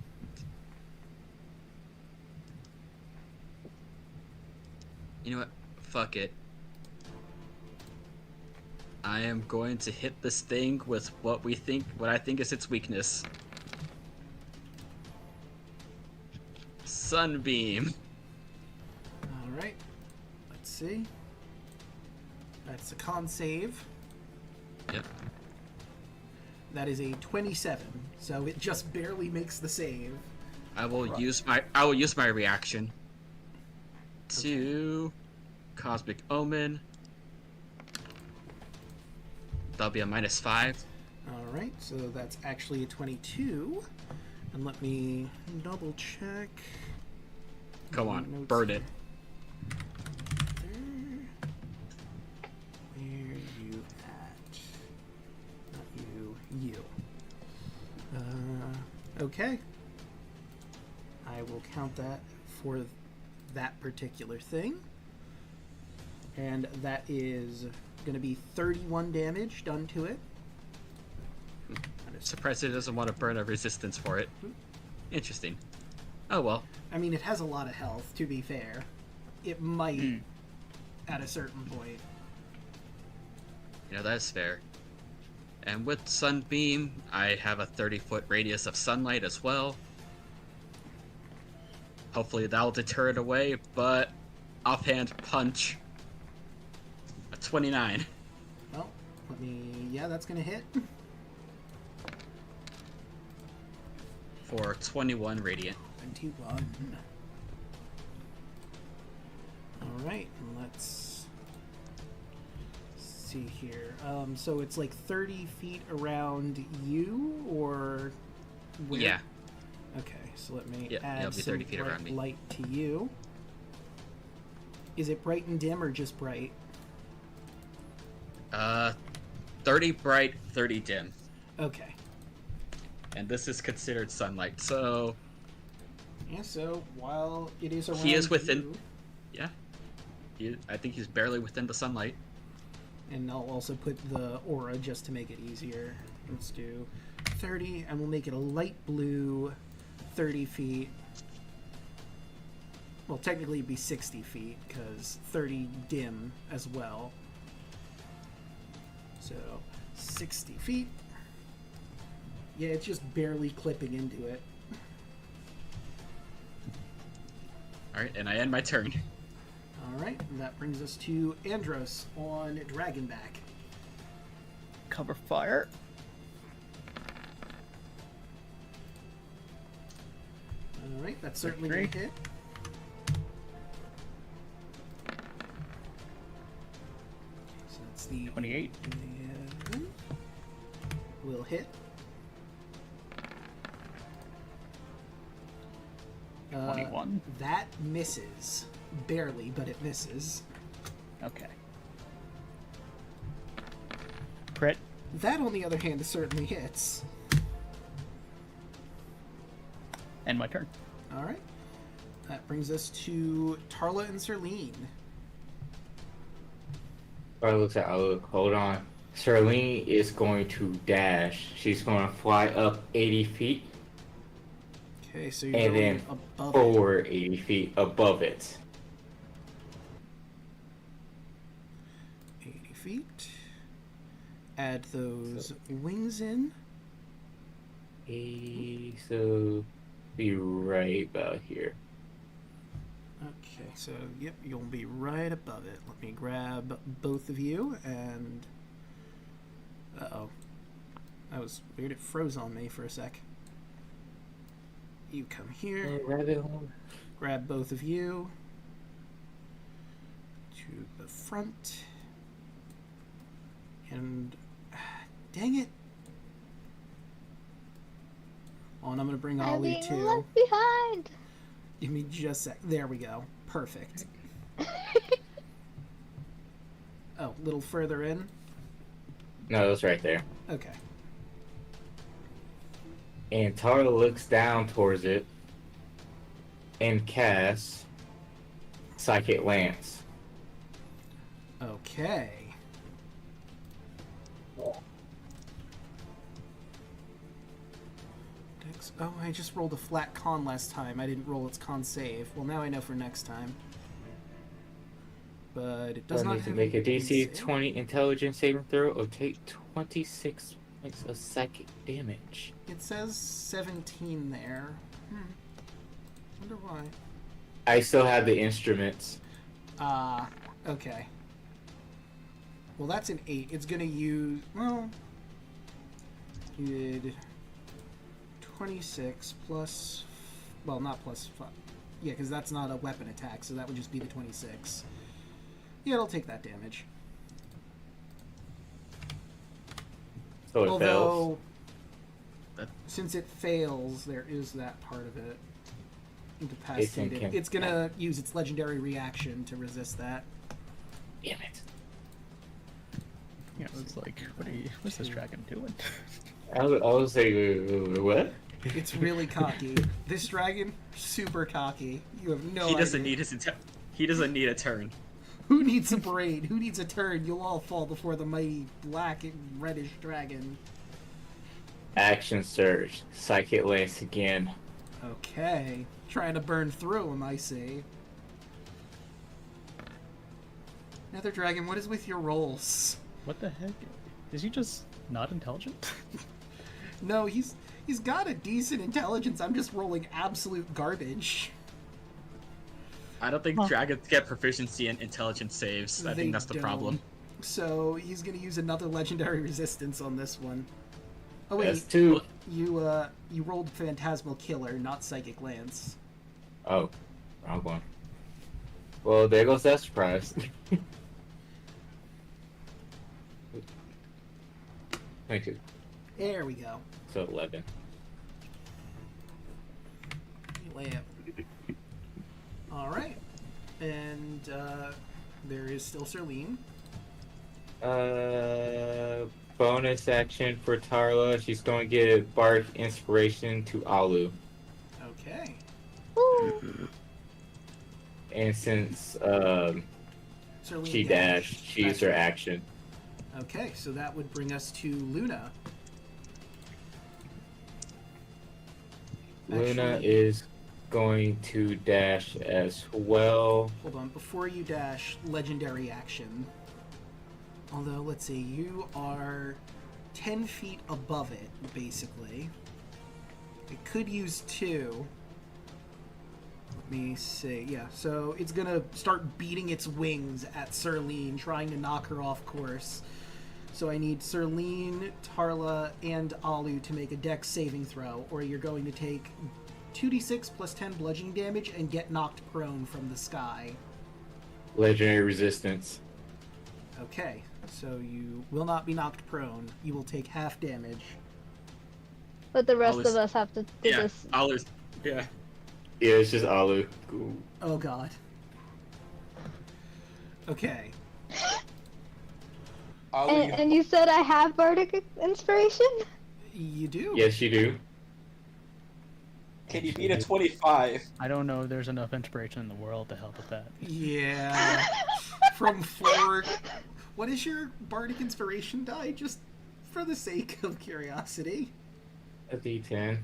you know what? Fuck it. I am going to hit this thing with what I think is its weakness. Sunbeam. Alright. Let's see. That's a con save. Yep. That is a 27, so it just barely makes the save. I will use my reaction to Cosmic Omen. That'll be a -5. Alright, so that's actually a 22. And let me double check. Come on, Notes burn it. there. Where you at? Not you, you. Okay. I will count that for that particular thing. And that is going to be 31 damage done to it. Surprised it doesn't want to burn a resistance for it. Interesting. Oh well. I mean, it has a lot of health, to be fair. It might at a certain point. You know, that's fair. And with Sunbeam, I have a 30-foot radius of sunlight as well. Hopefully that'll deter it away, but offhand punch. A 29. Well, yeah, that's going to hit. for 21 radiant. 21. Alright, let's see here. So it's like 30 feet around you, or where? Yeah. Okay, so let me Yeah, add it'll be some 30 feet bright around me. light to you. Is it bright and dim or just bright? 30 bright, 30 dim. Okay. And this is considered sunlight, so Yeah, so while it is around he is within. you, Yeah. I think he's barely within the sunlight. and I'll also put the aura just to make it easier. Let's do 30, and we'll make it a light blue 30 feet. Well, technically it'd be 60 feet, because 30 dim as well. So, 60 feet. Yeah, it's just barely clipping into it. Alright, and I end my turn. Alright, and that brings us to Andros on Dragonback. Cover fire. Alright, that's certainly going to hit. So that's the 28. 11. Will hit. 21. That misses. Barely, but it misses. Okay. Crit. That, on the other hand, certainly hits. End my turn. Alright. That brings us to Tarla and Serlene. Alright, looks at Alek. Hold on. Serlene is going to dash. She's going to fly up 80 feet Okay, so you're and going then above it. forward 80 feet above it. 80 feet. Add those wings in. 80, so be right about here. Okay, so yep, you'll be right above it. Let me grab both of you and... Uh-oh. That was weird, it froze on me for a sec. You come here, grab both of you to the front, and... Dang it! Oh, and I'm gonna bring I'm Ollie being too. left behind. Give me just a sec. There we go. Perfect. Oh, a little further in? No, it's right there. Okay. And Tara looks down towards it and casts Psychic Lance. Okay. Dex. Oh, I just rolled a flat con last time. I didn't roll its con save. Well, now I know for next time. But it does I not need to have make a con DC save. 20 intelligence saving throw or take 26 points of psychic damage. It says 17 there. Wonder why. I still have the instruments. Ah, okay. Well, that's an 8. It's gonna use... Well... You did... 26 plus... Well, not plus 5. Yeah, because that's not a weapon attack, so that would just be the 26. Yeah, it'll take that damage. So it Although... That- Since it fails, there is that part of it. Incapacitated. can- It's gonna use its legendary reaction to resist that. Damn it. Yeah, it's like, what's this dragon doing? I was say, what? It's really cocky. This dragon, super cocky. You have no He doesn't idea. need he doesn't need a turn. Who needs a parade? Who needs a turn? You'll all fall before the mighty black and reddish dragon. Action surge. Psychic Lance again. Okay. Trying to burn through him, I see. Nether Dragon, what is with your rolls? What the heck? Is he just not intelligent? No, he's got a decent intelligence. I'm just rolling absolute garbage. I don't think dragons get proficiency in intelligence saves. I They think that's the don't. problem. So he's gonna use another legendary resistance on this one. Oh wait, That's two. You rolled Phantasmal Killer, not Psychic Lance. Oh, wrong one. Well, there goes that surprise. 22. There we go. So 11. Lay it. All right, and there is still Serlene. Bonus action for Tarla. She's going to give Bark Inspiration to Alu. Okay. And since Serlene she dashed, she used her action. Okay, so that would bring us to Luna. Luna Actually, is going to dash as well. Hold on, before you dash, legendary action. Although, let's see, you are 10 feet above it, basically. It could use 2. Let me see. Yeah, so it's gonna start beating its wings at Serlene, trying to knock her off course. So I need Serlene, Tarla, and Alu to make a dex saving throw, or you're going to take 2d6 plus 10 bludgeoning damage and get knocked prone from the sky. Legendary resistance. Okay, so you will not be knocked prone. You will take half damage. But the rest Always- of us have to do Yeah, this. Alu's. Yeah. Yeah, it's just Alu. Cool. Oh god. Okay. And you said I have Bardic Inspiration? You do? Yes, you do. Can you beat a 25? I don't know if there's enough inspiration in the world to help with that. Yeah. From 4. What is your Bardic Inspiration die? Just for the sake of curiosity. A D10.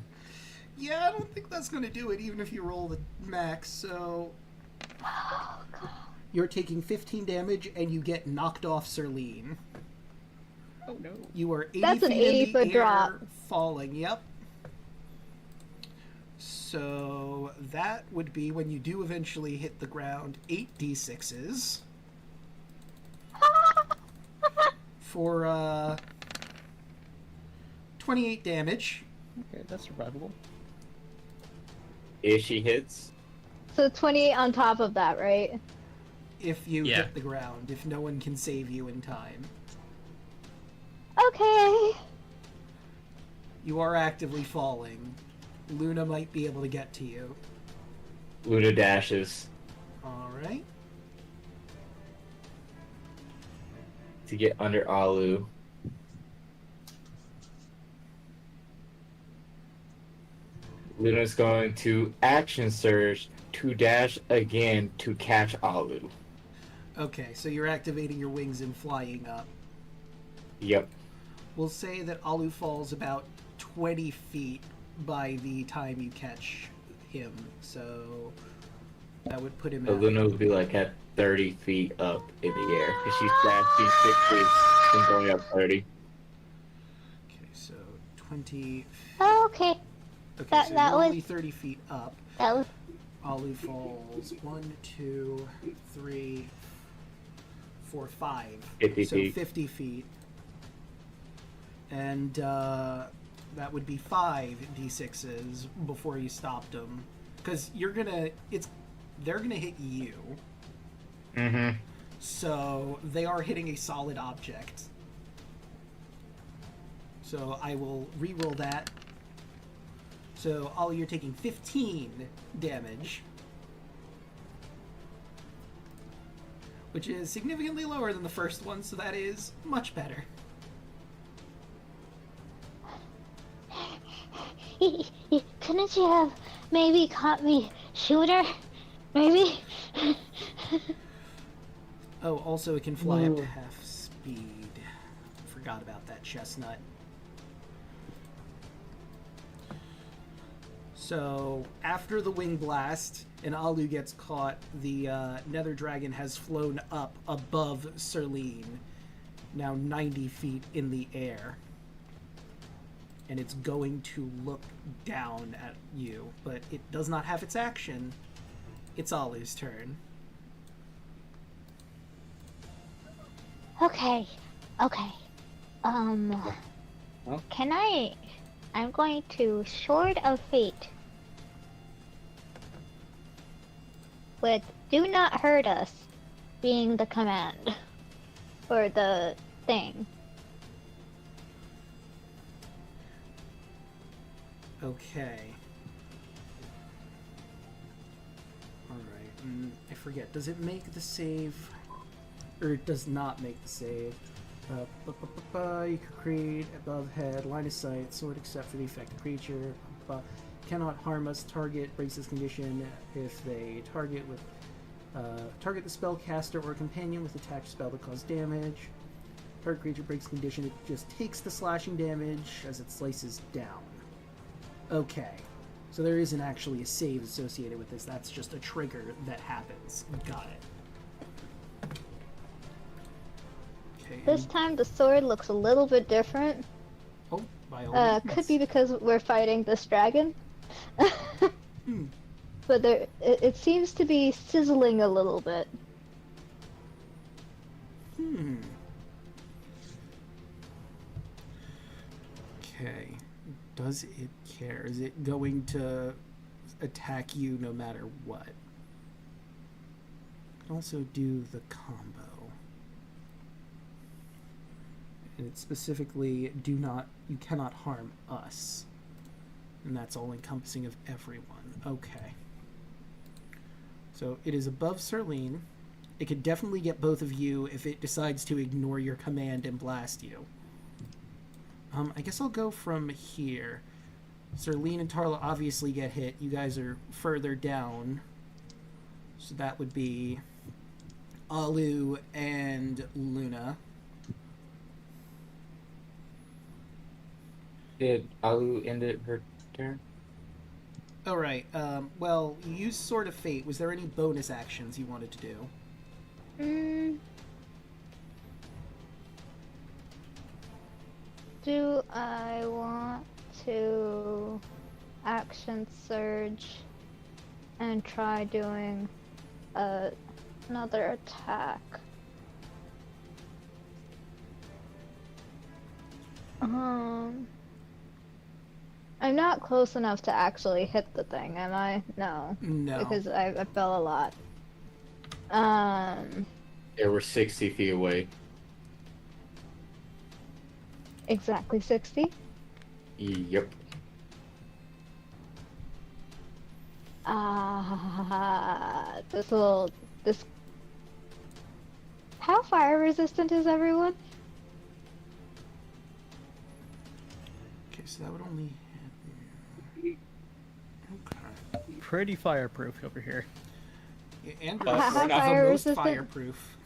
Yeah, I don't think that's going to do it, even if you roll the max, so... You're taking 15 damage, and you get knocked off Serlene. Oh no. You are 80 That's an feet 80 in the foot air, drop. falling, yep. So that would be, when you do eventually hit the ground, 8d6s. For, 28 damage. Okay, that's survivable. If she hits, So 28 on top of that, right? If you Yeah. hit the ground, if no one can save you in time. Okay. You are actively falling. Luna might be able to get to you. Luna dashes Alright. to get under Alu. Luna's going to action surge to dash again to catch Alu. Okay, so you're activating your wings and flying up. Yep. We'll say that Alu falls about 20 feet by the time you catch him, so that would put him So at... Luna would be like at 30 feet up in the air because she's dashing 60 and going up 30. Okay, so 20... Okay. Okay, That- so that you're was- only 30 feet up. That was Alu falls 1, 2, 3, 4, 5. 50 so feet. 50 feet. And that would be 5 d6s before you stopped them. Because you're gonna... They're gonna hit you. Mm-hmm. So they are hitting a solid object. So I will re-roll that. So Ollie, you're taking 15 damage. Which is significantly lower than the first one, so that is much better. Couldn't you have maybe caught me sooner? Maybe? Oh, also it can fly up to half speed. Forgot about that, Chestnut. So, after the wing blast and Alu gets caught, the Nether Dragon has flown up above Serlene, now 90 feet in the air. And it's going to look down at you, but it does not have its action. It's Alu's turn. Okay. Okay. Can I I'm going to Sword of Fate. With do not hurt us being the command. Or the thing. Okay. Alright, I forget. Does it make the save? Or it does not make the save? You can create above head, line of sight, sword except for the affected creature. Cannot harm us. Target breaks this condition if they target the spellcaster or companion with attached spell that causes damage. Target creature breaks condition, it just takes the slashing damage as it slices down. Okay. So there isn't actually a save associated with this, that's just a trigger that happens. Got it. Okay. This time the sword looks a little bit different. Oh, by all means. Could be because we're fighting this dragon. But it seems to be sizzling a little bit. Okay. Does it care? Is it going to attack you no matter what? Can also do the combo. And it's specifically you cannot harm us. And that's all encompassing of everyone. Okay. So it is above Serlene. It could definitely get both of you if it decides to ignore your command and blast you. I guess I'll go from here. Serlene and Tarla obviously get hit. You guys are further down. So that would be Alu and Luna. Did Alu end it her turn? All right. Well, you used Sword of Fate. Was there any bonus actions you wanted to do? Do I want to action surge and try doing another attack? I'm not close enough to actually hit the thing, am I? No. No. Because I fell a lot. Yeah, we're 60 feet away. Exactly 60? Yep. This... How fire resistant is everyone? Okay, so that would only happen. Okay. Pretty fireproof over here. Yeah, Andrew We're is not the fire most resistant? fireproof.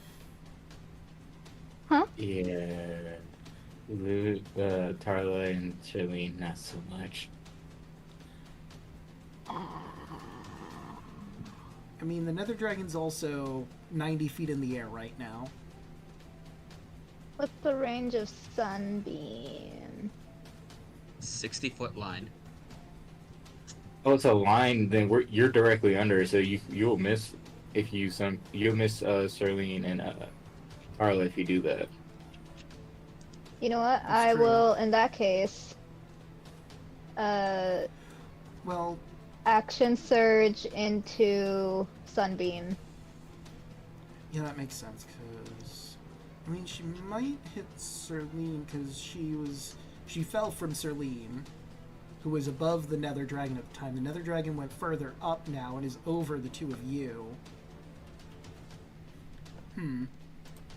Yeah. Tarla and Charlene, not so much. I mean, the Nether Dragon's also 90 feet in the air right now. What's the range of Sunbeam? 60-foot line. Oh, it's a line. Then you're directly under, so you'll miss if you'll miss Serlene and Tarla if you do that. You know what? That's I true. will, in that case, Well, action surge into Sunbeam. yeah, that makes sense, because... I mean, she might hit Serlene, because she fell from Serlene, who was above the Nether Dragon at the time. The Nether Dragon went further up now and is over the two of you.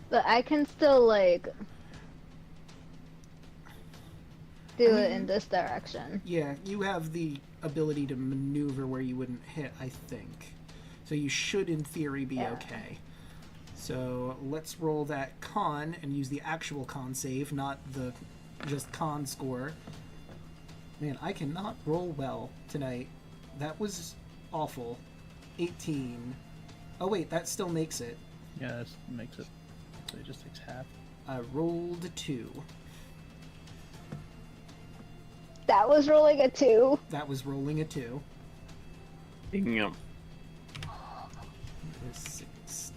But I can still, like, do it in this direction. Yeah, you have the ability to maneuver where you wouldn't hit, I think. So you should, in theory, be Yeah. okay. So let's roll that con and use the actual con save, not the just con score. Man, I cannot roll well tonight. That was awful. 18. Oh wait, that still makes it. Yeah, that makes it. So it just takes half. I rolled a 2. That was rolling a 2. That was rolling a 2. Yep. 16.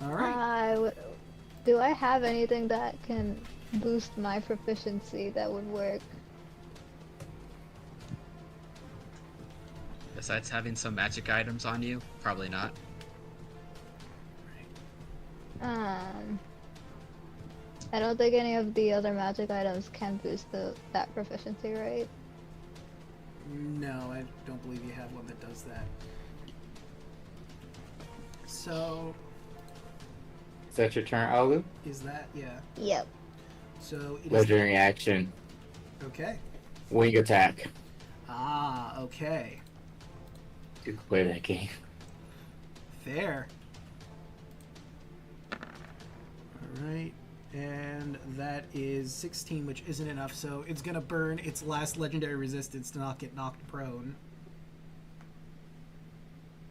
Alright. Do I have anything that can boost my proficiency that would work. Besides having some magic items on you, probably not. I don't think any of the other magic items can boost that proficiency, right? No, I don't believe you have one that does that. So, Is that your turn, Alu? is that, yeah. Yep. So, it is. Legendary action. Okay. Wing attack. Ah, okay. You can play that game. Fair. Alright. And that is 16, which isn't enough, so it's gonna burn its last legendary resistance to not get knocked prone.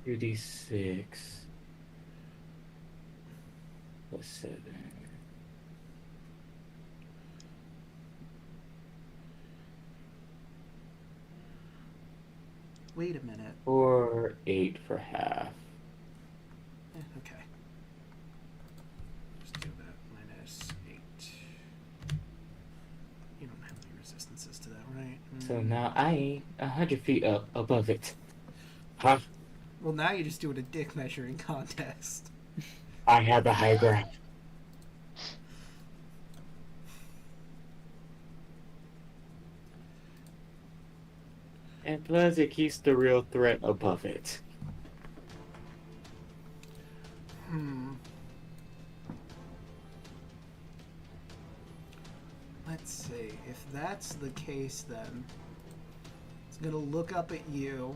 2d6. Plus 7. Wait a minute. Or 8 for half. Okay. Just do that. Minus 8. You don't have any resistances to that, right? So now I ain't 100 feet up above it. Huh? Well, now you're just doing a dick measuring contest. I had the high ground. And plus, it keeps the real threat above it. Let's see. If that's the case, then it's gonna look up at you,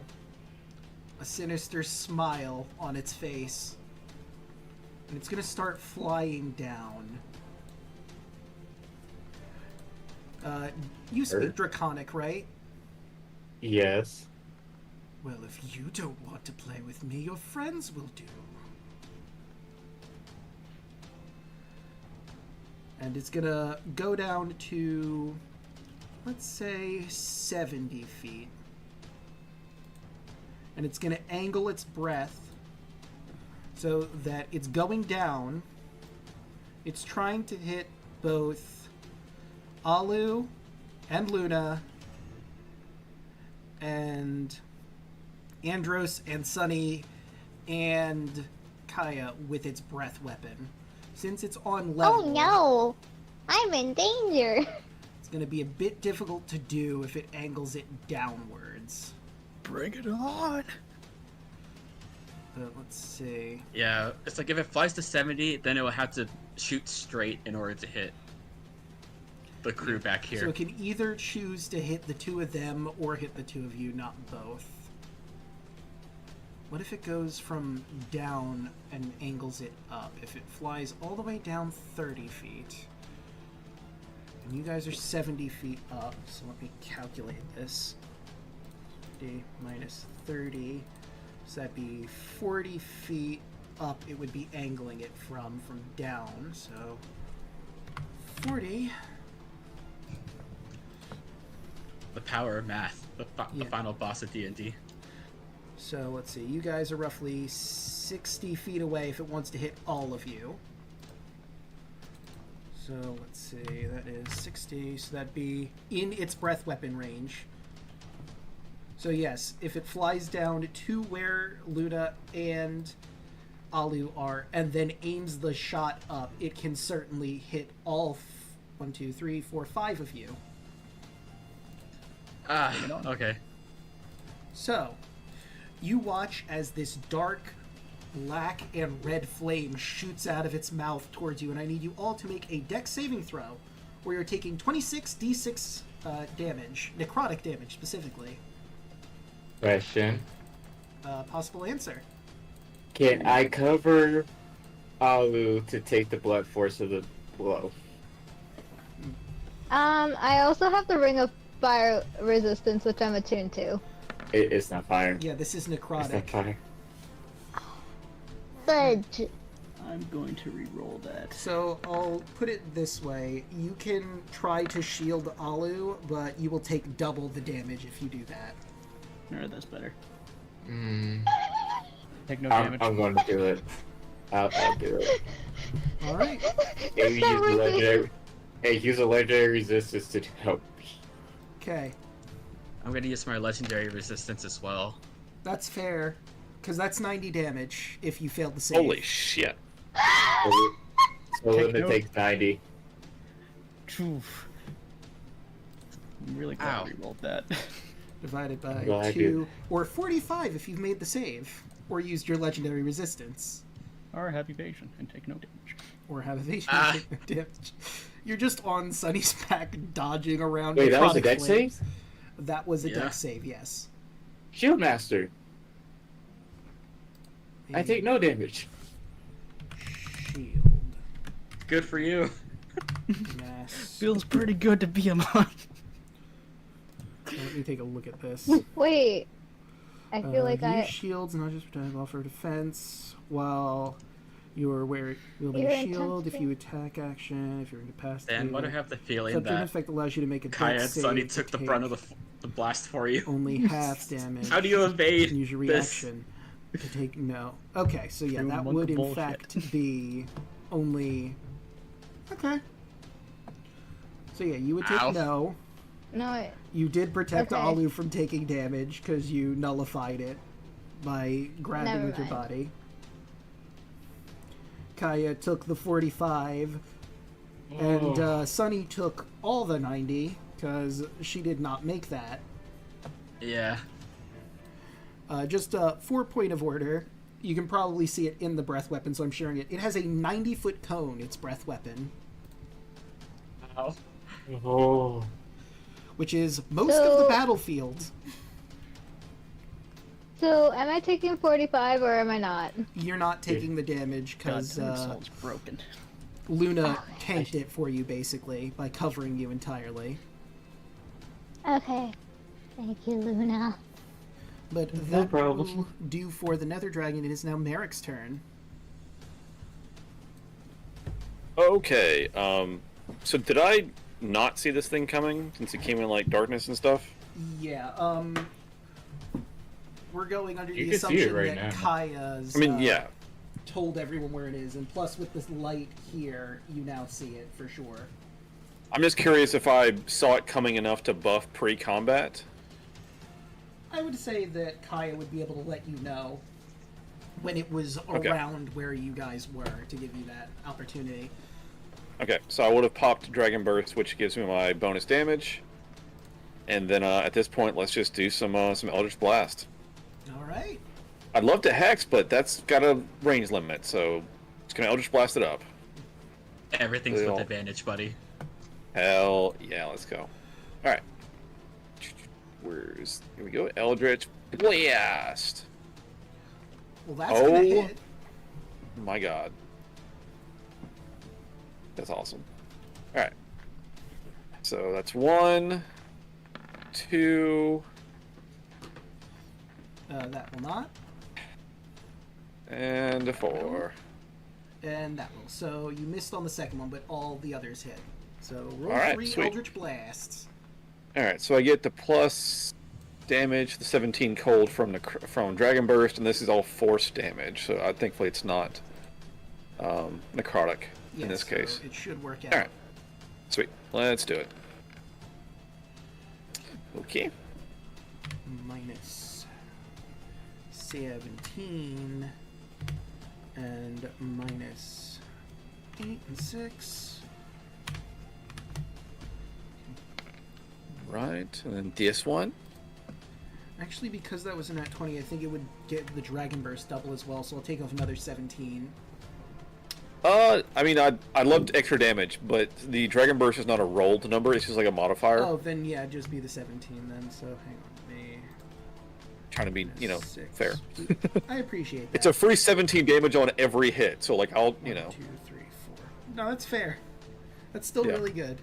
a sinister smile on its face, and it's gonna start flying down. You speak Draconic, right? Yes. Well, if you don't want to play with me, your friends will do. And it's gonna go down to, let's say, 70 feet. And it's gonna angle its breath so that it's going down. It's trying to hit both Alu and Luna and Andros and Sunny and Kaya with its breath weapon. Since it's on level, Oh no! I'm in danger! it's going to be a bit difficult to do if it angles it downwards. Bring it on! But let's see. Yeah, it's like if it flies to 70, then it will have to shoot straight in order to hit the crew back here. So it can either choose to hit the two of them or hit the two of you, not both. What if it goes from down and angles it up? If it flies all the way down 30 feet, and you guys are 70 feet up, so let me calculate this. 50 minus 30, so that'd be 40 feet up it would be angling it from down, so 40. The power of math, the final boss of D&D. So let's see, you guys are roughly 60 feet away if it wants to hit all of you. So let's see, that is 60, so that'd be in its breath weapon range. So yes, if it flies down to where Luna and Alu are and then aims the shot up, it can certainly hit all 1, 2, 3, 4, 5 of you. Ah, okay. So, you watch as this dark black and red flame shoots out of its mouth towards you, and I need you all to make a dex saving throw, where you're taking 26 d6 damage, necrotic damage specifically. Question. Possible answer. Can I cover Alu to take the blood force of the blow? I also have the Ring of Fire Resistance, which I'm attuned to. It's not fire. Yeah, this is It's necrotic. not fire. Fudge. I'm going to re-roll that. So I'll put it this way: you can try to shield Alu, but you will take double the damage if you do that. Alright, that's better. Mm. Take no damage. I'm going to do it. I'll do it. All right. Maybe use the legendary. Hey, use a legendary resistance to help me. Okay, I'm gonna use my legendary resistance as well. that's fair, because that's 90 damage if you failed to save. Holy shit. So Take Luna note. takes 90. Oof. I'm really glad Ow. we rolled that. Divided by Well, I 2, or 45 if you've made the save, or used your legendary resistance, Or have evasion and take no damage. or have evasion Ah. take no damage. You're just on Sunny's back, dodging around. Wait, that was a necrotic dex flames. save? That was a Yeah. dex save, yes. Shield Master. I take no damage. Shield. Good for you. Mass. Feels pretty good to be a monk. Let me take a look at this. Wait. I feel like use I. shields not just protect, offer defense while you're wielding You're a shield. If incapacitated. you attack action, if you're incapacitated. Dan, what I have the feeling Except an that effect allows you to make a Kaya dex and save Sunny to took the take brunt of the blast for you. only half damage. How do you evade Use your this? reaction to take no. Okay, so yeah, True that monk would in bullshit. fact be only. Okay. So yeah, you would take Ow. no. No, You did protect Okay. Alu from taking damage because you nullified it by grabbing Never with your mind. body. Kaya took the 45, and Sunny took all the 90 because she did not make that. Yeah. Just a 4-point of order. You can probably see it in the breath weapon, so I'm sharing it. It has a 90-foot cone, its breath weapon, Ow. Oh. which is most of the So- battlefield. so am I taking 45 or am I not? You're not taking the damage God, because Dark Soul's broken. Luna tanked it for you, basically, by covering you entirely. Okay. Thank you, Luna. But No that problem. will do for the Nether Dragon. It is now Merrick's turn. Okay, so did I not see this thing coming since it came in like darkness and stuff? Yeah, we're going under You the can see it assumption right that now. Kaya's I mean, yeah. told everyone where it is, and plus with this light here, you now see it for sure. I'm just curious if I saw it coming enough to buff pre-combat. I would say that Kaya would be able to let you know when it was Okay. around where you guys were to give you that opportunity. Okay, so I would have popped Dragon Burst, which gives me my bonus damage. And then at this point, let's just do some Eldritch Blast. All right. I'd love to Hex, but that's got a range limit, so just gonna Eldritch Blast it up. Everything's They with all- advantage, buddy. Hell yeah, let's go. Alright. Here we go, Eldritch Blast! Well, that's gonna Oh. hit. My god. That's awesome. Alright. So that's 1, 2, That will not, and a 4. and that will. So you missed on the second one, but all the others hit. So roll All right, 3 sweet. Eldritch Blasts. Alright, so I get the plus damage, the 17 cold from Dragon Burst, and this is all force damage, so thankfully it's not necrotic in Yes, this so case. it should work out. Alright. Sweet. Let's do it. Okay. Minus 17 and minus 8 and 6. Right, and then this one. Actually, because that was a nat 20, I think it would get the Dragon Burst double as well, so I'll take off another 17. I mean, I'd love extra damage, but the Dragon Burst is not a rolled number, it's just like a modifier. Oh, then yeah, just be the 17 then, so hang on. Me. Trying to be, Six. fair. I appreciate that. It's a free 17 damage on every hit, so like I'll, 1, 2, 3, 4. No, that's fair. That's still Yeah. really good.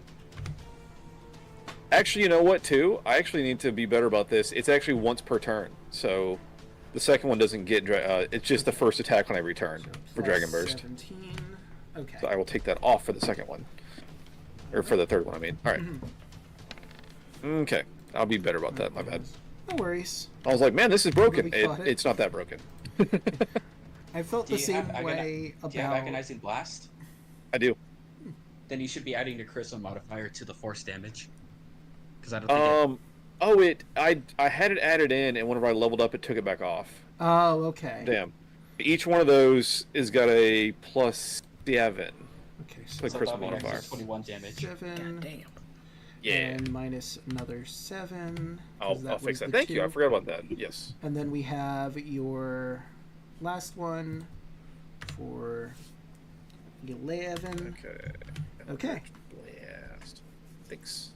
Actually, you know what, too? I actually need to be better about this. It's actually once per turn, so the second one doesn't get... it's just the first attack on every turn So for plus Dragon Burst. 17. Okay. So I will take that off for the second one. Or for the third one, I mean. Alright. Okay. I'll be better about that, my bad. No worries. I was like, man, this is broken. Really caught it. It's not that broken. I felt the same way Do you have about... Agonizing Blast? I do. then you should be adding the charisma modifier to the force damage. Because I don't think I had it added in, and whenever I leveled up, it took it back off. Oh, okay. Damn. Each one of those is got a +7. Okay, The so charisma that'll be an extra modifier. 21 damage. 7. Damn. Yeah. And minus another 7. 'cause I'll fix was that. the Thank you. I 2. forgot about that. Yes. And then we have your last one for 11. Okay. Okay. Blast. Thanks.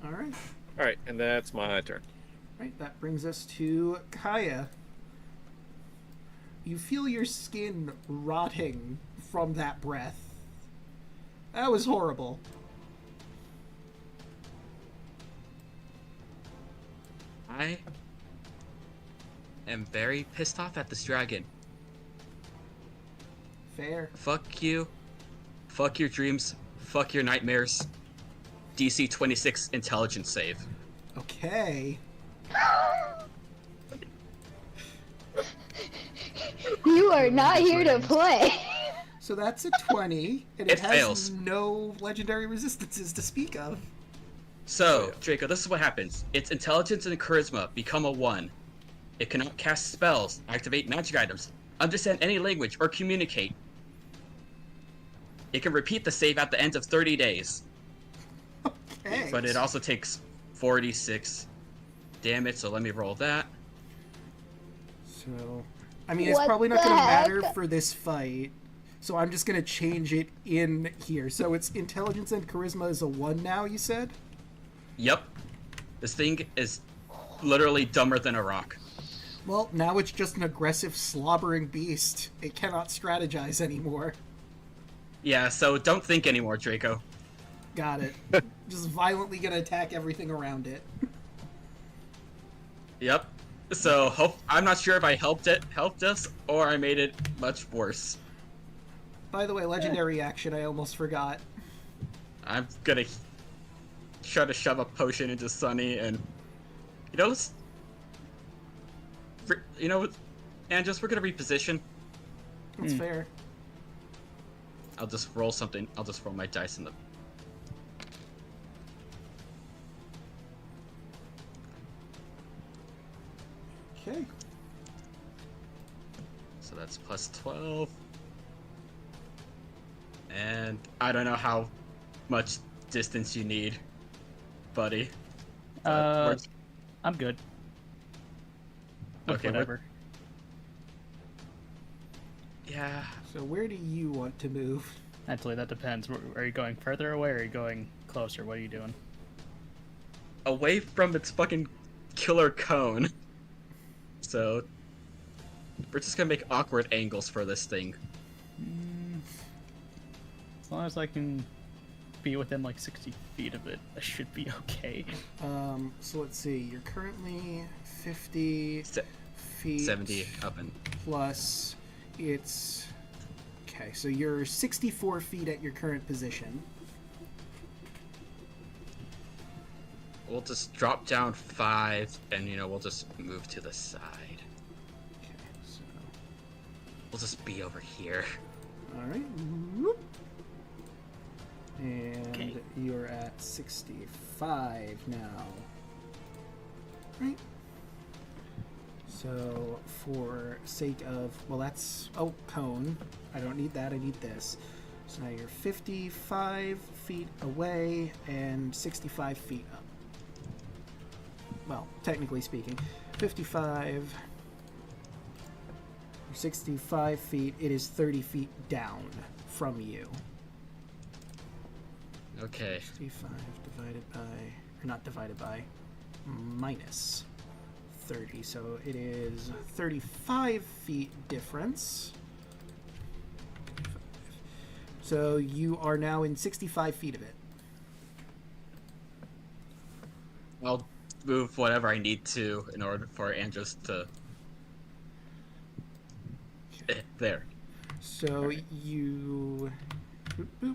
All right. All right, and that's my turn. Right, that brings us to Kaya. You feel your skin rotting from that breath. That was horrible. I am very pissed off at this dragon. Fair. Fuck you. Fuck your dreams. Fuck your nightmares. DC 26 intelligence save. Okay. You are not here to play. So that's a 20, and it It has fails. no legendary resistances to speak of. So, Draco, this is what happens. Its intelligence and charisma become a 1. It cannot cast spells, activate magic items, understand any language, or communicate. It can repeat the save at the end of 30 days. Okay. But it also takes 46 damage, so let me roll that. So, I mean, it's What probably not the going to matter heck? for this fight. So I'm just going to change it in here. So its intelligence and charisma is a 1 now, you said? Yep. This thing is literally dumber than a rock. Well, now it's just an aggressive, slobbering beast. It cannot strategize anymore. Yeah, so don't think anymore, Draco. Got it. Just violently going to attack everything around it. Yep. So I'm not sure if I helped us, or I made it much worse. By the way, legendary action, I almost forgot. I'm gonna try to shove a potion into Sunny, and Andros, we're gonna reposition. That's fair. I'll just roll something. I'll just roll my dice in the. Okay. So that's plus 12. And I don't know how much distance you need, buddy. But I'm good. With Okay, whatever. yeah. So where do you want to move? Actually, that depends. Are you going further away or are you going closer? What are you doing? Away from its fucking killer cone. So we're just gonna make awkward angles for this thing. As long as I can be within like 60 feet of it, I should be okay. So let's see. You're currently 50 feet 70 up and plus it's okay. So you're 64 feet at your current position. we'll just drop down 5, and we'll just move to the side. Okay, so We'll just be over here. all right. Whoop. And Okay. you're at 65 now. Right. So for sake of, well, that's, oh, cone. I don't need that, I need this. So now you're 55 feet away and 65 feet up. Well, technically speaking, 55, 65 feet, it is 30 feet down from you. Okay. 65 divided by, or not divided by, minus 30. So it is 35 feet difference. So you are now in 65 feet of it. I'll move whatever I need to in order for Andros to. There. So you boop, boop,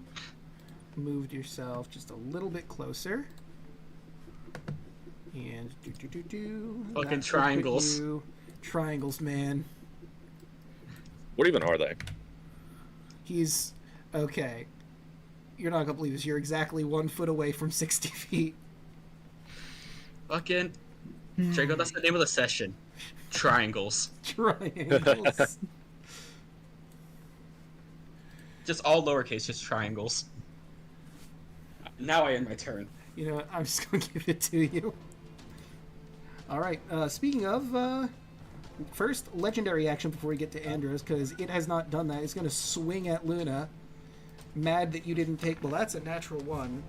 moved yourself just a little bit closer. And Fucking that will put triangles. you- Triangles, man. What even are they? He's okay. You're not gonna believe this. You're exactly 1 foot away from 60 feet. Fucking Draco, that's the name of the session. Triangles. Triangles. Just all lowercase, just triangles. Now I end my turn. You know what? I'm just gonna give it to you. Alright, speaking of, first, legendary action before we get to Andros, because it has not done that. It's gonna swing at Luna. Mad that you didn't take... Well, that's a natural 1.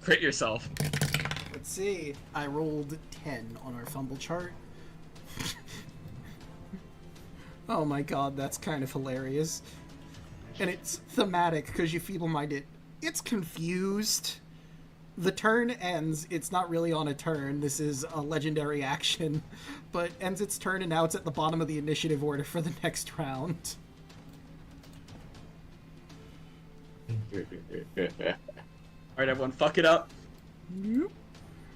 Crit yourself. Let's see. I rolled 10 on our fumble chart. Oh my god, that's kind of hilarious. And it's thematic, because you feeble-minded. It's confused. The turn ends. It's not really on a turn. This is a legendary action. But ends its turn, and now it's at the bottom of the initiative order for the next round. Alright, everyone, fuck it up.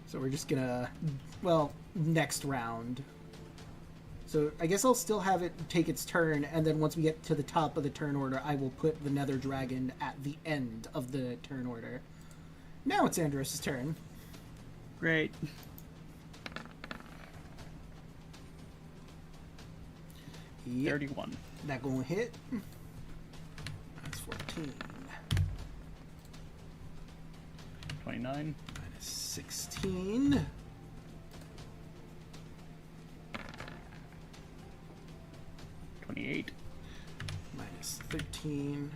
So we're just gonna... Well, next round. So I guess I'll still have it take its turn, and then once we get to the top of the turn order, I will put the Nether Dragon at the end of the turn order. Now it's Andros' turn. Great. Yep. 31. That gonna hit. That's 14. 29. Minus 16. 28. Minus 13.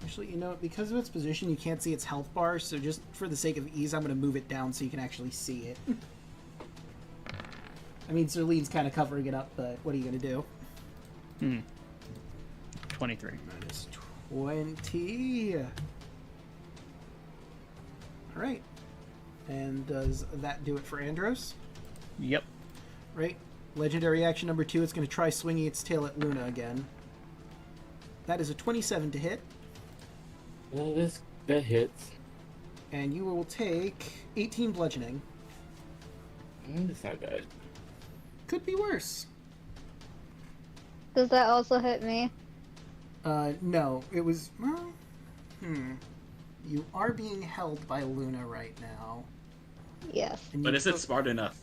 Actually, you know, because of its position, you can't see its health bar, so just for the sake of ease, I'm going to move it down so you can actually see it. I mean, Zerlene's kind of covering it up, but what are you going to do? 23. Minus 20. Alright. And does that do it for Andros? Yep. Right. Legendary action number 2, it's going to try swinging its tail at Luna again. That is a 27 to hit. Well, that hits. And you will take 18 bludgeoning. That's not bad. Could be worse. Does that also hit me? No. It was... Well, You are being held by Luna right now. Yes. And But you is it took- smart enough?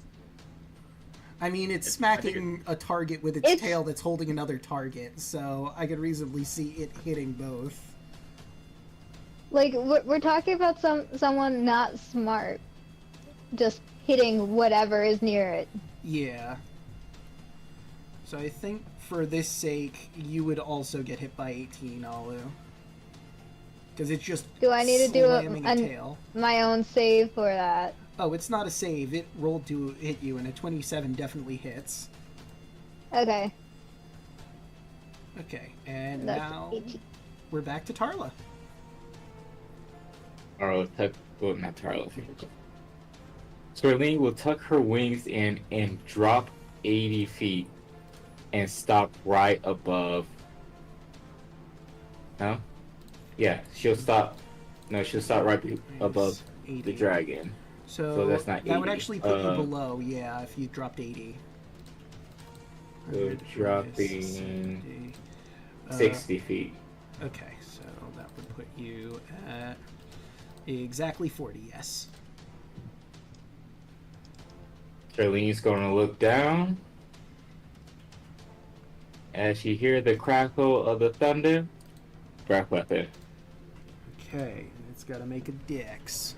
I mean, it's I smacking a target with its It's- tail that's holding another target, so I could reasonably see it hitting both. Like, we're talking about someone not smart. Just hitting whatever is near it. Yeah. So I think for this sake, you would also get hit by 18, Alu. Because it's just Do I need to do slamming a tail. my own save for that? Oh, it's not a save. It rolled to hit you, and a 27 definitely hits. Okay. Okay, and That's now 18. we're back to Tarla. Not Tarla. Serlene will tuck her wings in and drop 80 feet and stop right above. No? Yeah, she'll stop. No, she'll stop right above the 80. dragon. So that's not that would 80. actually put you below, yeah, if you dropped 80. So 100 dropping 60. 60 feet. Okay, so that would put you at exactly 40, yes. Charlene's going to look down. As you hear the crackle of the thunder, breath weapon. Okay, it's got to make a dex.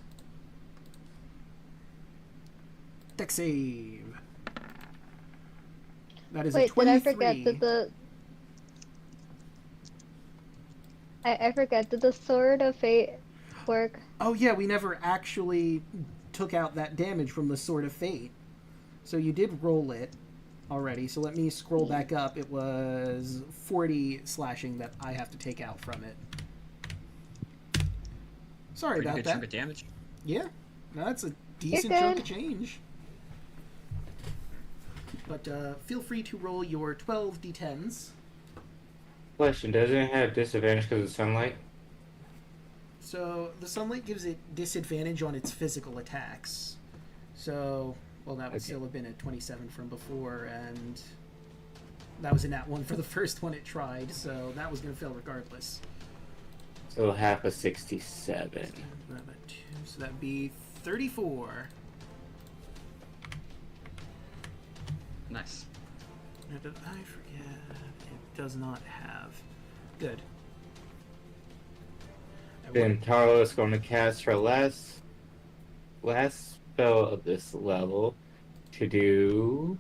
Dex save. That is a Wait, did 23. I forget that the... I forget, did the Sword of Fate work? Oh yeah, we never actually took out that damage from the Sword of Fate. So you did roll it already, so let me scroll back up. It was 40 slashing that I have to take out from it. Sorry Pretty about good that. chunk of damage. Yeah, no, that's a decent good. chunk of change. But feel free to roll your 12 d10s. Question, doesn't it have disadvantage because of sunlight? So the sunlight gives it disadvantage on its physical attacks. So, well, that would Okay. still have been a 27 from before, and that was a nat 1 for the first one it tried, so that was going to fail regardless. So half a 67. Divided by 2, so that'd be 34. Nice. Or did I forget? It does not have. Good. Then Tarlo is going to cast her last spell of this level to do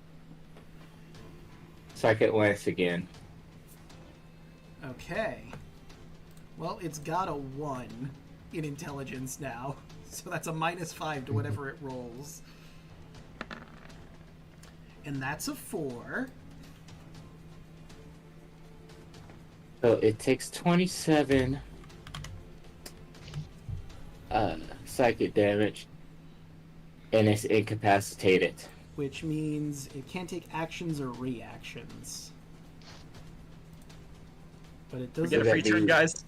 Psychic Lance again. Okay. Well, it's got a 1 in intelligence now, so that's a -5 to whatever it rolls. And that's a 4. So it takes 27 psychic damage, and it's incapacitated. Which means it can't take actions or reactions. But it We does. get a free turn, guys.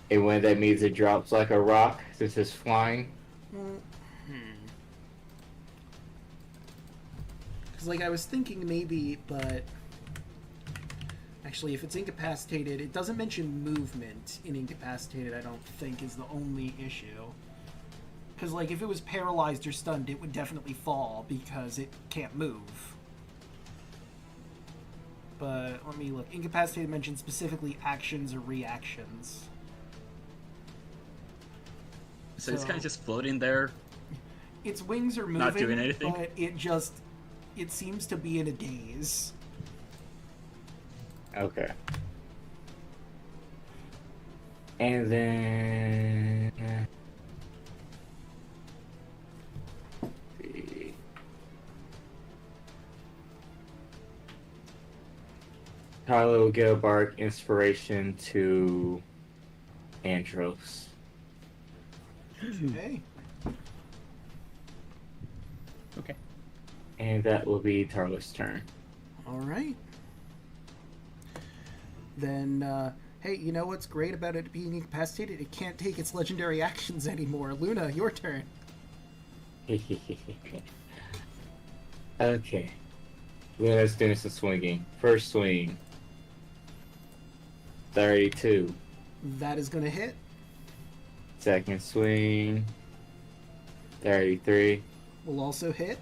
And when that means it drops like a rock since it's flying. Because, like, I was thinking maybe, but actually, if it's incapacitated, it doesn't mention movement in incapacitated. I don't think is the only issue. Because, like, if it was paralyzed or stunned, it would definitely fall because it can't move. But let me look. Incapacitated mentions specifically actions or reactions. So it's kind of just floating there. Its wings are moving, Not doing anything? but it seems to be in a daze. Okay. And then Tyler will give Bark inspiration to Andros. Okay. Okay. And that will be Tarlo's turn. All right. Then, hey, you know what's great about it being incapacitated? It can't take its legendary actions anymore. Luna, your turn. Okay. Luna's doing some swinging. First swing. 32. That is going to hit. Second swing. 33. Will also hit.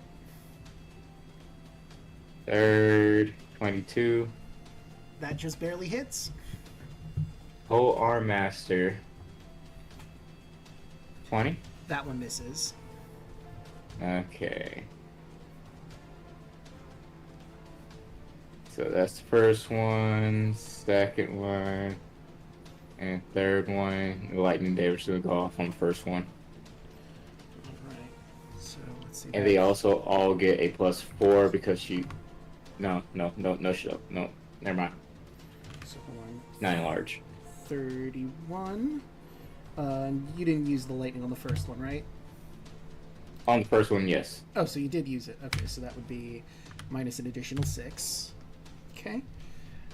Third. 22. That just barely hits. Whole Arm Master. 20. That one misses. Okay. So that's the first one, second one, and third one. The lightning damage is going to go off on the first one. All right. So let's see. And they also all get a +4 because you... No, shut up. No, never mind. So hold on. 9 large. 31. You didn't use the lightning on the first one, right? On the first one, yes. Oh, so you did use it. Okay, so that would be minus an additional 6. Okay.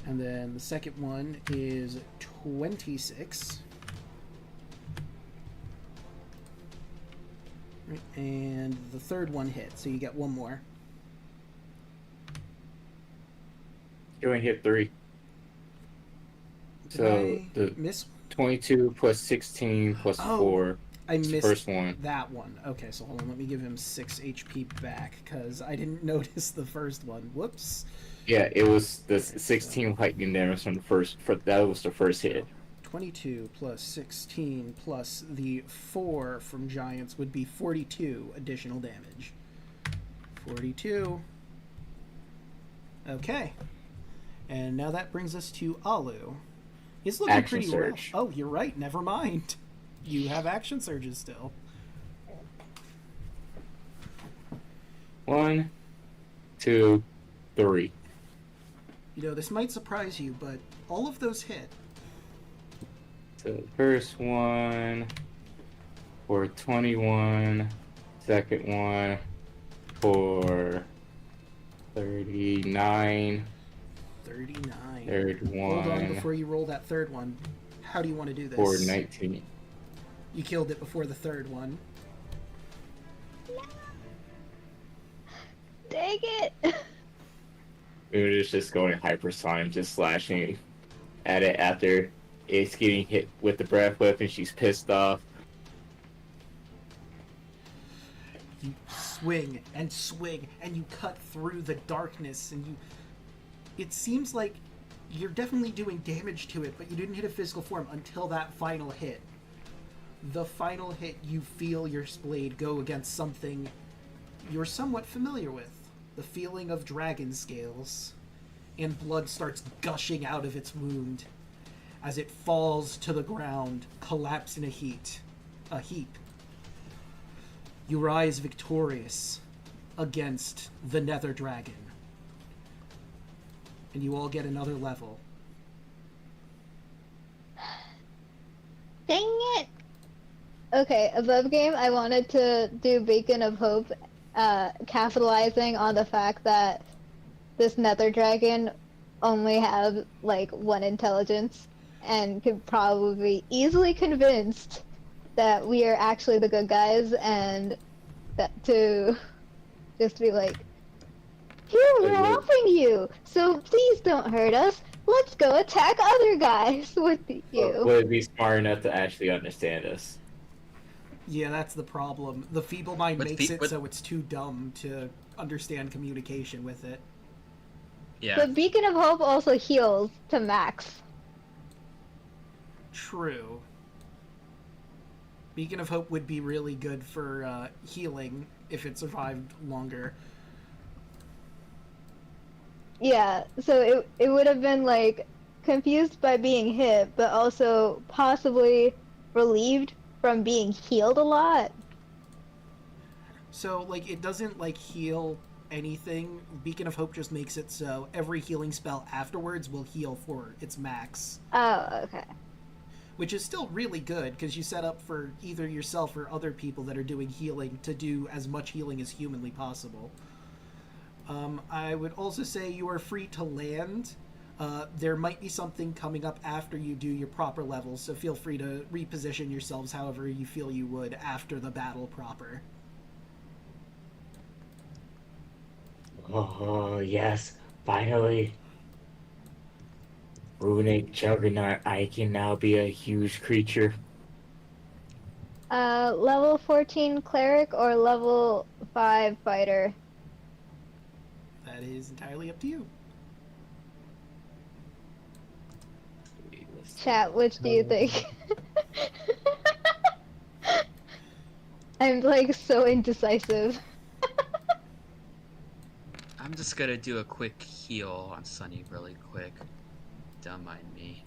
And then the second one is 26. Right, and the third one hit, so you get one more. You only hit 3. Did So I the miss 22 plus 16 plus Oh, 4. I is the missed first one. that one. Okay, so hold on, let me give him 6 HP back, because I didn't notice the first one. Whoops. Yeah, it was the 16 lightning damage from the first. That was the first hit. 22 plus 16 plus the 4 from Giants would be 42 additional damage. 42. Okay. And now that brings us to Alu. He's looking Action pretty surge. rough. Oh, you're right. Never mind. You have action surges still. 1, 2, 3. You know, this might surprise you, but all of those hit. So the first one for 21, second one for 39, 39. third Hold on one before you roll that third one. How do you want to do this? for 19. You killed it before the third one. Dang it! It was just going hypersonic, just slashing at it after is getting hit with the breath whip and she's pissed off. You swing and you cut through the darkness, and it seems like you're definitely doing damage to it, but you didn't hit a physical form until that final hit. The final hit, you feel your blade go against something you're somewhat familiar with. The feeling of dragon scales, and blood starts gushing out of its wound as it falls to the ground, collapse in a heap. You rise victorious against the Nether Dragon. And you all get another level. Dang it! Okay, above game, I wanted to do Beacon of Hope, capitalizing on the fact that this Nether Dragon only has, like, 1 intelligence, and could probably be easily convinced that we are actually the good guys, and that to just be like, here, we're helping you, so please don't hurt us. Let's go attack other guys with you. Would it be smart enough to actually understand us? Yeah, that's the problem. The feeble mind makes it so it's too dumb to understand communication with it. Yeah. But Beacon of Hope also heals to max. True. Beacon of Hope would be really good for healing if it survived longer. Yeah, so it would have been, like, confused by being hit, but also possibly relieved from being healed a lot. So, like, it doesn't, like, heal anything. Beacon of Hope just makes it so every healing spell afterwards will heal for its max. Oh, okay. Which is still really good, because you set up for either yourself or other people that are doing healing to do as much healing as humanly possible. I would also say you are free to land. There might be something coming up after you do your proper levels, so feel free to reposition yourselves however you feel you would after the battle proper. Oh, yes, finally. Runic Juggernaut, I can now be a huge creature. Level 14 Cleric or level 5 Fighter? That is entirely up to you. Chat, which do you think? I'm, like, so indecisive. I'm just gonna do a quick heal on Sunny really quick. Don't mind me.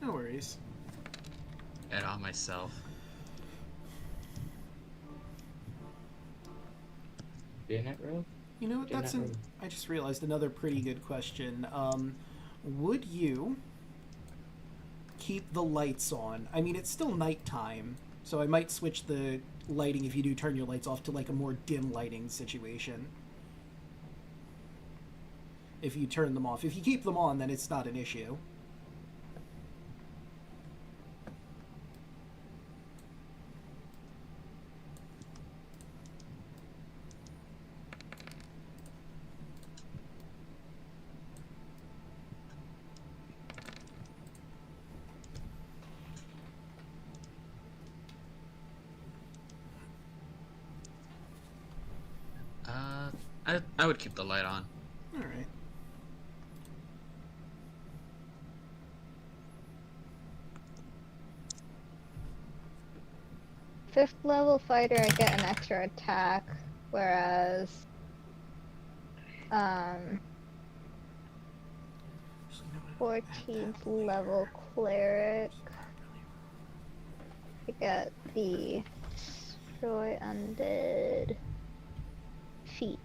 No worries. And on myself. Didn't it, bro? You know what, I just realized another pretty good question. Would you keep the lights on? I mean, it's still nighttime, so I might switch the lighting if you do turn your lights off to, like, a more dim lighting situation. If you turn them off. If you keep them on, then it's not an issue. I would keep the light on. Alright. Fifth level fighter, I get an extra attack, whereas 14th level cleric, I get the destroy undead feat.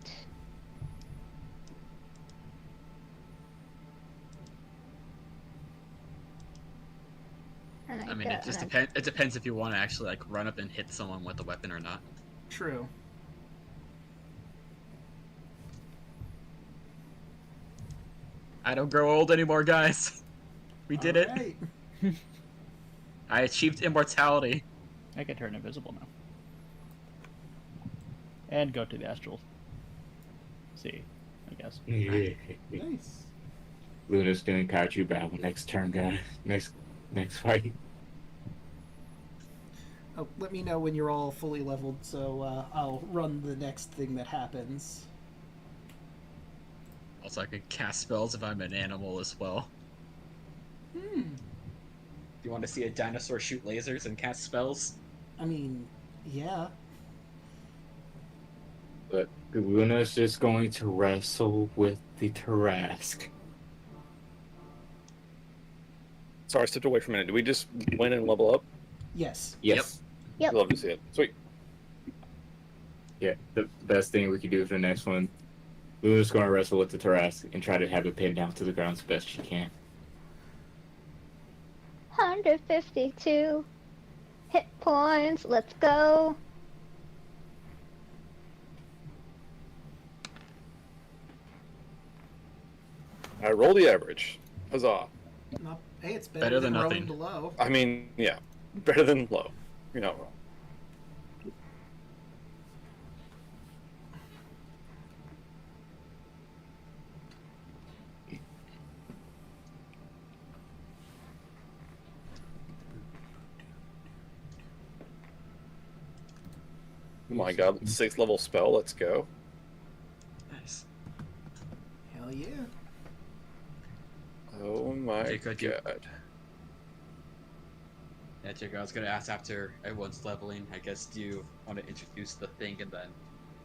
I mean, it just depends. It depends if you want to actually like run up and hit someone with a weapon or not. True. I don't grow old anymore, guys. We did it. Alright. I achieved immortality. I can turn invisible now. And go to the astral sea, I guess. Nice. Luna's doing Kaiju battle next turn, guys. Next next fight. Oh, let me know when you're all fully leveled, so I'll run the next thing that happens. Also, I could cast spells if I'm an animal as well. Hmm. Do you want to see a dinosaur shoot lasers and cast spells? I mean, yeah. But Luna's just going to wrestle with the Tarask. Sorry, I stepped away for a minute. Do we just win and level up? Yes. Yes. Yep. Love to see it. Sweet. Yeah, the best thing we could do for the next one, Luna's going to wrestle with the Tarask and try to have it pinned down to the ground as best she can. 152 hit points. Let's go. I roll the average. Huzzah. Not, hey, it's Better better than than nothing. rolling below. I mean, yeah. Better than low. You're not wrong. Oh my god, 6th level spell, let's go. Nice. Hell yeah. Oh my Jacob, you- god. Yeah, Jacob, I was gonna ask after everyone's leveling, I guess, do you want to introduce the thing and then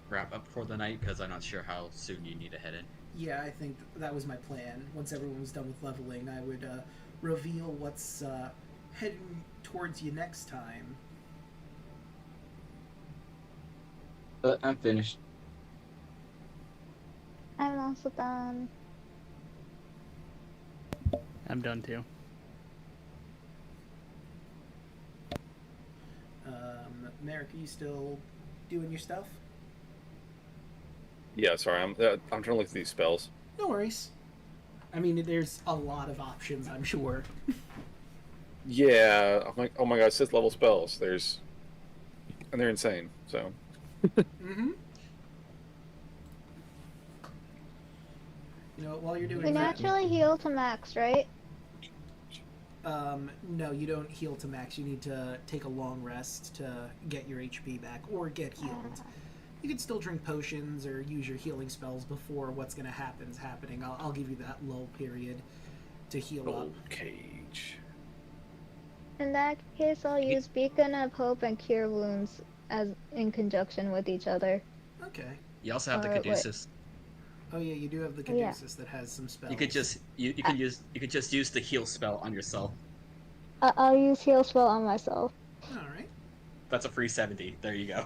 wrap up for the night? Because I'm not sure how soon you need to head in. Yeah, I think that was my plan. Once everyone was done with leveling, I would reveal what's heading towards you next time. But I'm finished. I'm also done. I'm done too. Merrick, are you still doing your stuff? Yeah, sorry, I'm trying to look at these spells. No worries. I mean, there's a lot of options, I'm sure. Yeah, oh my god, 6th level spells. And they're insane, so. Mm-hmm. You know, while you're doing We that, naturally heal to max, right? no, you don't heal to max. You need to take a long rest to get your HP back or get healed. You can still drink potions or use your healing spells before what's going to happen is happening. I'll give you that lull period to heal up. Gold cage. In that case, I'll use Beacon of Hope and Cure Wounds as in conjunction with each other. Okay. You also have the Alright, wait. Caduceus. Oh yeah, you do have the Oh, yeah. Caduceus that has some spells. You could just you could just use the heal spell on yourself. I'll use Heal Spell on myself. All right. That's a free 70. There you go.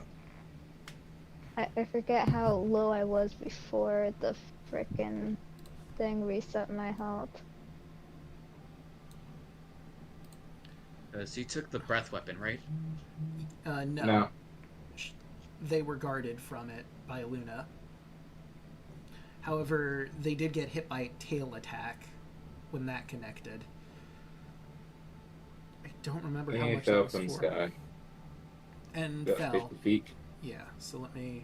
I forget how low I was before the frickin' thing reset my health. So you took the breath weapon, right? No. No. They were guarded from it by Luna. However, they did get hit by a tail attack when that connected. I don't remember how And much fell that was from the for. sky. And About fell. 50 feet. Yeah, so let me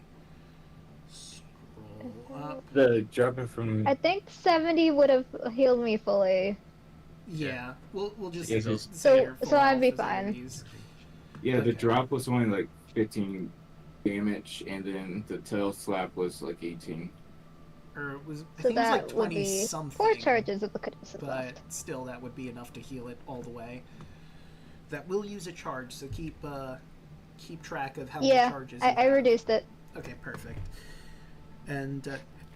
scroll up. The jumping from I think 70 would have healed me fully. Yeah, we'll just Yeah, say so- you're so full I'd be health as fine. enemies. yeah, the Okay. drop was only like 15 damage, and then the tail slap was like 18. Or it was I So think it was like that would 20 be something. 4 charges of the Caduceus But left. still, that would be enough to heal it all the way. That will use a charge, so keep track of how many Yeah, charges. I you have. reduced it. Okay, perfect. And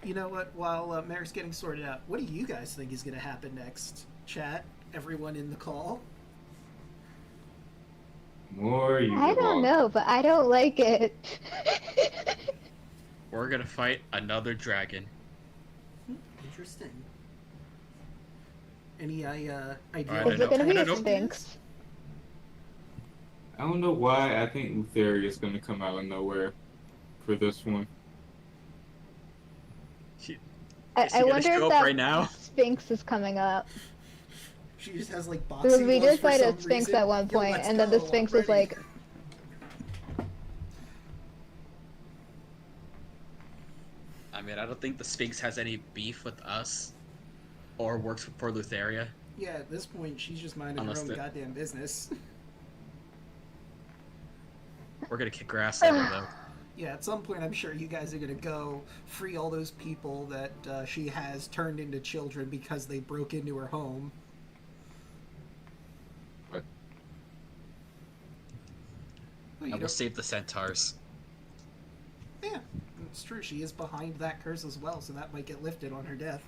you know what? While Merrick's getting sorted out, what do you guys think is going to happen next? Chat, everyone in the call. More you I don't know, but I don't like it. We're gonna fight another dragon. Interesting. Any idea? Alright, Is I it gonna know. be I a know. Sphinx? I don't know why. I think Lutheria is going to come out of nowhere for this one. Is she I gonna wonder show if up that right now? Sphinx is coming up. She just has like boxing Because we gloves did for fight a some Sphinx reason. at one Yo, point, let's and then the go, Sphinx I'm was ready. like, I mean, I don't think the Sphinx has any beef with us, or works for Lutheria. Yeah, at this point, she's just minding her Unless own the- goddamn business. We're gonna kick her ass later, though. Yeah, at some point, I'm sure you guys are gonna go free all those people that she has turned into children because they broke into her home. What? Well, you And know, we'll save the centaurs. yeah, it's true. She is behind that curse as well, so that might get lifted on her death.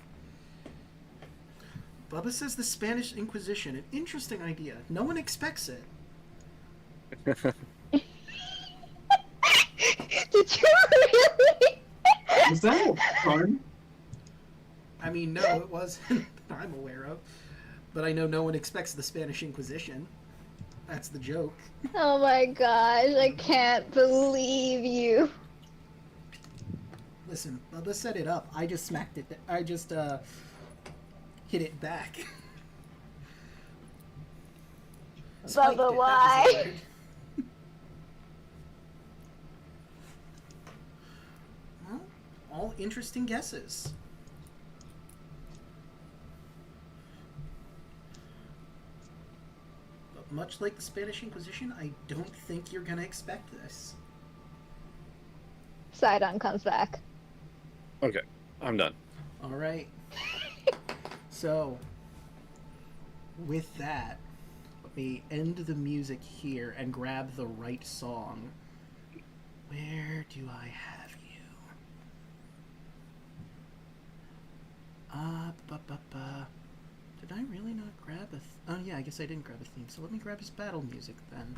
Bubba says the Spanish Inquisition, an interesting idea. No one expects it. Did you really? Was that fun? I mean, no, it wasn't that I'm aware of. But I know no one expects the Spanish Inquisition. That's the joke. Oh my gosh, I can't believe you. Listen, Bubba set it up. I just smacked it. I just, hit it back. Spiked Bubba, it, why? that was the word. Well, all interesting guesses. But much like the Spanish Inquisition, I don't think you're gonna expect this. Sidon comes back. Okay, I'm done. All right. So, with that, let me end the music here and grab the right song. Where do I have you? Did I really not grab a... oh yeah, I guess I didn't grab a theme, so let me grab his battle music then.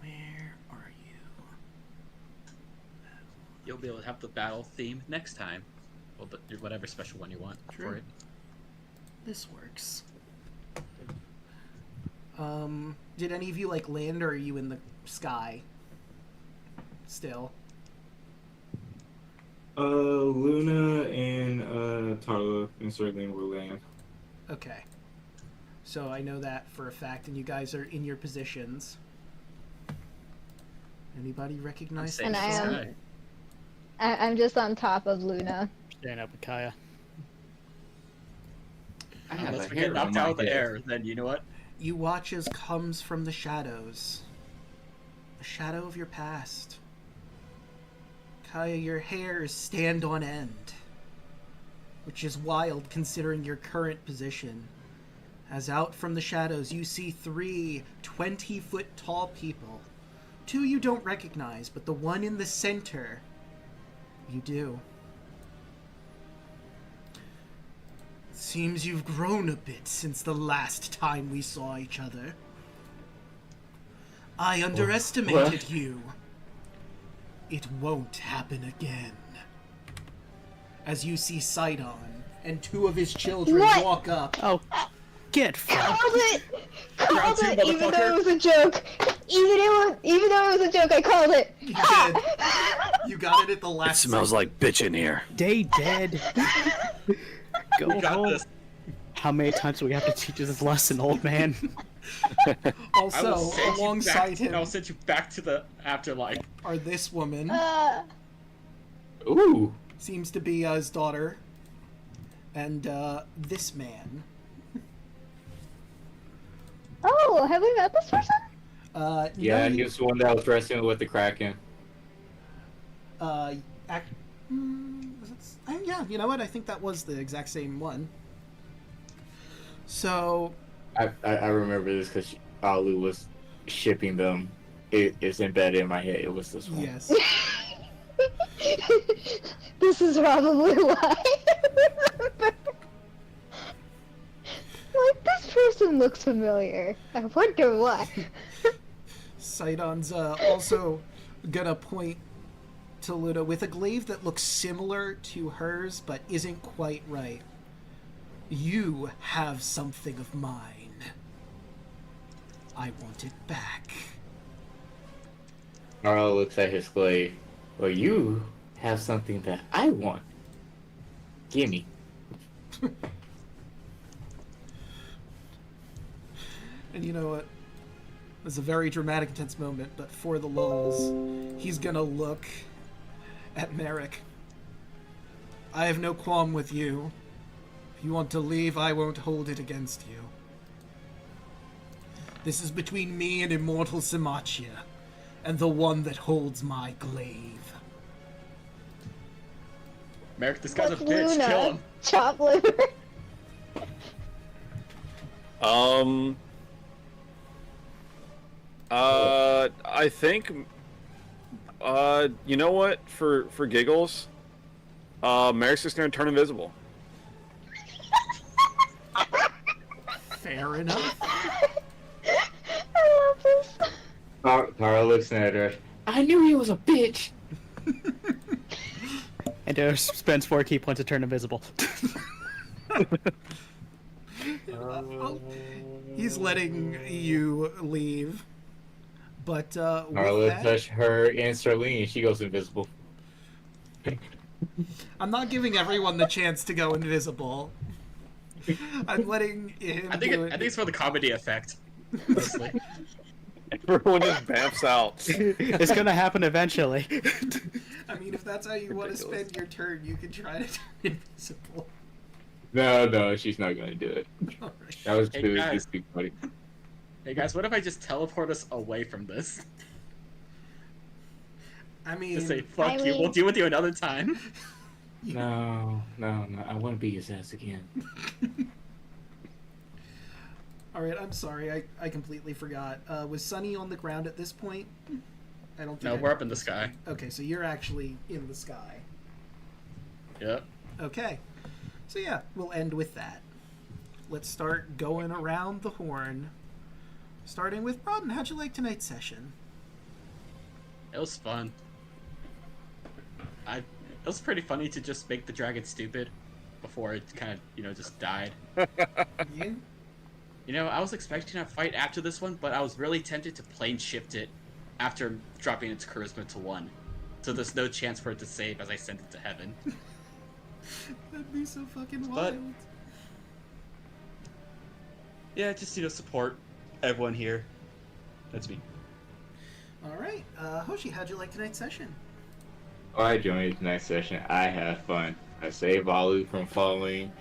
Where are you? You'll be able to have the battle theme next time. Well, whatever special one you want True. for it. This works. Did any of you like land, or are you in the sky? Still. Luna and Tarla and Sterling will land. Okay. So I know that for a fact, and you guys are in your positions. Anybody I'm recognize safe And in I the am- sky. I'm just on top of Luna. Staying up with Kaya. I have Unless a we get hair on knocked my out of the head. air, then you know what? You watch as comes from the shadows. A shadow of your past. Kaya, your hairs stand on end. Which is wild considering your current position. As out from the shadows you see 3 20-foot tall people. 2 you don't recognize, but the one in the center, you do. Seems you've grown a bit since the last time we saw each other. I underestimated you. It won't happen again. As you see Sidon and 2 of his children What? walk up. Oh, get fucked. Called it! Called two, it! Even though motherfucker. it was a joke! Even though it was a joke, I called it! You did. You got it at the It last smells second. like bitch in here. They dead. Go We got home. this. How many times do we have to teach you this lesson, old man? I Also, will send alongside you back, him I'll send you back to the afterlife. are this woman, Ooh. seems to be his daughter, and this man. Oh, have we met this person? Yeah, no, he was the one that was wrestling with the Kraken. Yeah, you know what? I think that was the exact same one. So, I remember this because Alu was shipping them. It's embedded in my head. It was this one. yes. This is probably why I remember. Like, this person looks familiar. I wonder why. Sidon's also gonna point to Luna with a glaive that looks similar to hers but isn't quite right. You have something of mine. I want it back. Arlo looks at his glaive. Well, you have something that I want. Gimme. And you know what? It's a very dramatic, intense moment, but for the lulls, he's gonna look at Merrick. I have no qualm with you. If you want to leave, I won't hold it against you. This is between me and immortal Samachia, and the one that holds my glaive. Merrick, this guy's a What's bitch. Luna? Kill him. Chop liver. I think, you know what? For giggles, Merrick's just gonna turn invisible. Fair enough. I love this. Carl looks at her. I knew he was a bitch. And Dare spends 4 key points to turn invisible. He's letting you leave. But Carla with that, touched her and Sterling, she goes invisible. I'm not giving everyone the chance to go invisible. I'm letting him I think do it. I think it's for the comedy effect. Mostly. Everyone just bamps out. It's gonna happen eventually. I mean, if that's how you want to spend your turn, you can try to turn invisible. No, she's not gonna do it. Alright. That was Hey, too guys. funny. Hey guys, what if I just teleport us away from this? I mean, Just say fuck I you. mean- We'll deal with you another time. No. I want to be his ass again. alright, I'm sorry, I completely forgot. Was Sunny on the ground at this point? I don't think No, I- we're up in the sky. Okay, so you're actually in the sky. Yep. Okay. So yeah, we'll end with that. Let's start going around the horn. Starting with Brodden, how'd you like tonight's session? It was fun. It was pretty funny to just make the dragon stupid before it kind of, just died. Yeah? I was expecting a fight after this one, but I was really tempted to plane shift it after dropping its charisma to 1. So there's no chance for it to save as I sent it to heaven. That'd be so fucking But- wild. Yeah, just, support everyone here. That's me. Alright, Hoshi, how'd you like tonight's session? Oh, I joined tonight's session. I had fun. I saved Alu from falling.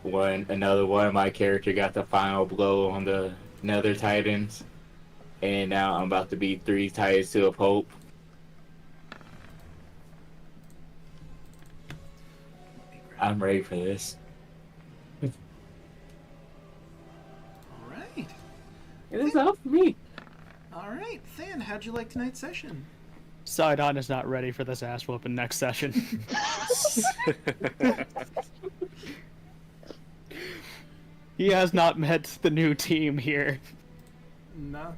Another one of my character got the final blow on the Nether Titans. And now I'm about to beat 3 Titans to a Pope. I'm ready for this. Alright. It is up for me. Alright, Than, how'd you like tonight's session? Sidon is not ready for this ass whooping next session. He has not met the new team here, No.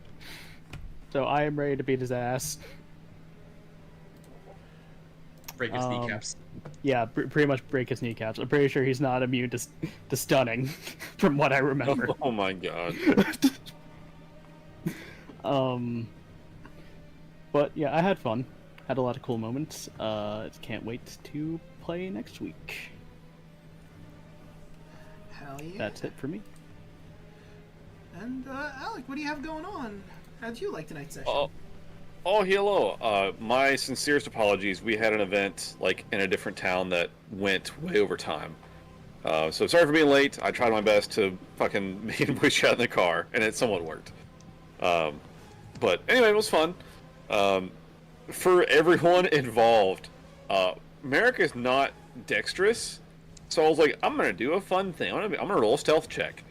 so I am ready to beat his ass. Break his kneecaps. Yeah, pretty much break his kneecaps. I'm pretty sure he's not immune to stunning, from what I remember. Oh my god. But yeah, I had fun. Had a lot of cool moments. Can't wait to play next week. Hell yeah. That's it for me. And, Alek, what do you have going on? How'd you like tonight's session? Oh, hello. My sincerest apologies. We had an event, in a different town that went way over time. So sorry for being late. I tried my best to fucking me and Bush out in the car, and it somewhat worked. But anyway, it was fun. For everyone involved, Merrick is not dexterous, so I was like, I'm gonna do a fun thing. I'm gonna roll a stealth check.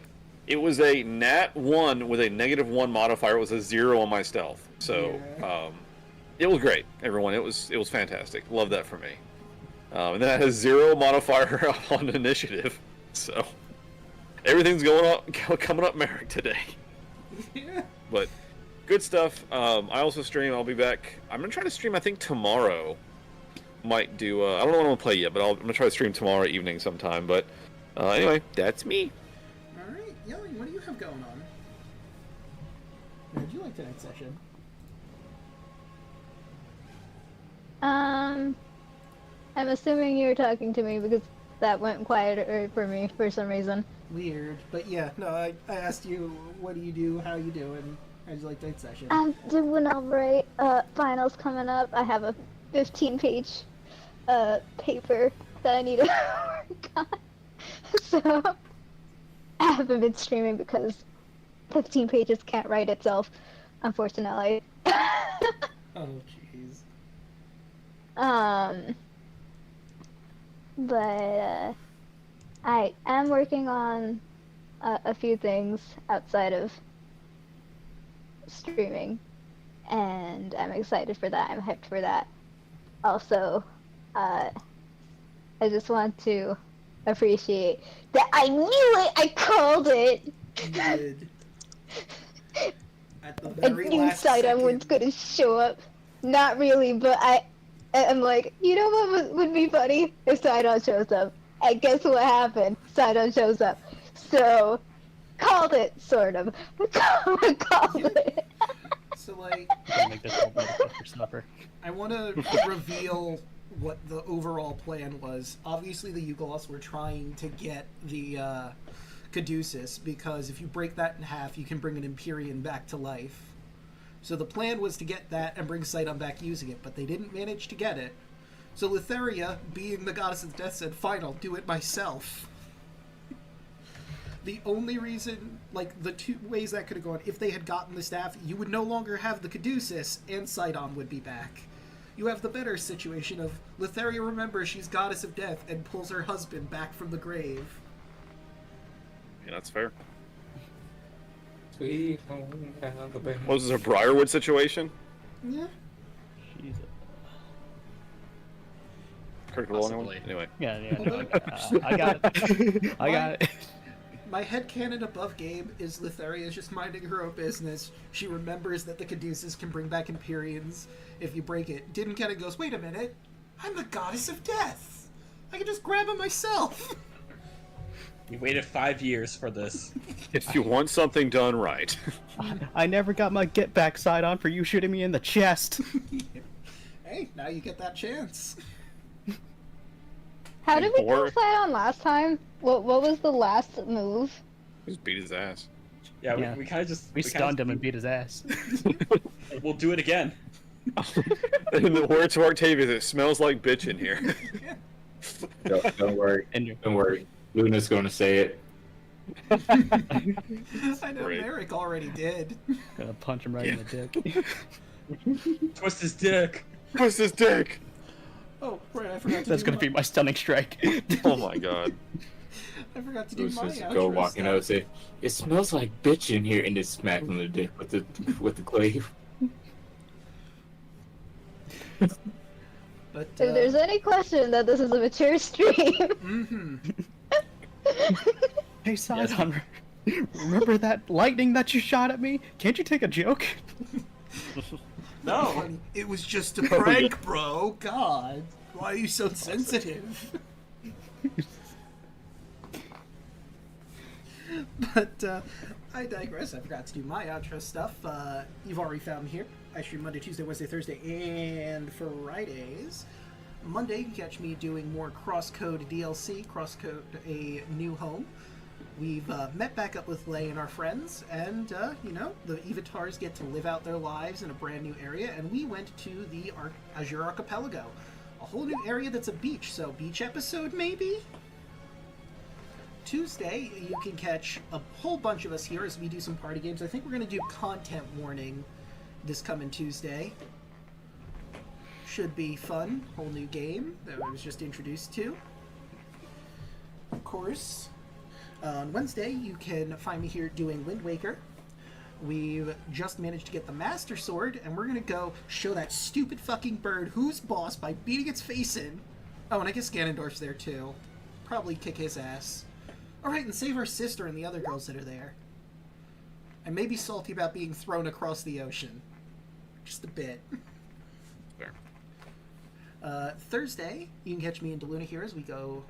It was a nat 1 with a -1 modifier. It was a 0 on my stealth. So it was great, everyone. It was fantastic. Love that for me. And then I had a 0 modifier on initiative. So everything's coming up Merrick today. Yeah. But good stuff. I also stream. I'll be back. I'm gonna try to stream. I think tomorrow. Might do. I don't know what I'm gonna play yet, but I'm gonna try to stream tomorrow evening sometime. But anyway, that's me. Alright, Yelling, what do you have going on? How'd you like tonight's session? I'm assuming you were talking to me because that went quieter for me for some reason. Weird. But yeah, no, I asked you, what do you do, how you doing? How'd you like tonight's session? I'm doing alright. Finals coming up. I have a 15-page paper that I need to work on. So I haven't been streaming because 15 pages can't write itself, unfortunately. Oh, jeez. But I am working on a few things outside of streaming, and I'm excited for that. I'm hyped for that. Also, I just want to appreciate that I knew it. I called it. You did. At the I very knew last Sidon was second. gonna show up. Not really, but I'm like, you know what would be funny if Sidon shows up. And guess what happened? Sidon shows up. So, called it, sort of. Called it. So, like, I'll make this whole motherfucker suffer. I want to reveal what the overall plan was. Obviously, the Yugolos were trying to get the Caduceus, because if you break that in half, you can bring an Empyrean back to life. So the plan was to get that and bring Sidon back using it, but they didn't manage to get it. So Letheria, being the goddess of death, said, fine, I'll do it myself. The only reason, like, the two ways that could have gone, if they had gotten the staff, you would no longer have the Caduceus, and Sidon would be back. You have the better situation of Letheria remembers she's goddess of death and pulls her husband back from the grave. Yeah, that's fair. Sweet home Alabama. What was this, a Briarwood situation? Yeah. Jesus. Critical Role, anyone? Possibly. Anyway. Yeah, no, I got it. I got it. My headcanon above game is Letheria is just minding her own business. She remembers that the Caduceus can bring back Empyreans if you break it. Didn't get it, goes, wait a minute, I'm the goddess of death. I can just grab it myself. You waited 5 years for this. If you want something done right. I never got my get back side on for you shooting me in the chest. Hey, now you get that chance. How did we Or- kill Sidon last time? What was the last move? Just beat his ass. Yeah, Yeah. we kind of just... We kinda stunned just- him and beat his ass. We'll do it again. In the words of Octavius, it smells like bitch in here. Don't worry. And Don't worry. Luna's gonna say it. I know Great. Merrick already did. gonna punch him right in the dick. Twist his dick. What's his dick? Oh, right, I forgot to That's do gonna my, be my stunning strike. Oh my god. I forgot to do Luna's my just outro go walking stuff. out and say, "It smells like bitch in here," and just smack him in the dick with the glaive. But, If there's any question that this is a mature stream, mm-hmm. Hey, Sidon, remember that lightning that you shot at me? Can't you take a joke? No. It was just a prank, bro. God, why are you so sensitive? But I digress. I forgot to do my outro stuff. You've already found me here. I stream Monday, Tuesday, Wednesday, Thursday, and Fridays. Monday, you can catch me doing more Crosscode DLC, Crosscode A New Home. We've met back up with Lay and our friends, and, you know, the Evatars get to live out their lives in a brand new area, and we went to the Azure Archipelago. A whole new area that's a beach, so beach episode, maybe? Tuesday, you can catch a whole bunch of us here as we do some party games. I think we're going to do Content Warning this coming Tuesday. Should be fun. Whole new game that I was just introduced to. Of course. On Wednesday, you can find me here doing Wind Waker. We've just managed to get the Master Sword, and we're gonna go show that stupid fucking bird who's boss by beating its face in. Oh, and I guess Ganondorf's there too. Probably kick his ass. Alright, and save our sister and the other girls that are there. And maybe salty about being thrown across the ocean. Just a bit. Fair. Thursday, you can catch me in DeLuna here as we go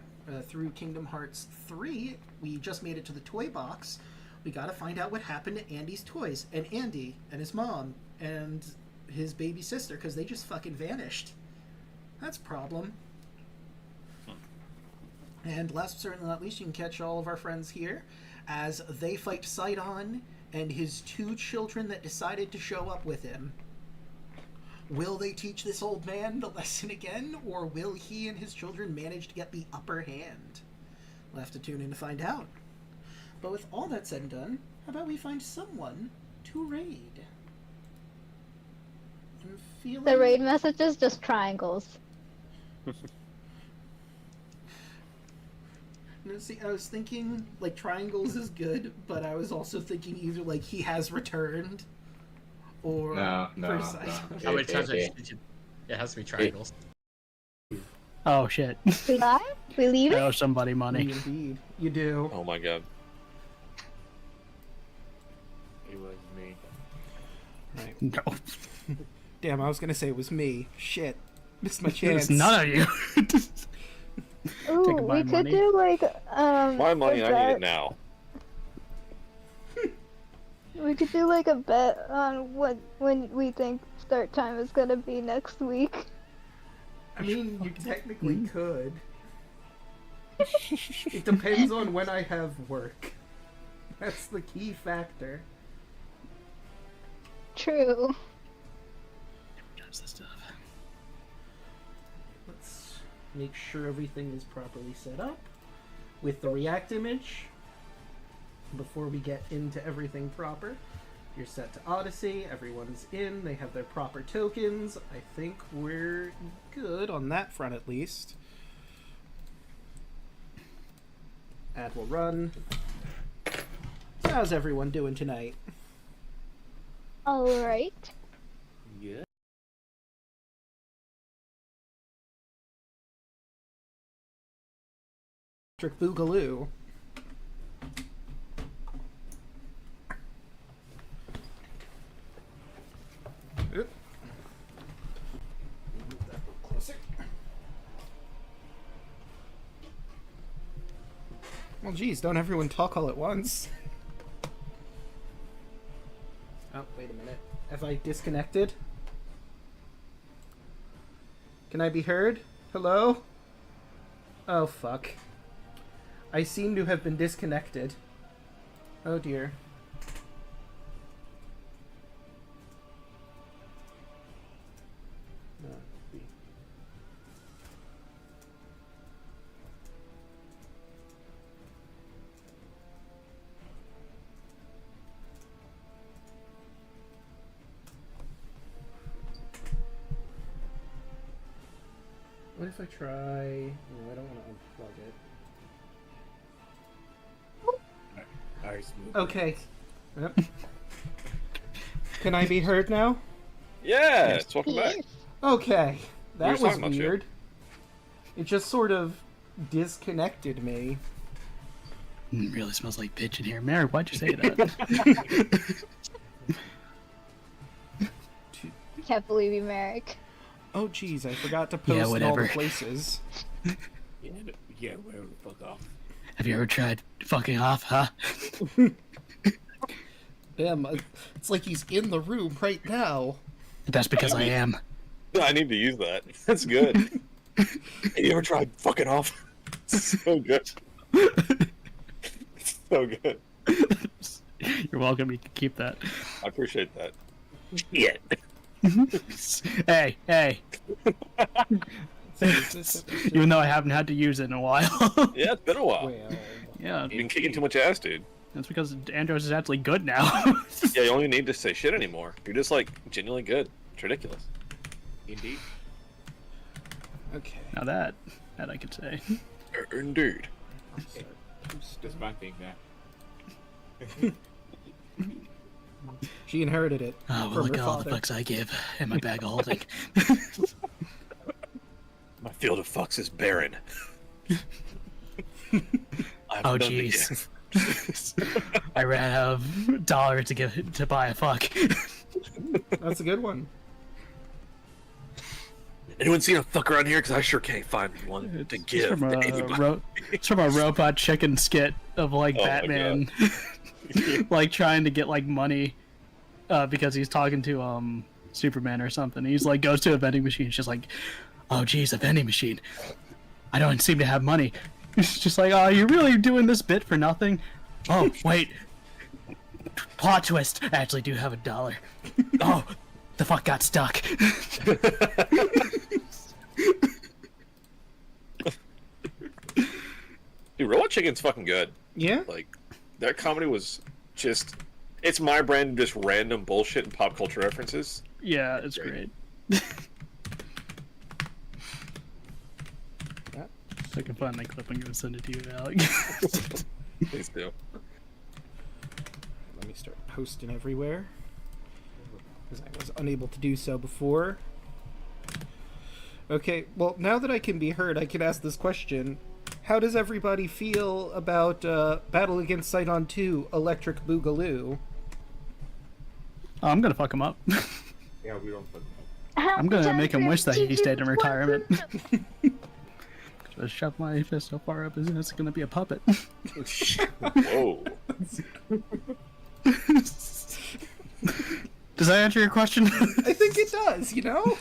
through Kingdom Hearts 3. We just made it to the toy box. We gotta find out what happened to Andy's toys, and Andy, and his mom, and his baby sister, because they just fucking vanished. That's a problem. And last but certainly not least, you can catch all of our friends here as they fight Sidon and his 2 children that decided to show up with him. Will they teach this old man the lesson again, or will he and his children manage to get the upper hand? We'll have to tune in to find out. But with all that said and done, how about we find someone to raid? I'm feeling... The raid messages just triangles. No, see, I was thinking, like, triangles is good, but I was also thinking either, like, he has returned, or... No. How many times did you... It has to be triangles. Oh shit. We live? We leave I it? owe somebody money. Indeed. You do. Oh my god. It was me. Right. No. Damn, I was gonna say it was me. Shit. Missed my It's chance. none of you. Ooh, Take my we could money. do like My money, a I need bet. it now. We could do like a bet on when we think start time is gonna be next week. I mean, you technically could. It depends on when I have work. That's the key factor. True. Does this stuff. Let's make sure everything is properly set up with the React image. Before we get into everything proper, you're set to Odyssey, everyone's in, they have their proper tokens. I think we're good on that front at least. Ad will run. So how's everyone doing tonight? Alright. Yeah. Patrick Boogaloo. Oop. Move that a little closer. Well, geez, don't everyone talk all at once. Oh, wait a minute. Have I disconnected? Can I be heard? Hello? Oh, fuck. I seem to have been disconnected. Oh, dear. What if I try... No, I don't want to unplug it. Alright, smooth. Okay. Yep. Can I be heard now? Yes, welcome back. Okay. That were was talking about you. weird. It just sort of disconnected me. It really smells like bitch in here. Mary, why'd you say that? Can't believe you, Merrick. Oh, geez, I forgot to Yeah, post in all the whatever. places. Yeah, whatever the fuck off. Have you ever tried fucking off, huh? Damn, it's like he's in the room right now. That's because I am. I need to use that. That's good. Have you ever tried fucking off? It's so good. It's so good. You're welcome. You can keep that. I appreciate that. Yeah. Hey. Even though I haven't had to use it in a while. Yeah, it's been a while. Well, Yeah, You've been kicking too much ass, dude. that's because Andros is actually good now. Yeah, you don't even need to say shit anymore. You're just like genuinely good. It's ridiculous. Indeed. okay. Now that I could say. Indeed. That's my thing now. She inherited it Oh, well, from look her at all the father. fucks I give in my bag of holding. My field of fucks is barren. I haven't Oh, done it jeez. yet. I ran out of dollars to buy a fuck. That's a good one. Anyone seen a fuck around here? Because I sure can't find one to It's give from to a anybody. it's from a Robot Chicken skit of like Oh my Batman, like trying to get like money, because he's talking to Superman or something. He's like goes to a vending machine. She's like, "Oh geez, a vending machine. I don't seem to have money." He's just like, "Oh, you're really doing this bit for nothing?" Oh wait, plot twist. I actually do have $1. Oh, the fuck got stuck. Dude, Dude, Robot Chicken's fucking good. Yeah? Like, that comedy was just... It's my brand of just random bullshit and pop culture references. Yeah, it's great. I can find that clip. I'm gonna send it to you, Alec. Please do. Let me start posting everywhere, because I was unable to do so before. Okay, well, now that I can be heard, I can ask this question. How does everybody feel about Battle Against Sidon 2 Electric Boogaloo? Oh, I'm gonna fuck him up. Yeah, we don't put them I'm gonna make him wish that he's dead in retirement. Just shove my fist so far up as it's gonna be a puppet. Whoa. Does that answer your question? I think it does, you know?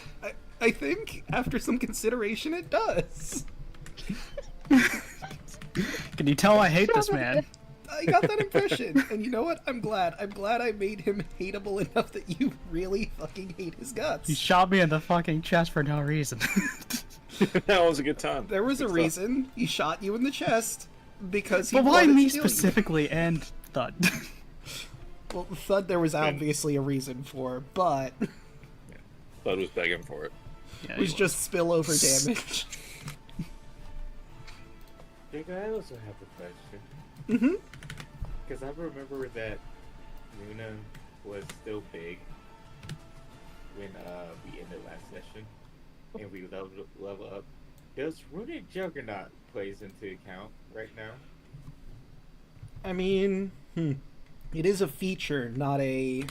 I think, after some consideration, it does. Can you tell I hate this man? I got that impression, and you know what? I'm glad. I'm glad I made him hateable enough that you really fucking hate his guts. He shot me in the fucking chest for no reason. That was a good time. There was a Good stuff. reason he shot you in the chest, because he But why wanted to me kill you. specifically and Thud? Well, Thud there was obviously a reason for, but Bud was begging for it. Yeah, it was just spillover damage. Jake, I also have a question. Mm-hmm. Because I remember that Luna was still big when we ended last session, and we level up. Does Runic Juggernaut plays into account right now? I mean, it is a feature, not a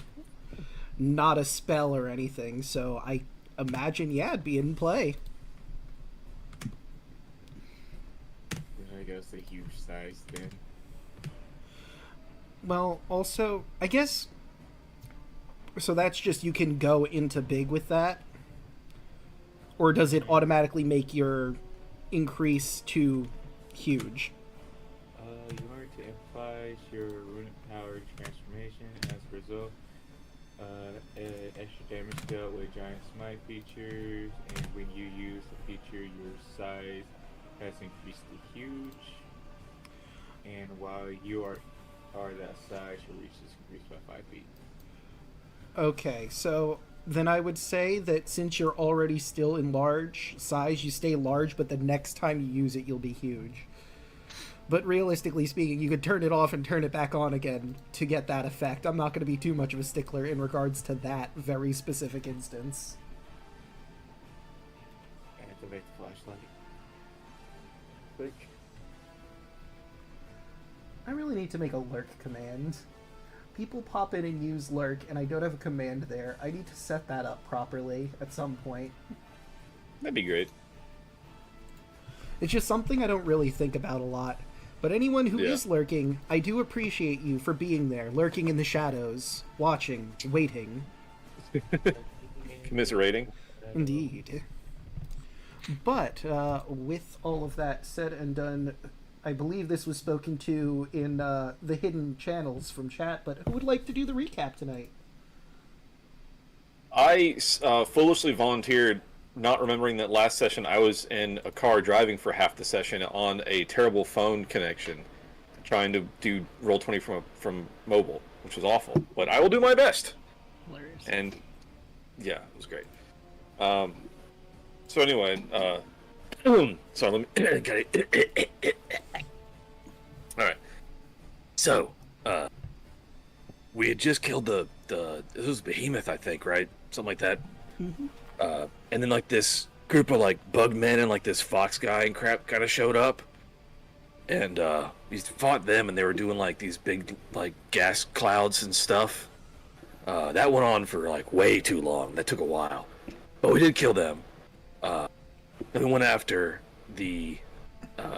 spell or anything. So I imagine, yeah, it'd be in play. I guess a huge size then. Well, also, I guess. So that's just you can go into big with that, or does it automatically make your increase to huge? You learn to emphasize your runic power transformation as a result. Extra damage dealt with giant smite features, and when you use the feature, your size has increased to huge. And while you are that size, your reach is increased by 5 feet. Okay, so then I would say that since you're already still in large size, you stay large, but the next time you use it, you'll be huge. But realistically speaking, you could turn it off and turn it back on again to get that effect. I'm not going to be too much of a stickler in regards to that very specific instance. Activate the flashlight. Click. I really need to make a lurk command. People pop in and use lurk, and I don't have a command there. I need to set that up properly at some point. That'd be great. It's just something I don't really think about a lot. But anyone who is lurking, I do appreciate you for being there, lurking in the shadows, watching, waiting. Commiserating. Indeed. But, with all of that said and done, I believe this was spoken to in the hidden channels from chat, but who would like to do the recap tonight? I foolishly volunteered, not remembering that last session I was in a car driving for half the session on a terrible phone connection, trying to do Roll20 from mobile, which was awful. But I will do my best. Hilarious. And yeah, it was great. So anyway, sorry, let me get it. All right. So, we had just killed the it was Behemoth, I think, right? Something like that. Mm-hmm. And then like this group of like bug men and like this fox guy and crap kind of showed up, and we fought them, and they were doing like these big like gas clouds and stuff. That went on for like way too long. That took a while, but we did kill them. Then we went after the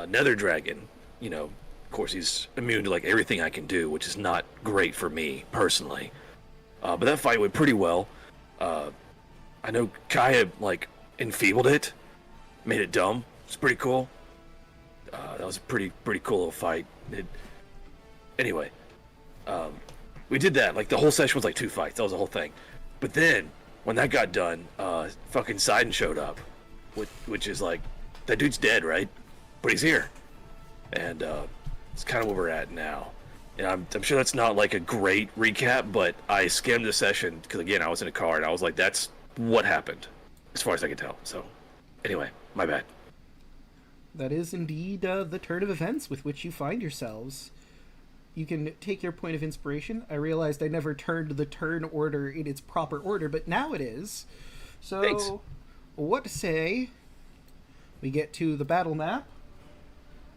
Nether Dragon. You know, of course he's immune to like everything I can do, which is not great for me personally. But that fight went pretty well. I know Kaya like enfeebled it, made it dumb. It's pretty cool. That was a pretty cool little fight. Anyway, we did that. Like the whole session was like 2 fights. That was the whole thing. But then when that got done, fucking Sidon showed up, which is like, that dude's dead, right? But he's here. and it's kind of where we're at now. And I'm sure that's not like a great recap, but I skimmed the session because again I was in a car and I was like, that's what happened, as far as I can tell. So, anyway, my bad. That is indeed the turn of events with which you find yourselves. You can take your point of inspiration. I realized I never turned the turn order in its proper order, but now it is. So, Thanks. what to say we get to the battle map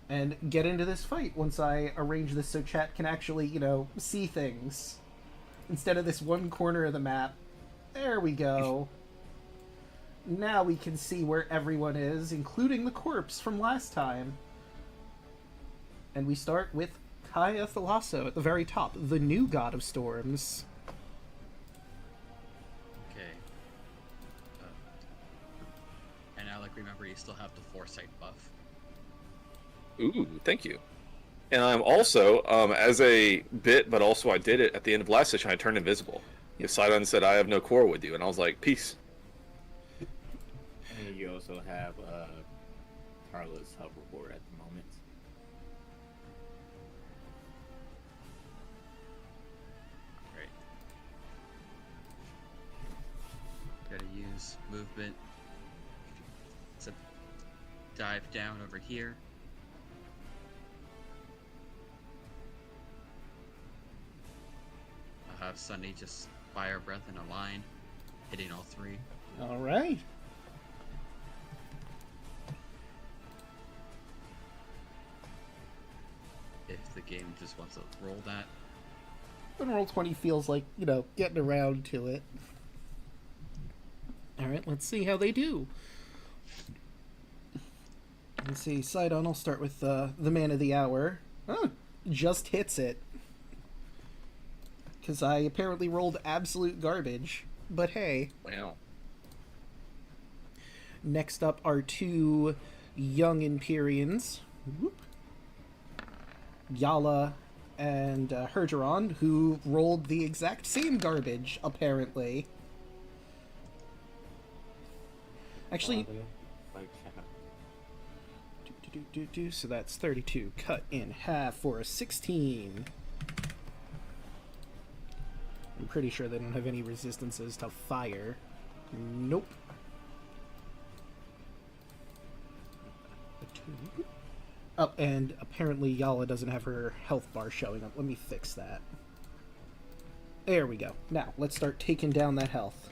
and get into this fight once I arrange this so chat can actually, see things. Instead of this one corner of the map. There we go. Now we can see where everyone is, including the corpse from last time. And we start with Kaya Thalasso at the very top, the new god of storms. Okay. And Alec, remember you still have the foresight buff. Ooh, thank you. And I'm also, as a bit, but also I did it at the end of last session, I turned invisible. Sidon said, I have no quarrel with you, and I was like, peace. And you also have Carla's hoverboard at the moment. Right. Gotta use movement to dive down over here. I'll have Sunny just fire breath in a line, hitting all three. All right. If the game just wants to roll that. And Roll20 feels like, getting around to it. All right, let's see how they do. Let's see, Sidon, I'll start with the man of the hour. Oh, just hits it. Because I apparently rolled absolute garbage. But hey. Wow. Next up are two young Empyreans. Whoop. Yala and Hergeron, who rolled the exact same garbage, apparently. Actually... So that's 32 cut in half for a 16. I'm pretty sure they don't have any resistances to fire. Nope. Oh, and apparently Yala doesn't have her health bar showing up. Let me fix that. There we go. Now, let's start taking down that health.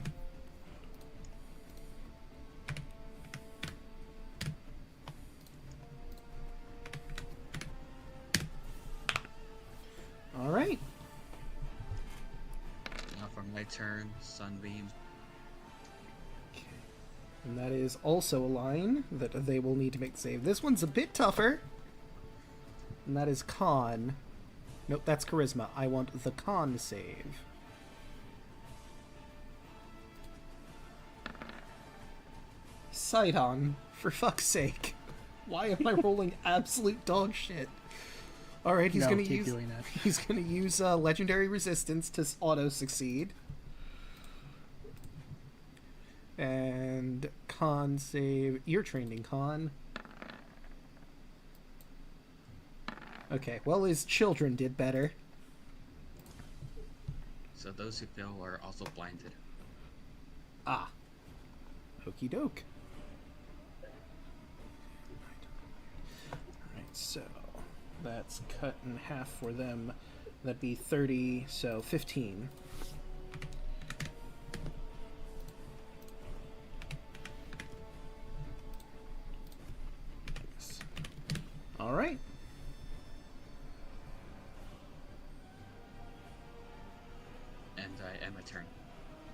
Alright. Now for my turn, Sunbeam. And that is also a line that they will need to make the save. This one's a bit tougher. And that is Con. Nope, that's Charisma. I want the Con save. Sidon, for fuck's sake. Why am I rolling absolute dog shit? Alright, he's gonna use doing that. he's gonna use legendary resistance to auto succeed. And Con save. You're trained in Con. Okay, well, his children did better. So those who fail are also blinded. Ah. Okie doke. Alright, so that's cut in half for them. That'd be 30, so 15. Alright. And I end my turn.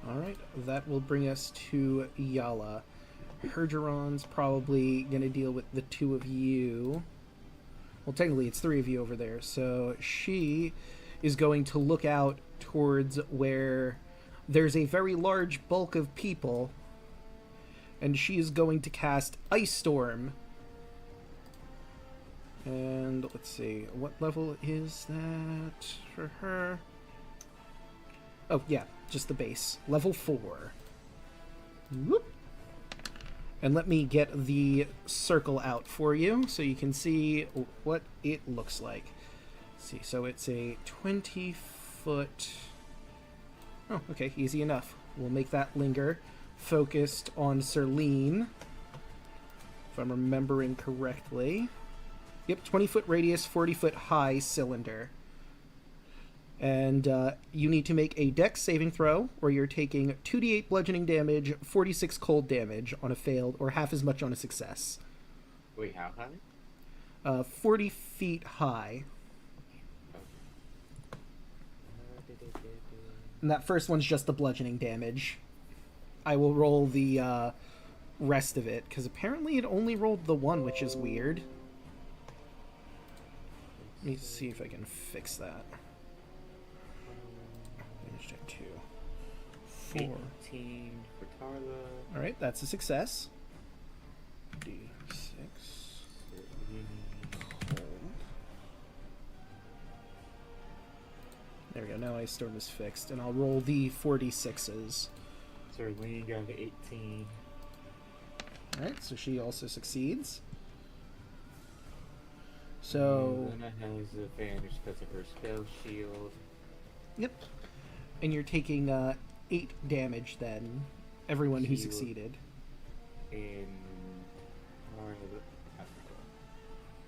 Alright, that will bring us to Yala. Hergeron's probably going to deal with the two of you. Well, technically it's three of you over there. So she is going to look out towards where there's a very large bulk of people. And she is going to cast Ice Storm. And let's see, what level is that for her? Oh, yeah, just the base. Level 4. Whoop. And let me get the circle out for you so you can see what it looks like. Let's see, so it's a 20-foot... Oh, okay, easy enough. We'll make that linger. Focused on Serlene, if I'm remembering correctly. Yep, 20-foot radius, 40-foot high cylinder. And you need to make a dex saving throw, or you're taking 2d8 bludgeoning damage, 46 cold damage on a failed, or half as much on a success. Wait, how high? 40 feet high. And that first one's just the bludgeoning damage. I will roll the rest of it, because apparently it only rolled the one, which is weird. Let me see if I can fix that. Damage to 2. 4. 18 for Tarla. Alright, that's a success. D6. Cold. There we go, now Ice Storm is fixed, and I'll roll the 46s. Serlene got to 18. Alright, so she also succeeds. So... Luna has the advantage because of her spell shield. Yep. And you're taking 8 damage then, everyone who Shield. succeeded. And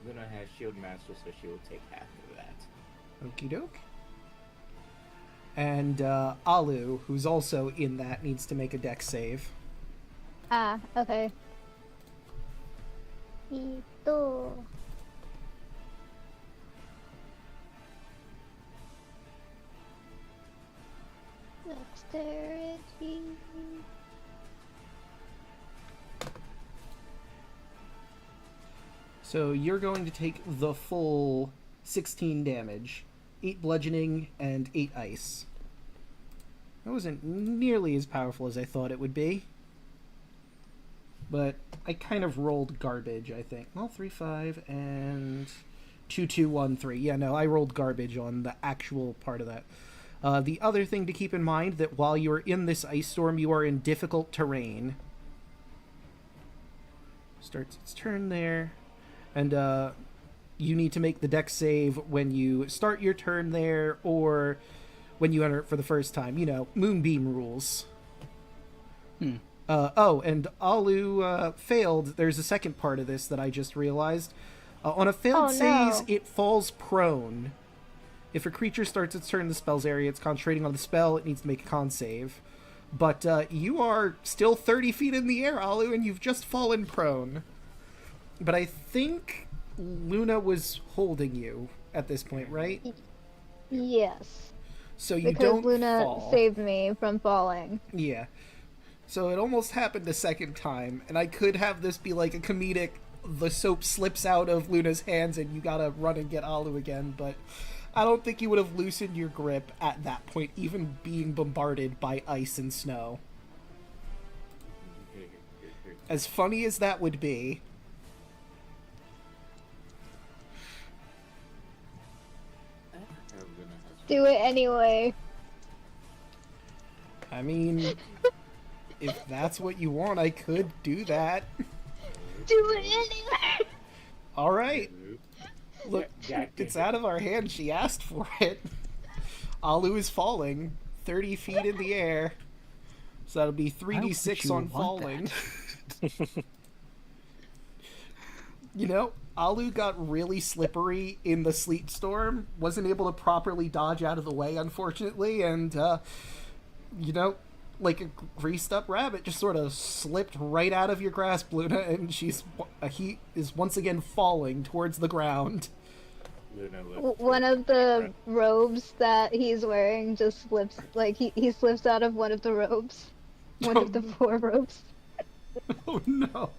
Luna has shield master, so she will take half of that. Okie doke. And Alu, who's also in that, needs to make a dex save. Ah, okay. Ito. Dexterity. So you're going to take the full 16 damage. 8 bludgeoning and 8 ice. That wasn't nearly as powerful as I thought it would be. But I kind of rolled garbage, I think. Well, 3, 5, and 2, 2, 1, 3. Yeah, no, I rolled garbage on the actual part of that. The other thing to keep in mind, that while you are in this ice storm, you are in difficult terrain. Starts its turn there. And you need to make the dex save when you start your turn there, or when you enter it for the first time. You know, Moonbeam rules. Oh, and Alu failed. There's a second part of this that I just realized. On a failed save, it falls prone. If a creature starts its turn in the spell's area, it's concentrating on the spell, it needs to make a con save. But you are still 30 feet in the air, Alu, and you've just fallen prone. But I think Luna was holding you at this point, right? Yes. So you Because don't Luna fall. saved me from falling. Yeah. So it almost happened a second time, and I could have this be like a comedic, the soap slips out of Luna's hands and you gotta run and get Alu again, but I don't think you would have loosened your grip at that point, even being bombarded by ice and snow. As funny as that would be. Do it anyway. I mean, if that's what you want, I could do that. Do it anyway. All right. Look, it's out of our hands. She asked for it. Alu is falling 30 feet in the air. So that'll be 3d6 on falling. You know, Alu got really slippery in the sleet storm. Wasn't able to properly dodge out of the way, unfortunately. And, you know, like a greased up rabbit just sort of slipped right out of your grasp, Luna. And he is once again falling towards the ground. One of the robes that he's wearing just slips, like he slips out of one of the robes. One of the 4 robes. Oh no.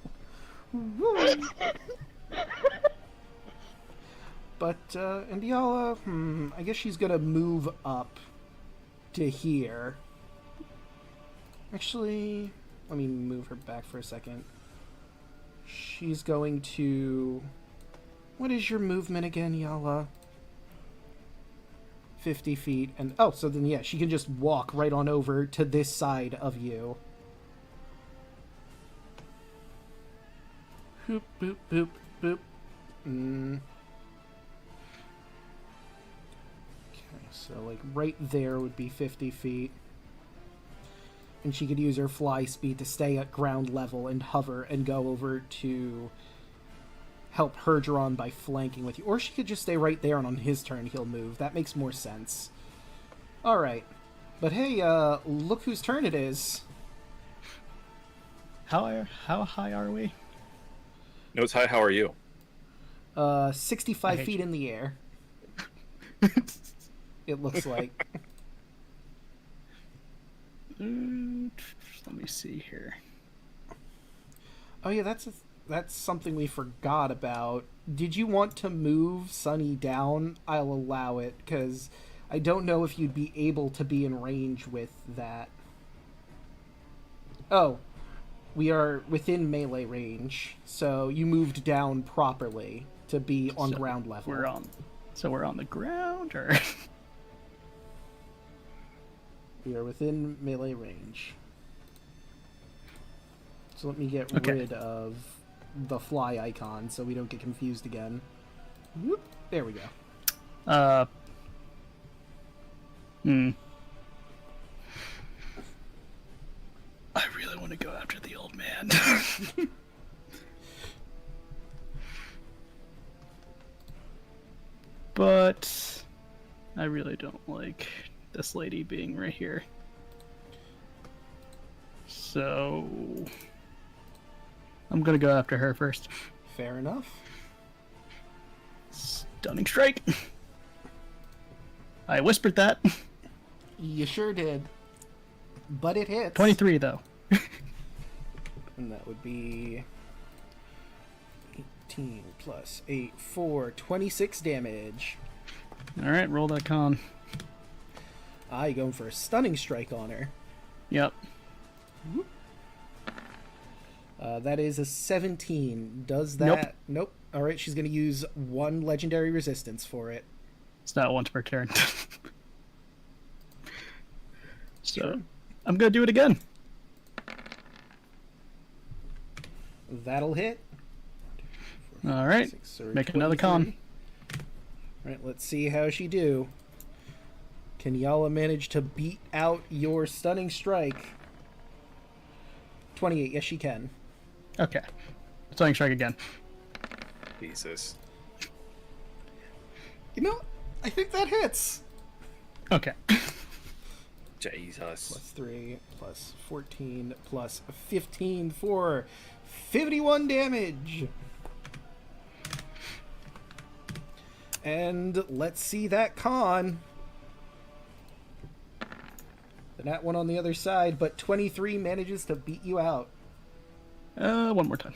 But, Indiala, I guess she's gonna move up to here. Actually, let me move her back for a second. She's going to... What is your movement again, Yala? 50 feet. And oh, so then, yeah, she can just walk right on over to this side of you. Boop, boop, boop, boop. Okay, so like right there would be 50 feet. And she could use her fly speed to stay at ground level and hover and go over to help her drawn by flanking with you. Or she could just stay right there and on his turn he'll move. That makes more sense. Alright. But hey, look whose turn it is. How high are we? Notes high, how are you? 65 feet in the air. It looks like. Let me see here. Oh yeah, that's something we forgot about. Did you want to move Sunny down? I'll allow it, because I don't know if you'd be able to be in range with that. Oh, we are within melee range, so you moved down properly to be on ground level. We're on the ground, or we are within melee range. So let me get rid of the fly icon so we don't get confused again. Whoop, there we go. I really want to go after the old man. But I really don't like this lady being right here. So I'm gonna go after her first. Fair enough. Stunning strike. I whispered that. You sure did. But it hits. 23 though. And that would be 18 plus 8, 26 damage. Alright, roll that con. You going for a stunning strike on her. Yep. That is a 17. Does that... Nope. Alright, she's going to use 1 legendary resistance for it. It's not once per turn. So, Sure. I'm gonna do it again. That'll hit. Alright, make another con. Alright, let's see how she do. Can Yala manage to beat out your stunning strike? 28, yes she can. Okay. Stunning strike again. Jesus. You know, I think that hits. Okay. Jesus. Plus 3, plus 14, plus 15 for 51 damage. And let's see that con. The nat one on the other side, but 23 manages to beat you out. One more time.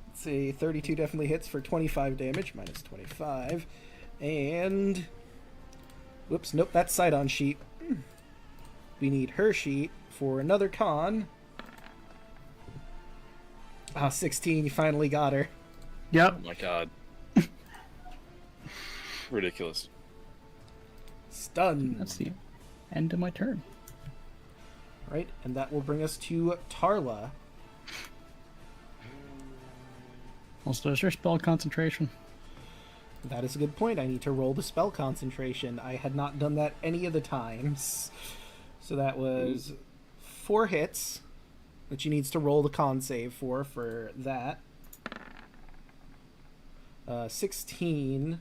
Let's see, 32 definitely hits for 25 damage, minus 25. And... whoops, nope, that's Sidon sheet. We need her sheet for another con. 16, you finally got her. Yep. Oh my god. Ridiculous. Stunned. That's the end of my turn. Right, and that will bring us to Tarla. Also, is your spell concentration? That is a good point. I need to roll the spell concentration. I had not done that any of the times. So that was 4 hits that she needs to roll the con save for that. 16.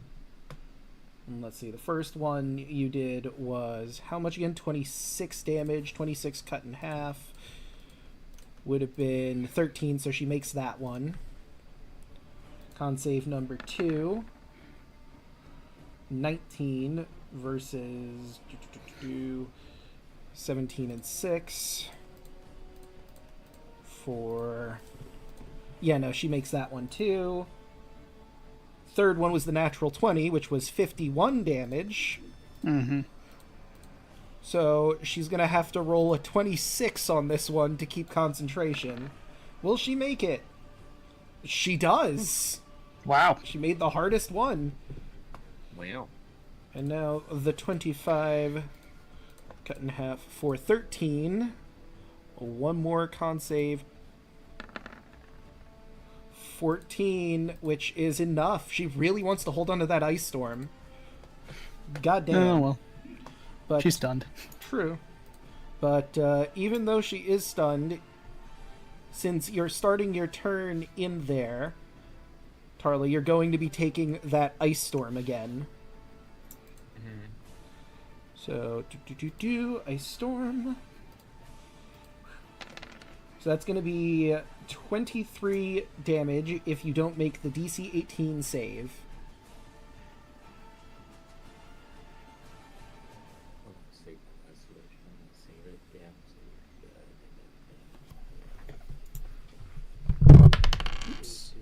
And let's see, the first one you did was how much again? 26 damage, 26 cut in half. Would have been 13, so she makes that one. Con save number 2. 19 versus 17 and 6 for... yeah, no, she makes that one too. Third one was the natural 20, which was 51 damage. Mm-hmm. So she's going to have to roll a 26 on this one to keep concentration. Will she make it? She does. Wow. She made the hardest one. Wow. And now the 25 cut in half for 13. One more con save 14, which is enough. She really wants to hold on to that ice storm. Goddamn. Oh well, But she's stunned. true. But even though she is stunned, since you're starting your turn in there, Tarla, you're going to be taking that ice storm again. So, ice storm. So that's going to be 23 damage if you don't make the DC 18 save. Oops.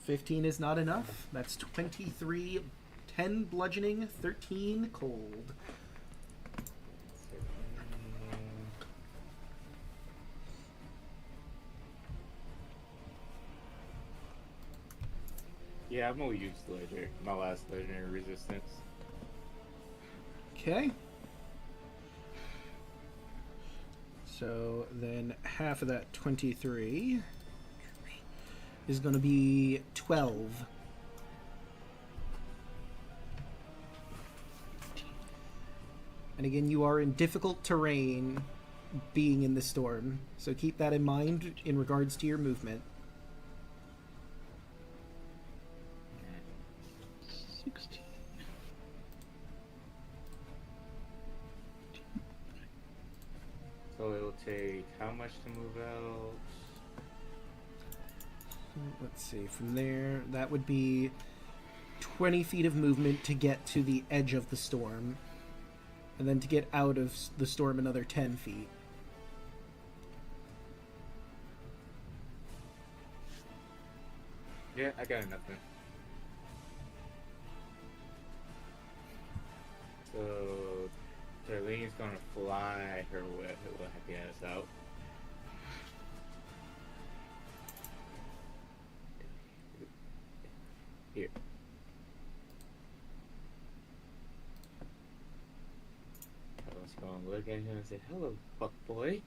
15 is not enough. That's 23, 10 bludgeoning, 13 cold. Yeah, I'm gonna use my last legendary resistance. Okay. So then half of that 23 is going to be 12. And again, you are in difficult terrain being in the storm, so keep that in mind in regards to your movement. 16. So it'll take how much to move out? Let's see, from there, that would be 20 feet of movement to get to the edge of the storm. And then to get out of the storm, another 10 feet. Yeah, I got enough then. So, Darlene's gonna fly her happy ass out. Here. I was gonna look at him and say, "Hello, fuck boy."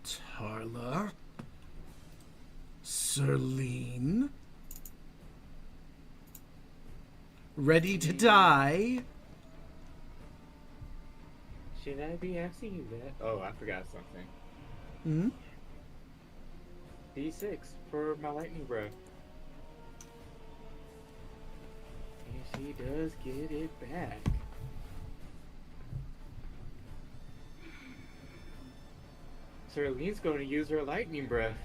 Tarla? Serlene? Ready to die? Should I be asking you that? Oh, I forgot something. Hmm? D6 for my lightning breath. And she does get it back. Serlene's going to use her lightning breath.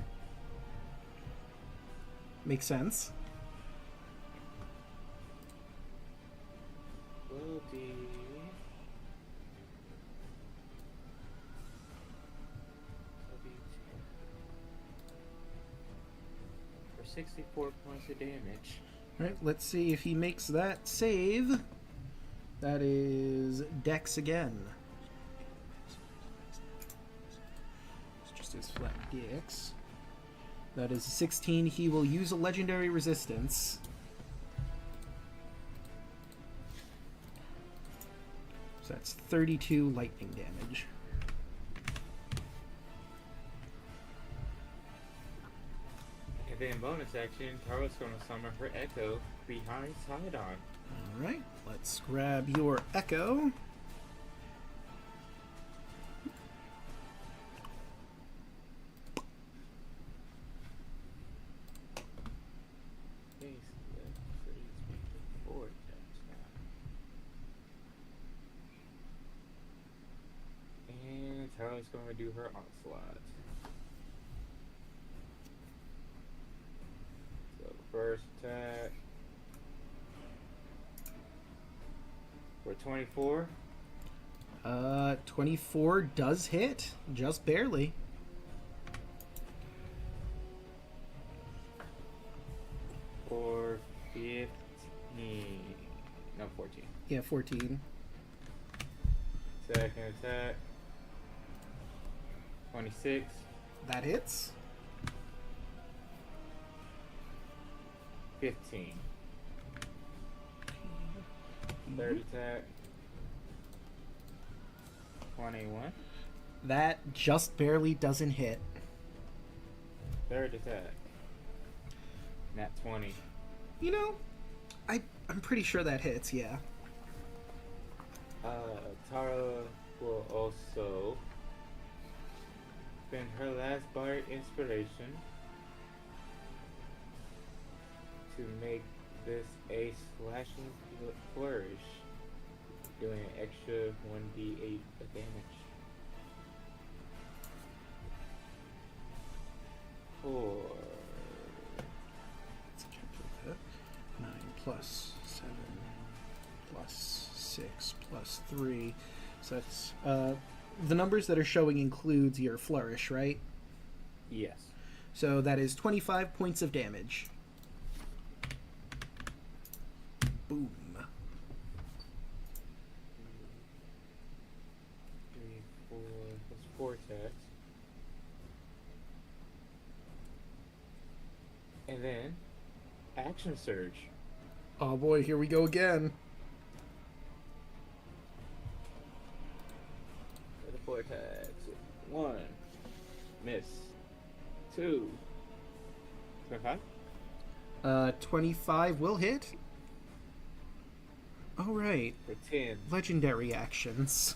Makes sense. Will be... for 64 points of damage. Alright, let's see if he makes that save. That is Dex again. It's just his flat Dex. That is 16. He will use a legendary resistance. So that's 32 lightning damage. And then bonus action, Taro's going to summon her Echo behind Sidon. Alright, let's grab your Echo. And Taro's going to do her onslaught. So first attack for 24. 24 does hit, just barely. For 15. No, 14. Yeah, 14. Second attack. 26. That hits. 15. Third attack. 21. That just barely doesn't hit. Third attack. Nat 20. You know, I'm pretty sure that hits, yeah. Tara will also spend her last bardic inspiration to make this a slashing flourish, doing an extra 1d8 of damage. 4. Let's calculate that. 9 plus 7 plus 6 plus 3. So that's the numbers that are showing includes your flourish, right? Yes. So that is 25 points of damage. Boom. 3, 4, plus 4 attacks. And then, action surge. Oh boy, here we go again. For the 4 attacks. 1. Miss. 2. 25? 25 will hit. All right. For 10. Legendary actions.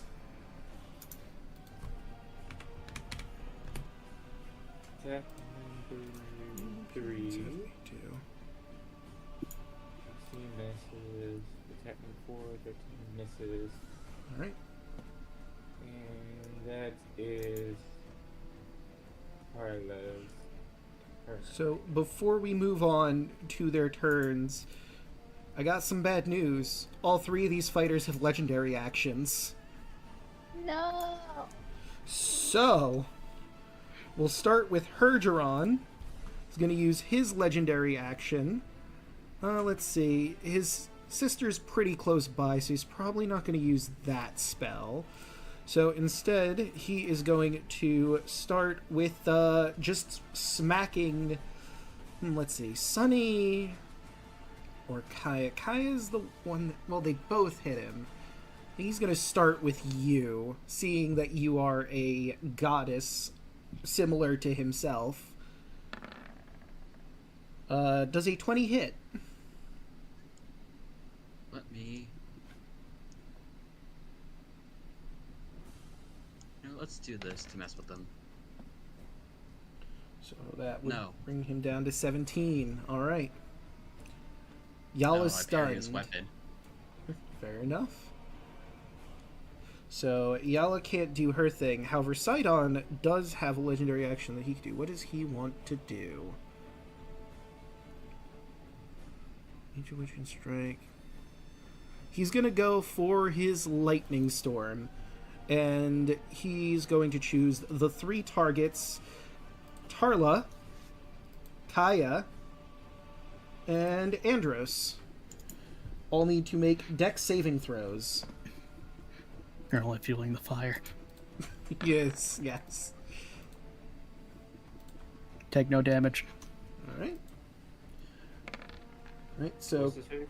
Attack number 3. 16 misses. Attack number 4. 13 misses. All right. And that is Harlow's turn. So before we move on to their turns, I got some bad news. All 3 of these fighters have legendary actions. No. So we'll start with Hergeron. He's going to use his legendary action. Let's see. His sister's pretty close by, so he's probably not going to use that spell. So instead, he is going to start with just smacking. Let's see. Sunny or Kaya. Kaya's the one that, well, they both hit him. He's going to start with you, seeing that you are a goddess similar to himself. Does a 20 hit? Let me. You know, let's do this to mess with them. So that would No. bring him down to 17. All right. No, Y'all is I parry his stunned. weapon. Fair enough. So Yala can't do her thing. However, Sidon does have a legendary action that he can do. What does he want to do? Major Witching Strike. He's gonna go for his Lightning Storm, and he's going to choose the 3 targets: Tarla, Kaya, and Andros. All need to make Dex saving throws. You're only fueling the fire. Yes, yes. Take no damage. All right. All right. So, What's this here?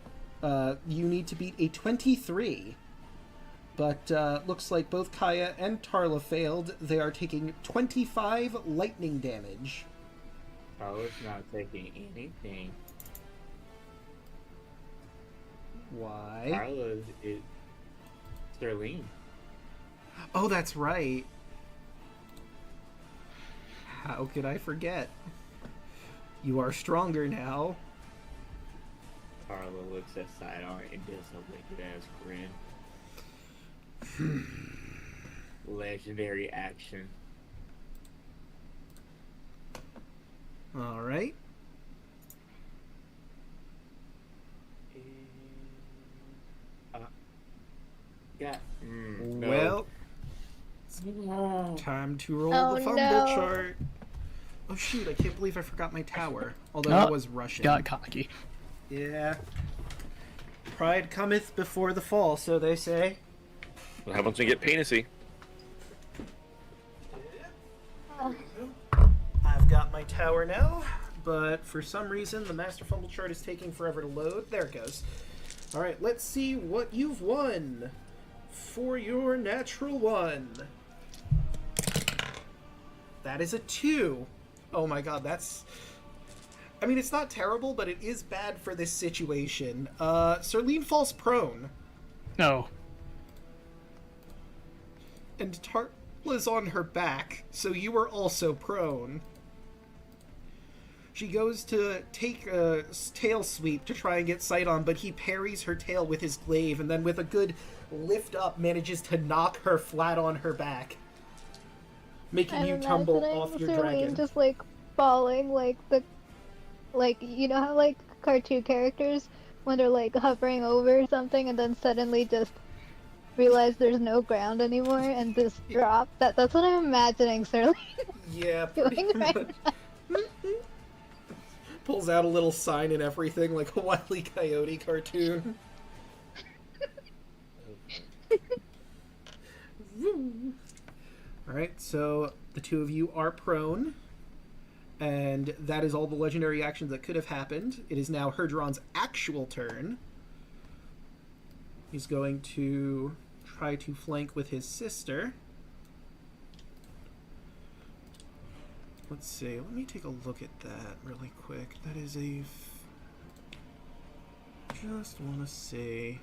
you need to beat a 23. But looks like both Kaya and Tarla failed. They are taking 25 lightning damage. Carla's not taking anything. Why? Carla is Sterling. Oh, that's right. How could I forget? You are stronger now. Carla looks at Sidon and does a wicked ass grin. Legendary action. All right. Yeah. Well, time to roll Oh, the fumble no. chart. Oh shoot! I can't believe I forgot my tower. Although Oh, I was rushing. Got cocky. Yeah. Pride cometh before the fall, so they say. What happens when you get penisy? I've got my tower now, but for some reason the master fumble chart is taking forever to load. There it goes. All right, let's see what you've won. For your natural 1. That is a 2. Oh my god, that's... I mean, it's not terrible, but it is bad for this situation. Serlene falls prone. No. And Tarla's on her back, so you are also prone. She goes to take a tail sweep to try and get Sidon, but he parries her tail with his glaive, and then with a good lift up manages to knock her flat on her back, making you tumble off your dragon. Just like falling like you know how like cartoon characters when they're like hovering over something and then suddenly just realize there's no ground anymore and just drop. That's what I'm imagining Serling Yeah, doing right now. Pulls out a little sign and everything like a Wile E. Coyote cartoon. Alright, so the two of you are prone. And that is all the legendary actions that could have happened. It is now Herdron's actual turn. He's going to try to flank with his sister. Let's see. Let me take a look at that really quick. That is a... Just want to see...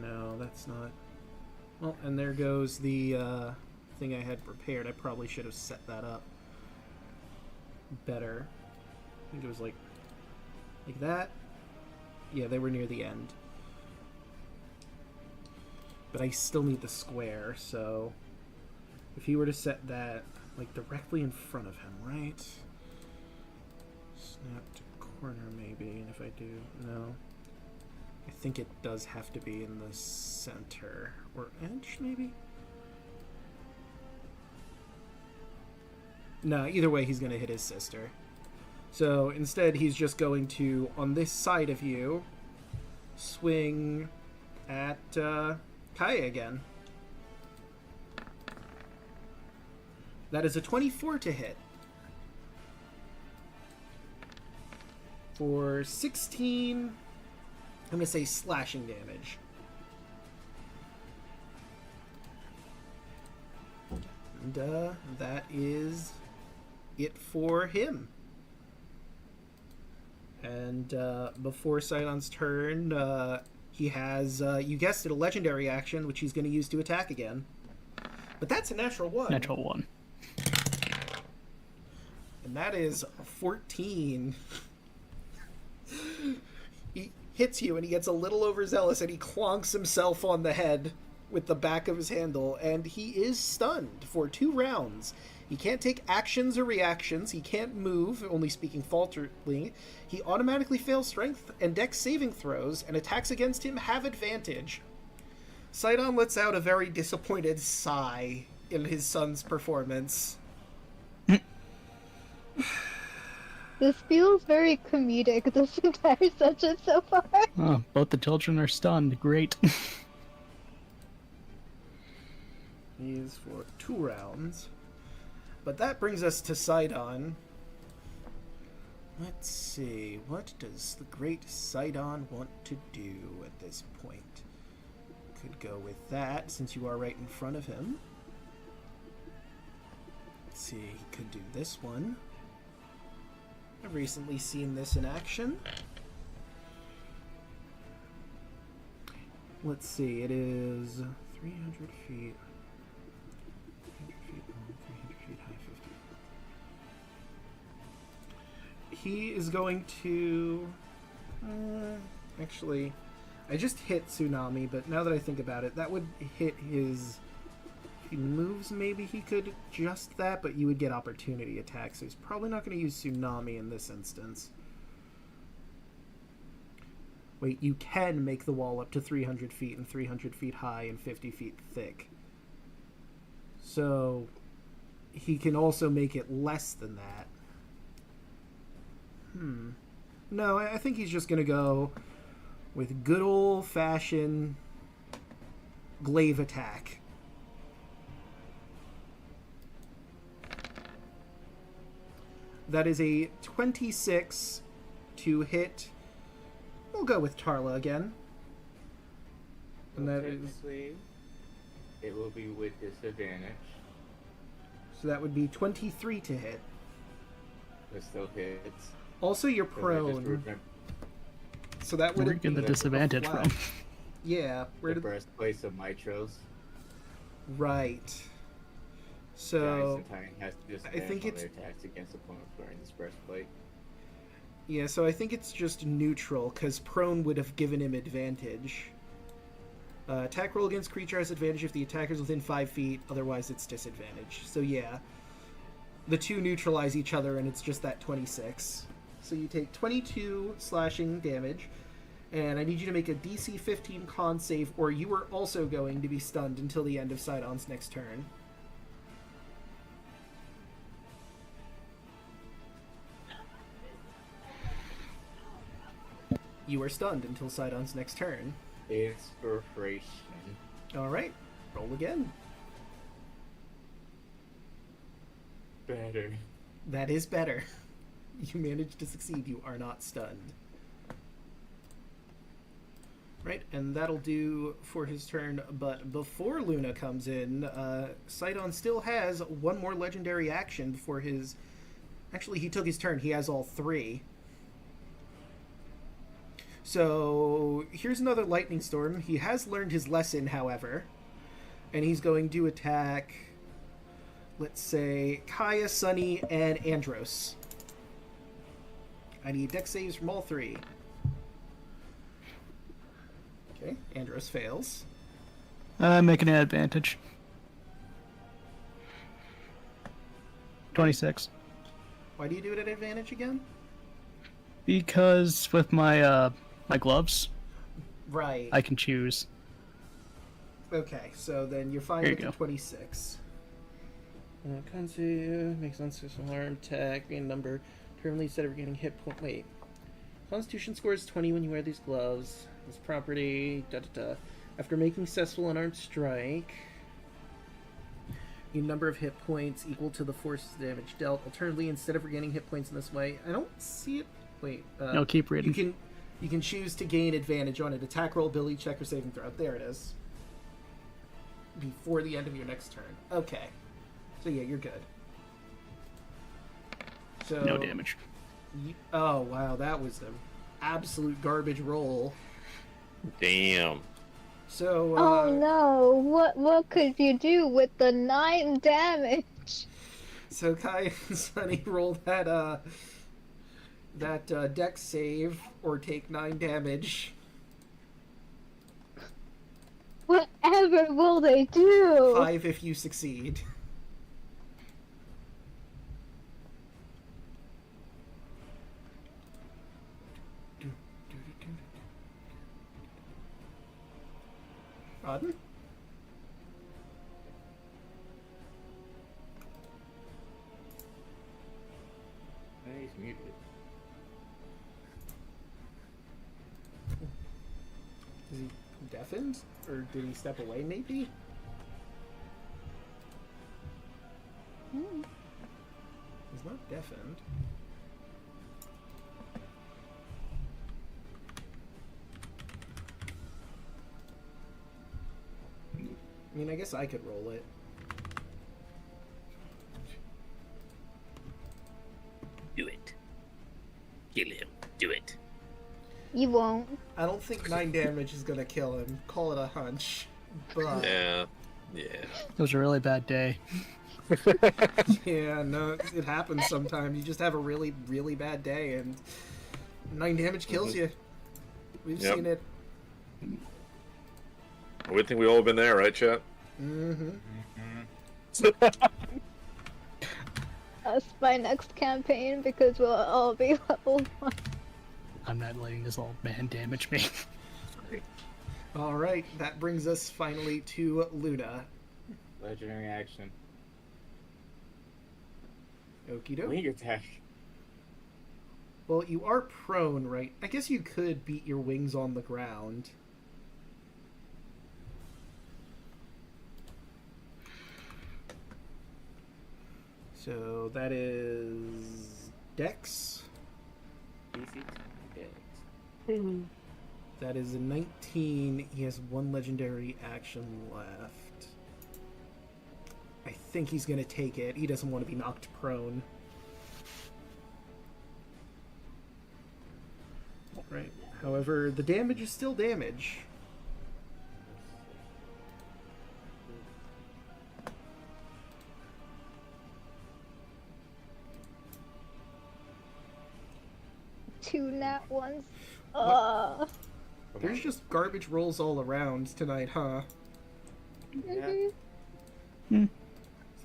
No, that's not... Well, and there goes the thing I had prepared. I probably should have set that up better. I think it was like that. Yeah, they were near the end. But I still need the square, so if he were to set that like directly in front of him, right? Snap to corner maybe, and if I do, no. I think it does have to be in the center. Or edge, maybe? No, either way, he's going to hit his sister. So instead, he's just going to, on this side of you, swing at Kaya again. That is a 24 to hit. For 16, I'm going to say slashing damage. And that is it for him. And before Sidon's turn, he has, you guessed it, a legendary action, which he's going to use to attack again. But that's a natural 1. Natural 1. And that is a 14. He hits you, and he gets a little overzealous, and he clonks himself on the head with the back of his handle, and he is stunned for 2 rounds. He can't take actions or reactions. He can't move, only speaking falteringly. He automatically fails strength and dex saving throws, and attacks against him have advantage. Sidon lets out a very disappointed sigh in his son's performance. This feels very comedic, this entire session so far. Oh, both the children are stunned. Great. He's for 2 rounds. But that brings us to Sidon. Let's see. What does the great Sidon want to do at this point? Could go with that, since you are right in front of him. Let's see. He could do this one. I've recently seen this in action. Let's see. It is 300 feet. 300 feet long, 300 feet high, 50. He is going to... actually, I just hit Tsunami, but now that I think about it, that would hit his... If he moves, maybe he could adjust that, but you would get opportunity attacks, so he's probably not going to use Tsunami in this instance. Wait, you can make the wall up to 300 feet and 300 feet high and 50 feet thick. So, he can also make it less than that. No, I think he's just going to go with good old-fashioned glaive attack. That is a 26 to hit. We'll go with Tarla again. And Well, that is technically, it will be with disadvantage. so that would be 23 to hit. It still hits. Also, you're 'Cause I just prone, remember so that would Where have get the been disadvantage flat. from? Yeah, where the did breastplates of Mitros. right? Giants So and Titan has I disadvantage think on it's their attacks against opponents wearing this breastplate. yeah, so I think it's just neutral because prone would have given him advantage. Attack roll against creature has advantage if the attacker's within 5 feet. Otherwise, it's disadvantage. So yeah, the two neutralize each other, and it's just that 26. So you take 22 slashing damage, and I need you to make a DC 15 con save, or you are also going to be stunned until the end of Sidon's next turn. You are stunned until Sidon's next turn. Inspiration. Alright, roll again. Better. That is better. You managed to succeed. You are not stunned. Right, and that'll do for his turn. But before Luna comes in, Sidon still has one more legendary action before his... Actually, he took his turn. He has all 3. So, here's another lightning storm. He has learned his lesson, however. And he's going to attack... Let's say Kaya, Sunny, and Andros. I need dex saves from all 3. Okay, Andros fails. I'm making an advantage. 26. Why do you do it at advantage again? Because with my my gloves, Right. I can choose. Okay, so then you're fine Here you with the go. 26. Con save makes unsuccessful harm attack and number terminally instead of regaining hit point. Wait. Constitution score is 20 when you wear these gloves. This property. Da da da. After making successful unarmed strike, your number of hit points equal to the force damage dealt. Alternatively, instead of regaining hit points in this way, I don't see it. Wait. No, keep reading. You can choose to gain advantage on it. Attack roll, ability check, or saving throw. There it is. Before the end of your next turn. Okay. So yeah, you're good. So No damage. Oh wow, that was an absolute garbage roll. Damn. So Oh no! What could you do with the 9 damage? So Kai and Sunny roll that dex save or take 9 damage. Whatever will they do? 5 if you succeed. Rodden? He's muted. Is he deafened? Or did he step away, maybe? He's not deafened. I mean, I guess I could roll it. Do it. Kill him. Do it. You won't. I don't think 9 damage is gonna kill him. Call it a hunch. But Yeah. Yeah. It was a really bad day. yeah, no, it happens sometimes. You just have a really, really bad day, and 9 damage kills you. We've Yep. seen it. We think we've all been there, right, chat? Mm-hmm. That's my next campaign because we'll all be level 1. I'm not letting this old man damage me. All right, that brings us finally to Luna. Legendary action. Okie doke. Wing attack. Well, you are prone, right? I guess you could beat your wings on the ground. So that is Dex. DC 10. That is a 19. He has one legendary action left. I think he's going to take it. He doesn't want to be knocked prone. Right. However, the damage is still damage. Two nat ones. There's just garbage rolls all around tonight, huh? Yeah. So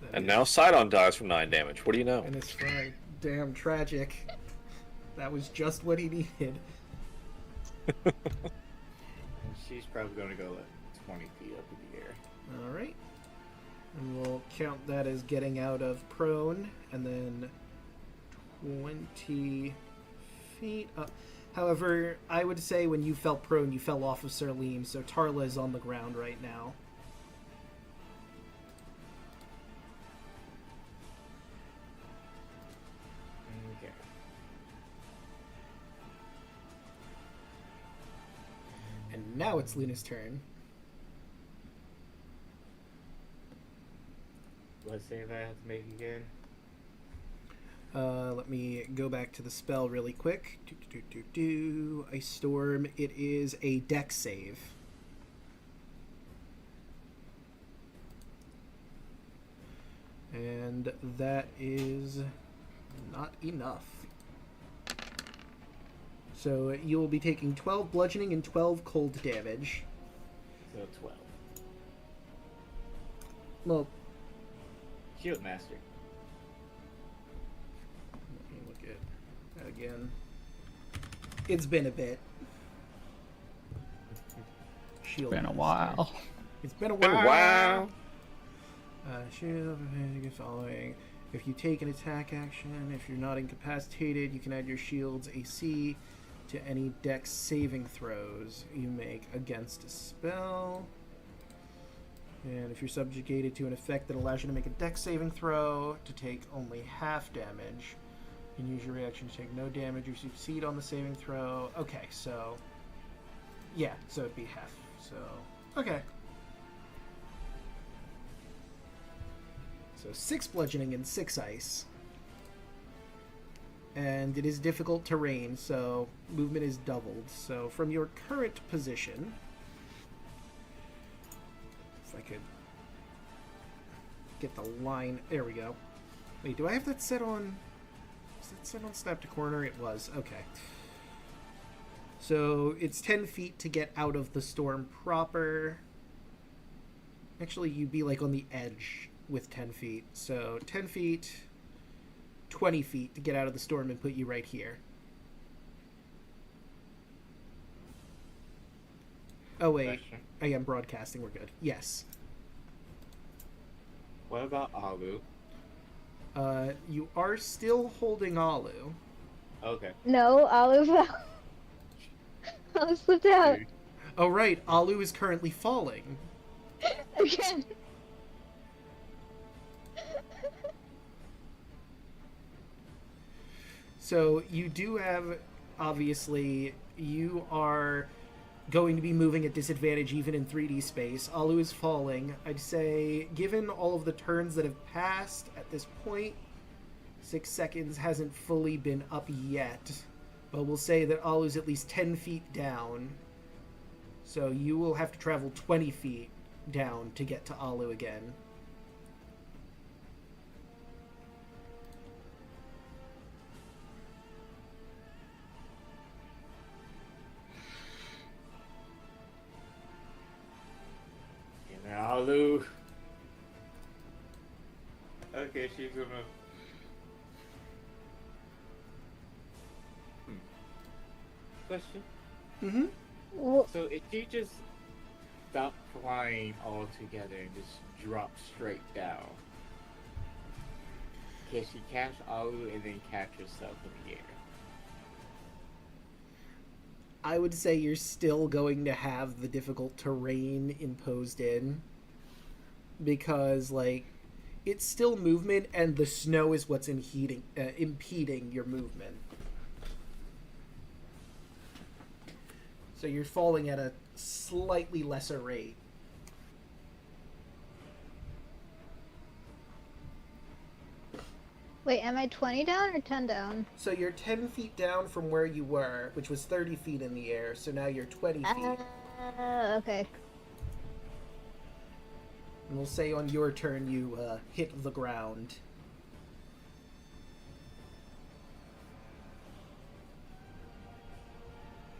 that And is- now Sidon dies from 9 damage. What do you know? And it's fine. Damn tragic. That was just what he needed. And she's probably going to go like 20 feet up in the air. Alright. And we'll count that as getting out of prone, and then 20 feet up. However, I would say when you fell prone, you fell off of Serleem, so Tarla is on the ground right now. Okay. And now it's Luna's turn. Let's see if I have to make it again. Let me go back to the spell really quick. Ice Storm. It is a dex save. And that is not enough. So you will be taking 12 bludgeoning and 12 cold damage. So 12. Well, Shield Master. let me look at that again. It's been a bit. Shield. Been a Master. while. It's been a Been a while. while. Shield following. If you take an attack action, if you're not incapacitated, you can add your shield's AC to any dex saving throws you make against a spell. And if you're subjugated to an effect that allows you to make a dex saving throw to take only half damage, you can use your reaction to take no damage. You succeed on the saving throw. Okay, so yeah, so it'd be half. So okay. So 6 bludgeoning and 6 ice. And it is difficult terrain, so movement is doubled. So from your current position, if I could get the line, there we go. Wait, do I have that set on? Is that set on snap to corner? It was. Okay. So it's 10 feet to get out of the storm proper. Actually, you'd be like on the edge with 10 feet. So 10 feet, 20 feet to get out of the storm and put you right here. Oh, wait. Question. I am broadcasting. We're good. Yes. What about Alu? You are still holding Alu. Okay. No, Olive fell. Olive slipped out. Oh, right. Alu is currently falling. Again. So you do have, obviously, you are going to be moving at disadvantage even in 3D space. Alu is falling. I'd say, given all of the turns that have passed at this point, 6 seconds hasn't fully been up yet. But we'll say that Alu's at least 10 feet down. So you will have to travel 20 feet down to get to Alu again. And Alu. Okay, she's gonna. Question. Mm-hmm. Well, So if you just stop flying altogether and just drop straight down, can she catch Alu and then catch herself in the air? I would say you're still going to have the difficult terrain imposed in. Because, like, it's still movement, and the snow is what's impeding your movement. So you're falling at a slightly lesser rate. Wait, am I 20 down or 10 down? So you're 10 feet down from where you were, which was 30 feet in the air, so now you're 20 feet. Okay. And we'll say on your turn you hit the ground.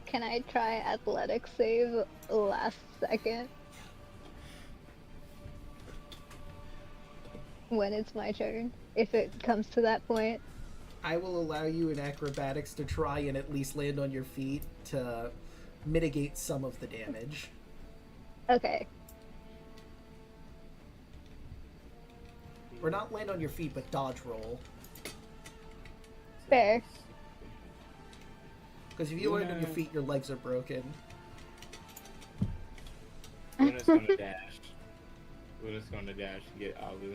Can I try athletics save last second? When it's my turn, if it comes to that point. I will allow you in acrobatics to try and at least land on your feet to mitigate some of the damage. Okay. Or not land on your feet, but dodge roll. Fair. Because if you land on your feet, your legs are broken. Luna's gonna dash. Luna's gonna dash and get Alu.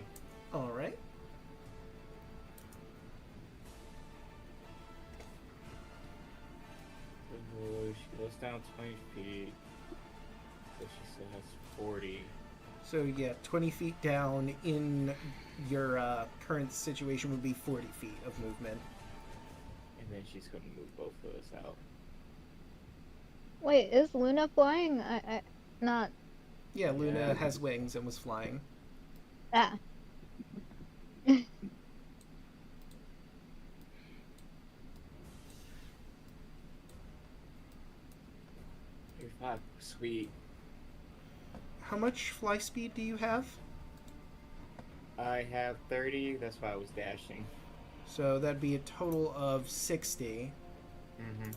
Alright. She goes down 20 feet. So she still has 40. So yeah, 20 feet down in your current situation would be 40 feet of movement. And then she's gonna move both of us out. Wait, is Luna flying? I not. Yeah, Luna Yeah. has wings and was flying. Ah. You're 5. Sweet. How much fly speed do you have? I have 30. That's why I was dashing. So that'd be a total of 60. Mm-hmm.